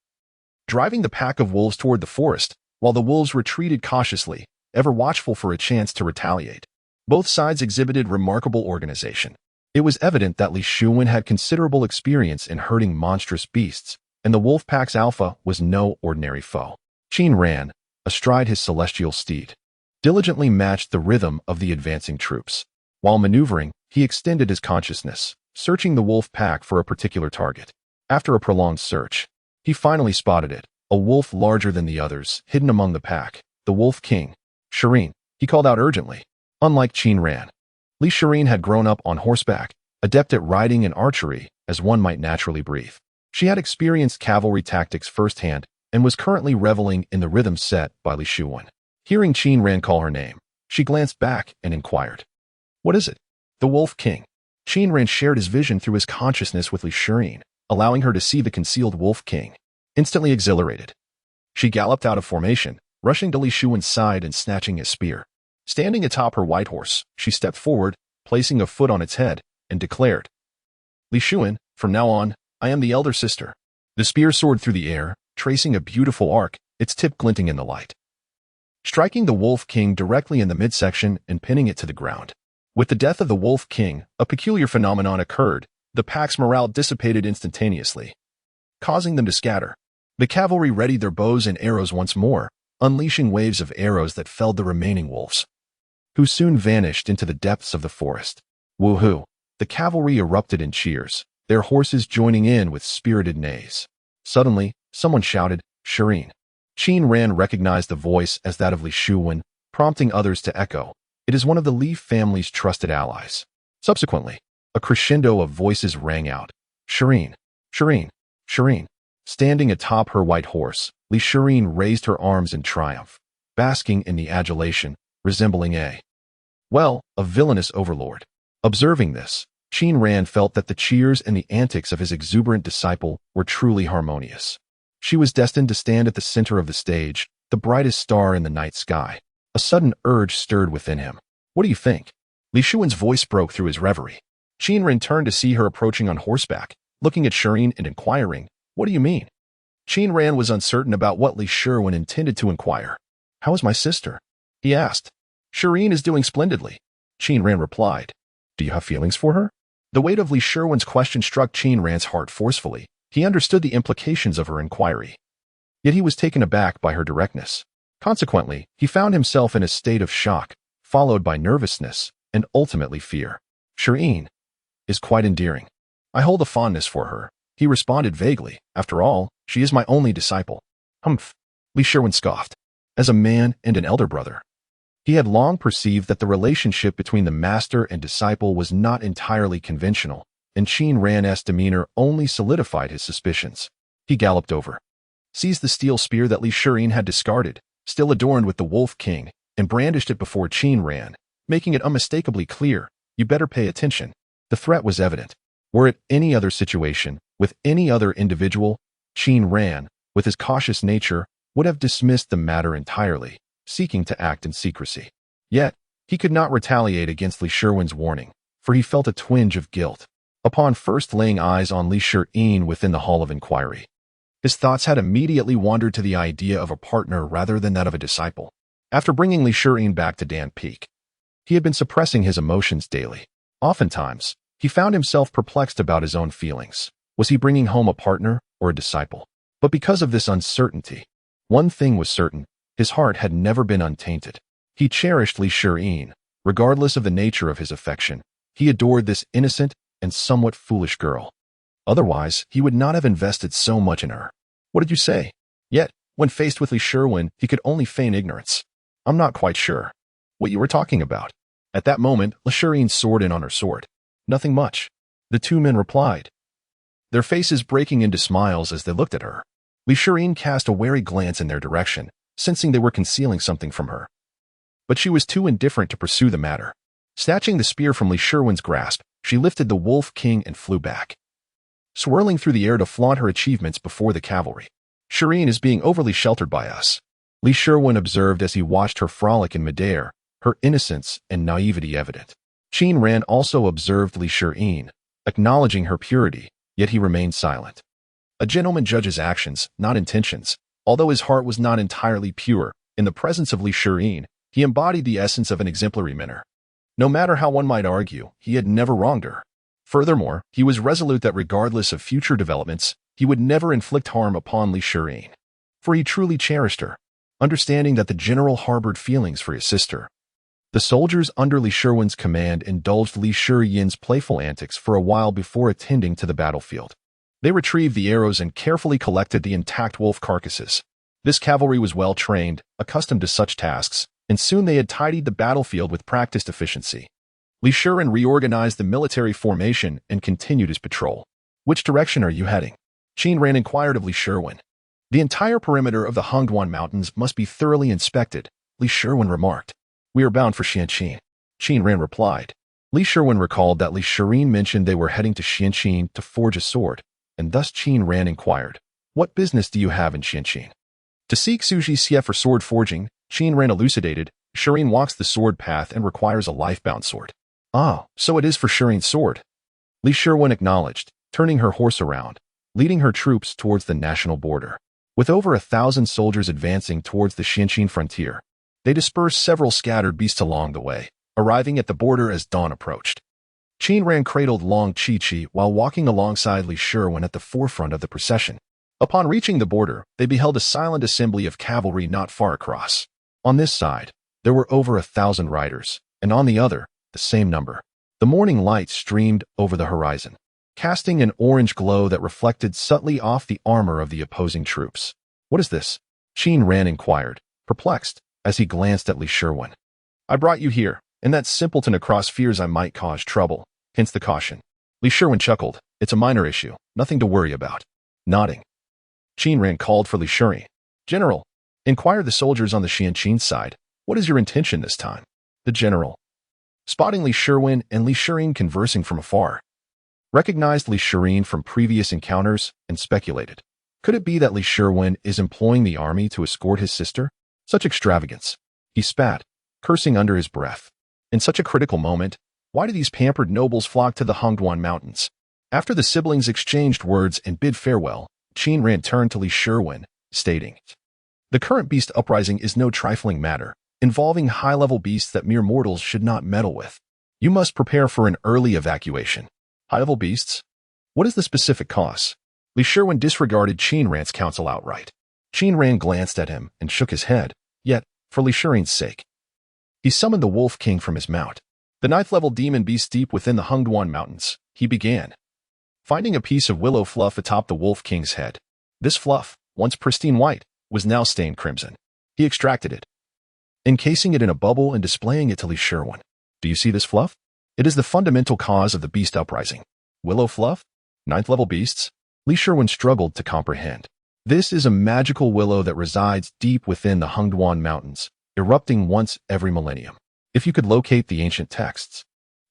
driving the pack of wolves toward the forest, while the wolves retreated cautiously, ever watchful for a chance to retaliate. Both sides exhibited remarkable organization. It was evident that Li Shiren had considerable experience in herding monstrous beasts, and the wolf pack's alpha was no ordinary foe. Qin Ran, astride his celestial steed, diligently matched the rhythm of the advancing troops. While maneuvering, He extended his consciousness, searching the wolf pack for a particular target. After a prolonged search, he finally spotted it, a wolf larger than the others, hidden among the pack. The Wolf King. Shireen, he called out urgently. Unlike Qin Ran, Li Shireen had grown up on horseback, adept at riding and archery, as one might naturally breathe. She had experienced cavalry tactics firsthand and was currently reveling in the rhythm set by Li Shuwen. Hearing Qin Ran call her name, she glanced back and inquired, "What is it?" The Wolf King. Qin Ran shared his vision through his consciousness with Li Shireen, allowing her to see the concealed Wolf King. Instantly exhilarated, she galloped out of formation, rushing to Li Shuwen's side and snatching his spear. Standing atop her white horse, she stepped forward, placing a foot on its head, and declared, "Li Shuwen, from now on, I am the elder sister." The spear soared through the air, tracing a beautiful arc, its tip glinting in the light, striking the Wolf King directly in the midsection and pinning it to the ground. With the death of the Wolf King, a peculiar phenomenon occurred. The pack's morale dissipated instantaneously, causing them to scatter. The cavalry readied their bows and arrows once more, unleashing waves of arrows that felled the remaining wolves, who soon vanished into the depths of the forest. Woohoo! The cavalry erupted in cheers, their horses joining in with spirited neighs. Suddenly, someone shouted, "Shireen." Qin Ran recognized the voice as that of Li Shuwen, prompting others to echo. It is one of the Li family's trusted allies. Subsequently, a crescendo of voices rang out. "Shireen! Shireen! Shireen!" Standing atop her white horse, Li Shireen raised her arms in triumph, basking in the adulation, resembling a villainous overlord. Observing this, Qin Ran felt that the cheers and the antics of his exuberant disciple were truly harmonious. She was destined to stand at the center of the stage, the brightest star in the night sky. A sudden urge stirred within him. "What do you think?" Li Shuwen's voice broke through his reverie. Qin Ran turned to see her approaching on horseback, looking at Shireen and inquiring, "What do you mean?" Qin Ran was uncertain about what Li Shuwen intended to inquire. "How is my sister?" he asked. "Shireen is doing splendidly," Qin Ran replied. "Do you have feelings for her?" The weight of Li Shuwen's question struck Qin Ran's heart forcefully. He understood the implications of her inquiry, yet he was taken aback by her directness. Consequently, he found himself in a state of shock, followed by nervousness and ultimately fear. "Shireen is quite endearing. I hold a fondness for her," he responded vaguely. "After all, she is my only disciple." "Humph," Li Shuwen scoffed. As a man and an elder brother, he had long perceived that the relationship between the master and disciple was not entirely conventional, and Qin Ran's demeanor only solidified his suspicions. He galloped over, seized the steel spear that Li Shireen had discarded, still adorned with the Wolf King, and brandished it before Qin Ran, making it unmistakably clear, "You better pay attention." The threat was evident. Were it any other situation, with any other individual, Qin Ran, with his cautious nature, would have dismissed the matter entirely, seeking to act in secrecy. Yet, he could not retaliate against Li Shuwen's warning, for he felt a twinge of guilt. Upon first laying eyes on Li Shireen within the Hall of Inquiry, his thoughts had immediately wandered to the idea of a partner rather than that of a disciple. After bringing Li Shireen back to Dan Peak, he had been suppressing his emotions daily. Oftentimes, he found himself perplexed about his own feelings. Was he bringing home a partner or a disciple? But because of this uncertainty, one thing was certain: his heart had never been untainted. He cherished Li Shireen, regardless of the nature of his affection. He adored this innocent and somewhat foolish girl. Otherwise, he would not have invested so much in her. "What did you say?" Yet, when faced with Li Shuwen, he could only feign ignorance. "I'm not quite sure what you were talking about." At that moment, Li Shireen soared in on her sword. "Nothing much," the two men replied, their faces breaking into smiles as they looked at her. Li Shireen cast a wary glance in their direction, sensing they were concealing something from her. But she was too indifferent to pursue the matter. Snatching the spear from Li Shuwen's grasp, she lifted the Wolf King and flew back, swirling through the air to flaunt her achievements before the cavalry. "Shireen is being overly sheltered by us," Li Shuwen observed as he watched her frolic in midair, her innocence and naivety evident. Qin Ran also observed Li Shireen, acknowledging her purity, yet he remained silent. A gentleman judges actions, not intentions. Although his heart was not entirely pure, in the presence of Li Shireen, he embodied the essence of an exemplary manner. No matter how one might argue, he had never wronged her. Furthermore, he was resolute that regardless of future developments, he would never inflict harm upon Li Shireen, for he truly cherished her. Understanding that the general harbored feelings for his sister, The soldiers under Li Shirwen's command indulged Li Shiyin's playful antics for a while before attending to the battlefield. They retrieved the arrows and carefully collected the intact wolf carcasses. This cavalry was well trained, accustomed to such tasks, and soon they had tidied the battlefield with practiced efficiency. Li Shiren reorganized the military formation and continued his patrol. "Which direction are you heading?" Qin Ran inquired of Li Shirwen. "The entire perimeter of the Hongduan Mountains must be thoroughly inspected," Li Shirwen remarked. "We are bound for Xianqin," Qin Ran replied. Li Shirwen recalled that Li Shiren mentioned they were heading to Xianqin to forge a sword, and thus Qin Ran inquired, "What business do you have in Xianqin?" "To seek Suji Xie for sword forging," Qin Ran elucidated. "Shiren walks the sword path and requires a life-bound sword." "Ah, so it is for Shiren's sword," Li Shirwen acknowledged, turning her horse around, leading her troops towards the national border. With over 1,000 soldiers advancing towards the Xianqin frontier, they dispersed several scattered beasts along the way, arriving at the border as dawn approached. Qin Ran cradled Long Chi-Chi while walking alongside Li Shirwen at the forefront of the procession. Upon reaching the border, they beheld a silent assembly of cavalry not far across. On this side, there were over 1,000 riders, and on the other, the same number. The morning light streamed over the horizon, casting an orange glow that reflected subtly off the armor of the opposing troops. "What is this?" Qin Ran inquired, perplexed, as he glanced at Li Shirwen. "I brought you here, and that simpleton across fears I might cause trouble, hence the caution." Li Shirwen chuckled. "It's a minor issue, nothing to worry about." Nodding, Qin Ran called for Li Shiri. "General," inquired the soldiers on the Xianqin side, "what is your intention this time?" The general, spotting Li Shirwen and Li Shirin conversing from afar, recognized Li Shirin from previous encounters and speculated. Could it be that Li Shirwen is employing the army to escort his sister? Such extravagance. He spat, cursing under his breath. In such a critical moment, why do these pampered nobles flock to the Hongduan Mountains? After the siblings exchanged words and bid farewell, Qin Ran turned to Li Shirwen, stating, "The current beast uprising is no trifling matter, involving high-level beasts that mere mortals should not meddle with. You must prepare for an early evacuation." "High-level beasts? What is the specific cause?" Li Shirwen disregarded Qin Ran's counsel outright. Qin Ran glanced at him and shook his head, yet, for Li Shirin's sake, he summoned the Wolf King from his mount. "The 9th-level demon beast deep within the Hongduan Mountains," he began, finding a piece of willow fluff atop the Wolf King's head. This fluff, once pristine white, was now stained crimson. He extracted it, encasing it in a bubble and displaying it to Li Shirwen. "Do you see this fluff? It is the fundamental cause of the beast uprising." "Willow fluff? 9th-level beasts?" Li Shirwen struggled to comprehend. "This is a magical willow that resides deep within the Hongduan Mountains, erupting once every millennium. If you could locate the ancient texts,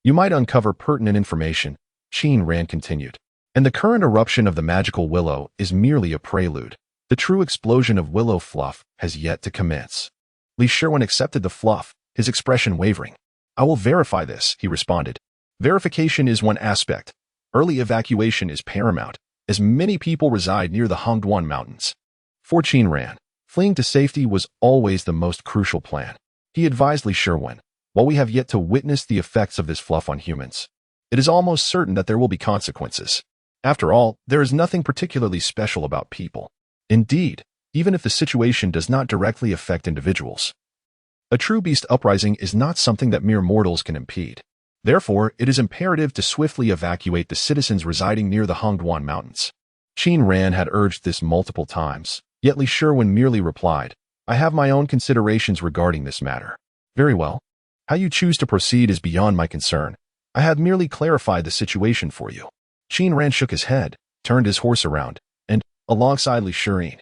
you might uncover pertinent information," Qin Ran continued. "And the current eruption of the magical willow is merely a prelude. The true explosion of willow fluff has yet to commence." Li Shirwen accepted the fluff, his expression wavering. "I will verify this," he responded. "Verification is one aspect. Early evacuation is paramount, as many people reside near the Hongduan Mountains." For Qin Ran, fleeing to safety was always the most crucial plan. He advised Li Shirwen, "While we have yet to witness the effects of this fluff on humans, it is almost certain that there will be consequences. After all, there is nothing particularly special about people. Indeed, even if the situation does not directly affect individuals, a true beast uprising is not something that mere mortals can impede. Therefore, it is imperative to swiftly evacuate the citizens residing near the Hongduan Mountains." Qin Ran had urged this multiple times, yet Li Shirwen merely replied, "I have my own considerations regarding this matter." "Very well. How you choose to proceed is beyond my concern. I have merely clarified the situation for you." Qin Ran shook his head, turned his horse around, and, alongside Li Shirin,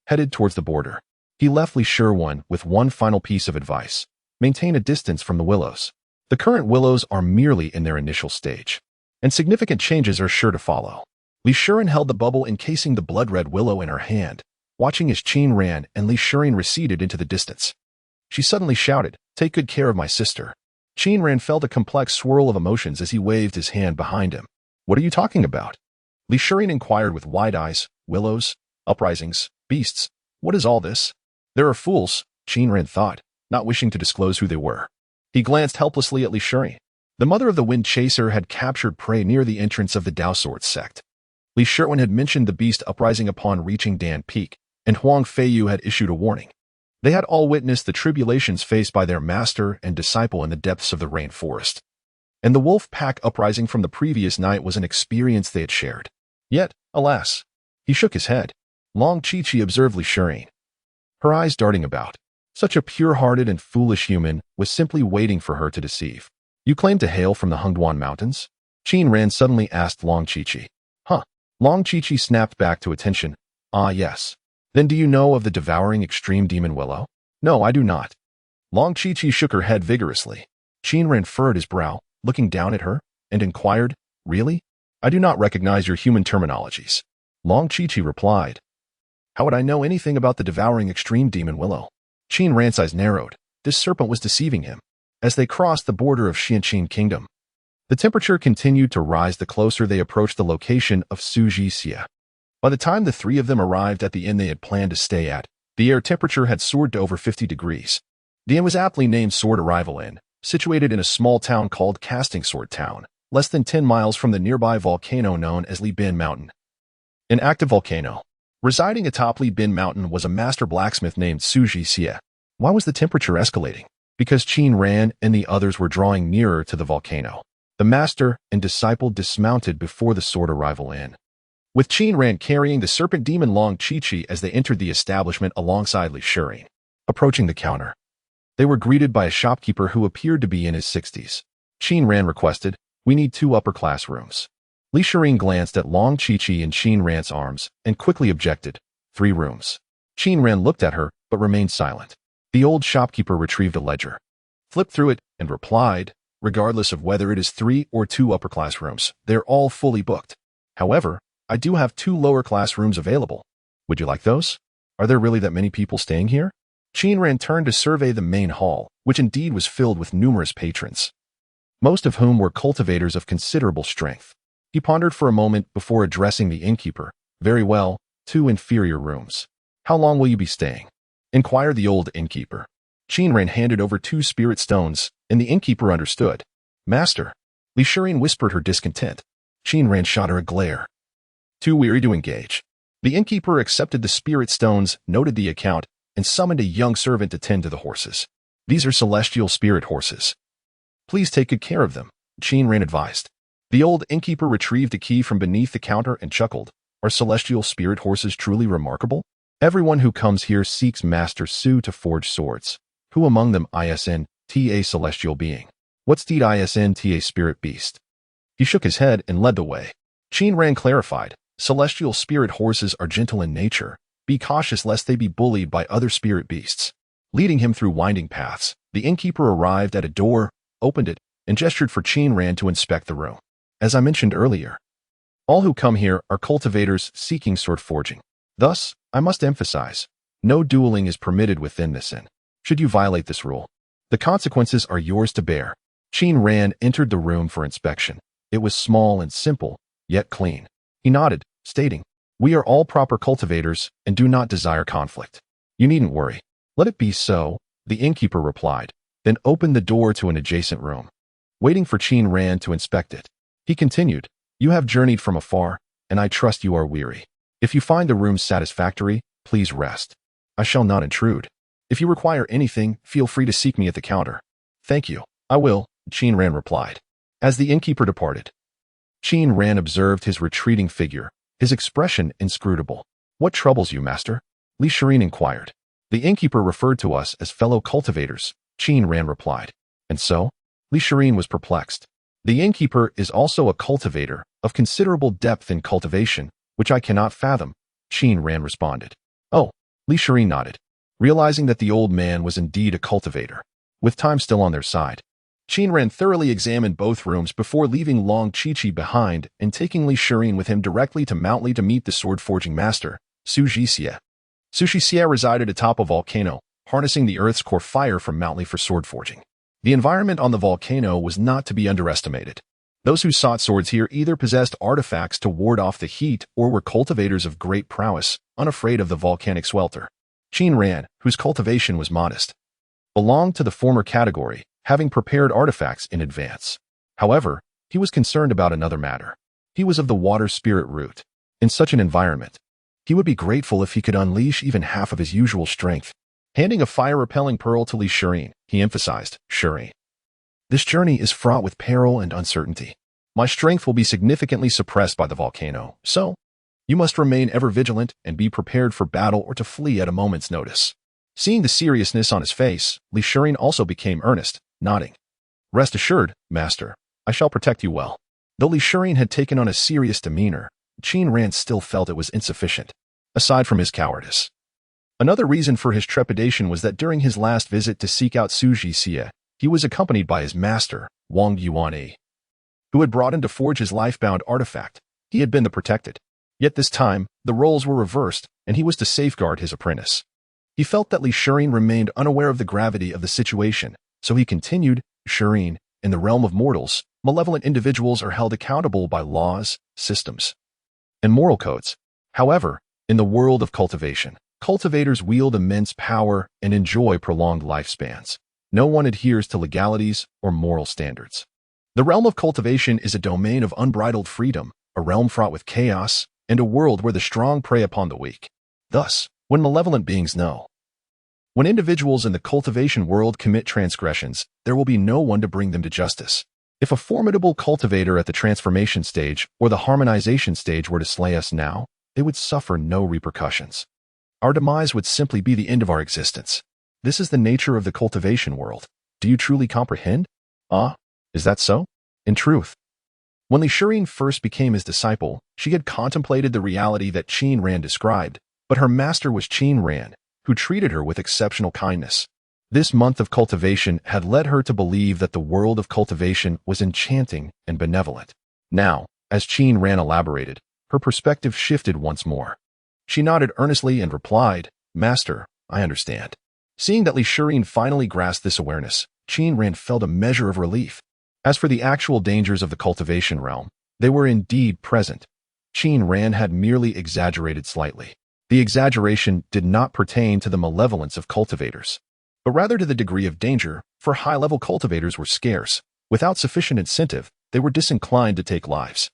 headed towards the border. He left Li Shirwen with one final piece of advice: maintain a distance from the willows. The current willows are merely in their initial stage, and significant changes are sure to follow. Li Shirin held the bubble encasing the blood-red willow in her hand, watching as Qin Ran and Li Shirin receded into the distance. She suddenly shouted, "Take good care of my sister." Qin Ran felt a complex swirl of emotions as he waved his hand behind him. "What are you talking about?" Li Shirin inquired with wide eyes. "Willows, uprisings, beasts. What is all this?" "There are fools," Qin Ran thought, not wishing to disclose who they were. He glanced helplessly at Li Shirin. The mother of the Wind Chaser had captured prey near the entrance of the Daosort sect. Li Shirwen had mentioned the beast uprising upon reaching Dan Peak, and Huang Feiyu had issued a warning. They had all witnessed the tribulations faced by their master and disciple in the depths of the rainforest. And the wolf pack uprising from the previous night was an experience they had shared. Yet, alas, he shook his head. Long Chi-Chi observed Li Shirin, her eyes darting about. Such a pure-hearted and foolish human was simply waiting for her to deceive. You claim to hail from the Hengduan Mountains? Qin Ran suddenly asked Long Chi-Chi. Huh. Long Chi-Chi snapped back to attention. Ah, yes. Then do you know of the devouring extreme demon willow? No, I do not. Long Chi-Chi shook her head vigorously. Qin Ran furrowed his brow, looking down at her, and inquired, Really? I do not recognize your human terminologies. Long Chi-Chi replied. How would I know anything about the devouring extreme demon willow? Qin Ran's eyes narrowed. This serpent was deceiving him. As they crossed the border of Xianqin Kingdom, the temperature continued to rise the closer they approached the location of Sujixia. By the time the three of them arrived at the inn they had planned to stay at, the air temperature had soared to over 50 degrees. The inn was aptly named Sword Arrival Inn, situated in a small town called Casting Sword Town, less than 10 miles from the nearby volcano known as Li Bin Mountain. An active volcano. Residing atop Li Bin Mountain was a master blacksmith named Sujixia. Why was the temperature escalating? Because Qin Ran and the others were drawing nearer to the volcano. The master and disciple dismounted before the Sword Arrival Inn, with Qin Ran carrying the serpent demon Long Chi-Chi as they entered the establishment alongside Li Shirin. Approaching the counter, they were greeted by a shopkeeper who appeared to be in his 60s. Qin Ran requested, We need 2 upper-class rooms. Li Shirin glanced at Long Chi-Chi in Qin Ran's arms and quickly objected, 3 rooms. Qin Ran looked at her but remained silent. The old shopkeeper retrieved a ledger, flipped through it, and replied, Regardless of whether it is 3 or 2 upper-class rooms, they're all fully booked. However, I do have 2 lower-class rooms available. Would you like those? Are there really that many people staying here? Qin Ran turned to survey the main hall, which indeed was filled with numerous patrons, most of whom were cultivators of considerable strength. He pondered for a moment before addressing the innkeeper. Very well, 2 inferior rooms. How long will you be staying? Inquired the old innkeeper. Qin Ran handed over 2 spirit stones, and the innkeeper understood. Master, Li Shirin whispered her discontent. Qin Ran shot her a glare. Too weary to engage. The innkeeper accepted the spirit stones, noted the account, and summoned a young servant to tend to the horses. These are celestial spirit horses. Please take good care of them, Qin Ran advised. The old innkeeper retrieved a key from beneath the counter and chuckled. Are celestial spirit horses truly remarkable? Everyone who comes here seeks Master Su to forge swords. Who among them ISNT a celestial being? What's deed ISNT a spirit beast? He shook his head and led the way. Qin Ran clarified, celestial spirit horses are gentle in nature. Be cautious lest they be bullied by other spirit beasts. Leading him through winding paths, the innkeeper arrived at a door, opened it, and gestured for Qin Ran to inspect the room. As I mentioned earlier, all who come here are cultivators seeking sword forging. Thus, I must emphasize, no dueling is permitted within this inn. Should you violate this rule, the consequences are yours to bear. Qin Ran entered the room for inspection. It was small and simple, yet clean. He nodded, stating, We are all proper cultivators and do not desire conflict. You needn't worry. Let it be so, the innkeeper replied, then opened the door to an adjacent room. Waiting for Qin Ran to inspect it, he continued, You have journeyed from afar, and I trust you are weary. If you find the room satisfactory, please rest. I shall not intrude. If you require anything, feel free to seek me at the counter. Thank you. I will, Qin Ran replied. As the innkeeper departed, Qin Ran observed his retreating figure, his expression inscrutable. What troubles you, master? Li Shirin inquired. The innkeeper referred to us as fellow cultivators, Qin Ran replied. And so? Li Shirin was perplexed. The innkeeper is also a cultivator of considerable depth in cultivation, which I cannot fathom, Qin Ran responded. Oh, Li Shirin nodded, realizing that the old man was indeed a cultivator. With time still on their side, Qin Ran thoroughly examined both rooms before leaving Long Chi-Chi behind and taking Li Shirin with him directly to Mount Li to meet the sword-forging master, Sujixia. Sujixia resided atop a volcano, harnessing the earth's core fire from Mount Li for sword forging. The environment on the volcano was not to be underestimated. Those who sought swords here either possessed artifacts to ward off the heat or were cultivators of great prowess, unafraid of the volcanic swelter. Qin Ran, whose cultivation was modest, belonged to the former category, having prepared artifacts in advance. However, he was concerned about another matter. He was of the water spirit root. In such an environment, he would be grateful if he could unleash even half of his usual strength. Handing a fire-repelling pearl to Li Shirin, he emphasized, Shirin, this journey is fraught with peril and uncertainty. My strength will be significantly suppressed by the volcano, so you must remain ever vigilant and be prepared for battle or to flee at a moment's notice. Seeing the seriousness on his face, Li Shirin also became earnest, nodding. Rest assured, master, I shall protect you well. Though Li Shirin had taken on a serious demeanor, Qin Ran still felt it was insufficient, aside from his cowardice. Another reason for his trepidation was that during his last visit to seek out Su Jixie, he was accompanied by his master, Wang Yuanyi, who had brought him to forge his life-bound artifact. He had been the protected. Yet this time, the roles were reversed, and he was to safeguard his apprentice. He felt that Li Shirin remained unaware of the gravity of the situation, so he continued, Shirin, in the realm of mortals, malevolent individuals are held accountable by laws, systems, and moral codes. However, in the world of cultivation, cultivators wield immense power and enjoy prolonged lifespans. No one adheres to legalities or moral standards. The realm of cultivation is a domain of unbridled freedom, a realm fraught with chaos, and a world where the strong prey upon the weak. Thus, when malevolent beings know, when individuals in the cultivation world commit transgressions, there will be no one to bring them to justice. If a formidable cultivator at the transformation stage or the harmonization stage were to slay us now, they would suffer no repercussions. Our demise would simply be the end of our existence. This is the nature of the cultivation world. Do you truly comprehend? Is that so? In truth, when Li Shirin first became his disciple, she had contemplated the reality that Qin Ran described, but her master was Qin Ran, who treated her with exceptional kindness. This month of cultivation had led her to believe that the world of cultivation was enchanting and benevolent. Now, as Qin Ran elaborated, her perspective shifted once more. She nodded earnestly and replied, Master, I understand. Seeing that Li Shirin finally grasped this awareness, Qin Ran felt a measure of relief. As for the actual dangers of the cultivation realm, they were indeed present. Qin Ran had merely exaggerated slightly. The exaggeration did not pertain to the malevolence of cultivators, but rather to the degree of danger, for high-level cultivators were scarce. Without sufficient incentive, they were disinclined to take lives.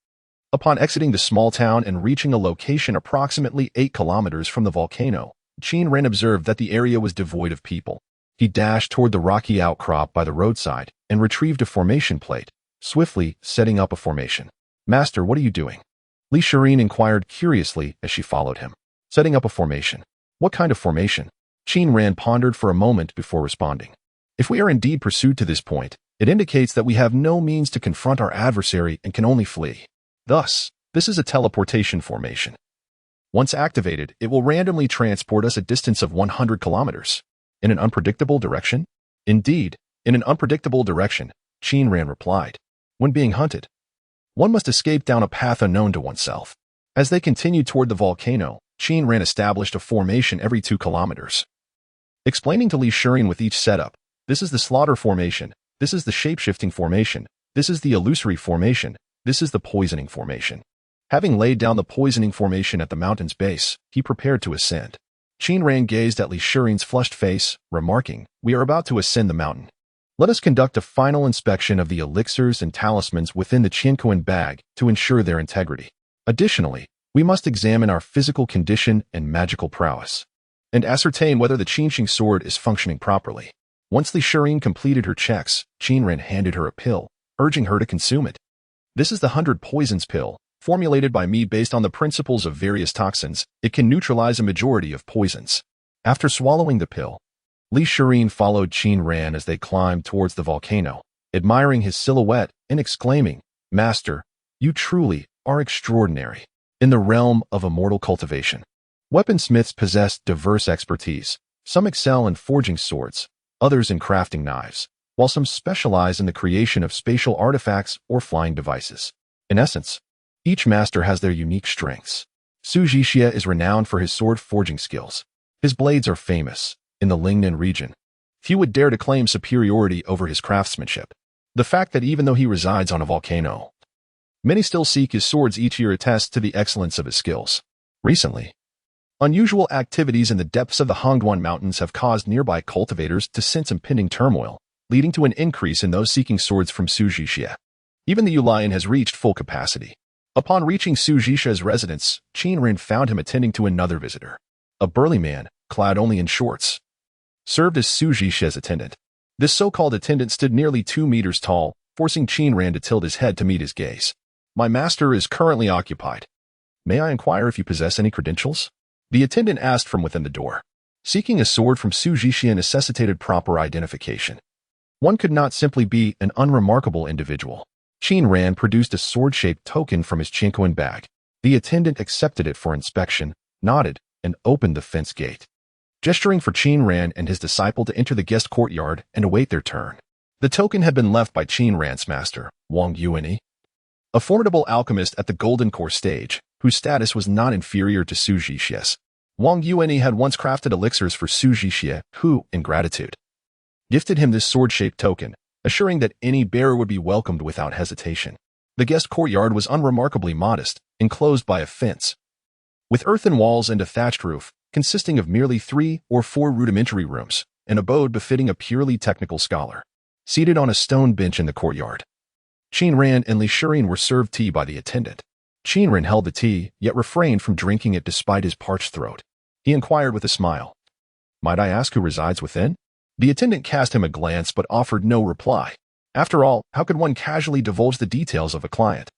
Upon exiting the small town and reaching a location approximately 8 kilometers from the volcano, Qin Ran observed that the area was devoid of people. He dashed toward the rocky outcrop by the roadside and retrieved a formation plate, swiftly setting up a formation. Master, what are you doing? Li Shirin inquired curiously as she followed him. Setting up a formation. What kind of formation? Qin Ran pondered for a moment before responding. If we are indeed pursued to this point, it indicates that we have no means to confront our adversary and can only flee. Thus, this is a teleportation formation. Once activated, it will randomly transport us a distance of 100 kilometers. In an unpredictable direction? Indeed, in an unpredictable direction, Qin Ran replied. When being hunted, one must escape down a path unknown to oneself. As they continued toward the volcano, Qin Ran established a formation every 2 kilometers. Explaining to Li Shirin with each setup, this is the slaughter formation, this is the shape-shifting formation, this is the illusory formation, this is the poisoning formation. Having laid down the poisoning formation at the mountain's base, he prepared to ascend. Qin Ran gazed at Li Shirin's flushed face, remarking, We are about to ascend the mountain. Let us conduct a final inspection of the elixirs and talismans within the Qianquan bag to ensure their integrity. Additionally, we must examine our physical condition and magical prowess, and ascertain whether the Qinxing sword is functioning properly. Once Li Shirin completed her checks, Qin Ran handed her a pill, urging her to consume it. This is the 100 poisons pill. Formulated by me based on the principles of various toxins, it can neutralize a majority of poisons. After swallowing the pill, Li Shirin followed Qin Ran as they climbed towards the volcano, admiring his silhouette and exclaiming, Master, you truly are extraordinary. In the realm of immortal cultivation, weaponsmiths possess diverse expertise. Some excel in forging swords, others in crafting knives, while some specialize in the creation of spatial artifacts or flying devices. In essence, each master has their unique strengths. Su Jixie is renowned for his sword forging skills. His blades are famous. In the Lingnan region, few would dare to claim superiority over his craftsmanship. The fact that even though he resides on a volcano, many still seek his swords each year attests to the excellence of his skills. Recently, unusual activities in the depths of the Hongduan Mountains have caused nearby cultivators to sense impending turmoil, leading to an increase in those seeking swords from Su Jixie. Even the Yulian has reached full capacity. Upon reaching Su Jixie's residence, Qin Ran found him attending to another visitor, a burly man, clad only in shorts. served as Su Jixie's attendant. This so-called attendant stood nearly 2 meters tall, forcing Qin Ran to tilt his head to meet his gaze. My master is currently occupied. May I inquire if you possess any credentials? The attendant asked from within the door. Seeking a sword from Su Jixie necessitated proper identification. One could not simply be an unremarkable individual. Qin Ran produced a sword-shaped token from his chinkoan bag. The attendant accepted it for inspection, nodded, and opened the fence gate, gesturing for Qin Ran and his disciple to enter the guest courtyard and await their turn. The token had been left by Qin Ran's master, Wang Yuanyi, a formidable alchemist at the Golden Core stage, whose status was not inferior to Su Jixie's. Wang Yuanyi had once crafted elixirs for Su Jixie, who, in gratitude, gifted him this sword-shaped token, assuring that any bearer would be welcomed without hesitation. The guest courtyard was unremarkably modest, enclosed by a fence, with earthen walls and a thatched roof, consisting of merely 3 or 4 rudimentary rooms, an abode befitting a purely technical scholar. Seated on a stone bench in the courtyard, Qin Ran and Li Shirin were served tea by the attendant. Qin Ran held the tea, yet refrained from drinking it despite his parched throat. He inquired with a smile, "Might I ask who resides within?" The attendant cast him a glance but offered no reply. After all, how could one casually divulge the details of a client?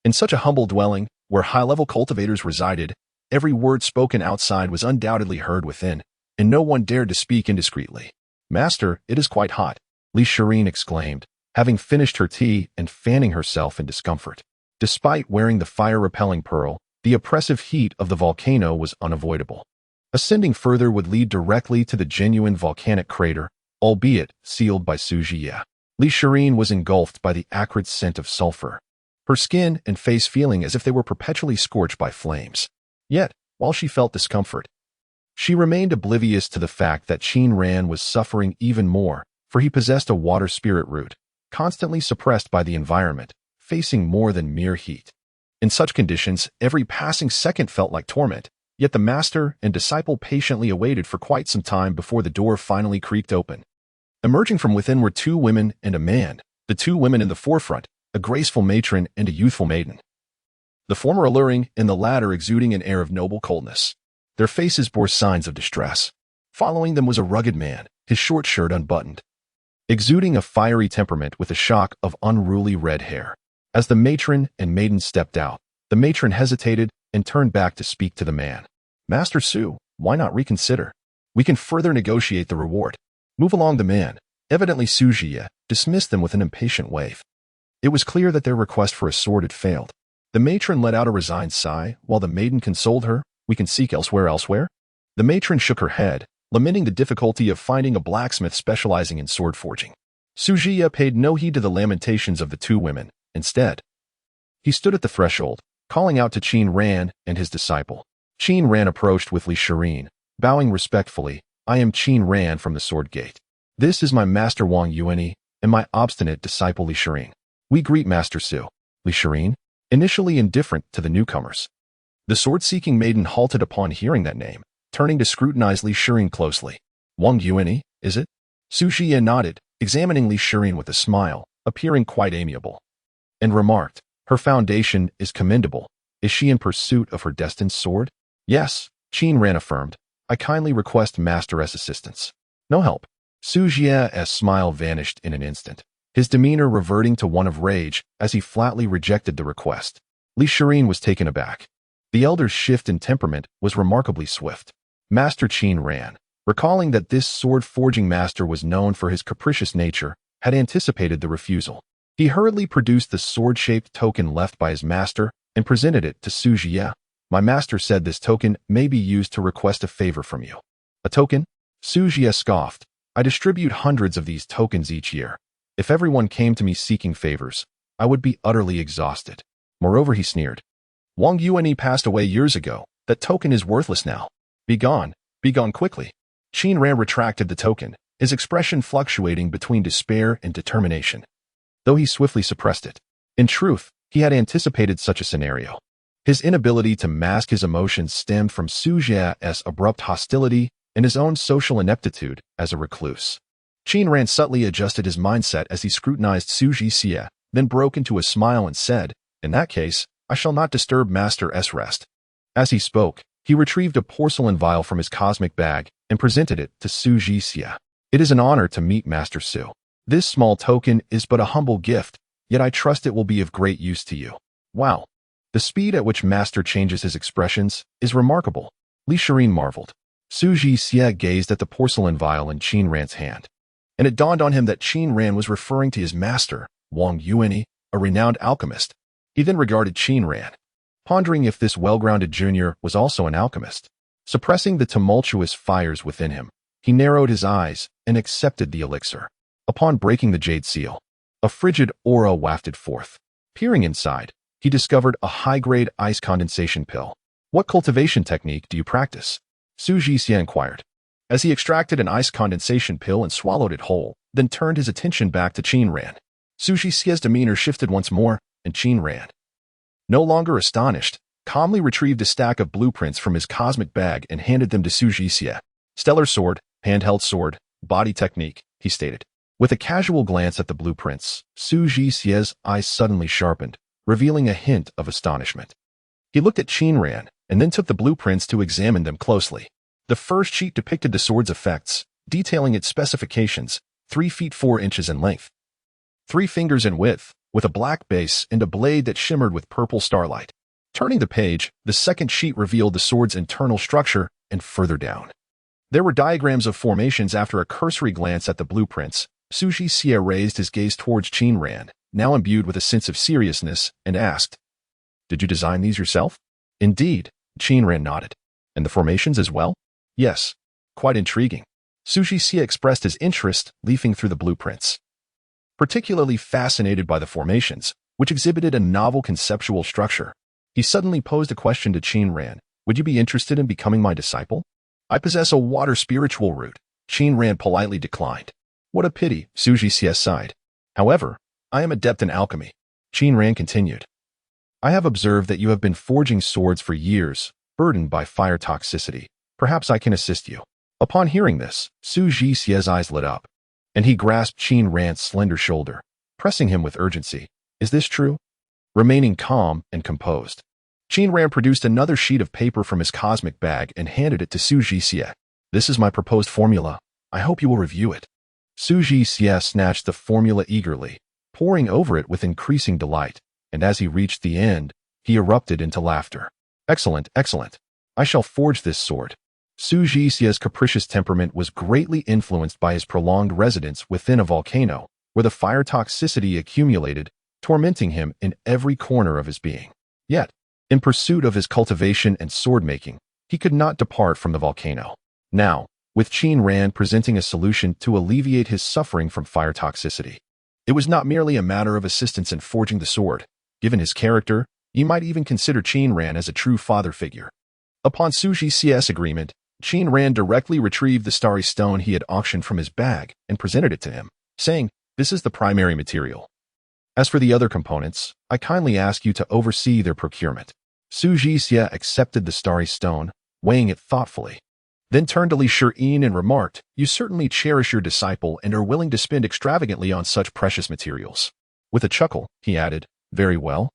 In such a humble dwelling, where high-level cultivators resided, every word spoken outside was undoubtedly heard within, and no one dared to speak indiscreetly. "Master, it is quite hot," Li Shirin exclaimed, having finished her tea and fanning herself in discomfort. Despite wearing the fire-repelling pearl, the oppressive heat of the volcano was unavoidable. Ascending further would lead directly to the genuine volcanic crater, albeit sealed by Su Jixie. Li Shirin was engulfed by the acrid scent of sulfur, her skin and face feeling as if they were perpetually scorched by flames. Yet, while she felt discomfort, she remained oblivious to the fact that Qin Ran was suffering even more, for he possessed a water spirit root, constantly suppressed by the environment, facing more than mere heat. In such conditions, every passing second felt like torment, yet the master and disciple patiently awaited for quite some time before the door finally creaked open. Emerging from within were 2 women and a man, the 2 women in the forefront, a graceful matron and a youthful maiden, the former alluring and the latter exuding an air of noble coldness. Their faces bore signs of distress. Following them was a rugged man, his short shirt unbuttoned, exuding a fiery temperament with a shock of unruly red hair. As the matron and maiden stepped out, the matron hesitated and turned back to speak to the man. "Master Su, why not reconsider? We can further negotiate the reward. Move along." The man, evidently Su Jixie, dismissed them with an impatient wave. It was clear that their request for a sword had failed. The matron let out a resigned sigh, while the maiden consoled her, "We can seek elsewhere." The matron shook her head, lamenting the difficulty of finding a blacksmith specializing in sword forging. Su Jixie paid no heed to the lamentations of the 2 women. Instead, he stood at the threshold, calling out to Qin Ran and his disciple. Qin Ran approached with Li Shirin, bowing respectfully. "I am Qin Ran from the Sword Gate. This is my master Wang Yuanyi and my obstinate disciple Li Shirin. We greet Master Su." Li Shirin, initially indifferent to the newcomers. The sword-seeking maiden halted upon hearing that name, turning to scrutinize Li Shirin closely. "Wang Yuanyi, is it?" Su Jixie nodded, examining Li Shirin with a smile, appearing quite amiable, and remarked, "Her foundation is commendable. Is she in pursuit of her destined sword?" "Yes," Qin Ran affirmed. "I kindly request Master's assistance." "No help." Su Jixie's smile vanished in an instant, his demeanor reverting to one of rage as he flatly rejected the request. Li Shirin was taken aback. The elder's shift in temperament was remarkably swift. Master Qin Ran, recalling that this sword-forging master was known for his capricious nature, had anticipated the refusal. He hurriedly produced the sword-shaped token left by his master and presented it to Su Jixie. "My master said this token may be used to request a favor from you." "A token?" Su Jixie scoffed. "I distribute hundreds of these tokens each year. If everyone came to me seeking favors, I would be utterly exhausted." Moreover, he sneered, "Wang Yuanyi passed away years ago. That token is worthless now. Be gone quickly." Qin Ran retracted the token, his expression fluctuating between despair and determination, though he swiftly suppressed it. In truth, he had anticipated such a scenario. His inability to mask his emotions stemmed from Su Jixie's abrupt hostility and his own social ineptitude as a recluse. Qin Ran subtly adjusted his mindset as he scrutinized Su Jixie, then broke into a smile and said, "In that case, I shall not disturb Master S' rest." As he spoke, he retrieved a porcelain vial from his cosmic bag and presented it to Su Jixia. It is an honor to meet Master Su. This small token is but a humble gift, yet I trust it will be of great use to you. Wow. The speed at which Master changes his expressions is remarkable. Li Shirin marveled. Su Jixia gazed at the porcelain vial in Qin Ran's hand, and it dawned on him that Qin Ran was referring to his master, Wang Yuanyi, a renowned alchemist. He then regarded Qin Ran, pondering if this well-grounded junior was also an alchemist. Suppressing the tumultuous fires within him, he narrowed his eyes and accepted the elixir. Upon breaking the jade seal, a frigid aura wafted forth. Peering inside, he discovered a high-grade ice condensation pill. What cultivation technique do you practice? Su Jixia inquired, as he extracted an ice condensation pill and swallowed it whole, then turned his attention back to Qin Ran. Su Jixia's demeanor shifted once more, and Qin Ran, no longer astonished, calmly retrieved a stack of blueprints from his cosmic bag and handed them to Su Jixia. Stellar sword, handheld sword, body technique, he stated. With a casual glance at the blueprints, Su Jixia's eyes suddenly sharpened, revealing a hint of astonishment. He looked at Qin Ran and then took the blueprints to examine them closely. The first sheet depicted the sword's effects, detailing its specifications: 3 feet 4 inches in length, 3 fingers in width, with a black base and a blade that shimmered with purple starlight. Turning the page, the second sheet revealed the sword's internal structure, and further down, there were diagrams of formations. After a cursory glance at the blueprints, Su Jixia raised his gaze towards Qin Ran, now imbued with a sense of seriousness, and asked, "Did you design these yourself?" "Indeed," Qin Ran nodded. "And the formations as well?" "Yes." "Quite intriguing." Su Jixia expressed his interest, leafing through the blueprints. Particularly fascinated by the formations, which exhibited a novel conceptual structure, he suddenly posed a question to Qin Ran. "Would you be interested in becoming my disciple?" "I possess a water spiritual root," Qin Ran politely declined. "What a pity," Su Jixia sighed. "However, I am adept in alchemy." Qin Ran continued. "I have observed that you have been forging swords for years, burdened by fire toxicity. Perhaps I can assist you." Upon hearing this, Su Jixia's eyes lit up, and he grasped Qin Ran's slender shoulder, pressing him with urgency. "Is this true?" Remaining calm and composed, Qin Ran produced another sheet of paper from his cosmic bag and handed it to Su Jixia. "This is my proposed formula. I hope you will review it." Su Jixia snatched the formula eagerly, poring over it with increasing delight, and as he reached the end, he erupted into laughter. "Excellent, excellent. I shall forge this sword." Su Jixia's capricious temperament was greatly influenced by his prolonged residence within a volcano, where the fire toxicity accumulated, tormenting him in every corner of his being. Yet, in pursuit of his cultivation and sword-making, he could not depart from the volcano. Now, with Qin Ran presenting a solution to alleviate his suffering from fire toxicity, it was not merely a matter of assistance in forging the sword. Given his character, you might even consider Qin Ran as a true father figure. Upon Su Jixia's agreement, Qin Ran directly retrieved the starry stone he had auctioned from his bag and presented it to him, saying, "This is the primary material. As for the other components, I kindly ask you to oversee their procurement." Su Jixia accepted the starry stone, weighing it thoughtfully, then turned to Li Shirin and remarked, "You certainly cherish your disciple and are willing to spend extravagantly on such precious materials." With a chuckle, he added, "Very well.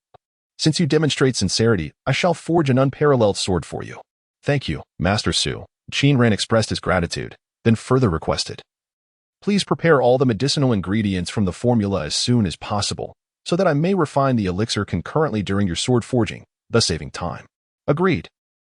Since you demonstrate sincerity, I shall forge an unparalleled sword for you." "Thank you, Master Su." Qin Ran expressed his gratitude, then further requested, "Please prepare all the medicinal ingredients from the formula as soon as possible, so that I may refine the elixir concurrently during your sword forging, thus saving time." "Agreed."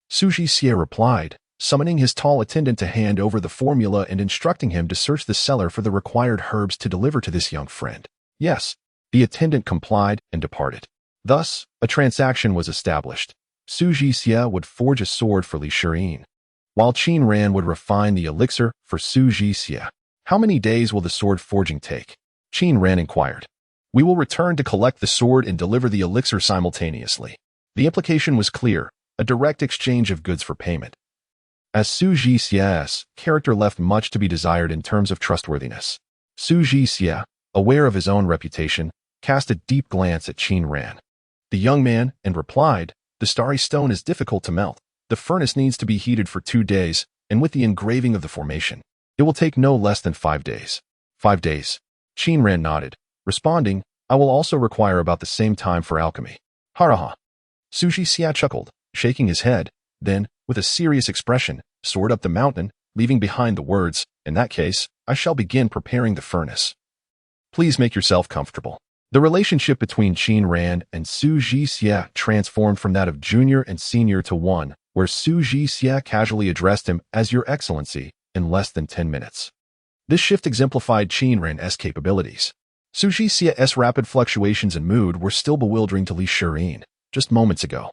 Su Jixia replied, summoning his tall attendant to hand over the formula and instructing him to search the cellar for the required herbs to deliver to this young friend. Yes, the attendant complied and departed. Thus, a transaction was established. Su Jixia would forge a sword for Li Shirin, while Qin Ran would refine the elixir for Su Jixia. "How many days will the sword forging take?" Qin Ran inquired. "We will return to collect the sword and deliver the elixir simultaneously." The implication was clear, a direct exchange of goods for payment. As Su Jixia's character left much to be desired in terms of trustworthiness, Su Jixia, aware of his own reputation, cast a deep glance at Qin Ran. The young man, and replied, "The starry stone is difficult to melt. The furnace needs to be heated for 2 days, and with the engraving of the formation, it will take no less than 5 days. 5 days. Qin Ran nodded, responding, "I will also require about the same time for alchemy." "Haraha." Su Jixia chuckled, shaking his head, then, with a serious expression, soared up the mountain, leaving behind the words, "In that case, I shall begin preparing the furnace. Please make yourself comfortable." The relationship between Qin Ran and Su Jixie transformed from that of junior and senior to one where Su Jixie casually addressed him as Your Excellency in less than 10 minutes. This shift exemplified Qin Ran's capabilities. Su Jixie's rapid fluctuations in mood were still bewildering to Li Shirin just moments ago.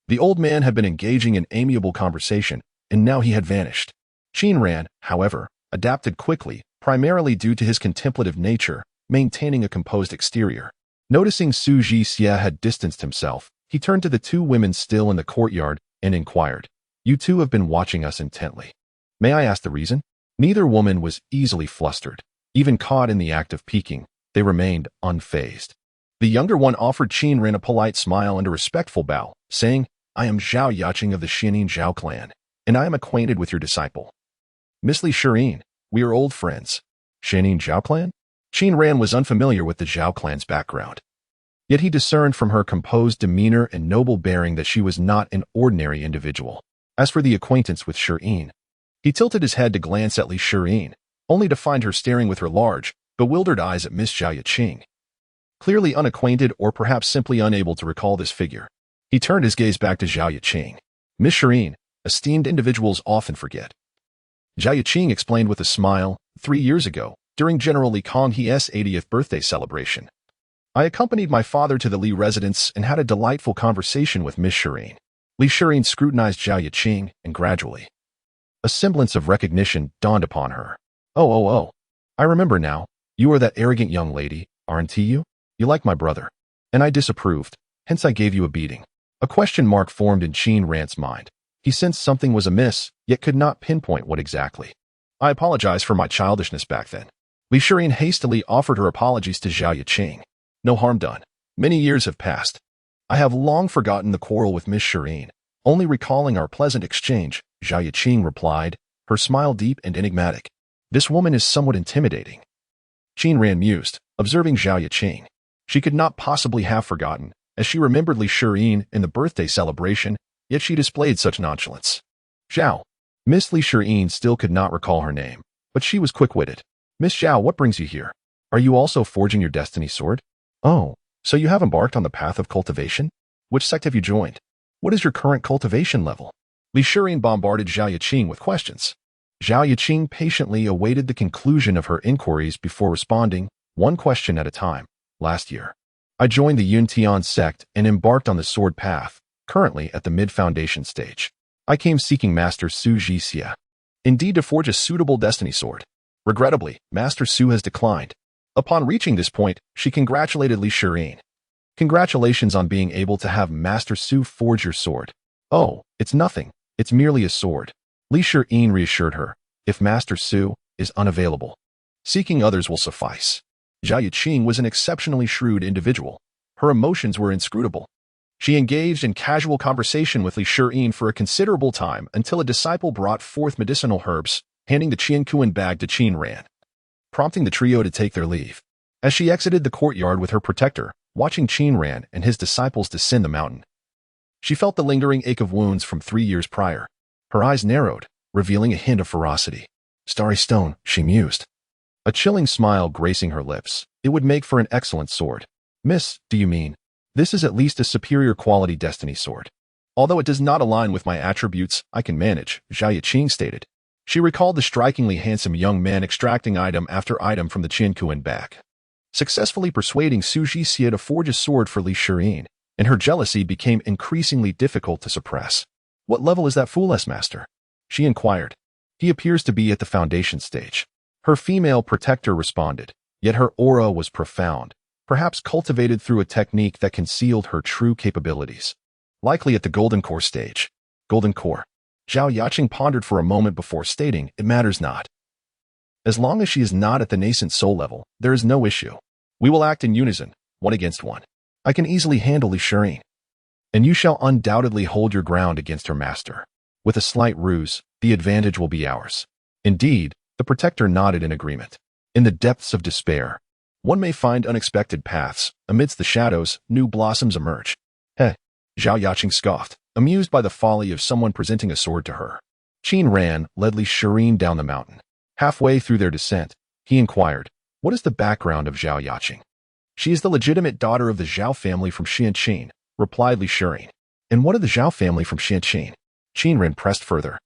The old man had been engaging in amiable conversation, and now he had vanished. Qin Ran, however, adapted quickly, primarily due to his contemplative nature, maintaining a composed exterior. Noticing Su Jixie had distanced himself, he turned to the two women still in the courtyard and inquired, "You two have been watching us intently. May I ask the reason?" Neither woman was easily flustered. Even caught in the act of peeking, they remained unfazed. The younger one offered Qin Ran a polite smile and a respectful bow, saying, "I am Zhao Yaqing of the Xining Zhao clan, and I am acquainted with your disciple. Miss Li Shirin, we are old friends." Xining Zhao clan? Qin Ran was unfamiliar with the Zhao clan's background. Yet he discerned from her composed demeanor and noble bearing that she was not an ordinary individual. As for the acquaintance with Shirin, he tilted his head to glance at Li Shirin, only to find her staring with her large, bewildered eyes at Miss Zhao Yaqing. Clearly unacquainted or perhaps simply unable to recall this figure, he turned his gaze back to Zhao Yaqing. "Miss Shirin, esteemed individuals often forget." Zhao Yaqing explained with a smile, 3 years ago, during General Li Konghe's 80th birthday celebration, I accompanied my father to the Li residence and had a delightful conversation with Miss Shirin. Li Shirin scrutinized Zhao Yaqing, and gradually, a semblance of recognition dawned upon her. Oh, I remember now. You are that arrogant young lady, aren't you? You like my brother. And I disapproved, hence I gave you a beating." A question mark formed in Qin Ran's mind. He sensed something was amiss, yet could not pinpoint what exactly. "I apologize for my childishness back then." Li Shirin hastily offered her apologies to Zhao Yaqing. "No harm done. Many years have passed. I have long forgotten the quarrel with Miss Shirin, only recalling our pleasant exchange," Zhao Yaqing replied, her smile deep and enigmatic. "This woman is somewhat intimidating." Qin Ran mused, observing Zhao Yaqing. She could not possibly have forgotten, as she remembered Li Shirin in the birthday celebration, yet she displayed such nonchalance. "Zhao." Miss Li Shirin still could not recall her name, but she was quick-witted. "Miss Zhao, what brings you here? Are you also forging your destiny sword? Oh, so you have embarked on the path of cultivation? Which sect have you joined? What is your current cultivation level?" Li Shirin bombarded Zhao Yaqing with questions. Zhao Yaqing patiently awaited the conclusion of her inquiries before responding, one question at a time. "Last year, I joined the Yuntian sect and embarked on the sword path, currently at the mid-foundation stage. I came seeking Master Su Jixie, indeed to forge a suitable destiny sword. Regrettably, Master Su has declined." Upon reaching this point, she congratulated Li Shirin. "Congratulations on being able to have Master Su forge your sword." "Oh, it's nothing. It's merely a sword." Li Shirin reassured her. "If Master Su is unavailable, seeking others will suffice." Zhao Yaqing was an exceptionally shrewd individual. Her emotions were inscrutable. She engaged in casual conversation with Li Shirin for a considerable time until a disciple brought forth medicinal herbs, handing the Qiankuan bag to Qin Ran, prompting the trio to take their leave. As she exited the courtyard with her protector, watching Qin Ran and his disciples descend the mountain, she felt the lingering ache of wounds from 3 years prior. Her eyes narrowed, revealing a hint of ferocity. "Starry stone," she mused, a chilling smile gracing her lips. "It would make for an excellent sword." "Miss, do you mean? This is at least a superior quality destiny sword. Although it does not align with my attributes, I can manage," Zhao Yaqing stated. She recalled the strikingly handsome young man extracting item after item from the Qiankuan bag, successfully persuading Su Jixie to forge a sword for Li Shirin, and her jealousy became increasingly difficult to suppress. "What level is that fool's master?" she inquired. "He appears to be at the foundation stage." Her female protector responded, yet her aura was profound, perhaps cultivated through a technique that concealed her true capabilities. "Likely at the golden core stage." "Golden core." Zhao Yaqing pondered for a moment before stating, "It matters not. As long as she is not at the nascent soul level, there is no issue. We will act in unison, one against one. I can easily handle Li Shirin, and you shall undoubtedly hold your ground against her master. With a slight ruse, the advantage will be ours." Indeed, the protector nodded in agreement. In the depths of despair, one may find unexpected paths. Amidst the shadows, new blossoms emerge. "Heh," Zhao Yaqing scoffed, amused by the folly of someone presenting a sword to her. Qin Ran led Li Shirin down the mountain. Halfway through their descent, he inquired, "What is the background of Zhao Yaqing?" "She is the legitimate daughter of the Zhao family from Qianqing," replied Li Shirin. "And what of the Zhao family from Qianqing?" Qin Ran pressed further.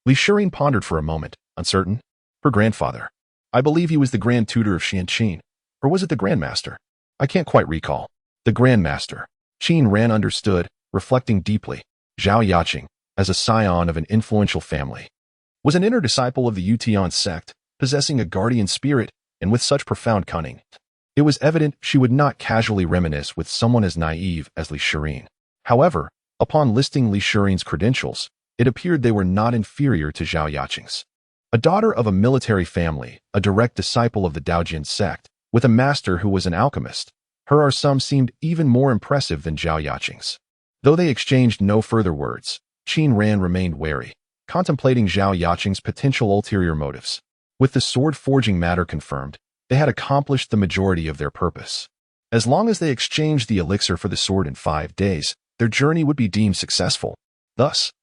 Li Shirin pondered for a moment, uncertain. "Her grandfather. I believe he was the grand tutor of Qianqing. Or was it the grandmaster? I can't quite recall." "The grandmaster." Qin Ran understood, reflecting deeply. Zhao Yaqing, as a scion of an influential family, was an inner disciple of the Yutian sect, possessing a guardian spirit and with such profound cunning. It was evident she would not casually reminisce with someone as naive as Li Shirin. However, upon listing Li Shirin's credentials, it appeared they were not inferior to Zhao Yaqing's. A daughter of a military family, a direct disciple of the Daojian sect, with a master who was an alchemist, her Arsum seemed even more impressive than Zhao Yaqing's. Though they exchanged no further words, Qin Ran remained wary, contemplating Zhao Yaqing's potential ulterior motives. With the sword-forging matter confirmed, they had accomplished the majority of their purpose. As long as they exchanged the elixir for the sword in 5 days, their journey would be deemed successful. Thus,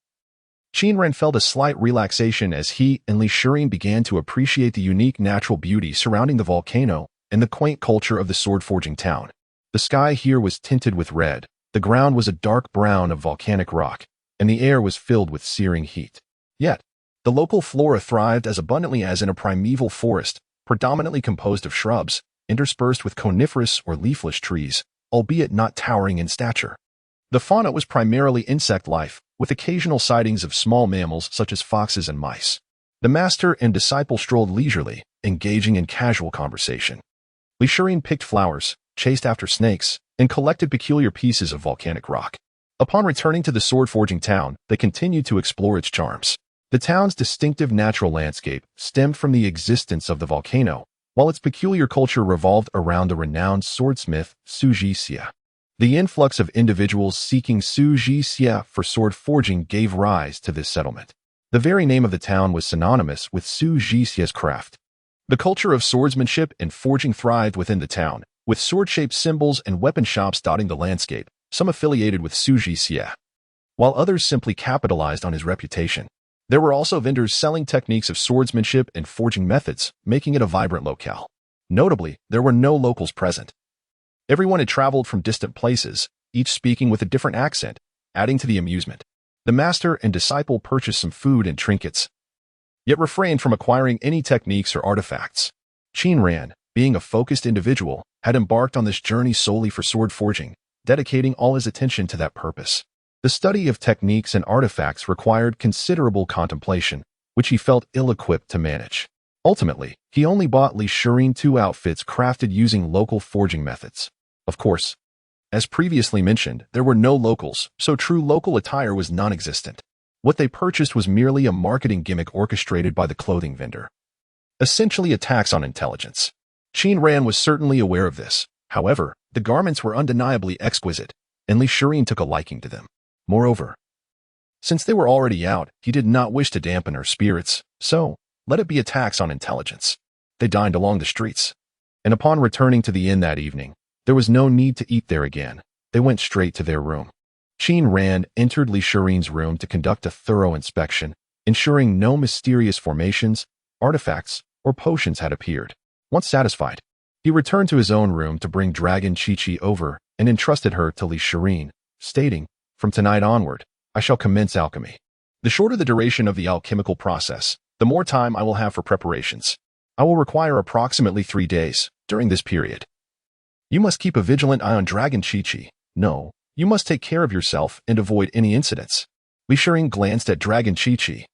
Qin Ran felt a slight relaxation as he and Li Shirin began to appreciate the unique natural beauty surrounding the volcano and the quaint culture of the sword-forging town. The sky here was tinted with red, the ground was a dark brown of volcanic rock, and the air was filled with searing heat. Yet, the local flora thrived as abundantly as in a primeval forest, predominantly composed of shrubs, interspersed with coniferous or leafless trees, albeit not towering in stature. The fauna was primarily insect life, with occasional sightings of small mammals such as foxes and mice. The master and disciple strolled leisurely, engaging in casual conversation. Li Shirin picked flowers, chased after snakes, and collected peculiar pieces of volcanic rock. Upon returning to the sword-forging town, they continued to explore its charms. The town's distinctive natural landscape stemmed from the existence of the volcano, while its peculiar culture revolved around the renowned swordsmith Su Jixia. The influx of individuals seeking Su Jixia for sword forging gave rise to this settlement. The very name of the town was synonymous with Su Jixia's craft. The culture of swordsmanship and forging thrived within the town, with sword-shaped symbols and weapon shops dotting the landscape, some affiliated with Su Jixia, while others simply capitalized on his reputation. There were also vendors selling techniques of swordsmanship and forging methods, making it a vibrant locale. Notably, there were no locals present. Everyone had traveled from distant places, each speaking with a different accent, adding to the amusement. The master and disciple purchased some food and trinkets, yet refrained from acquiring any techniques or artifacts. Qin Ran, being a focused individual, had embarked on this journey solely for sword forging, dedicating all his attention to that purpose. The study of techniques and artifacts required considerable contemplation, which he felt ill-equipped to manage. Ultimately, he only bought Li Shirin 2 outfits crafted using local forging methods. Of course, as previously mentioned, there were no locals, so true local attire was non-existent. What they purchased was merely a marketing gimmick orchestrated by the clothing vendor. Essentially a tax on intelligence. Qin Ran was certainly aware of this. However, the garments were undeniably exquisite, and Li Shirin took a liking to them. Moreover, since they were already out, he did not wish to dampen her spirits, so let it be a tax on intelligence. They dined along the streets, and upon returning to the inn that evening, there was no need to eat there again. They went straight to their room. Qin Ran entered Li Shirin's room to conduct a thorough inspection, ensuring no mysterious formations, artifacts, or potions had appeared. Once satisfied, he returned to his own room to bring Dragon Chi-Chi over and entrusted her to Li Shirin, stating, "From tonight onward, I shall commence alchemy. The shorter the duration of the alchemical process, the more time I will have for preparations. I will require approximately 3 days. During this period, you must keep a vigilant eye on Dragon Chi-Chi. No, you must take care of yourself and avoid any incidents." Li Shirin glanced at Dragon Chi-Chi,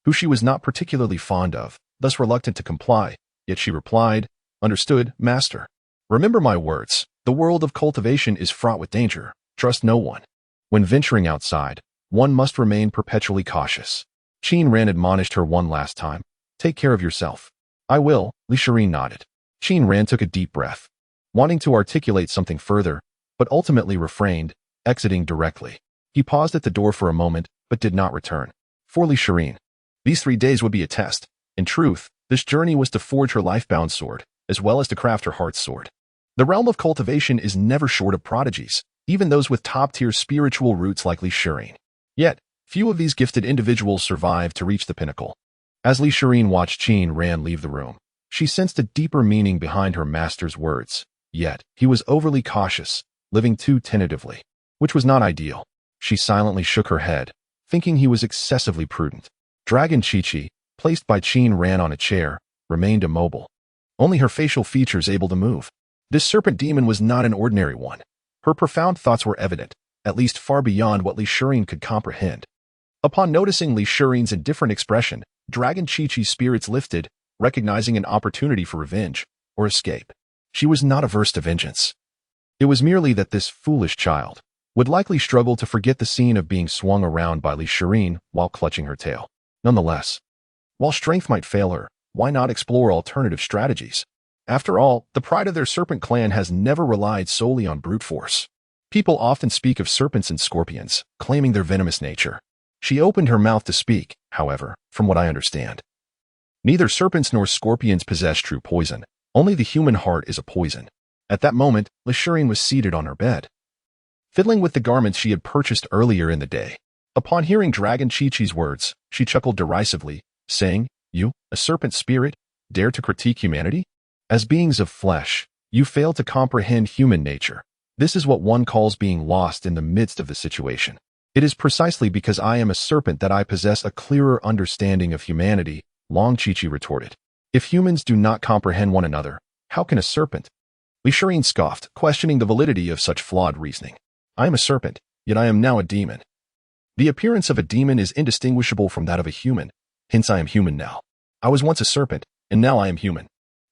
who she was not particularly fond of, thus reluctant to comply, yet she replied, "Understood, master. Remember my words. The world of cultivation is fraught with danger. Trust no one. When venturing outside, one must remain perpetually cautious." Qin Ran admonished her one last time. "Take care of yourself." "I will," Li Shirin nodded. Qin Ran took a deep breath, wanting to articulate something further, but ultimately refrained, exiting directly. He paused at the door for a moment, but did not return. For Li Shirin, these 3 days would be a test. In truth, this journey was to forge her life-bound sword, as well as to craft her heart's sword. The realm of cultivation is never short of prodigies, even those with top-tier spiritual roots like Li Shirin. Yet, Few of these gifted individuals survive to reach the pinnacle. As Li Shirin watched Qin Ran leave the room, she sensed a deeper meaning behind her master's words. Yet, he was overly cautious, living too tentatively, which was not ideal. She silently shook her head, thinking he was excessively prudent. Dragon Chi-Chi, placed by Qin Ran on a chair, remained immobile, only her facial features able to move. This serpent demon was not an ordinary one. Her profound thoughts were evident, at least far beyond what Li Shirin could comprehend. Upon noticing Li Shirin's indifferent expression, Dragon Chi-Chi's spirits lifted, recognizing an opportunity for revenge or escape. She was not averse to vengeance. It was merely that this foolish child would likely struggle to forget the scene of being swung around by Li Shirin while clutching her tail. Nonetheless, while strength might fail her, why not explore alternative strategies? After all, the pride of their serpent clan has never relied solely on brute force. People often speak of serpents and scorpions, claiming their venomous nature. She opened her mouth to speak, however, from what I understand. Neither serpents nor scorpions possess true poison. Only the human heart is a poison. At that moment, Li Shirin was seated on her bed, fiddling with the garments she had purchased earlier in the day. Upon hearing Dragon Chi-Chi's words, she chuckled derisively, saying, "You, a serpent spirit, dare to critique humanity? As beings of flesh, you fail to comprehend human nature. This is what one calls being lost in the midst of the situation. It is precisely because I am a serpent that I possess a clearer understanding of humanity," Long Chi-Chi retorted. "If humans do not comprehend one another, how can a serpent?" Li Shirin scoffed, questioning the validity of such flawed reasoning. "I am a serpent, yet I am now a demon. The appearance of a demon is indistinguishable from that of a human, hence I am human now. I was once a serpent, and now I am human.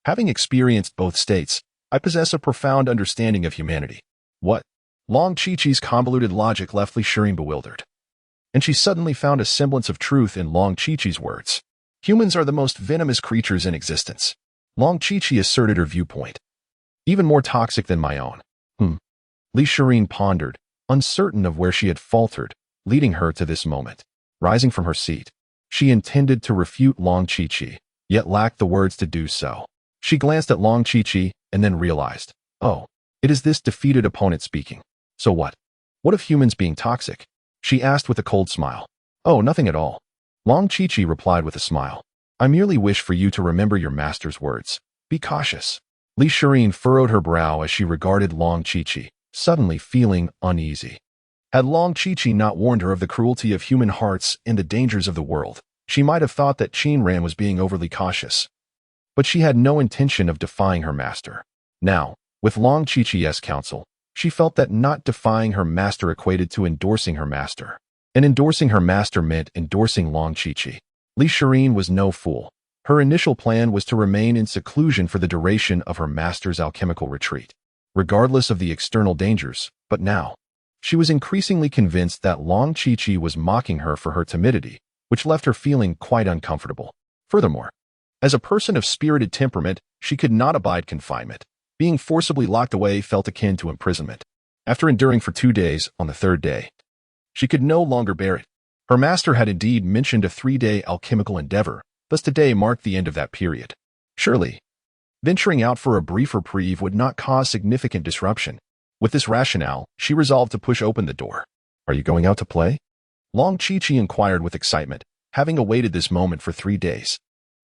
Having experienced both states, I possess a profound understanding of humanity." What? Long Chi-Chi's convoluted logic left Li Shirin bewildered, and she suddenly found a semblance of truth in Long Chi-Chi's words. Humans are the most venomous creatures in existence. Long Chi-Chi asserted her viewpoint. Even more toxic than my own. Li Shirin pondered, uncertain of where she had faltered, leading her to this moment. Rising from her seat, she intended to refute Long Chi-Chi, yet lacked the words to do so. She glanced at Long Chi-Chi and then realized, oh, it is this defeated opponent speaking. So what? What of humans being toxic? She asked with a cold smile. Oh, nothing at all. Long Chi-Chi replied with a smile. I merely wish for you to remember your master's words. Be cautious. Li Shirin furrowed her brow as she regarded Long Chi-Chi, suddenly feeling uneasy. Had Long Chi-Chi not warned her of the cruelty of human hearts and the dangers of the world, she might have thought that Qin Ran was being overly cautious. But she had no intention of defying her master. Now, with Long Chi-Chi's counsel, she felt that not defying her master equated to endorsing her master. And endorsing her master meant endorsing Long Chi-Chi. Li Shirin was no fool. Her initial plan was to remain in seclusion for the duration of her master's alchemical retreat, regardless of the external dangers. But now, she was increasingly convinced that Long Chi-Chi was mocking her for her timidity, which left her feeling quite uncomfortable. Furthermore, as a person of spirited temperament, she could not abide confinement. Being forcibly locked away felt akin to imprisonment. After enduring for 2 days, on the third day, she could no longer bear it. Her master had indeed mentioned a 3-day alchemical endeavor, thus today marked the end of that period. Surely, venturing out for a brief reprieve would not cause significant disruption. With this rationale, she resolved to push open the door. Are you going out to play? Long Chi-Chi inquired with excitement, having awaited this moment for 3 days.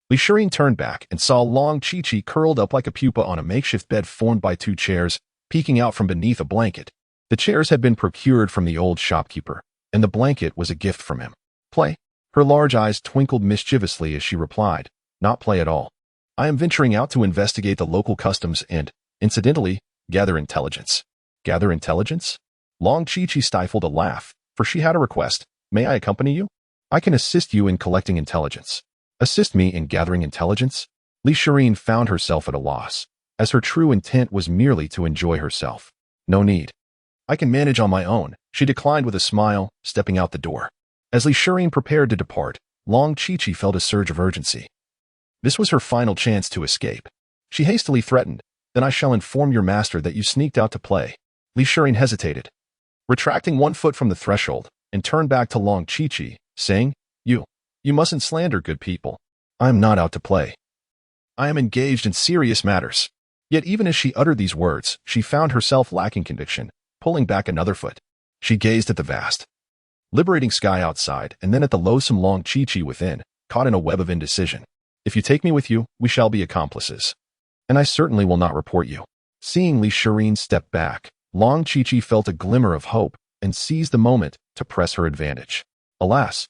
Li Shirin turned back and saw Long Chi-Chi curled up like a pupa on a makeshift bed formed by 2 chairs, peeking out from beneath a blanket. The chairs had been procured from the old shopkeeper, and the blanket was a gift from him. Play? Her large eyes twinkled mischievously as she replied, Not play at all. I am venturing out to investigate the local customs and, incidentally, gather intelligence. Gather intelligence? Long Chi-Chi stifled a laugh, for she had a request. May I accompany you? I can assist you in collecting intelligence. Assist me in gathering intelligence? Li Shirin found herself at a loss, as her true intent was merely to enjoy herself. No need. I can manage on my own, she declined with a smile, stepping out the door. As Li Shirin prepared to depart, Long Chi-Chi felt a surge of urgency. This was her final chance to escape. She hastily threatened, Then I shall inform your master that you sneaked out to play. Li Shirin hesitated, retracting 1 foot from the threshold, and turned back to Long Chi-Chi, saying, You mustn't slander good people. I am not out to play. I am engaged in serious matters. Yet even as she uttered these words, she found herself lacking conviction, pulling back another foot. She gazed at the vast liberating sky outside and then at the loathsome Long Chi-Chi within, caught in a web of indecision. If you take me with you, we shall be accomplices. And I certainly will not report you. Seeing Li Shirin step back, Long Chi-Chi felt a glimmer of hope and seized the moment to press her advantage. Alas,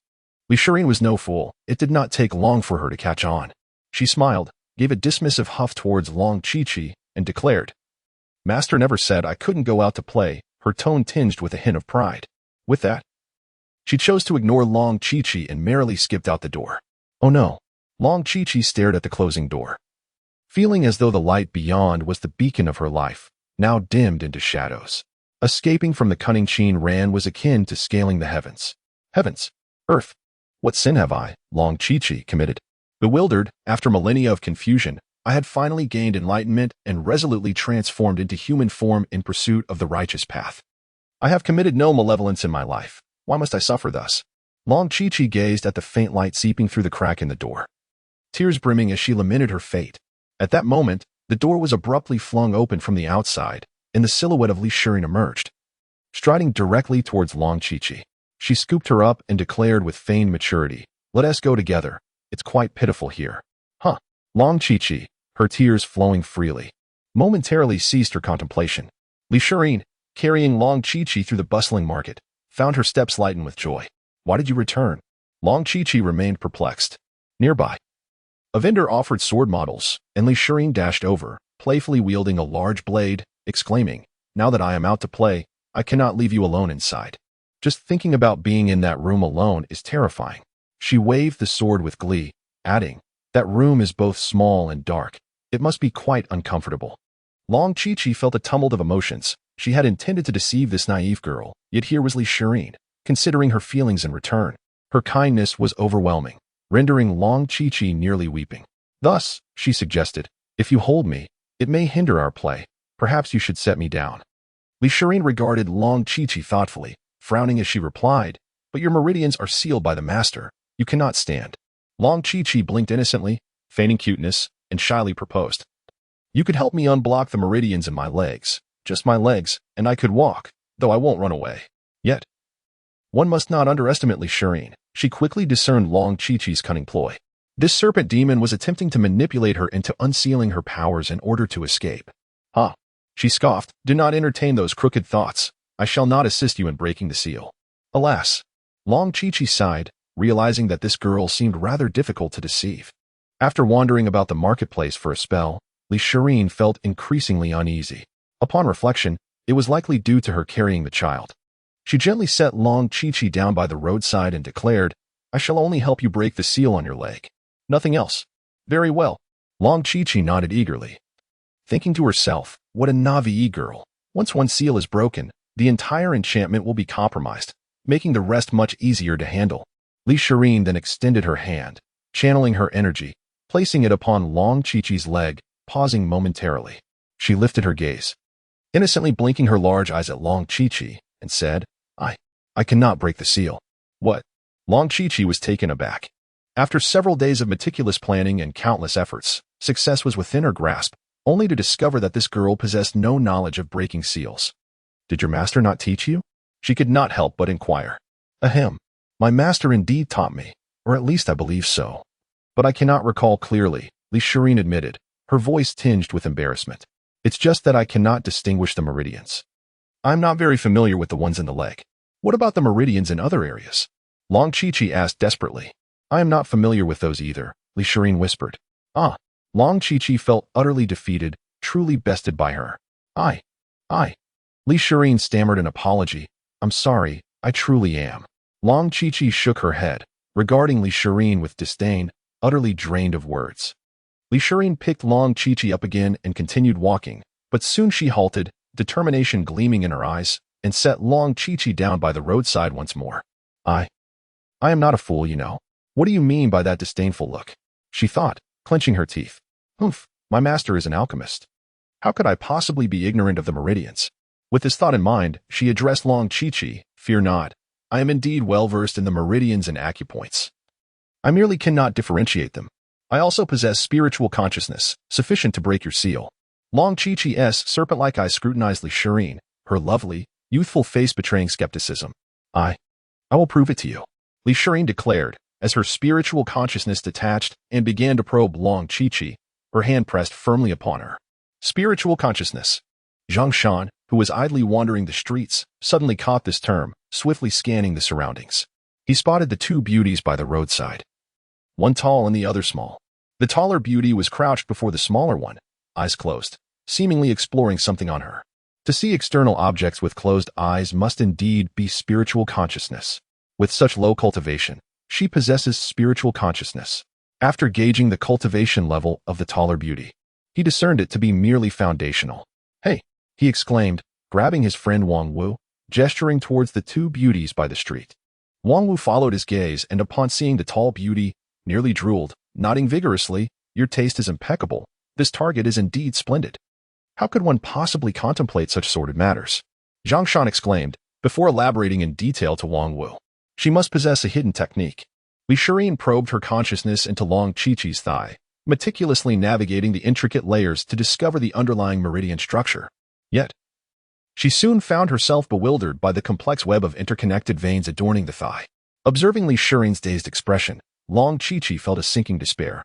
Li Shirin was no fool. It did not take long for her to catch on. She smiled, gave a dismissive huff towards Long Chi-Chi, and declared, "Master never said I couldn't go out to play," her tone tinged with a hint of pride. With that, she chose to ignore Long Chi-Chi and merrily skipped out the door. Oh no. Long Chi-Chi stared at the closing door, feeling as though the light beyond was the beacon of her life, now dimmed into shadows. Escaping from the cunning Qin Ran was akin to scaling the heavens. Heavens! Earth! What sin have I, Long Chi-Chi, committed? Bewildered, after millennia of confusion, I had finally gained enlightenment and resolutely transformed into human form in pursuit of the righteous path. I have committed no malevolence in my life. Why must I suffer thus? Long Chi-Chi gazed at the faint light seeping through the crack in the door, tears brimming as she lamented her fate. At that moment, the door was abruptly flung open from the outside, and the silhouette of Li Shirin emerged, striding directly towards Long Chi-Chi. She scooped her up and declared with feigned maturity, "Let us go together. It's quite pitiful here." Huh. Long Chi-Chi, her tears flowing freely, momentarily ceased her contemplation. Li Shirin, carrying Long Chi-Chi through the bustling market, found her steps lighten with joy. "Why did you return?" Long Chi-Chi remained perplexed. Nearby, a vendor offered sword models, and Li Shirin dashed over, playfully wielding a large blade, exclaiming, "Now that I am out to play, I cannot leave you alone inside. Just thinking about being in that room alone is terrifying." She waved the sword with glee, adding, "That room is both small and dark. It must be quite uncomfortable." Long Chi-Chi felt a tumult of emotions. She had intended to deceive this naive girl, yet here was Li Shirin, considering her feelings in return. Her kindness was overwhelming, rendering Long Chi-Chi nearly weeping. Thus, she suggested, "If you hold me, it may hinder our play. Perhaps you should set me down." Li Shirin regarded Long Chi-Chi thoughtfully, frowning as she replied, "But your meridians are sealed by the master. You cannot stand." Long Chi-Chi blinked innocently, feigning cuteness, and shyly proposed, "You could help me unblock the meridians in my legs, just my legs, and I could walk, though I won't run away." Yet, one must not underestimate Li Shirin. She quickly discerned Long Chi-Chi's cunning ploy. This serpent demon was attempting to manipulate her into unsealing her powers in order to escape. "Ha!" She scoffed, "Do not entertain those crooked thoughts. I shall not assist you in breaking the seal." Alas! Long Chi-Chi sighed, realizing that this girl seemed rather difficult to deceive. After wandering about the marketplace for a spell, Li Shirin felt increasingly uneasy. Upon reflection, it was likely due to her carrying the child. She gently set Long Chi-Chi down by the roadside and declared, "I shall only help you break the seal on your leg. Nothing else." "Very well." Long Chi-Chi nodded eagerly, thinking to herself, what a Navi girl. Once one seal is broken, the entire enchantment will be compromised, making the rest much easier to handle. Li Shirin then extended her hand, channeling her energy, placing it upon Long Chi-Chi's leg, pausing momentarily. She lifted her gaze, innocently blinking her large eyes at Long Chi-Chi, and said, I cannot break the seal." "What?" Long Chi-Chi was taken aback. After several days of meticulous planning and countless efforts, success was within her grasp, only to discover that this girl possessed no knowledge of breaking seals. "Did your master not teach you?" She could not help but inquire. "Ahem. My master indeed taught me, or at least I believe so. But I cannot recall clearly," Li Shirin admitted, her voice tinged with embarrassment. "It's just that I cannot distinguish the meridians. I'm not very familiar with the ones in the leg." "What about the meridians in other areas?" Long Chi-Chi asked desperately. "I am not familiar with those either," Li Shirin whispered. "Ah." Long Chi-Chi felt utterly defeated, truly bested by her. I. Li Shirin stammered an apology. "I'm sorry, I truly am." Long Chi-Chi shook her head, regarding Li Shirin with disdain, utterly drained of words. Li Shirin picked Long Chi-Chi up again and continued walking, but soon she halted, determination gleaming in her eyes, and set Long Chi-Chi down by the roadside once more. I am not a fool, you know." "What do you mean by that disdainful look?" she thought, clenching her teeth. "Humph, my master is an alchemist. How could I possibly be ignorant of the meridians?" With this thought in mind, she addressed Long Chi-Chi, "Fear not. I am indeed well versed in the meridians and acupoints. I merely cannot differentiate them. I also possess spiritual consciousness, sufficient to break your seal." Long Chi-Chi's serpent-like eyes scrutinized Li Shirin, her lovely, youthful face betraying skepticism. I will prove it to you, Li Shirin declared, as her spiritual consciousness detached and began to probe Long Chi-Chi, her hand pressed firmly upon her. Spiritual consciousness. Zhang Shan, who was idly wandering the streets, suddenly caught this term, swiftly scanning the surroundings. He spotted the two beauties by the roadside. One tall and the other small. The taller beauty was crouched before the smaller one, eyes closed, seemingly exploring something on her. To see external objects with closed eyes must indeed be spiritual consciousness. With such low cultivation, she possesses spiritual consciousness. After gauging the cultivation level of the taller beauty, he discerned it to be merely foundational. Hey, he exclaimed, grabbing his friend Wang Wu, gesturing towards the two beauties by the street. Wang Wu followed his gaze and upon seeing the tall beauty, nearly drooled, nodding vigorously, "Your taste is impeccable. This target is indeed splendid. How could one possibly contemplate such sordid matters?" Zhang Shan exclaimed, before elaborating in detail to Wang Wu. She must possess a hidden technique. Li Shirin probed her consciousness into Long Chi-Chi's thigh, meticulously navigating the intricate layers to discover the underlying meridian structure. Yet, she soon found herself bewildered by the complex web of interconnected veins adorning the thigh. Observing Li Shirin's dazed expression, Long Chi-Chi felt a sinking despair.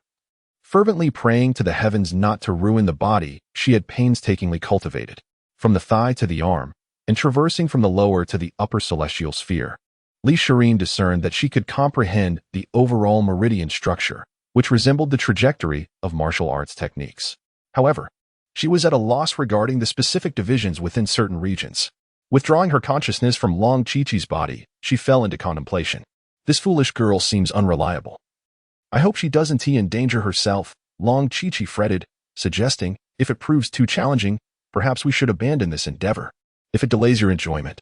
Fervently praying to the heavens not to ruin the body she had painstakingly cultivated, from the thigh to the arm, and traversing from the lower to the upper celestial sphere, Li Shirin discerned that she could comprehend the overall meridian structure, which resembled the trajectory of martial arts techniques. However, she was at a loss regarding the specific divisions within certain regions. Withdrawing her consciousness from Long Chi-Chi's body, she fell into contemplation. This foolish girl seems unreliable. I hope she doesn't endanger herself, Long Chi-Chi fretted, suggesting, if it proves too challenging, perhaps we should abandon this endeavor. If it delays your enjoyment,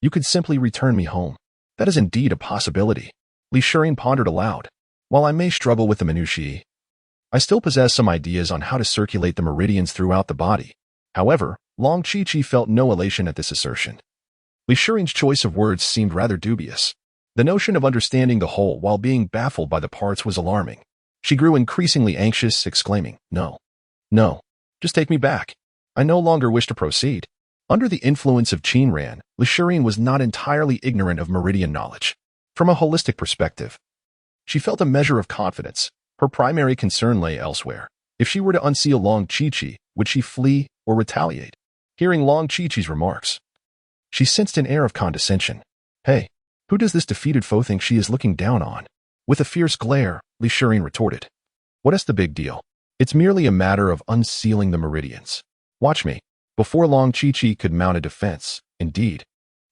you could simply return me home. That is indeed a possibility. Li Shirin pondered aloud. While I may struggle with the minutiae, I still possess some ideas on how to circulate the meridians throughout the body. However, Long Chi-Chi felt no elation at this assertion. Li Shirin's choice of words seemed rather dubious. The notion of understanding the whole while being baffled by the parts was alarming. She grew increasingly anxious, exclaiming, "No, no, just take me back. I no longer wish to proceed." Under the influence of Qin Ran, Li Shirin was not entirely ignorant of meridian knowledge. From a holistic perspective, she felt a measure of confidence. Her primary concern lay elsewhere. If she were to unseal Long Chi-Chi, would she flee or retaliate? Hearing Long Chi-Chi's remarks, she sensed an air of condescension. "Hey, who does this defeated foe think she is looking down on?" With a fierce glare, Li Shirin retorted, "What is the big deal? It's merely a matter of unsealing the meridians. Watch me." Before Long Chi-Chi could mount a defense, indeed,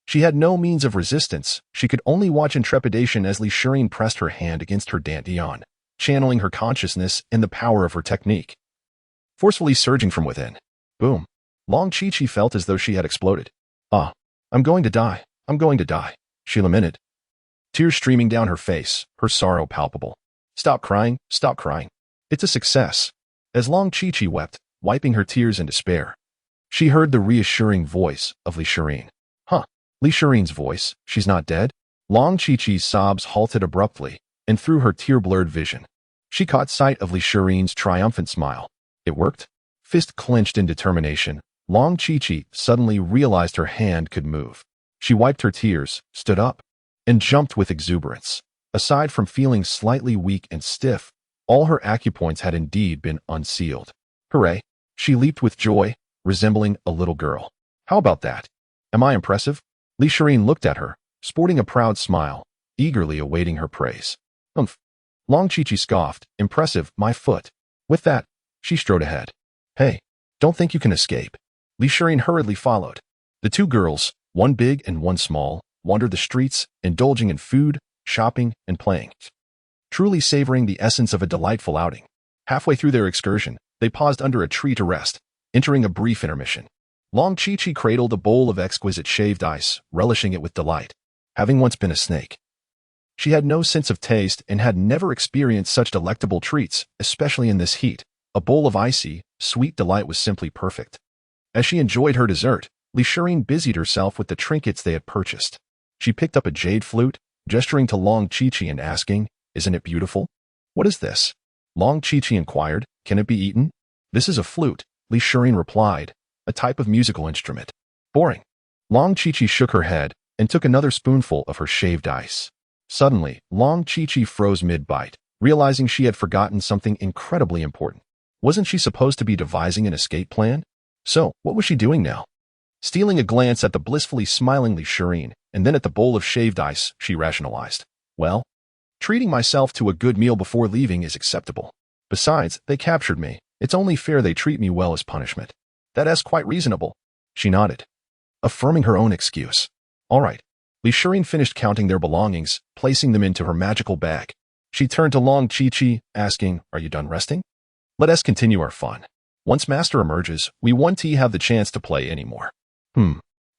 she had no means of resistance. She could only watch in trepidation as Li Shirin pressed her hand against her dantian, channeling her consciousness and the power of her technique. Forcefully surging from within. Boom. Long Chi-Chi felt as though she had exploded. "Ah, I'm going to die. I'm going to die," she lamented. Tears streaming down her face, her sorrow palpable. Stop crying, stop crying. It's a success." As Long Chi-Chi wept, wiping her tears in despair, she heard the reassuring voice of Li Shirin. "Huh, Li Shirin's voice, she's not dead?" Long Chi-Chi's sobs halted abruptly, and through her tear-blurred vision, she caught sight of Li Shirin's triumphant smile. It worked. Fist clenched in determination, Long Chi-Chi suddenly realized her hand could move. She wiped her tears, stood up, and jumped with exuberance. Aside from feeling slightly weak and stiff, all her acupoints had indeed been unsealed. Hooray! She leaped with joy, resembling a little girl. "How about that? Am I impressive?" Li Shirin looked at her, sporting a proud smile, eagerly awaiting her praise. "Umph." Long Chi-Chi scoffed, "Impressive, my foot." With that, she strode ahead. "Hey, don't think you can escape." Li Shirin hurriedly followed. The two girls, one big and one small, wandered the streets, indulging in food, shopping, and playing, truly savoring the essence of a delightful outing. Halfway through their excursion, they paused under a tree to rest, entering a brief intermission. Long Chi-Chi cradled a bowl of exquisite shaved ice, relishing it with delight. Having once been a snake, she had no sense of taste and had never experienced such delectable treats, especially in this heat. A bowl of icy, sweet delight was simply perfect. As she enjoyed her dessert, Li Shirin busied herself with the trinkets they had purchased. She picked up a jade flute, gesturing to Long Chi-Chi and asking, "Isn't it beautiful?" "What is this?" Long Chi-Chi inquired. "Can it be eaten?" "This is a flute," Li Shirin replied, "a type of musical instrument." "Boring." Long Chi-Chi shook her head, and took another spoonful of her shaved ice. Suddenly, Long Chi-Chi froze mid-bite, realizing she had forgotten something incredibly important. Wasn't she supposed to be devising an escape plan? So, what was she doing now? Stealing a glance at the blissfully smiling Li Shirin, and then at the bowl of shaved ice, she rationalized. Well, treating myself to a good meal before leaving is acceptable. Besides, they captured me. It's only fair they treat me well as punishment. That's quite reasonable. She nodded, affirming her own excuse. All right. Li Shirin finished counting their belongings, placing them into her magical bag. She turned to Long Chi-Chi, asking, "Are you done resting? Let us continue our fun. Once Master emerges, we won't have the chance to play anymore."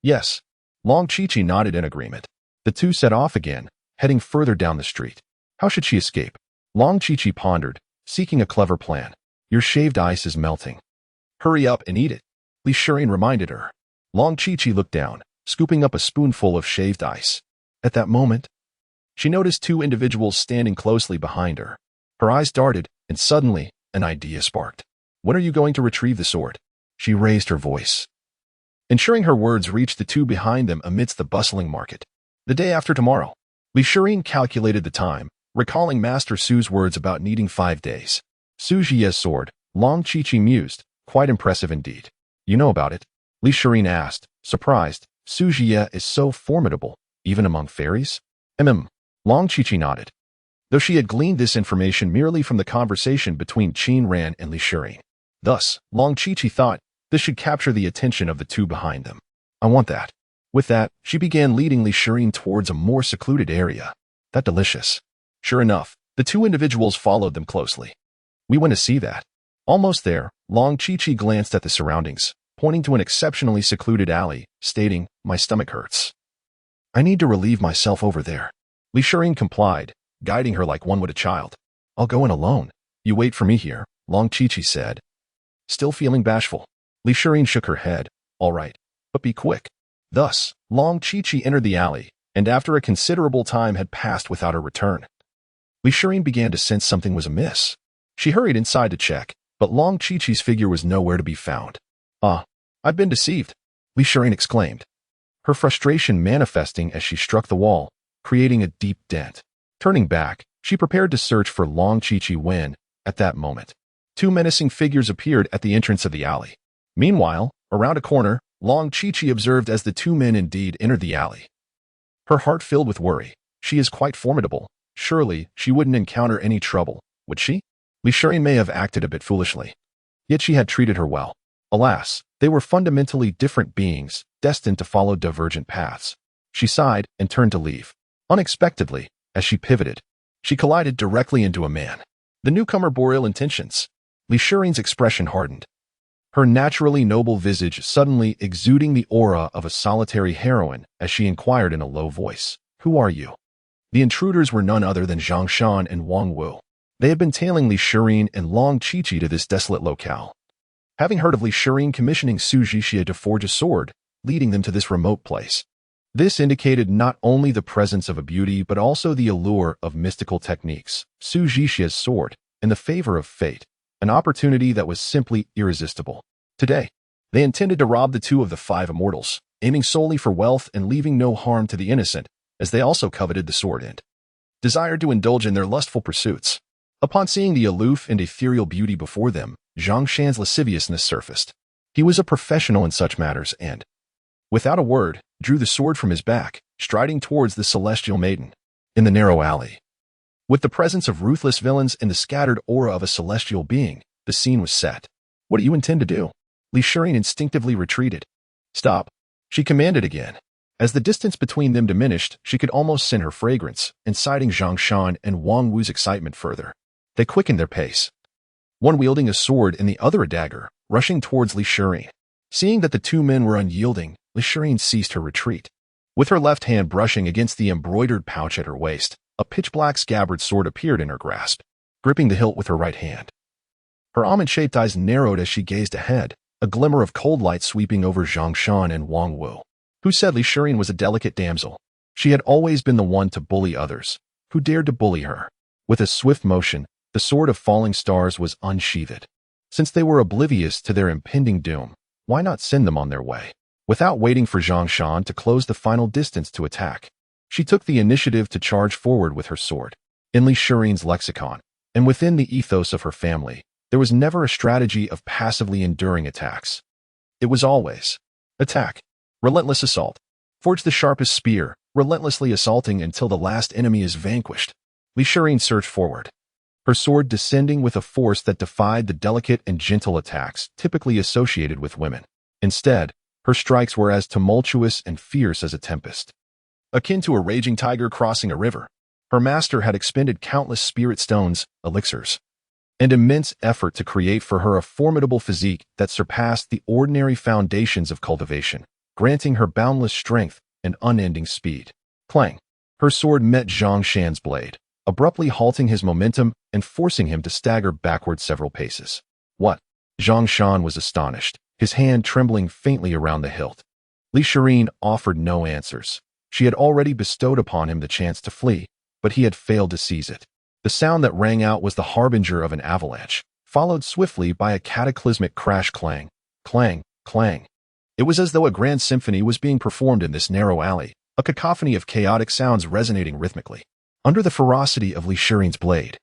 Yes. Long Chi-Chi nodded in agreement. The two set off again, heading further down the street. How should she escape? Long Chi-Chi pondered, seeking a clever plan. Your shaved ice is melting. Hurry up and eat it, Li Shirin reminded her. Long Chi-Chi looked down, scooping up a spoonful of shaved ice. At that moment, she noticed two individuals standing closely behind her. Her eyes darted, and suddenly, an idea sparked. When are you going to retrieve the sword? She raised her voice, ensuring her words reached the two behind them amidst the bustling market. The day after tomorrow. Li Shirin calculated the time, recalling Master Su's words about needing 5 days. Su Jie's sword, Long Chi-Chi mused, quite impressive indeed. You know about it? Li Shirin asked, surprised. Su Jie is so formidable, even among fairies? Long Chi-Chi nodded, though she had gleaned this information merely from the conversation between Qin Ran and Li Shirin. Thus, Long Chi-Chi thought, this should capture the attention of the two behind them. I want that. With that, she began leading Li Shirin towards a more secluded area. That delicious. Sure enough, the two individuals followed them closely. We want to see that. Almost there, Long Chi-Chi glanced at the surroundings, pointing to an exceptionally secluded alley, stating, my stomach hurts. I need to relieve myself over there. Li Shirin complied, guiding her like one would a child. I'll go in alone. You wait for me here, Long Chi-Chi said. Still feeling bashful. Li Shirin shook her head. All right, but be quick. Thus, Long Chi-Chi entered the alley, and after a considerable time had passed without her return, Li Shirin began to sense something was amiss. She hurried inside to check, but Long Chi-Chi's figure was nowhere to be found. I've been deceived, Li Shirin exclaimed, her frustration manifesting as she struck the wall, creating a deep dent. Turning back, she prepared to search for Long Chi-Chi when, at that moment, two menacing figures appeared at the entrance of the alley. Meanwhile, around a corner, Long Chi-Chi observed as the two men indeed entered the alley. Her heart filled with worry. She is quite formidable. Surely, she wouldn't encounter any trouble, would she? Li Shirin may have acted a bit foolishly. Yet she had treated her well. Alas, they were fundamentally different beings, destined to follow divergent paths. She sighed and turned to leave. Unexpectedly, as she pivoted, she collided directly into a man. The newcomer bore ill intentions. Li Shirin's expression hardened, her naturally noble visage suddenly exuding the aura of a solitary heroine as she inquired in a low voice, Who are you? The intruders were none other than Zhang Shan and Wang Wu. They had been tailing Li Shirin and Long Chi-Chi to this desolate locale. Having heard of Li Shirin commissioning Su Jie to forge a sword, leading them to this remote place. This indicated not only the presence of a beauty but also the allure of mystical techniques, Su Jie's sword, and the favor of fate, an opportunity that was simply irresistible. Today, they intended to rob the two of the 5 immortals, aiming solely for wealth and leaving no harm to the innocent, as they also coveted the sword and desired to indulge in their lustful pursuits. Upon seeing the aloof and ethereal beauty before them, Zhang Shan's lasciviousness surfaced. He was a professional in such matters and, without a word, drew the sword from his back, striding towards the celestial maiden. In the narrow alley, with the presence of ruthless villains and the scattered aura of a celestial being, the scene was set. What do you intend to do? Li Shirin instinctively retreated. Stop, she commanded again. As the distance between them diminished, she could almost scent her fragrance, inciting Zhang Shan and Wang Wu's excitement further. They quickened their pace, one wielding a sword and the other a dagger, rushing towards Li Shirin. Seeing that the two men were unyielding, Li Shirin ceased her retreat. With her left hand brushing against the embroidered pouch at her waist, a pitch-black scabbard sword appeared in her grasp, gripping the hilt with her right hand. Her almond-shaped eyes narrowed as she gazed ahead, a glimmer of cold light sweeping over Zhang Shan and Wang Wu. Who said Li Shirin was a delicate damsel? She had always been the one to bully others. Who dared to bully her? With a swift motion, the sword of falling stars was unsheathed. Since they were oblivious to their impending doom, why not send them on their way? Without waiting for Zhang Shan to close the final distance to attack, she took the initiative to charge forward with her sword. In Li Shirin's lexicon, and within the ethos of her family, there was never a strategy of passively enduring attacks. It was always attack, relentless assault. Forge the sharpest spear, relentlessly assaulting until the last enemy is vanquished. Li Shirin surged forward, her sword descending with a force that defied the delicate and gentle attacks typically associated with women. Instead, her strikes were as tumultuous and fierce as a tempest. Akin to a raging tiger crossing a river, her master had expended countless spirit stones, elixirs, and immense effort to create for her a formidable physique that surpassed the ordinary foundations of cultivation, granting her boundless strength and unending speed. Clang! Her sword met Zhang Shan's blade, abruptly halting his momentum and forcing him to stagger backward several paces. What? Zhang Shan was astonished, his hand trembling faintly around the hilt. Li Shirin offered no answers. She had already bestowed upon him the chance to flee, but he had failed to seize it. The sound that rang out was the harbinger of an avalanche, followed swiftly by a cataclysmic crash clang, clang, clang. It was as though a grand symphony was being performed in this narrow alley, a cacophony of chaotic sounds resonating rhythmically. Under the ferocity of Li Shirin's blade,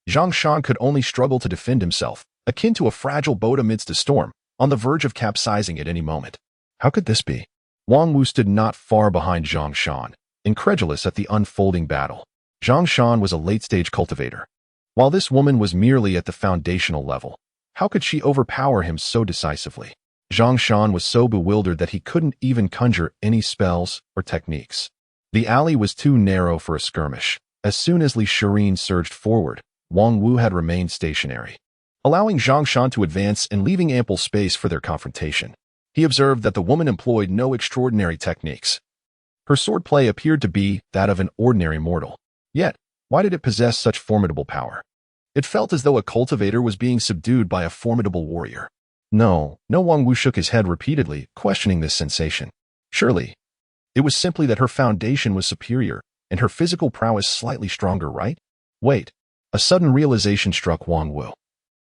Zhang Shan could only struggle to defend himself, akin to a fragile boat amidst a storm, on the verge of capsizing at any moment. How could this be? Wang Wu stood not far behind Zhang Shan, incredulous at the unfolding battle. Zhang Shan was a late-stage cultivator. While this woman was merely at the foundational level, how could she overpower him so decisively? Zhang Shan was so bewildered that he couldn't even conjure any spells or techniques. The alley was too narrow for a skirmish. As soon as Li Shirin surged forward, Wang Wu had remained stationary, allowing Zhang Shan to advance and leaving ample space for their confrontation. He observed that the woman employed no extraordinary techniques. Her swordplay appeared to be that of an ordinary mortal. Yet, why did it possess such formidable power? It felt as though a cultivator was being subdued by a formidable warrior. No, Wang Wu shook his head repeatedly, questioning this sensation. Surely, it was simply that her foundation was superior, and her physical prowess slightly stronger, right? Wait, a sudden realization struck Wang Wu.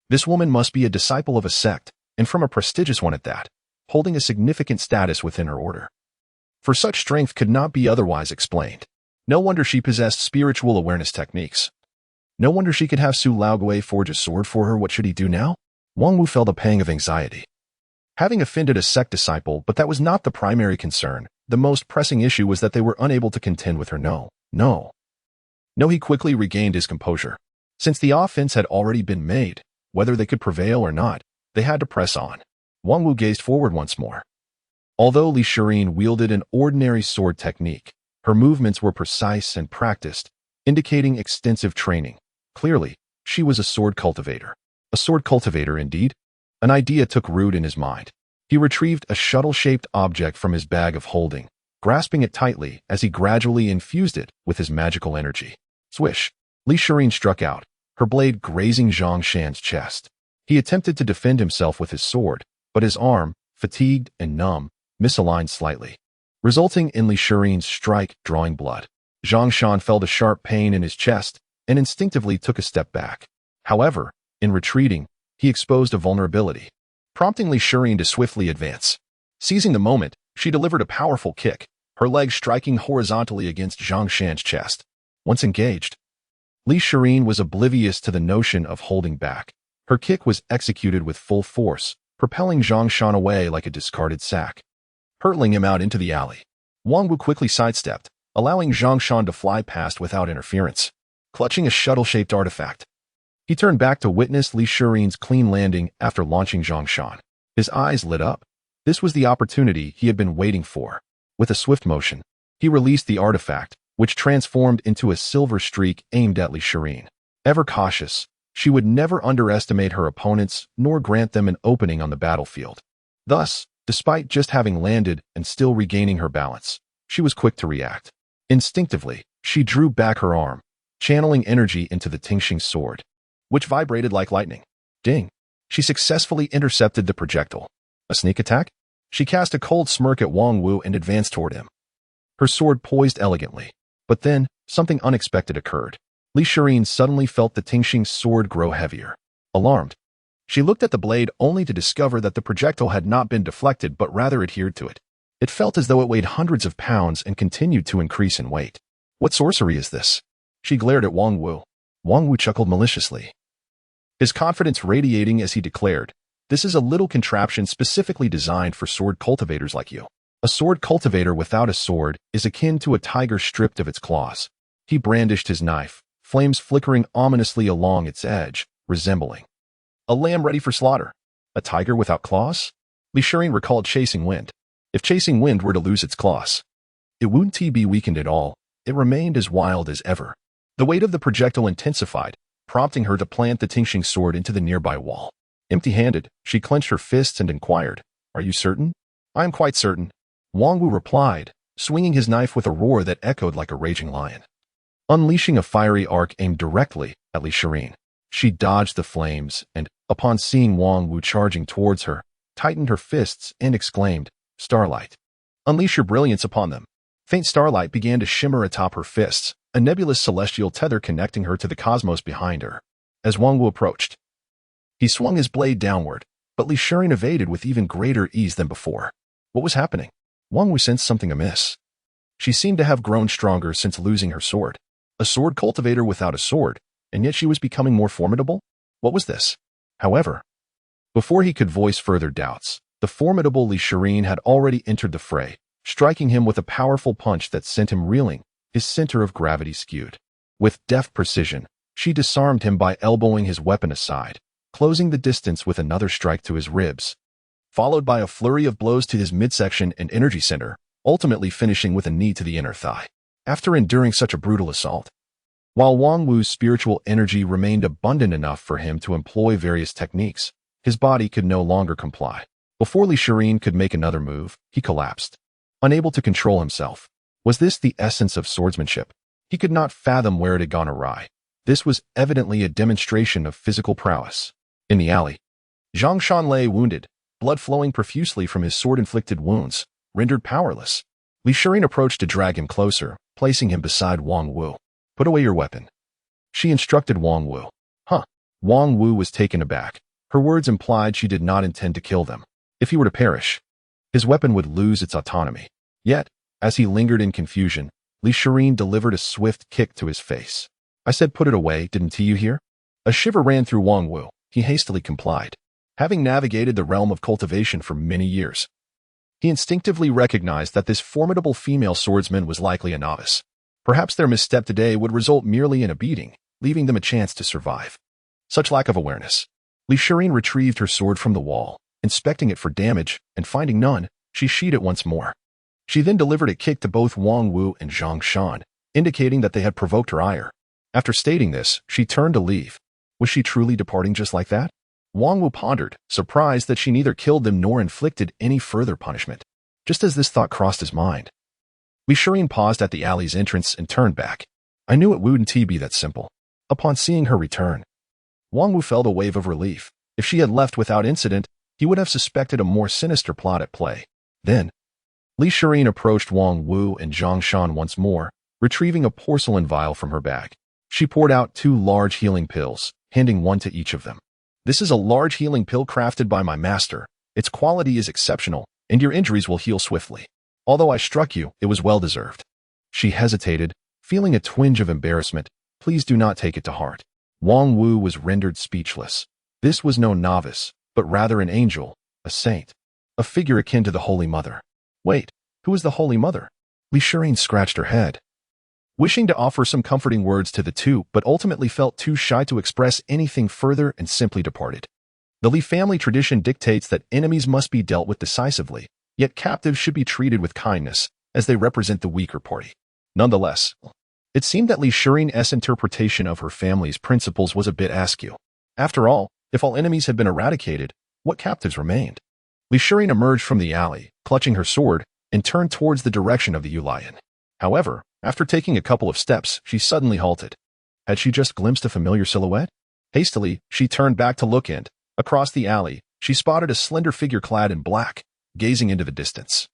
This woman must be a disciple of a sect, and from a prestigious one at that, holding a significant status within her order. For such strength could not be otherwise explained. No wonder she possessed spiritual awareness techniques. No wonder she could have Su Laogui forge a sword for her. What should he do now? Wang Wu felt a pang of anxiety. Having offended a sect disciple, but that was not the primary concern. The most pressing issue was that they were unable to contend with her. No, he quickly regained his composure. Since the offense had already been made, whether they could prevail or not, they had to press on. Wang Wu gazed forward once more. Although Li Shirin wielded an ordinary sword technique, her movements were precise and practiced, indicating extensive training. Clearly, she was a sword cultivator. A sword cultivator, indeed. An idea took root in his mind. He retrieved a shuttle-shaped object from his bag of holding, grasping it tightly as he gradually infused it with his magical energy. Swish! Li Shirin struck out, her blade grazing Zhang Shan's chest. He attempted to defend himself with his sword, but his arm, fatigued and numb, misaligned slightly, resulting in Li Shirin's strike drawing blood. Zhang Shan felt a sharp pain in his chest and instinctively took a step back. However, in retreating, he exposed a vulnerability, prompting Li Shirin to swiftly advance. Seizing the moment, she delivered a powerful kick, her leg striking horizontally against Zhang Shan's chest. Once engaged, Li Shirin was oblivious to the notion of holding back. Her kick was executed with full force, propelling Zhang Shan away like a discarded sack, hurtling him out into the alley. Wang Wu quickly sidestepped, allowing Zhang Shan to fly past without interference. Clutching a shuttle-shaped artifact, he turned back to witness Li Shirin's clean landing after launching Zhang Shan. His eyes lit up. This was the opportunity he had been waiting for. With a swift motion, he released the artifact, which transformed into a silver streak aimed at Li Shirin. Ever cautious, she would never underestimate her opponents nor grant them an opening on the battlefield. Thus, despite just having landed and still regaining her balance, she was quick to react. Instinctively, she drew back her arm, channeling energy into the Tingxing sword, which vibrated like lightning. Ding! She successfully intercepted the projectile. A sneak attack? She cast a cold smirk at Wang Wu and advanced toward him. Her sword poised elegantly. But then, something unexpected occurred. Li Shirin suddenly felt the Tingxing sword grow heavier. Alarmed, She looked at the blade only to discover that the projectile had not been deflected but rather adhered to it. It felt as though it weighed hundreds of pounds and continued to increase in weight. What sorcery is this? She glared at Wang Wu. Wang Wu chuckled maliciously, his confidence radiating as he declared, "This is a little contraption specifically designed for sword cultivators like you. A sword cultivator without a sword is akin to a tiger stripped of its claws." He brandished his knife, flames flickering ominously along its edge, resembling a lamb ready for slaughter. A tiger without claws? Li Shirin recalled Chasing Wind. If Chasing Wind were to lose its claws, it wouldn't be weakened at all. It remained as wild as ever. The weight of the projectile intensified, prompting her to plant the Tingxing sword into the nearby wall. Empty-handed, she clenched her fists and inquired, "Are you certain?" "I am quite certain," Wang Wu replied, swinging his knife with a roar that echoed like a raging lion. Unleashing a fiery arc aimed directly at Li Shirin, she dodged the flames and, upon seeing Wang Wu charging towards her, tightened her fists and exclaimed, "Starlight! Unleash your brilliance upon them." Faint starlight began to shimmer atop her fists, a nebulous celestial tether connecting her to the cosmos behind her. As Wang Wu approached, he swung his blade downward, but Li Shirin evaded with even greater ease than before. What was happening? Wang Wu sensed something amiss. She seemed to have grown stronger since losing her sword. A sword cultivator without a sword, and yet she was becoming more formidable? What was this? However, before he could voice further doubts, the formidable Li Shirin had already entered the fray, striking him with a powerful punch that sent him reeling, his center of gravity skewed. With deft precision, she disarmed him by elbowing his weapon aside, closing the distance with another strike to his ribs, followed by a flurry of blows to his midsection and energy center, ultimately finishing with a knee to the inner thigh. After enduring such a brutal assault, while Wang Wu's spiritual energy remained abundant enough for him to employ various techniques, his body could no longer comply. Before Li Shirin could make another move, he collapsed, unable to control himself. Was this the essence of swordsmanship? He could not fathom where it had gone awry. This was evidently a demonstration of physical prowess. In the alley, Zhang Shan lay wounded, blood flowing profusely from his sword-inflicted wounds, rendered powerless. Li Shirin approached to drag him closer, placing him beside Wang Wu. "Put away your weapon," she instructed Wang Wu. "Huh?" Wang Wu was taken aback. Her words implied she did not intend to kill them. If he were to perish, his weapon would lose its autonomy. Yet, as he lingered in confusion, Li Shirin delivered a swift kick to his face. "I said put it away, didn't you hear?" A shiver ran through Wang Wu. He hastily complied. Having navigated the realm of cultivation for many years, he instinctively recognized that this formidable female swordsman was likely a novice. Perhaps their misstep today would result merely in a beating, leaving them a chance to survive. Such lack of awareness. Li Shirin retrieved her sword from the wall, inspecting it for damage, and finding none, she sheathed it once more. She then delivered a kick to both Wang Wu and Zhang Shan, indicating that they had provoked her ire. After stating this, she turned to leave. Was she truly departing just like that? Wang Wu pondered, surprised that she neither killed them nor inflicted any further punishment. Just as this thought crossed his mind, Li Shirin paused at the alley's entrance and turned back. I knew it wouldn't be that simple. Upon seeing her return, Wang Wu felt a wave of relief. If she had left without incident, he would have suspected a more sinister plot at play. Then, Li Shirin approached Wang Wu and Zhang Shan once more, retrieving a porcelain vial from her bag. She poured out 2 large healing pills, handing one to each of them. "This is a large healing pill crafted by my master. Its quality is exceptional, and your injuries will heal swiftly. Although I struck you, it was well-deserved." She hesitated, feeling a twinge of embarrassment. "Please do not take it to heart." Wang Wu was rendered speechless. This was no novice, but rather an angel, a saint, a figure akin to the Holy Mother. Wait, who is the Holy Mother? Li Shirin scratched her head, wishing to offer some comforting words to the two, but ultimately felt too shy to express anything further and simply departed. The Li family tradition dictates that enemies must be dealt with decisively, yet captives should be treated with kindness, as they represent the weaker party. Nonetheless, it seemed that Li Shirin's interpretation of her family's principles was a bit askew. After all, if all enemies had been eradicated, what captives remained? Li Shirin emerged from the alley, clutching her sword, and turned towards the direction of the Yulian. However, after taking a couple of steps, she suddenly halted. Had she just glimpsed a familiar silhouette? Hastily, she turned back to look and, across the alley, she spotted a slender figure clad in black, gazing into the distance,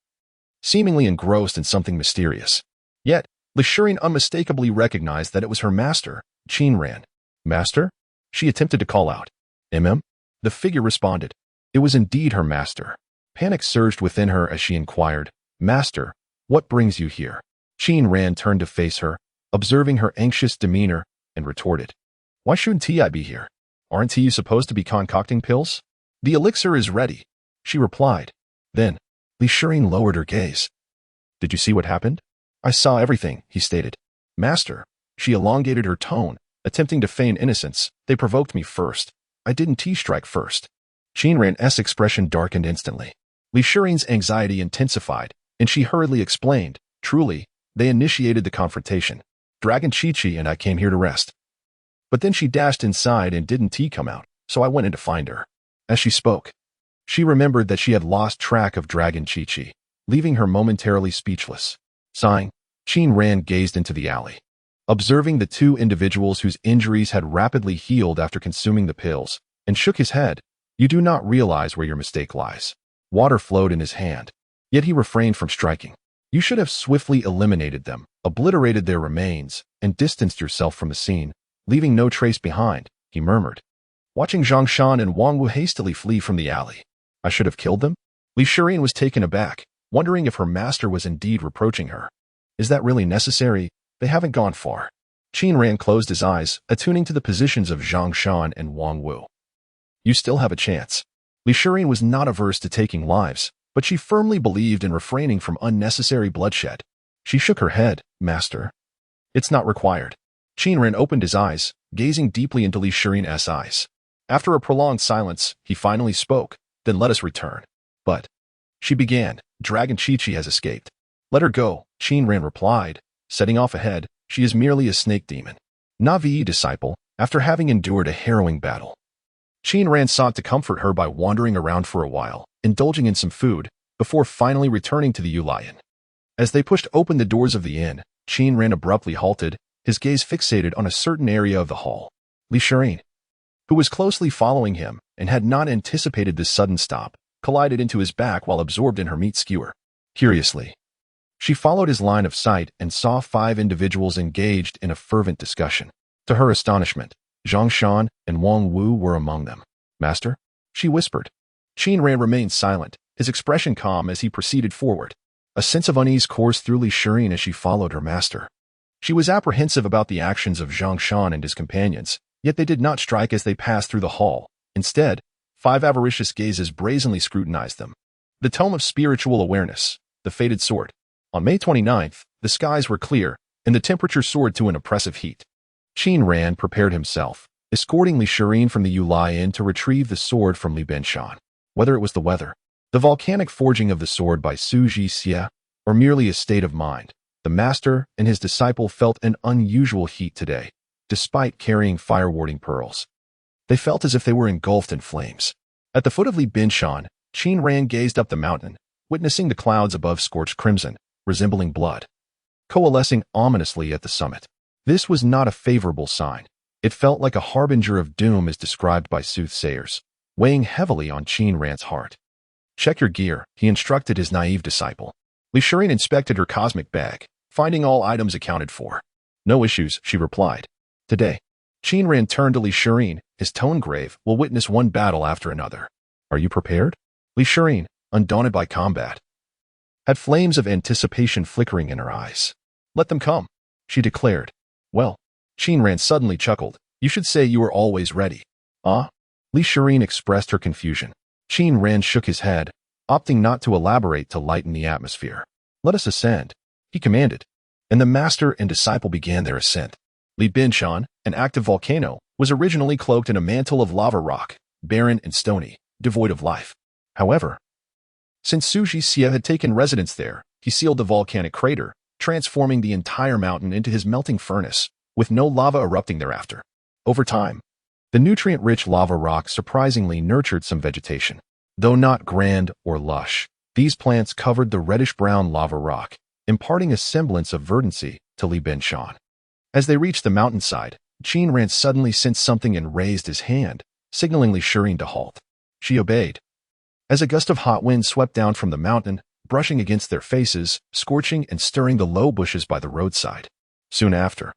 seemingly engrossed in something mysterious. Yet, Li Shirin unmistakably recognized that it was her master, Qin Ran. "Master?" She attempted to call out. "Mm?" The figure responded. It was indeed her master. Panic surged within her as she inquired, "Master, what brings you here?" Qin Ran turned to face her, observing her anxious demeanor, and retorted, "Why shouldn't I be here? Aren't you supposed to be concocting pills?" "The elixir is ready," she replied. Then, Li Shirin lowered her gaze. "Did you see what happened?" "I saw everything," he stated. "Master," she elongated her tone, attempting to feign innocence, "they provoked me first. I didn't strike first." Qin Ran's expression darkened instantly. Li Shirin's anxiety intensified, and she hurriedly explained, "Truly, they initiated the confrontation. Dragon Chi-Chi and I came here to rest. But then she dashed inside and didn't come out, so I went in to find her." As she spoke, she remembered that she had lost track of Dragon Chi-Chi, leaving her momentarily speechless. Sighing, Qin Ran gazed into the alley. Observing the two individuals whose injuries had rapidly healed after consuming the pills, and shook his head. "You do not realize where your mistake lies." Water flowed in his hand, yet he refrained from striking. "You should have swiftly eliminated them, obliterated their remains, and distanced yourself from the scene, leaving no trace behind," he murmured, watching Zhang Shan and Wang Wu hastily flee from the alley. "I should have killed them?" Li Shirin was taken aback, wondering if her master was indeed reproaching her. "Is that really necessary? They haven't gone far." Qin Ran closed his eyes, attuning to the positions of Zhang Shan and Wang Wu. "You still have a chance." Li Shirin was not averse to taking lives, but she firmly believed in refraining from unnecessary bloodshed. She shook her head. "Master, it's not required." Qin Ran opened his eyes, gazing deeply into Li Shirin's eyes. After a prolonged silence, he finally spoke, "Then let us return." "But," she began, "Dragon Chi-Chi has escaped." "Let her go," Qin Ran replied, setting off ahead. "She is merely a snake demon. Navi disciple, after having endured a harrowing battle." Qin Ran sought to comfort her by wandering around for a while, indulging in some food, before finally returning to the Yulian. As they pushed open the doors of the inn, Qin Ran abruptly halted, his gaze fixated on a certain area of the hall. Li Shirin, who was closely following him and had not anticipated this sudden stop, collided into his back while absorbed in her meat skewer. Curiously, she followed his line of sight and saw 5 individuals engaged in a fervent discussion. To her astonishment, Zhang Shan and Wang Wu were among them. "Master?" she whispered. Qin Ran remained silent, his expression calm as he proceeded forward. A sense of unease coursed through Li Shirin as she followed her master. She was apprehensive about the actions of Zhang Shan and his companions, yet they did not strike as they passed through the hall. Instead, 5 avaricious gazes brazenly scrutinized them. The Tome of Spiritual Awareness, the Fated Sword. On May 29th, the skies were clear, and the temperature soared to an oppressive heat. Qin Ran prepared himself, escorting Li Shirin from the Yulian to retrieve the sword from Li Binshan. Whether it was the weather, the volcanic forging of the sword by Su Ji Xie, or merely a state of mind, the master and his disciple felt an unusual heat today, despite carrying fire-warding pearls. They felt as if they were engulfed in flames. At the foot of Li Binshan, Qin Ran gazed up the mountain, witnessing the clouds above scorched crimson, resembling blood, coalescing ominously at the summit. This was not a favorable sign. It felt like a harbinger of doom as described by soothsayers, weighing heavily on Qin Ran's heart. "Check your gear," he instructed his naive disciple. Li Shirin inspected her cosmic bag, finding all items accounted for. "No issues," she replied. "Today." Qin Ran turned to Li Shirin, his tone grave. "We'll witness one battle after another. Are you prepared?" Li Shirin, undaunted by combat, had flames of anticipation flickering in her eyes. "Let them come," she declared. "Well," Qin Ran suddenly chuckled, "you should say you were always ready." "Ah?" Li Shirin expressed her confusion. Qin Ran shook his head, opting not to elaborate to lighten the atmosphere. "Let us ascend," he commanded, and the master and disciple began their ascent. Li Binshan, an active volcano, was originally cloaked in a mantle of lava rock, barren and stony, devoid of life. However, since Su Ji Xie had taken residence there, he sealed the volcanic crater, transforming the entire mountain into his melting furnace, with no lava erupting thereafter. Over time, the nutrient-rich lava rock surprisingly nurtured some vegetation. Though not grand or lush, these plants covered the reddish-brown lava rock, imparting a semblance of verdancy to Li Binshan. As they reached the mountainside, Qin Ran suddenly sensed something and raised his hand, signaling Li Shirin to halt. She obeyed. As a gust of hot wind swept down from the mountain, brushing against their faces, scorching and stirring the low bushes by the roadside. Soon after,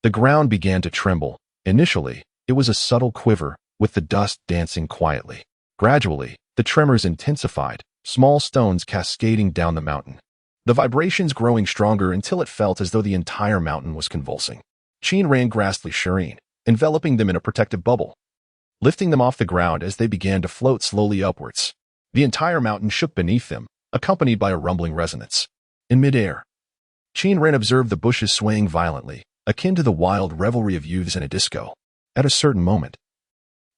the ground began to tremble. Initially, it was a subtle quiver, with the dust dancing quietly. Gradually, the tremors intensified, small stones cascading down the mountain. The vibrations growing stronger until it felt as though the entire mountain was convulsing. Qin Ran grasped elixirs, enveloping them in a protective bubble, lifting them off the ground as they began to float slowly upwards. The entire mountain shook beneath them, accompanied by a rumbling resonance. In midair, Qin Ran observed the bushes swaying violently, akin to the wild revelry of youths in a disco. At a certain moment,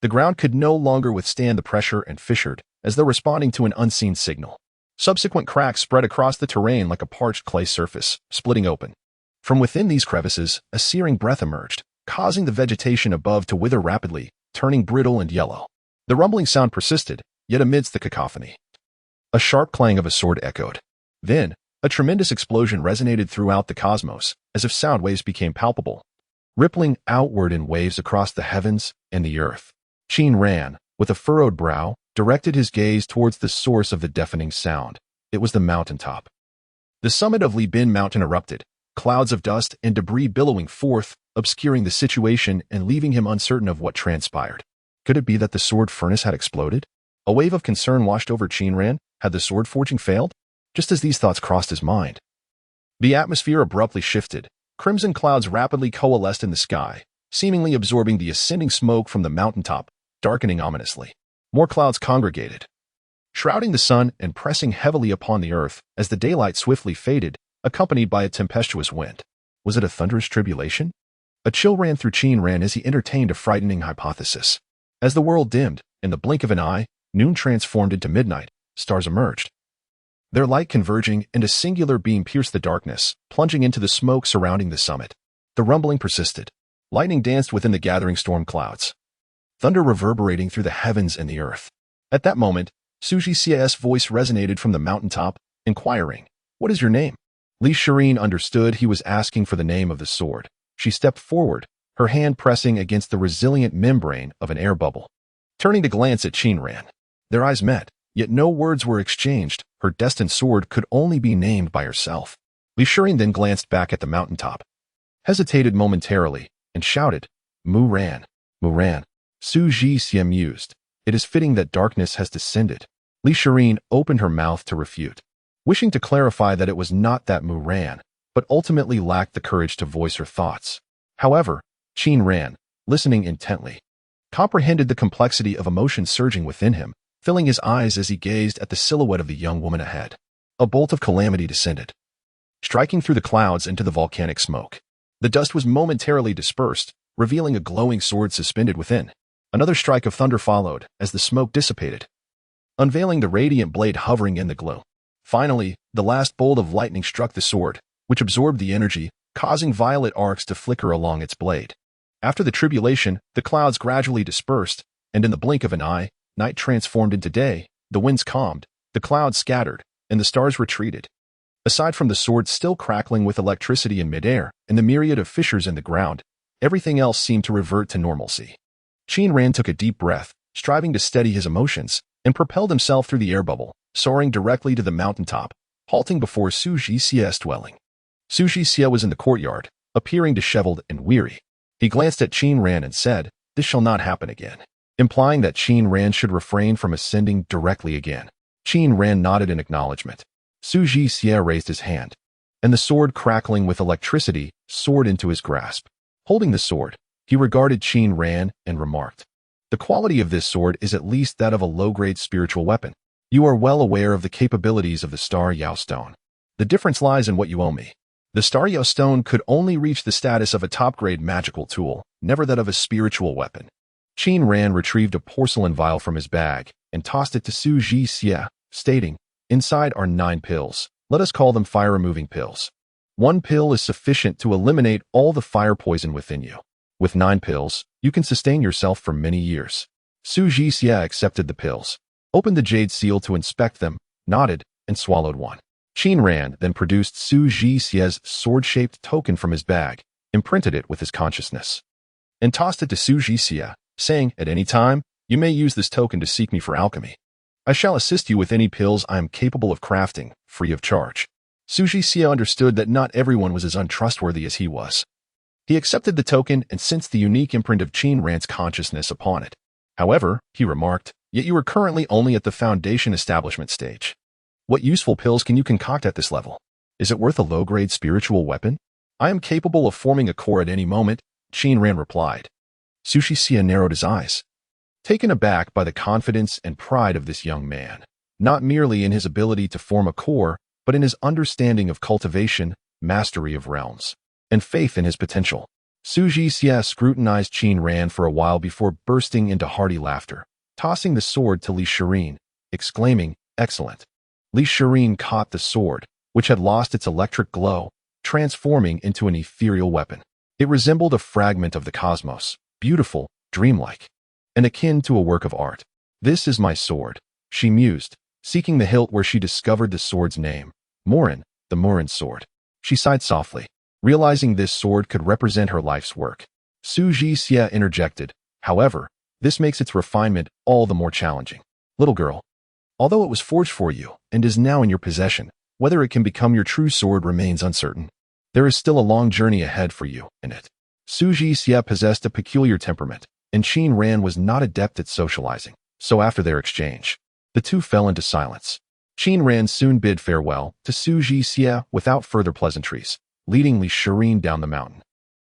the ground could no longer withstand the pressure and fissured, as though responding to an unseen signal. Subsequent cracks spread across the terrain like a parched clay surface, splitting open. From within these crevices, a searing breath emerged, causing the vegetation above to wither rapidly, turning brittle and yellow. The rumbling sound persisted, yet amidst the cacophony, a sharp clang of a sword echoed. Then, a tremendous explosion resonated throughout the cosmos, as if sound waves became palpable, rippling outward in waves across the heavens and the earth. Qin Ran, with a furrowed brow, directed his gaze towards the source of the deafening sound. It was the mountaintop. The summit of Li Bin Mountain erupted, clouds of dust and debris billowing forth, obscuring the situation and leaving him uncertain of what transpired. Could it be that the sword furnace had exploded? A wave of concern washed over Qin Ran. Had the sword forging failed? Just as these thoughts crossed his mind, the atmosphere abruptly shifted. Crimson clouds rapidly coalesced in the sky, seemingly absorbing the ascending smoke from the mountaintop, darkening ominously. More clouds congregated, shrouding the sun and pressing heavily upon the earth as the daylight swiftly faded, accompanied by a tempestuous wind. Was it a thunderous tribulation? A chill ran through Qin Ran as he entertained a frightening hypothesis. As the world dimmed, in the blink of an eye, noon transformed into midnight, stars emerged, their light converging, and a singular beam pierced the darkness, plunging into the smoke surrounding the summit. The rumbling persisted. Lightning danced within the gathering storm clouds, thunder reverberating through the heavens and the earth. At that moment, Suji Xia's voice resonated from the mountaintop, inquiring, "What is your name?" Elixirs understood he was asking for the name of the sword. She stepped forward, her hand pressing against the resilient membrane of an air bubble. Turning to glance at Qin Ran, their eyes met, yet no words were exchanged. Her destined sword could only be named by herself. Elixirs then glanced back at the mountaintop, hesitated momentarily, and shouted, "Mu Ran, Mu Ran." Suji Xia mused. It is fitting that darkness has descended. Elixirs opened her mouth to refute, wishing to clarify that it was not that Mu Ran, but ultimately lacked the courage to voice her thoughts. However, Qin Ran, listening intently, comprehended the complexity of emotion surging within him, filling his eyes as he gazed at the silhouette of the young woman ahead. A bolt of calamity descended, striking through the clouds into the volcanic smoke. The dust was momentarily dispersed, revealing a glowing sword suspended within. Another strike of thunder followed as the smoke dissipated, unveiling the radiant blade hovering in the glow. Finally, the last bolt of lightning struck the sword, which absorbed the energy, causing violet arcs to flicker along its blade. After the tribulation, the clouds gradually dispersed, and in the blink of an eye, night transformed into day, the winds calmed, the clouds scattered, and the stars retreated. Aside from the sword still crackling with electricity in midair and the myriad of fissures in the ground, everything else seemed to revert to normalcy. Qin Ran took a deep breath, striving to steady his emotions, and propelled himself through the air bubble, soaring directly to the mountaintop, halting before Suji Xia's dwelling. Suji Xia was in the courtyard, appearing disheveled and weary. He glanced at Qin Ran and said, "This shall not happen again," implying that Qin Ran should refrain from ascending directly again. Qin Ran nodded in acknowledgement. Suji Xia raised his hand, and the sword crackling with electricity soared into his grasp. Holding the sword, he regarded Qin Ran and remarked, "The quality of this sword is at least that of a low-grade spiritual weapon. You are well aware of the capabilities of the Star Yao Stone. The difference lies in what you owe me. The Star Yao Stone could only reach the status of a top-grade magical tool, never that of a spiritual weapon." Qin Ran retrieved a porcelain vial from his bag and tossed it to Suji Xia, stating, "Inside are 9 pills. Let us call them fire-removing pills. 1 pill is sufficient to eliminate all the fire poison within you. With 9 pills, you can sustain yourself for many years." Suji Xia accepted the pills, opened the jade seal to inspect them, nodded, and swallowed one. Qin Ran then produced Suji Xia's sword-shaped token from his bag, imprinted it with his consciousness, and tossed it to Suji Xia, saying, "At any time, you may use this token to seek me for alchemy. I shall assist you with any pills I am capable of crafting, free of charge." Suji Xia understood that not everyone was as untrustworthy as he was. He accepted the token and sensed the unique imprint of Qin Ran's consciousness upon it. However, he remarked, yet you are currently only at the foundation establishment stage. What useful pills can you concoct at this level? Is it worth a low-grade spiritual weapon? I am capable of forming a core at any moment, Qin Ran replied. Sushi Xia narrowed his eyes, taken aback by the confidence and pride of this young man, not merely in his ability to form a core, but in his understanding of cultivation, mastery of realms, and faith in his potential. Suji Xia scrutinized Qin Ran for a while before bursting into hearty laughter, tossing the sword to Li Shirin, exclaiming, "Excellent." Li Shirin caught the sword, which had lost its electric glow, transforming into an ethereal weapon. It resembled a fragment of the cosmos, beautiful, dreamlike, and akin to a work of art. "This is my sword," she mused, seeking the hilt where she discovered the sword's name, Morin, the Morin sword. She sighed softly, realizing this sword could represent her life's work. Su Ji Xia interjected, "However, this makes its refinement all the more challenging. Little girl, although it was forged for you and is now in your possession, whether it can become your true sword remains uncertain. There is still a long journey ahead for you in it." Su Ji Xia possessed a peculiar temperament, and Qin Ran was not adept at socializing, so after their exchange, the two fell into silence. Qin Ran soon bid farewell to Su Ji Xia without further pleasantries, leading Li Shirin down the mountain.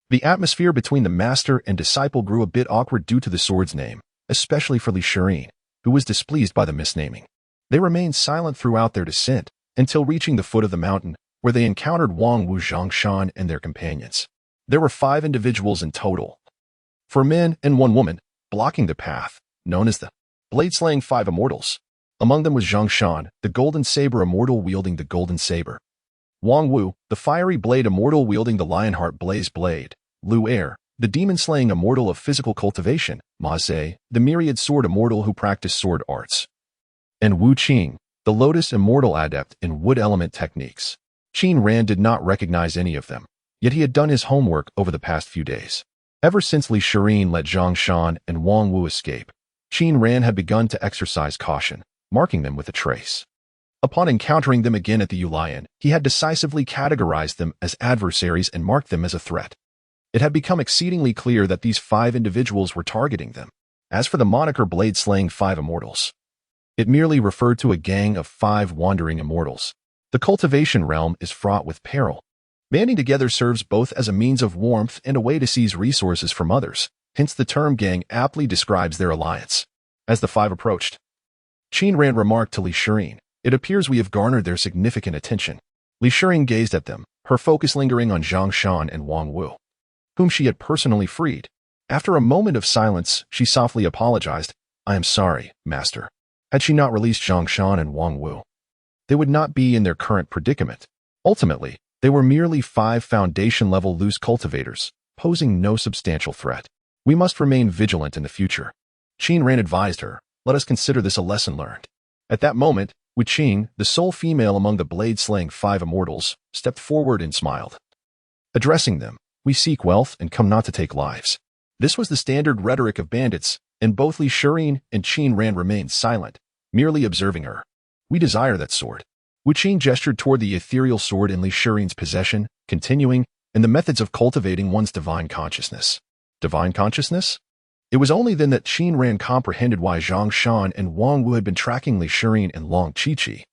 The atmosphere between the master and disciple grew a bit awkward due to the sword's name, especially for Li Shirin, who was displeased by the misnaming. They remained silent throughout their descent, until reaching the foot of the mountain, where they encountered Wang Wu, Zhongshan, and their companions. There were 5 individuals in total, 4 men and 1 woman, blocking the path, known as the blade-slaying 5 immortals. Among them was Zhongshan, the golden saber immortal wielding the golden saber; Wang Wu, the fiery blade immortal wielding the lionheart blaze blade; Lu Er, the demon-slaying immortal of physical cultivation; Ma Zhe, the myriad sword immortal who practiced sword arts; and Wu Qing, the lotus immortal adept in wood element techniques. Qin Ran did not recognize any of them, yet he had done his homework over the past few days. Ever since Li Shirin let Zhongshan and Wang Wu escape, Qin Ran had begun to exercise caution, marking them with a trace. Upon encountering them again at the Yulian, he had decisively categorized them as adversaries and marked them as a threat. It had become exceedingly clear that these 5 individuals were targeting them. As for the moniker blade-slaying 5 immortals, it merely referred to a gang of 5 wandering immortals. The cultivation realm is fraught with peril. Banding together serves both as a means of warmth and a way to seize resources from others, hence the term gang aptly describes their alliance. As the 5 approached, Qin Ran remarked to Li Shirin, "It appears we have garnered their significant attention." Li Shirin gazed at them, her focus lingering on Zhongshan and Wang Wu, whom she had personally freed. After a moment of silence, she softly apologized, "I am sorry, master." Had she not released Zhongshan and Wang Wu, they would not be in their current predicament. Ultimately, they were merely 5 foundation-level loose cultivators, posing no substantial threat. "We must remain vigilant in the future," Qin Ran advised her. "Let us consider this a lesson learned." At that moment, Wu Qing, the sole female among the blade-slaying 5 immortals, stepped forward and smiled, addressing them, "We seek wealth and come not to take lives." This was the standard rhetoric of bandits, and both Li Shirin and Qin Ran remained silent, merely observing her. "We desire that sword." Wu Qing gestured toward the ethereal sword in Li Shirin's possession, continuing, "and the methods of cultivating one's divine consciousness." Divine consciousness? It was only then that Qin Ran comprehended why Zhongshan and Wang Wu had been tracking Li Shirin and Long Chi-Chi.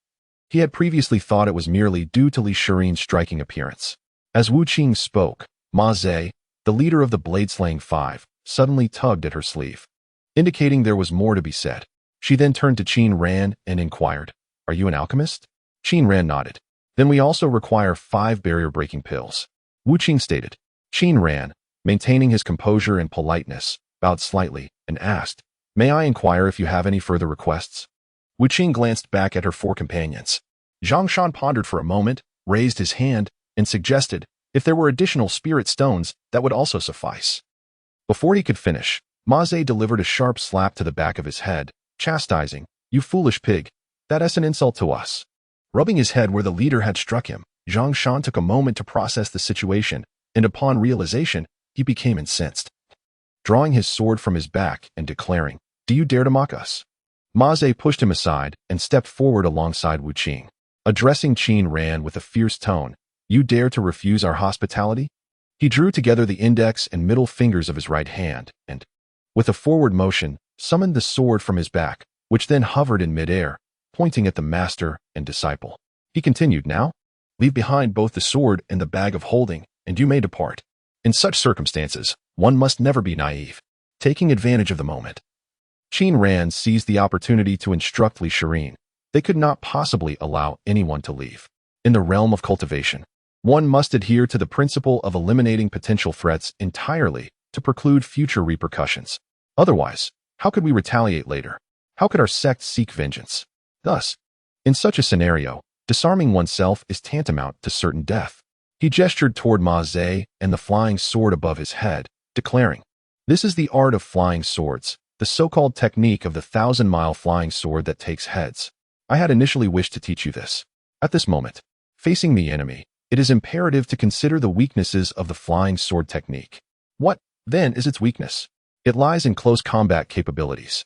He had previously thought it was merely due to Li Shirin's striking appearance. As Wu Qing spoke, Ma Zhe, the leader of the blade-slaying 5, suddenly tugged at her sleeve, indicating there was more to be said. She then turned to Qin Ran and inquired, "Are you an alchemist?" Qin Ran nodded. "Then we also require 5 barrier-breaking pills," Wu Qing stated. Qin Ran, maintaining his composure and politeness, bowed slightly and asked, "May I inquire if you have any further requests?" Wu Qing glanced back at her 4 companions. Zhongshan pondered for a moment, raised his hand, and suggested, if there were additional spirit stones, that would also suffice. Before he could finish, Ma Zhe delivered a sharp slap to the back of his head, chastising, "You foolish pig, that is an insult to us." Rubbing his head where the leader had struck him, Zhongshan took a moment to process the situation, and upon realization, he became incensed. Drawing his sword from his back and declaring, "Do you dare to mock us?" Ma Zhe pushed him aside and stepped forward alongside Wu Qing. Addressing Qin Ran with a fierce tone, "You dare to refuse our hospitality?" He drew together the index and middle fingers of his right hand and, with a forward motion, summoned the sword from his back, which then hovered in midair, pointing at the master and disciple. He continued, "Now, leave behind both the sword and the bag of holding, and you may depart. In such circumstances, one must never be naive, taking advantage of the moment." Qin Ran seized the opportunity to instruct elixirs. They could not possibly allow anyone to leave. In the realm of cultivation, one must adhere to the principle of eliminating potential threats entirely to preclude future repercussions. Otherwise, how could we retaliate later? How could our sect seek vengeance? Thus, in such a scenario, disarming oneself is tantamount to certain death. He gestured toward Ma Zhe and the flying sword above his head, declaring, "This is the art of flying swords, the so-called technique of the 1,000-mile flying sword that takes heads. I had initially wished to teach you this. At this moment, facing the enemy, it is imperative to consider the weaknesses of the flying sword technique. What, then, is its weakness? It lies in close combat capabilities.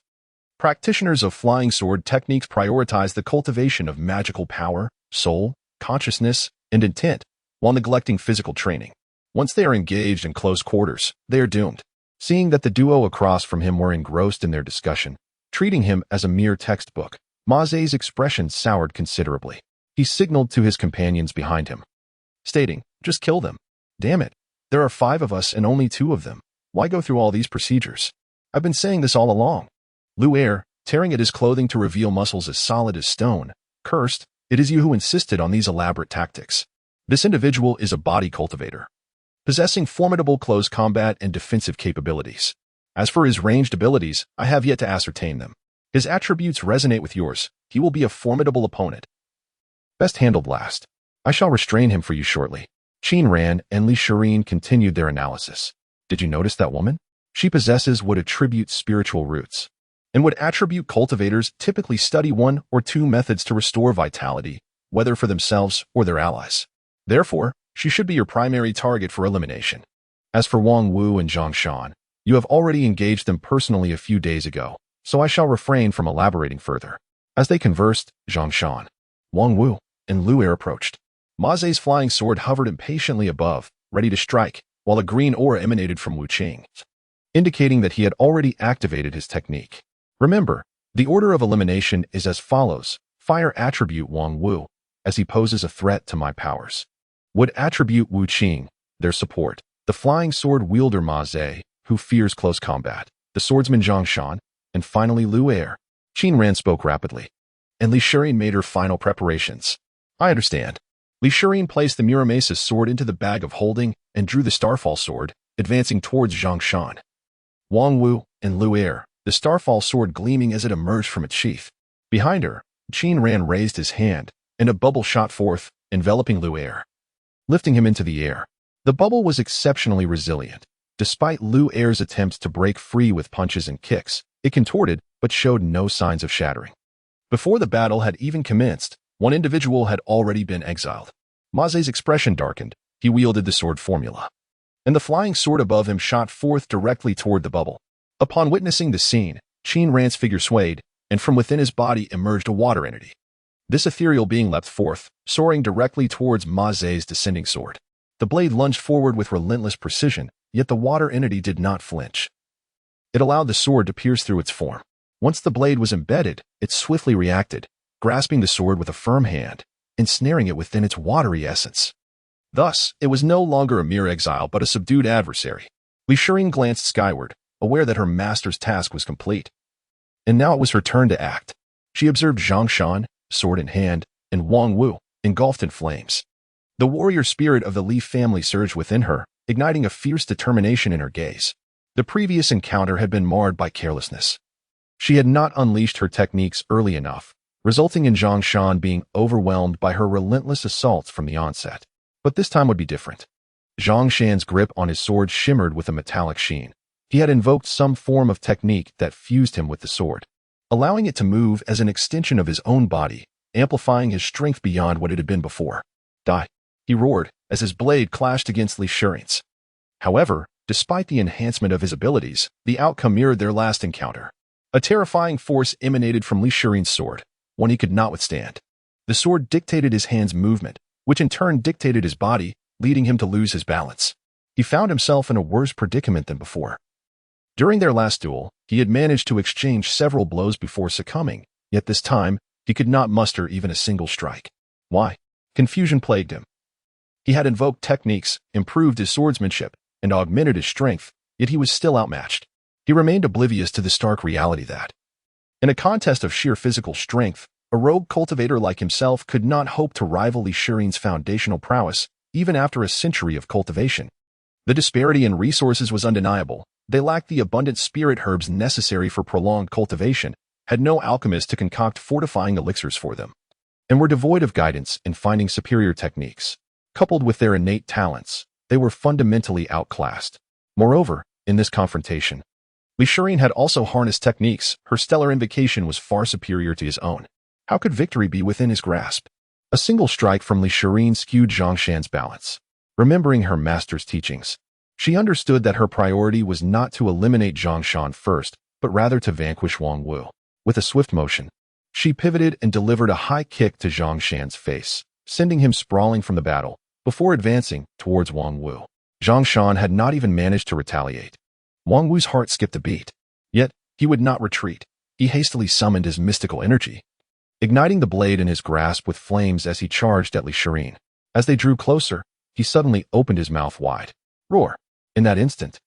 Practitioners of flying sword techniques prioritize the cultivation of magical power, soul, consciousness, and intent, while neglecting physical training. Once they are engaged in close quarters, they are doomed." Seeing that the duo across from him were engrossed in their discussion, treating him as a mere textbook, Ma Zhe's expression soured considerably. He signaled to his companions behind him, stating, "Just kill them. Damn it, there are 5 of us and only 2 of them. Why go through all these procedures? I've been saying this all along." Lu Er, tearing at his clothing to reveal muscles as solid as stone, cursed, "It is you who insisted on these elaborate tactics. This individual is a body cultivator, possessing formidable close combat and defensive capabilities. As for his ranged abilities, I have yet to ascertain them. His attributes resonate with yours. He will be a formidable opponent. Best handled last. I shall restrain him for you shortly." Qin Ran and elixirs continued their analysis. "Did you notice that woman? She possesses what attributes spiritual roots. And what attribute cultivators typically study 1 or 2 methods to restore vitality, whether for themselves or their allies. Therefore, she should be your primary target for elimination. As for Wang Wu and Zhang Shan, you have already engaged them personally a few days ago, so I shall refrain from elaborating further." As they conversed, Zhang Shan, Wang Wu, and Lu Er approached. Ma Zhe's flying sword hovered impatiently above, ready to strike, while a green aura emanated from Wu Qing, indicating that he had already activated his technique. Remember, the order of elimination is as follows. Fire attribute Wang Wu, as he poses a threat to my powers. Would attribute Wu Qing, their support. The flying sword wielder Ma Zhe, who fears close combat. The swordsman Zhang Shan, and finally Lu Er. Qin Ran spoke rapidly, and elixirs made her final preparations. "I understand." Elixirs placed the Muramasa's sword into the bag of holding and drew the Starfall sword, advancing towards Zhang Shan. Wang Wu and Lu Er, the Starfall sword gleaming as it emerged from its sheath. Behind her, Qin Ran raised his hand, and a bubble shot forth, enveloping Lu Er, lifting him into the air. The bubble was exceptionally resilient. Despite Lu Er's attempts to break free with punches and kicks, it contorted but showed no signs of shattering. Before the battle had even commenced, one individual had already been exiled. Ma Zhe's expression darkened. He wielded the sword formula, and the flying sword above him shot forth directly toward the bubble. Upon witnessing the scene, Qin Ran's figure swayed, and from within his body emerged a water entity. This ethereal being leapt forth, soaring directly towards Ma Zhe's descending sword. The blade lunged forward with relentless precision, yet the water entity did not flinch. It allowed the sword to pierce through its form. Once the blade was embedded, it swiftly reacted, grasping the sword with a firm hand, ensnaring it within its watery essence. Thus, it was no longer a mere exile but a subdued adversary. elixirs glanced skyward, aware that her master's task was complete. And now it was her turn to act. She observed Zhang Shan, sword in hand, and Wang Wu, engulfed in flames. The warrior spirit of the Li family surged within her, igniting a fierce determination in her gaze. The previous encounter had been marred by carelessness. She had not unleashed her techniques early enough, resulting in Zhang Shan being overwhelmed by her relentless assaults from the onset. But this time would be different. Zhang Shan's grip on his sword shimmered with a metallic sheen. He had invoked some form of technique that fused him with the sword, allowing it to move as an extension of his own body, amplifying his strength beyond what it had been before. "Die!" he roared as his blade clashed against elixirs. However, despite the enhancement of his abilities, the outcome mirrored their last encounter. A terrifying force emanated from elixirs' sword, one he could not withstand. The sword dictated his hand's movement, which in turn dictated his body, leading him to lose his balance. He found himself in a worse predicament than before. During their last duel, he had managed to exchange several blows before succumbing, yet this time, he could not muster even a single strike. Why? Confusion plagued him. He had invoked techniques, improved his swordsmanship, and augmented his strength, yet he was still outmatched. He remained oblivious to the stark reality that, in a contest of sheer physical strength, a rogue cultivator like himself could not hope to rival Li Shirin's foundational prowess, even after a century of cultivation. The disparity in resources was undeniable. They lacked the abundant spirit herbs necessary for prolonged cultivation, had no alchemist to concoct fortifying elixirs for them, and were devoid of guidance in finding superior techniques. Coupled with their innate talents, they were fundamentally outclassed. Moreover, in this confrontation, Li Shirin had also harnessed techniques. Her stellar invocation was far superior to his own. How could victory be within his grasp? A single strike from Li Shirin skewed Zhang Shan's balance. Remembering her master's teachings, she understood that her priority was not to eliminate Zhang Shan first, but rather to vanquish Wang Wu. With a swift motion, she pivoted and delivered a high kick to Zhang Shan's face, sending him sprawling from the battle, before advancing towards Wang Wu. Zhang Shan had not even managed to retaliate. Wang Wu's heart skipped a beat. Yet, he would not retreat. He hastily summoned his mystical energy, igniting the blade in his grasp with flames as he charged at Li Shirin. As they drew closer, he suddenly opened his mouth wide. Roar! In that instant,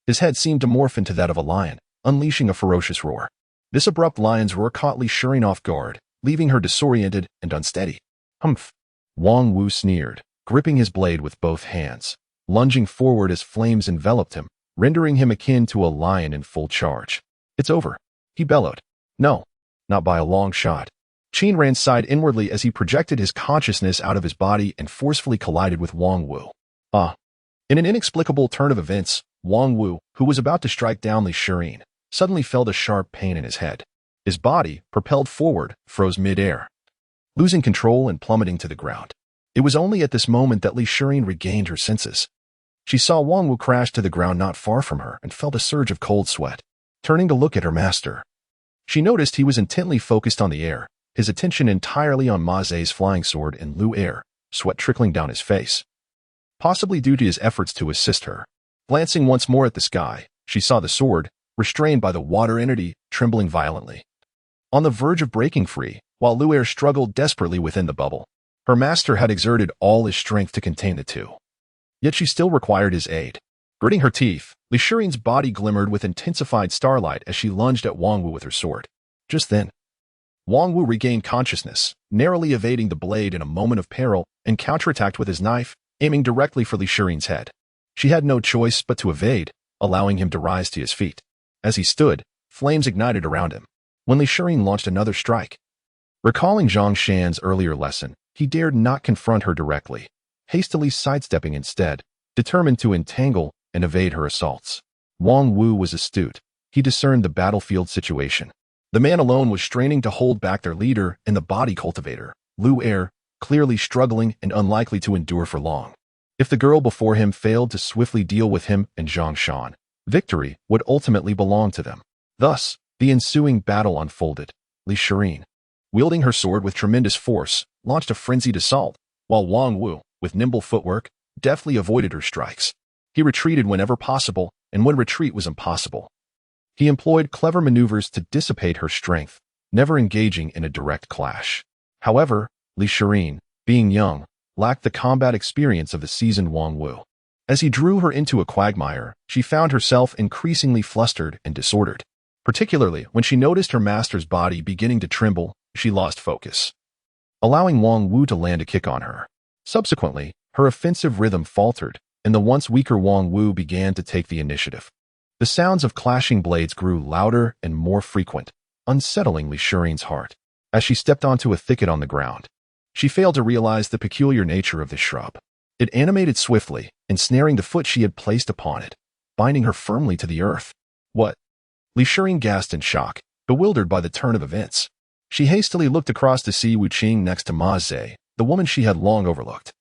his head seemed to morph into that of a lion, unleashing a ferocious roar. This abrupt lion's roar caught Li Shirin off guard, leaving her disoriented and unsteady. Humph! Wang Wu sneered, gripping his blade with both hands, lunging forward as flames enveloped him, rendering him akin to a lion in full charge. It's over, he bellowed. No, not by a long shot. Qin Ran sighed inwardly as he projected his consciousness out of his body and forcefully collided with Wang Wu. In an inexplicable turn of events, Wang Wu, who was about to strike down Li Shirin, suddenly felt a sharp pain in his head. His body, propelled forward, froze mid-air, losing control and plummeting to the ground. It was only at this moment that Li Shirin regained her senses. She saw Wang Wu crash to the ground not far from her and felt a surge of cold sweat. Turning to look at her master, she noticed he was intently focused on the air, his attention entirely on Ma Zhe's flying sword in Lu air, sweat trickling down his face, possibly due to his efforts to assist her. Glancing once more at the sky, she saw the sword, restrained by the water entity, trembling violently, on the verge of breaking free, while Lu air struggled desperately within the bubble. Her master had exerted all his strength to contain the two, yet she still required his aid. Gritting her teeth, Li Shirin's body glimmered with intensified starlight as she lunged at Wang Wu with her sword. Just then, Wang Wu regained consciousness, narrowly evading the blade in a moment of peril, and counterattacked with his knife, aiming directly for Li Shirin's head. She had no choice but to evade, allowing him to rise to his feet. As he stood, flames ignited around him, when Li Shirin launched another strike. Recalling Zhang Shan's earlier lesson, he dared not confront her directly, hastily sidestepping instead, determined to entangle and evade her assaults. Wang Wu was astute. He discerned the battlefield situation. The man alone was straining to hold back their leader and the body cultivator, Lu air, clearly struggling and unlikely to endure for long. If the girl before him failed to swiftly deal with him and Zhang Shan, victory would ultimately belong to them. Thus, the ensuing battle unfolded. Li Shirin, wielding her sword with tremendous force, launched a frenzied assault, while Wang Wu, with nimble footwork, deftly avoided her strikes. He retreated whenever possible, and when retreat was impossible, he employed clever maneuvers to dissipate her strength, never engaging in a direct clash. However, Li Shirin, being young, lacked the combat experience of the seasoned Wang Wu. As he drew her into a quagmire, she found herself increasingly flustered and disordered. Particularly when she noticed her master's body beginning to tremble, she lost focus, allowing Wang Wu to land a kick on her. Subsequently, her offensive rhythm faltered, and the once weaker Wang Wu began to take the initiative. The sounds of clashing blades grew louder and more frequent, unsettling Li Shirin's heart. As she stepped onto a thicket on the ground, she failed to realize the peculiar nature of this shrub. It animated swiftly, ensnaring the foot she had placed upon it, binding her firmly to the earth. What? Li Shirin gasped in shock, bewildered by the turn of events. She hastily looked across to see Wu Qing next to Ma Zhe, the woman she had long overlooked,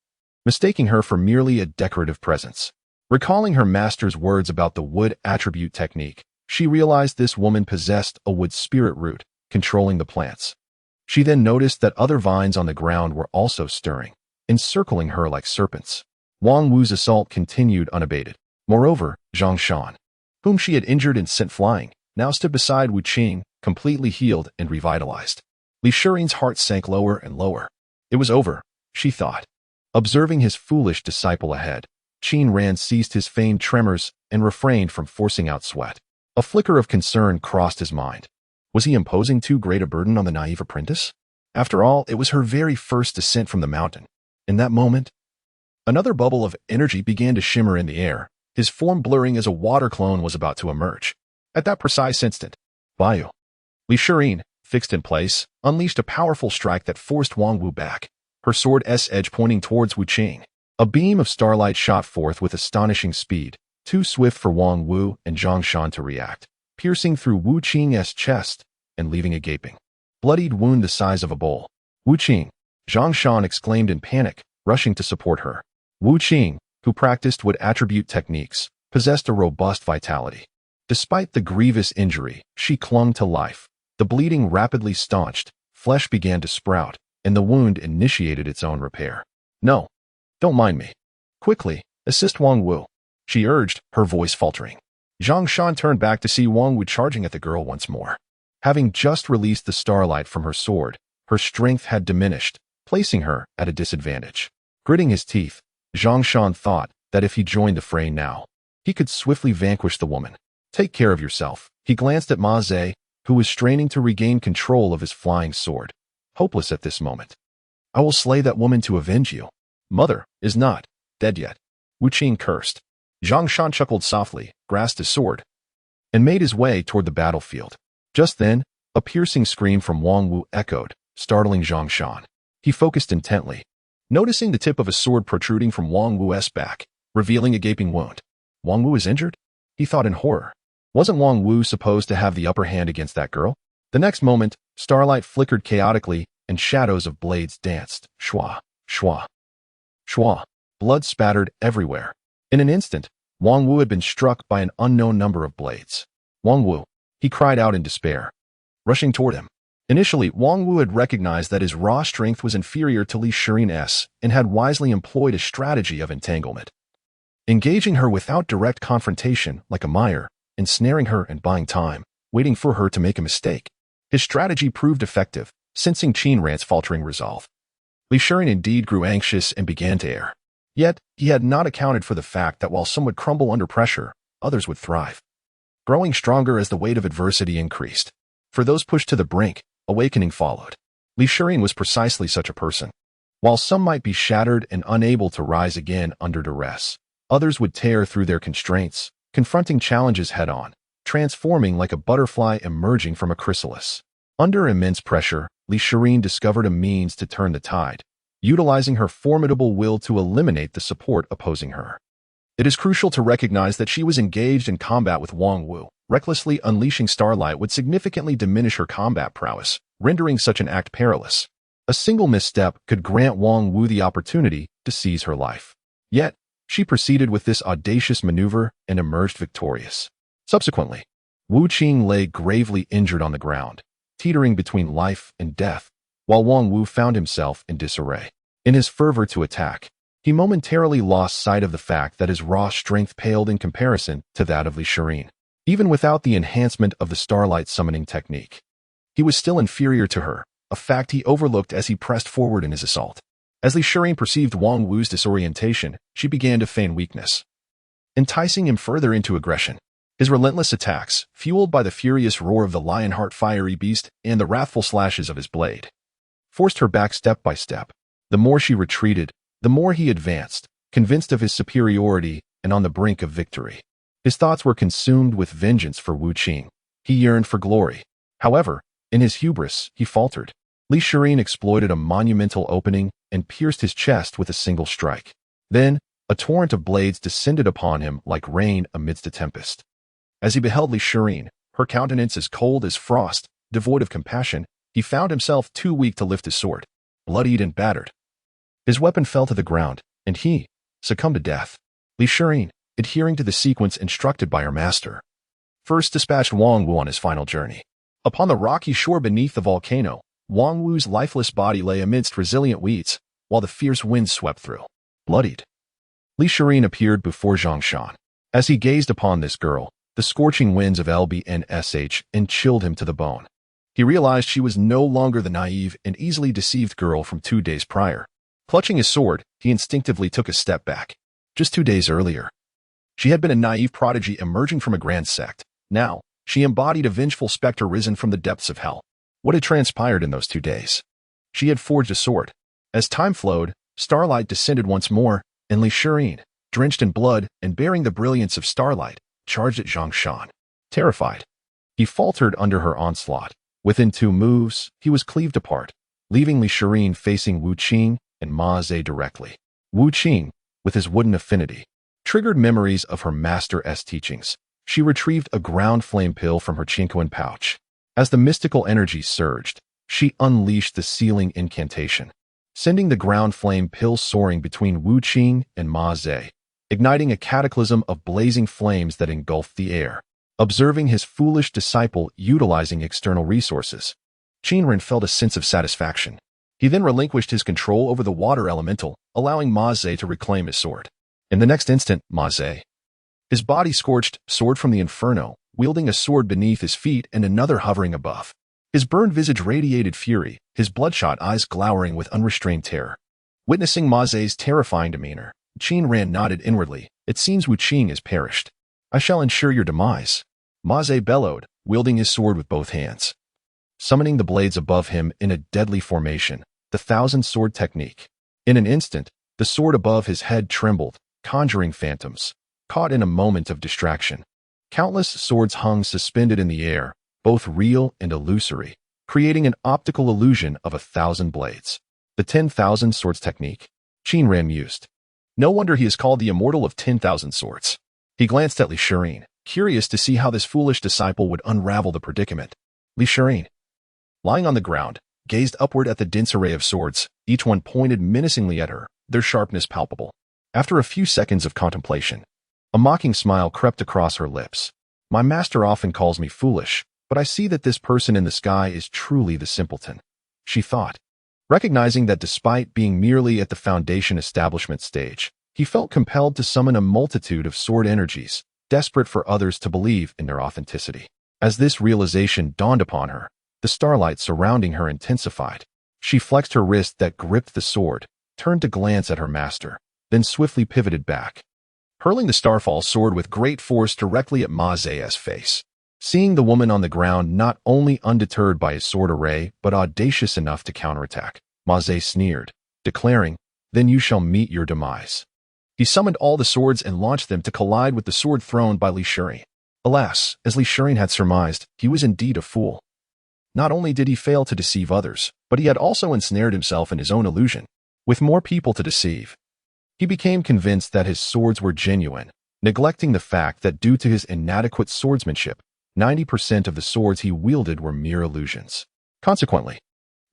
mistaking her for merely a decorative presence. Recalling her master's words about the wood attribute technique, she realized this woman possessed a wood spirit root, controlling the plants. She then noticed that other vines on the ground were also stirring, encircling her like serpents. Wang Wu's assault continued unabated. Moreover, Zhang Shan, whom she had injured and sent flying, now stood beside Wu Qing, completely healed and revitalized. Li Shiren's heart sank lower and lower. It was over, she thought. Observing his foolish disciple ahead, Qin Ran ceased his feigned tremors and refrained from forcing out sweat. A flicker of concern crossed his mind. Was he imposing too great a burden on the naive apprentice? After all, it was her very first descent from the mountain. In that moment, another bubble of energy began to shimmer in the air, his form blurring as a water clone was about to emerge. At that precise instant, Bayu, Li Shiren, fixed in place, unleashed a powerful strike that forced Wang Wu back, her sword's edge pointing towards Wu Qing. A beam of starlight shot forth with astonishing speed, too swift for Wang Wu and Zhang Shan to react, piercing through Wu Qing's chest and leaving a gaping, bloodied wound the size of a bowl. Wu Qing, Zhang Shan exclaimed in panic, rushing to support her. Wu Qing, who practiced wood attribute techniques, possessed a robust vitality. Despite the grievous injury, she clung to life. The bleeding rapidly staunched, flesh began to sprout, and the wound initiated its own repair. No, don't mind me. Quickly, assist Wang Wu, she urged, her voice faltering. Zhang Shan turned back to see Wang Wu charging at the girl once more. Having just released the starlight from her sword, her strength had diminished, placing her at a disadvantage. Gritting his teeth, Zhang Shan thought that if he joined the fray now, he could swiftly vanquish the woman. Take care of yourself. He glanced at Ma Zhe, who was straining to regain control of his flying sword, hopeless at this moment. I will slay that woman to avenge you. Mother is not dead yet. Wu Qing cursed. Zhang Shan chuckled softly, grasped his sword, and made his way toward the battlefield. Just then, a piercing scream from Wang Wu echoed, startling Zhang Shan. He focused intently, noticing the tip of a sword protruding from Wang Wu's back, revealing a gaping wound. Wang Wu is injured? He thought in horror. Wasn't Wang Wu supposed to have the upper hand against that girl? The next moment, starlight flickered chaotically, and shadows of blades danced. Shwa, shwa, shwa. Blood spattered everywhere. In an instant, Wang Wu had been struck by an unknown number of blades. Wang Wu, he cried out in despair, rushing toward him. Initially, Wang Wu had recognized that his raw strength was inferior to Li Shiren's and had wisely employed a strategy of entanglement. Engaging her without direct confrontation, like a mire, ensnaring her and buying time, waiting for her to make a mistake. His strategy proved effective, sensing Qin Ran's faltering resolve. Li Shiren indeed grew anxious and began to err. Yet, he had not accounted for the fact that while some would crumble under pressure, others would thrive, growing stronger as the weight of adversity increased. For those pushed to the brink, awakening followed. Li Shiren was precisely such a person. While some might be shattered and unable to rise again under duress, others would tear through their constraints, confronting challenges head-on, transforming like a butterfly emerging from a chrysalis. Under immense pressure, Li Shiren discovered a means to turn the tide, utilizing her formidable will to eliminate the support opposing her. It is crucial to recognize that she was engaged in combat with Wang Wu. Recklessly unleashing starlight would significantly diminish her combat prowess, rendering such an act perilous. A single misstep could grant Wang Wu the opportunity to seize her life. Yet, she proceeded with this audacious maneuver and emerged victorious. Subsequently, Wu Qing lay gravely injured on the ground, teetering between life and death, while Wang Wu found himself in disarray. In his fervor to attack, he momentarily lost sight of the fact that his raw strength paled in comparison to that of Li Shiren. Even without the enhancement of the starlight summoning technique, he was still inferior to her, a fact he overlooked as he pressed forward in his assault. As Li Shiren perceived Wang Wu's disorientation, she began to feign weakness, enticing him further into aggression. His relentless attacks, fueled by the furious roar of the lionheart fiery beast and the wrathful slashes of his blade, forced her back step by step. The more she retreated, the more he advanced, convinced of his superiority and on the brink of victory. His thoughts were consumed with vengeance for Wu Qing. He yearned for glory. However, in his hubris, he faltered. Li Shiren exploited a monumental opening and pierced his chest with a single strike. Then, a torrent of blades descended upon him like rain amidst a tempest. As he beheld Li Shiren, her countenance as cold as frost, devoid of compassion, he found himself too weak to lift his sword. Bloodied and battered, his weapon fell to the ground, and he succumbed to death. Li Shiren, adhering to the sequence instructed by her master, first dispatched Wang Wu on his final journey. Upon the rocky shore beneath the volcano, Wang Wu's lifeless body lay amidst resilient weeds, while the fierce winds swept through. Bloodied, Li Shiren appeared before Zhang Shan. As he gazed upon this girl, The scorching winds of LBNSH and chilled him to the bone. He realized she was no longer the naive and easily deceived girl from 2 days prior. Clutching his sword, he instinctively took a step back. Just 2 days earlier, she had been a naive prodigy emerging from a grand sect. Now, she embodied a vengeful specter risen from the depths of hell. What had transpired in those 2 days? She had forged a sword. As time flowed, starlight descended once more, and Li Shirin, drenched in blood and bearing the brilliance of starlight, charged at Zhang Shan. Terrified, he faltered under her onslaught. Within 2 moves, he was cleaved apart, leaving Li Shirin facing Wu Qing and Ma Ze directly. Wu Qing, with his wooden affinity, triggered memories of her master's teachings. She retrieved a ground flame pill from her Qinquan pouch. As the mystical energy surged, she unleashed the sealing incantation, sending the ground flame pill soaring between Wu Qing and Ma Ze, igniting a cataclysm of blazing flames that engulfed the air. Observing his foolish disciple utilizing external resources, Qin Ran felt a sense of satisfaction. He then relinquished his control over the water elemental, allowing Ma Ze to reclaim his sword. In the next instant, Ma Ze, his body scorched, soared from the inferno, wielding a sword beneath his feet and another hovering above. His burned visage radiated fury, his bloodshot eyes glowering with unrestrained terror. Witnessing Ma Ze's terrifying demeanor, Qin Ran nodded inwardly. It seems Wu Qing has perished. I shall ensure your demise. Ma Ze bellowed, wielding his sword with both hands. Summoning the blades above him in a deadly formation, the thousand sword technique. In an instant, the sword above his head trembled, conjuring phantoms, caught in a moment of distraction. Countless swords hung suspended in the air, both real and illusory, creating an optical illusion of 1,000 blades. The 10,000 swords technique? Qin Ran mused. No wonder he is called the immortal of 10,000 swords. He glanced at Li Shirin, curious to see how this foolish disciple would unravel the predicament. Li Shirin, lying on the ground, gazed upward at the dense array of swords, each one pointed menacingly at her, their sharpness palpable. After a few seconds of contemplation, a mocking smile crept across her lips. My master often calls me foolish, but I see that this person in the sky is truly the simpleton, she thought. Recognizing that despite being merely at the foundation establishment stage, he felt compelled to summon a multitude of sword energies, desperate for others to believe in their authenticity. As this realization dawned upon her, the starlight surrounding her intensified. She flexed her wrist that gripped the sword, turned to glance at her master, then swiftly pivoted back, hurling the starfall sword with great force directly at Ma Ze's face. Seeing the woman on the ground not only undeterred by his sword array, but audacious enough to counterattack, Ma Ze sneered, declaring, "Then you shall meet your demise." He summoned all the swords and launched them to collide with the sword thrown by Li Shirin. Alas, as Li Shirin had surmised, he was indeed a fool. Not only did he fail to deceive others, but he had also ensnared himself in his own illusion. With more people to deceive, he became convinced that his swords were genuine, neglecting the fact that due to his inadequate swordsmanship, 90% of the swords he wielded were mere illusions. Consequently,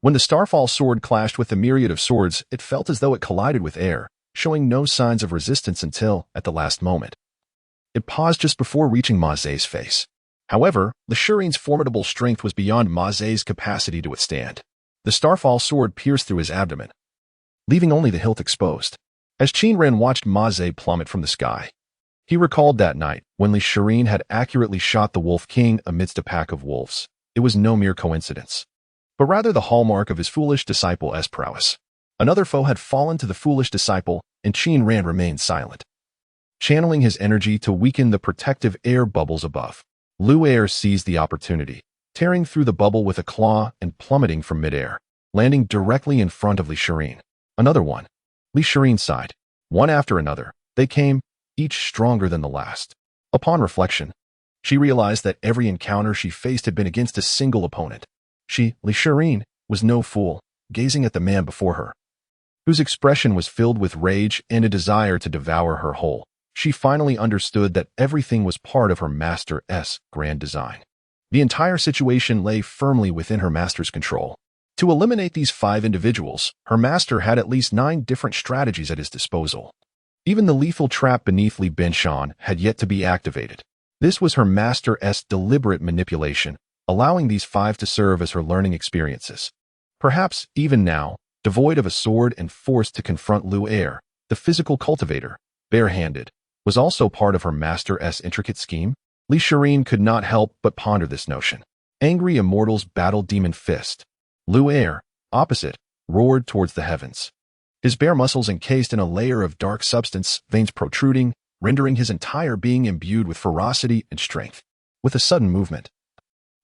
when the starfall sword clashed with the myriad of swords, it felt as though it collided with air, showing no signs of resistance until, at the last moment, it paused just before reaching Ma Ze's face. However, Li Shirin's formidable strength was beyond Ma Ze's capacity to withstand. The starfall sword pierced through his abdomen, leaving only the hilt exposed. As Qin Ran watched Ma Ze plummet from the sky, he recalled that night when Li Shirin had accurately shot the Wolf King amidst a pack of wolves. It was no mere coincidence, but rather the hallmark of his foolish disciple's prowess. Another foe had fallen to the foolish disciple, and Qin Ran remained silent, channeling his energy to weaken the protective air bubbles above. Lu Air seized the opportunity, tearing through the bubble with a claw and plummeting from midair, landing directly in front of Li Shirin. Another one. Li Shirin sighed. One after another, they came, each stronger than the last. Upon reflection, she realized that every encounter she faced had been against a single opponent. She, Li Shirin, was no fool, gazing at the man before her, whose expression was filled with rage and a desire to devour her whole. She finally understood that everything was part of her master's grand design. The entire situation lay firmly within her master's control. To eliminate these 5 individuals, her master had at least 9 different strategies at his disposal. Even the lethal trap beneath Li Benshan had yet to be activated. This was her master's deliberate manipulation, allowing these 5 to serve as her learning experiences. Perhaps, even now, devoid of a sword and forced to confront Lu Air, the physical cultivator, barehanded, was also part of her master's intricate scheme. Li Shirin could not help but ponder this notion. Angry immortals battled demon fist. Lu Er, opposite, roared towards the heavens. His bare muscles encased in a layer of dark substance, veins protruding, rendering his entire being imbued with ferocity and strength. With a sudden movement,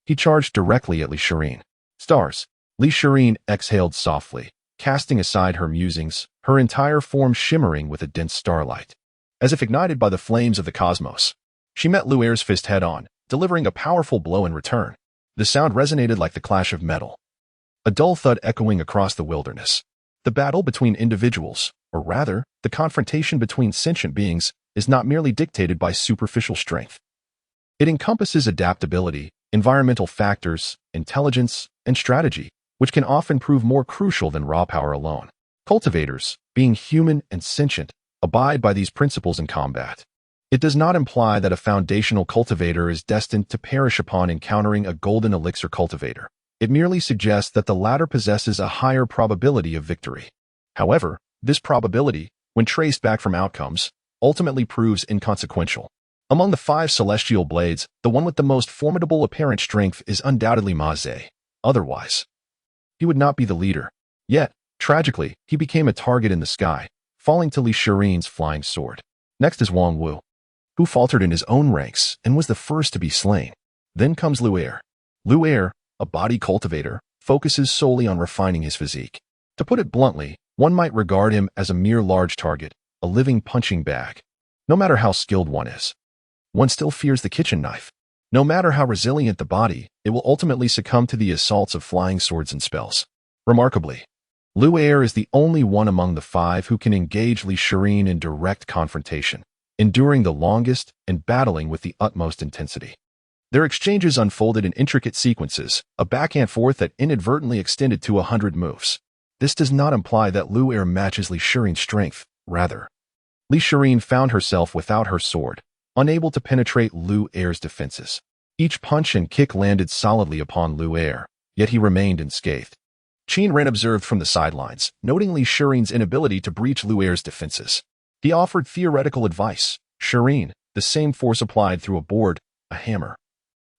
he charged directly at Li Shirin. Stars. Li Shirin exhaled softly, casting aside her musings, her entire form shimmering with a dense starlight. As if ignited by the flames of the cosmos, she met Lu Er's fist head-on, delivering a powerful blow in return. The sound resonated like the clash of metal, a dull thud echoing across the wilderness. The battle between individuals, or rather, the confrontation between sentient beings, is not merely dictated by superficial strength. It encompasses adaptability, environmental factors, intelligence, and strategy, which can often prove more crucial than raw power alone. Cultivators, being human and sentient, abide by these principles in combat. It does not imply that a foundational cultivator is destined to perish upon encountering a golden elixir cultivator. It merely suggests that the latter possesses a higher probability of victory. However, this probability, when traced back from outcomes, ultimately proves inconsequential. Among the 5 celestial blades, the one with the most formidable apparent strength is undoubtedly Ma Ze. Otherwise, he would not be the leader. Yet, tragically, he became a target in the sky, falling to Li Shirin's flying sword. Next is Wang Wu, who faltered in his own ranks and was the first to be slain. Then comes Lu Er. Lu Er, a body cultivator, focuses solely on refining his physique. To put it bluntly, one might regard him as a mere large target, a living punching bag. No matter how skilled one is, one still fears the kitchen knife. No matter how resilient the body, it will ultimately succumb to the assaults of flying swords and spells. Remarkably, Lu Er is the only one among the 5 who can engage Li Shirin in direct confrontation, enduring the longest and battling with the utmost intensity. Their exchanges unfolded in intricate sequences, a back and forth that inadvertently extended to 100 moves. This does not imply that Lu Er matches Li Shirin's strength. Rather, Li Shirin found herself without her sword, unable to penetrate Lu Er's defenses. Each punch and kick landed solidly upon Lu Er, yet he remained unscathed. Qin Ran observed from the sidelines, noting Li Shirin's inability to breach Lu Er's defenses. He offered theoretical advice. Shirin, the same force applied through a board, a hammer,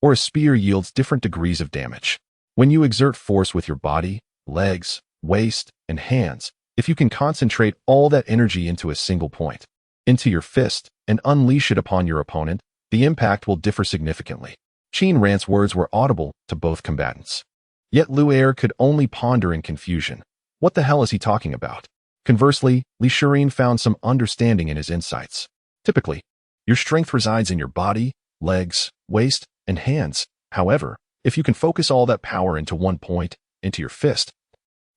or a spear yields different degrees of damage. When you exert force with your body, legs, waist, and hands, if you can concentrate all that energy into a single point, into your fist, and unleash it upon your opponent, the impact will differ significantly. Qin Ran's words were audible to both combatants. Yet Lu Er could only ponder in confusion. What the hell is he talking about? Conversely, Li Shirin found some understanding in his insights. Typically, your strength resides in your body, legs, waist, and hands. However, if you can focus all that power into one point, into your fist,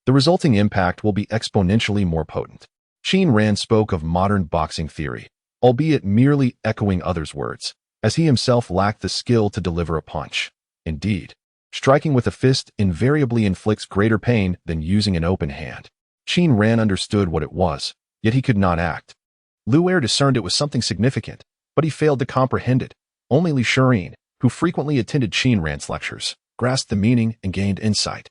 the resulting impact will be exponentially more potent. Qin Ran spoke of modern boxing theory, albeit merely echoing others' words, as he himself lacked the skill to deliver a punch. Indeed, striking with a fist invariably inflicts greater pain than using an open hand. Qin Ran understood what it was, yet he could not act. Lu Er discerned it was something significant, but he failed to comprehend it. Only Li Shirin, who frequently attended Qin Ran's lectures, grasped the meaning and gained insight.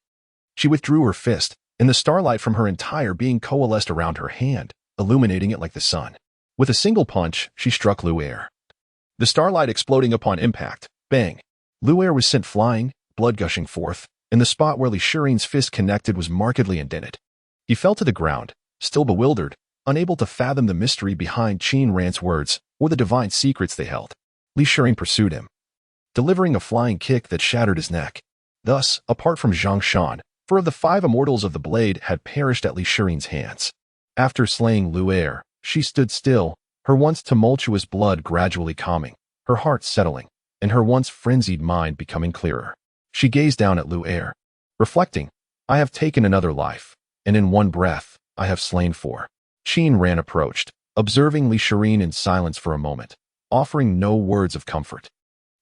She withdrew her fist, and the starlight from her entire being coalesced around her hand, illuminating it like the sun. With a single punch, she struck Lu Er. The starlight exploding upon impact. Bang! Lu Er was sent flying, blood gushing forth, and the spot where Li Shirin's fist connected was markedly indented. He fell to the ground, still bewildered, unable to fathom the mystery behind Qin Ran's words or the divine secrets they held. Li Shirin pursued him, delivering a flying kick that shattered his neck. Thus, apart from Zhang Shan, 4 of the 5 immortals of the blade had perished at Li Shirin's hands. After slaying Lu Er, she stood still, her once tumultuous blood gradually calming, her heart settling, and her once frenzied mind becoming clearer. She gazed down at Lu Er, reflecting, "I have taken another life, and in one breath, I have slain 4. Qin Ran approached, observing Li Shirin in silence for a moment, offering no words of comfort,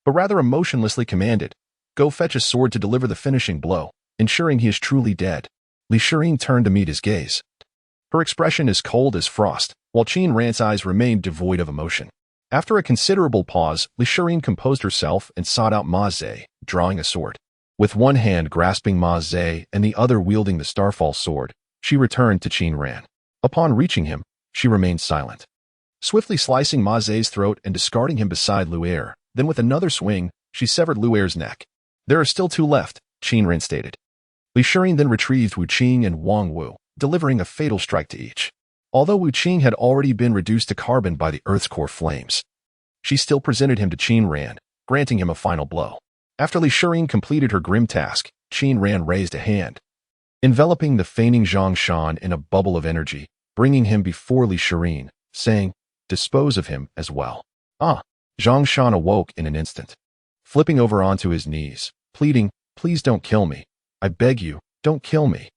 but rather emotionlessly commanded, "Go fetch a sword to deliver the finishing blow, ensuring he is truly dead." Li Shirin turned to meet his gaze. Her expression as cold as frost, while Qin Ran's eyes remained devoid of emotion. After a considerable pause, Li Shirin composed herself and sought out Ma Ze, drawing a sword. With one hand grasping Ma Ze and the other wielding the Starfall sword, she returned to Qin Ran. Upon reaching him, she remained silent. Swiftly slicing Ma Ze's throat and discarding him beside Lu Er, Then with another swing, she severed Lu Er's neck. There are still 2 left, Qin Ran stated. Li Shirin then retrieved Wu Qing and Wang Wu, delivering a fatal strike to each. Although Wu Qing had already been reduced to carbon by the Earth's core flames, she still presented him to Qin Ran, granting him a final blow. After Li Shirin completed her grim task, Qin Ran raised a hand, enveloping the feigning Zhang Shan in a bubble of energy, bringing him before Li Shirin, saying, "Dispose of him as well." Zhang Shan awoke in an instant, flipping over onto his knees, pleading, "Please don't kill me. I beg you, don't kill me."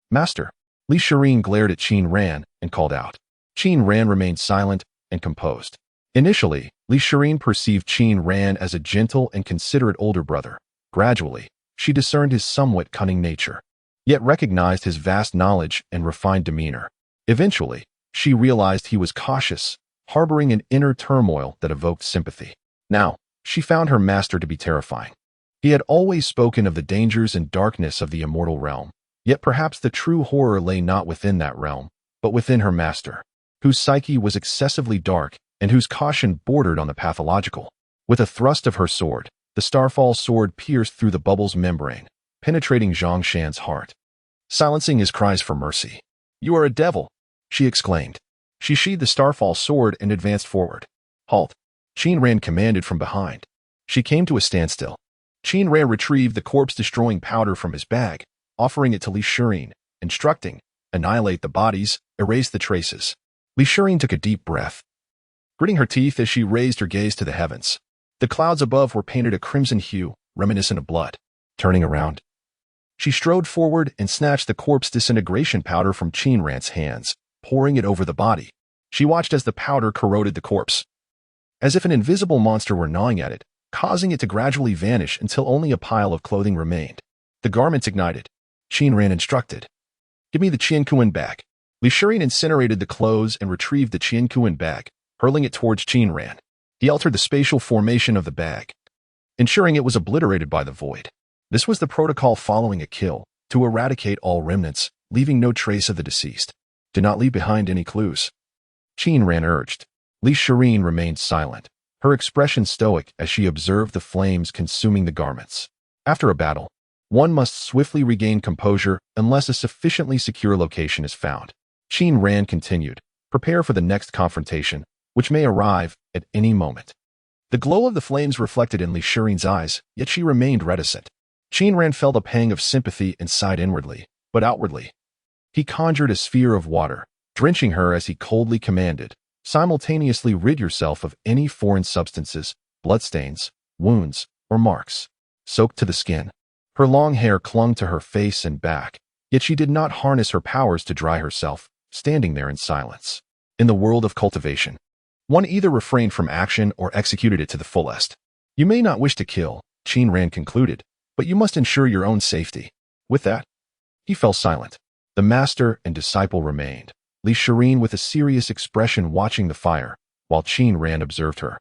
"Master." Li Shirin glared at Qin Ran and called out. Qin Ran remained silent and composed. Initially, Li Shirin perceived Qin Ran as a gentle and considerate older brother. Gradually, she discerned his somewhat cunning nature, yet recognized his vast knowledge and refined demeanor. Eventually, she realized he was cautious, harboring an inner turmoil that evoked sympathy. Now, she found her master to be terrifying. He had always spoken of the dangers and darkness of the immortal realm, yet perhaps the true horror lay not within that realm, but within her master, whose psyche was excessively dark and whose caution bordered on the pathological. With a thrust of her sword, the Starfall sword pierced through the bubble's membrane, penetrating Zhang Shan's heart, silencing his cries for mercy. "You are a devil," she exclaimed. She sheathed the Starfall sword and advanced forward. "Halt," Qin Ran commanded from behind. She came to a standstill. Qin Ran retrieved the corpse-destroying powder from his bag, offering it to Li Shirin, instructing, "Annihilate the bodies, erase the traces." Li Shirin took a deep breath, gritting her teeth as she raised her gaze to the heavens. The clouds above were painted a crimson hue, reminiscent of blood. Turning around, she strode forward and snatched the corpse disintegration powder from Qin Ran's hands, pouring it over the body. She watched as the powder corroded the corpse, as if an invisible monster were gnawing at it, causing it to gradually vanish until only a pile of clothing remained. The garments ignited. Qin Ran instructed, "Give me the Qiankuan bag." Li Shirin incinerated the clothes and retrieved the Qiankuan bag, hurling it towards Qin Ran. He altered the spatial formation of the bag, ensuring it was obliterated by the void. This was the protocol following a kill, to eradicate all remnants, leaving no trace of the deceased. "Do not leave behind any clues," Qin Ran urged. Li Shirin remained silent, her expression stoic as she observed the flames consuming the garments. After a battle, one must swiftly regain composure unless a sufficiently secure location is found. Qin Ran continued, "Prepare for the next confrontation, which may arrive at any moment." The glow of the flames reflected in Li Shirin's eyes, yet she remained reticent. Qin Ran felt a pang of sympathy and sighed inwardly, but outwardly, he conjured a sphere of water, drenching her as he coldly commanded, "Simultaneously rid yourself of any foreign substances, bloodstains, wounds, or marks." Soaked to the skin, her long hair clung to her face and back, yet she did not harness her powers to dry herself, standing there in silence. In the world of cultivation, one either refrained from action or executed it to the fullest. "You may not wish to kill," Qin Ran concluded, "but you must ensure your own safety." With that, he fell silent. The master and disciple remained, Li Shirin with a serious expression watching the fire, while Qin Ran observed her,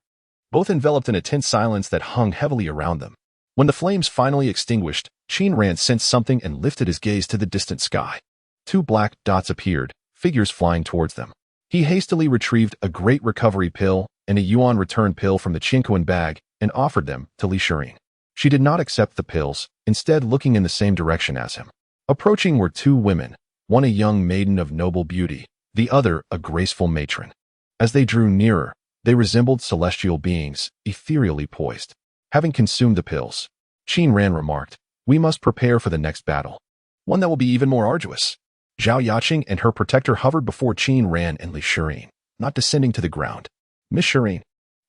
both enveloped in a tense silence that hung heavily around them. When the flames finally extinguished, Qin Ran sensed something and lifted his gaze to the distant sky. 2 black dots appeared, figures flying towards them. He hastily retrieved a great recovery pill and a yuan return pill from the Qiankuan bag and offered them to Li Shirin. She did not accept the pills, instead looking in the same direction as him. Approaching were 2 women, one a young maiden of noble beauty, the other a graceful matron. As they drew nearer, they resembled celestial beings, ethereally poised. Having consumed the pills, Qin Ran remarked, "We must prepare for the next battle, one that will be even more arduous." Zhao Yaqing and her protector hovered before Qin Ran and Li Shirin, not descending to the ground. "Miss Shirin."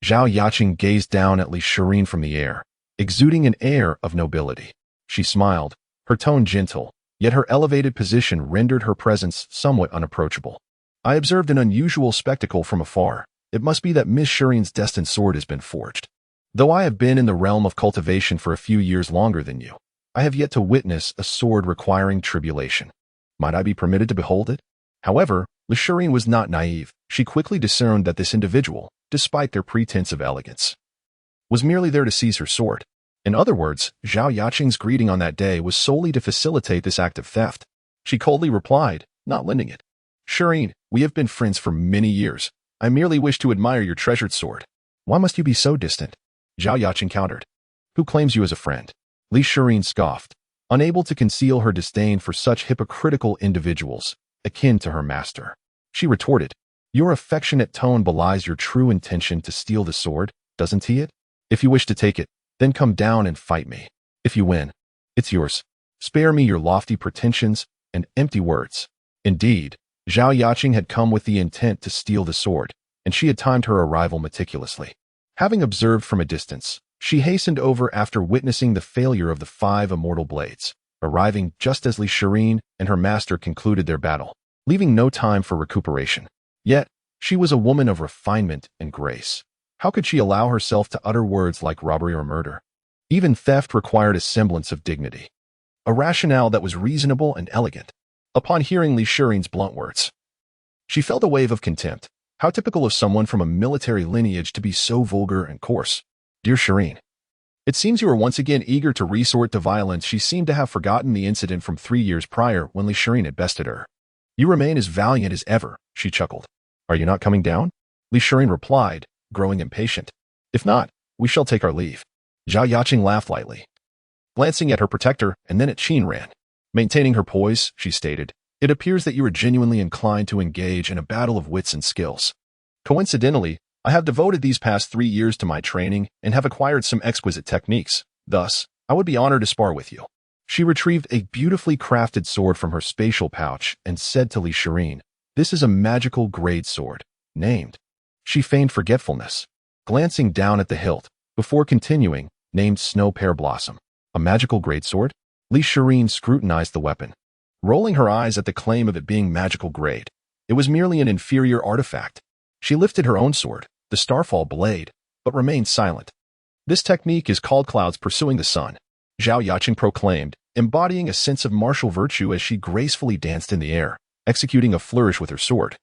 Zhao Yaqing gazed down at Li Shirin from the air, exuding an air of nobility. She smiled, her tone gentle, yet her elevated position rendered her presence somewhat unapproachable. "I observed an unusual spectacle from afar. It must be that Miss Shirin's destined sword has been forged. Though I have been in the realm of cultivation for a few years longer than you, I have yet to witness a sword requiring tribulation. Might I be permitted to behold it?" However, Li Shirin was not naive. She quickly discerned that this individual, despite their pretense of elegance, was merely there to seize her sword. In other words, Zhao Yaqing's greeting on that day was solely to facilitate this act of theft. She coldly replied, not lending it, "Shirin, we have been friends for many years. I merely wish to admire your treasured sword." "Why must you be so distant?" Zhao Yaqing countered. Who claims you as a friend? Li Shirin scoffed, unable to conceal her disdain for such hypocritical individuals, akin to her master. She retorted, your affectionate tone belies your true intention to steal the sword, doesn't it? If you wish to take it, then come down and fight me. If you win, it's yours. Spare me your lofty pretensions and empty words. Indeed, Zhao Yaqing had come with the intent to steal the sword, and she had timed her arrival meticulously. Having observed from a distance, she hastened over after witnessing the failure of the 5 immortal blades, arriving just as Li Shirin and her master concluded their battle, leaving no time for recuperation. Yet, she was a woman of refinement and grace. How could she allow herself to utter words like robbery or murder? Even theft required a semblance of dignity, a rationale that was reasonable and elegant. Upon hearing Li Shirin's blunt words, she felt a wave of contempt. How typical of someone from a military lineage to be so vulgar and coarse. Dear Shirin, it seems you are once again eager to resort to violence. She seemed to have forgotten the incident from 3 years prior when Li Shirin had bested her. You remain as valiant as ever, she chuckled. Are you not coming down? Li Shirin replied, growing impatient. If not, we shall take our leave. Zhao Yaqing laughed lightly, glancing at her protector and then at Qin Ran. Maintaining her poise, she stated, it appears that you are genuinely inclined to engage in a battle of wits and skills. Coincidentally, I have devoted these past 3 years to my training and have acquired some exquisite techniques. Thus, I would be honored to spar with you. She retrieved a beautifully crafted sword from her spatial pouch and said to Li Shirin, this is a magical grade sword, named. She feigned forgetfulness, glancing down at the hilt, before continuing, named Snow Pear Blossom. A magical grade sword? Li Shirin scrutinized the weapon, rolling her eyes at the claim of it being magical grade. It was merely an inferior artifact. She lifted her own sword, the Starfall blade, but remained silent. This technique is called Clouds Pursuing the Sun, Zhao Yaqing proclaimed, embodying a sense of martial virtue as she gracefully danced in the air, executing a flourish with her sword,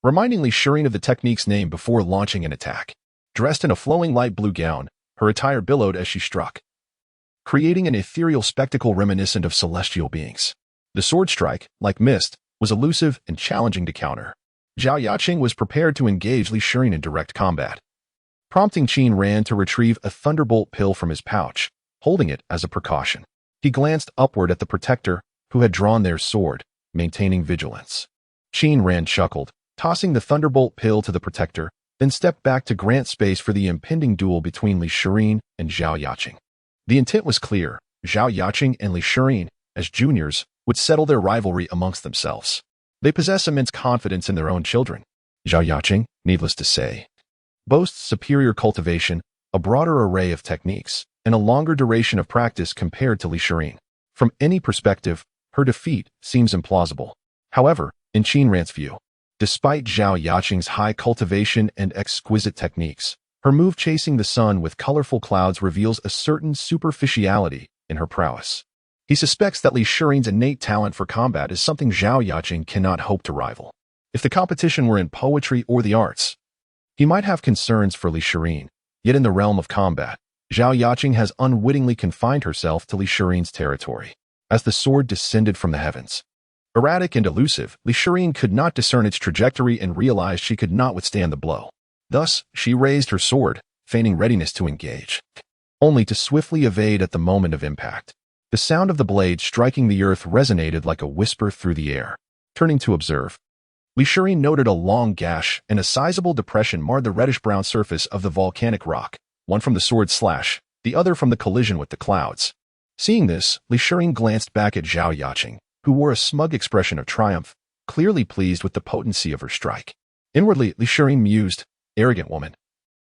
reminding Li Shirin of the technique's name before launching an attack. Dressed in a flowing light blue gown, her attire billowed as she struck, creating an ethereal spectacle reminiscent of celestial beings. The sword strike, like mist, was elusive and challenging to counter. Zhao Yaqing was prepared to engage Li Shirin in direct combat, prompting Qin Ran to retrieve a thunderbolt pill from his pouch, holding it as a precaution. He glanced upward at the protector, who had drawn their sword, maintaining vigilance. Qin Ran chuckled, tossing the thunderbolt pill to the protector, then stepped back to grant space for the impending duel between Li Shirin and Zhao Yaqing. The intent was clear. Zhao Yaqing and Li Shirin, as juniors, would settle their rivalry amongst themselves. They possess immense confidence in their own children. Zhao Yaqing, needless to say, boasts superior cultivation, a broader array of techniques, and a longer duration of practice compared to Li Shirin. From any perspective, her defeat seems implausible. However, in Qin Ran's view, despite Zhao Yaqing's high cultivation and exquisite techniques, her move chasing the sun with colorful clouds reveals a certain superficiality in her prowess. He suspects that Li Shirin's innate talent for combat is something Zhao Yaqing cannot hope to rival. If the competition were in poetry or the arts, he might have concerns for Li Shirin. Yet in the realm of combat, Zhao Yaqing has unwittingly confined herself to Li Shirin's territory. As the sword descended from the heavens, erratic and elusive, Li Shirin could not discern its trajectory and realized she could not withstand the blow. Thus, she raised her sword, feigning readiness to engage, only to swiftly evade at the moment of impact. The sound of the blade striking the earth resonated like a whisper through the air. Turning to observe, Li Shirin noted a long gash and a sizable depression marred the reddish-brown surface of the volcanic rock, one from the sword slash, the other from the collision with the clouds. Seeing this, Li Shirin glanced back at Zhao Yaqing, who wore a smug expression of triumph, clearly pleased with the potency of her strike. Inwardly, Li Shirin mused, arrogant woman.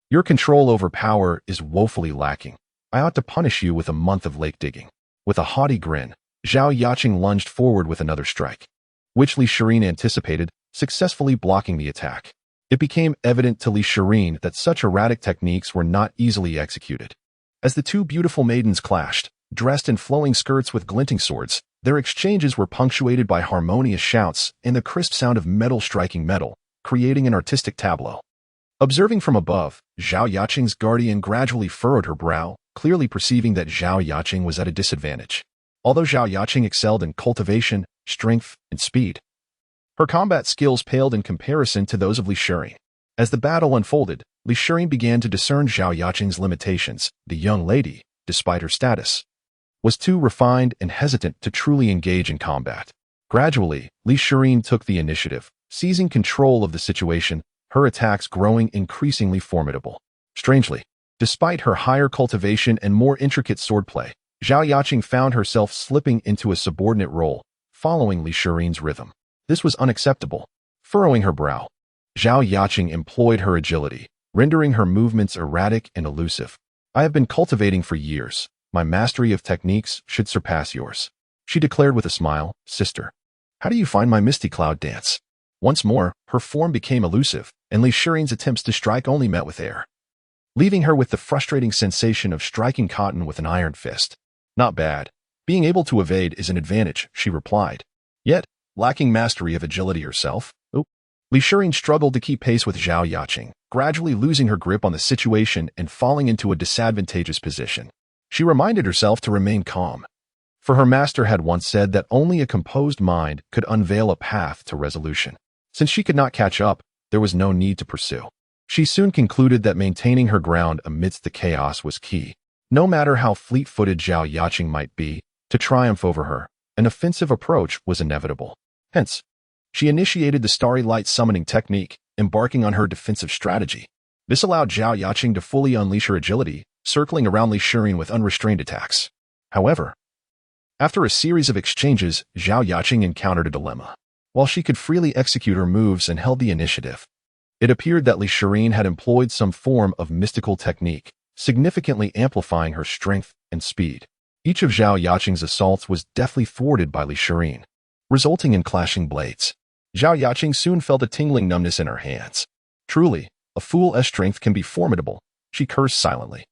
Your control over power is woefully lacking. I ought to punish you with a month of lake digging. With a haughty grin, Zhao Yaqing lunged forward with another strike, which Li Shirin anticipated, successfully blocking the attack. It became evident to Li Shirin that such erratic techniques were not easily executed. As the two beautiful maidens clashed, dressed in flowing skirts with glinting swords, their exchanges were punctuated by harmonious shouts and the crisp sound of metal striking metal, creating an artistic tableau. Observing from above, Zhao Yaqing's guardian gradually furrowed her brow, clearly perceiving that Zhao Yaqing was at a disadvantage. Although Zhao Yaqing excelled in cultivation, strength, and speed, her combat skills paled in comparison to those of Li Shirin. As the battle unfolded, Li Shirin began to discern Zhao Yaqing's limitations. The young lady, despite her status, was too refined and hesitant to truly engage in combat. Gradually, Li Shirin took the initiative, seizing control of the situation, her attacks growing increasingly formidable. Strangely, despite her higher cultivation and more intricate swordplay, Zhao Yaqing found herself slipping into a subordinate role, following Li Shirin's rhythm. This was unacceptable. Furrowing her brow, Zhao Yaqing employed her agility, rendering her movements erratic and elusive. I have been cultivating for years. My mastery of techniques should surpass yours, she declared with a smile. Sister, how do you find my misty cloud dance? Once more, her form became elusive, and Li Shirin's attempts to strike only met with air, leaving her with the frustrating sensation of striking cotton with an iron fist. Not bad. Being able to evade is an advantage, she replied. Yet, lacking mastery of agility herself, Li Shirin struggled to keep pace with Zhao Yaqing, gradually losing her grip on the situation and falling into a disadvantageous position. She reminded herself to remain calm, for her master had once said that only a composed mind could unveil a path to resolution. Since she could not catch up, there was no need to pursue. She soon concluded that maintaining her ground amidst the chaos was key. No matter how fleet-footed Zhao Yaqing might be, to triumph over her, an offensive approach was inevitable. Hence, she initiated the Starry Light summoning technique, embarking on her defensive strategy. This allowed Zhao Yaqing to fully unleash her agility, circling around Li Shirin with unrestrained attacks. However, after a series of exchanges, Zhao Yaqing encountered a dilemma. While she could freely execute her moves and held the initiative, it appeared that Li Shirin had employed some form of mystical technique, significantly amplifying her strength and speed. Each of Zhao Yaqing's assaults was deftly thwarted by Li Shirin, resulting in clashing blades. Zhao Yaqing soon felt a tingling numbness in her hands. Truly, a fool's strength can be formidable, she cursed silently.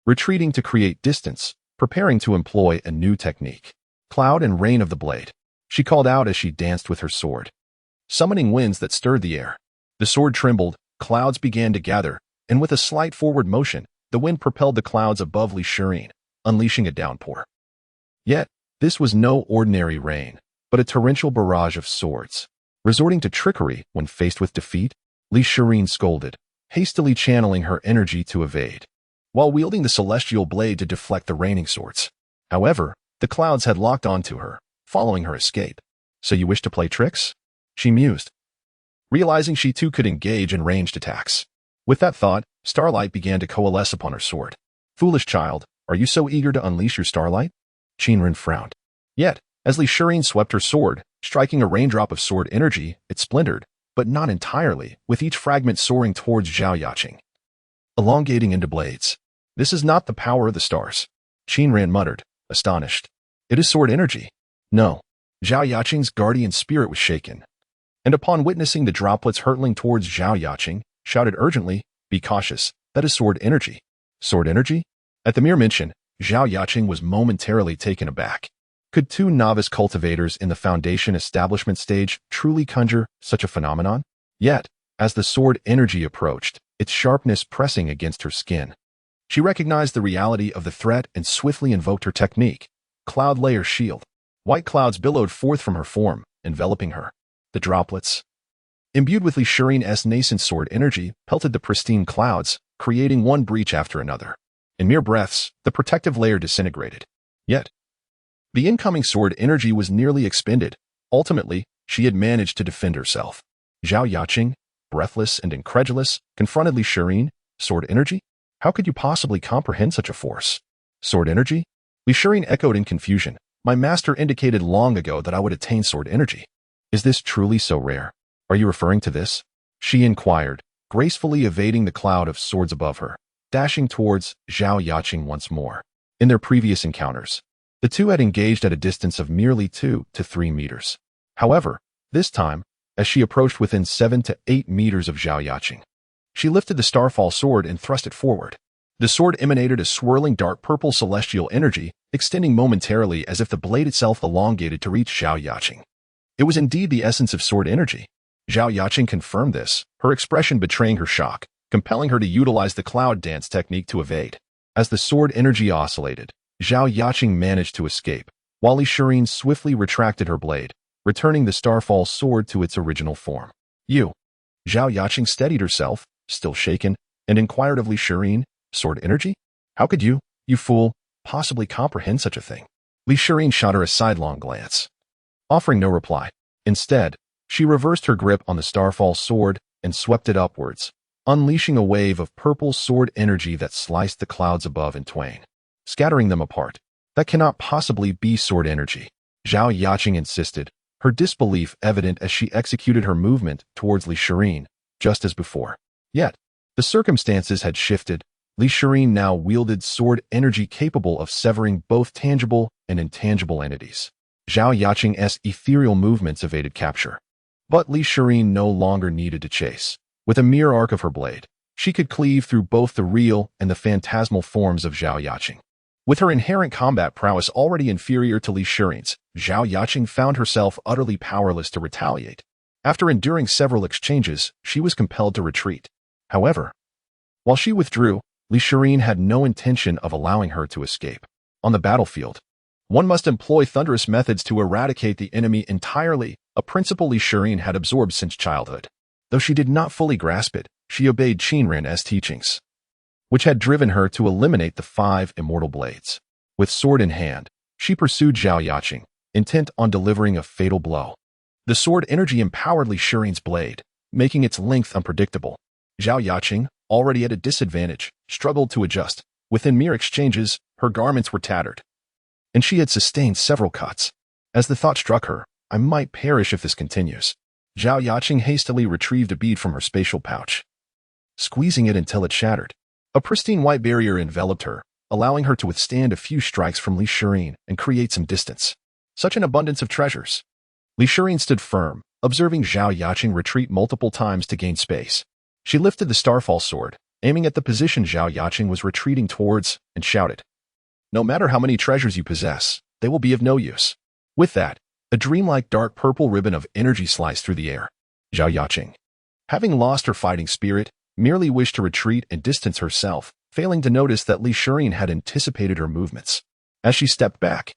Retreating to create distance, preparing to employ a new technique. Cloud and rain of the blade, she called out as she danced with her sword, summoning winds that stirred the air. The sword trembled, clouds began to gather, and with a slight forward motion, the wind propelled the clouds above Li Shirin, unleashing a downpour. Yet, this was no ordinary rain, but a torrential barrage of swords. Resorting to trickery when faced with defeat, Li Shirin scolded, hastily channeling her energy to evade, while wielding the celestial blade to deflect the raining swords. However, the clouds had locked onto her, following her escape. So you wish to play tricks? She mused, realizing she too could engage in ranged attacks. With that thought, starlight began to coalesce upon her sword. Foolish child, are you so eager to unleash your starlight? Qin Ran frowned. Yet, as Li Shirin swept her sword, striking a raindrop of sword energy, it splintered, but not entirely, with each fragment soaring towards Zhao Yaqing, elongating into blades. This is not the power of the stars, Qin Ran muttered, astonished. It is sword energy. No. Zhao Yaqing's guardian spirit was shaken, and upon witnessing the droplets hurtling towards Zhao Yaqing, shouted urgently, be cautious, that is sword energy. Sword energy? At the mere mention, Zhao Yaqing was momentarily taken aback. Could two novice cultivators in the foundation establishment stage truly conjure such a phenomenon? Yet, as the sword energy approached, its sharpness pressing against her skin, she recognized the reality of the threat and swiftly invoked her technique, Cloud Layer Shield. White clouds billowed forth from her form, enveloping her. The droplets, imbued with Li Shirin's nascent sword energy, pelted the pristine clouds, creating one breach after another. In mere breaths, the protective layer disintegrated. Yet, the incoming sword energy was nearly expended. Ultimately, she had managed to defend herself. Zhao Yaqing, breathless and incredulous, confronted Li Shirin. Sword energy? How could you possibly comprehend such a force? Sword energy? Li Shirin echoed in confusion. My master indicated long ago that I would attain sword energy. Is this truly so rare? Are you referring to this? She inquired, gracefully evading the cloud of swords above her, dashing towards Zhao Yaqing once more. In their previous encounters, the two had engaged at a distance of merely 2 to 3 meters. However, this time, as she approached within 7 to 8 meters of Zhao Yaqing, she lifted the Starfall sword and thrust it forward. The sword emanated a swirling dark purple celestial energy, extending momentarily as if the blade itself elongated to reach Zhao Yaqing. It was indeed the essence of sword energy. Zhao Yaqing confirmed this, her expression betraying her shock, compelling her to utilize the cloud dance technique to evade. As the sword energy oscillated, Zhao Yaqing managed to escape, while Li Shirin swiftly retracted her blade, returning the Starfall sword to its original form. Zhao Yaqing steadied herself, still shaken, and inquired of Li, sword energy? How could you fool, possibly comprehend such a thing? Li shot her a sidelong glance, offering no reply. Instead, she reversed her grip on the Starfall sword and swept it upwards, unleashing a wave of purple sword energy that sliced the clouds above in twain, scattering them apart. That cannot possibly be sword energy, Zhao Yaqing insisted, her disbelief evident as she executed her movement towards Li, just as before. Yet, the circumstances had shifted. Li now wielded sword energy capable of severing both tangible and intangible entities. Zhao Yaqing's ethereal movements evaded capture. But Li no longer needed to chase. With a mere arc of her blade, she could cleave through both the real and the phantasmal forms of Zhao Yaqing. With her inherent combat prowess already inferior to Li Shirin's, Zhao Yaqing found herself utterly powerless to retaliate. After enduring several exchanges, she was compelled to retreat. However, while she withdrew, Li had no intention of allowing her to escape. On the battlefield, one must employ thunderous methods to eradicate the enemy entirely, a principle Li had absorbed since childhood. Though she did not fully grasp it, she obeyed Qin Ran's teachings, which had driven her to eliminate the 5 immortal blades. With sword in hand, she pursued Zhao Yaqing, intent on delivering a fatal blow. The sword energy empowered Li Shirin's blade, making its length unpredictable. Zhao Yaqing, already at a disadvantage, struggled to adjust. Within mere exchanges, her garments were tattered, and she had sustained several cuts. As the thought struck her, I might perish if this continues. Zhao Yaqing hastily retrieved a bead from her spatial pouch, squeezing it until it shattered. A pristine white barrier enveloped her, allowing her to withstand a few strikes from Li and create some distance. Such an abundance of treasures. Li stood firm, observing Zhao Yaqing retreat multiple times to gain space. She lifted the Starfall sword, aiming at the position Zhao Yaqing was retreating towards, and shouted, "No matter how many treasures you possess, they will be of no use." With that, a dreamlike dark purple ribbon of energy sliced through the air. Zhao Yaqing, having lost her fighting spirit, merely wished to retreat and distance herself, failing to notice that Li had anticipated her movements. As she stepped back,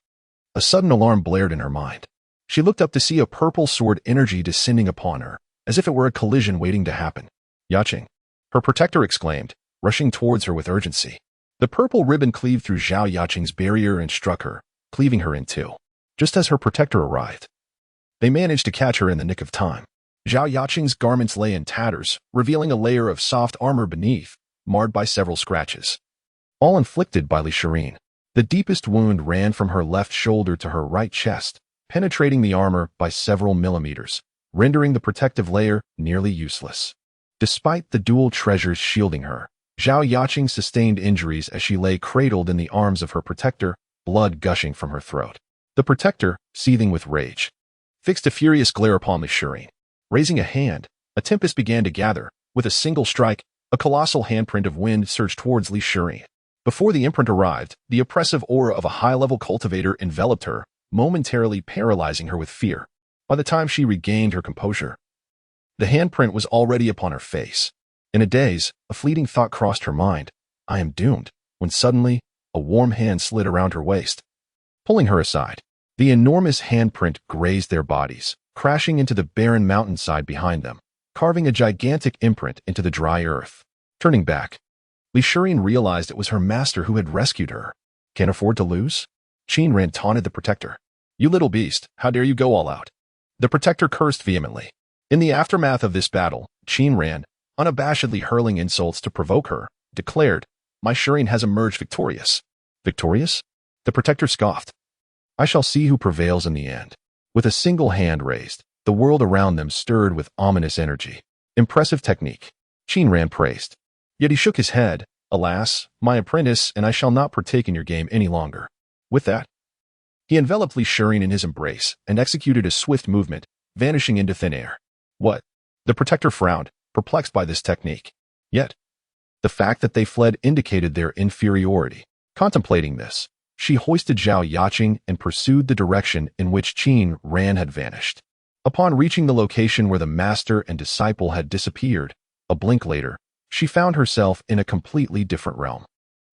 a sudden alarm blared in her mind. She looked up to see a purple sword energy descending upon her, as if it were a collision waiting to happen. "Yaqing," her protector exclaimed, rushing towards her with urgency. The purple ribbon cleaved through Zhao Yaqing's barrier and struck her, cleaving her in two. Just as her protector arrived, they managed to catch her in the nick of time. Zhao Yaqing's garments lay in tatters, revealing a layer of soft armor beneath, marred by several scratches, all inflicted by Li. The deepest wound ran from her left shoulder to her right chest, penetrating the armor by several millimeters, rendering the protective layer nearly useless. Despite the dual treasures shielding her, Zhao Yaqing sustained injuries as she lay cradled in the arms of her protector, blood gushing from her throat. The protector, seething with rage, fixed a furious glare upon Li. Raising a hand, a tempest began to gather. With a single strike, a colossal handprint of wind surged towards Li. Before the imprint arrived, the oppressive aura of a high-level cultivator enveloped her, momentarily paralyzing her with fear. By the time she regained her composure, the handprint was already upon her face. In a daze, a fleeting thought crossed her mind. I am doomed, when suddenly, a warm hand slid around her waist, pulling her aside. The enormous handprint grazed their bodies, crashing into the barren mountainside behind them, carving a gigantic imprint into the dry earth. Turning back, Li realized it was her master who had rescued her. Can't afford to lose? Qin Ran taunted the protector. You little beast, how dare you go all out? The protector cursed vehemently. In the aftermath of this battle, Qin Ran, unabashedly hurling insults to provoke her, declared, My Shirin has emerged victorious. Victorious? The protector scoffed. I shall see who prevails in the end. With a single hand raised, the world around them stirred with ominous energy. Impressive technique, Qin Ran praised. Yet he shook his head. Alas, my apprentice, and I shall not partake in your game any longer. With that, he enveloped Li in his embrace and executed a swift movement, vanishing into thin air. What? The protector frowned, perplexed by this technique. Yet, the fact that they fled indicated their inferiority. Contemplating this, she hoisted Zhao Yaqing and pursued the direction in which Qin Ran had vanished. Upon reaching the location where the master and disciple had disappeared, a blink later, she found herself in a completely different realm.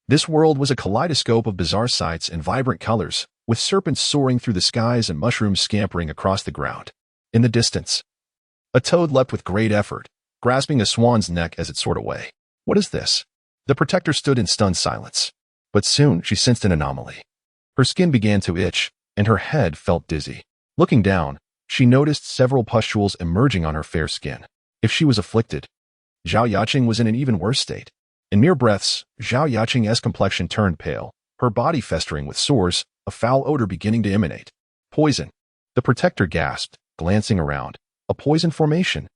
This world was a kaleidoscope of bizarre sights and vibrant colors, with serpents soaring through the skies and mushrooms scampering across the ground. In the distance, a toad leapt with great effort, grasping a swan's neck as it soared away. What is this? The protector stood in stunned silence. But soon she sensed an anomaly. Her skin began to itch, and her head felt dizzy. Looking down, she noticed several pustules emerging on her fair skin. If she was afflicted, Zhao Yaqing was in an even worse state. In mere breaths, Zhao Yaqing's complexion turned pale, her body festering with sores, a foul odor beginning to emanate. Poison. The protector gasped, glancing around. A poison formation.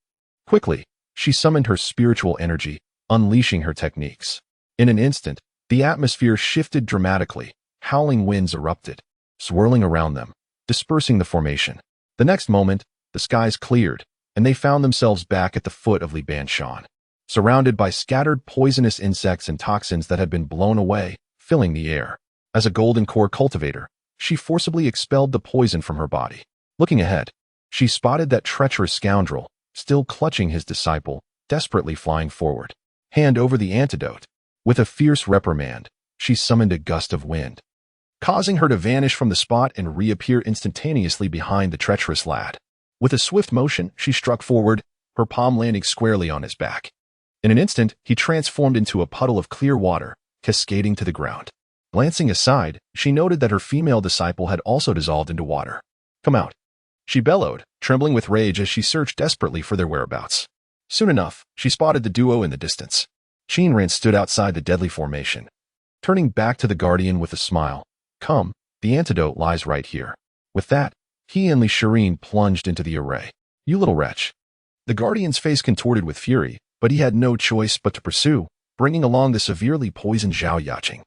Quickly, she summoned her spiritual energy, unleashing her techniques. In an instant, the atmosphere shifted dramatically. Howling winds erupted, swirling around them, dispersing the formation. The next moment, the skies cleared, and they found themselves back at the foot of Li Banshan, surrounded by scattered poisonous insects and toxins that had been blown away, filling the air. As a golden core cultivator, she forcibly expelled the poison from her body. Looking ahead, she spotted that treacherous scoundrel, still clutching his disciple, desperately flying forward. Hand over the antidote. With a fierce reprimand, she summoned a gust of wind, causing her to vanish from the spot and reappear instantaneously behind the treacherous lad. With a swift motion, she struck forward, her palm landing squarely on his back. In an instant, he transformed into a puddle of clear water, cascading to the ground. Glancing aside, she noted that her female disciple had also dissolved into water. "Come out," she bellowed, trembling with rage as she searched desperately for their whereabouts. Soon enough, she spotted the duo in the distance. Qin Ran stood outside the deadly formation, turning back to the guardian with a smile. "Come, the antidote lies right here." With that, he and Elixirs plunged into the array. "You little wretch." The guardian's face contorted with fury, but he had no choice but to pursue, bringing along the severely poisoned Zhao Yaqing.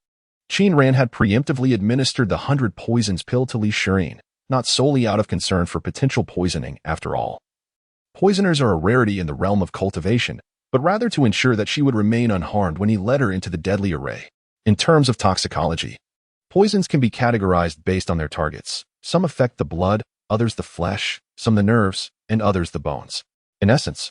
Qin Ran had preemptively administered the 100 poisons pill to Elixirs, not solely out of concern for potential poisoning, after all. Poisoners are a rarity in the realm of cultivation, but rather to ensure that she would remain unharmed when he led her into the deadly array. In terms of toxicology, poisons can be categorized based on their targets. Some affect the blood, others the flesh, some the nerves, and others the bones. In essence,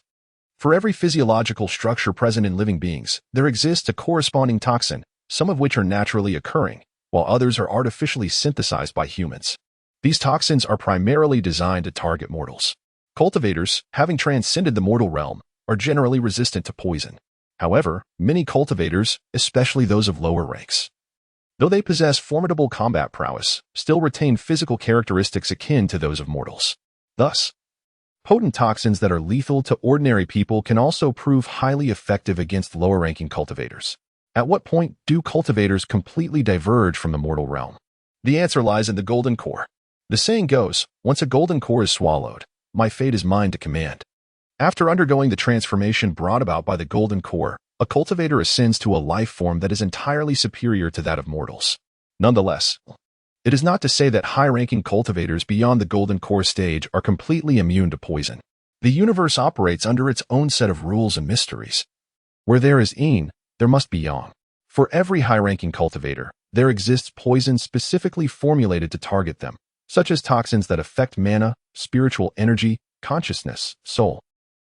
for every physiological structure present in living beings, there exists a corresponding toxin, some of which are naturally occurring, while others are artificially synthesized by humans. These toxins are primarily designed to target mortals. Cultivators, having transcended the mortal realm, are generally resistant to poison. However, many cultivators, especially those of lower ranks, though they possess formidable combat prowess, still retain physical characteristics akin to those of mortals. Thus, potent toxins that are lethal to ordinary people can also prove highly effective against lower-ranking cultivators. At what point do cultivators completely diverge from the mortal realm? The answer lies in the golden core. The saying goes, once a golden core is swallowed, my fate is mine to command. After undergoing the transformation brought about by the golden core, a cultivator ascends to a life form that is entirely superior to that of mortals. Nonetheless, it is not to say that high-ranking cultivators beyond the golden core stage are completely immune to poison. The universe operates under its own set of rules and mysteries. Where there is yin, there must be yang. For every high-ranking cultivator, there exists poison specifically formulated to target them, such as toxins that affect mana, spiritual energy, consciousness, soul,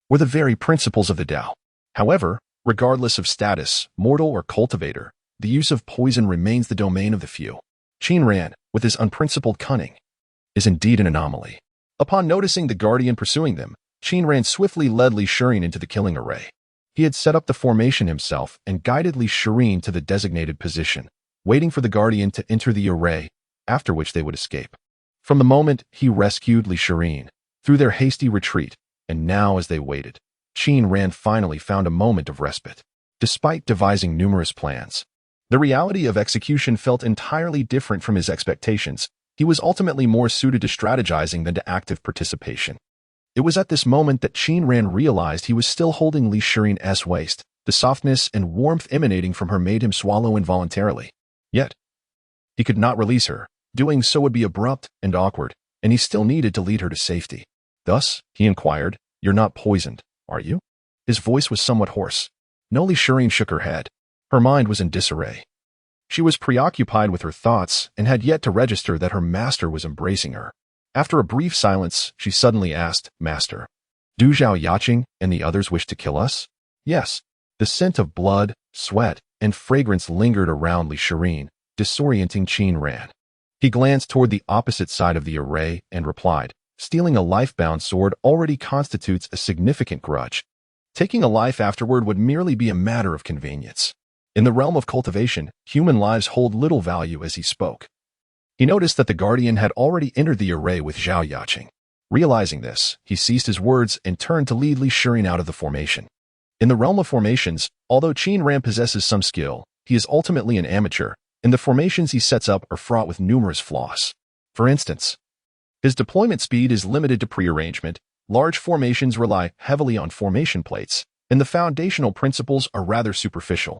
or the very principles of the Tao. However, regardless of status, mortal or cultivator, the use of poison remains the domain of the few. Qin Ran, with his unprincipled cunning, is indeed an anomaly. Upon noticing the guardian pursuing them, Qin Ran swiftly led Elixirs into the killing array. He had set up the formation himself and guided Elixirs to the designated position, waiting for the guardian to enter the array, after which they would escape. From the moment he rescued Elixirs, through their hasty retreat, and now as they waited, Qin Ran finally found a moment of respite. Despite devising numerous plans, the reality of execution felt entirely different from his expectations. He was ultimately more suited to strategizing than to active participation. It was at this moment that Qin Ran realized he was still holding Elixirs' waist. The softness and warmth emanating from her made him swallow involuntarily. Yet, he could not release her. Doing so would be abrupt and awkward, and he still needed to lead her to safety. Thus, he inquired, "You're not poisoned, are you?" His voice was somewhat hoarse. No, Elixirs shook her head. Her mind was in disarray. She was preoccupied with her thoughts and had yet to register that her master was embracing her. After a brief silence, she suddenly asked, "Master, do Zhao Yaqing and the others wish to kill us?" "Yes." The scent of blood, sweat, and fragrance lingered around Elixirs, disorienting Qin Ran. He glanced toward the opposite side of the array and replied, "Stealing a life-bound sword already constitutes a significant grudge. Taking a life afterward would merely be a matter of convenience. In the realm of cultivation, human lives hold little value. As he spoke, he noticed that the Guardian had already entered the array with Zhao Yaqing. Realizing this, he ceased his words and turned to lead Li Shirin out of the formation. In the realm of formations, although Qin Ran possesses some skill, he is ultimately an amateur, and the formations he sets up are fraught with numerous flaws. For instance, his deployment speed is limited to prearrangement, large formations rely heavily on formation plates, and the foundational principles are rather superficial.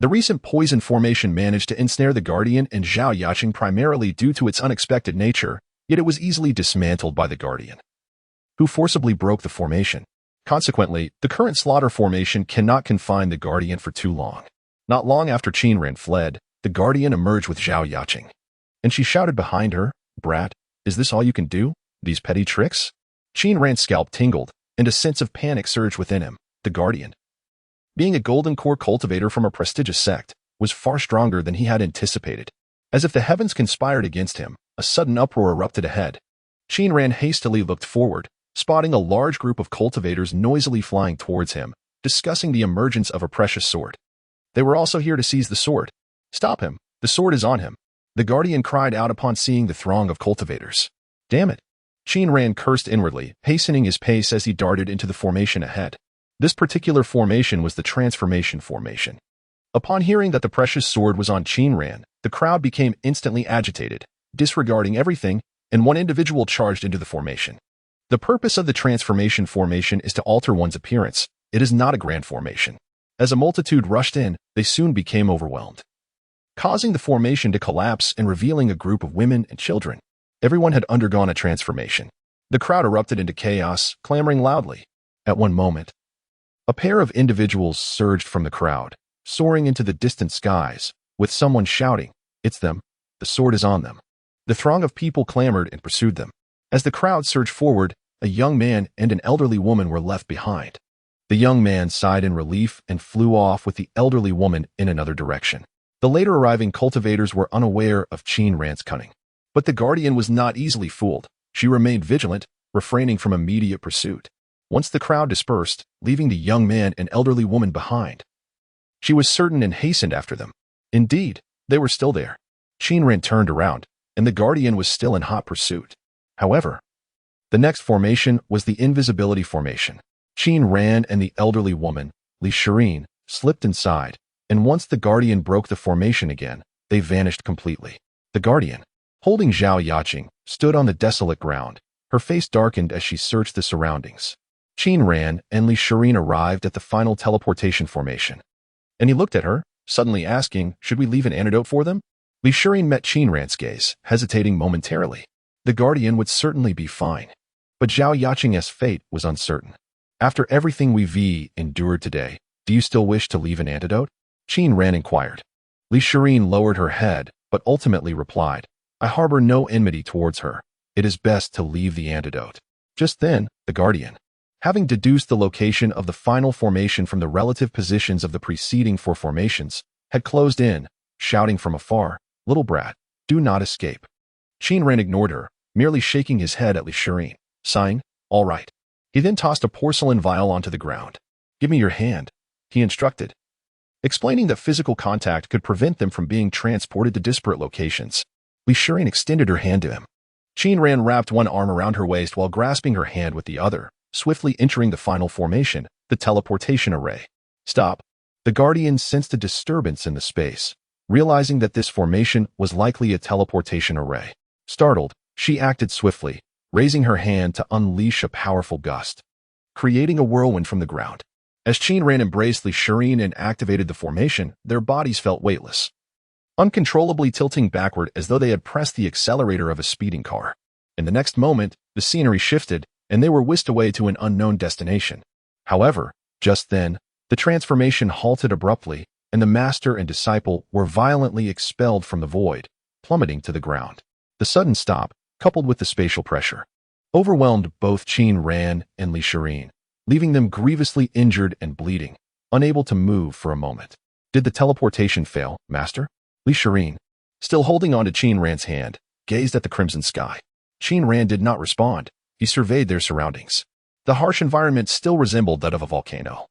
The recent poison formation managed to ensnare the Guardian and Zhao Yaqing primarily due to its unexpected nature, yet it was easily dismantled by the Guardian, who forcibly broke the formation. Consequently, the current slaughter formation cannot confine the Guardian for too long. Not long after Qin Ran fled, the Guardian emerged with Zhao Yaqing, and she shouted behind her, "Brat, is this all you can do? These petty tricks?" Qin Ran's scalp tingled, and a sense of panic surged within him. The Guardian, being a golden core cultivator from a prestigious sect, was far stronger than he had anticipated. As if the heavens conspired against him, a sudden uproar erupted ahead. Qin Ran hastily looked forward, spotting a large group of cultivators noisily flying towards him, discussing the emergence of a precious sword. They were also here to seize the sword. "Stop him! The sword is on him!" the Guardian cried out upon seeing the throng of cultivators. "Damn it!" Qin Ran cursed inwardly, hastening his pace as he darted into the formation ahead. This particular formation was the transformation formation. Upon hearing that the precious sword was on Qin Ran, the crowd became instantly agitated, disregarding everything, and one individual charged into the formation. The purpose of the transformation formation is to alter one's appearance. It is not a grand formation. As a multitude rushed in, they soon became overwhelmed, causing the formation to collapse and revealing a group of women and children. Everyone had undergone a transformation. The crowd erupted into chaos, clamoring loudly. At one moment, a pair of individuals surged from the crowd, soaring into the distant skies, with someone shouting, "It's them! The sword is on them!" The throng of people clamored and pursued them. As the crowd surged forward, a young man and an elderly woman were left behind. The young man sighed in relief and flew off with the elderly woman in another direction. The later arriving cultivators were unaware of Qin Ran's cunning. But the Guardian was not easily fooled. She remained vigilant, refraining from immediate pursuit. Once the crowd dispersed, leaving the young man and elderly woman behind, she was certain and hastened after them. Indeed, they were still there. Qin Ran turned around, and the Guardian was still in hot pursuit. However, the next formation was the invisibility formation. Qin Ran and the elderly woman, Li Shirin, slipped inside, and once the Guardian broke the formation again, they vanished completely. The Guardian, holding Zhao Yaqing, stood on the desolate ground. Her face darkened as she searched the surroundings. Qin Ran and Li Shirin arrived at the final teleportation formation, and he looked at her, suddenly asking, "Should we leave an antidote for them?" Li Shirin met Qin Ran's gaze, hesitating momentarily. The Guardian would certainly be fine, but Zhao Yaqing's fate was uncertain. "After everything we've endured today, do you still wish to leave an antidote?" Qin Ran inquired. Li Shirin lowered her head, but ultimately replied, "I harbor no enmity towards her. It is best to leave the antidote." Just then, the Guardian, having deduced the location of the final formation from the relative positions of the preceding four formations, had closed in, shouting from afar, "Little brat, do not escape." Qin Ran ignored her, merely shaking his head at Li Shirin, sighing, "All right." He then tossed a porcelain vial onto the ground. "Give me your hand," he instructed, explaining that physical contact could prevent them from being transported to disparate locations. Li Shirin extended her hand to him. Qin Ran wrapped one arm around her waist while grasping her hand with the other, swiftly entering the final formation, the teleportation array. "Stop." The Guardian sensed a disturbance in the space, realizing that this formation was likely a teleportation array. Startled, she acted swiftly, raising her hand to unleash a powerful gust, creating a whirlwind from the ground. As Qin Ran embraced Li Shirin and activated the formation, their bodies felt weightless, uncontrollably tilting backward as though they had pressed the accelerator of a speeding car. In the next moment, the scenery shifted, and they were whisked away to an unknown destination. However, just then, the transformation halted abruptly, and the master and disciple were violently expelled from the void, plummeting to the ground. The sudden stop, coupled with the spatial pressure, overwhelmed both Qin Ran and Li Shirin, leaving them grievously injured and bleeding, unable to move for a moment. "Did the teleportation fail, master?" Li Shirin, still holding on to Qin Ran's hand, gazed at the crimson sky. Qin Ran did not respond. He surveyed their surroundings. The harsh environment still resembled that of a volcano.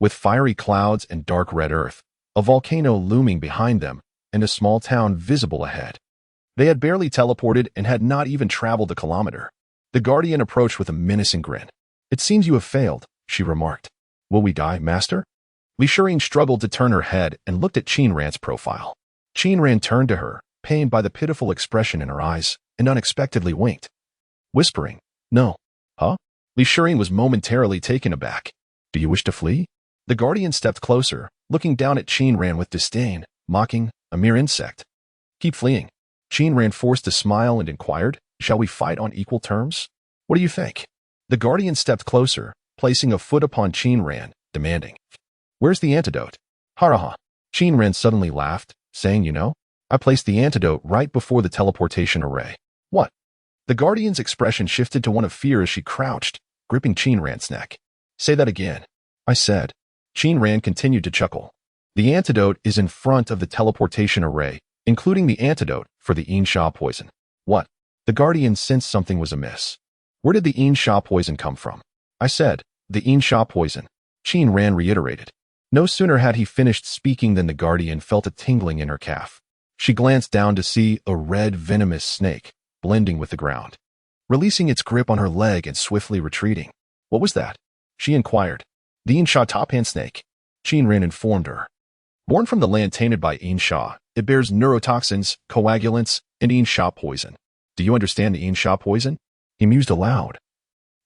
with fiery clouds and dark red earth, a volcano looming behind them, and a small town visible ahead. They had barely teleported and had not even traveled a kilometer. The Guardian approached with a menacing grin. "It seems you have failed," she remarked. "Will we die, Master?" Lishirin struggled to turn her head and looked at Qin Ran's profile. Qin Ran turned to her, pained by the pitiful expression in her eyes, and unexpectedly winked, whispering, "No." "Huh?" Lishirin was momentarily taken aback. "Do you wish to flee?" The Guardian stepped closer, looking down at Qin Ran with disdain, mocking, "A mere insect." "Keep fleeing." Qin Ran forced a smile and inquired, "Shall we fight on equal terms? What do you think?" The Guardian stepped closer, placing a foot upon Qin Ran, demanding, "Where's the antidote?" "Haraha." Qin Ran suddenly laughed, saying, I placed the antidote right before the teleportation array." "What?" The Guardian's expression shifted to one of fear as she crouched, gripping Qin Ran's neck. "Say that again." "I said." Qin Ran continued to chuckle. "The antidote is in front of the teleportation array, including the antidote for the Yin-Sha poison." "What?" The Guardian sensed something was amiss. "Where did the Yin-Sha poison come from?" "I said, the Yin-Sha poison." Qin Ran reiterated. No sooner had he finished speaking than the Guardian felt a tingling in her calf. She glanced down to see a red, venomous snake blending with the ground, releasing its grip on her leg and swiftly retreating. "What was that?" she inquired. "The Yin-Sha top-hand snake," Qin Ran informed her. "Born from the land tainted by Yin-Sha, it bears neurotoxins, coagulants, and Yin-Sha poison. Do you understand the Yin-Sha poison?" He mused aloud.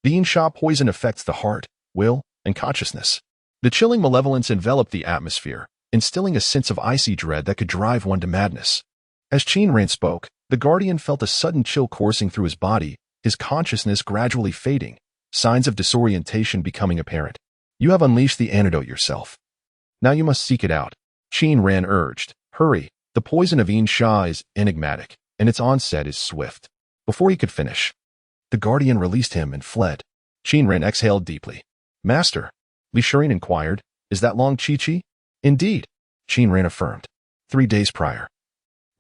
"The Yin-Sha poison affects the heart, will, and consciousness. The chilling malevolence enveloped the atmosphere, instilling a sense of icy dread that could drive one to madness." As Qin Ran spoke, the Guardian felt a sudden chill coursing through his body, his consciousness gradually fading, signs of disorientation becoming apparent. "You have unleashed the antidote yourself. Now you must seek it out," Qin Ran urged. "Hurry, the poison of Yin-Sha is enigmatic, and its onset is swift." Before he could finish, the Guardian released him and fled. Qin Ran exhaled deeply. "Master," Lishirin inquired, "is that Long Chi-Chi?" "Indeed," Qin Ran affirmed. 3 days prior,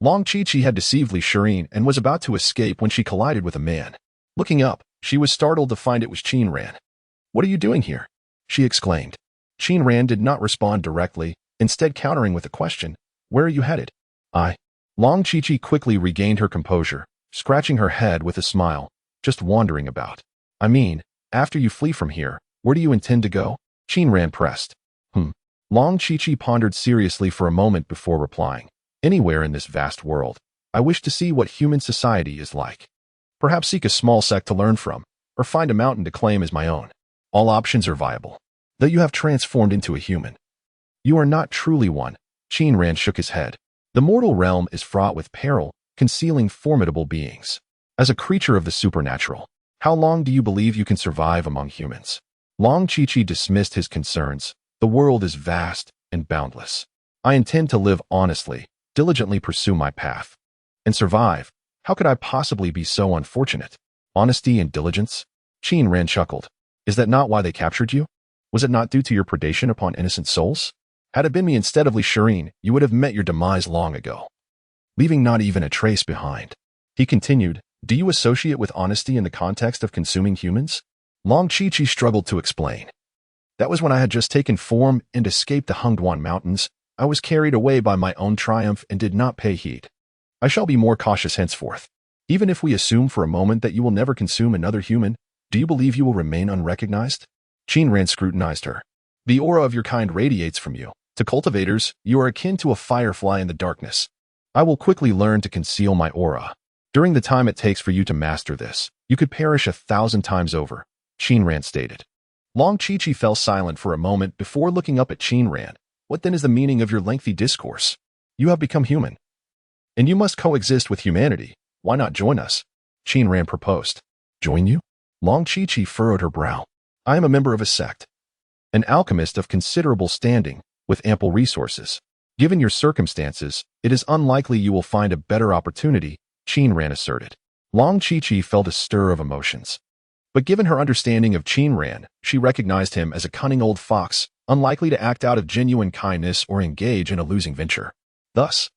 Long Chi-Chi had deceived Lishirin and was about to escape when she collided with a man. Looking up, she was startled to find it was Qin Ran. "What are you doing here?" she exclaimed. Qin Ran did not respond directly, instead countering with a question, "Where are you headed?" "I." Long Chi-Chi quickly regained her composure, scratching her head with a smile. "Just wandering about." "I mean, after you flee from here, where do you intend to go?" Qin Ran pressed. Long Chi-Chi pondered seriously for a moment before replying. "Anywhere in this vast world. I wish to see what human society is like. Perhaps seek a small sect to learn from, or find a mountain to claim as my own. All options are viable. Though you have transformed into a human, you are not truly one." Qin Ran shook his head. "The mortal realm is fraught with peril, concealing formidable beings. As a creature of the supernatural, how long do you believe you can survive among humans?" Long Chi-Chi dismissed his concerns. "The world is vast and boundless. I intend to live honestly, diligently pursue my path, and survive. How could I possibly be so unfortunate?" "Honesty and diligence?" Qin Ran chuckled. "Is that not why they captured you? Was it not due to your predation upon innocent souls? Had it been me instead of Lishirin, you would have met your demise long ago, leaving not even a trace behind." He continued, "Do you associate with honesty in the context of consuming humans?" Long Chi-Chi struggled to explain. "That was when I had just taken form and escaped the Hungduan Mountains. I was carried away by my own triumph and did not pay heed. I shall be more cautious henceforth. Even if we assume for a moment that you will never consume another human, do you believe you will remain unrecognized?" Qin Ran scrutinized her. "The aura of your kind radiates from you. To cultivators, you are akin to a firefly in the darkness. I will quickly learn to conceal my aura. During the time it takes for you to master this, you could perish 1,000 times over," Qin Ran stated. Long Chi-Chi fell silent for a moment before looking up at Qin Ran. "What then is the meaning of your lengthy discourse? You have become human, and you must coexist with humanity. Why not join us?" Qin Ran proposed. "Join you?" Long Chi-Chi furrowed her brow. "I am a member of a sect, an alchemist of considerable standing, with ample resources. Given your circumstances, it is unlikely you will find a better opportunity," Qin Ran asserted. Long Chi-Chi felt a stir of emotions. But given her understanding of Qin Ran, she recognized him as a cunning old fox, unlikely to act out of genuine kindness or engage in a losing venture. Thus,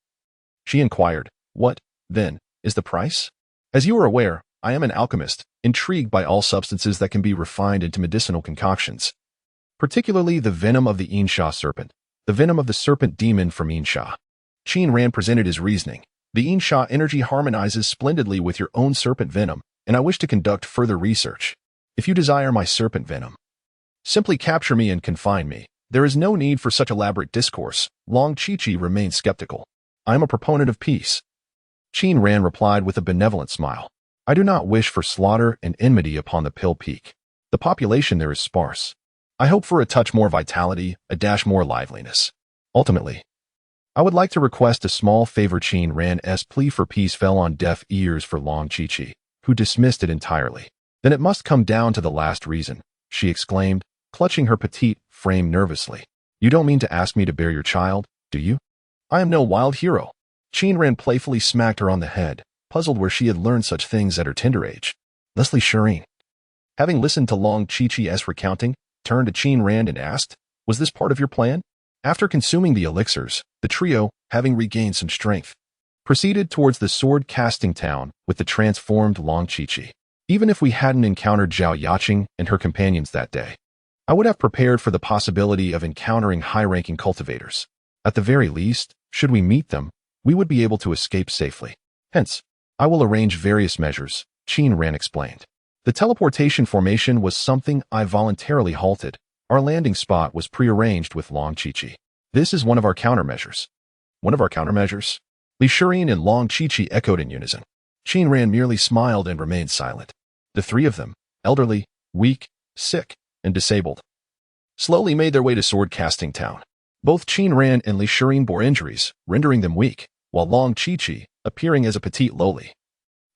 she inquired, "What, then, is the price?" "As you are aware, I am an alchemist, intrigued by all substances that can be refined into medicinal concoctions. particularly the venom of the Insha serpent, the venom of the serpent demon from Insha. Qin Ran presented his reasoning. The Insha energy harmonizes splendidly with your own serpent venom, and I wish to conduct further research. If you desire my serpent venom, simply capture me and confine me. There is no need for such elaborate discourse. Long Chi-Chi remained skeptical. I am a proponent of peace. Qin Ran replied with a benevolent smile. I do not wish for slaughter and enmity upon the Pill Peak. The population there is sparse. I hope for a touch more vitality, a dash more liveliness. Ultimately, I would like to request a small favor. Qin Ran's plea for peace fell on deaf ears for Long Chi-Chi, who dismissed it entirely. Then it must come down to the last reason, she exclaimed, clutching her petite frame nervously. You don't mean to ask me to bear your child, do you? I am no wild hero. Qin Ran playfully smacked her on the head, puzzled where she had learned such things at her tender age. Shireen, having listened to Long Chi-Chi's recounting, turned to Qin Ran and asked, was this part of your plan? After consuming the elixirs, the trio, having regained some strength, proceeded towards the sword-casting town with the transformed Long Chi-Chi. Even if we hadn't encountered Zhao Yaqing and her companions that day, I would have prepared for the possibility of encountering high-ranking cultivators. At the very least, should we meet them, we would be able to escape safely. Hence, I will arrange various measures, Qin Ran explained. The teleportation formation was something I voluntarily halted. Our landing spot was prearranged with Long Chi-Chi. This is one of our countermeasures. One of our countermeasures? Li Shireen and Long Chi-Chi echoed in unison. Qin Ran merely smiled and remained silent. The three of them, elderly, weak, sick, and disabled, slowly made their way to sword-casting town. Both Qin Ran and Li Shireen bore injuries, rendering them weak, while Long Chi-Chi, appearing as a petite lowly,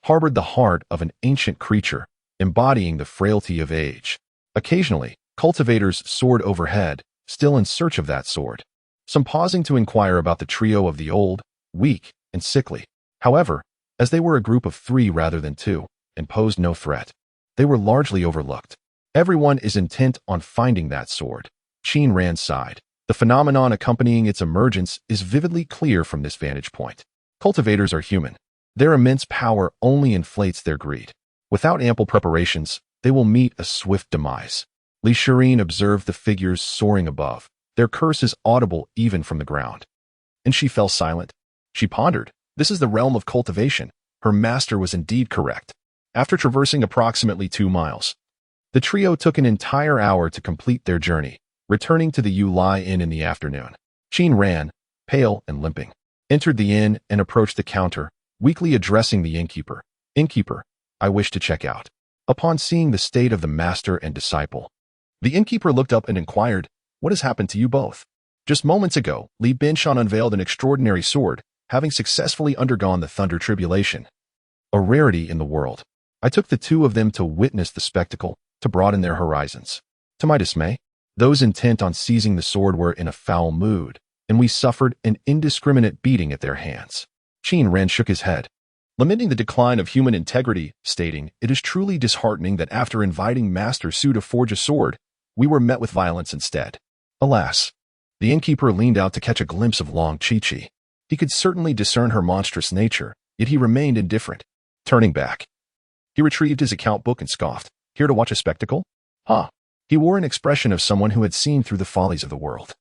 harbored the heart of an ancient creature, embodying the frailty of age. Occasionally, cultivators soared overhead, still in search of that sword, some pausing to inquire about the trio of the old, weak, and sickly. However, as they were a group of three rather than two, and posed no threat, they were largely overlooked. Everyone is intent on finding that sword. Qin Ran sighed. The phenomenon accompanying its emergence is vividly clear from this vantage point. Cultivators are human. Their immense power only inflates their greed. Without ample preparations, they will meet a swift demise. Li Shireen observed the figures soaring above, their curses audible even from the ground. And she fell silent. She pondered. This is the realm of cultivation. Her master was indeed correct. After traversing approximately 2 miles, the trio took an entire hour to complete their journey, returning to the Yulai Inn in the afternoon. Qin Ran, pale and limping, entered the inn and approached the counter, weakly addressing the innkeeper. Innkeeper, I wish to check out. Upon seeing the state of the master and disciple, the innkeeper looked up and inquired, what has happened to you both? Just moments ago, Li Binshan unveiled an extraordinary sword, having successfully undergone the Thunder Tribulation, a rarity in the world. I took the two of them to witness the spectacle, to broaden their horizons. To my dismay, those intent on seizing the sword were in a foul mood, and we suffered an indiscriminate beating at their hands. Qin Ran shook his head, lamenting the decline of human integrity, stating, it is truly disheartening that after inviting Master Su to forge a sword, we were met with violence instead. Alas, the innkeeper leaned out to catch a glimpse of Long Chi-Chi. He could certainly discern her monstrous nature, yet he remained indifferent. Turning back, he retrieved his account book and scoffed. Here to watch a spectacle? Ha! He wore an expression of someone who had seen through the follies of the world,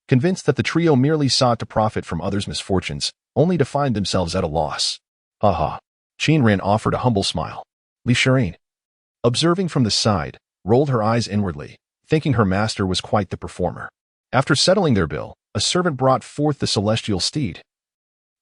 convinced that the trio merely sought to profit from others' misfortunes, only to find themselves at a loss. Ha ha. Qin Ran offered a humble smile. Li Shireen, observing from the side, rolled her eyes inwardly, thinking her master was quite the performer. After settling their bill, a servant brought forth the celestial steed,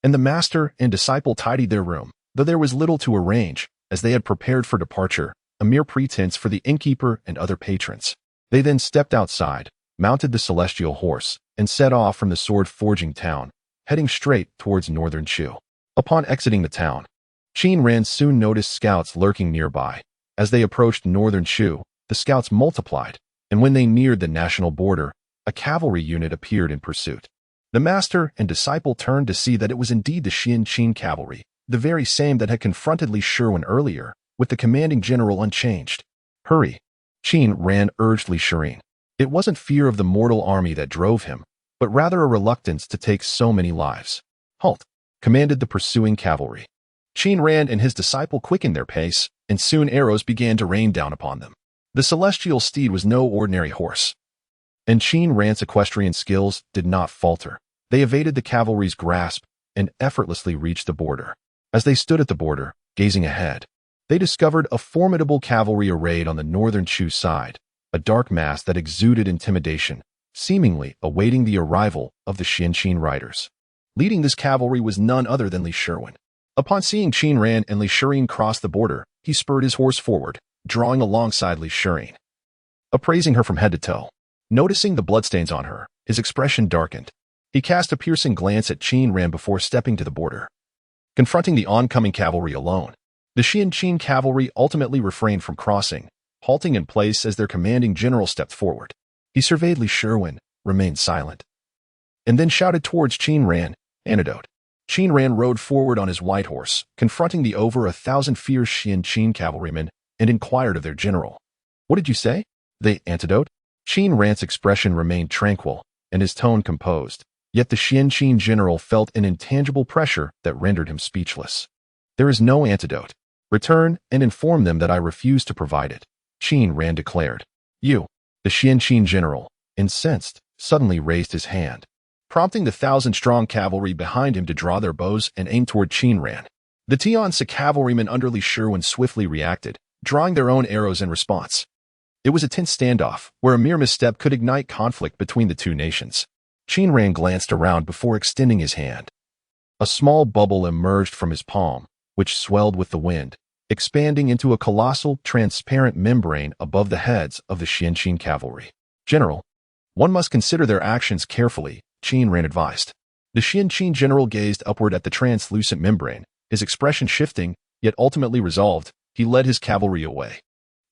and the master and disciple tidied their room, though there was little to arrange, as they had prepared for departure, a mere pretense for the innkeeper and other patrons. They then stepped outside, mounted the celestial horse, and set off from the sword-forging town, heading straight towards northern Shu. Upon exiting the town, Qin Ran soon noticed scouts lurking nearby. As they approached northern Shu, the scouts multiplied, and when they neared the national border, a cavalry unit appeared in pursuit. The master and disciple turned to see that it was indeed the Qin cavalry, the very same that had confronted Li Shireen earlier, with the commanding general unchanged. Hurry! Qin Ran urged Li Shireen. It wasn't fear of the mortal army that drove him, but rather a reluctance to take so many lives. Halt! Commanded the pursuing cavalry. Qin Ran and his disciple quickened their pace, and soon arrows began to rain down upon them. The celestial steed was no ordinary horse. And Qin Ran's equestrian skills did not falter. They evaded the cavalry's grasp and effortlessly reached the border. As they stood at the border, gazing ahead, they discovered a formidable cavalry arrayed on the northern Chu side, a dark mass that exuded intimidation, seemingly awaiting the arrival of the Qin riders. Leading this cavalry was none other than Li Sherwin. Upon seeing Qin Ran and Li Sherwin cross the border, he spurred his horse forward, drawing alongside Li Sherwin, appraising her from head to toe. Noticing the bloodstains on her, his expression darkened. He cast a piercing glance at Qin Ran before stepping to the border. Confronting the oncoming cavalry alone, the Qin cavalry ultimately refrained from crossing, halting in place as their commanding general stepped forward. He surveyed Li Sherwin, remained silent, and then shouted towards Qin Ran, "Antidote." Qin Ran rode forward on his white horse, confronting the over 1,000 fierce Qin cavalrymen, and inquired of their general. "What did you say?" "The antidote?" Qin Ran's expression remained tranquil, and his tone composed, yet the Qin general felt an intangible pressure that rendered him speechless. "There is no antidote. Return and inform them that I refuse to provide it," Qin Ran declared. "You," the Qin general, incensed, suddenly raised his hand, prompting the 1,000-strong cavalry behind him to draw their bows and aim toward Qin Ran. The Tianzi cavalrymen under Li Sherwin swiftly reacted, drawing their own arrows in response. It was a tense standoff, where a mere misstep could ignite conflict between the two nations. Qin Ran glanced around before extending his hand. A small bubble emerged from his palm, which swelled with the wind, expanding into a colossal, transparent membrane above the heads of the Qin cavalry. "General, one must consider their actions carefully," Qin Ran advised. The Qin general gazed upward at the translucent membrane, his expression shifting, yet ultimately resolved. He led his cavalry away.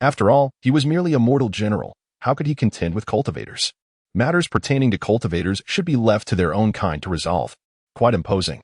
After all, he was merely a mortal general. How could he contend with cultivators? Matters pertaining to cultivators should be left to their own kind to resolve. Quite imposing,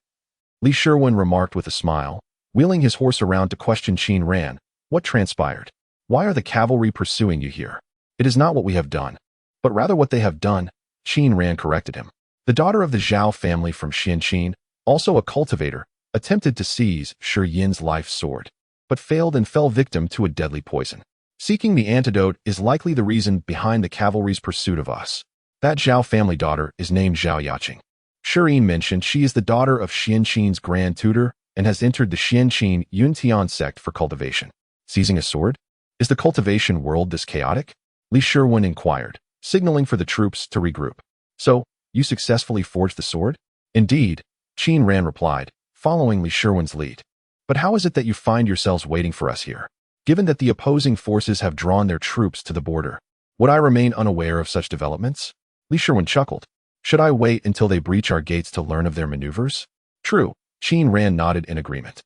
Li Sherwin remarked with a smile, wheeling his horse around to question Qin Ran. "What transpired? Why are the cavalry pursuing you here?" "It is not what we have done, but rather what they have done," Qin Ran corrected him. The daughter of the Zhao family from Qin, also a cultivator, attempted to seize Shi Yin's life sword, but failed and fell victim to a deadly poison. Seeking the antidote is likely the reason behind the cavalry's pursuit of us. That Zhao family daughter is named Zhao Yaqing. Shi Yin mentioned she is the daughter of Qin's grand tutor and has entered the Qin Yuntian sect for cultivation. Seizing a sword? Is the cultivation world this chaotic? Li Sherwin inquired, signaling for the troops to regroup. "So, you successfully forged the sword?" "Indeed," Qin Ran replied, following Li Sherwin's lead. "But how is it that you find yourselves waiting for us here? Given that the opposing forces have drawn their troops to the border, would I remain unaware of such developments?" Li Sherwin chuckled. "Should I wait until they breach our gates to learn of their maneuvers?" "True," Qin Ran nodded in agreement.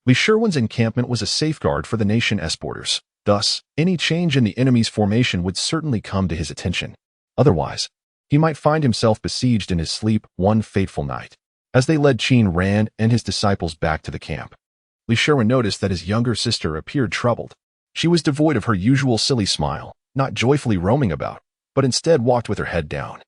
Li Sherwin's encampment was a safeguard for the nation's borders. Thus, any change in the enemy's formation would certainly come to his attention. Otherwise, he might find himself besieged in his sleep one fateful night. As they led Qin Ran and his disciples back to the camp, Li Sherwin noticed that his younger sister appeared troubled. She was devoid of her usual silly smile, not joyfully roaming about, but instead walked with her head down.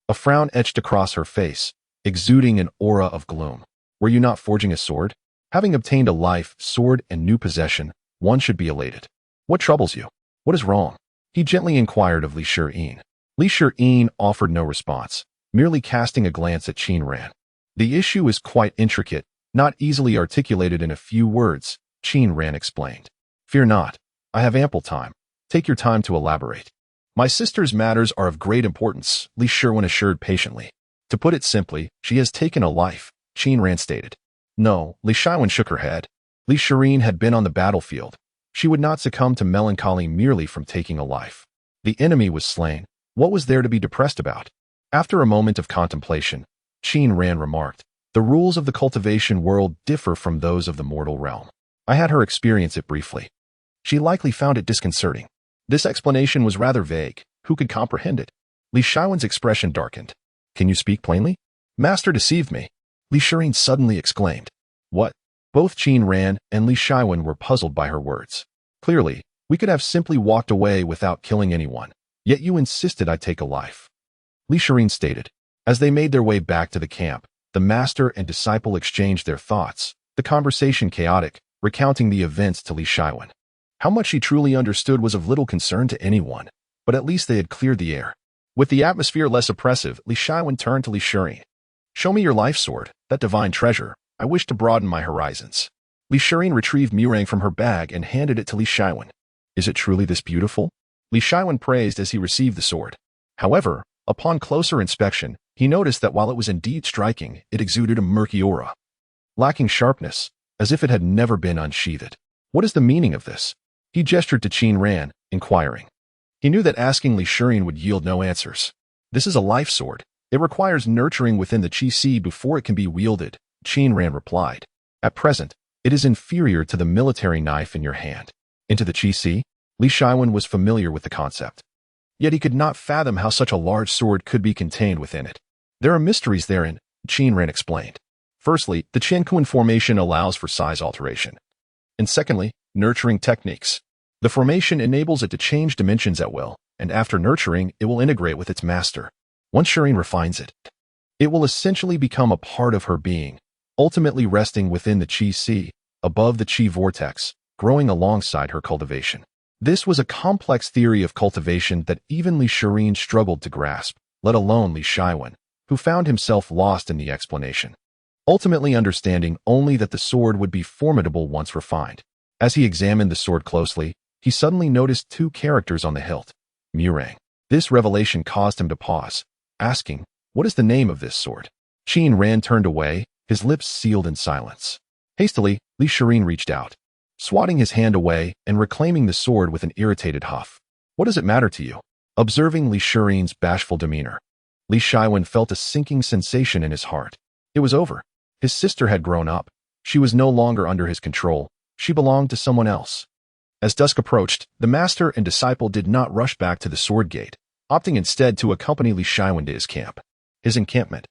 A frown etched across her face, exuding an aura of gloom. "Were you not forging a sword? Having obtained a life, sword, and new possession, one should be elated. What troubles you? What is wrong?" He gently inquired of Li Sherwin. Li Sherwin offered no response, merely casting a glance at Qin Ran. "The issue is quite intricate, not easily articulated in a few words," Qin Ran explained. "Fear not, I have ample time. Take your time to elaborate." "My sister's matters are of great importance," Li Sherwin assured patiently. "To put it simply, she has taken a life," Qin Ran stated. "No," Li Sherwin shook her head. Li Sherwin had been on the battlefield. She would not succumb to melancholy merely from taking a life. The enemy was slain. What was there to be depressed about? After a moment of contemplation, Qin Ran remarked, "The rules of the cultivation world differ from those of the mortal realm. I had her experience it briefly. She likely found it disconcerting." This explanation was rather vague. Who could comprehend it? Li Sherwin's expression darkened. "Can you speak plainly?" "Master deceived me," Li Sherwin suddenly exclaimed. "What?" Both Qin Ran and Li Sherwin were puzzled by her words. "Clearly, we could have simply walked away without killing anyone, yet you insisted I take a life," Li Sherwin stated. As they made their way back to the camp, the master and disciple exchanged their thoughts, the conversation chaotic, recounting the events to Li Sherwin. How much she truly understood was of little concern to anyone, but at least they had cleared the air. With the atmosphere less oppressive, Li Shiwen turned to Li Shirin. Show me your life sword, that divine treasure. I wish to broaden my horizons. Li Shirin retrieved Murang from her bag and handed it to Li Shiwen. Is it truly this beautiful? Li Shiwen praised as he received the sword. However, upon closer inspection, he noticed that while it was indeed striking, it exuded a murky aura, lacking sharpness, as if it had never been unsheathed. What is the meaning of this? He gestured to Qin Ran, inquiring. He knew that asking Li Shirin would yield no answers. This is a life sword. It requires nurturing within the Qi Si before it can be wielded, Qin Ran replied. At present, it is inferior to the military knife in your hand. Into the Qi Si? Li Shiwen was familiar with the concept. Yet he could not fathom how such a large sword could be contained within it. There are mysteries therein, Qin Ran explained. Firstly, the Qianquan formation allows for size alteration. And secondly, nurturing techniques. The formation enables it to change dimensions at will, and after nurturing, it will integrate with its master. Once Shirin refines it, it will essentially become a part of her being, ultimately resting within the Qi Si, above the Qi vortex, growing alongside her cultivation. This was a complex theory of cultivation that even Li Shirin struggled to grasp, let alone Li Shiwen, who found himself lost in the explanation, ultimately understanding only that the sword would be formidable once refined. As he examined the sword closely, he suddenly noticed two characters on the hilt. Murang. This revelation caused him to pause, asking, what is the name of this sword? Qin Ran turned away, his lips sealed in silence. Hastily, Li Shirin reached out, swatting his hand away and reclaiming the sword with an irritated huff. What does it matter to you? Observing Li Shirin's bashful demeanor, Li Shiwen felt a sinking sensation in his heart. It was over. His sister had grown up. She was no longer under his control. She belonged to someone else. As dusk approached, the master and disciple did not rush back to the sword gate, opting instead to accompany Li Shiwen to his camp. His encampment,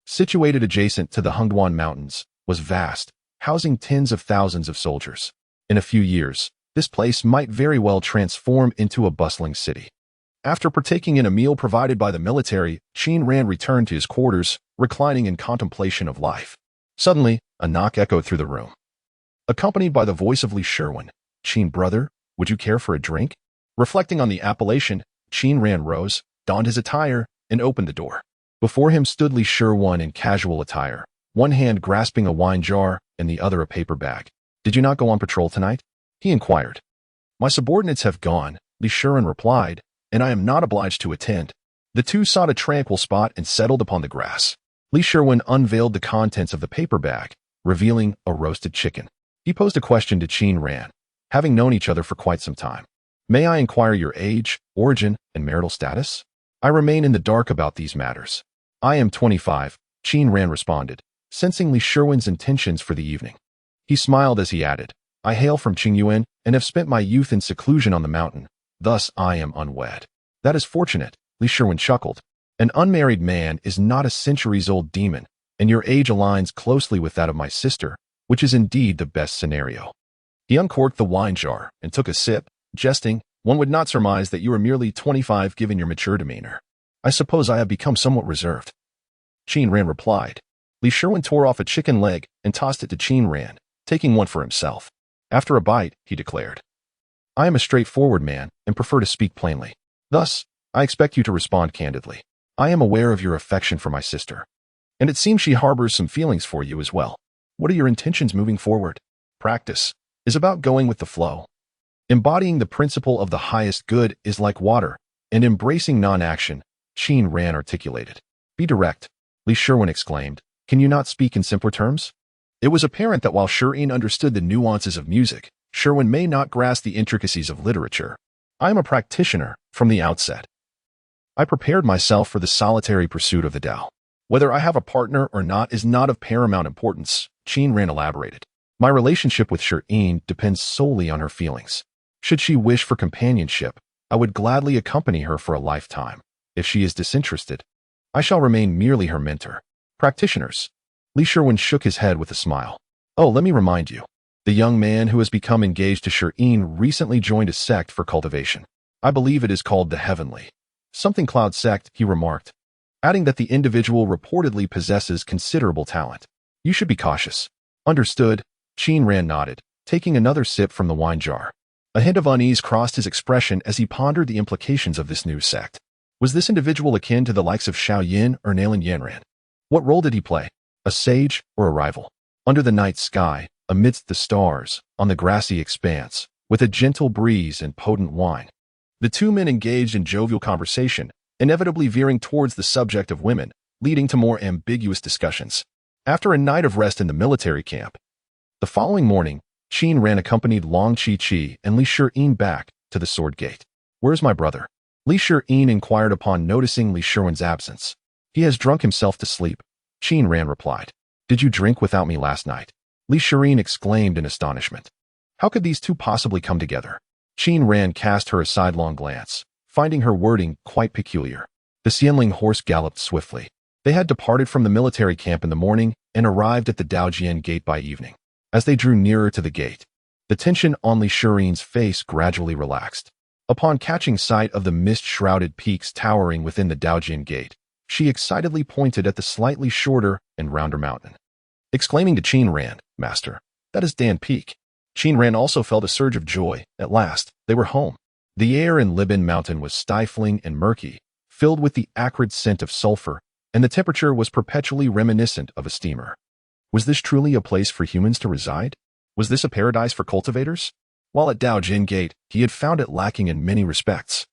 situated adjacent to the Hengduan Mountains, was vast, housing tens of thousands of soldiers. In a few years, this place might very well transform into a bustling city. After partaking in a meal provided by the military, Qin Ran returned to his quarters, reclining in contemplation of life. Suddenly, a knock echoed through the room. Accompanied by the voice of Li Shiwen, Qin brother, would you care for a drink? Reflecting on the appellation, Qin Ran rose, donned his attire, and opened the door. Before him stood Li Shiwen in casual attire, one hand grasping a wine jar and the other a paper bag. Did you not go on patrol tonight? He inquired. My subordinates have gone, Li Shiwen replied, and I am not obliged to attend. The two sought a tranquil spot and settled upon the grass. Li Shiwen unveiled the contents of the paper bag, revealing a roasted chicken. He posed a question to Qin Ran, having known each other for quite some time. May I inquire your age, origin, and marital status? I remain in the dark about these matters. I am 25, Qin Ran responded, sensing Li Shiwen's intentions for the evening. He smiled as he added, I hail from Qingyuan and have spent my youth in seclusion on the mountain. Thus I am unwed. That is fortunate, Li Shiwen chuckled. An unmarried man is not a centuries-old demon, and your age aligns closely with that of my sister, which is indeed the best scenario. He uncorked the wine jar and took a sip, jesting, one would not surmise that you are merely 25 given your mature demeanor. I suppose I have become somewhat reserved. Qin Ran replied. Li Shiwen tore off a chicken leg and tossed it to Qin Ran, taking one for himself. After a bite, he declared, I am a straightforward man and prefer to speak plainly. Thus, I expect you to respond candidly. I am aware of your affection for my sister, and it seems she harbors some feelings for you as well. What are your intentions moving forward? Practice is about going with the flow. Embodying the principle of the highest good is like water, and embracing non-action, Qin Ran articulated. Be direct, Li Shiwen exclaimed. Can you not speak in simpler terms? It was apparent that while Shirin understood the nuances of music, Shiwen may not grasp the intricacies of literature. I am a practitioner from the outset. I prepared myself for the solitary pursuit of the Tao. Whether I have a partner or not is not of paramount importance, Qin Ran elaborated. My relationship with Shirin depends solely on her feelings. Should she wish for companionship, I would gladly accompany her for a lifetime. If she is disinterested, I shall remain merely her mentor. Practitioners. Li Shiwen shook his head with a smile. Oh, let me remind you. The young man who has become engaged to Shirin recently joined a sect for cultivation. I believe it is called the Heavenly Something Cloud sect, he remarked, adding that the individual reportedly possesses considerable talent. You should be cautious. Understood, Qin Ran nodded, taking another sip from the wine jar. A hint of unease crossed his expression as he pondered the implications of this new sect. Was this individual akin to the likes of Xiao Yin or Nalan Yanran? What role did he play? A sage or a rival? Under the night sky, amidst the stars, on the grassy expanse, with a gentle breeze and potent wine, the two men engaged in jovial conversation, inevitably veering towards the subject of women, leading to more ambiguous discussions. After a night of rest in the military camp, the following morning, Qin Ran accompanied Long Chi and Li Shiyin back to the Sword Gate. "Where's my brother?" Li Shiyin inquired upon noticing Li Shiren's absence. "He has drunk himself to sleep," Qin Ran replied. "Did you drink without me last night?" Li Shiyin exclaimed in astonishment. How could these two possibly come together? Qin Ran cast her a sidelong glance, finding her wording quite peculiar. The Xianling horse galloped swiftly. They had departed from the military camp in the morning and arrived at the Daojian gate by evening. As they drew nearer to the gate, the tension on Li Shiren's face gradually relaxed. Upon catching sight of the mist-shrouded peaks towering within the Daojian gate, she excitedly pointed at the slightly shorter and rounder mountain, exclaiming to Qin Ran, "Master, that is Dan Peak." Qin Ran also felt a surge of joy. At last, they were home. The air in Libin Mountain was stifling and murky, filled with the acrid scent of sulfur, and the temperature was perpetually reminiscent of a steamer. Was this truly a place for humans to reside? Was this a paradise for cultivators? While at Daojin Gate, he had found it lacking in many respects,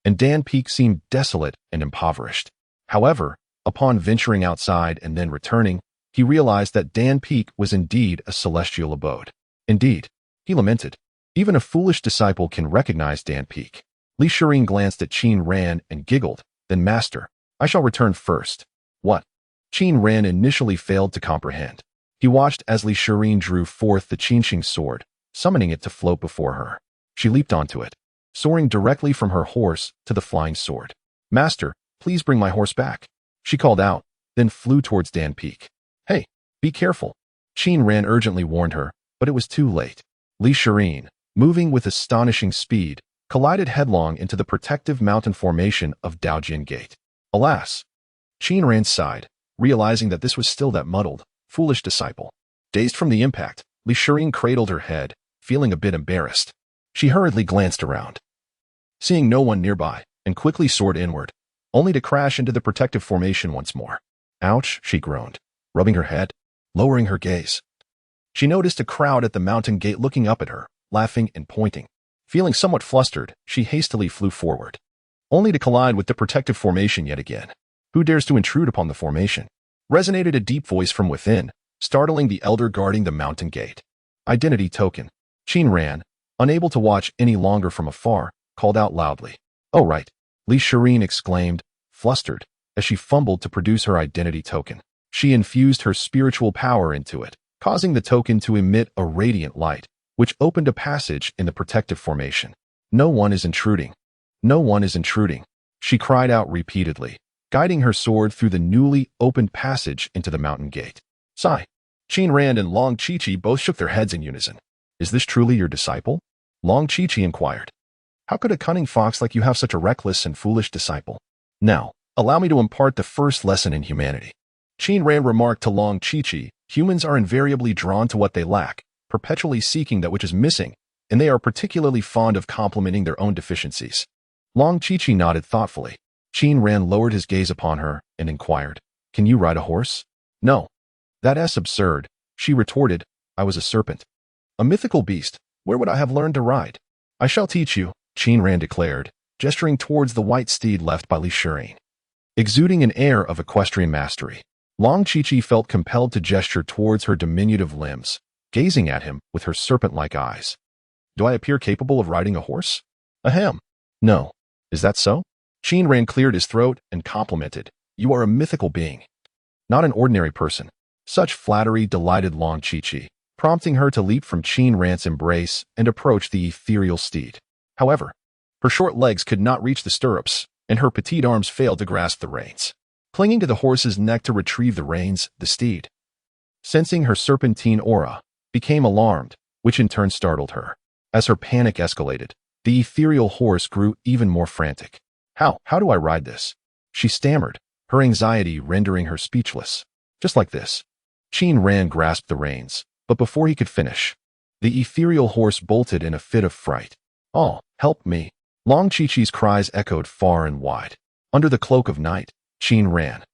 and Dan Peak seemed desolate and impoverished. However, upon venturing outside and then returning, he realized that Dan Peak was indeed a celestial abode. Indeed, he lamented, even a foolish disciple can recognize Dan Peak. Li Shirin glanced at Qin Ran and giggled, "Then master, I shall return first." "What?" Qin Ran initially failed to comprehend. He watched as Li Shirin drew forth the Qinxing sword, summoning it to float before her. She leaped onto it, soaring directly from her horse to the flying sword. "Master, please bring my horse back," she called out, then flew towards Dan Peak. "Hey, be careful," Qin Ran urgently warned her, but it was too late. Li Shirin, moving with astonishing speed, collided headlong into the protective mountain formation of Daojian Gate. Alas! Qin Ran sighed, realizing that this was still that muddled, foolish disciple. Dazed from the impact, Li Shirin cradled her head, feeling a bit embarrassed. She hurriedly glanced around, seeing no one nearby, and quickly soared inward, only to crash into the protective formation once more. "Ouch," she groaned, rubbing her head, lowering her gaze. She noticed a crowd at the mountain gate looking up at her, laughing and pointing. Feeling somewhat flustered, she hastily flew forward, only to collide with the protective formation yet again. "Who dares to intrude upon the formation?" resonated a deep voice from within, startling the elder guarding the mountain gate. "Identity token." Qin Ran, unable to watch any longer from afar, called out loudly. "Oh right," Li Shirin exclaimed, flustered, as she fumbled to produce her identity token. She infused her spiritual power into it, causing the token to emit a radiant light, which opened a passage in the protective formation. "No one is intruding. No one is intruding," she cried out repeatedly, guiding her sword through the newly opened passage into the mountain gate. Sigh. Qin Ran and Long Chi both shook their heads in unison. "Is this truly your disciple?" Long Chi inquired. "How could a cunning fox like you have such a reckless and foolish disciple?" "Now, allow me to impart the first lesson in humanity." Qin Ran remarked to Long Chi, "Humans are invariably drawn to what they lack, perpetually seeking that which is missing, and they are particularly fond of complimenting their own deficiencies." Long Chi nodded thoughtfully. Qin Ran lowered his gaze upon her and inquired, "Can you ride a horse?" "No. That's absurd," she retorted. "I was a serpent. A mythical beast. Where would I have learned to ride?" "I shall teach you," Qin Ran declared, gesturing towards the white steed left by Li Shirin. Exuding an air of equestrian mastery, Long Chi felt compelled to gesture towards her diminutive limbs, gazing at him with her serpent-like eyes. "Do I appear capable of riding a horse?" "Ahem. No. Is that so?" Qin Ran cleared his throat and complimented, "You are a mythical being, not an ordinary person." Such flattery delighted Long Chi, prompting her to leap from Qin Ran's embrace and approach the ethereal steed. However, her short legs could not reach the stirrups, and her petite arms failed to grasp the reins. Clinging to the horse's neck to retrieve the reins, the steed, sensing her serpentine aura, became alarmed, which in turn startled her. As her panic escalated, the ethereal horse grew even more frantic. How do I ride this?" she stammered, her anxiety rendering her speechless. "Just like this." Qin Ran grasped the reins, but before he could finish, the ethereal horse bolted in a fit of fright. "Oh, help me." Long Chi cries echoed far and wide. Under the cloak of night, Qin Ran,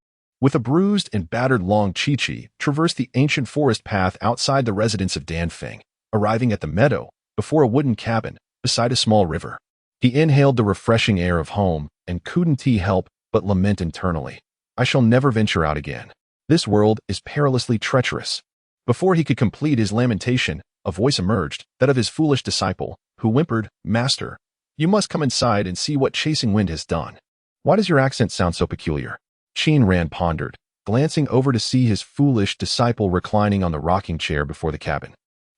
with a bruised and battered Long Chi-Chi, traversed the ancient forest path outside the residence of Danfeng, arriving at the meadow before a wooden cabin beside a small river. He inhaled the refreshing air of home and couldn't help but lament internally. I shall never venture out again. This world is perilously treacherous. Before he could complete his lamentation, a voice emerged, that of his foolish disciple, who whimpered, "Master, you must come inside and see what Chasing Wind has done." Why does your accent sound so peculiar? Qin Ran pondered, glancing over to see his foolish disciple reclining on the rocking chair before the cabin,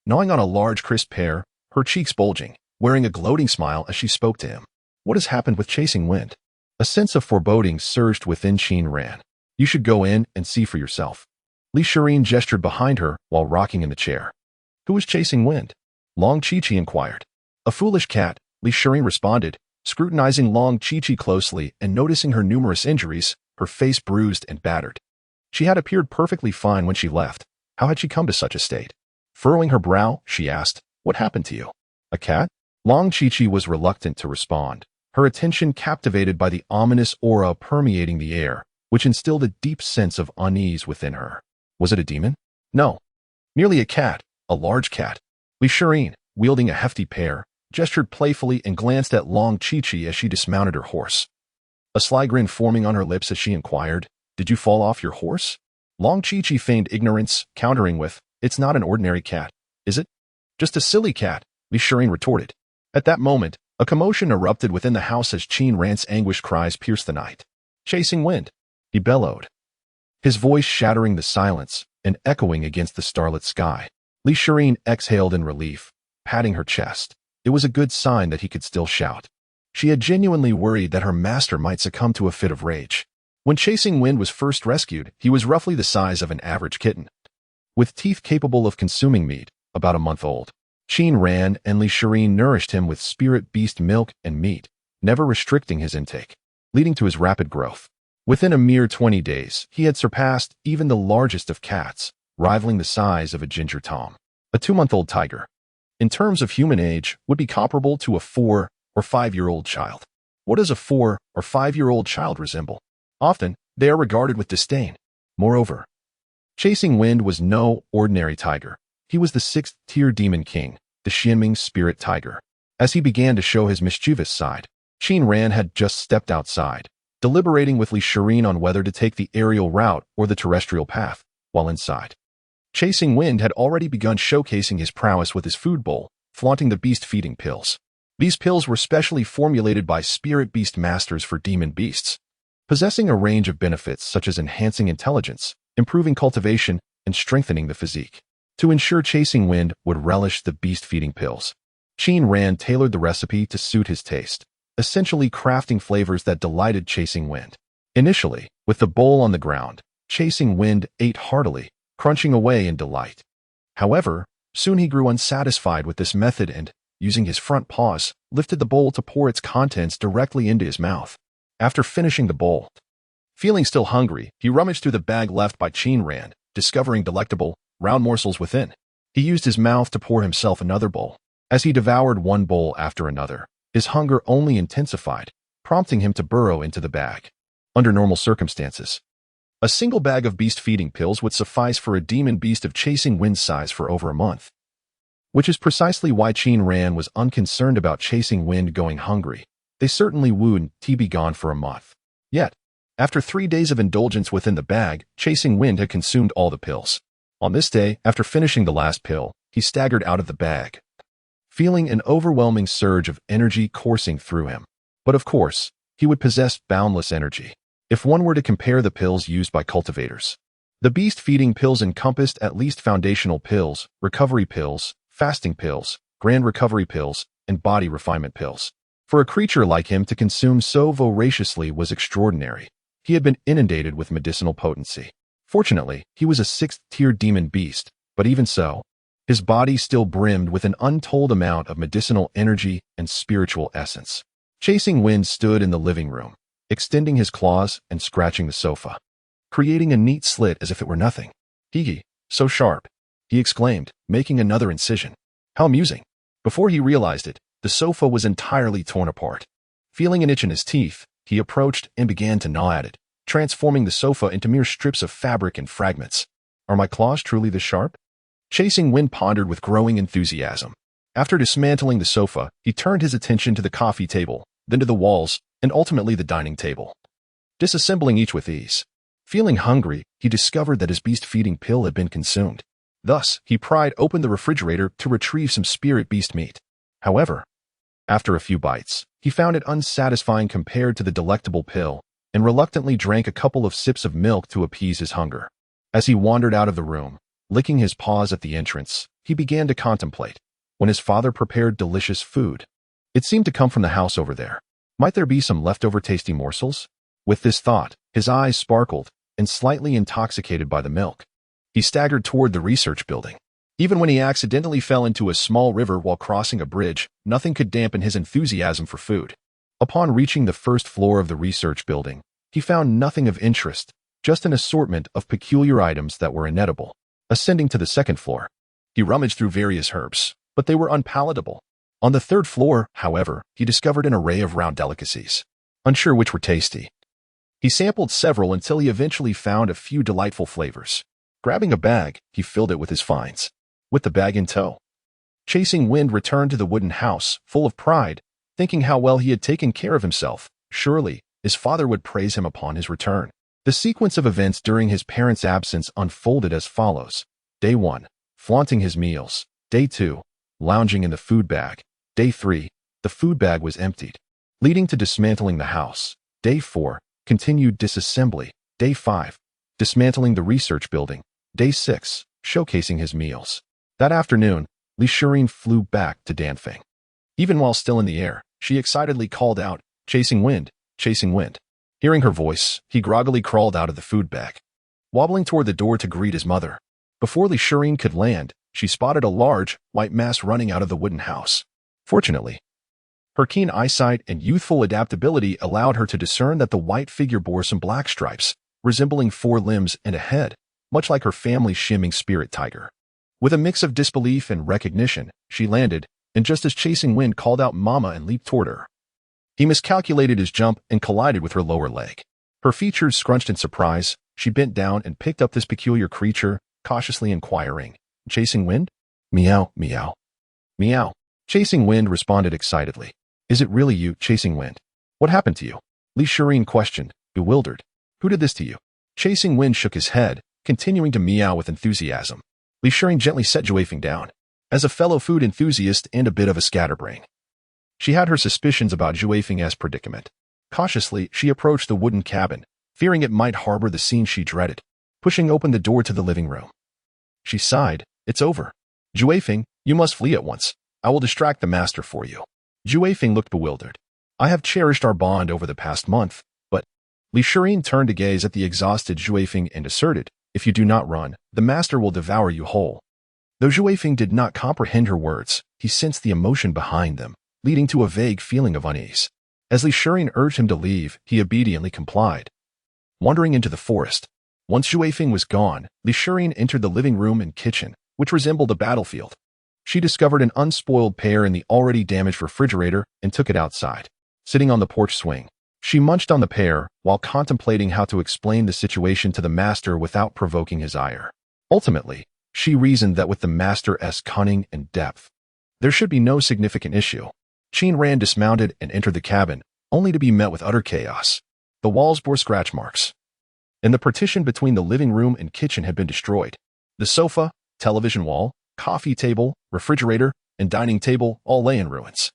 gnawing on a large crisp pear, her cheeks bulging, wearing a gloating smile as she spoke to him. What has happened with Chasing Wind? A sense of foreboding surged within Qin Ran. You should go in and see for yourself. Elixirs gestured behind her while rocking in the chair. Who is Chasing Wind? Long Chi-Chi inquired. A foolish cat, Elixirs responded, scrutinizing Long Chi-Chi closely and noticing her numerous injuries, her face bruised and battered. She had appeared perfectly fine when she left. How had she come to such a state? Furrowing her brow, she asked, "What happened to you? A cat?" Long Chi-Chi was reluctant to respond, her attention captivated by the ominous aura permeating the air, which instilled a deep sense of unease within her. Was it a demon? No. Merely a cat, a large cat. Elixirs, wielding a hefty pear, gestured playfully and glanced at Long Chi-Chi as she dismounted her horse. A sly grin forming on her lips as she inquired, "Did you fall off your horse?" Long Chi-Chi feigned ignorance, countering with, "It's not an ordinary cat, is it?" "Just a silly cat," Elixirs retorted. At that moment, a commotion erupted within the house as Qin Ran's anguished cries pierced the night. "Chasing Wind!" he bellowed, his voice shattering the silence and echoing against the starlit sky. Elixirs exhaled in relief, patting her chest. It was a good sign that he could still shout. She had genuinely worried that her master might succumb to a fit of rage. When Chasing Wind was first rescued, he was roughly the size of an average kitten, with teeth capable of consuming meat, about a month old. Qin Ran and Elixirs nourished him with spirit beast milk and meat, never restricting his intake, leading to his rapid growth. Within a mere 20 days, he had surpassed even the largest of cats, rivaling the size of a ginger tom. A 2-month-old tiger, in terms of human age, would be comparable to a 4 or 5-year-old child. What does a 4 or 5-year-old child resemble? Often, they are regarded with disdain. Moreover, Chasing Wind was no ordinary tiger. He was the 6th-tier demon king, the Xianming spirit tiger. As he began to show his mischievous side, Qin Ran had just stepped outside, deliberating with Elixirs on whether to take the aerial route or the terrestrial path. While inside, Chasing Wind had already begun showcasing his prowess with his food bowl, flaunting the beast-feeding pills. These pills were specially formulated by spirit beast masters for demon beasts, possessing a range of benefits such as enhancing intelligence, improving cultivation, and strengthening the physique. To ensure Chasing Wind would relish the beast-feeding pills, Qin Ran tailored the recipe to suit his taste, essentially crafting flavors that delighted Chasing Wind. Initially, with the bowl on the ground, Chasing Wind ate heartily, crunching away in delight. However, soon he grew unsatisfied with this method and, using his front paws, lifted the bowl to pour its contents directly into his mouth. After finishing the bowl, feeling still hungry, he rummaged through the bag left by Qin Ran, discovering delectable, round morsels within. He used his mouth to pour himself another bowl. As he devoured one bowl after another, his hunger only intensified, prompting him to burrow into the bag. Under normal circumstances, a single bag of beast-feeding pills would suffice for a demon beast of Chasing Wind's size for over a month, which is precisely why Qin Ran was unconcerned about Chasing Wind going hungry. They certainly wouldn't be gone for a month. Yet, after 3 days of indulgence within the bag, Chasing Wind had consumed all the pills. On this day, after finishing the last pill, he staggered out of the bag, feeling an overwhelming surge of energy coursing through him. But of course, he would possess boundless energy if one were to compare the pills used by cultivators. The beast-feeding pills encompassed at least foundational pills, recovery pills, fasting pills, grand recovery pills, and body refinement pills. For a creature like him to consume so voraciously was extraordinary. He had been inundated with medicinal potency. Fortunately, he was a 6th-tier demon beast, but even so, his body still brimmed with an untold amount of medicinal energy and spiritual essence. Chasing Wind stood in the living room, extending his claws and scratching the sofa, creating a neat slit as if it were nothing. "Hee, so sharp," he exclaimed, making another incision. How amusing. Before he realized it, the sofa was entirely torn apart. Feeling an itch in his teeth, He approached and began to gnaw at it, transforming the sofa into mere strips of fabric and fragments. Are my claws truly this sharp? Chasing Wind pondered with growing enthusiasm. After dismantling the sofa, he turned his attention to the coffee table, then to the walls, and ultimately the dining table, disassembling each with ease. Feeling hungry, he discovered that his beast-feeding pill had been consumed. Thus, he pried open the refrigerator to retrieve some spirit beast meat. However, after a few bites, he found it unsatisfying compared to the delectable pill, and reluctantly drank a couple of sips of milk to appease his hunger. As he wandered out of the room, licking his paws at the entrance, he began to contemplate. When his father prepared delicious food, it seemed to come from the house over there. Might there be some leftover tasty morsels? With this thought, his eyes sparkled, and slightly intoxicated by the milk, he staggered toward the research building. Even when he accidentally fell into a small river while crossing a bridge, nothing could dampen his enthusiasm for food. Upon reaching the first floor of the research building, he found nothing of interest, just an assortment of peculiar items that were inedible. Ascending to the second floor, he rummaged through various herbs, but they were unpalatable. On the third floor, however, he discovered an array of round delicacies. Unsure which were tasty, he sampled several until he eventually found a few delightful flavors. Grabbing a bag, he filled it with his finds. With the bag in tow, Chasing Wind returned to the wooden house, full of pride, thinking how well he had taken care of himself. Surely, his father would praise him upon his return. The sequence of events during his parents' absence unfolded as follows. Day 1, flaunting his meals. Day 2, lounging in the food bag. Day 3, the food bag was emptied, leading to dismantling the house. Day 4, continued disassembly. Day 5, dismantling the research building. Day 6, showcasing his meals. That afternoon, Li flew back to Danfeng. Even while still in the air, she excitedly called out, "Chasing Wind, chasing wind." Hearing her voice, he groggily crawled out of the food bag, wobbling toward the door to greet his mother. Before Li could land, she spotted a large, white mass running out of the wooden house. Fortunately, her keen eyesight and youthful adaptability allowed her to discern that the white figure bore some black stripes, resembling 4 limbs and a head, much like her family's shimming spirit tiger. With a mix of disbelief and recognition, she landed, and just as Chasing Wind called out "Mama" and leaped toward her, he miscalculated his jump and collided with her lower leg. Her features scrunched in surprise, she bent down and picked up this peculiar creature, cautiously inquiring, "Chasing Wind?" "Meow, meow." "Meow." Chasing Wind responded excitedly. "Is it really you, Chasing Wind? What happened to you?" Li questioned, bewildered. "Who did this to you?" Chasing Wind shook his head, continuing to meow with enthusiasm. Li gently set Juefeng down. As a fellow food enthusiast and a bit of a scatterbrain, she had her suspicions about Juefeng's predicament. Cautiously, she approached the wooden cabin, fearing it might harbor the scene she dreaded. Pushing open the door to the living room, she sighed, "It's over. Juefeng, you must flee at once. I will distract the master for you." Juefeng looked bewildered. "I have cherished our bond over the past month, but..." Li turned to gaze at the exhausted Juefeng and asserted, "If you do not run, the master will devour you whole." Though Juefeng did not comprehend her words, he sensed the emotion behind them, leading to a vague feeling of unease. As Li urged him to leave, he obediently complied. Wandering into the forest, once Juefeng was gone, Li entered the living room and kitchen, which resembled a battlefield. She discovered an unspoiled pear in the already damaged refrigerator and took it outside. Sitting on the porch swing, she munched on the pear while contemplating how to explain the situation to the master without provoking his ire. Ultimately, she reasoned that with the master's cunning and depth, there should be no significant issue. Qin Ran dismounted and entered the cabin, only to be met with utter chaos. The walls bore scratch marks, and the partition between the living room and kitchen had been destroyed. The sofa, television wall, coffee table, refrigerator, and dining table all lay in ruins.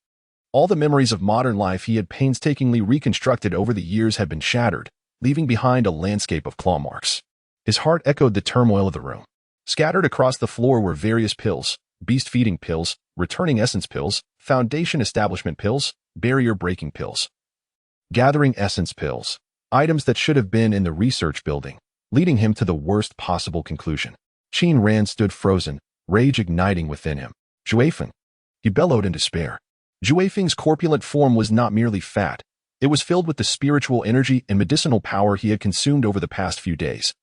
All the memories of modern life he had painstakingly reconstructed over the years had been shattered, leaving behind a landscape of claw marks. His heart echoed the turmoil of the room. Scattered across the floor were various pills, beast-feeding pills, returning essence pills, foundation establishment pills, barrier-breaking pills, gathering essence pills, items that should have been in the research building, leading him to the worst possible conclusion. Qin Ran stood frozen, rage igniting within him. "Juefeng!" He bellowed in despair. Juefeng's corpulent form was not merely fat, it was filled with the spiritual energy and medicinal power he had consumed over the past few days,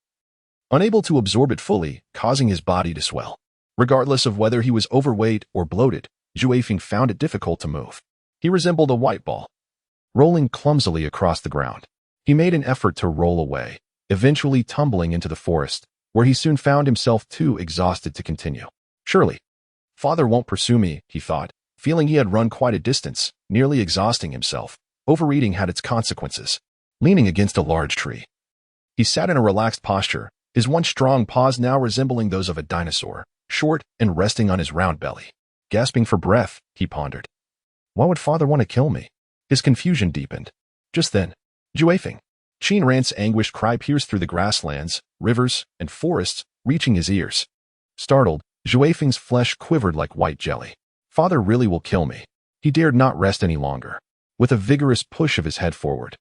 unable to absorb it fully, causing his body to swell. Regardless of whether he was overweight or bloated, Juefeng found it difficult to move. He resembled a white ball, rolling clumsily across the ground. He made an effort to roll away, eventually tumbling into the forest, where he soon found himself too exhausted to continue. Surely, father won't pursue me, he thought, feeling he had run quite a distance, nearly exhausting himself. Overeating had its consequences. Leaning against a large tree, he sat in a relaxed posture, his once strong paws now resembling those of a dinosaur, short and resting on his round belly. Gasping for breath, he pondered. Why would father want to kill me? His confusion deepened. Just then, Juefeng. Qin Ran's anguished cry pierced through the grasslands, rivers, and forests, reaching his ears. Startled, Juefeng's flesh quivered like white jelly. Father really will kill me. He dared not rest any longer. With a vigorous push of his head forward,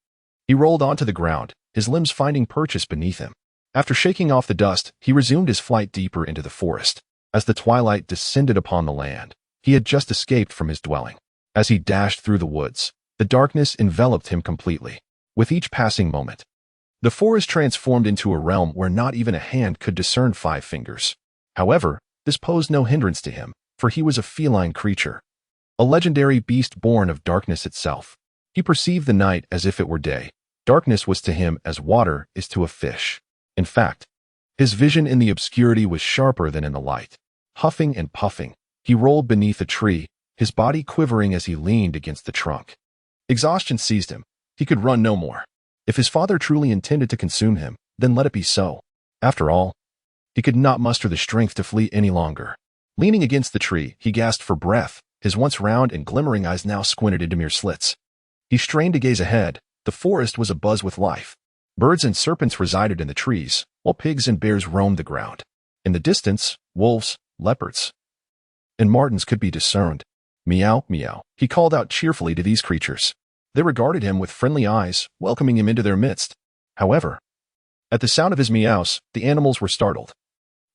he rolled onto the ground, his limbs finding purchase beneath him. After shaking off the dust, he resumed his flight deeper into the forest. As the twilight descended upon the land, he had just escaped from his dwelling. As he dashed through the woods, the darkness enveloped him completely. With each passing moment, the forest transformed into a realm where not even a hand could discern 5 fingers. However, this posed no hindrance to him, for he was a feline creature, a legendary beast born of darkness itself. He perceived the night as if it were day. Darkness was to him as water is to a fish. In fact, his vision in the obscurity was sharper than in the light. Huffing and puffing, he rolled beneath a tree, his body quivering as he leaned against the trunk. Exhaustion seized him. He could run no more. If his father truly intended to consume him, then let it be so. After all, he could not muster the strength to flee any longer. Leaning against the tree, he gasped for breath, his once round and glimmering eyes now squinted into mere slits. He strained to gaze ahead. The forest was abuzz with life. Birds and serpents resided in the trees, while pigs and bears roamed the ground. In the distance, wolves, leopards, and martens could be discerned. Meow, meow, he called out cheerfully to these creatures. They regarded him with friendly eyes, welcoming him into their midst. However, at the sound of his meows, the animals were startled.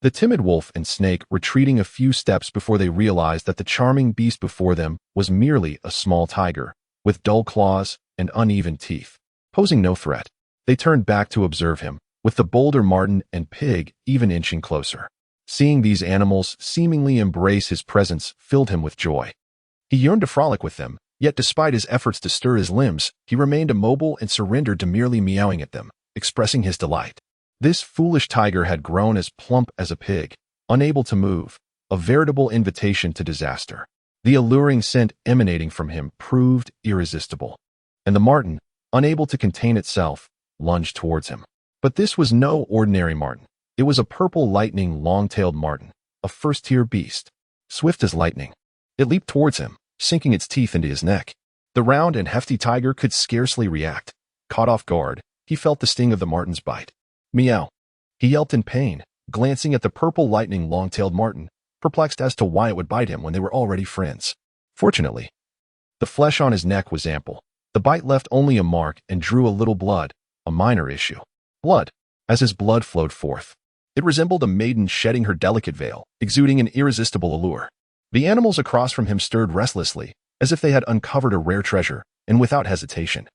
The timid wolf and snake retreating a few steps before they realized that the charming beast before them was merely a small tiger, with dull claws and uneven teeth. Posing no threat, they turned back to observe him, with the bolder marten and pig even inching closer. Seeing these animals seemingly embrace his presence filled him with joy. He yearned to frolic with them, yet despite his efforts to stir his limbs, he remained immobile and surrendered to merely meowing at them, expressing his delight. This foolish tiger had grown as plump as a pig, unable to move, a veritable invitation to disaster. The alluring scent emanating from him proved irresistible, and the marten, unable to contain itself, lunged towards him. But this was no ordinary marten. It was a purple lightning long-tailed marten, a first-tier beast. Swift as lightning, it leaped towards him, sinking its teeth into his neck. The round and hefty tiger could scarcely react. Caught off guard, he felt the sting of the marten's bite. Meow. He yelped in pain, glancing at the purple lightning long-tailed marten, perplexed as to why it would bite him when they were already friends. Fortunately, the flesh on his neck was ample. The bite left only a mark and drew a little blood, a minor issue. Blood. As his blood flowed forth, it resembled a maiden shedding her delicate veil, exuding an irresistible allure. The animals across from him stirred restlessly, as if they had uncovered a rare treasure, and without hesitation,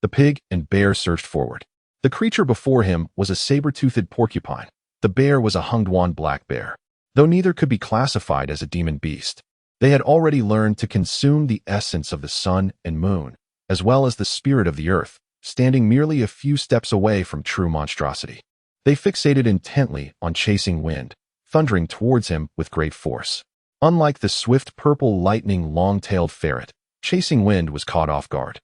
the pig and bear surged forward. The creature before him was a saber-toothed porcupine. The bear was a hunged black bear. Though neither could be classified as a demon beast, they had already learned to consume the essence of the sun and moon, as well as the spirit of the earth, standing merely a few steps away from true monstrosity. They fixated intently on chasing wind, thundering towards him with great force. Unlike the swift purple lightning long-tailed ferret, chasing wind was caught off guard.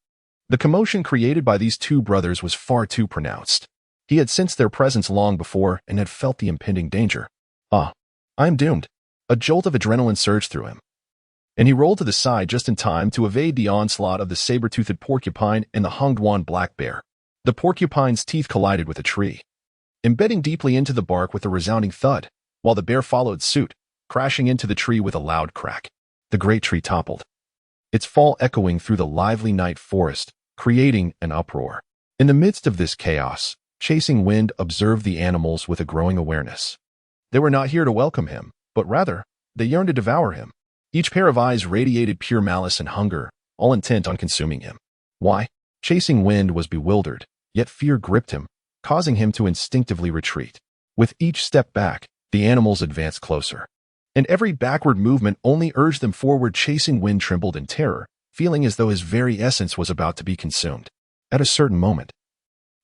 The commotion created by these two brothers was far too pronounced. He had sensed their presence long before and had felt the impending danger. I am doomed. A jolt of adrenaline surged through him, and he rolled to the side just in time to evade the onslaught of the saber-toothed porcupine and the hunged black bear. The porcupine's teeth collided with a tree, embedding deeply into the bark with a resounding thud, while the bear followed suit, crashing into the tree with a loud crack. The great tree toppled, its fall echoing through the lively night forest, creating an uproar. In the midst of this chaos, Chasing Wind observed the animals with a growing awareness. They were not here to welcome him, but rather, they yearned to devour him. Each pair of eyes radiated pure malice and hunger, all intent on consuming him. Why? Chasing Wind was bewildered, yet fear gripped him, causing him to instinctively retreat. With each step back, the animals advanced closer, and every backward movement only urged them forward. Chasing Wind trembled in terror, feeling as though his very essence was about to be consumed. At a certain moment,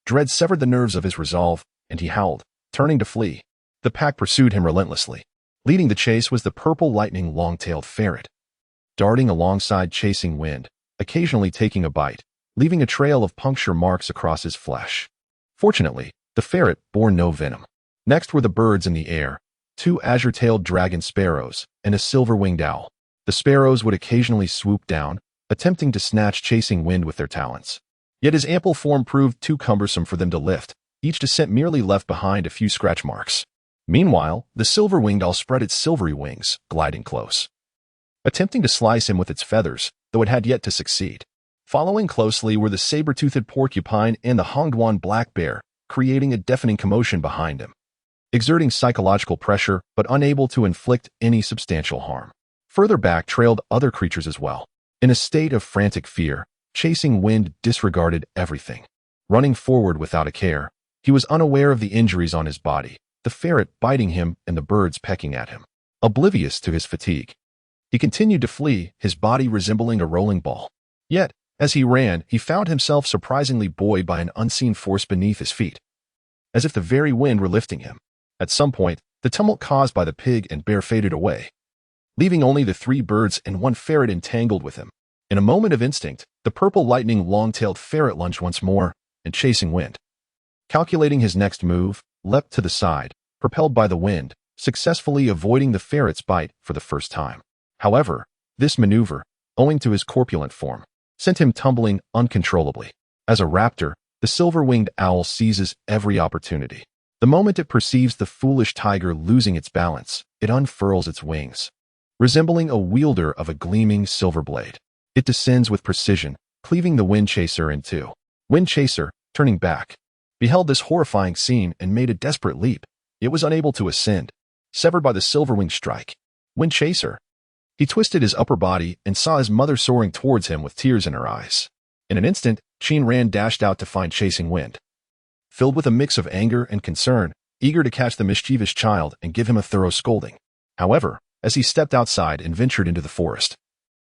dread severed the nerves of his resolve, and he howled, turning to flee. The pack pursued him relentlessly. Leading the chase was the purple lightning long-tailed ferret, darting alongside Chasing Wind, occasionally taking a bite, leaving a trail of puncture marks across his flesh. Fortunately, the ferret bore no venom. Next were the birds in the air, 2 azure-tailed dragon sparrows and a silver-winged owl. The sparrows would occasionally swoop down, attempting to snatch Chasing Wind with their talons. Yet his ample form proved too cumbersome for them to lift. Each descent merely left behind a few scratch marks. Meanwhile, the silver-winged owl spread its silvery wings, gliding close, attempting to slice him with its feathers, though it had yet to succeed. Following closely were the saber-toothed porcupine and the Hongduan black bear, creating a deafening commotion behind him, exerting psychological pressure but unable to inflict any substantial harm. Further back trailed other creatures as well. In a state of frantic fear, Chasing Wind disregarded everything. Running forward without a care, he was unaware of the injuries on his body, the ferret biting him and the birds pecking at him. Oblivious to his fatigue, he continued to flee, his body resembling a rolling ball. Yet, as he ran, he found himself surprisingly buoyed by an unseen force beneath his feet, as if the very wind were lifting him. At some point, the tumult caused by the pig and bear faded away, leaving only the 3 birds and 1 ferret entangled with him. In a moment of instinct, the purple lightning long-tailed ferret lunged once more, and Chasing Wind, calculating his next move, leapt to the side, propelled by the wind, successfully avoiding the ferret's bite for the first time. However, this maneuver, owing to his corpulent form, sent him tumbling uncontrollably. As a raptor, the silver-winged owl seizes every opportunity. The moment it perceives the foolish tiger losing its balance, it unfurls its wings, resembling a wielder of a gleaming silver blade. It descends with precision, cleaving the wind chaser in 2. Wind chaser, turning back, beheld this horrifying scene and made a desperate leap. It was unable to ascend, severed by the silver-winged strike. Wind chaser. He twisted his upper body and saw his mother soaring towards him with tears in her eyes. In an instant, Qin Ran dashed out to find Chasing Wind, filled with a mix of anger and concern, eager to catch the mischievous child and give him a thorough scolding. However, as he stepped outside and ventured into the forest,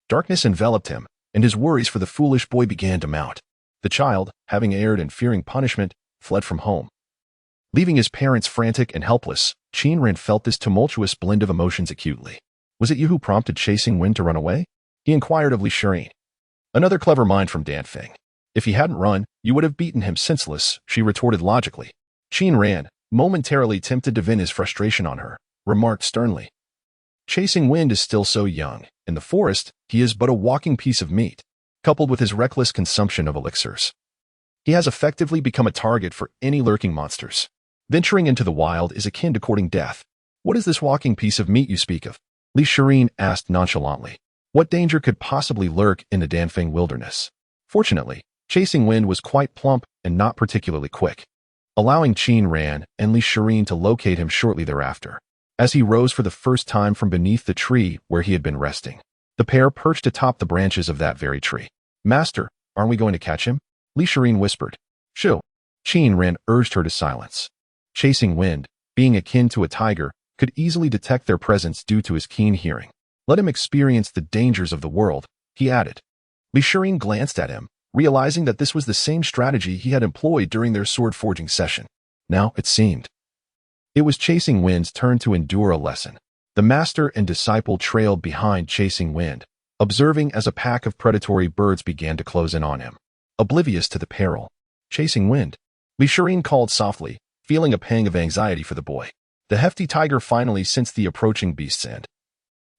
darkness enveloped him, and his worries for the foolish boy began to mount. The child, having erred and fearing punishment, fled from home. Leaving his parents frantic and helpless, Qin Ran felt this tumultuous blend of emotions acutely. Was it you who prompted Chasing Wind to run away? He inquired of Li Shirin. Another clever mind from Danfeng. If he hadn't run, you would have beaten him senseless, she retorted logically. Qin Ran, momentarily tempted to vent his frustration on her, remarked sternly. Chasing Wind is still so young. In the forest, he is but a walking piece of meat, coupled with his reckless consumption of elixirs. He has effectively become a target for any lurking monsters. Venturing into the wild is akin to courting death. What is this walking piece of meat you speak of? Li Shirin asked nonchalantly. What danger could possibly lurk in the Danfeng wilderness? Fortunately, Chasing Wind was quite plump and not particularly quick, allowing Qin Ran and Li Shirin to locate him shortly thereafter. As he rose for the first time from beneath the tree where he had been resting, the pair perched atop the branches of that very tree. Master, aren't we going to catch him? Li Shirin whispered. Shoo. Qin Ran urged her to silence. Chasing Wind, being akin to a tiger, could easily detect their presence due to his keen hearing. Let him experience the dangers of the world, he added. Li Shirin glanced at him, realizing that this was the same strategy he had employed during their sword-forging session. Now, it seemed, it was Chasing Wind's turn to endure a lesson. The master and disciple trailed behind Chasing Wind, observing as a pack of predatory birds began to close in on him. Oblivious to the peril, Chasing Wind, Li Shirin called softly, feeling a pang of anxiety for the boy. The hefty tiger finally sensed the approaching beasts and,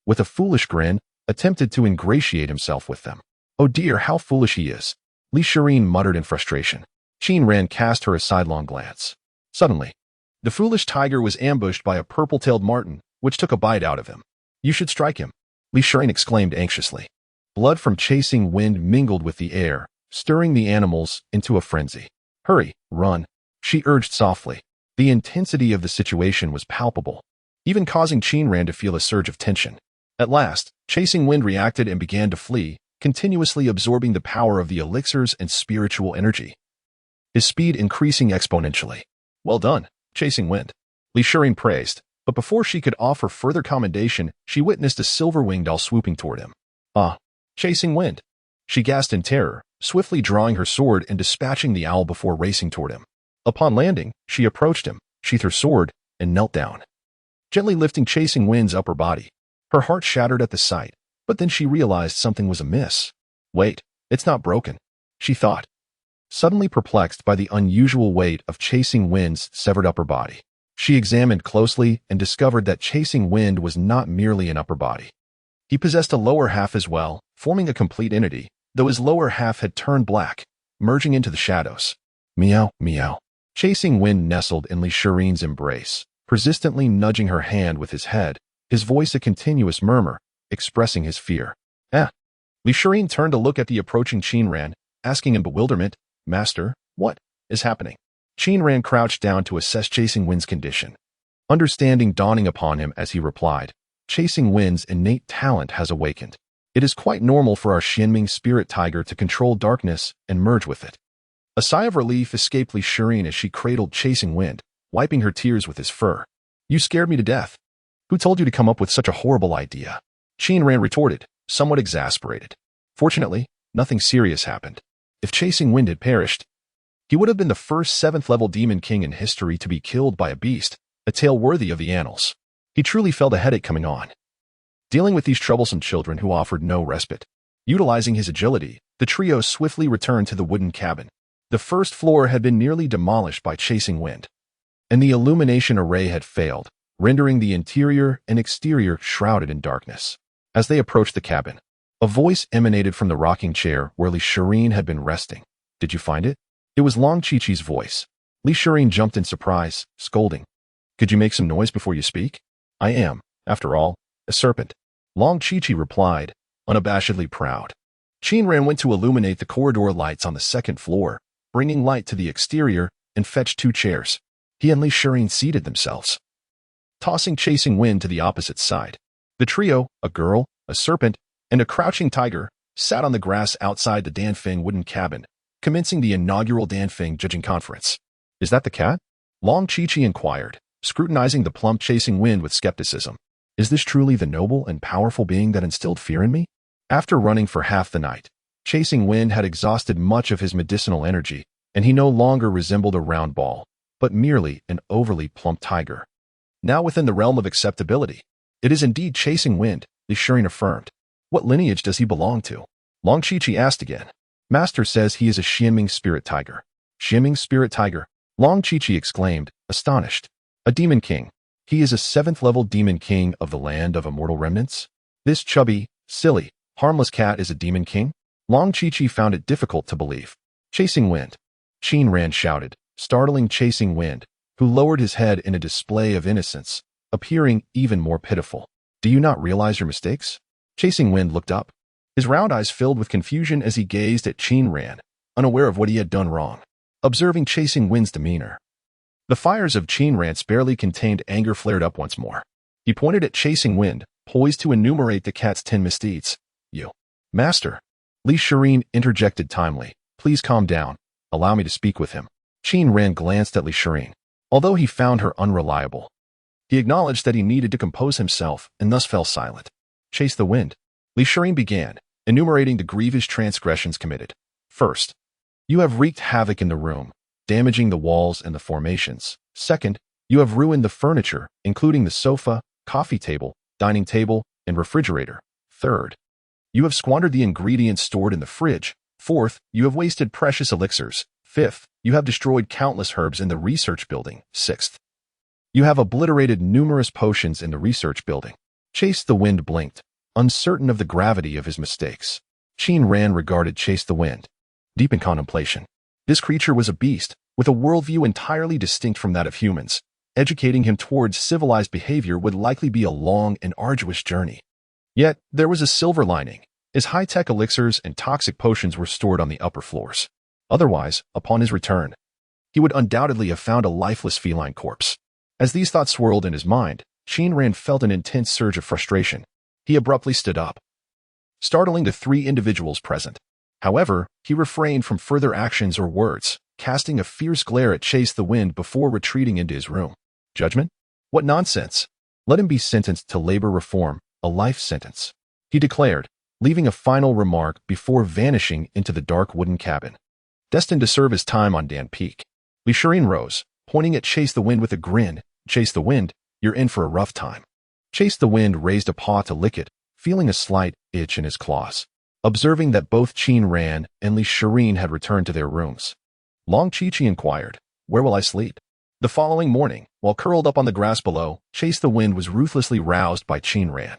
with a foolish grin, attempted to ingratiate himself with them. Oh dear, how foolish he is, Li Shirin muttered in frustration. Qin Ran cast her a sidelong glance. Suddenly, the foolish tiger was ambushed by a purple-tailed marten, which took a bite out of him. You should strike him, Li Shirin exclaimed anxiously. Blood from Chasing Wind mingled with the air, stirring the animals into a frenzy. Hurry, run, she urged softly. The intensity of the situation was palpable, even causing Qin Ran to feel a surge of tension. At last, Chasing Wind reacted and began to flee, continuously absorbing the power of the elixirs and spiritual energy, his speed increasing exponentially. Well done, Chasing Wind, Li Shirin praised, but before she could offer further commendation, she witnessed a silver-winged owl swooping toward him. Ah, Chasing Wind, She gasped in terror, swiftly drawing her sword and dispatching the owl before racing toward him. Upon landing, she approached him, sheathed her sword, and knelt down, gently lifting Chasing Wind's upper body. Her heart shattered at the sight, but then she realized something was amiss. Wait, it's not broken, she thought, suddenly perplexed by the unusual weight of Chasing Wind's severed upper body. She examined closely and discovered that Chasing Wind was not merely an upper body. He possessed a lower half as well, forming a complete entity, though his lower half had turned black, merging into the shadows. Meow, meow. Chasing Wind nestled in Lishirin's embrace, persistently nudging her hand with his head, his voice a continuous murmur, expressing his fear. Lishirin turned to look at the approaching Qin Ran, asking in bewilderment, Master, what is happening? Qin Ran crouched down to assess Chasing Wind's condition. Understanding dawning upon him as he replied, Chasing Wind's innate talent has awakened. It is quite normal for our Xianming spirit tiger to control darkness and merge with it. A sigh of relief escaped Lishirin as she cradled Chasing Wind, wiping her tears with his fur. You scared me to death. Who told you to come up with such a horrible idea? Qin Ran retorted, somewhat exasperated. Fortunately, nothing serious happened. If Chasing Wind had perished, he would have been the first 7th-level demon king in history to be killed by a beast, a tale worthy of the annals. He truly felt a headache coming on, dealing with these troublesome children who offered no respite. Utilizing his agility, the trio swiftly returned to the wooden cabin. The first floor had been nearly demolished by Chasing Wind, and the illumination array had failed, rendering the interior and exterior shrouded in darkness. As they approached the cabin, a voice emanated from the rocking chair where Lishirin had been resting. Did you find it? It was Long Chi-Chi's voice. Lishirin jumped in surprise, scolding. Could you make some noise before you speak? I am, after all, a serpent. Long Chi-Chi replied, unabashedly proud. Qin Ran went to illuminate the corridor lights on the 2nd floor, bringing light to the exterior, and fetched 2 chairs. He and Lishirin seated themselves, tossing Chasing Wind to the opposite side. The trio, a girl, a serpent, and a crouching tiger, sat on the grass outside the Danfeng wooden cabin, commencing the inaugural Danfeng judging conference. Is that the cat? Long Chi-Chi inquired, scrutinizing the plump Chasing Wind with skepticism. Is this truly the noble and powerful being that instilled fear in me? After running for half the night, Chasing Wind had exhausted much of his medicinal energy, and he no longer resembled a round ball, but merely an overly plump tiger. Now within the realm of acceptability. It is indeed Chasing Wind, Lishirin affirmed. What lineage does he belong to? Long Chi-Chi asked again. Master says he is a Xianming spirit tiger. Xianming spirit tiger, Long Chi-Chi exclaimed, astonished. A demon king. He is a 7th-level demon king of the land of immortal remnants? This chubby, silly, harmless cat is a demon king? Long Chi-Chi found it difficult to believe. Chasing Wind. Qin Ran shouted, startling Chasing Wind, who lowered his head in a display of innocence, appearing even more pitiful. Do you not realize your mistakes? Chasing Wind looked up. His round eyes filled with confusion as he gazed at Qin Ran, unaware of what he had done wrong. Observing Chasing Wind's demeanor, the fires of Qin Ran's barely contained anger flared up once more. He pointed at Chasing Wind, poised to enumerate the cat's 10 misdeeds. You. Master. Lishirin interjected timely. Please calm down. Allow me to speak with him. Qin Ran glanced at Lishirin. Although he found her unreliable, he acknowledged that he needed to compose himself and thus fell silent. Chase the Wind. Lishirin began, enumerating the grievous transgressions committed. First, you have wreaked havoc in the room, damaging the walls and the formations. Second, you have ruined the furniture, including the sofa, coffee table, dining table, and refrigerator. Third, you have squandered the ingredients stored in the fridge. Fourth, you have wasted precious elixirs. Fifth, you have destroyed countless herbs in the research building. Sixth, you have obliterated numerous potions in the research building. Chase the Wind blinked, uncertain of the gravity of his mistakes. Qin Ran regarded Chase the Wind, deep in contemplation. This creature was a beast, with a worldview entirely distinct from that of humans. Educating him towards civilized behavior would likely be a long and arduous journey. Yet, there was a silver lining. His high-tech elixirs and toxic potions were stored on the upper floors. Otherwise, upon his return, he would undoubtedly have found a lifeless feline corpse. As these thoughts swirled in his mind, Qin Ran felt an intense surge of frustration. He abruptly stood up, startling the 3 individuals present. However, he refrained from further actions or words, casting a fierce glare at Chase the Wind before retreating into his room. Judgment? What nonsense! Let him be sentenced to labor reform, a life sentence, he declared, leaving a final remark before vanishing into the dark wooden cabin. Destined to serve his time on Dan Peak. Elixirs rose, pointing at Chase the Wind with a grin. Chase the Wind, you're in for a rough time. Chase the Wind raised a paw to lick it, feeling a slight itch in his claws. Observing that both Qin Ran and Elixirs had returned to their rooms, Long Chi-Chi inquired, "Where will I sleep?" The following morning, while curled up on the grass below, Chase the Wind was ruthlessly roused by Qin Ran,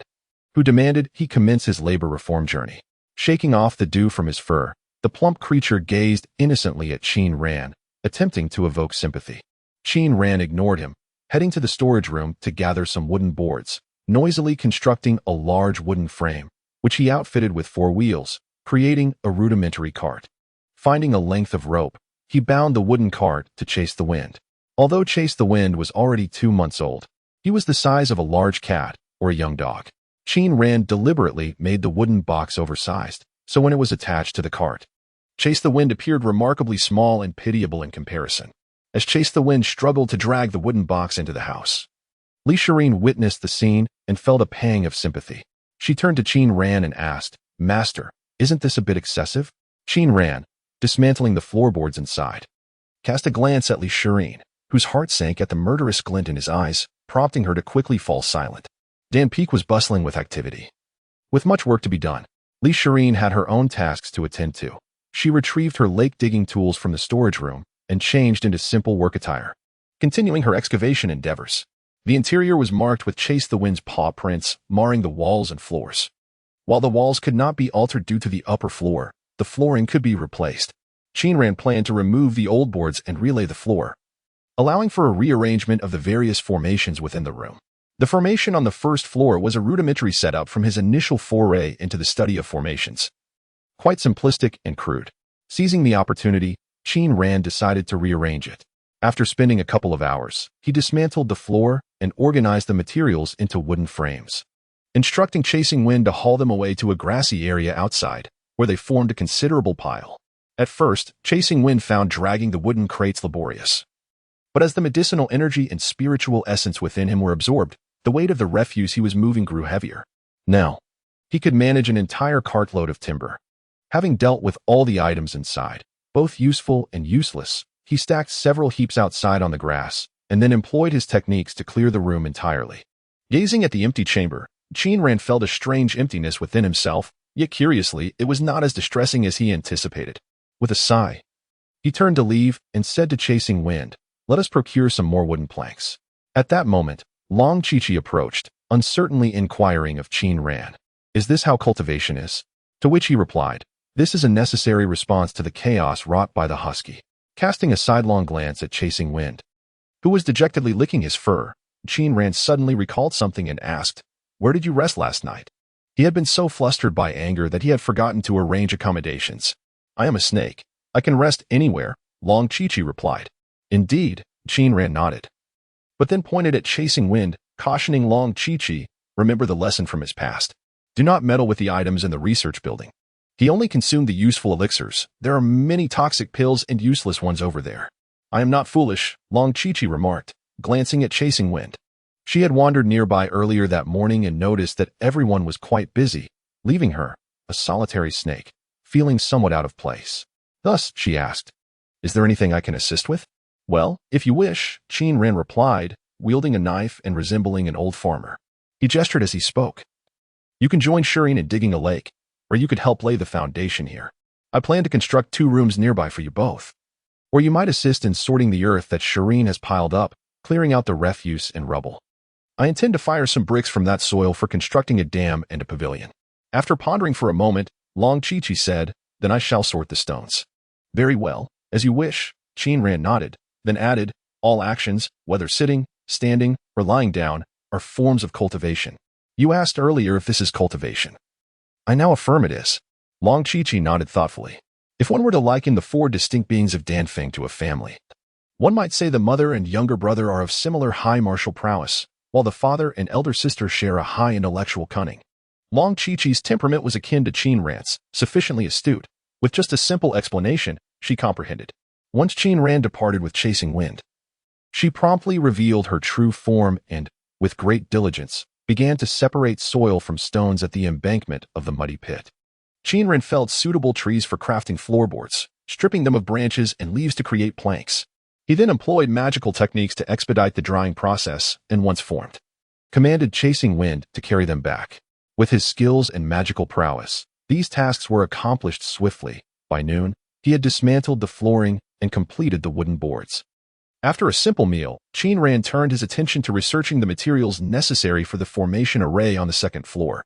who demanded he commence his labor reform journey. Shaking off the dew from his fur, the plump creature gazed innocently at Qin Ran, attempting to evoke sympathy. Qin Ran ignored him, heading to the storage room to gather some wooden boards, noisily constructing a large wooden frame, which he outfitted with 4 wheels, creating a rudimentary cart. Finding a length of rope, he bound the wooden cart to Chase the Wind. Although Chase the Wind was already 2 months old, he was the size of a large cat or a young dog. Qin Ran deliberately made the wooden box oversized, so when it was attached to the cart, Chase the Wind appeared remarkably small and pitiable in comparison. As Chase the Wind struggled to drag the wooden box into the house, Elixirs witnessed the scene and felt a pang of sympathy. She turned to Qin Ran and asked, "Master, isn't this a bit excessive?" Qin Ran, dismantling the floorboards inside, cast a glance at Elixirs, whose heart sank at the murderous glint in his eyes, prompting her to quickly fall silent. Dan Peak was bustling with activity. With much work to be done, Elixirs had her own tasks to attend to. She retrieved her lake-digging tools from the storage room and changed into simple work attire, continuing her excavation endeavors. The interior was marked with Chase the Wind's paw prints, marring the walls and floors. While the walls could not be altered due to the upper floor, the flooring could be replaced. Qin Ran planned to remove the old boards and relay the floor, allowing for a rearrangement of the various formations within the room. The formation on the first floor was a rudimentary setup from his initial foray into the study of formations. Quite simplistic and crude. Seizing the opportunity, Qin Ran decided to rearrange it. After spending a couple of hours, he dismantled the floor and organized the materials into wooden frames, instructing Chasing Wind to haul them away to a grassy area outside, where they formed a considerable pile. At first, Chasing Wind found dragging the wooden crates laborious. But as the medicinal energy and spiritual essence within him were absorbed, the weight of the refuse he was moving grew heavier. Now, he could manage an entire cartload of timber. Having dealt with all the items inside, both useful and useless, he stacked several heaps outside on the grass, and then employed his techniques to clear the room entirely. Gazing at the empty chamber, Qin Ran felt a strange emptiness within himself, yet curiously, it was not as distressing as he anticipated. With a sigh, he turned to leave and said to Chasing Wind, "Let us procure some more wooden planks." At that moment, Long Chi-Chi approached, uncertainly inquiring of Qin Ran, "Is this how cultivation is?" To which he replied, "This is a necessary response to the chaos wrought by the husky." Casting a sidelong glance at Chasing Wind, who was dejectedly licking his fur, Qin Ran suddenly recalled something and asked, "Where did you rest last night?" He had been so flustered by anger that he had forgotten to arrange accommodations. "I am a snake. I can rest anywhere," Long Chi-Chi replied. "Indeed," Qin Ran nodded, but then pointed at Chasing Wind, cautioning Long Chi-Chi, "Remember the lesson from his past. Do not meddle with the items in the research building. He only consumed the useful elixirs. There are many toxic pills and useless ones over there." "I am not foolish," Long Chi-Chi remarked, glancing at Chasing Wind. She had wandered nearby earlier that morning and noticed that everyone was quite busy, leaving her, a solitary snake, feeling somewhat out of place. Thus, she asked, "Is there anything I can assist with?" "Well, if you wish," Qin Ran replied, wielding a knife and resembling an old farmer. He gestured as he spoke. "You can join Shirin in digging a lake, or you could help lay the foundation here. I plan to construct 2 rooms nearby for you both. Or you might assist in sorting the earth that Shirin has piled up, clearing out the refuse and rubble. I intend to fire some bricks from that soil for constructing a dam and a pavilion." After pondering for a moment, Long Chi-Chi said, "Then I shall sort the stones." "Very well, as you wish," Qin Ran nodded, then added, "All actions, whether sitting, standing, or lying down, are forms of cultivation. You asked earlier if this is cultivation. I now affirm it is." Long Chi-Chi nodded thoughtfully. If one were to liken the 4 distinct beings of Danfeng to a family, one might say the mother and younger brother are of similar high martial prowess, while the father and elder sister share a high intellectual cunning. Long Chi-Chi's temperament was akin to Qin Ran's, sufficiently astute. With just a simple explanation, she comprehended. Once Qin Ran departed with Chasing Wind, she promptly revealed her true form and, with great diligence, began to separate soil from stones at the embankment of the muddy pit. Qin Ran felled suitable trees for crafting floorboards, stripping them of branches and leaves to create planks. He then employed magical techniques to expedite the drying process and once formed, commanded chasing wind to carry them back. With his skills and magical prowess, these tasks were accomplished swiftly. By noon, he had dismantled the flooring and completed the wooden boards. After a simple meal, Qin Ran turned his attention to researching the materials necessary for the formation array on the second floor,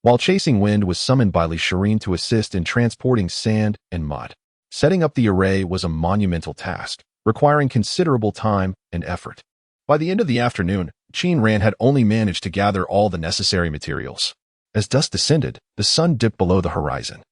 while chasing wind was summoned by elixirs to assist in transporting sand and mud. Setting up the array was a monumental task, requiring considerable time and effort. By the end of the afternoon, Qin Ran had only managed to gather all the necessary materials. As dusk descended, the sun dipped below the horizon,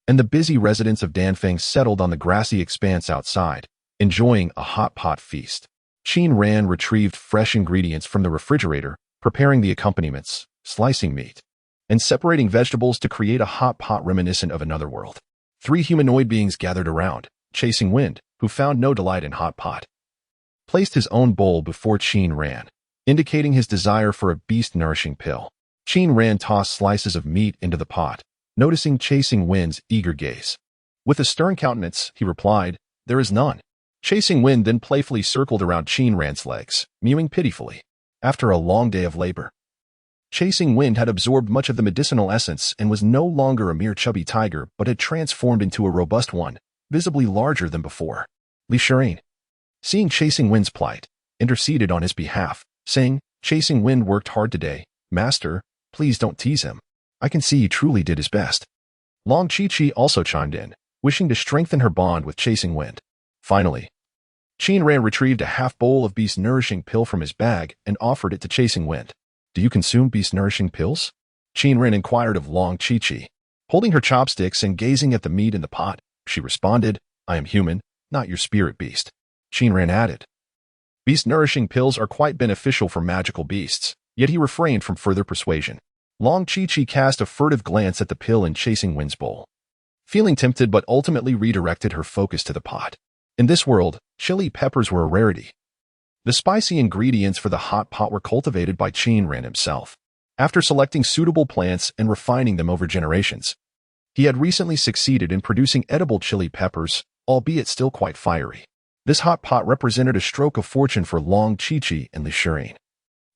and the busy residents of Danfeng settled on the grassy expanse outside, enjoying a hot pot feast. Qin Ran retrieved fresh ingredients from the refrigerator, preparing the accompaniments, slicing meat, and separating vegetables to create a hot pot reminiscent of another world. 3 humanoid beings gathered around. Chasing Wind, who found no delight in hot pot, placed his own bowl before Qin Ran, indicating his desire for a beast-nourishing pill. Qin Ran tossed slices of meat into the pot, noticing Chasing Wind's eager gaze. With a stern countenance, he replied, "There is none." Chasing Wind then playfully circled around Qin Ran's legs, mewing pitifully. After a long day of labor, Chasing Wind had absorbed much of the medicinal essence and was no longer a mere chubby tiger but had transformed into a robust one, visibly larger than before. Elixirs, seeing Chasing Wind's plight, interceded on his behalf, saying, "Chasing Wind worked hard today. Master, please don't tease him. I can see he truly did his best." Long Chi-Chi also chimed in, wishing to strengthen her bond with Chasing Wind. Finally, Qin Ran retrieved a half bowl of beast-nourishing pill from his bag and offered it to Chasing Wind. "Do you consume beast-nourishing pills?" Qin Ran inquired of Long Chi-Chi. Holding her chopsticks and gazing at the meat in the pot, she responded, "I am human, not your spirit beast." Qin Ran added, "Beast-nourishing pills are quite beneficial for magical beasts," yet he refrained from further persuasion. Long Chi-Chi cast a furtive glance at the pill in Chasing Wind's bowl, feeling tempted but ultimately redirected her focus to the pot. In this world, chili peppers were a rarity. The spicy ingredients for the hot pot were cultivated by Qin Ran himself. After selecting suitable plants and refining them over generations, he had recently succeeded in producing edible chili peppers, albeit still quite fiery. This hot pot represented a stroke of fortune for Long Chi-Chi and elixirs,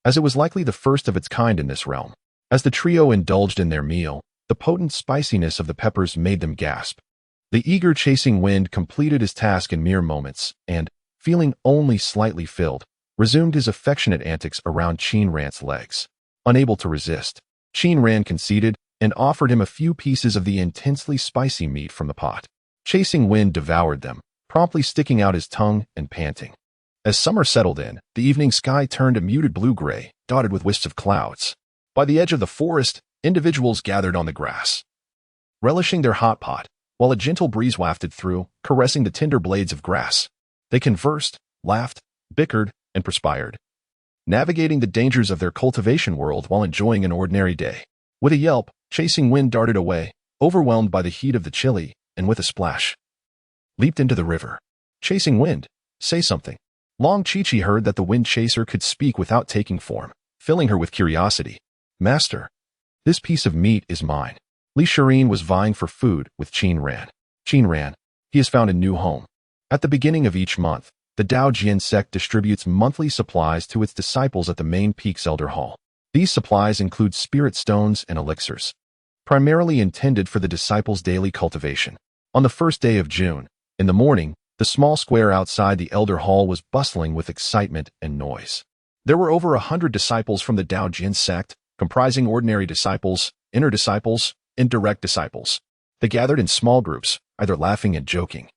as it was likely the first of its kind in this realm. As the trio indulged in their meal, the potent spiciness of the peppers made them gasp. The eager Chasing Wind completed his task in mere moments and, feeling only slightly filled, resumed his affectionate antics around Qin Ran's legs. Unable to resist, Qin Ran conceded and offered him a few pieces of the intensely spicy meat from the pot. Chasing Wind devoured them, promptly sticking out his tongue and panting. As summer settled in, the evening sky turned a muted blue-gray, dotted with wisps of clouds. By the edge of the forest, individuals gathered on the grass, relishing their hot pot, while a gentle breeze wafted through, caressing the tender blades of grass. They conversed, laughed, bickered, and perspired, navigating the dangers of their cultivation world while enjoying an ordinary day. With a yelp, Chasing Wind darted away, overwhelmed by the heat of the chili, and with a splash, leaped into the river. "Chasing Wind, say something." Long Chi-Chi heard that the wind chaser could speak without taking form, filling her with curiosity. "Master, this piece of meat is mine." elixirs was vying for food with Qin Ran. "Qin Ran, he has found a new home." At the beginning of each month, the Daojian sect distributes monthly supplies to its disciples at the main Peaks Elder Hall. These supplies include spirit stones and elixirs, primarily intended for the disciples' daily cultivation. On the first day of June, in the morning, the small square outside the Elder Hall was bustling with excitement and noise. There were over 100 disciples from the Daojian sect, comprising ordinary disciples, inner disciples, and direct disciples. They gathered in small groups, either laughing and joking,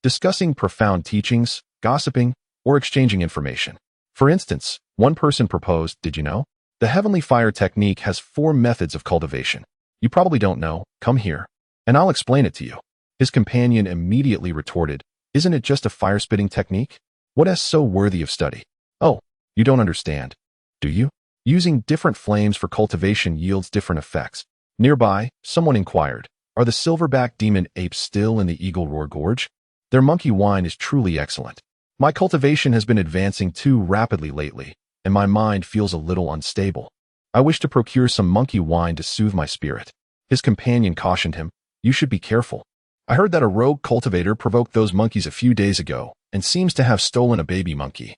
discussing profound teachings, gossiping, or exchanging information. For instance, one person proposed, "Did you know? The heavenly fire technique has 4 methods of cultivation. You probably don't know. Come here, and I'll explain it to you." His companion immediately retorted, "Isn't it just a fire-spitting technique? What is so worthy of study?" "Oh, you don't understand, do you? Using different flames for cultivation yields different effects." Nearby, someone inquired, "Are the silverback demon apes still in the Eagle Roar Gorge? Their monkey wine is truly excellent. My cultivation has been advancing too rapidly lately, and my mind feels a little unstable." I wish to procure some monkey wine to soothe my spirit. His companion cautioned him, you should be careful. I heard that a rogue cultivator provoked those monkeys a few days ago and seems to have stolen a baby monkey.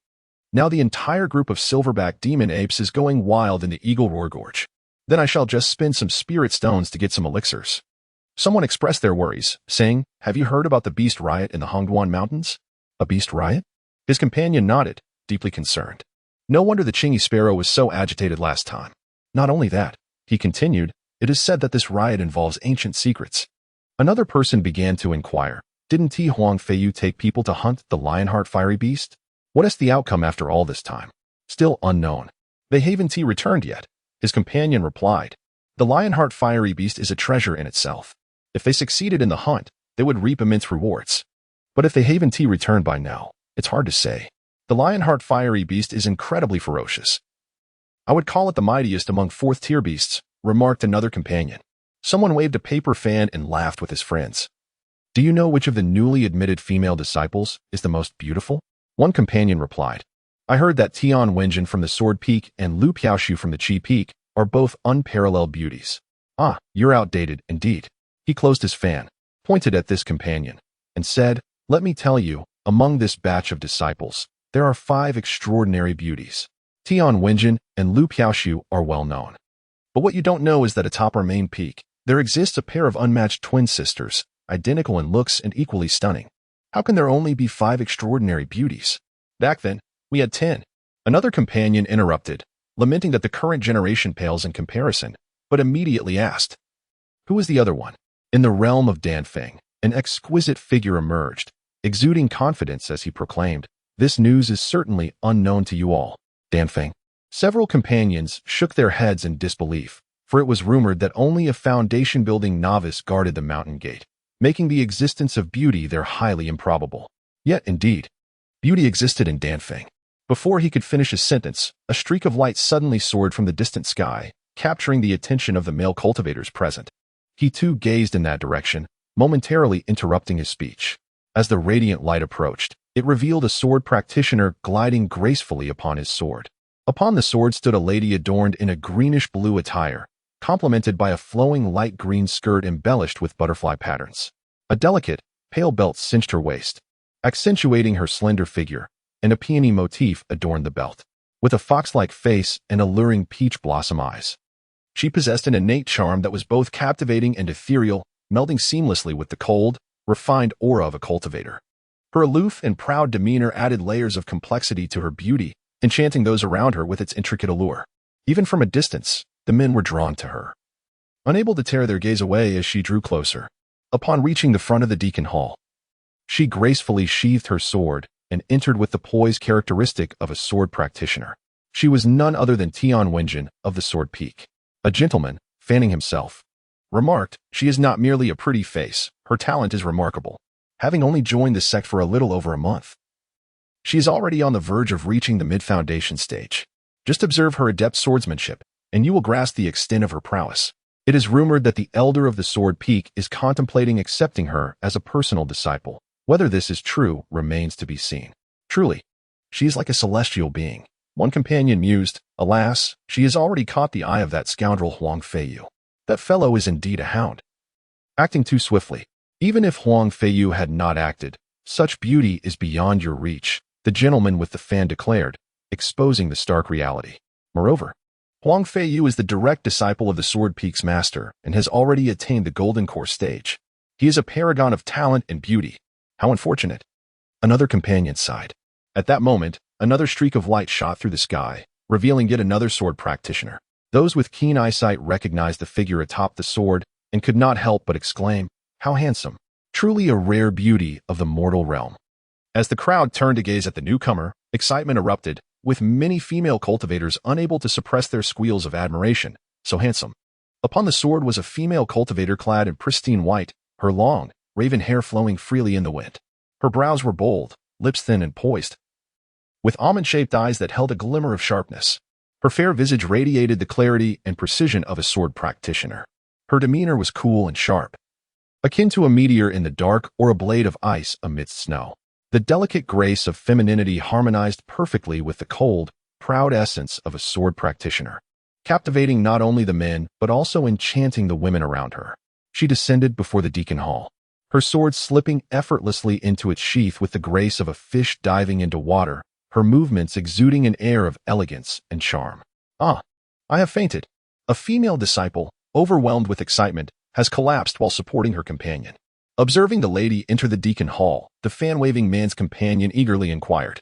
Now the entire group of silverback demon apes is going wild in the Eagle Roar Gorge. Then I shall just spin some spirit stones to get some elixirs. Someone expressed their worries, saying, have you heard about the beast riot in the Hongduan Mountains? A beast riot? His companion nodded, deeply concerned. No wonder the Chingy Sparrow was so agitated last time. Not only that, he continued, it is said that this riot involves ancient secrets. Another person began to inquire, didn't Ti Huang Feiyu take people to hunt the Lionheart fiery beast? What is the outcome after all this time? Still unknown. They haven't returned yet. His companion replied, the Lionheart fiery beast is a treasure in itself. If they succeeded in the hunt, they would reap immense rewards. But if they haven't returned by now, it's hard to say. The Lionheart fiery beast is incredibly ferocious. I would call it the mightiest among fourth-tier beasts, remarked another companion. Someone waved a paper fan and laughed with his friends. Do you know which of the newly admitted female disciples is the most beautiful? One companion replied, I heard that Tian Wenjin from the Sword Peak and Lu Piaoshu from the Qi Peak are both unparalleled beauties. Ah, you're outdated, indeed. He closed his fan, pointed at this companion, and said, let me tell you, among this batch of disciples, there are 5 extraordinary beauties. Tian Wenjin and Lu Piaoshu are well known. But what you don't know is that atop our main peak, there exists a pair of unmatched twin sisters, identical in looks and equally stunning. How can there only be 5 extraordinary beauties? Back then, we had 10. Another companion interrupted, lamenting that the current generation pales in comparison, but immediately asked, who is the other one? In the realm of Danfeng, an exquisite figure emerged, exuding confidence as he proclaimed, this news is certainly unknown to you all. Danfeng. Several companions shook their heads in disbelief, for it was rumored that only a foundation-building novice guarded the mountain gate, making the existence of beauty there highly improbable. Yet, indeed, beauty existed in Danfeng. Before he could finish his sentence, a streak of light suddenly soared from the distant sky, capturing the attention of the male cultivators present. He too gazed in that direction, momentarily interrupting his speech. As the radiant light approached, it revealed a sword practitioner gliding gracefully upon his sword. Upon the sword stood a lady adorned in a greenish-blue attire, complemented by a flowing light green skirt embellished with butterfly patterns. A delicate, pale belt cinched her waist, accentuating her slender figure, and a peony motif adorned the belt. With a fox-like face and alluring peach blossom eyes, she possessed an innate charm that was both captivating and ethereal, melding seamlessly with the cold, refined aura of a cultivator. Her aloof and proud demeanor added layers of complexity to her beauty, enchanting those around her with its intricate allure. Even from a distance, the men were drawn to her, unable to tear their gaze away as she drew closer. Upon reaching the front of the Deacon Hall, she gracefully sheathed her sword and entered with the poise characteristic of a sword practitioner. She was none other than Tian Wenjin of the Sword Peak. A gentleman, fanning himself, remarked, she is not merely a pretty face, her talent is remarkable. Having only joined the sect for a little over a month, she is already on the verge of reaching the mid-foundation stage. Just observe her adept swordsmanship, and you will grasp the extent of her prowess. It is rumored that the elder of the Sword Peak is contemplating accepting her as a personal disciple. Whether this is true remains to be seen. Truly, she is like a celestial being. One companion mused, alas, she has already caught the eye of that scoundrel Huang Feiyu. That fellow is indeed a hound, acting too swiftly. Even if Huang Feiyu had not acted, such beauty is beyond your reach, the gentleman with the fan declared, exposing the stark reality. Moreover, Huang Feiyu is the direct disciple of the Sword Peak's master and has already attained the Golden Core stage. He is a paragon of talent and beauty. How unfortunate. Another companion sighed. At that moment, another streak of light shot through the sky, revealing yet another sword practitioner. Those with keen eyesight recognized the figure atop the sword and could not help but exclaim, how handsome. Truly a rare beauty of the mortal realm. As the crowd turned to gaze at the newcomer, excitement erupted, with many female cultivators unable to suppress their squeals of admiration. So handsome. Upon the sword was a female cultivator clad in pristine white, her long, raven hair flowing freely in the wind. Her brows were bold, lips thin and poised, with almond-shaped eyes that held a glimmer of sharpness. Her fair visage radiated the clarity and precision of a sword practitioner. Her demeanor was cool and sharp, akin to a meteor in the dark or a blade of ice amidst snow. The delicate grace of femininity harmonized perfectly with the cold, proud essence of a sword practitioner. captivating not only the men but also enchanting the women around her. She descended before the deacon hall, her sword slipping effortlessly into its sheath with the grace of a fish diving into water, her movements exuding an air of elegance and charm. Ah, I have fainted. A female disciple, overwhelmed with excitement, has collapsed while supporting her companion. Observing the lady enter the deacon hall, the fan-waving man's companion eagerly inquired,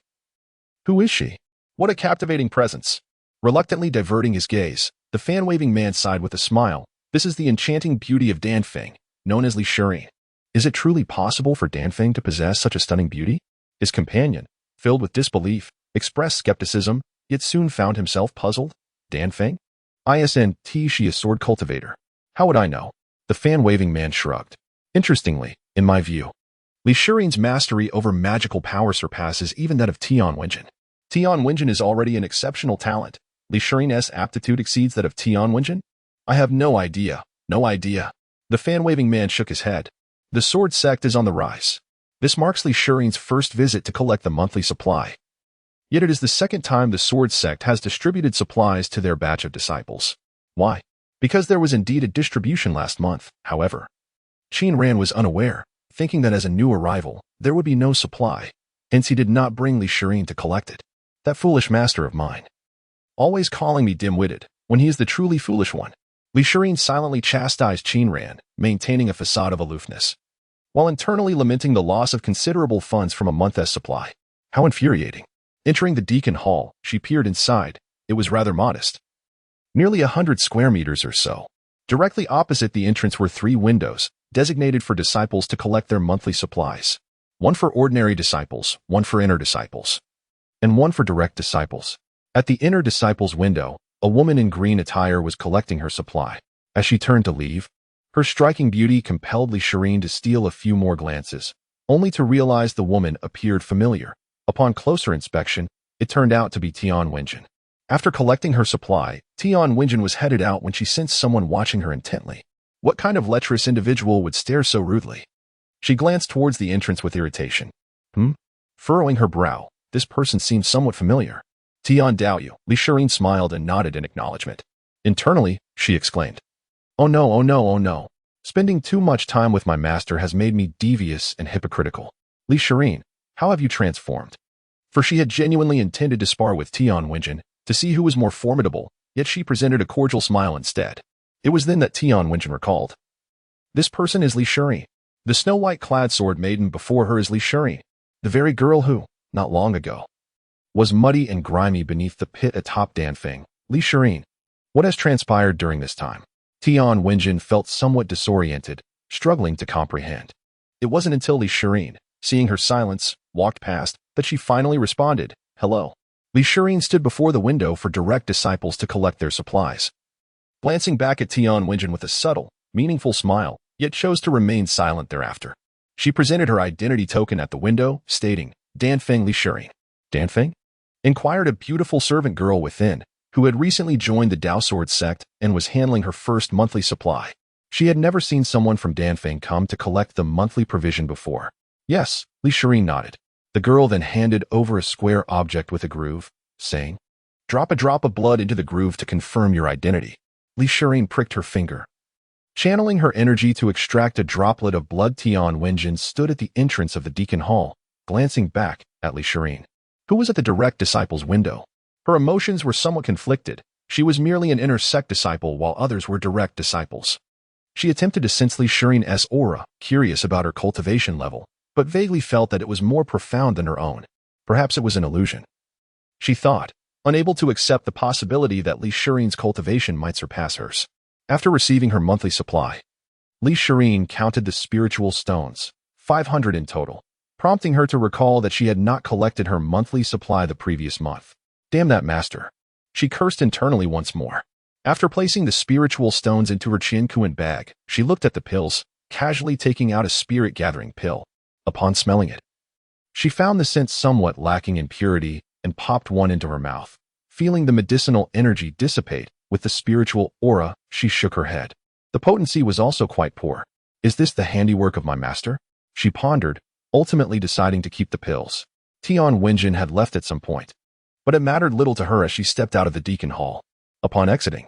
"Who is she? What a captivating presence." Reluctantly diverting his gaze, the fan-waving man sighed with a smile. "This is the enchanting beauty of Danfeng, known as Li. Is it truly possible for Danfeng to possess such a stunning beauty?" His companion, filled with disbelief, expressed skepticism, yet soon found himself puzzled. "Danfeng? Isn't she a sword cultivator? How would I know?" The fan-waving man shrugged. "Interestingly, in my view, Li Shiren's mastery over magical power surpasses even that of Tian Wenjin. Tian Wenjin is already an exceptional talent. Li Shiren's aptitude exceeds that of Tian Wenjin? I have no idea. No idea." The fan-waving man shook his head. The sword sect is on the rise. This marks Li Shiren's first visit to collect the monthly supply. Yet it is the second time the sword sect has distributed supplies to their batch of disciples. Why? Because there was indeed a distribution last month, however. Qin Ran was unaware, thinking that as a new arrival, there would be no supply, hence he did not bring Li Shiren to collect it. That foolish master of mine. Always calling me dim-witted, when he is the truly foolish one. Li Shiren silently chastised Qin Ran, maintaining a facade of aloofness, while internally lamenting the loss of considerable funds from a month's supply. How infuriating. Entering the deacon hall, she peered inside. It was rather modest. Nearly 100 square meters or so. Directly opposite the entrance were 3 windows, designated for disciples to collect their monthly supplies. One for ordinary disciples, one for inner disciples, and one for direct disciples. At the inner disciples' window, a woman in green attire was collecting her supply. As she turned to leave, her striking beauty compelled Li Shiren to steal a few more glances, only to realize the woman appeared familiar. Upon closer inspection, it turned out to be Tian Wenjin. After collecting her supply, Tian Wenjin was headed out when she sensed someone watching her intently. What kind of lecherous individual would stare so rudely? She glanced towards the entrance with irritation. Furrowing her brow, this person seemed somewhat familiar. "Tian Daoyu." Li Shiren smiled and nodded in acknowledgement. Internally, she exclaimed, "Oh no, oh no, oh no. Spending too much time with my master has made me devious and hypocritical. Li Shiren, how have you transformed?" For she had genuinely intended to spar with Tian Wenjin, to see who was more formidable, yet she presented a cordial smile instead. It was then that Tian Wenjin recalled. This person is Li Shiren. The snow-white-clad sword maiden before her is Li Shiren, the very girl who, not long ago, was muddy and grimy beneath the pit atop Danfeng. Li Shiren. What has transpired during this time? Tian Wenjin felt somewhat disoriented, struggling to comprehend. It wasn't until Li Shiren, seeing her silence, walked past, that she finally responded, "Hello." Li Shiren stood before the window for direct disciples to collect their supplies. Glancing back at Tian Wenjin with a subtle, meaningful smile, yet chose to remain silent thereafter. She presented her identity token at the window, stating, "Danfeng Li Shiren." "Danfeng?" inquired a beautiful servant girl within, who had recently joined the Dao Sword sect and was handling her first monthly supply. She had never seen someone from Danfeng come to collect the monthly provision before. "Yes," Li Shiren nodded. The girl then handed over a square object with a groove, saying, "Drop a drop of blood into the groove to confirm your identity." Li Shiren pricked her finger. Channeling her energy to extract a droplet of blood, Tian Wenjin stood at the entrance of the deacon hall, glancing back at Li Shiren, who was at the direct disciples' window. Her emotions were somewhat conflicted. She was merely an inner sect disciple while others were direct disciples. She attempted to sense Li Shiren's aura, curious about her cultivation level, but vaguely felt that it was more profound than her own. Perhaps it was an illusion. She thought, unable to accept the possibility that Li Shiren's cultivation might surpass hers. After receiving her monthly supply, Li Shiren counted the spiritual stones, 500 in total, prompting her to recall that she had not collected her monthly supply the previous month. Damn that master. She cursed internally once more. After placing the spiritual stones into her Qin bag, she looked at the pills, casually taking out a spirit-gathering pill. Upon smelling it, she found the scent somewhat lacking in purity and popped one into her mouth. Feeling the medicinal energy dissipate with the spiritual aura, she shook her head. The potency was also quite poor. Is this the handiwork of my master? She pondered, ultimately deciding to keep the pills. Tian Wenjin had left at some point, but it mattered little to her as she stepped out of the deacon hall. Upon exiting,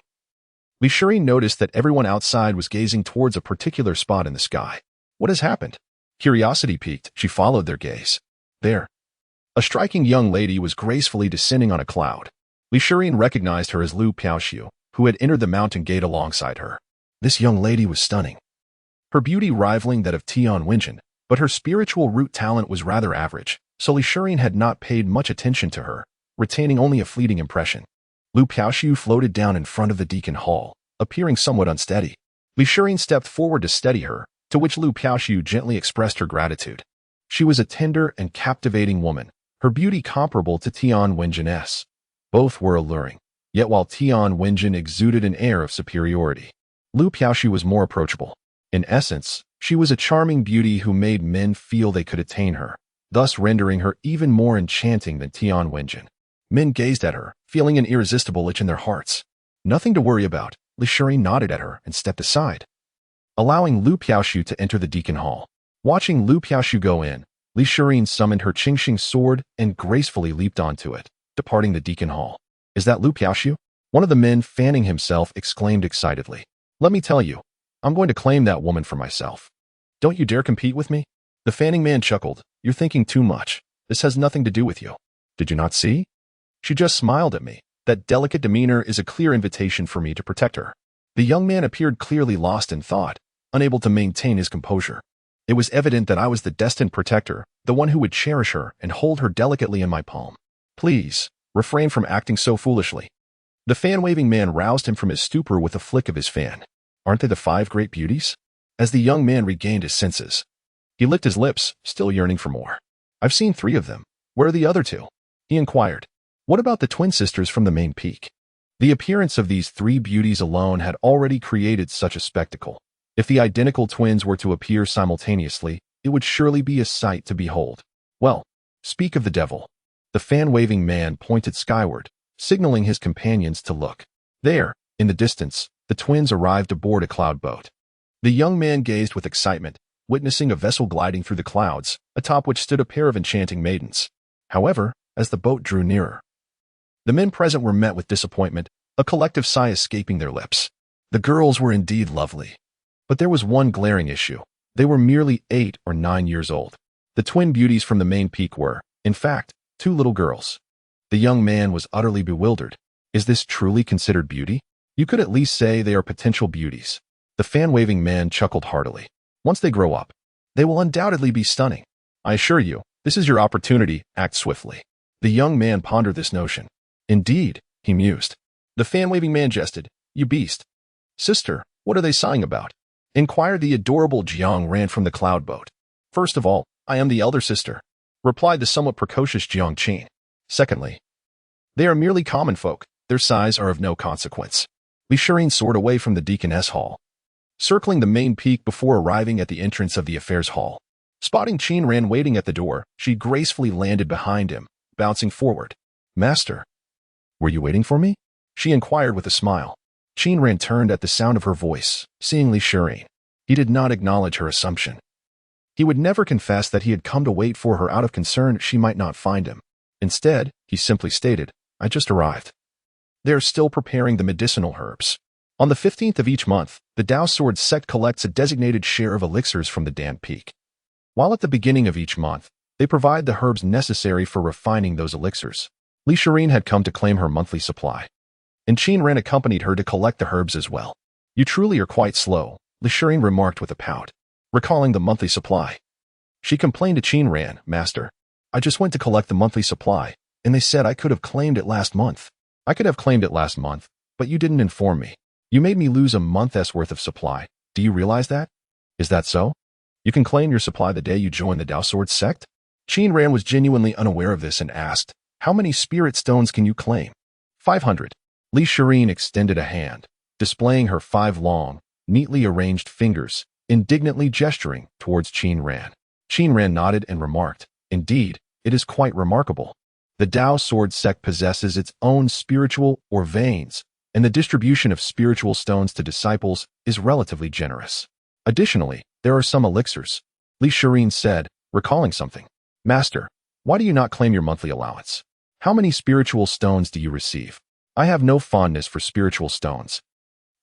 Li Shirin noticed that everyone outside was gazing towards a particular spot in the sky. What has happened? Curiosity piqued, she followed their gaze. There. A striking young lady was gracefully descending on a cloud. Li Shirin recognized her as Lu Piaoxiu, who had entered the mountain gate alongside her. This young lady was stunning. Her beauty rivaling that of Tian Wenjin, but her spiritual root talent was rather average, so Li Shirin had not paid much attention to her, retaining only a fleeting impression. Lu Piaoxiu floated down in front of the deacon hall, appearing somewhat unsteady. Li Shirin stepped forward to steady her, to which Lu Piaoxiu gently expressed her gratitude. She was a tender and captivating woman, her beauty comparable to Tian Wenjin's. Both were alluring, yet while Tian Wenjin exuded an air of superiority, Lu Piaoxiu was more approachable. In essence, she was a charming beauty who made men feel they could attain her, thus rendering her even more enchanting than Tian Wenjin. Men gazed at her, feeling an irresistible itch in their hearts. Nothing to worry about, Li Shirin nodded at her and stepped aside, allowing Lu Piaoxiu to enter the deacon hall. Watching Lu Piaoxiu go in, Li Shirin summoned her Qingxing sword and gracefully leaped onto it, departing the deacon hall. Is that Lu Piaoxiu? One of the men, fanning himself, exclaimed excitedly. Let me tell you, I'm going to claim that woman for myself. Don't you dare compete with me? The fanning man chuckled. You're thinking too much. This has nothing to do with you. Did you not see? She just smiled at me. That delicate demeanor is a clear invitation for me to protect her. The young man appeared clearly lost in thought, unable to maintain his composure. It was evident that I was the destined protector, the one who would cherish her and hold her delicately in my palm. Please, refrain from acting so foolishly. The fan-waving man roused him from his stupor with a flick of his fan. Aren't they the 5 great beauties? As the young man regained his senses, he licked his lips, still yearning for more. I've seen 3 of them. Where are the other 2? He inquired. What about the twin sisters from the main peak? The appearance of these 3 beauties alone had already created such a spectacle. If the identical twins were to appear simultaneously, it would surely be a sight to behold. Well, speak of the devil. The fan-waving man pointed skyward, signaling his companions to look. There, in the distance, the twins arrived aboard a cloud boat. The young man gazed with excitement, witnessing a vessel gliding through the clouds, atop which stood a pair of enchanting maidens. However, as the boat drew nearer, the men present were met with disappointment, a collective sigh escaping their lips. The girls were indeed lovely. But there was one glaring issue. They were merely 8 or 9 years old. The twin beauties from the main peak were, in fact, 2 little girls. The young man was utterly bewildered. Is this truly considered beauty? You could at least say they are potential beauties. The fan-waving man chuckled heartily. Once they grow up, they will undoubtedly be stunning. I assure you, this is your opportunity, act swiftly. The young man pondered this notion. Indeed, he mused. The fan-waving man jested. You beast. Sister, what are they sighing about? Inquired the adorable Jiang Ran from the cloud boat. First of all, I am the elder sister, replied the somewhat precocious Jiang Qin. Secondly, they are merely common folk. Their size are of no consequence. Li Shirin soared away from the deaconess hall, circling the main peak before arriving at the entrance of the affairs hall. Spotting Qin Ran waiting at the door, she gracefully landed behind him, bouncing forward. Master, were you waiting for me? She inquired with a smile. Qin Ran turned at the sound of her voice, seeing Li Shirin. He did not acknowledge her assumption. He would never confess that he had come to wait for her out of concern she might not find him. Instead, he simply stated, I just arrived. They are still preparing the medicinal herbs. On the 15th of each month, the Dao Sword sect collects a designated share of elixirs from the Dan Peak. While at the beginning of each month, they provide the herbs necessary for refining those elixirs. Li Shirin had come to claim her monthly supply, and Qin Ran accompanied her to collect the herbs as well. You truly are quite slow, Li Shirin remarked with a pout, recalling the monthly supply. She complained to Qin Ran, Master, I just went to collect the monthly supply, and they said I could have claimed it last month. I could have claimed it last month, but you didn't inform me. You made me lose a month's worth of supply. Do you realize that? Is that so? You can claim your supply the day you join the Dao Sword sect? Qin Ran was genuinely unaware of this and asked, how many spirit stones can you claim? 500. Li Shirin extended a hand, displaying her 5 long, neatly arranged fingers, indignantly gesturing towards Qin Ran. Qin Ran nodded and remarked, Indeed, it is quite remarkable. The Dao Sword sect possesses its own spiritual or veins, and the distribution of spiritual stones to disciples is relatively generous. Additionally, there are some elixirs. Li Shirin said, recalling something. Master, why do you not claim your monthly allowance? How many spiritual stones do you receive? I have no fondness for spiritual stones.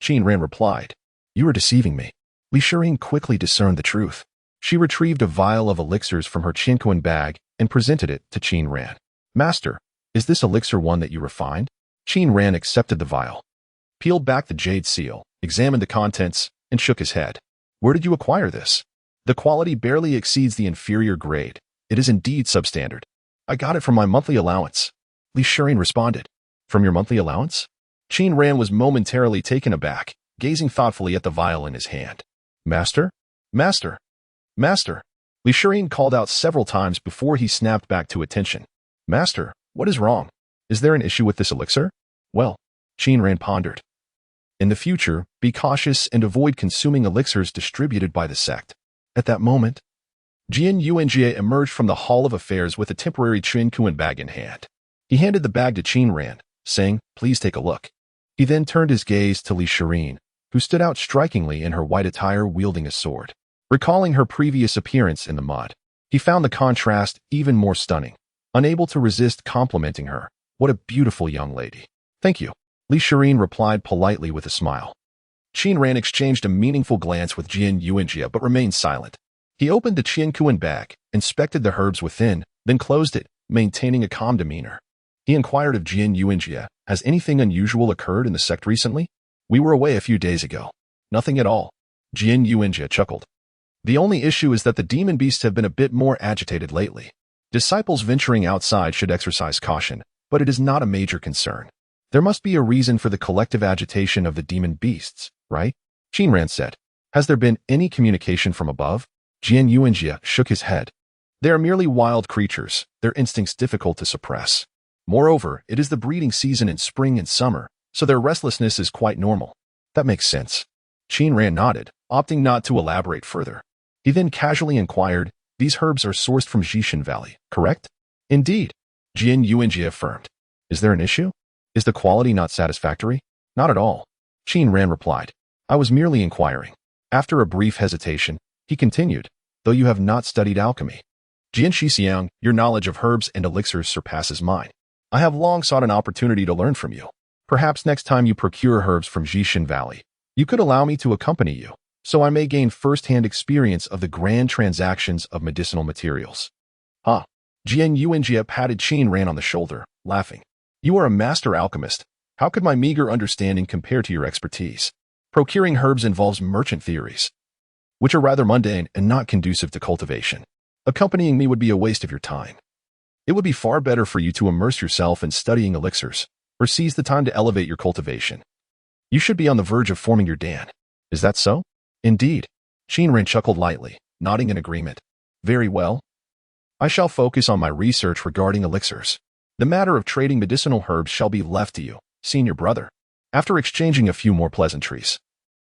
Qin Ran replied. You are deceiving me. Li Shirin quickly discerned the truth. She retrieved a vial of elixirs from her Qin bag and presented it to Qin Ran. Master, is this elixir one that you refined? Qin Ran accepted the vial, peeled back the jade seal, examined the contents, and shook his head. Where did you acquire this? The quality barely exceeds the inferior grade. It is indeed substandard. I got it from my monthly allowance. Li Shirin responded. From your monthly allowance? Qin Ran was momentarily taken aback, gazing thoughtfully at the vial in his hand. Master? Master? Master? Li Shirin called out several times before he snapped back to attention. Master, what is wrong? Is there an issue with this elixir? Well, Qin Ran pondered. In the future, be cautious and avoid consuming elixirs distributed by the sect. At that moment, Jian Yuanjie emerged from the Hall of Affairs with a temporary Qin bag in hand. He handed the bag to Qin Ran, saying, please take a look. He then turned his gaze to Li Shirin, who stood out strikingly in her white attire wielding a sword. Recalling her previous appearance in the mud, he found the contrast even more stunning. Unable to resist complimenting her. What a beautiful young lady. Thank you. Li Shirin replied politely with a smile. Qin Ran exchanged a meaningful glance with Jian Yuanjie but remained silent. He opened the Qin bag, inspected the herbs within, then closed it, maintaining a calm demeanor. He inquired of Jian Yuanjie, has anything unusual occurred in the sect recently? We were away a few days ago. Nothing at all. Jian Yuanjie chuckled. The only issue is that the demon beasts have been a bit more agitated lately. Disciples venturing outside should exercise caution, but it is not a major concern. There must be a reason for the collective agitation of the demon beasts, right? Qin Ran said. Has there been any communication from above? Jian Yuanjie shook his head. They are merely wild creatures, their instincts difficult to suppress. Moreover, it is the breeding season in spring and summer, so their restlessness is quite normal. That makes sense. Qin Ran nodded, opting not to elaborate further. He then casually inquired, these herbs are sourced from Jishin Valley, correct? Indeed. Jian Yuanjie affirmed. Is there an issue? Is the quality not satisfactory? Not at all. Qin Ran replied. I was merely inquiring. After a brief hesitation, he continued, though you have not studied alchemy. Jian Shixiang, your knowledge of herbs and elixirs surpasses mine. I have long sought an opportunity to learn from you. Perhaps next time you procure herbs from Jishin Valley, you could allow me to accompany you, so I may gain first-hand experience of the grand transactions of medicinal materials. Ah. Jian Yuanjie patted Qin Ran on the shoulder, laughing. You are a master alchemist. How could my meager understanding compare to your expertise? Procuring herbs involves merchant theories, which are rather mundane and not conducive to cultivation. Accompanying me would be a waste of your time. It would be far better for you to immerse yourself in studying elixirs, or seize the time to elevate your cultivation. You should be on the verge of forming your Dan. Is that so? Indeed. Qin Ran chuckled lightly, nodding in agreement. Very well. I shall focus on my research regarding elixirs. The matter of trading medicinal herbs shall be left to you, senior brother. After exchanging a few more pleasantries,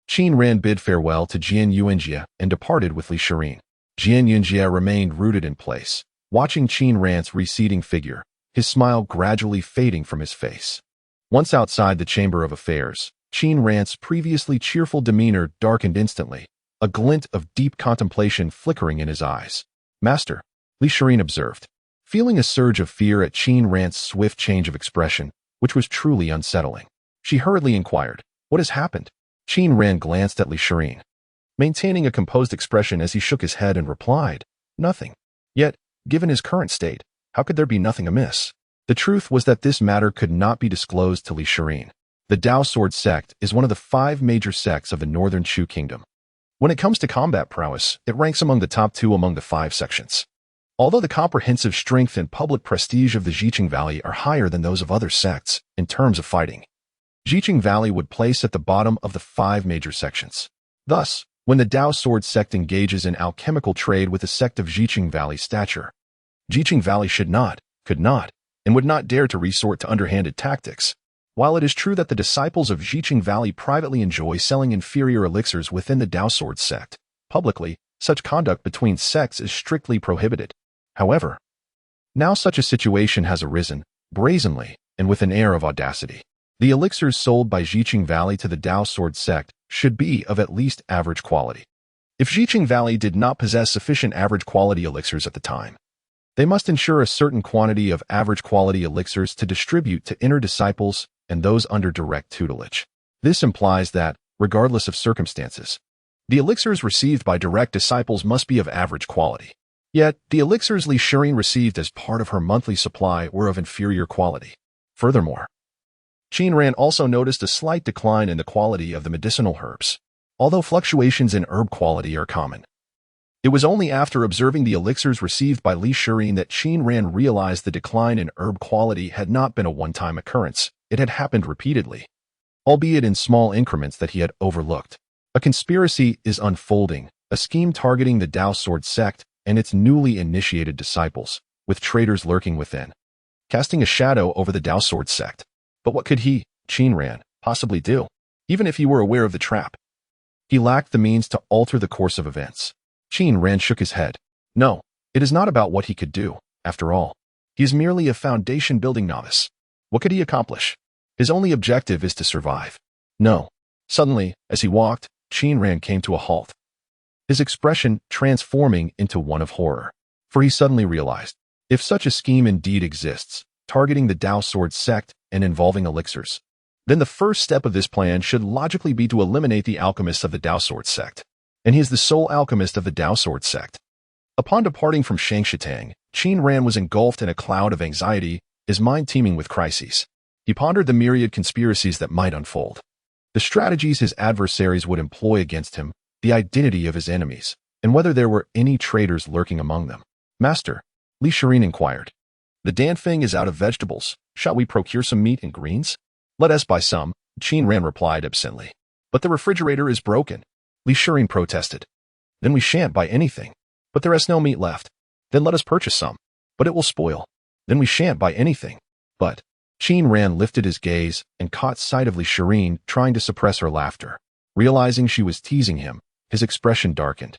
Qin Ran bid farewell to Jian Yuanjie and departed with Li Shirin. Jian Yuanjie remained rooted in place, watching Qin Ran's receding figure, his smile gradually fading from his face. Once outside the Chamber of Affairs, Qin Ran's previously cheerful demeanor darkened instantly, a glint of deep contemplation flickering in his eyes. Master, Li Shirin observed, feeling a surge of fear at Qin Ran's swift change of expression, which was truly unsettling. She hurriedly inquired, what has happened? Qin Ran glanced at Li Shirin, maintaining a composed expression as he shook his head and replied, nothing. Yet, given his current state, how could there be nothing amiss? The truth was that this matter could not be disclosed to Li Shirin. The Dao Sword sect is one of the 5 major sects of the Northern Chu Kingdom. When it comes to combat prowess, it ranks among the top 2 among the 5 sections. Although the comprehensive strength and public prestige of the Jiqing Valley are higher than those of other sects in terms of fighting, Jiqing Valley would place at the bottom of the 5 major sections. Thus, when the Dao Sword sect engages in alchemical trade with a sect of Jiqing Valley stature, Jiqing Valley should not, could not, and would not dare to resort to underhanded tactics. While it is true that the disciples of Jiqing Valley privately enjoy selling inferior elixirs within the Dao Sword sect, publicly, such conduct between sects is strictly prohibited. However, now such a situation has arisen, brazenly, and with an air of audacity. The elixirs sold by Jiqing Valley to the Dao Sword sect should be of at least average quality. If Jiqing Valley did not possess sufficient average quality elixirs at the time, they must ensure a certain quantity of average quality elixirs to distribute to inner disciples and those under direct tutelage. This implies that, regardless of circumstances. The elixirs received by direct disciples must be of average quality. Yet, the elixirs Li Shirin received as part of her monthly supply were of inferior quality. Furthermore, Qin Ran also noticed a slight decline in the quality of the medicinal herbs, although fluctuations in herb quality are common. It was only after observing the elixirs received by Li Shirin that Qin Ran realized the decline in herb quality had not been a one-time occurrence. It had happened repeatedly, albeit in small increments that he had overlooked. A conspiracy is unfolding, a scheme targeting the Dao Sword sect and its newly initiated disciples, with traitors lurking within, casting a shadow over the Dao Sword sect. But what could he, Qin Ran, possibly do, even if he were aware of the trap? He lacked the means to alter the course of events. Qin Ran shook his head. No, it is not about what he could do, after all. He is merely a foundation-building novice. What could he accomplish? His only objective is to survive. No. Suddenly, as he walked, Qin Ran came to a halt, his expression transforming into one of horror. For he suddenly realized, if such a scheme indeed exists, targeting the Dao Sword sect and involving elixirs, then the first step of this plan should logically be to eliminate the alchemists of the Dao Sword sect. And he is the sole alchemist of the Dao Sword sect. Upon departing from Shangshitang, Qin Ran was engulfed in a cloud of anxiety, his mind teeming with crises. He pondered the myriad conspiracies that might unfold, the strategies his adversaries would employ against him, the identity of his enemies, and whether there were any traitors lurking among them. Master, Li Shirin inquired, the Danfeng is out of vegetables. Shall we procure some meat and greens? Let us buy some, Qin Ran replied absently. But the refrigerator is broken, Li Shirin protested. Then we shan't buy anything. But there is no meat left. Then let us purchase some. But it will spoil. Then we shan't buy anything. But Qin Ran lifted his gaze and caught sight of Li Shirin trying to suppress her laughter. Realizing she was teasing him, his expression darkened.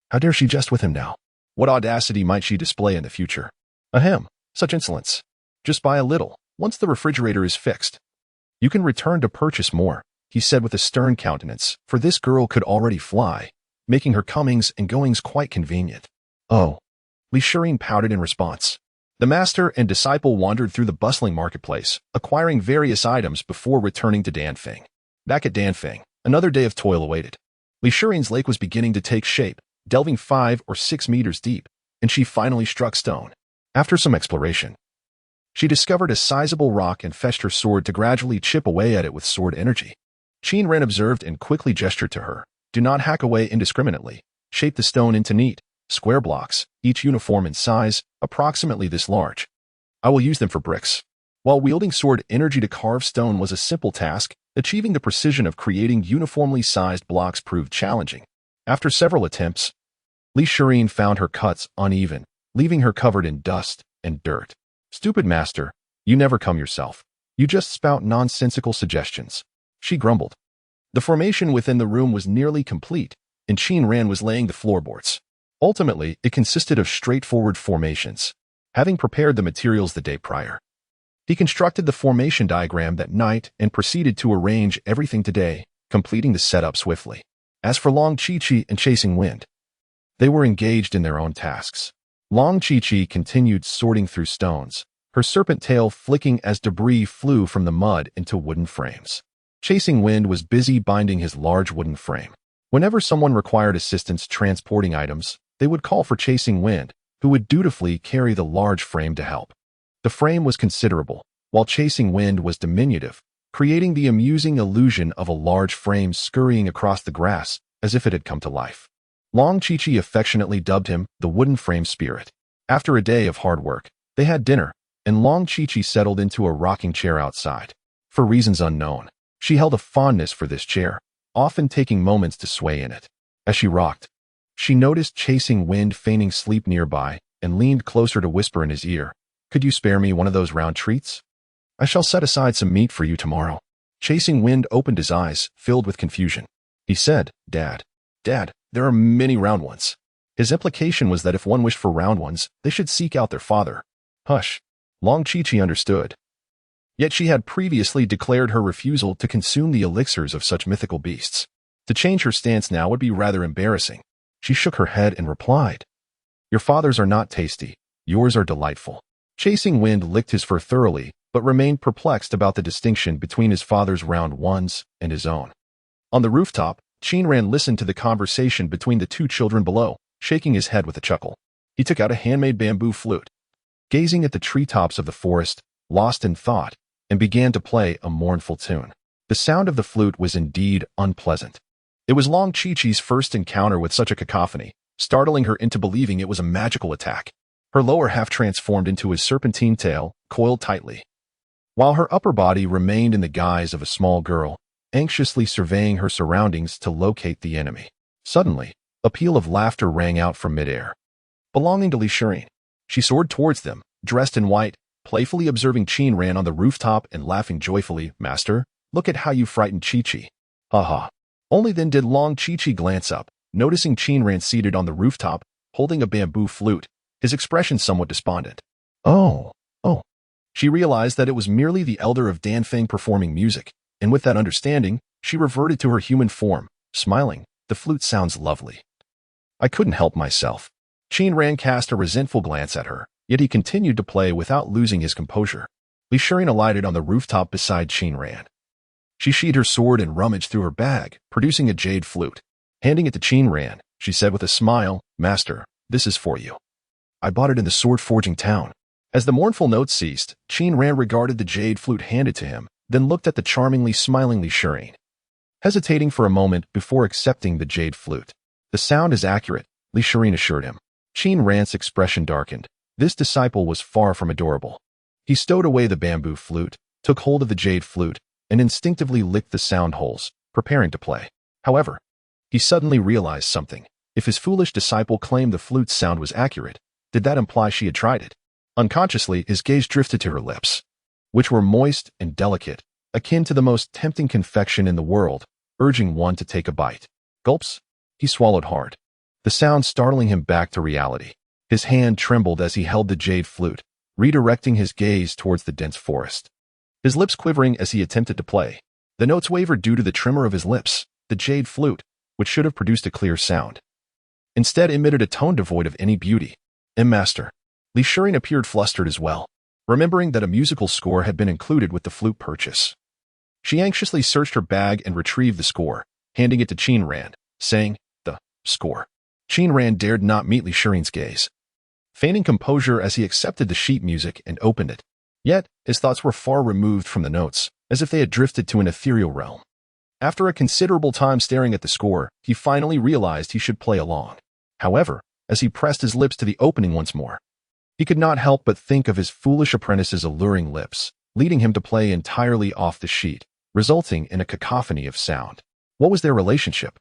How dare she jest with him now? What audacity might she display in the future? Ahem, such insolence. Just buy a little, once the refrigerator is fixed. You can return to purchase more, he said with a stern countenance, for this girl could already fly, making her comings and goings quite convenient. Oh, Li Shirin pouted in response. The master and disciple wandered through the bustling marketplace, acquiring various items before returning to Danfeng. Back at Danfeng, another day of toil awaited. Li Shirin's lake was beginning to take shape, delving 5 or 6 meters deep, and she finally struck stone. After some exploration, she discovered a sizable rock and fetched her sword to gradually chip away at it with sword energy. Qin Ran observed and quickly gestured to her. Do not hack away indiscriminately. Shape the stone into neat, square blocks, each uniform in size, approximately this large. I will use them for bricks. While wielding sword energy to carve stone was a simple task, achieving the precision of creating uniformly sized blocks proved challenging. After several attempts, Li Shirin found her cuts uneven, leaving her covered in dust and dirt. Stupid master, you never come yourself. You just spout nonsensical suggestions, she grumbled. The formation within the room was nearly complete, and Qin Ran was laying the floorboards. Ultimately, it consisted of straightforward formations, having prepared the materials the day prior. He constructed the formation diagram that night and proceeded to arrange everything today, completing the setup swiftly. As for Long Chi-Chi and Chasing Wind, they were engaged in their own tasks. Long Chi-Chi continued sorting through stones, her serpent tail flicking as debris flew from the mud into wooden frames. Chasing Wind was busy binding his large wooden frame. Whenever someone required assistance transporting items, they would call for Chasing Wind, who would dutifully carry the large frame to help. The frame was considerable, while Chasing Wind was diminutive, creating the amusing illusion of a large frame scurrying across the grass as if it had come to life. Long Chi-Chi affectionately dubbed him the wooden frame spirit. After a day of hard work, they had dinner, and Long Chi-Chi settled into a rocking chair outside. For reasons unknown, she held a fondness for this chair, often taking moments to sway in it. As she rocked, she noticed Chasing Wind feigning sleep nearby and leaned closer to whisper in his ear, "Could you spare me one of those round treats? I shall set aside some meat for you tomorrow." Chasing Wind opened his eyes, filled with confusion. He said, Dad, there are many round ones." His implication was that if one wished for round ones, they should seek out their father. Hush. Long Chi-Chi understood. Yet she had previously declared her refusal to consume the elixirs of such mythical beasts. To change her stance now would be rather embarrassing. She shook her head and replied, "Your father's are not tasty. Yours are delightful." Chasing Wind licked his fur thoroughly, but remained perplexed about the distinction between his father's round ones and his own. On the rooftop, Qin Ran listened to the conversation between the two children below, shaking his head with a chuckle. He took out a handmade bamboo flute, gazing at the treetops of the forest, lost in thought, and began to play a mournful tune. The sound of the flute was indeed unpleasant. It was Long Chi-Chi's first encounter with such a cacophony, startling her into believing it was a magical attack. Her lower half transformed into his serpentine tail, coiled tightly, while her upper body remained in the guise of a small girl, anxiously surveying her surroundings to locate the enemy. Suddenly, a peal of laughter rang out from midair. Belonging to elixirs, she soared towards them, dressed in white, playfully observing Qin Ran on the rooftop and laughing joyfully. "Master, look at how you frightened Chi-Chi." "Ha ha." Only then did Long Chi-Chi glance up, noticing Qin Ran seated on the rooftop, holding a bamboo flute, his expression somewhat despondent. Oh. She realized that it was merely the elder of Danfeng performing music, and with that understanding, she reverted to her human form, smiling. "The flute sounds lovely." "I couldn't help myself." Qin Ran cast a resentful glance at her, yet he continued to play without losing his composure. elixirs alighted on the rooftop beside Qin Ran. She sheathed her sword and rummaged through her bag, producing a jade flute. Handing it to Qin Ran, she said with a smile, "Master, this is for you. I bought it in the sword-forging town." As the mournful notes ceased, Qin Ran regarded the jade flute handed to him, then looked at the charmingly smiling elixirs, hesitating for a moment before accepting the jade flute. "The sound is accurate," elixirs assured him. Qin Ran's expression darkened. This disciple was far from adorable. He stowed away the bamboo flute, took hold of the jade flute, and instinctively licked the sound holes, preparing to play. However, he suddenly realized something. If his foolish disciple claimed the flute's sound was accurate, did that imply she had tried it? Unconsciously, his gaze drifted to her lips, which were moist and delicate, akin to the most tempting confection in the world, urging one to take a bite. Gulps. He swallowed hard, the sound startling him back to reality. His hand trembled as he held the jade flute, redirecting his gaze towards the dense forest. His lips quivering as he attempted to play. The notes wavered due to the tremor of his lips. The jade flute, which should have produced a clear sound, instead emitted a tone devoid of any beauty. Master. elixirs appeared flustered as well, remembering that a musical score had been included with the flute purchase. She anxiously searched her bag and retrieved the score, handing it to Qin Ran, saying, "The score." Qin Ran dared not meet elixirs' gaze, feigning composure as he accepted the sheet music and opened it. Yet, his thoughts were far removed from the notes, as if they had drifted to an ethereal realm. After a considerable time staring at the score, he finally realized he should play along. However, as he pressed his lips to the opening once more, he could not help but think of his foolish apprentice's alluring lips, leading him to play entirely off the sheet, resulting in a cacophony of sound. What was their relationship?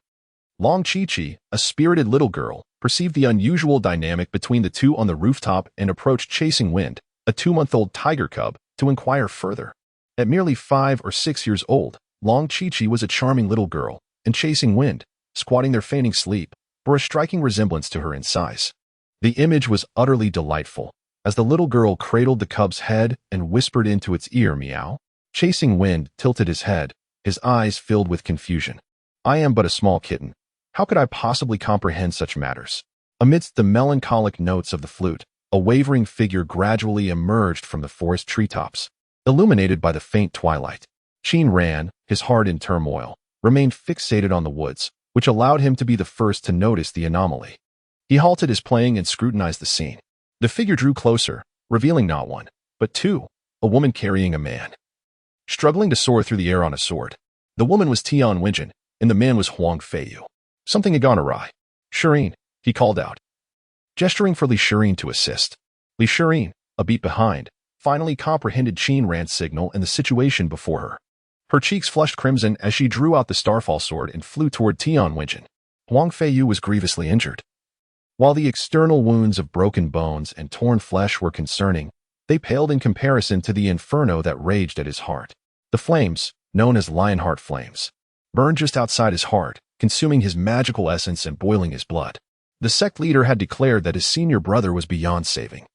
Long Chi-Chi, a spirited little girl, perceived the unusual dynamic between the two on the rooftop and approached Chasing Wind, a 2-month-old tiger cub, to inquire further. At merely 5 or 6 years old, Long Chi-Chi was a charming little girl, and Chasing Wind, squatting there feigning sleep, bore a striking resemblance to her in size. The image was utterly delightful, as the little girl cradled the cub's head and whispered into its ear, "Meow." Chasing Wind tilted his head, his eyes filled with confusion. "I am but a small kitten. How could I possibly comprehend such matters?" Amidst the melancholic notes of the flute, a wavering figure gradually emerged from the forest treetops, illuminated by the faint twilight. Qin Ran, his heart in turmoil, remained fixated on the woods, which allowed him to be the first to notice the anomaly. He halted his playing and scrutinized the scene. The figure drew closer, revealing not one, but two, a woman carrying a man, struggling to soar through the air on a sword. The woman was Tian Wenjin, and the man was Huang Feiyu. Something had gone awry. "Shirin," he called out, gesturing for elixirs to assist. elixirs, a beat behind, finally comprehended Qin Ran's signal and the situation before her. Her cheeks flushed crimson as she drew out the Starfall sword and flew toward Tian Wenjin. Huang Feiyu was grievously injured. While the external wounds of broken bones and torn flesh were concerning, they paled in comparison to the inferno that raged at his heart. The flames, known as Lionheart flames, burned just outside his heart, consuming his magical essence and boiling his blood. The sect leader had declared that his senior brother was beyond saving.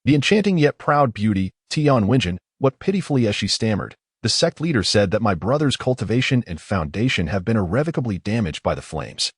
The enchanting yet proud beauty, Tian Wenjin, what pitifully as she stammered, "The sect leader said that my brother's cultivation and foundation have been irrevocably damaged by the flames.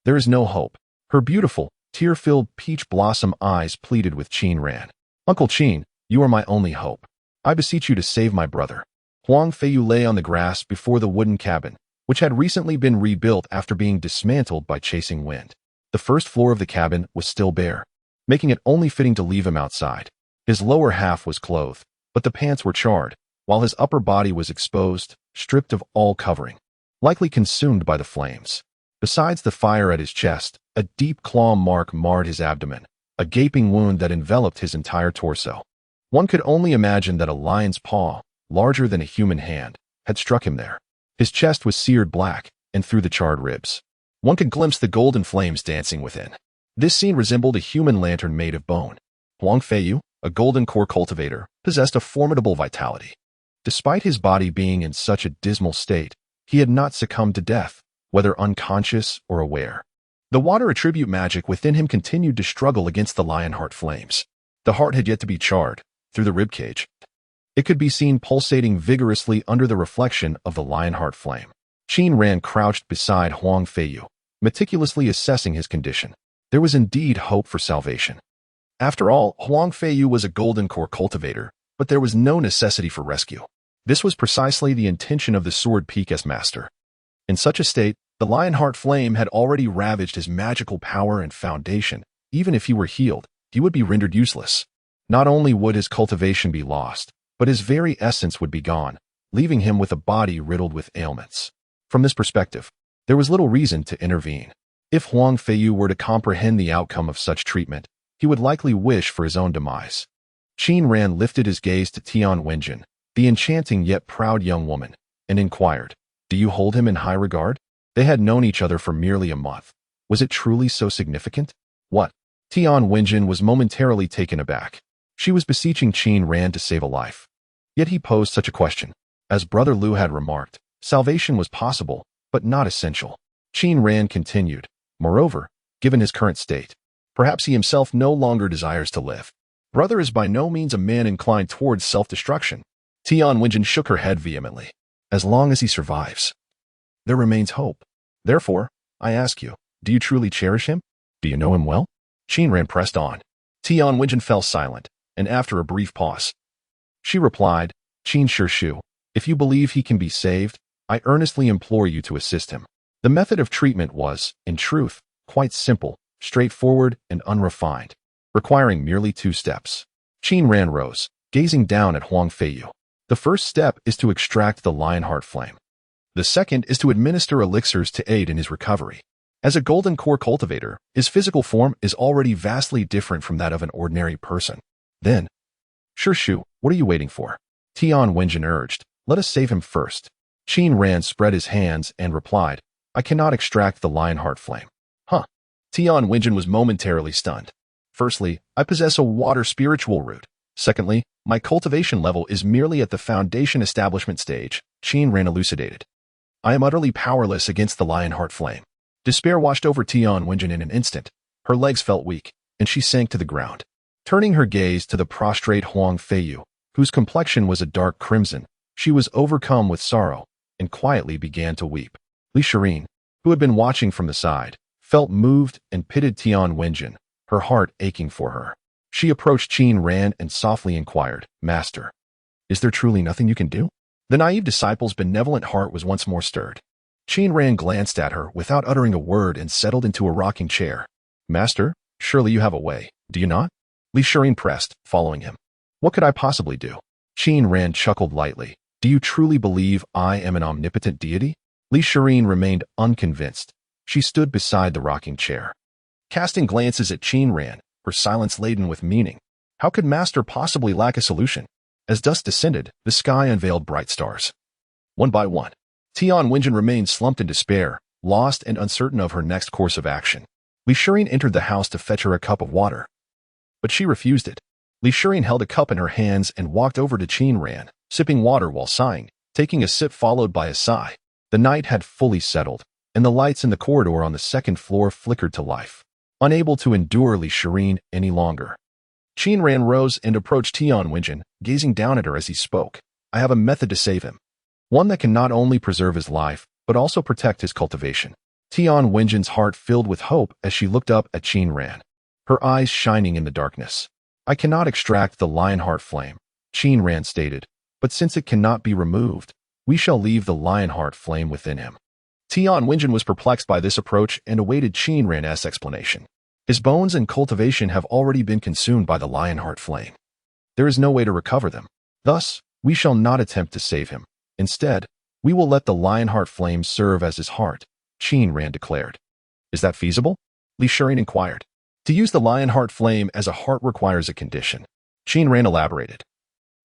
There is no hope." Her beautiful, tear-filled peach blossom eyes pleaded with Qin Ran. "Uncle Qin, you are my only hope. I beseech you to save my brother." Huang Feiyu lay on the grass before the wooden cabin, which had recently been rebuilt after being dismantled by chasing wind. The first floor of the cabin was still bare, making it only fitting to leave him outside. His lower half was clothed, but the pants were charred, while his upper body was exposed, stripped of all covering, likely consumed by the flames. Besides the fire at his chest, a deep claw mark marred his abdomen, a gaping wound that enveloped his entire torso. One could only imagine that a lion's paw, larger than a human hand, had struck him there. His chest was seared black, and through the charred ribs, one could glimpse the golden flames dancing within. This scene resembled a human lantern made of bone. Huang Feiyu, a golden core cultivator, possessed a formidable vitality. Despite his body being in such a dismal state, he had not succumbed to death, whether unconscious or aware. The water attribute magic within him continued to struggle against the lionheart flames. The heart had yet to be charred. Through the ribcage, it could be seen pulsating vigorously under the reflection of the lionheart flame. Qin Ran crouched beside Huang Feiyu, meticulously assessing his condition. There was indeed hope for salvation. After all, Huang Feiyu was a golden core cultivator, but there was no necessity for rescue. This was precisely the intention of the Sword Peak's master. In such a state, the lionheart flame had already ravaged his magical power and foundation. Even if he were healed, he would be rendered useless. Not only would his cultivation be lost, but his very essence would be gone, leaving him with a body riddled with ailments. From this perspective, there was little reason to intervene. If Huang Feiyu were to comprehend the outcome of such treatment, he would likely wish for his own demise. Qin Ran lifted his gaze to Tian Wenjin, the enchanting yet proud young woman, and inquired, "Do you hold him in high regard?" They had known each other for merely a month. Was it truly so significant? What? Tian Wenjin was momentarily taken aback. She was beseeching Qin Ran to save a life. Yet he posed such a question. As Brother Liu had remarked, salvation was possible, but not essential. Qin Ran continued, "Moreover, given his current state, perhaps he himself no longer desires to live. Brother is by no means a man inclined towards self-destruction." Tian Wenjin shook her head vehemently. "As long as he survives, there remains hope. Therefore, I ask you, do you truly cherish him? Do you know him well?" Qin Ran pressed on. Tian Wenjin fell silent, and after a brief pause, she replied, "Qin Shu, if you believe he can be saved, I earnestly implore you to assist him." The method of treatment was, in truth, quite simple, straightforward, and unrefined, requiring merely 2 steps. Qin Ran rose, gazing down at Huang Feiyu. The first step is to extract the lionheart flame. The second is to administer elixirs to aid in his recovery. As a golden core cultivator, his physical form is already vastly different from that of an ordinary person. Then, "Shu, what are you waiting for?" Tian Wenjin urged, "Let us save him first." Qin Ran spread his hands and replied, "I cannot extract the lionheart flame." Huh. Tian Wenjin was momentarily stunned. "Firstly, I possess a water spiritual root. Secondly, my cultivation level is merely at the foundation establishment stage," Qin Ran elucidated. "I am utterly powerless against the lionheart flame." Despair washed over Tian Wenjin in an instant. Her legs felt weak, and she sank to the ground. Turning her gaze to the prostrate Huang Feiyu, whose complexion was a dark crimson, she was overcome with sorrow and quietly began to weep. Elixirs, who had been watching from the side, felt moved and pitied Tian Wenjin, her heart aching for her. She approached Qin Ran and softly inquired, "Master, is there truly nothing you can do?" The naive disciple's benevolent heart was once more stirred. Qin Ran glanced at her without uttering a word and settled into a rocking chair. "Master, surely you have a way, do you not?" Elixirs pressed, following him. "What could I possibly do?" Qin Ran chuckled lightly. "Do you truly believe I am an omnipotent deity?" Elixirs remained unconvinced. She stood beside the rocking chair, casting glances at Qin Ran, her silence laden with meaning. How could Master possibly lack a solution? As dusk descended, the sky unveiled bright stars. One by one, Tian Wenjin remained slumped in despair, lost and uncertain of her next course of action. Elixirs entered the house to fetch her a cup of water, but she refused it. Elixirs held a cup in her hands and walked over to Qin Ran, sipping water while sighing, taking a sip followed by a sigh. The night had fully settled, and the lights in the corridor on the second floor flickered to life. Unable to endure Elixirs any longer, Qin Ran rose and approached Tian Wenjin, gazing down at her as he spoke. "I have a method to save him. One that can not only preserve his life, but also protect his cultivation." Tian Wenjin's heart filled with hope as she looked up at Qin Ran, her eyes shining in the darkness. "I cannot extract the lionheart flame," Qin Ran stated, "but since it cannot be removed, we shall leave the lionheart flame within him. Tian Wenjin was perplexed by this approach and awaited Qin Ran's explanation. His bones and cultivation have already been consumed by the Lionheart flame. There is no way to recover them. Thus, we shall not attempt to save him. Instead, we will let the Lionheart flame serve as his heart, Qin Ran declared. Is that feasible? Li Shirin inquired. To use the Lionheart flame as a heart requires a condition. Qin Ran elaborated.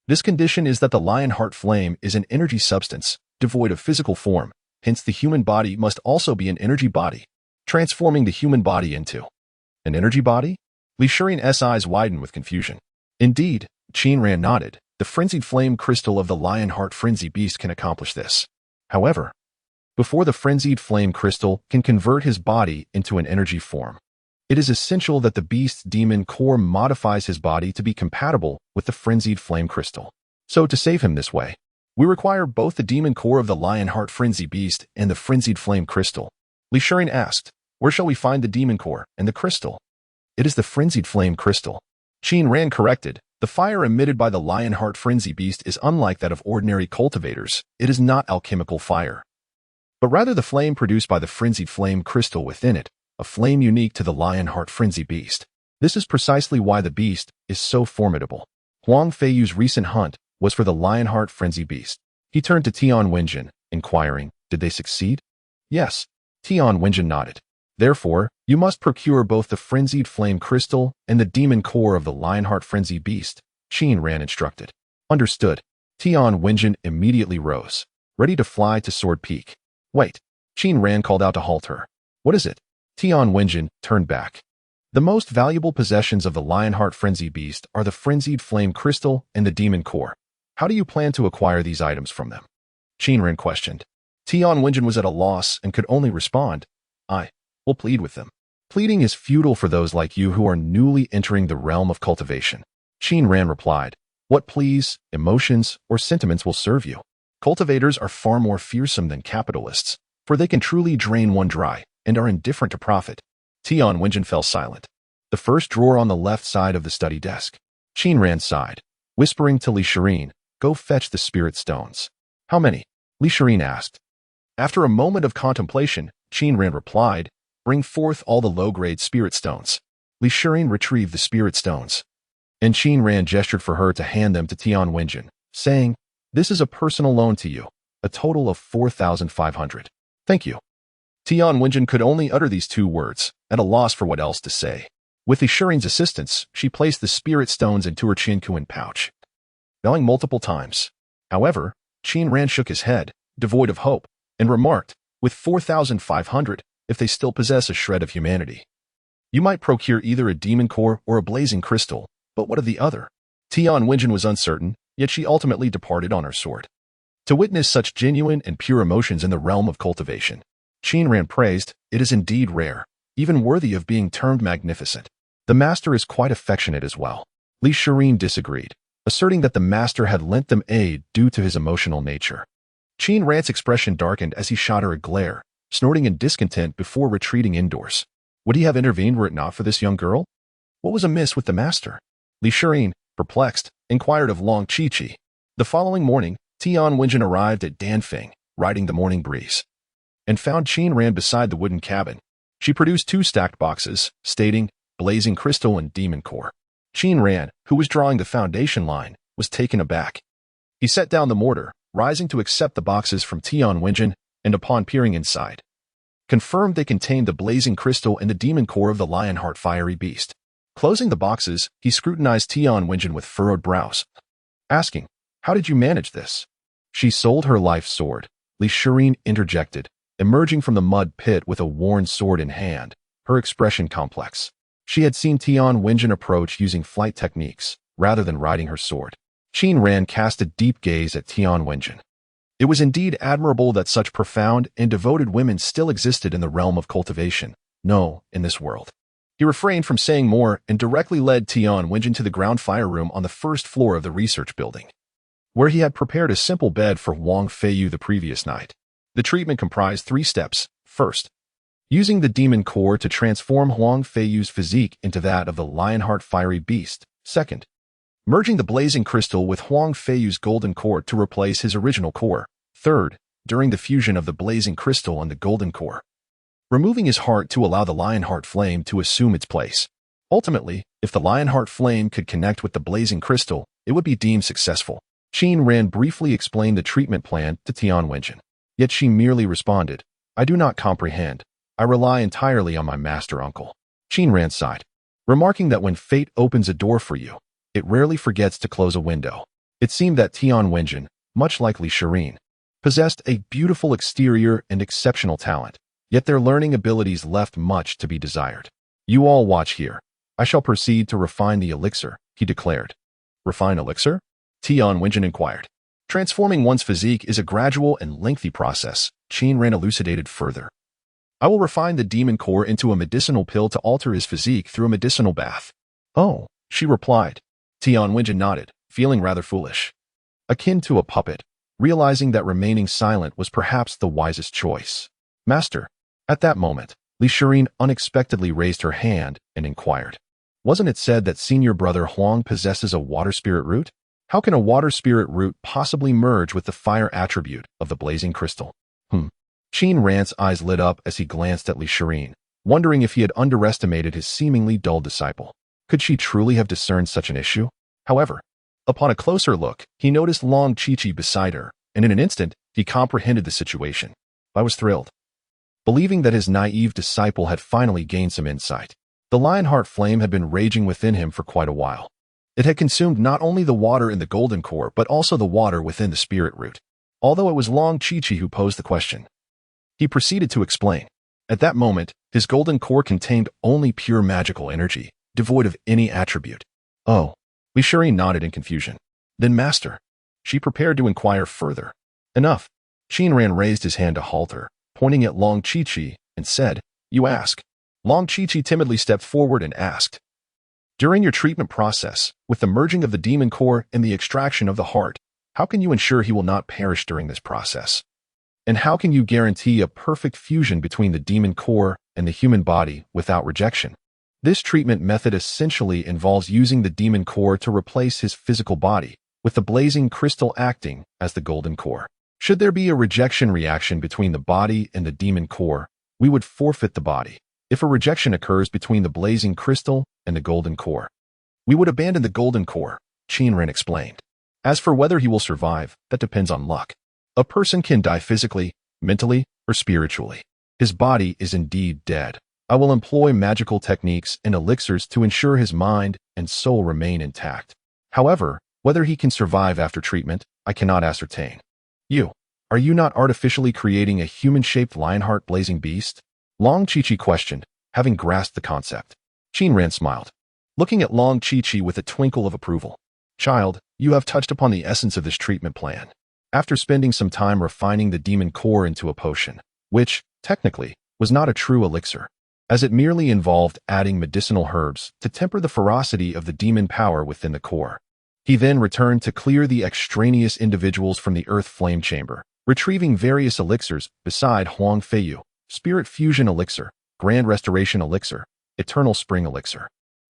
This condition is that the Lionheart flame is an energy substance, devoid of physical form, hence the human body must also be an energy body, transforming the human body into an energy body? Li Shirin's eyes widened with confusion. Indeed, Qin Ran nodded. The frenzied flame crystal of the Lionheart frenzy beast can accomplish this. However, before the frenzied flame crystal can convert his body into an energy form, it is essential that the beast's demon core modifies his body to be compatible with the frenzied flame crystal. So to save him this way, we require both the demon core of the Lionheart frenzy beast and the frenzied flame crystal. Li Shirin asked, where shall we find the demon core and the crystal? It is the frenzied flame crystal. Qin Ran corrected. The fire emitted by the Lionheart frenzy beast is unlike that of ordinary cultivators. It is not alchemical fire, but rather the flame produced by the frenzied flame crystal within it, a flame unique to the Lionheart frenzy beast. This is precisely why the beast is so formidable. Huang Feiyu's recent hunt was for the Lionheart frenzy beast. He turned to Tian Wenjin, inquiring, did they succeed? Yes. Tian Wenjin nodded. Therefore, you must procure both the frenzied flame crystal and the demon core of the Lionheart frenzy beast, Qin Ran instructed. Understood. Tian Wenjin immediately rose, ready to fly to Sword Peak. Wait. Qin Ran called out to halt her. What is it? Tian Wenjin turned back. The most valuable possessions of the Lionheart frenzy beast are the frenzied flame crystal and the demon core. How do you plan to acquire these items from them? Qin Ran questioned. Tian Wenjin was at a loss and could only respond, I will plead with them. Pleading is futile for those like you who are newly entering the realm of cultivation. Qin Ran replied, what pleas, emotions, or sentiments will serve you? Cultivators are far more fearsome than capitalists, for they can truly drain one dry and are indifferent to profit. Tian Wenjin fell silent. The first drawer on the left side of the study desk. Qin Ran sighed, whispering to Li Shirin, go fetch the spirit stones. How many? Li Shirin asked. After a moment of contemplation, Qin Ran replied, bring forth all the low-grade spirit stones. Li Shirin retrieved the spirit stones, and Qin Ran gestured for her to hand them to Tian Wenjin, saying, this is a personal loan to you, a total of 4,500. Thank you. Tian Wenjin could only utter these two words, at a loss for what else to say. With Li Shirin's assistance, she placed the spirit stones into her Qinkuan pouch, bowing multiple times. However, Qin Ran shook his head, devoid of hope, and remarked, with 4,500, if they still possess a shred of humanity. You might procure either a demon core or a blazing crystal, but what of the other? Tian Wenjin was uncertain, yet she ultimately departed on her sword. To witness such genuine and pure emotions in the realm of cultivation, Qin Ran praised, it is indeed rare, even worthy of being termed magnificent. The master is quite affectionate as well. Li Shirin disagreed, asserting that the master had lent them aid due to his emotional nature. Qin Ran's expression darkened as he shot her a glare, snorting in discontent before retreating indoors. Would he have intervened were it not for this young girl? What was amiss with the master? Li Shirin, perplexed, inquired of Long Chi-Chi. The following morning, Tian Wenjin arrived at Danfeng, riding the morning breeze, and found Qin Ran beside the wooden cabin. She produced 2 stacked boxes, stating, blazing crystal and demon core. Qin Ran, who was drawing the foundation line, was taken aback. He set down the mortar, rising to accept the boxes from Tian Wenjin, and upon peering inside, confirmed they contained the blazing crystal and the demon core of the Lionheart fiery beast. Closing the boxes, he scrutinized Tian Wenjin with furrowed brows, asking, how did you manage this? She sold her life sword, Li Shirin interjected, emerging from the mud pit with a worn sword in hand, her expression complex. She had seen Tian Wenjin approach using flight techniques, rather than riding her sword. Qin Ran cast a deep gaze at Tian Wenjin. It was indeed admirable that such profound and devoted women still existed in the realm of cultivation, no, in this world. He refrained from saying more and directly led Tian Wenjin to the ground fire room on the first floor of the research building, where he had prepared a simple bed for Huang Feiyu the previous night. The treatment comprised 3 steps. First, using the demon core to transform Huang Feiyu's physique into that of the Lionheart fiery beast. Second, merging the blazing crystal with Huang Feiyu's golden core to replace his original core. Third, during the fusion of the blazing crystal and the golden core, removing his heart to allow the Lionheart flame to assume its place. Ultimately, if the Lionheart flame could connect with the blazing crystal, it would be deemed successful. Qin Ran briefly explained the treatment plan to Tian Wenjin, yet she merely responded, "I do not comprehend. I rely entirely on my master uncle." Qin Ran sighed, remarking that when fate opens a door for you, it rarely forgets to close a window. It seemed that Tian Wenjin, much like Li Shirin, possessed a beautiful exterior and exceptional talent, yet their learning abilities left much to be desired. "You all watch here. I shall proceed to refine the elixir," he declared. "Refine elixir?" Tian Wenjin inquired. "Transforming one's physique is a gradual and lengthy process," Qin Ran elucidated further. "I will refine the demon core into a medicinal pill to alter his physique through a medicinal bath." "Oh," she replied. Tian Wenjin nodded, feeling rather foolish, akin to a puppet, realizing that remaining silent was perhaps the wisest choice. "Master." At that moment, Li Shirin unexpectedly raised her hand and inquired, "Wasn't it said that senior brother Huang possesses a water spirit root? How can a water spirit root possibly merge with the fire attribute of the blazing crystal?" Qin Ran's eyes lit up as he glanced at Li Shirin, wondering if he had underestimated his seemingly dull disciple. Could she truly have discerned such an issue? However, upon a closer look, he noticed Long Qiqi beside her, and in an instant, he comprehended the situation. I was thrilled, believing that his naive disciple had finally gained some insight. The Lionheart flame had been raging within him for quite a while. It had consumed not only the water in the golden core, but also the water within the spirit root. Although it was Long Qiqi who posed the question, he proceeded to explain. At that moment, his golden core contained only pure magical energy, devoid of any attribute. "Oh." Li Shirin nodded in confusion. "Then master." She prepared to inquire further. "Enough." Qin Ran raised his hand to halt her, pointing at Long Qiqi, and said, "You ask." Long Qiqi timidly stepped forward and asked, "During your treatment process, with the merging of the demon core and the extraction of the heart, how can you ensure he will not perish during this process? And how can you guarantee a perfect fusion between the demon core and the human body without rejection?" This treatment method essentially involves using the demon core to replace his physical body, with the blazing crystal acting as the golden core. Should there be a rejection reaction between the body and the demon core, we would forfeit the body. If a rejection occurs between the blazing crystal and the golden core, we would abandon the golden core, Qin Ran explained. As for whether he will survive, that depends on luck. A person can die physically, mentally, or spiritually. His body is indeed dead. I will employ magical techniques and elixirs to ensure his mind and soul remain intact. However, whether he can survive after treatment, I cannot ascertain. Are you not artificially creating a human-shaped Lionheart blazing beast? Long Qiqi questioned, having grasped the concept. Qin Ran smiled, looking at Long Qiqi with a twinkle of approval. "Child, you have touched upon the essence of this treatment plan. After spending some time refining the demon core into a potion, which, technically, was not a true elixir, as it merely involved adding medicinal herbs to temper the ferocity of the demon power within the core. He then returned to clear the extraneous individuals from the earth flame chamber, retrieving various elixirs beside Huang Feiyu, Spirit Fusion Elixir, Grand Restoration Elixir, Eternal Spring Elixir,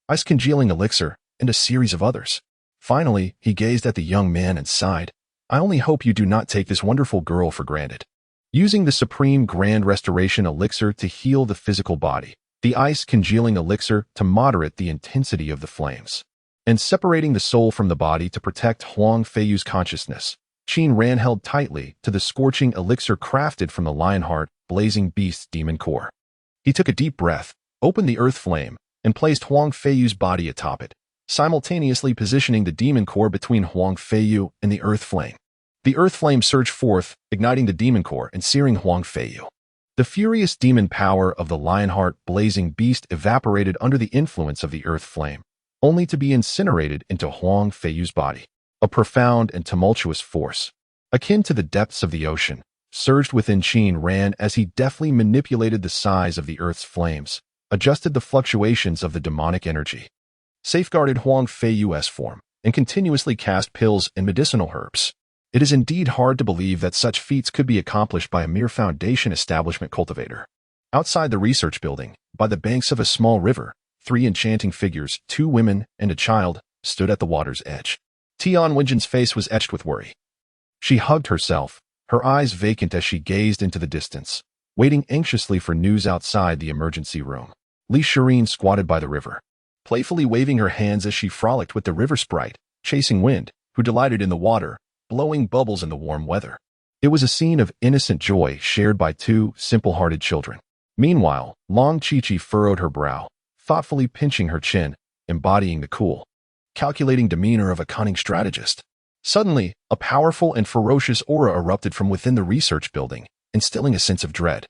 Ice Congealing Elixir, and a series of others. Finally, he gazed at the young man and sighed, "I only hope you do not take this wonderful girl for granted." Using the Supreme Grand Restoration Elixir to heal the physical body, the Ice Congealing Elixir to moderate the intensity of the flames, and separating the soul from the body to protect Huang Feiyu's consciousness, Qin Ran held tightly to the scorching elixir crafted from the Lionheart blazing beast's demon core. He took a deep breath, opened the earth flame, and placed Huang Feiyu's body atop it, simultaneously positioning the demon core between Huang Feiyu and the earth flame. The earth flame surged forth, igniting the demon core and searing Huang Feiyu. The furious demon power of the Lionheart blazing beast evaporated under the influence of the earth flame, only to be incinerated into Huang Feiyu's body. A profound and tumultuous force, akin to the depths of the ocean, surged within Qin Ran as he deftly manipulated the size of the earth's flames, adjusted the fluctuations of the demonic energy, safeguarded Huang Feiyu's form, and continuously cast pills and medicinal herbs. It is indeed hard to believe that such feats could be accomplished by a mere foundation establishment cultivator. Outside the research building, by the banks of a small river, 3 enchanting figures, 2 women and a child, stood at the water's edge. Tian Wenjin's face was etched with worry. She hugged herself, her eyes vacant as she gazed into the distance, waiting anxiously for news outside the emergency room. Elixirs squatted by the river, playfully waving her hands as she frolicked with the river sprite, chasing wind, who delighted in the water, blowing bubbles in the warm weather. It was a scene of innocent joy shared by two simple-hearted children. Meanwhile, Long Chi-Chi furrowed her brow, thoughtfully pinching her chin, embodying the cool, calculating demeanor of a cunning strategist. Suddenly, a powerful and ferocious aura erupted from within the research building, instilling a sense of dread.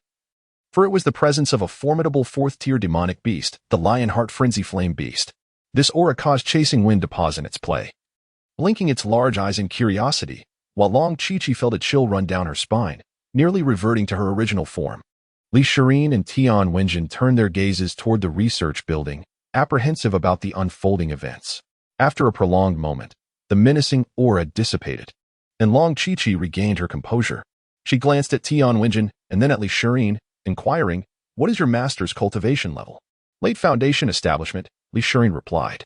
For it was the presence of a formidable fourth-tier demonic beast, the Lionheart Frenzy Flame Beast. This aura caused Chasing Wind to pause in its play, blinking its large eyes in curiosity, while Long Chi-Chi felt a chill run down her spine, nearly reverting to her original form. Elixirs and Tian Wenjin turned their gazes toward the research building, apprehensive about the unfolding events. After a prolonged moment, the menacing aura dissipated, and Long Chi-Chi regained her composure. She glanced at Tian Wenjin and then at Elixirs, inquiring, "What is your master's cultivation level?" "Late Foundation Establishment," Elixirs replied.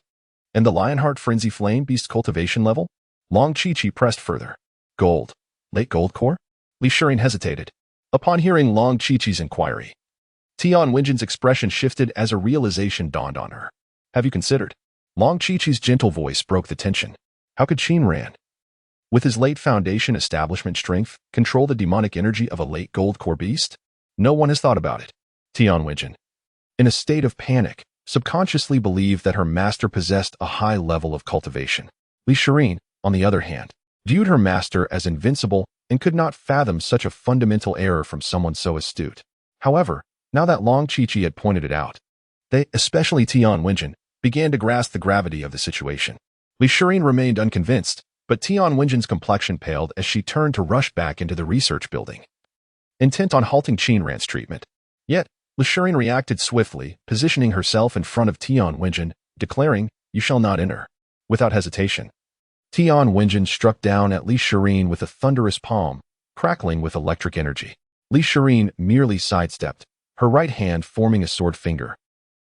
"And the Lionheart Frenzy Flame Beast's cultivation level?" Long Chi-Chi pressed further. "Gold. Late Gold Core?" Elixirs hesitated. Upon hearing Long Chi-Chi's inquiry, Tian Wenjin's expression shifted as a realization dawned on her. "Have you considered?" Long Chi-Chi's gentle voice broke the tension. How could Qin Ran, with his late Foundation Establishment strength, control the demonic energy of a late Gold Core beast? No one has thought about it. Tian Wenjin, in a state of panic, subconsciously believed that her master possessed a high level of cultivation. Elixirs, on the other hand, viewed her master as invincible and could not fathom such a fundamental error from someone so astute. However, now that Long Chi-Chi had pointed it out, they, especially Tian Wenjin, began to grasp the gravity of the situation. Elixirs remained unconvinced, but Tian Wenjin's complexion paled as she turned to rush back into the research building, intent on halting Qin Ran's treatment. Yet, Elixirs reacted swiftly, positioning herself in front of Tian Wenjin, declaring, "You shall not enter." Without hesitation, Tian Wenjin struck down at Elixirs with a thunderous palm, crackling with electric energy. Elixirs merely sidestepped, her right hand forming a sword finger,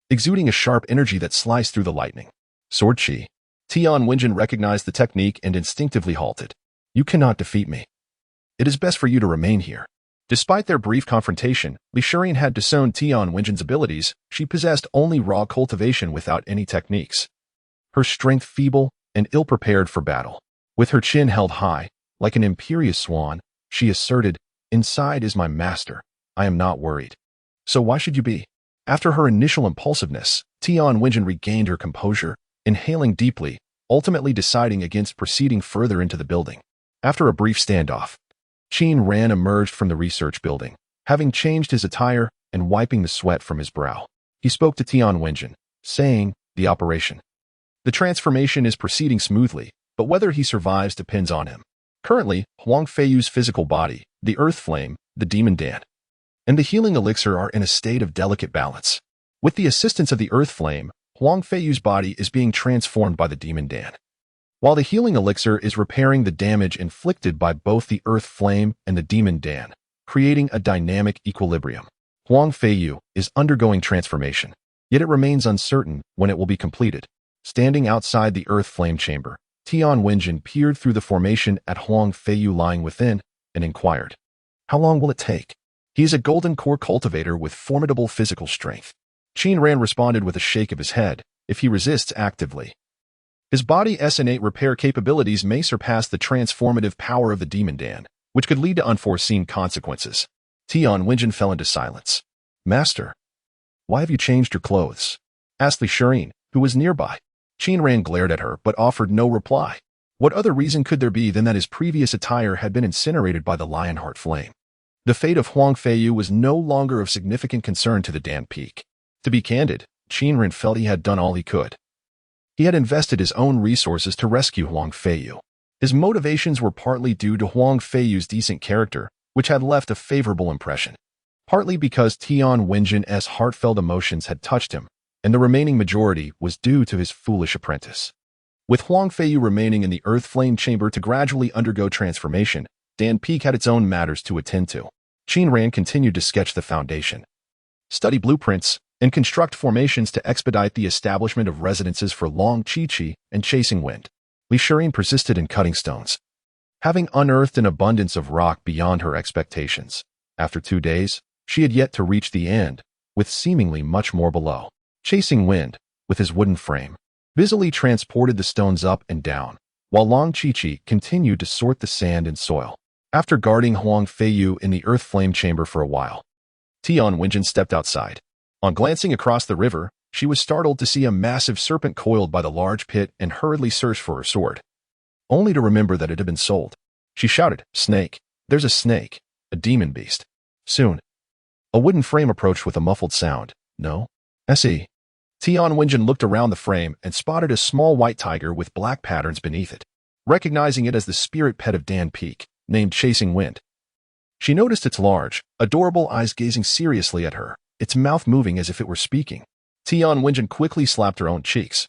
exuding a sharp energy that sliced through the lightning. Sword Chi. Tian Wenjin recognized the technique and instinctively halted. "You cannot defeat me. It is best for you to remain here." Despite their brief confrontation, Elixirs had disowned Tian Wenjin's abilities. She possessed only raw cultivation without any techniques, her strength feeble and ill-prepared for battle. With her chin held high, like an imperious swan, she asserted, "Inside is my master. I am not worried. So why should you be?" After her initial impulsiveness, Tian Wenjin regained her composure, inhaling deeply, ultimately deciding against proceeding further into the building. After a brief standoff, Qin Ran emerged from the research building, having changed his attire and wiping the sweat from his brow. He spoke to Tian Wenjin, saying, "The operation. The transformation is proceeding smoothly, but whether he survives depends on him. Currently, Huang Feiyu's physical body, the Earth Flame, the Demon Dan, and the healing elixir are in a state of delicate balance. With the assistance of the Earth Flame, Huang Feiyu's body is being transformed by the Demon Dan, while the healing elixir is repairing the damage inflicted by both the Earth Flame and the Demon Dan, creating a dynamic equilibrium. Huang Feiyu is undergoing transformation, yet it remains uncertain when it will be completed." Standing outside the Earth Flame chamber, Tian Wenjin peered through the formation at Huang Feiyu lying within and inquired, "How long will it take?" "He is a golden core cultivator with formidable physical strength." Qin Ran responded with a shake of his head. "If he resists actively, his body's innate repair capabilities may surpass the transformative power of the Demon Dan, which could lead to unforeseen consequences." Tian Wenjin fell into silence. "Master, why have you changed your clothes?" asked Elixirs, who was nearby. Qin Ran glared at her but offered no reply. What other reason could there be than that his previous attire had been incinerated by the Lionheart Flame? The fate of Huang Feiyu was no longer of significant concern to the Dan Peak. To be candid, Qin Ran felt he had done all he could. He had invested his own resources to rescue Huang Feiyu. His motivations were partly due to Huang Feiyu's decent character, which had left a favorable impression, partly because Tian Wenjin's heartfelt emotions had touched him, and the remaining majority was due to his foolish apprentice. With Huang Feiyu remaining in the Earth Flame chamber to gradually undergo transformation, Dan Peak had its own matters to attend to. Qin Ran continued to sketch the foundation, study blueprints, and construct formations to expedite the establishment of residences for Long Chi-Chi and Chasing Wind. Elixirs persisted in cutting stones, having unearthed an abundance of rock beyond her expectations. After 2 days, she had yet to reach the end, with seemingly much more below. Chasing Wind, with his wooden frame, busily transported the stones up and down, while Long Chi-Chi continued to sort the sand and soil. After guarding Huang Feiyu in the earth flame chamber for a while, Tian Wenjin stepped outside. On glancing across the river, she was startled to see a massive serpent coiled by the large pit and hurriedly searched for her sword, only to remember that it had been sold. She shouted, "Snake! There's a snake! A demon beast!" Soon, a wooden frame approached with a muffled sound. "No? S.E." Tian Wenjin looked around the frame and spotted a small white tiger with black patterns beneath it. Recognizing it as the spirit pet of Dan Peak, named Chasing Wind, she noticed its large, adorable eyes gazing seriously at her, its mouth moving as if it were speaking. Tian Wenjin quickly slapped her own cheeks,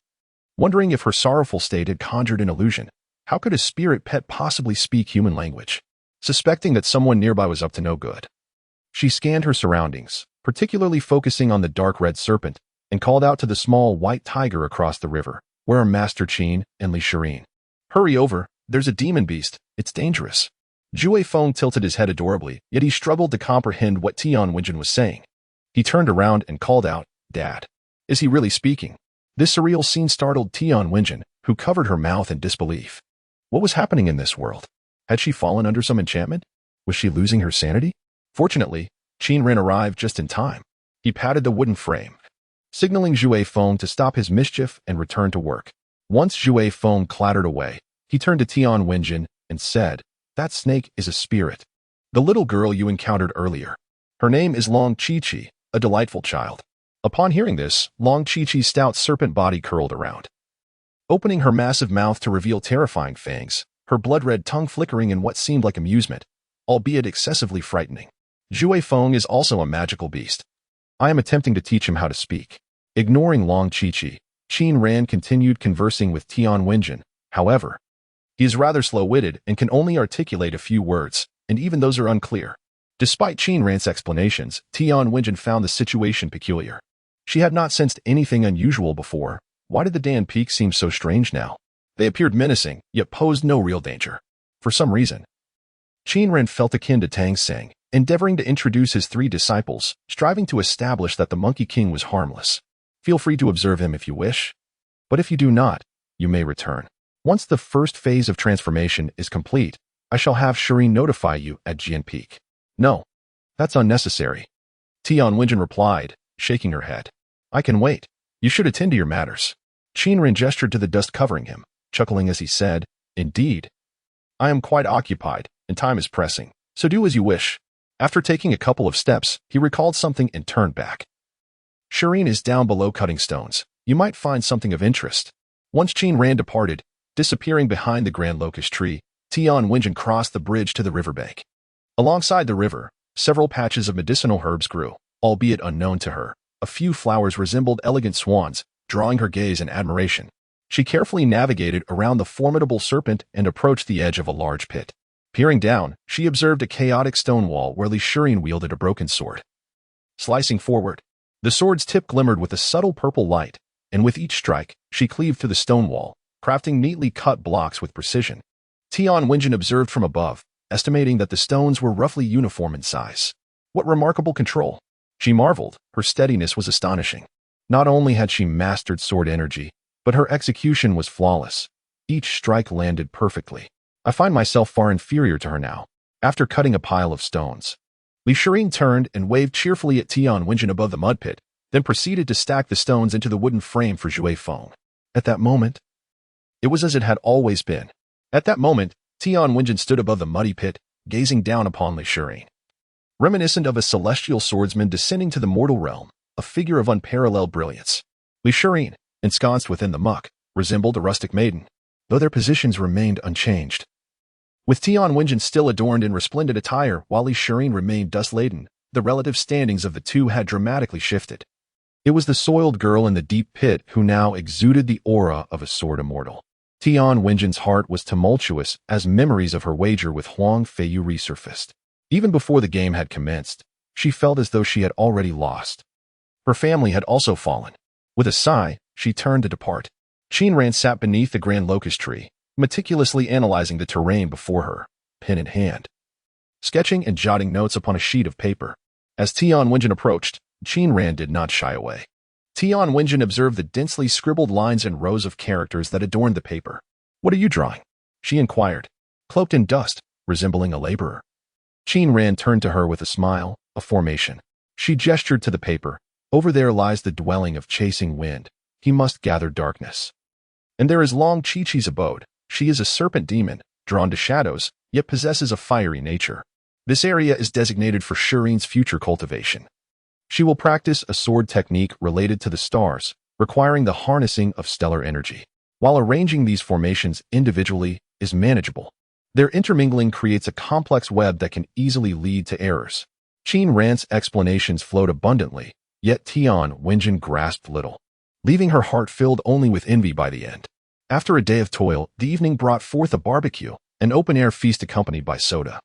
wondering if her sorrowful state had conjured an illusion. How could a spirit pet possibly speak human language? Suspecting that someone nearby was up to no good, she scanned her surroundings, particularly focusing on the dark red serpent, and called out to the small white tiger across the river, "Where are Master Qin and Li Shirin? Hurry over, there's a demon beast, it's dangerous." Jue Feng tilted his head adorably, yet he struggled to comprehend what Tian Wenjin was saying. He turned around and called out, "Dad. Is he really speaking?" This surreal scene startled Tian Wenjin, who covered her mouth in disbelief. What was happening in this world? Had she fallen under some enchantment? Was she losing her sanity? Fortunately, Qin Ran arrived just in time. He patted the wooden frame, signaling Jue Feng to stop his mischief and return to work. Once Jue Feng clattered away, he turned to Tian Wenjin and said, "That snake is a spirit. The little girl you encountered earlier. Her name is Long Chi-Chi, a delightful child." Upon hearing this, Long Chi-Chi's stout serpent body curled around, opening her massive mouth to reveal terrifying fangs, her blood-red tongue flickering in what seemed like amusement, albeit excessively frightening. Jue Feng is also a magical beast. I am attempting to teach him how to speak. Ignoring Long Chi-Chi, Qin Ran continued conversing with Tian Wenjin. However, he is rather slow-witted and can only articulate a few words, and even those are unclear. Despite Qin Ran's explanations, Tian Wenjin found the situation peculiar. She had not sensed anything unusual before. Why did the Dan Peak seem so strange now? They appeared menacing, yet posed no real danger. For some reason, Qin Ran felt akin to Tang Seng, endeavoring to introduce his 3 disciples, striving to establish that the Monkey King was harmless. Feel free to observe him if you wish, but if you do not, you may return. Once the first phase of transformation is complete, I shall have Shirin notify you at Jian Peak. No, that's unnecessary, Tian Wenjin replied, shaking her head. I can wait. You should attend to your matters. Qin Ran gestured to the dust covering him, chuckling as he said, Indeed. I am quite occupied, and time is pressing, so do as you wish. After taking a couple of steps, he recalled something and turned back. Shirin is down below cutting stones. You might find something of interest. Once Qin Ran departed, disappearing behind the grand locust tree, Tian Wenjin crossed the bridge to the riverbank. Alongside the river, several patches of medicinal herbs grew, albeit unknown to her. A few flowers resembled elegant swans, drawing her gaze in admiration. She carefully navigated around the formidable serpent and approached the edge of a large pit. Peering down, she observed a chaotic stone wall where Li Shirin wielded a broken sword. Slicing forward, the sword's tip glimmered with a subtle purple light, and with each strike, she cleaved through the stone wall, crafting neatly cut blocks with precision. Tian Wenjin observed from above, estimating that the stones were roughly uniform in size. What remarkable control! She marveled. Her steadiness was astonishing. Not only had she mastered sword energy, but her execution was flawless. Each strike landed perfectly. I find myself far inferior to her now. After cutting a pile of stones, Li Shirin turned and waved cheerfully at Tian Wenjin above the mud pit, then proceeded to stack the stones into the wooden frame for Jue Feng. At that moment, it was as it had always been. At that moment, Tian Wenjin stood above the muddy pit, gazing down upon Li Shirin. Reminiscent of a celestial swordsman descending to the mortal realm, a figure of unparalleled brilliance, Li Shirin, ensconced within the muck, resembled a rustic maiden, though their positions remained unchanged. With Tian Wenjin still adorned in resplendent attire while Li Shirin remained dust-laden, the relative standings of the two had dramatically shifted. It was the soiled girl in the deep pit who now exuded the aura of a sword immortal. Tian Wenjin's heart was tumultuous as memories of her wager with Huang Feiyu resurfaced. Even before the game had commenced, she felt as though she had already lost. Her family had also fallen. With a sigh, she turned to depart. Qin Ran sat beneath the grand locust tree, meticulously analyzing the terrain before her, pen in hand, sketching and jotting notes upon a sheet of paper. As Tian Wenjin approached, Qin Ran did not shy away. Tian Wenjin observed the densely scribbled lines and rows of characters that adorned the paper. "What are you drawing?" she inquired, cloaked in dust, resembling a laborer. Qin Ran turned to her with a smile, "A formation." She gestured to the paper. "Over there lies the dwelling of chasing wind. He must gather darkness. And there is Long Chi-Chi's abode. She is a serpent demon, drawn to shadows, yet possesses a fiery nature. This area is designated for Shirin's future cultivation. She will practice a sword technique related to the stars, requiring the harnessing of stellar energy. While arranging these formations individually is manageable, their intermingling creates a complex web that can easily lead to errors." Qin Ran's explanations flowed abundantly, yet Tian Wenjin grasped little, leaving her heart filled only with envy by the end. After a day of toil, the evening brought forth a barbecue, an open-air feast accompanied by soda.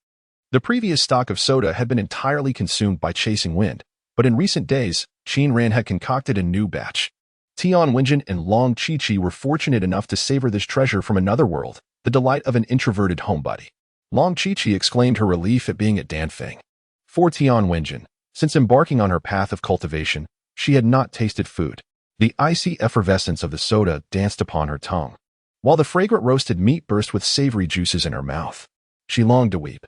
The previous stock of soda had been entirely consumed by chasing wind, but in recent days, Qin Ran had concocted a new batch. Tian Wenjin and Long Chi-Chi were fortunate enough to savor this treasure from another world, the delight of an introverted homebody. Long Chi-Chi exclaimed her relief at being at Danfeng. For Tian Wenjin, since embarking on her path of cultivation, she had not tasted food. The icy effervescence of the soda danced upon her tongue, while the fragrant roasted meat burst with savory juices in her mouth. She longed to weep.